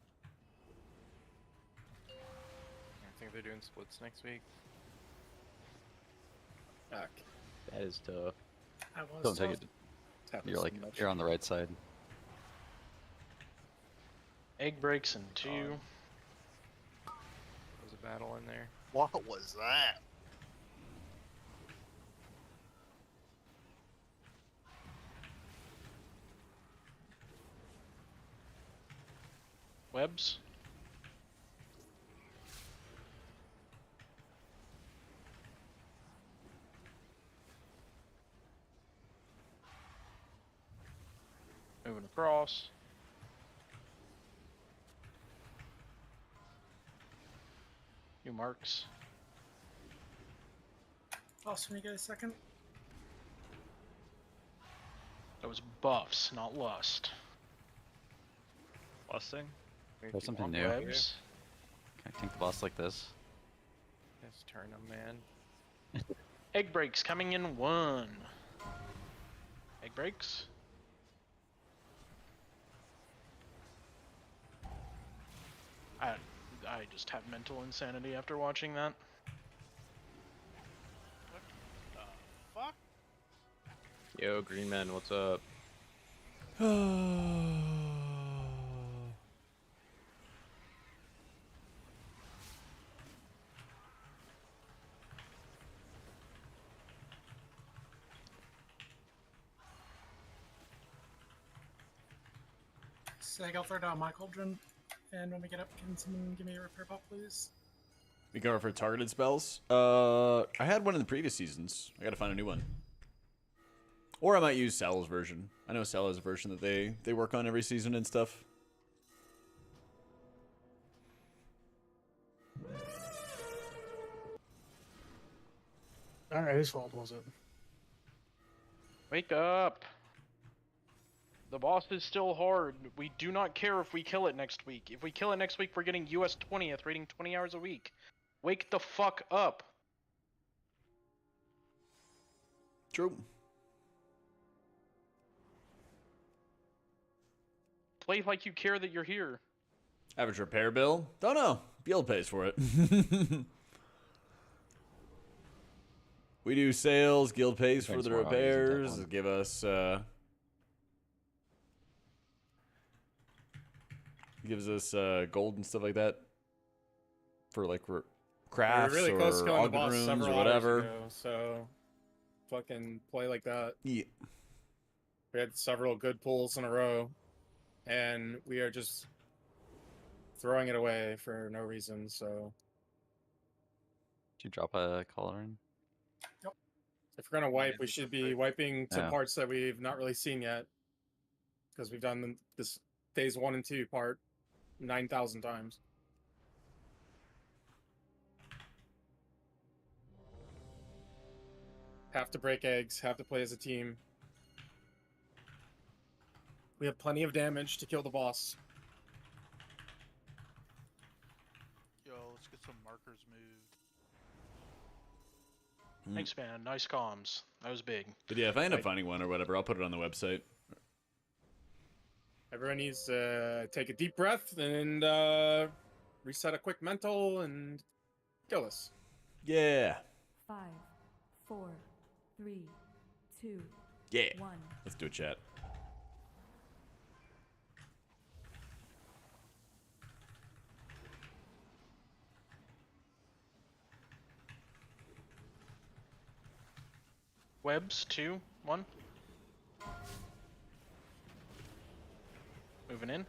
I think they're doing splits next week. Fuck. That is tough. That was Don't take tough. it. You're like you're on the right side. Egg breaks in 2. There's a battle in there. What was that? Webs. Moving across. New marks. Also, can you get a second? That was buffs, not lust. Lusting? Try something new. Webs. Can I tank the boss like this? Just turn them, man. Egg breaks coming in 1. Egg breaks. I just have mental insanity after watching that. Fuck. Yo, Green Man, what's up? Say, I'll throw down my cauldron, and when we get up, can someone give me a repair bot, please? We go for targeted spells. I had one in the previous seasons. I gotta find a new one. Or I might use Sal's version. I know Sal has a version that they work on every season and stuff. Alright, whose fault was it? Wake up! The boss is still hard. We do not care if we kill it next week. If we kill it next week, we're getting US 20th, rating 20 hours a week. Wake the fuck up! True. Play like you care that you're here. Average repair bill? Don't know. Guild pays for it. We do sales. Guild pays for Thanks the for using that repairs. one. Give us gives us gold and stuff like that for like crafts we were really close to or killing the augment boss rooms several or hours whatever. ago, so fucking play like that. Yeah. We had several good pulls in a row, and we are just throwing it away for no reason. So Did you drop a color in? if we're gonna wipe, we should be wiping to Yeah. parts that we've not really seen yet, because we've done this phase 1 and 2 part 9,000 times. Have to break eggs, have to play as a team. We have plenty of damage to kill the boss. Yo, let's get some markers moved. Thanks, man. Nice comms. That was big. But yeah, if I end up finding one or whatever, I'll put it on the website. Everyone needs to take a deep breath and reset a quick mental and kill us. Yeah. 5, 4, 3, 2, Yeah. 1. Let's do a chat. Webs, 2, 1. Moving in.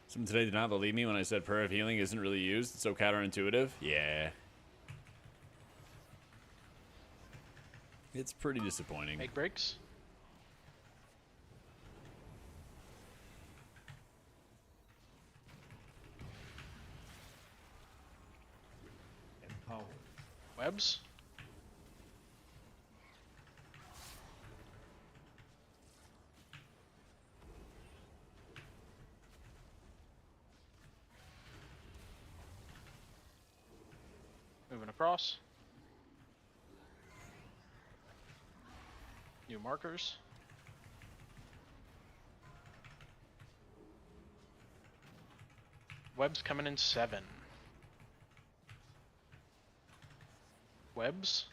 Someone today did not believe me when I said prayer of healing isn't really used. It's so counterintuitive. Yeah. It's pretty disappointing. Egg breaks. Webs. Moving across. New markers. Web's coming in 7. Webs.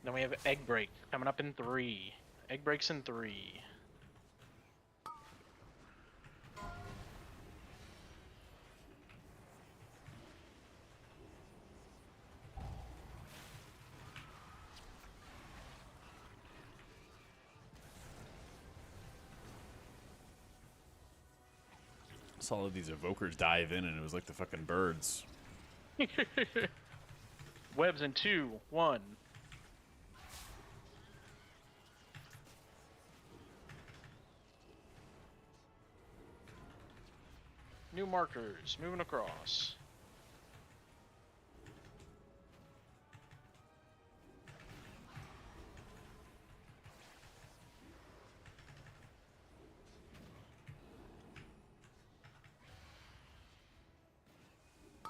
Then we have egg break coming up in 3. Egg breaks in 3. Saw all of these evokers dive in, and it was like the fucking birds. Webs in 2, 1. New markers moving across.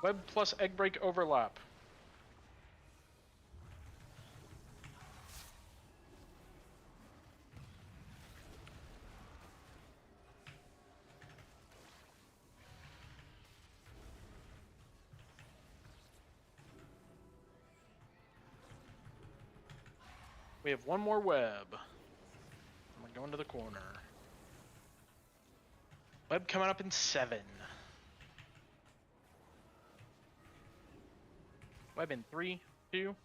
Web plus egg break overlap. We have one more web. We're going to the corner. Web coming up in 7. Web in 3, 2.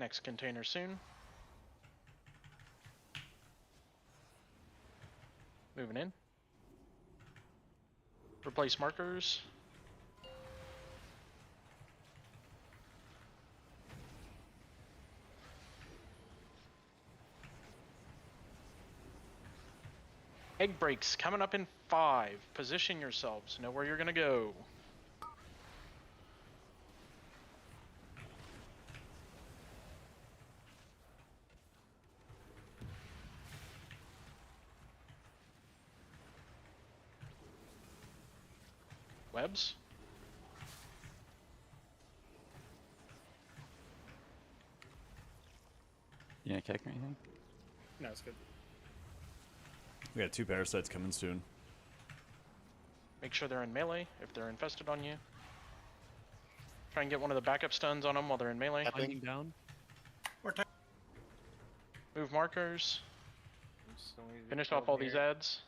Next container soon. Moving in. Replace markers. Egg breaks coming up in 5. Position yourselves. Know where you're gonna go. Webs. You gonna kick or anything? No, it's good. We got 2 parasites coming soon. Make sure they're in melee if they're infested on you. Try and get one of the backup stuns on them while they're in melee. Binding down. Move markers. Finish off all these ads.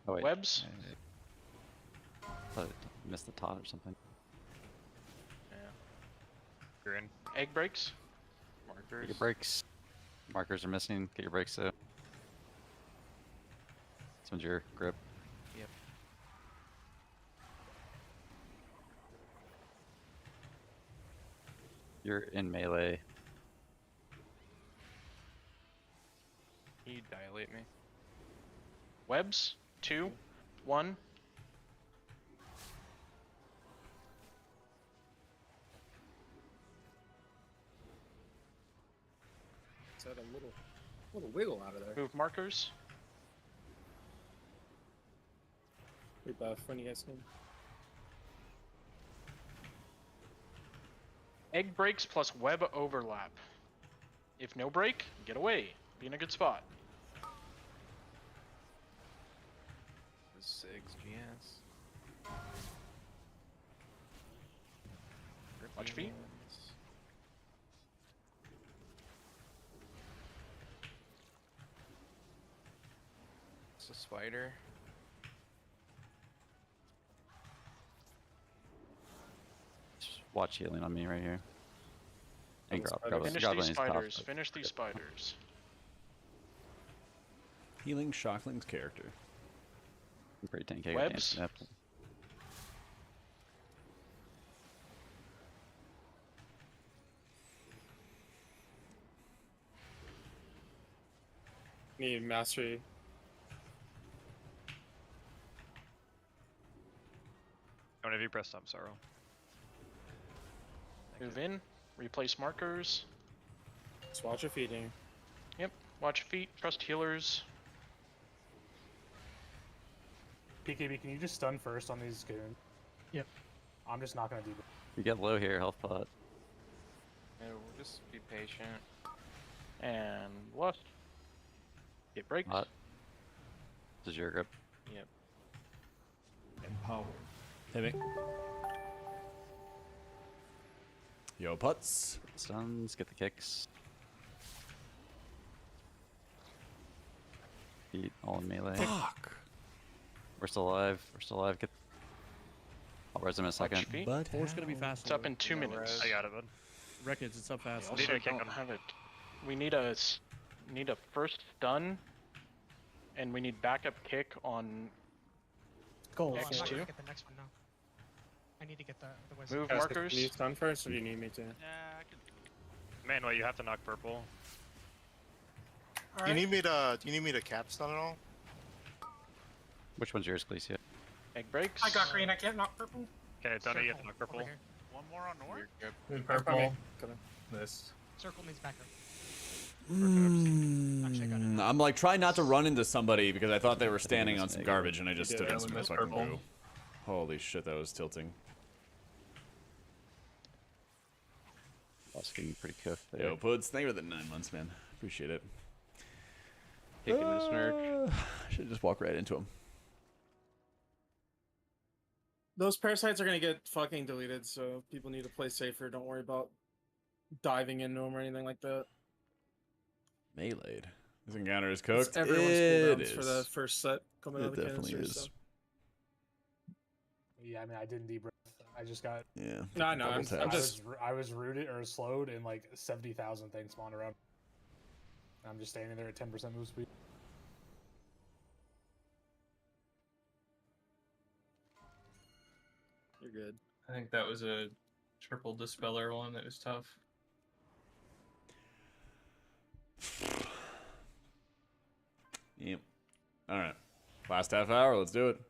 Oh wait. Webs. I thought it missed the tot or something. Yeah. You're in. Egg breaks. Get your breaks. Markers are missing. Get your breaks though. This one's your grip. Yep. You're in melee. You dilate me. Webs. 2, 1. It's had a little wiggle out of there. Move markers. Rebuff when you guys can. Egg breaks plus web overlap. If no break, get away. Be in a good spot. 6 GS. Watch feet. It's a spider. Just watch healing on me right here. And Finish these spiders. Finish these spiders. Healing Shockling's character. I'm pretty tanky. Webs. Need mastery. Whenever you press up, Sorrow. Move in. Replace markers. Just watch your feeding. Yep. Watch feet. Trust healers. PKB, can you just stun first on these goons? Yep. I'm just not gonna do that. You get low here, health pot. No, we'll just be patient. And lust. Get breaks. Hot. This is your grip. Yep. Empower. Hit me. Yo, putts. Stuns, get the kicks. Beat all in melee. Fuck. We're still alive. We're still alive. Get. I'll res him in a second. But Four's gonna be fast. It's up in 2 minutes. I got it, bud. Records, it's up fast. We also don't have it. We need a first stun, and we need backup kick on Goal. I'm not X2. gonna get the next one now. I need to get the wizard. Move Guys, markers. Can you stun first, or do you need me to? Yeah, I can. Manuel, you have to knock purple. Do you need me to cap stun at all? Which one's yours, Clecia? Egg breaks. I got green. I can't knock purple. Okay, Tony, you have Circle to knock over purple. here. One more on Nord? In Purple. purple. This. Circle needs backup. I'm like trying not to run into somebody because I thought they were standing on some garbage and I just You stood did, in I some missed fucking purple. goo. Holy shit, that was tilting. That's getting pretty cooked there. Yo, Puds, thank you for the 9 months, man. Appreciate it. Kicking this nerd. I should just walk right into him. Those parasites are gonna get fucking deleted, so people need to play safer. Don't worry about diving into them or anything like that. Meleeed. This encounter is cooked. It's everyone's It cooldowns for the first set coming out It of the definitely canister. is. So. Yeah, I mean, I didn't deep breath. I just got. Yeah. No, I know. Double I'm tap. just. I was rooted or slowed, and like 70,000 things spawned around. I'm just standing there at 10% move speed. You're good. I think that was a triple dispeller one that was tough. Yep. All right. Last half hour. Let's do it.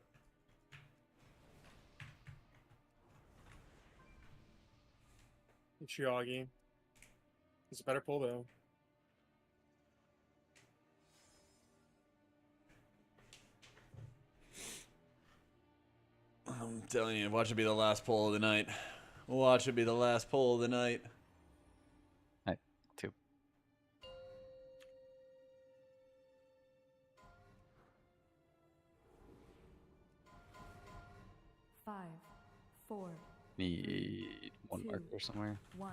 Chiagi. It's a better pull though. I'm telling you, watch it be the last pull of the night. Watch it be the last pull of the night. Alright, 2. Five, four, Need one 2, marker somewhere. 1.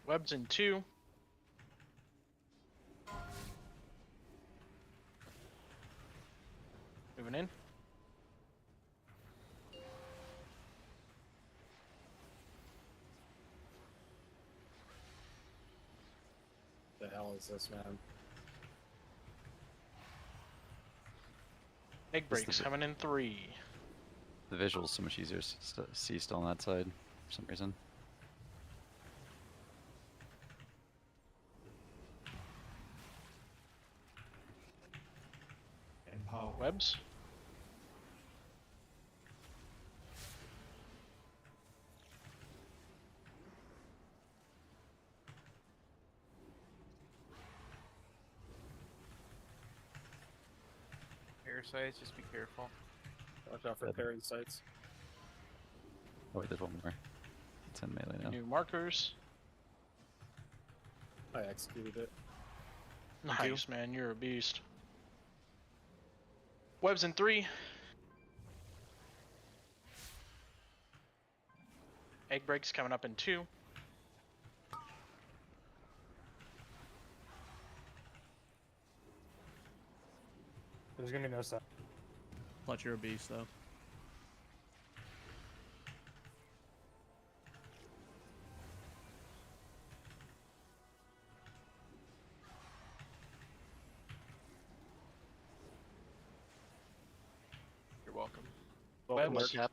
Webs in 2. Moving in. The hell is this, man? Egg breaks coming in 3. The visual's so much easier to see still on that side for some reason. Empower. Webs. Parasites, just be careful. Watch out for parasites. Oh wait, there's one more. It's in melee now. New markers. I executed it. Nice, man. You're a beast. Webs in 3. Egg breaks coming up in 2. There's gonna be no stuff. Clutch, you're a beast, though. You're welcome. Webs. My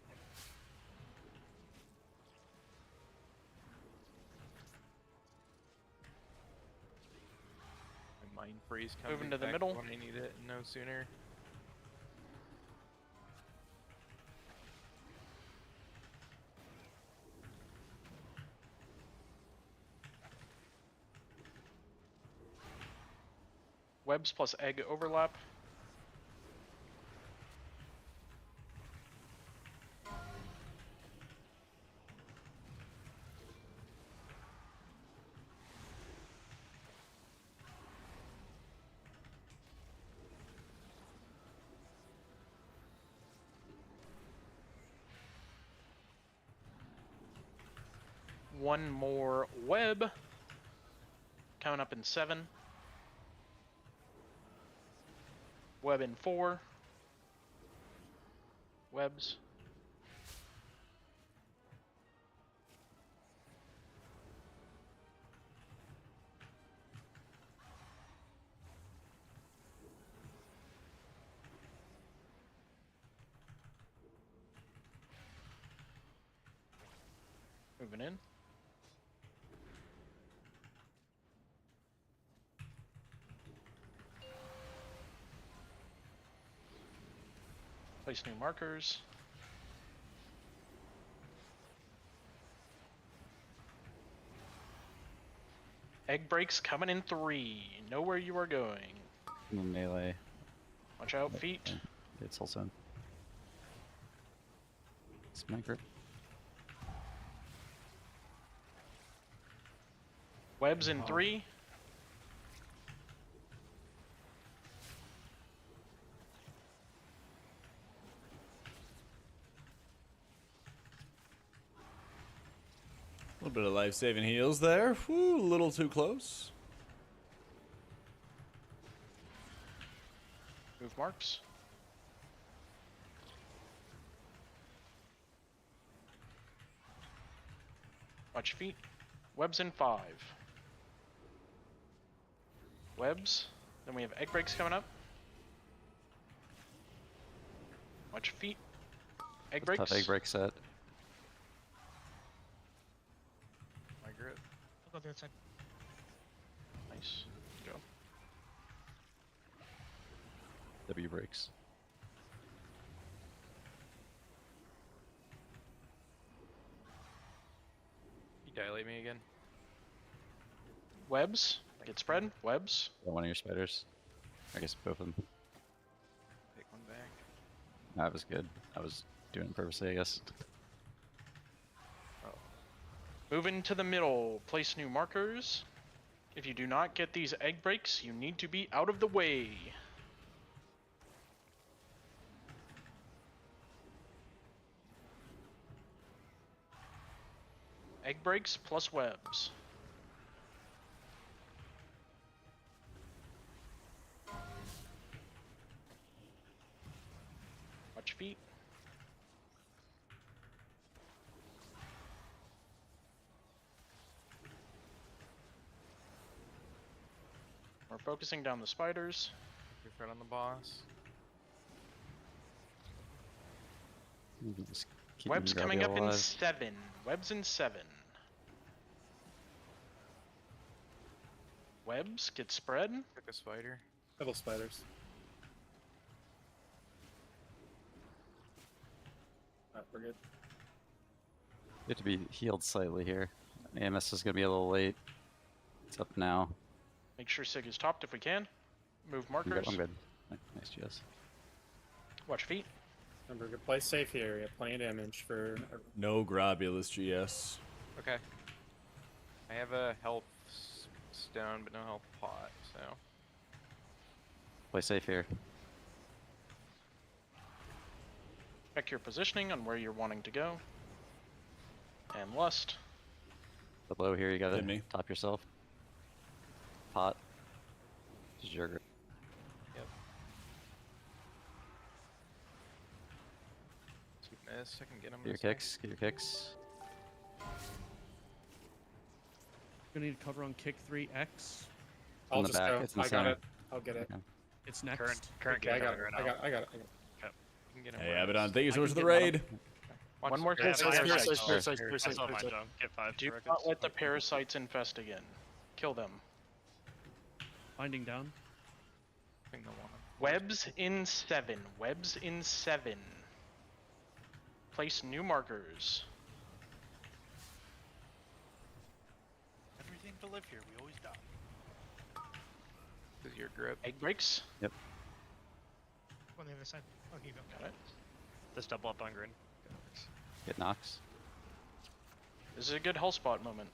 mind freeze coming Moving to the back middle. when I need it, no sooner. Webs plus egg overlap. One more web. Coming up in 7. Web in 4. Webs. Moving in. Place new markers. Egg breaks coming in 3. Know where you are going. Melee. Watch out, feet. It's also in. It's my grip. Webs in 3. A little bit of life-saving heals there. Whew, a little too close. Move marks. Watch feet. Webs in 5. Webs. Then we have egg breaks coming up. Watch feet. Egg breaks. Tough egg break set. My grip. I'll go the other side. Nice. Go. W breaks. You dilate me again. Webs. Get spread. Webs. One of your spiders. I guess both of them. Take one back. That was good. I was doing it purposely, I guess. Move into the middle. Place new markers. If you do not get these egg breaks, you need to be out of the way. Egg breaks plus webs. Watch feet. We're focusing down the spiders. Your friend on the boss. Just keep Webs them coming up grabby in alive. 7. Webs in 7. Webs get spread. Took a spider. Couple spiders. We're good. You have to be healed slightly here. AMS is going to be a little late. It's up now. Make sure Sig is topped if we can. Move I'm markers. good. I'm good. Nice GS. Watch feet. Remember, good play safe here. We have plenty of damage for. No Grobulus GS. Okay. I have a health stone, but no health pot, so. Play safe here. Check your positioning on where you're wanting to go. And lust. Below here, you gotta Hit me. top yourself. Pot. This is your grip. Yep. Keep miss. I can get him. Get your this way. kicks. Get your kicks. Gonna need to cover on kick 3X. I'll On the just back, go. it's in the I got center. it. I'll get it. Okay. It's next. Current Okay, I kick got out it. right I now. got it. I got it. Yep. You can get him Hey, where Abaddon, else. thank you so I much for can the get raid. One more Parasite, kick. parasite, Parasite. parasite, I parasite, saw my parasite. jump. Get 5 Do rockets. not let the parasites infest again. Kill them. Binding down. Bring the one. Webs in 7. Webs in 7. Place new markers. Everything to live here. We always die. with your grip. Egg breaks. Yep. On the other side. Oh, here you go. Got it. Just double up on green. Get knocks. This is a good health spot moment.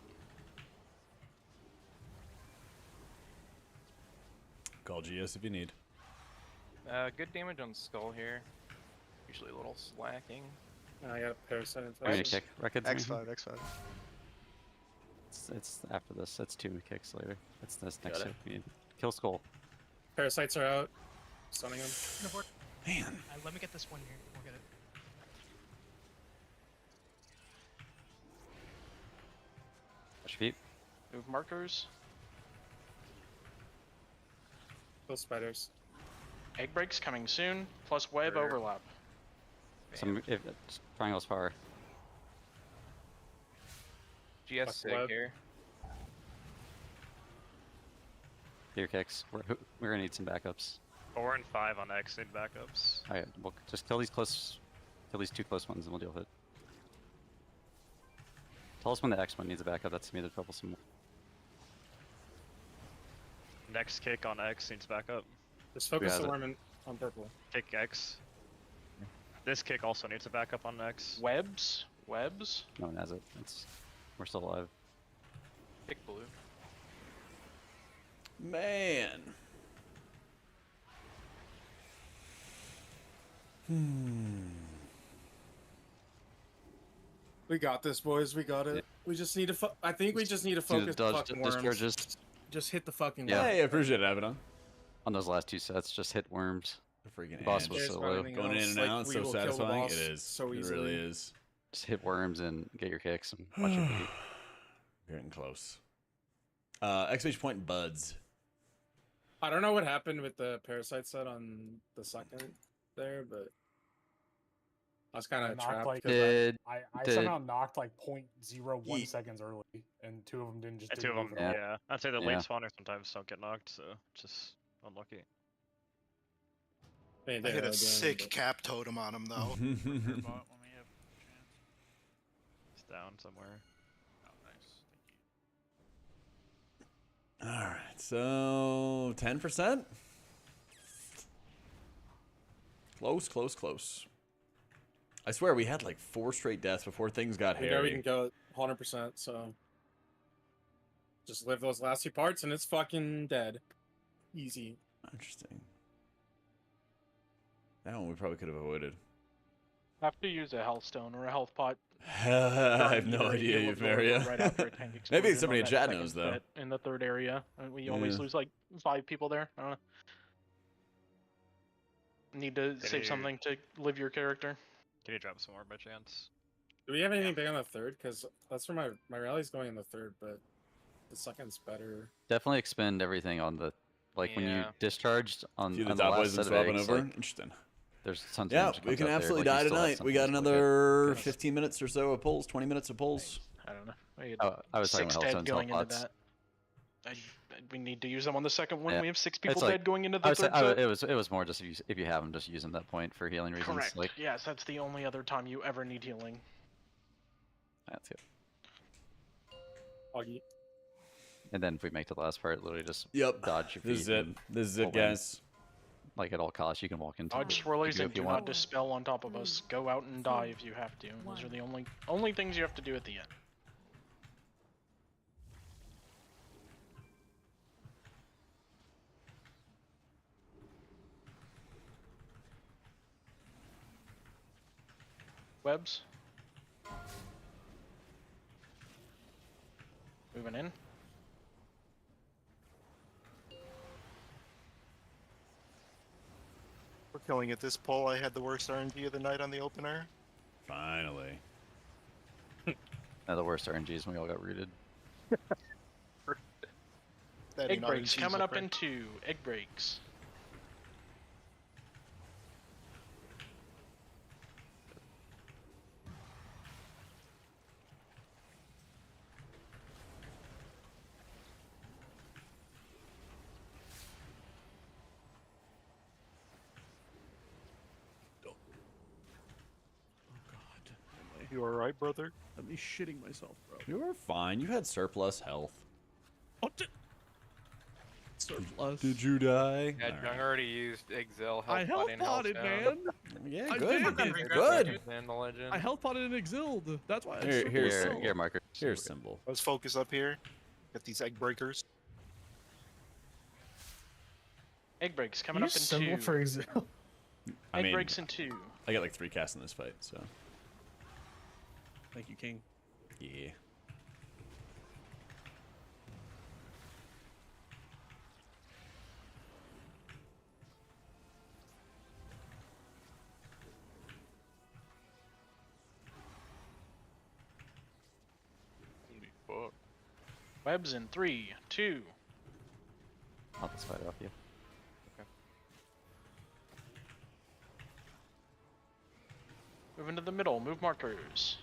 Call GS if you need. Good damage on skull here. Usually a little slacking. I got a parasite I'm gonna infection. kick. Records. X5, X5. It's after this. That's 2 kicks later. That's this next Got hit. it. We need kill skull. Parasites are out. Stunning them. Man. Let me get this one here. We'll get it. Watch your feet. Move markers. Kill spiders. Egg breaks coming soon. Plus web Sure. overlap. Some if triangle's far. GS sick web. here. Gear kicks. We're gonna need some backups. 4 and 5 on X need backups. Alright, we'll just kill these close. Kill these 2 close ones and we'll deal with it. Tell us when the X one needs a backup. That's me. The troublesome. Next kick on X needs backup. Just focus has the it? worm on purple. Kick X. This kick also needs a backup on X. Webs. Webs. No one has it. We're still alive. Kick blue. Man. We got this, boys. We got it. Yeah. We just need to. I think we just need to Need to focus the dodge fucking discharges. worms. Just hit the fucking. Yeah. Hey, I appreciate it, Abaddon. On those last 2 sets, just hit worms. The freaking Boss edge. was Cares so about low. anything Going in else, and like, out, we so will kill the satisfying. It boss is. so It easily. really is. Just hit worms and get your kicks and watch your feet. Getting close. XH point buds. I don't know what happened with the parasite set on the second there, but I was kind I of knocked trapped. like 'cause I Did- somehow knocked like 0.01 Ye- seconds early, and 2 of them didn't just. And 2 of didn't them, move at all. yeah. I'd say the Yeah. late spawners sometimes don't get knocked, so just unlucky. they I did hit a really sick but- cap totem on him though. Bot when we have a chance. It's down somewhere. Oh, nice. Thank you. All right, so 10%. Close, close, close. I swear we had like 4 straight deaths before things got We know we hairy. can go 100%. So just live those last 2 parts, and it's fucking dead. Easy. Interesting. That one we probably could have avoided. Have to use a health stone or a health pot. I have no during idea, Heal of Euphoria. Lord right after a tank Maybe explosion somebody on in that chat second knows, though. set in the third area. We always Yeah. lose like 5 people there. I don't know. Need to Can save you- something to live your character. Can you drop some more by chance? Do we have anything big on the third? Because that's where my rally's going in the third, but the second's better. Definitely expend everything on the when you Yeah. discharged on, See the on the top last boys and set of swapping eggs, over? like, Interesting. there's tons of Yeah, damage that we comes can out there, absolutely like, die you still have tonight. We something got to look at. another 15 minutes or so of pulls, 20 minutes of pulls. I don't know. We had Oh, I was talking 6 about dead health going stones, into health that. We need to use them on the second one. Yeah. We have 6 It's people like- dead going into I the would say- third set. it was more just if you have them, just use them at that point for healing reasons. Correct. Like Yes, that's the only other time you ever need healing. that's it. Augie. And then if we make to the last part, literally just Yep. dodge your feet. This is it. and This is it, pull in. guys. Like at all costs, you can walk into. Dodge it swirlies if and you do want. not dispel on top of us. Go out and die if you have to. Those are the only things you have to do at the end. Webs. Moving in. We're killing it this poll. I had the worst RNG of the night on the opener. Finally. Now the worst RNGs when we all got rooted. That Egg ain't breaks RNGs, coming up okay. in 2. Egg breaks. You alright, brother? I'm be shitting myself, bro. You were fine. You had surplus health. surplus. Did you die? Yeah, Jung already used Exel, I health health pot in potted, Healthstone. man. Yeah, I good. did. Good. And the legend. I health potted and exiled. That's why I Here, here's surplus. Here, marker. Here's symbol. Let's focus up here. Get these egg breakers. Egg breaks coming Use up in symbol 2. for example. I Egg mean, breaks in 2. I get like 3 casts in this fight, so Thank you, King. yeah. Holy fuck. Webs in 3, 2. Not the spider off you. Move into the middle. Move markers.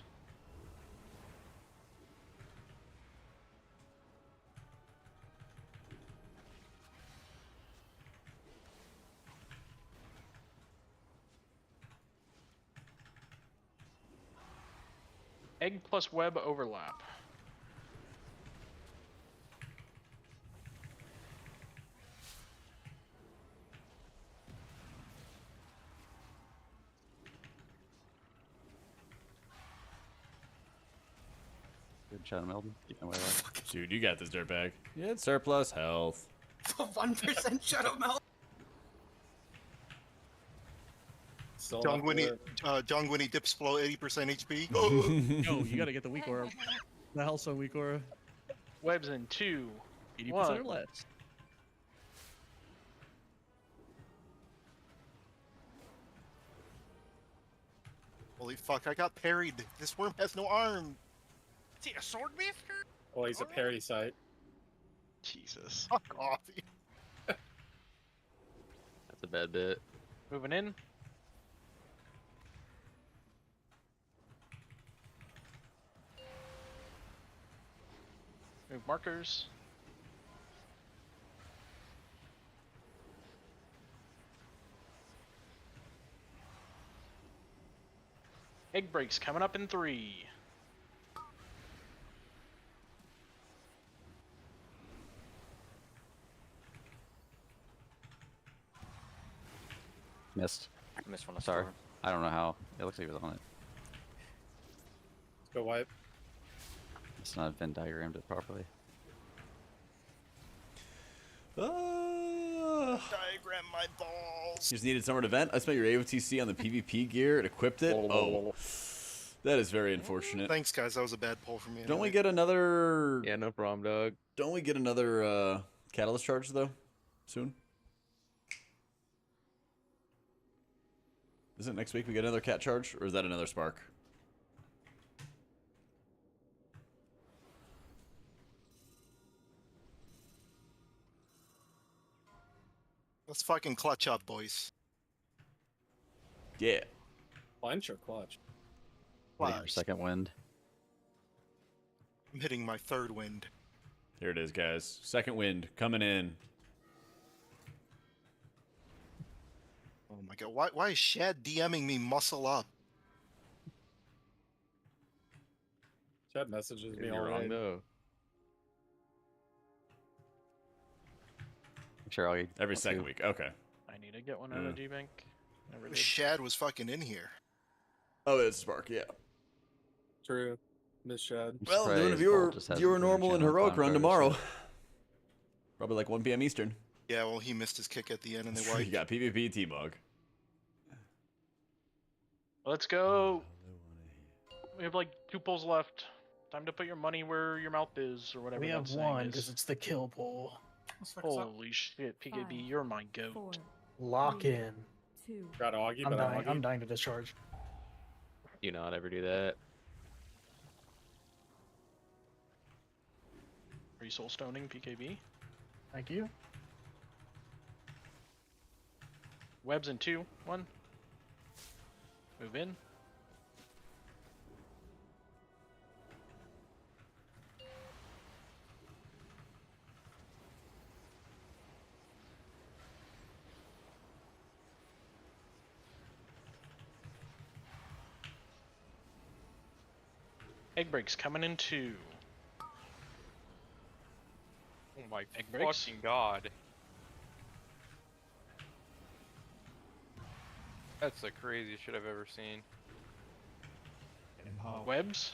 Egg plus web overlap. Good shot, Melvin. Keep my way alive. Dude, you got this, dirtbag. You had surplus health. 1% shadow melt. John Winnie dips below 80% HP. Yo, you gotta get the WeakAura. The Hellstone WeakAura. Webs in 2, 80% 1. or less. Holy fuck, I got parried. This worm has no arm. Is he a sword master? Oh, he's a parry site. Jesus. Fuck off. That's a bad bit. Moving in. Move markers. Egg breaks coming up in 3. Missed. I missed one. I Sorry. swear. I don't know how. It looks like it was on it. Let's go wipe. It's not Venn diagrammed it properly. Diagram my balls. You just needed somewhere to vent. I spent your AOTC on the PvP gear and equipped it. Oh, that is very unfortunate. Thanks, guys. That was a bad pull for me. Don't we anyway. get another? Yeah, no problem, dog. Don't we get another catalyst charge though, soon? Isn't it next week we get another cat charge, or is that another spark? Let's fucking clutch up, boys. Yeah. Clench or clutch? Waiting for second wind. I'm hitting my third wind. Here it is, guys. Second wind coming in. Oh my god, why is Shad DMing me muscle up? Shad messages me You're all wrong right. though. I'm sure I'll get Every second week. Okay. I need to get one out of G-Bank. Never did. Shad was fucking in here. Oh, it's spark. Yeah. True. Miss Shad. Well, I'm doing a viewer normal and heroic run tomorrow. Probably like 1 p.m. Eastern. Yeah, well, he missed his kick at the end and they You wiped. got PvP T-Bug. Let's go. We have like 2 pulls left. Time to put your money where your mouth is, or whatever. We that have saying one is. because it's the kill pool. Holy shit, PKB, you're my goat. Lock in. Got Augie, I'm but dying. Augie. I'm dying to discharge. Do not ever do that. Are you soul stoning PKB? Thank you. Webs in 2, 1. Move in. Egg breaks coming in 2. Oh my Egg breaks. fucking god. That's the craziest shit I've ever seen. Webs?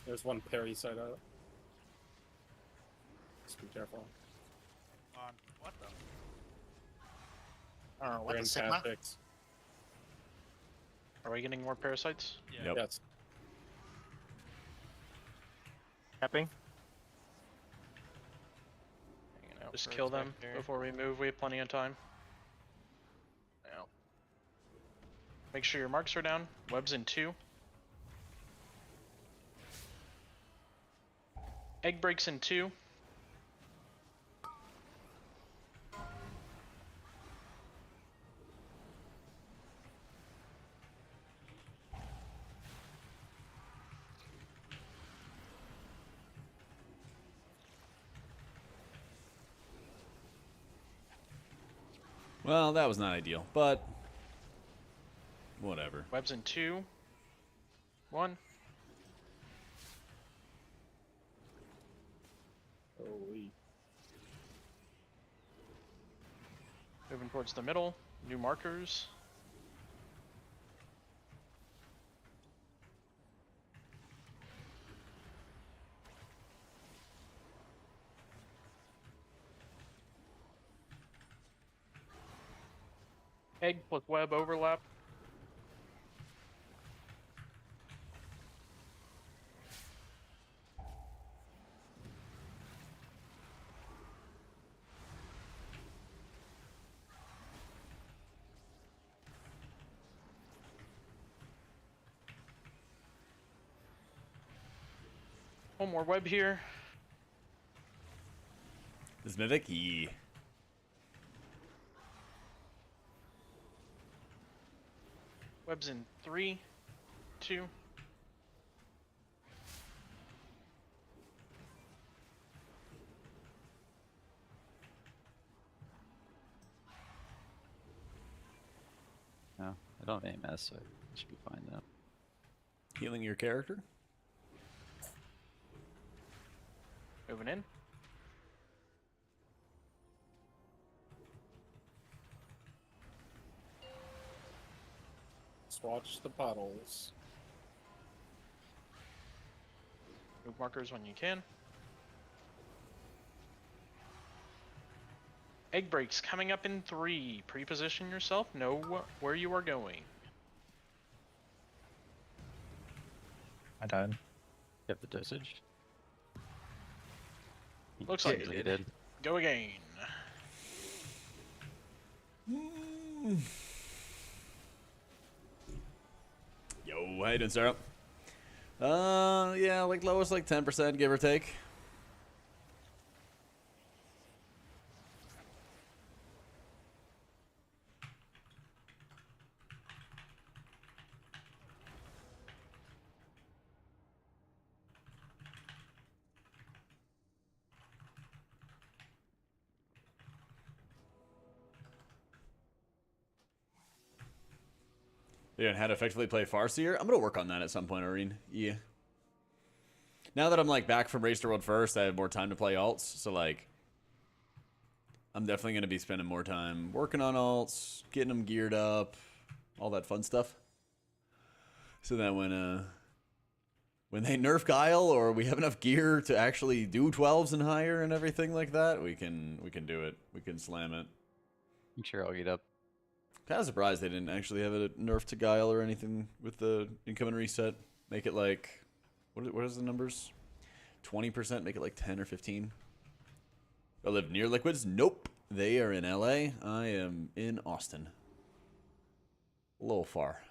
There's one parry side out. Just be careful. On what the? I don't know, what We're the in Sigma? path fix. Are we getting more parasites? Yeah. Yep. Yes. Tapping? Hanging out Just for a kill them sec here. before we move. We have plenty of time. Now. Make sure your marks are down. Webs in 2. Egg breaks in 2. Well, that was not ideal, but whatever. Webs in 2. 1. Holy. Moving towards the middle. New markers. Egg plus web overlap. One more web here. This Mythic? Yeah. Webs in 3, 2. No, I don't have AMS, so I should be fine now. Healing your character? Moving in. Swatch the bottles. Move markers when you can. Egg breaks coming up in 3. Pre-position yourself. Know where you are going. I died. You have the dosage? Looks like you it did. Go again. Yo, how you doing, Sarah? Yeah, like lowest like 10%, give or take. Yeah, and how to effectively play Farseer? I'm gonna work on that at some point, Irene. Yeah. Now that I'm like back from Race to World First, I have more time to play alts. So like, I'm definitely gonna be spending more time working on alts, getting them geared up, all that fun stuff. So that when they nerf Guile or we have enough gear to actually do 12s and higher and everything like that, we can do it. We can slam it. I'm sure I'll get up. Kind of surprised they didn't actually have a nerf to Guile or anything with the incoming reset. Make it like, what is the numbers? 20%, make it like 10 or 15. I live near Liquids? Nope. They are in LA. I am in Austin. A little far.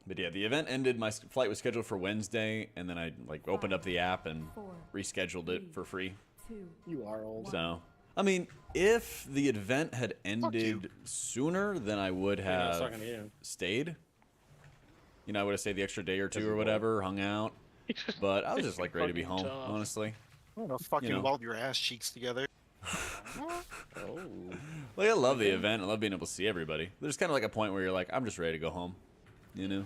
But yeah, the event ended. My flight was scheduled for Wednesday, and then I like opened up the app and rescheduled it for free. You are old. So, I mean, if the event had ended sooner, then I would Yeah, I was have talking to you. stayed. You know, I would have stayed the extra day or two or whatever, hung out. But I was just like ready to be home, honestly. I'm gonna fucking You know. weld your ass cheeks together. Oh. Like, I love the event. I love being able to see everybody. There's kind of like a point where you're like, I'm just ready to go home. You know?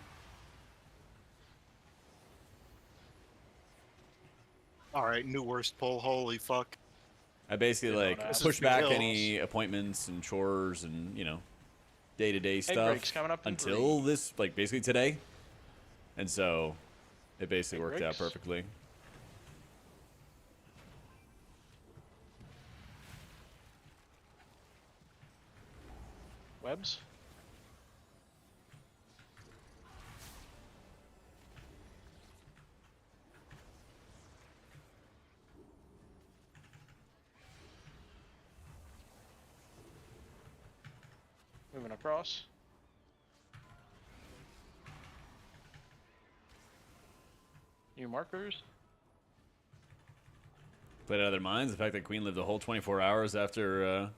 Alright, new worst pull. Holy fuck. I basically Didn't know like what to ask. push back Kills. any appointments and chores and day-to-day Egg stuff breaks coming up in until 3. this, like basically today, and so it basically Egg worked out breaks. perfectly. Webs. Moving across. New markers. Played out of their minds. The fact that Queen lived a whole 24 hours after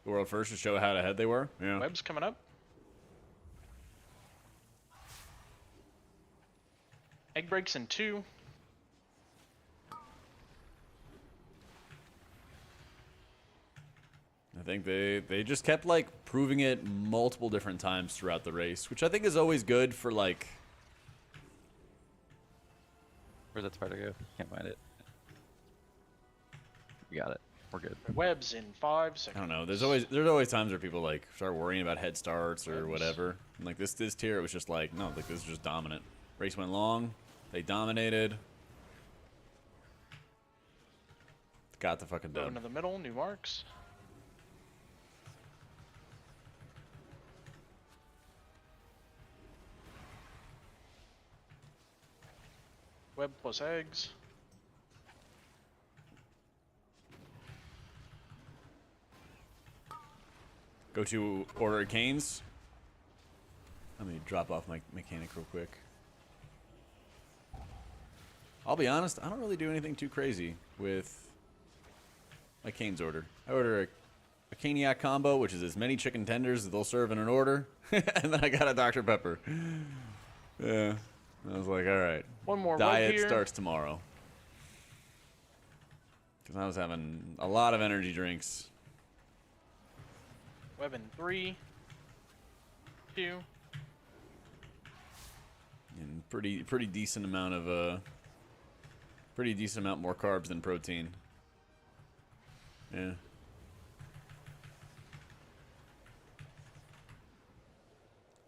the world first to show how ahead they were. Yeah. Webs coming up. Egg breaks in 2. I think they just kept like proving it multiple different times throughout the race, which I think is always good for like. Where's that spider go? Can't find it. We got it. We're good. Webs in 5 seconds. I don't know. There's always times where people like start worrying about head starts or whatever. And like this tier, it was just like no, like this is just dominant. Race went long. They dominated. Got the fucking Moving dub. to the middle. New marks. Web plus eggs. Go to order canes. Let me drop off my mechanic real quick. I'll be honest, I don't really do anything too crazy with my canes order. I order a caniac combo, which is as many chicken tenders as they'll serve in an order, and then I got a Dr. Pepper. Yeah, I was like, all right. One more Diet web here. starts tomorrow. Because I was having a lot of energy drinks. Web in 3. 2. And pretty decent amount of pretty decent amount more carbs than protein. Yeah.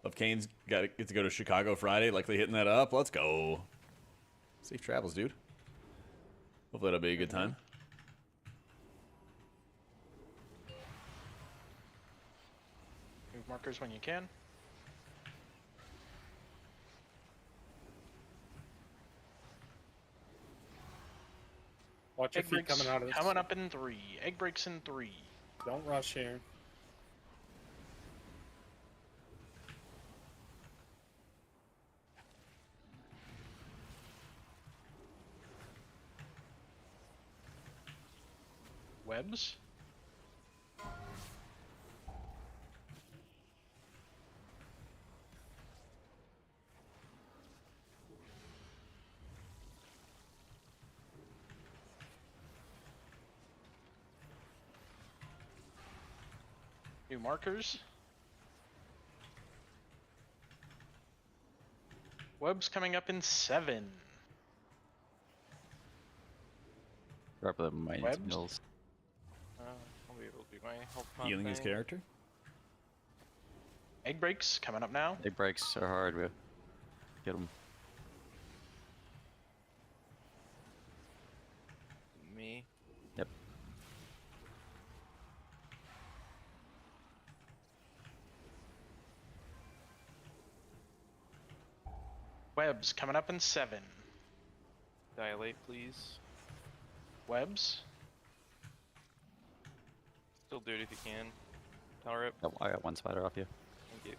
Love Canes get to go to Chicago Friday, likely hitting that up. Let's go. Safe travels, dude. Hopefully that'll be a good time. Move markers when you can. Watch your Egg feet breaks coming out of this. coming up in 3. Egg breaks in 3. Don't rush here. Webs. New markers. Webs coming up in 7. Drop the mighty Webs? mills. I'll be able to do my health pot Healing his thing. character. Egg breaks coming up now. Egg breaks are hard. We get them. Me. Yep. Webs coming up in 7. Dilate, please. Webs. Still do it if you can. Power up. Oh, I got one spider off you. Thank you.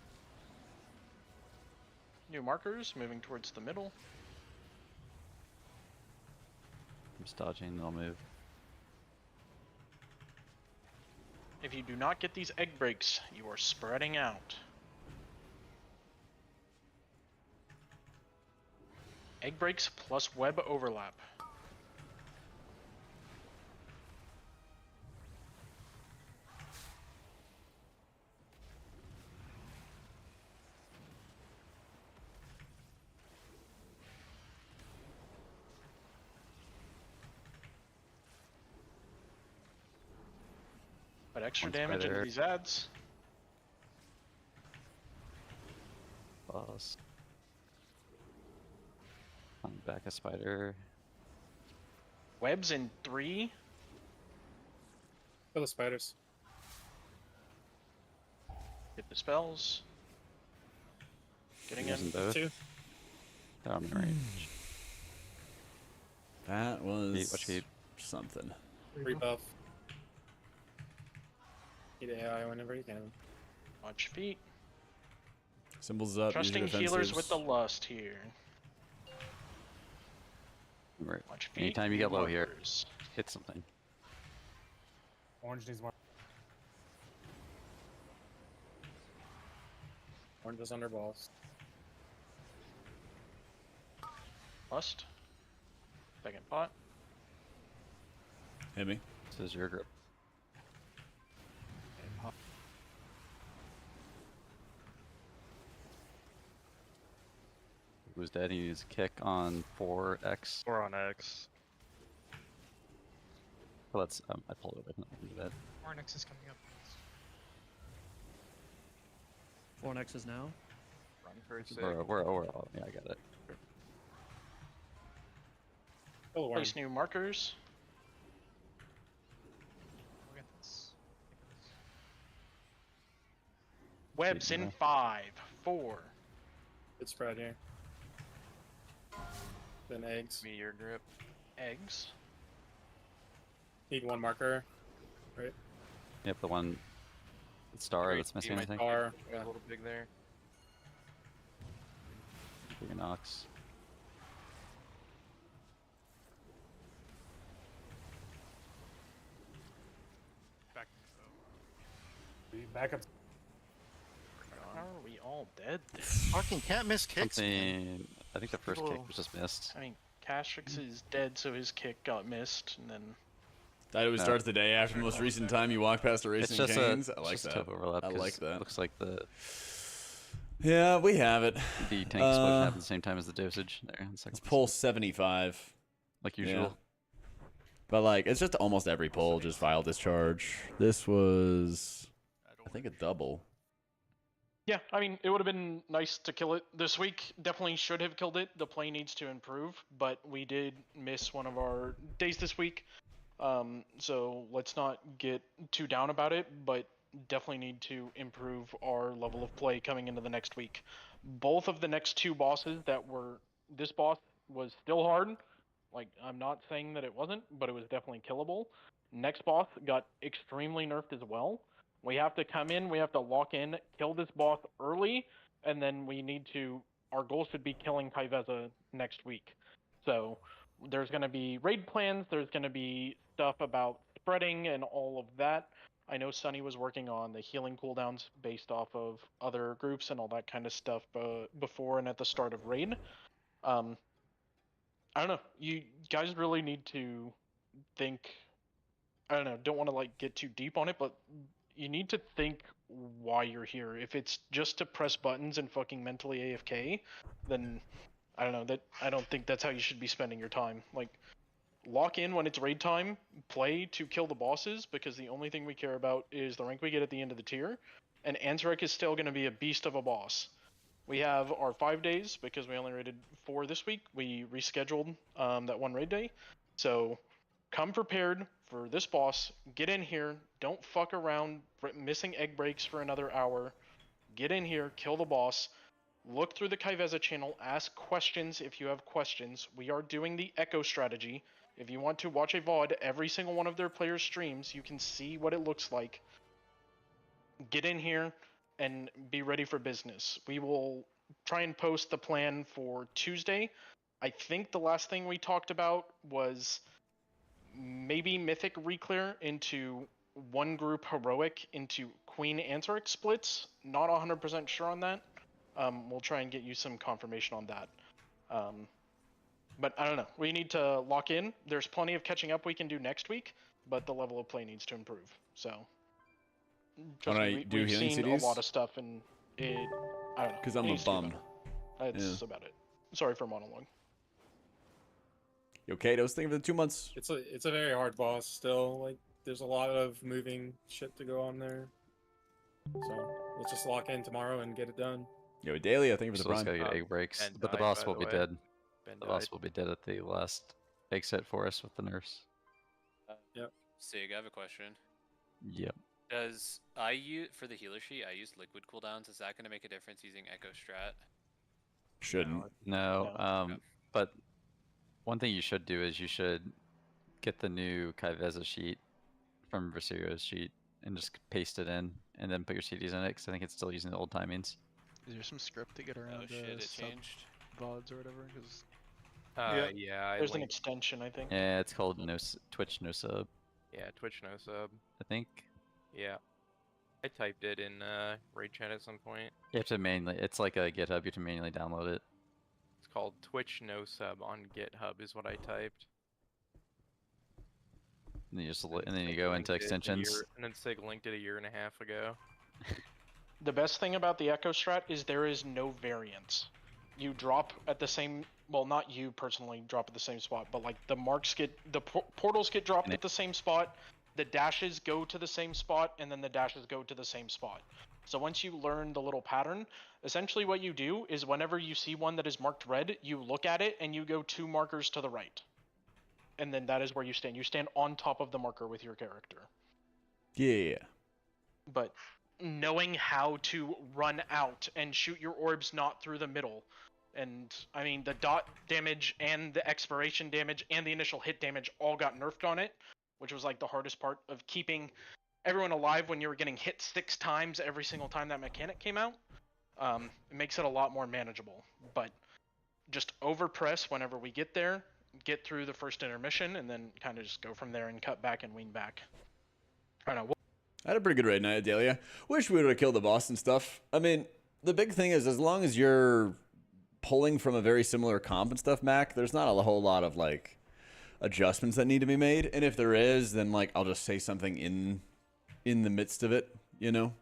New markers moving towards the middle. I'm just dodging and I'll move. If you do not get these egg breaks, you are spreading out. Egg breaks plus web overlap. Put extra One damage into spider. these ads. Boss. On back a spider. Webs in 3. Kill the spiders. Hit the spells. Getting in. Using both. 2. Down range. That was Watch feet. something. Rebuff. Eat AI whenever you can. Watch feet. Symbols up. use your Trusting healers defensives. with the lust here. Right. Watch feet. Anytime you get low here, markers. hit something. Orange needs more. Orange is under balls. Lust. Second pot. Hit me. This is your grip. Who's dead? He needs a kick on 4x. 4 on X. Well, let's. I pulled it away from that. Ornix is coming up. 4 Nexus now. Run for a sec. We're yeah, I got it. Kill the worm. Place new markers. Look at this. Webs in 5, 4. Good spread here. Then eggs. Meteor grip. Eggs. Need 1 marker. Right? Yep, the one star Great, that's missing my anything. Star. A Yeah. little big there. Big Nox. Back up. How are we all dead? Fucking can't miss kicks. Man. Something. I think the first kick People- was just missed. I mean, Castrix is dead, so his kick got missed, and then That always No. starts the day after the most recent time you walk past a It's racing just canes. a, I like just a that. tough overlap. I 'cause like that. Looks like the Yeah, we have it. the tank explosion happened at the same time as the dosage there. In the second Let's pull 75. like usual. Yeah. But like, it's just almost every pull, just vial discharge. This was, I think, a double. yeah, I mean, it would have been nice to kill it this week. Definitely should have killed it. The play needs to improve, but we did miss one of our days this week. So let's not get too down about it, but definitely need to improve our level of play coming into the next week. Both of the next 2 bosses that were, this boss was still hard. Like, I'm not saying that it wasn't, but it was definitely killable. Next boss got extremely nerfed as well. We have to come in, we have to lock in, kill this boss early, and then we need to, our goal should be killing Kaiveza next week. So there's going to be raid plans, there's going to be stuff about spreading and all of that. I know Sunny was working on the healing cooldowns based off of other groups and all that kind of stuff before and at the start of raid. I don't know, you guys really need to think, I don't know, don't want to like get too deep on it, but you need to think why you're here. If it's just to press buttons and fucking mentally AFK, then I don't know, I don't think that's how you should be spending your time. Like, lock in when it's raid time, play to kill the bosses, because the only thing we care about is the rank we get at the end of the tier, and Anzarek is still going to be a beast of a boss. We have our 5 days, because we only raided 4 this week. We rescheduled that one raid day. So come prepared for this boss. Get in here. Don't fuck around missing egg breaks for another hour. Get in here. Kill the boss. Look through the Kaiveza channel. Ask questions if you have questions. We are doing the Echo strategy. If you want to watch a VOD, every single one of their players' streams, you can see what it looks like. Get in here and be ready for business. We will try and post the plan for Tuesday. I think the last thing we talked about was maybe Mythic Reclear into one group Heroic into Queen Anzarek splits. Not 100% sure on that. We'll try and get you some confirmation on that. But I don't know. We need to lock in. There's plenty of catching up we can do next week, but the level of play needs to improve. So, trust me, we've seen a lot of stuff, and it. I don't know. Because I'm it a needs to be bum. better. That's about it. Sorry for monologue. You okay? I was thinking for the 2 months. It's a very hard boss still. Like there's a lot of moving shit to go on there. So let's just lock in tomorrow and get it done. Yo, Daily, I think for the Still just prime. gotta get egg breaks, Ben but the died, boss by will the be way. dead. Ben The boss died. will be dead at the last egg set for us with the nerfs. Yep. Sig, I have a question. Yep. Does for the healer sheet, I use liquid cooldowns. Is that going to make a difference using Echo Strat? Shouldn't. No. Okay. But one thing you should do is you should get the new Kaiveza sheet from Versiro's sheet and just paste it in, and then put your CDs in it, because I think it's still using the old timings. Is there some script to get around shit, it sub changed. VODs or whatever? Because Yeah, There's an extension, I think. Yeah, it's called Twitch no sub, Yeah, Twitch no sub. I think. Yeah. I typed it in raid chat at some point. You have to manually. It's like a GitHub. You have to manually download it. It's called Twitch no sub on GitHub is what I typed. And you just and then you go into extensions. And then Sig linked it a year and a half ago. The best thing about the Echo Strat is there is no variance. You drop at the same, well, not you personally drop at the same spot, but like the marks the portals get dropped at the same spot, the dashes go to the same spot, and then the dashes go to the same spot. So once you learn the little pattern, essentially what you do is whenever you see one that is marked red, you look at it and you go 2 markers to the right. And then that is where you stand. You stand on top of the marker with your character. Yeah. But knowing how to run out and shoot your orbs not through the middle, and I mean the dot damage and the expiration damage and the initial hit damage all got nerfed on it, which was like the hardest part of keeping everyone alive when you were getting hit 6 times every single time that mechanic came out. It makes it a lot more manageable, but just overpress whenever we get there, get through the first intermission, and then kind of just go from there and cut back and wean back. I don't know. I had a pretty good raid night at Dahlia. Wish we would have killed the boss and stuff. I mean, the big thing is, as long as you're pulling from a very similar comp and stuff, Mac, there's not a whole lot of, like, adjustments that need to be made. And if there is, then, like, I'll just say something in the midst of it, you know?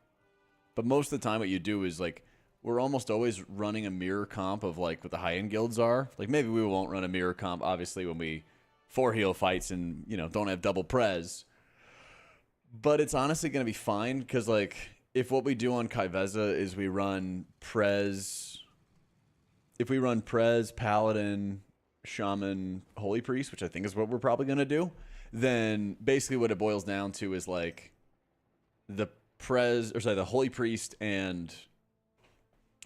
But most of the time what you do is, like, we're almost always running a mirror comp of, like, what the high-end guilds are. Like, maybe we won't run a mirror comp, obviously, when we 4-heal fights and, you know, don't have double prez. But it's honestly going to be fine, because, like, if what we do on Kaiveza is we run Prez... If we run Prez, Paladin, Shaman, Holy Priest, which I think is what we're probably going to do, then basically what it boils down to is, like, the Holy Priest and...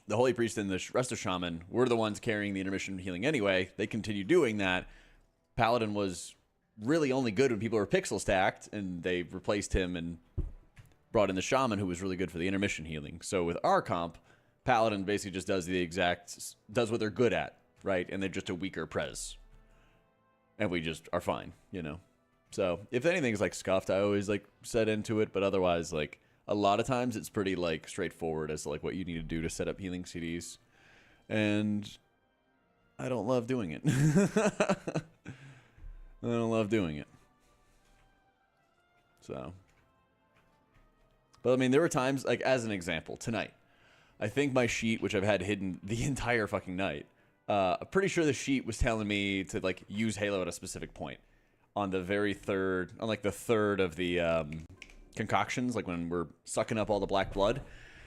The Holy Priest and the rest of Shaman were the ones carrying the intermission healing anyway. They continue doing that. Paladin was really only good when people were pixel stacked, and they replaced him and brought in the Shaman, who was really good for the intermission healing. So with our comp, Paladin basically just does does what they're good at, right? And they're just a weaker prez. And we just are fine, you know? So if anything's like scuffed, I always like set into it, but otherwise, like, a lot of times it's pretty like straightforward as to, like, what you need to do to set up healing CDs. And I don't love doing it. I don't love doing it. So. But I mean, there were times, like, as an example, tonight, I think my sheet, which I've had hidden the entire fucking night, I'm pretty sure the sheet was telling me to, like, use Halo at a specific point. On the very third, on, like, the third of the concoctions, like when we're sucking up all the black blood.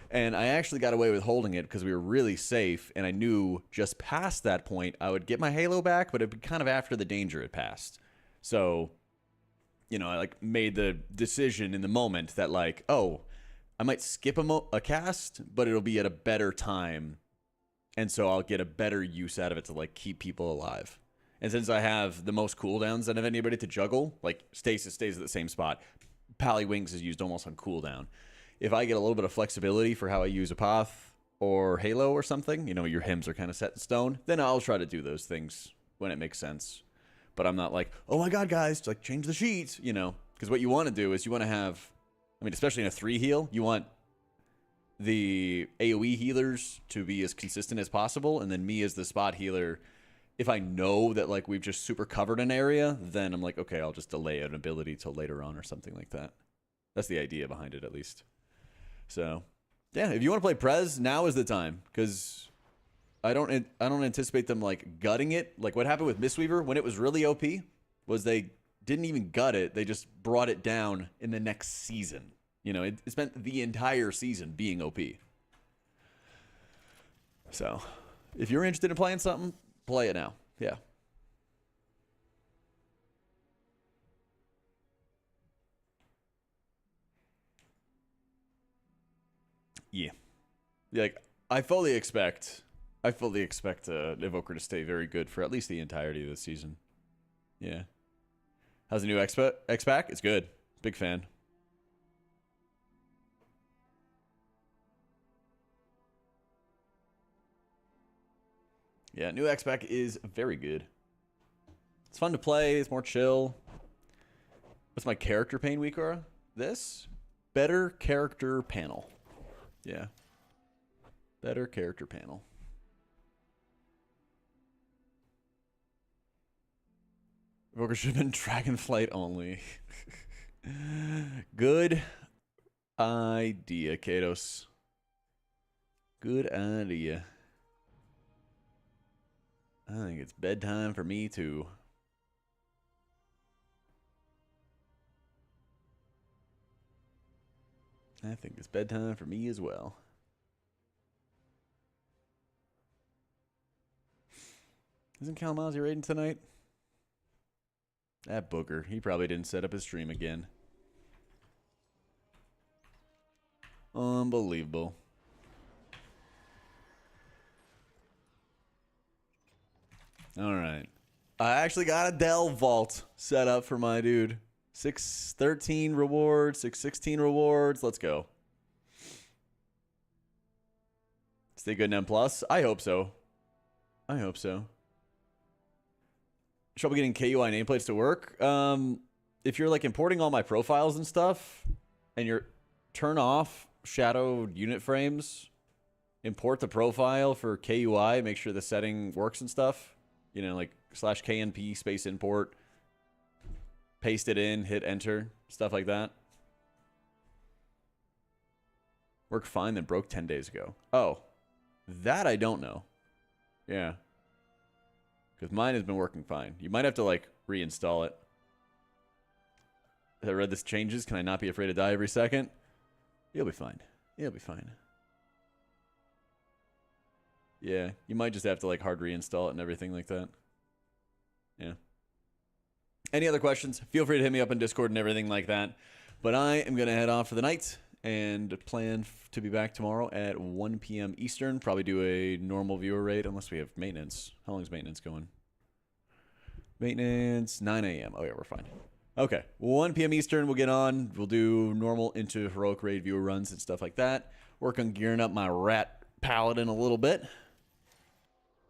And I actually got away with holding it because we were really safe, and I knew just past that point I would get my Halo back, but it'd be kind of after the danger had passed. So, you know, I, like, made the decision in the moment that, like, oh, I might skip a cast, but it'll be at a better time, and so I'll get a better use out of it to, like, keep people alive. And since I have the most cooldowns out of anybody to juggle, like, Stasis stays at the same spot. Pally Wings is used almost on cooldown. If I get a little bit of flexibility for how I use Apoth or Halo or something, you know, your hymns are kind of set in stone, then I'll try to do those things when it makes sense. But I'm not like, oh my god, guys, like, change the sheet, you know. Because what you want to do is you want to have, I mean, especially in a 3 heal, you want the AoE healers to be as consistent as possible, and then me as the spot healer, if I know that, like, we've just super covered an area, then I'm like, okay, I'll just delay an ability till later on or something like that. That's the idea behind it, at least. So, yeah, if you want to play Prez, now is the time, because I don't anticipate them, like, gutting it. Like, what happened with Mistweaver when it was really OP was they didn't even gut it. They just brought it down in the next season. You know, it spent the entire season being OP. So, if you're interested in playing something, play it now. Yeah. Yeah. Like, I fully expect Evoker to stay very good for at least the entirety of the season. Yeah. How's the new X-Pack? It's good. Big fan. Yeah, new X-Pack is very good. It's fun to play. It's more chill. What's my character pain, WeakAuras? This? Better character panel. Yeah. Better character panel. Evoker should have been Dragonflight only. Good idea, Kados. Good idea. I think it's bedtime for me, too. I think it's bedtime for me as well. Isn't Kalamazoo raiding tonight? That booger. He probably didn't set up his stream again. Unbelievable. All right. I actually got a Dell vault set up for my dude. 613 rewards, 616 rewards. Let's go. Stay good in M+. I hope so. I hope so. Trouble getting KUI nameplates to work. If you're like importing all my profiles and stuff, and you're turn off shadowed unit frames, import the profile for KUI, make sure the setting works and stuff. You know, like /KNP space import, paste it in, hit enter, stuff like that. Worked fine, then broke 10 days ago. Oh, that I don't know. Yeah. Because mine has been working fine. You might have to, like, reinstall it. I read this changes. Can I not be afraid to die every second? You'll be fine. You'll be fine. Yeah, you might just have to, like, hard reinstall it and everything like that. Yeah. Any other questions? Feel free to hit me up in Discord and everything like that. But I am going to head off for the night and plan to be back tomorrow at 1 p.m. Eastern. Probably do a normal viewer rate unless we have maintenance. How long is maintenance going? Maintenance, 9 a.m. Oh, yeah, we're fine. Okay, 1 p.m. Eastern, we'll get on. We'll do normal into heroic raid viewer runs and stuff like that. Work on gearing up my rat paladin a little bit.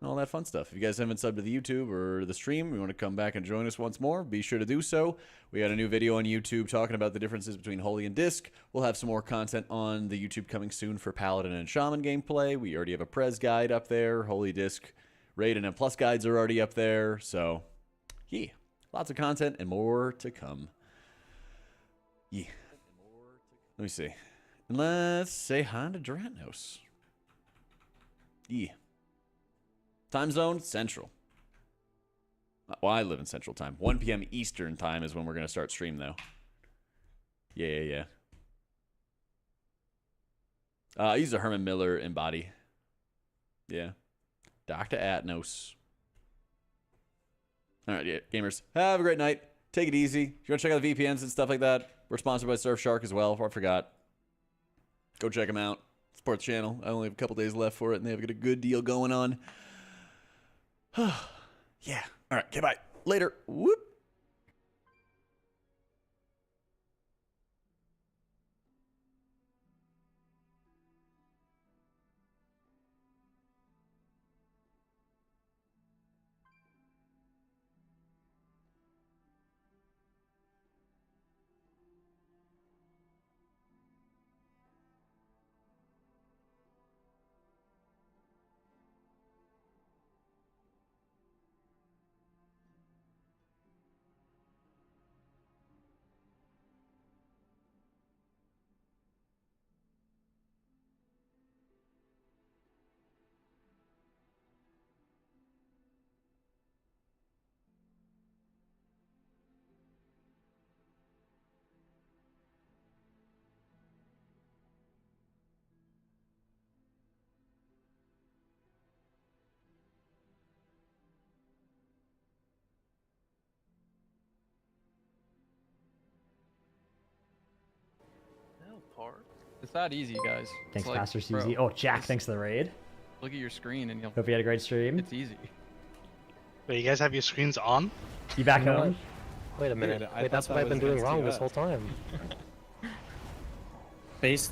And all that fun stuff. If you guys haven't subbed to the YouTube or the stream, you want to come back and join us once more, be sure to do so. We got a new video on YouTube talking about the differences between Holy and Disc. We'll have some more content on the YouTube coming soon for Paladin and Shaman gameplay. We already have a Prez guide up there. Holy Disc, Raid, and M+ guides are already up there. So, yeah, lots of content and more to come. Yeah. Let me see. And let's say hi to Dratnos. Yeah. Time zone, Central. Well, I live in Central Time. 1 p.m. Eastern Time is when we're going to start stream, though. Yeah. I use a Herman Miller embody. Yeah. Dr. Atnos. All right, yeah, gamers. Have a great night. Take it easy. If you want to check out the VPNs and stuff like that, we're sponsored by Surfshark as well. I forgot. Go check them out. Support the channel. I only have a couple days left for it, and they have a good deal going on. Yeah. All right. Okay, bye. Later. Whoop. hard. It's that easy, guys. Thanks, It's like, Pastor bro, Susie. Oh, Jack, just thanks for the raid. Look at your screen and you'll. Hope you had a great stream. It's easy. Wait, you guys have your screens on? You back You know home? Wait a minute. Dude, I Wait, that's thought what that I've been was doing against wrong you, this whole time. Based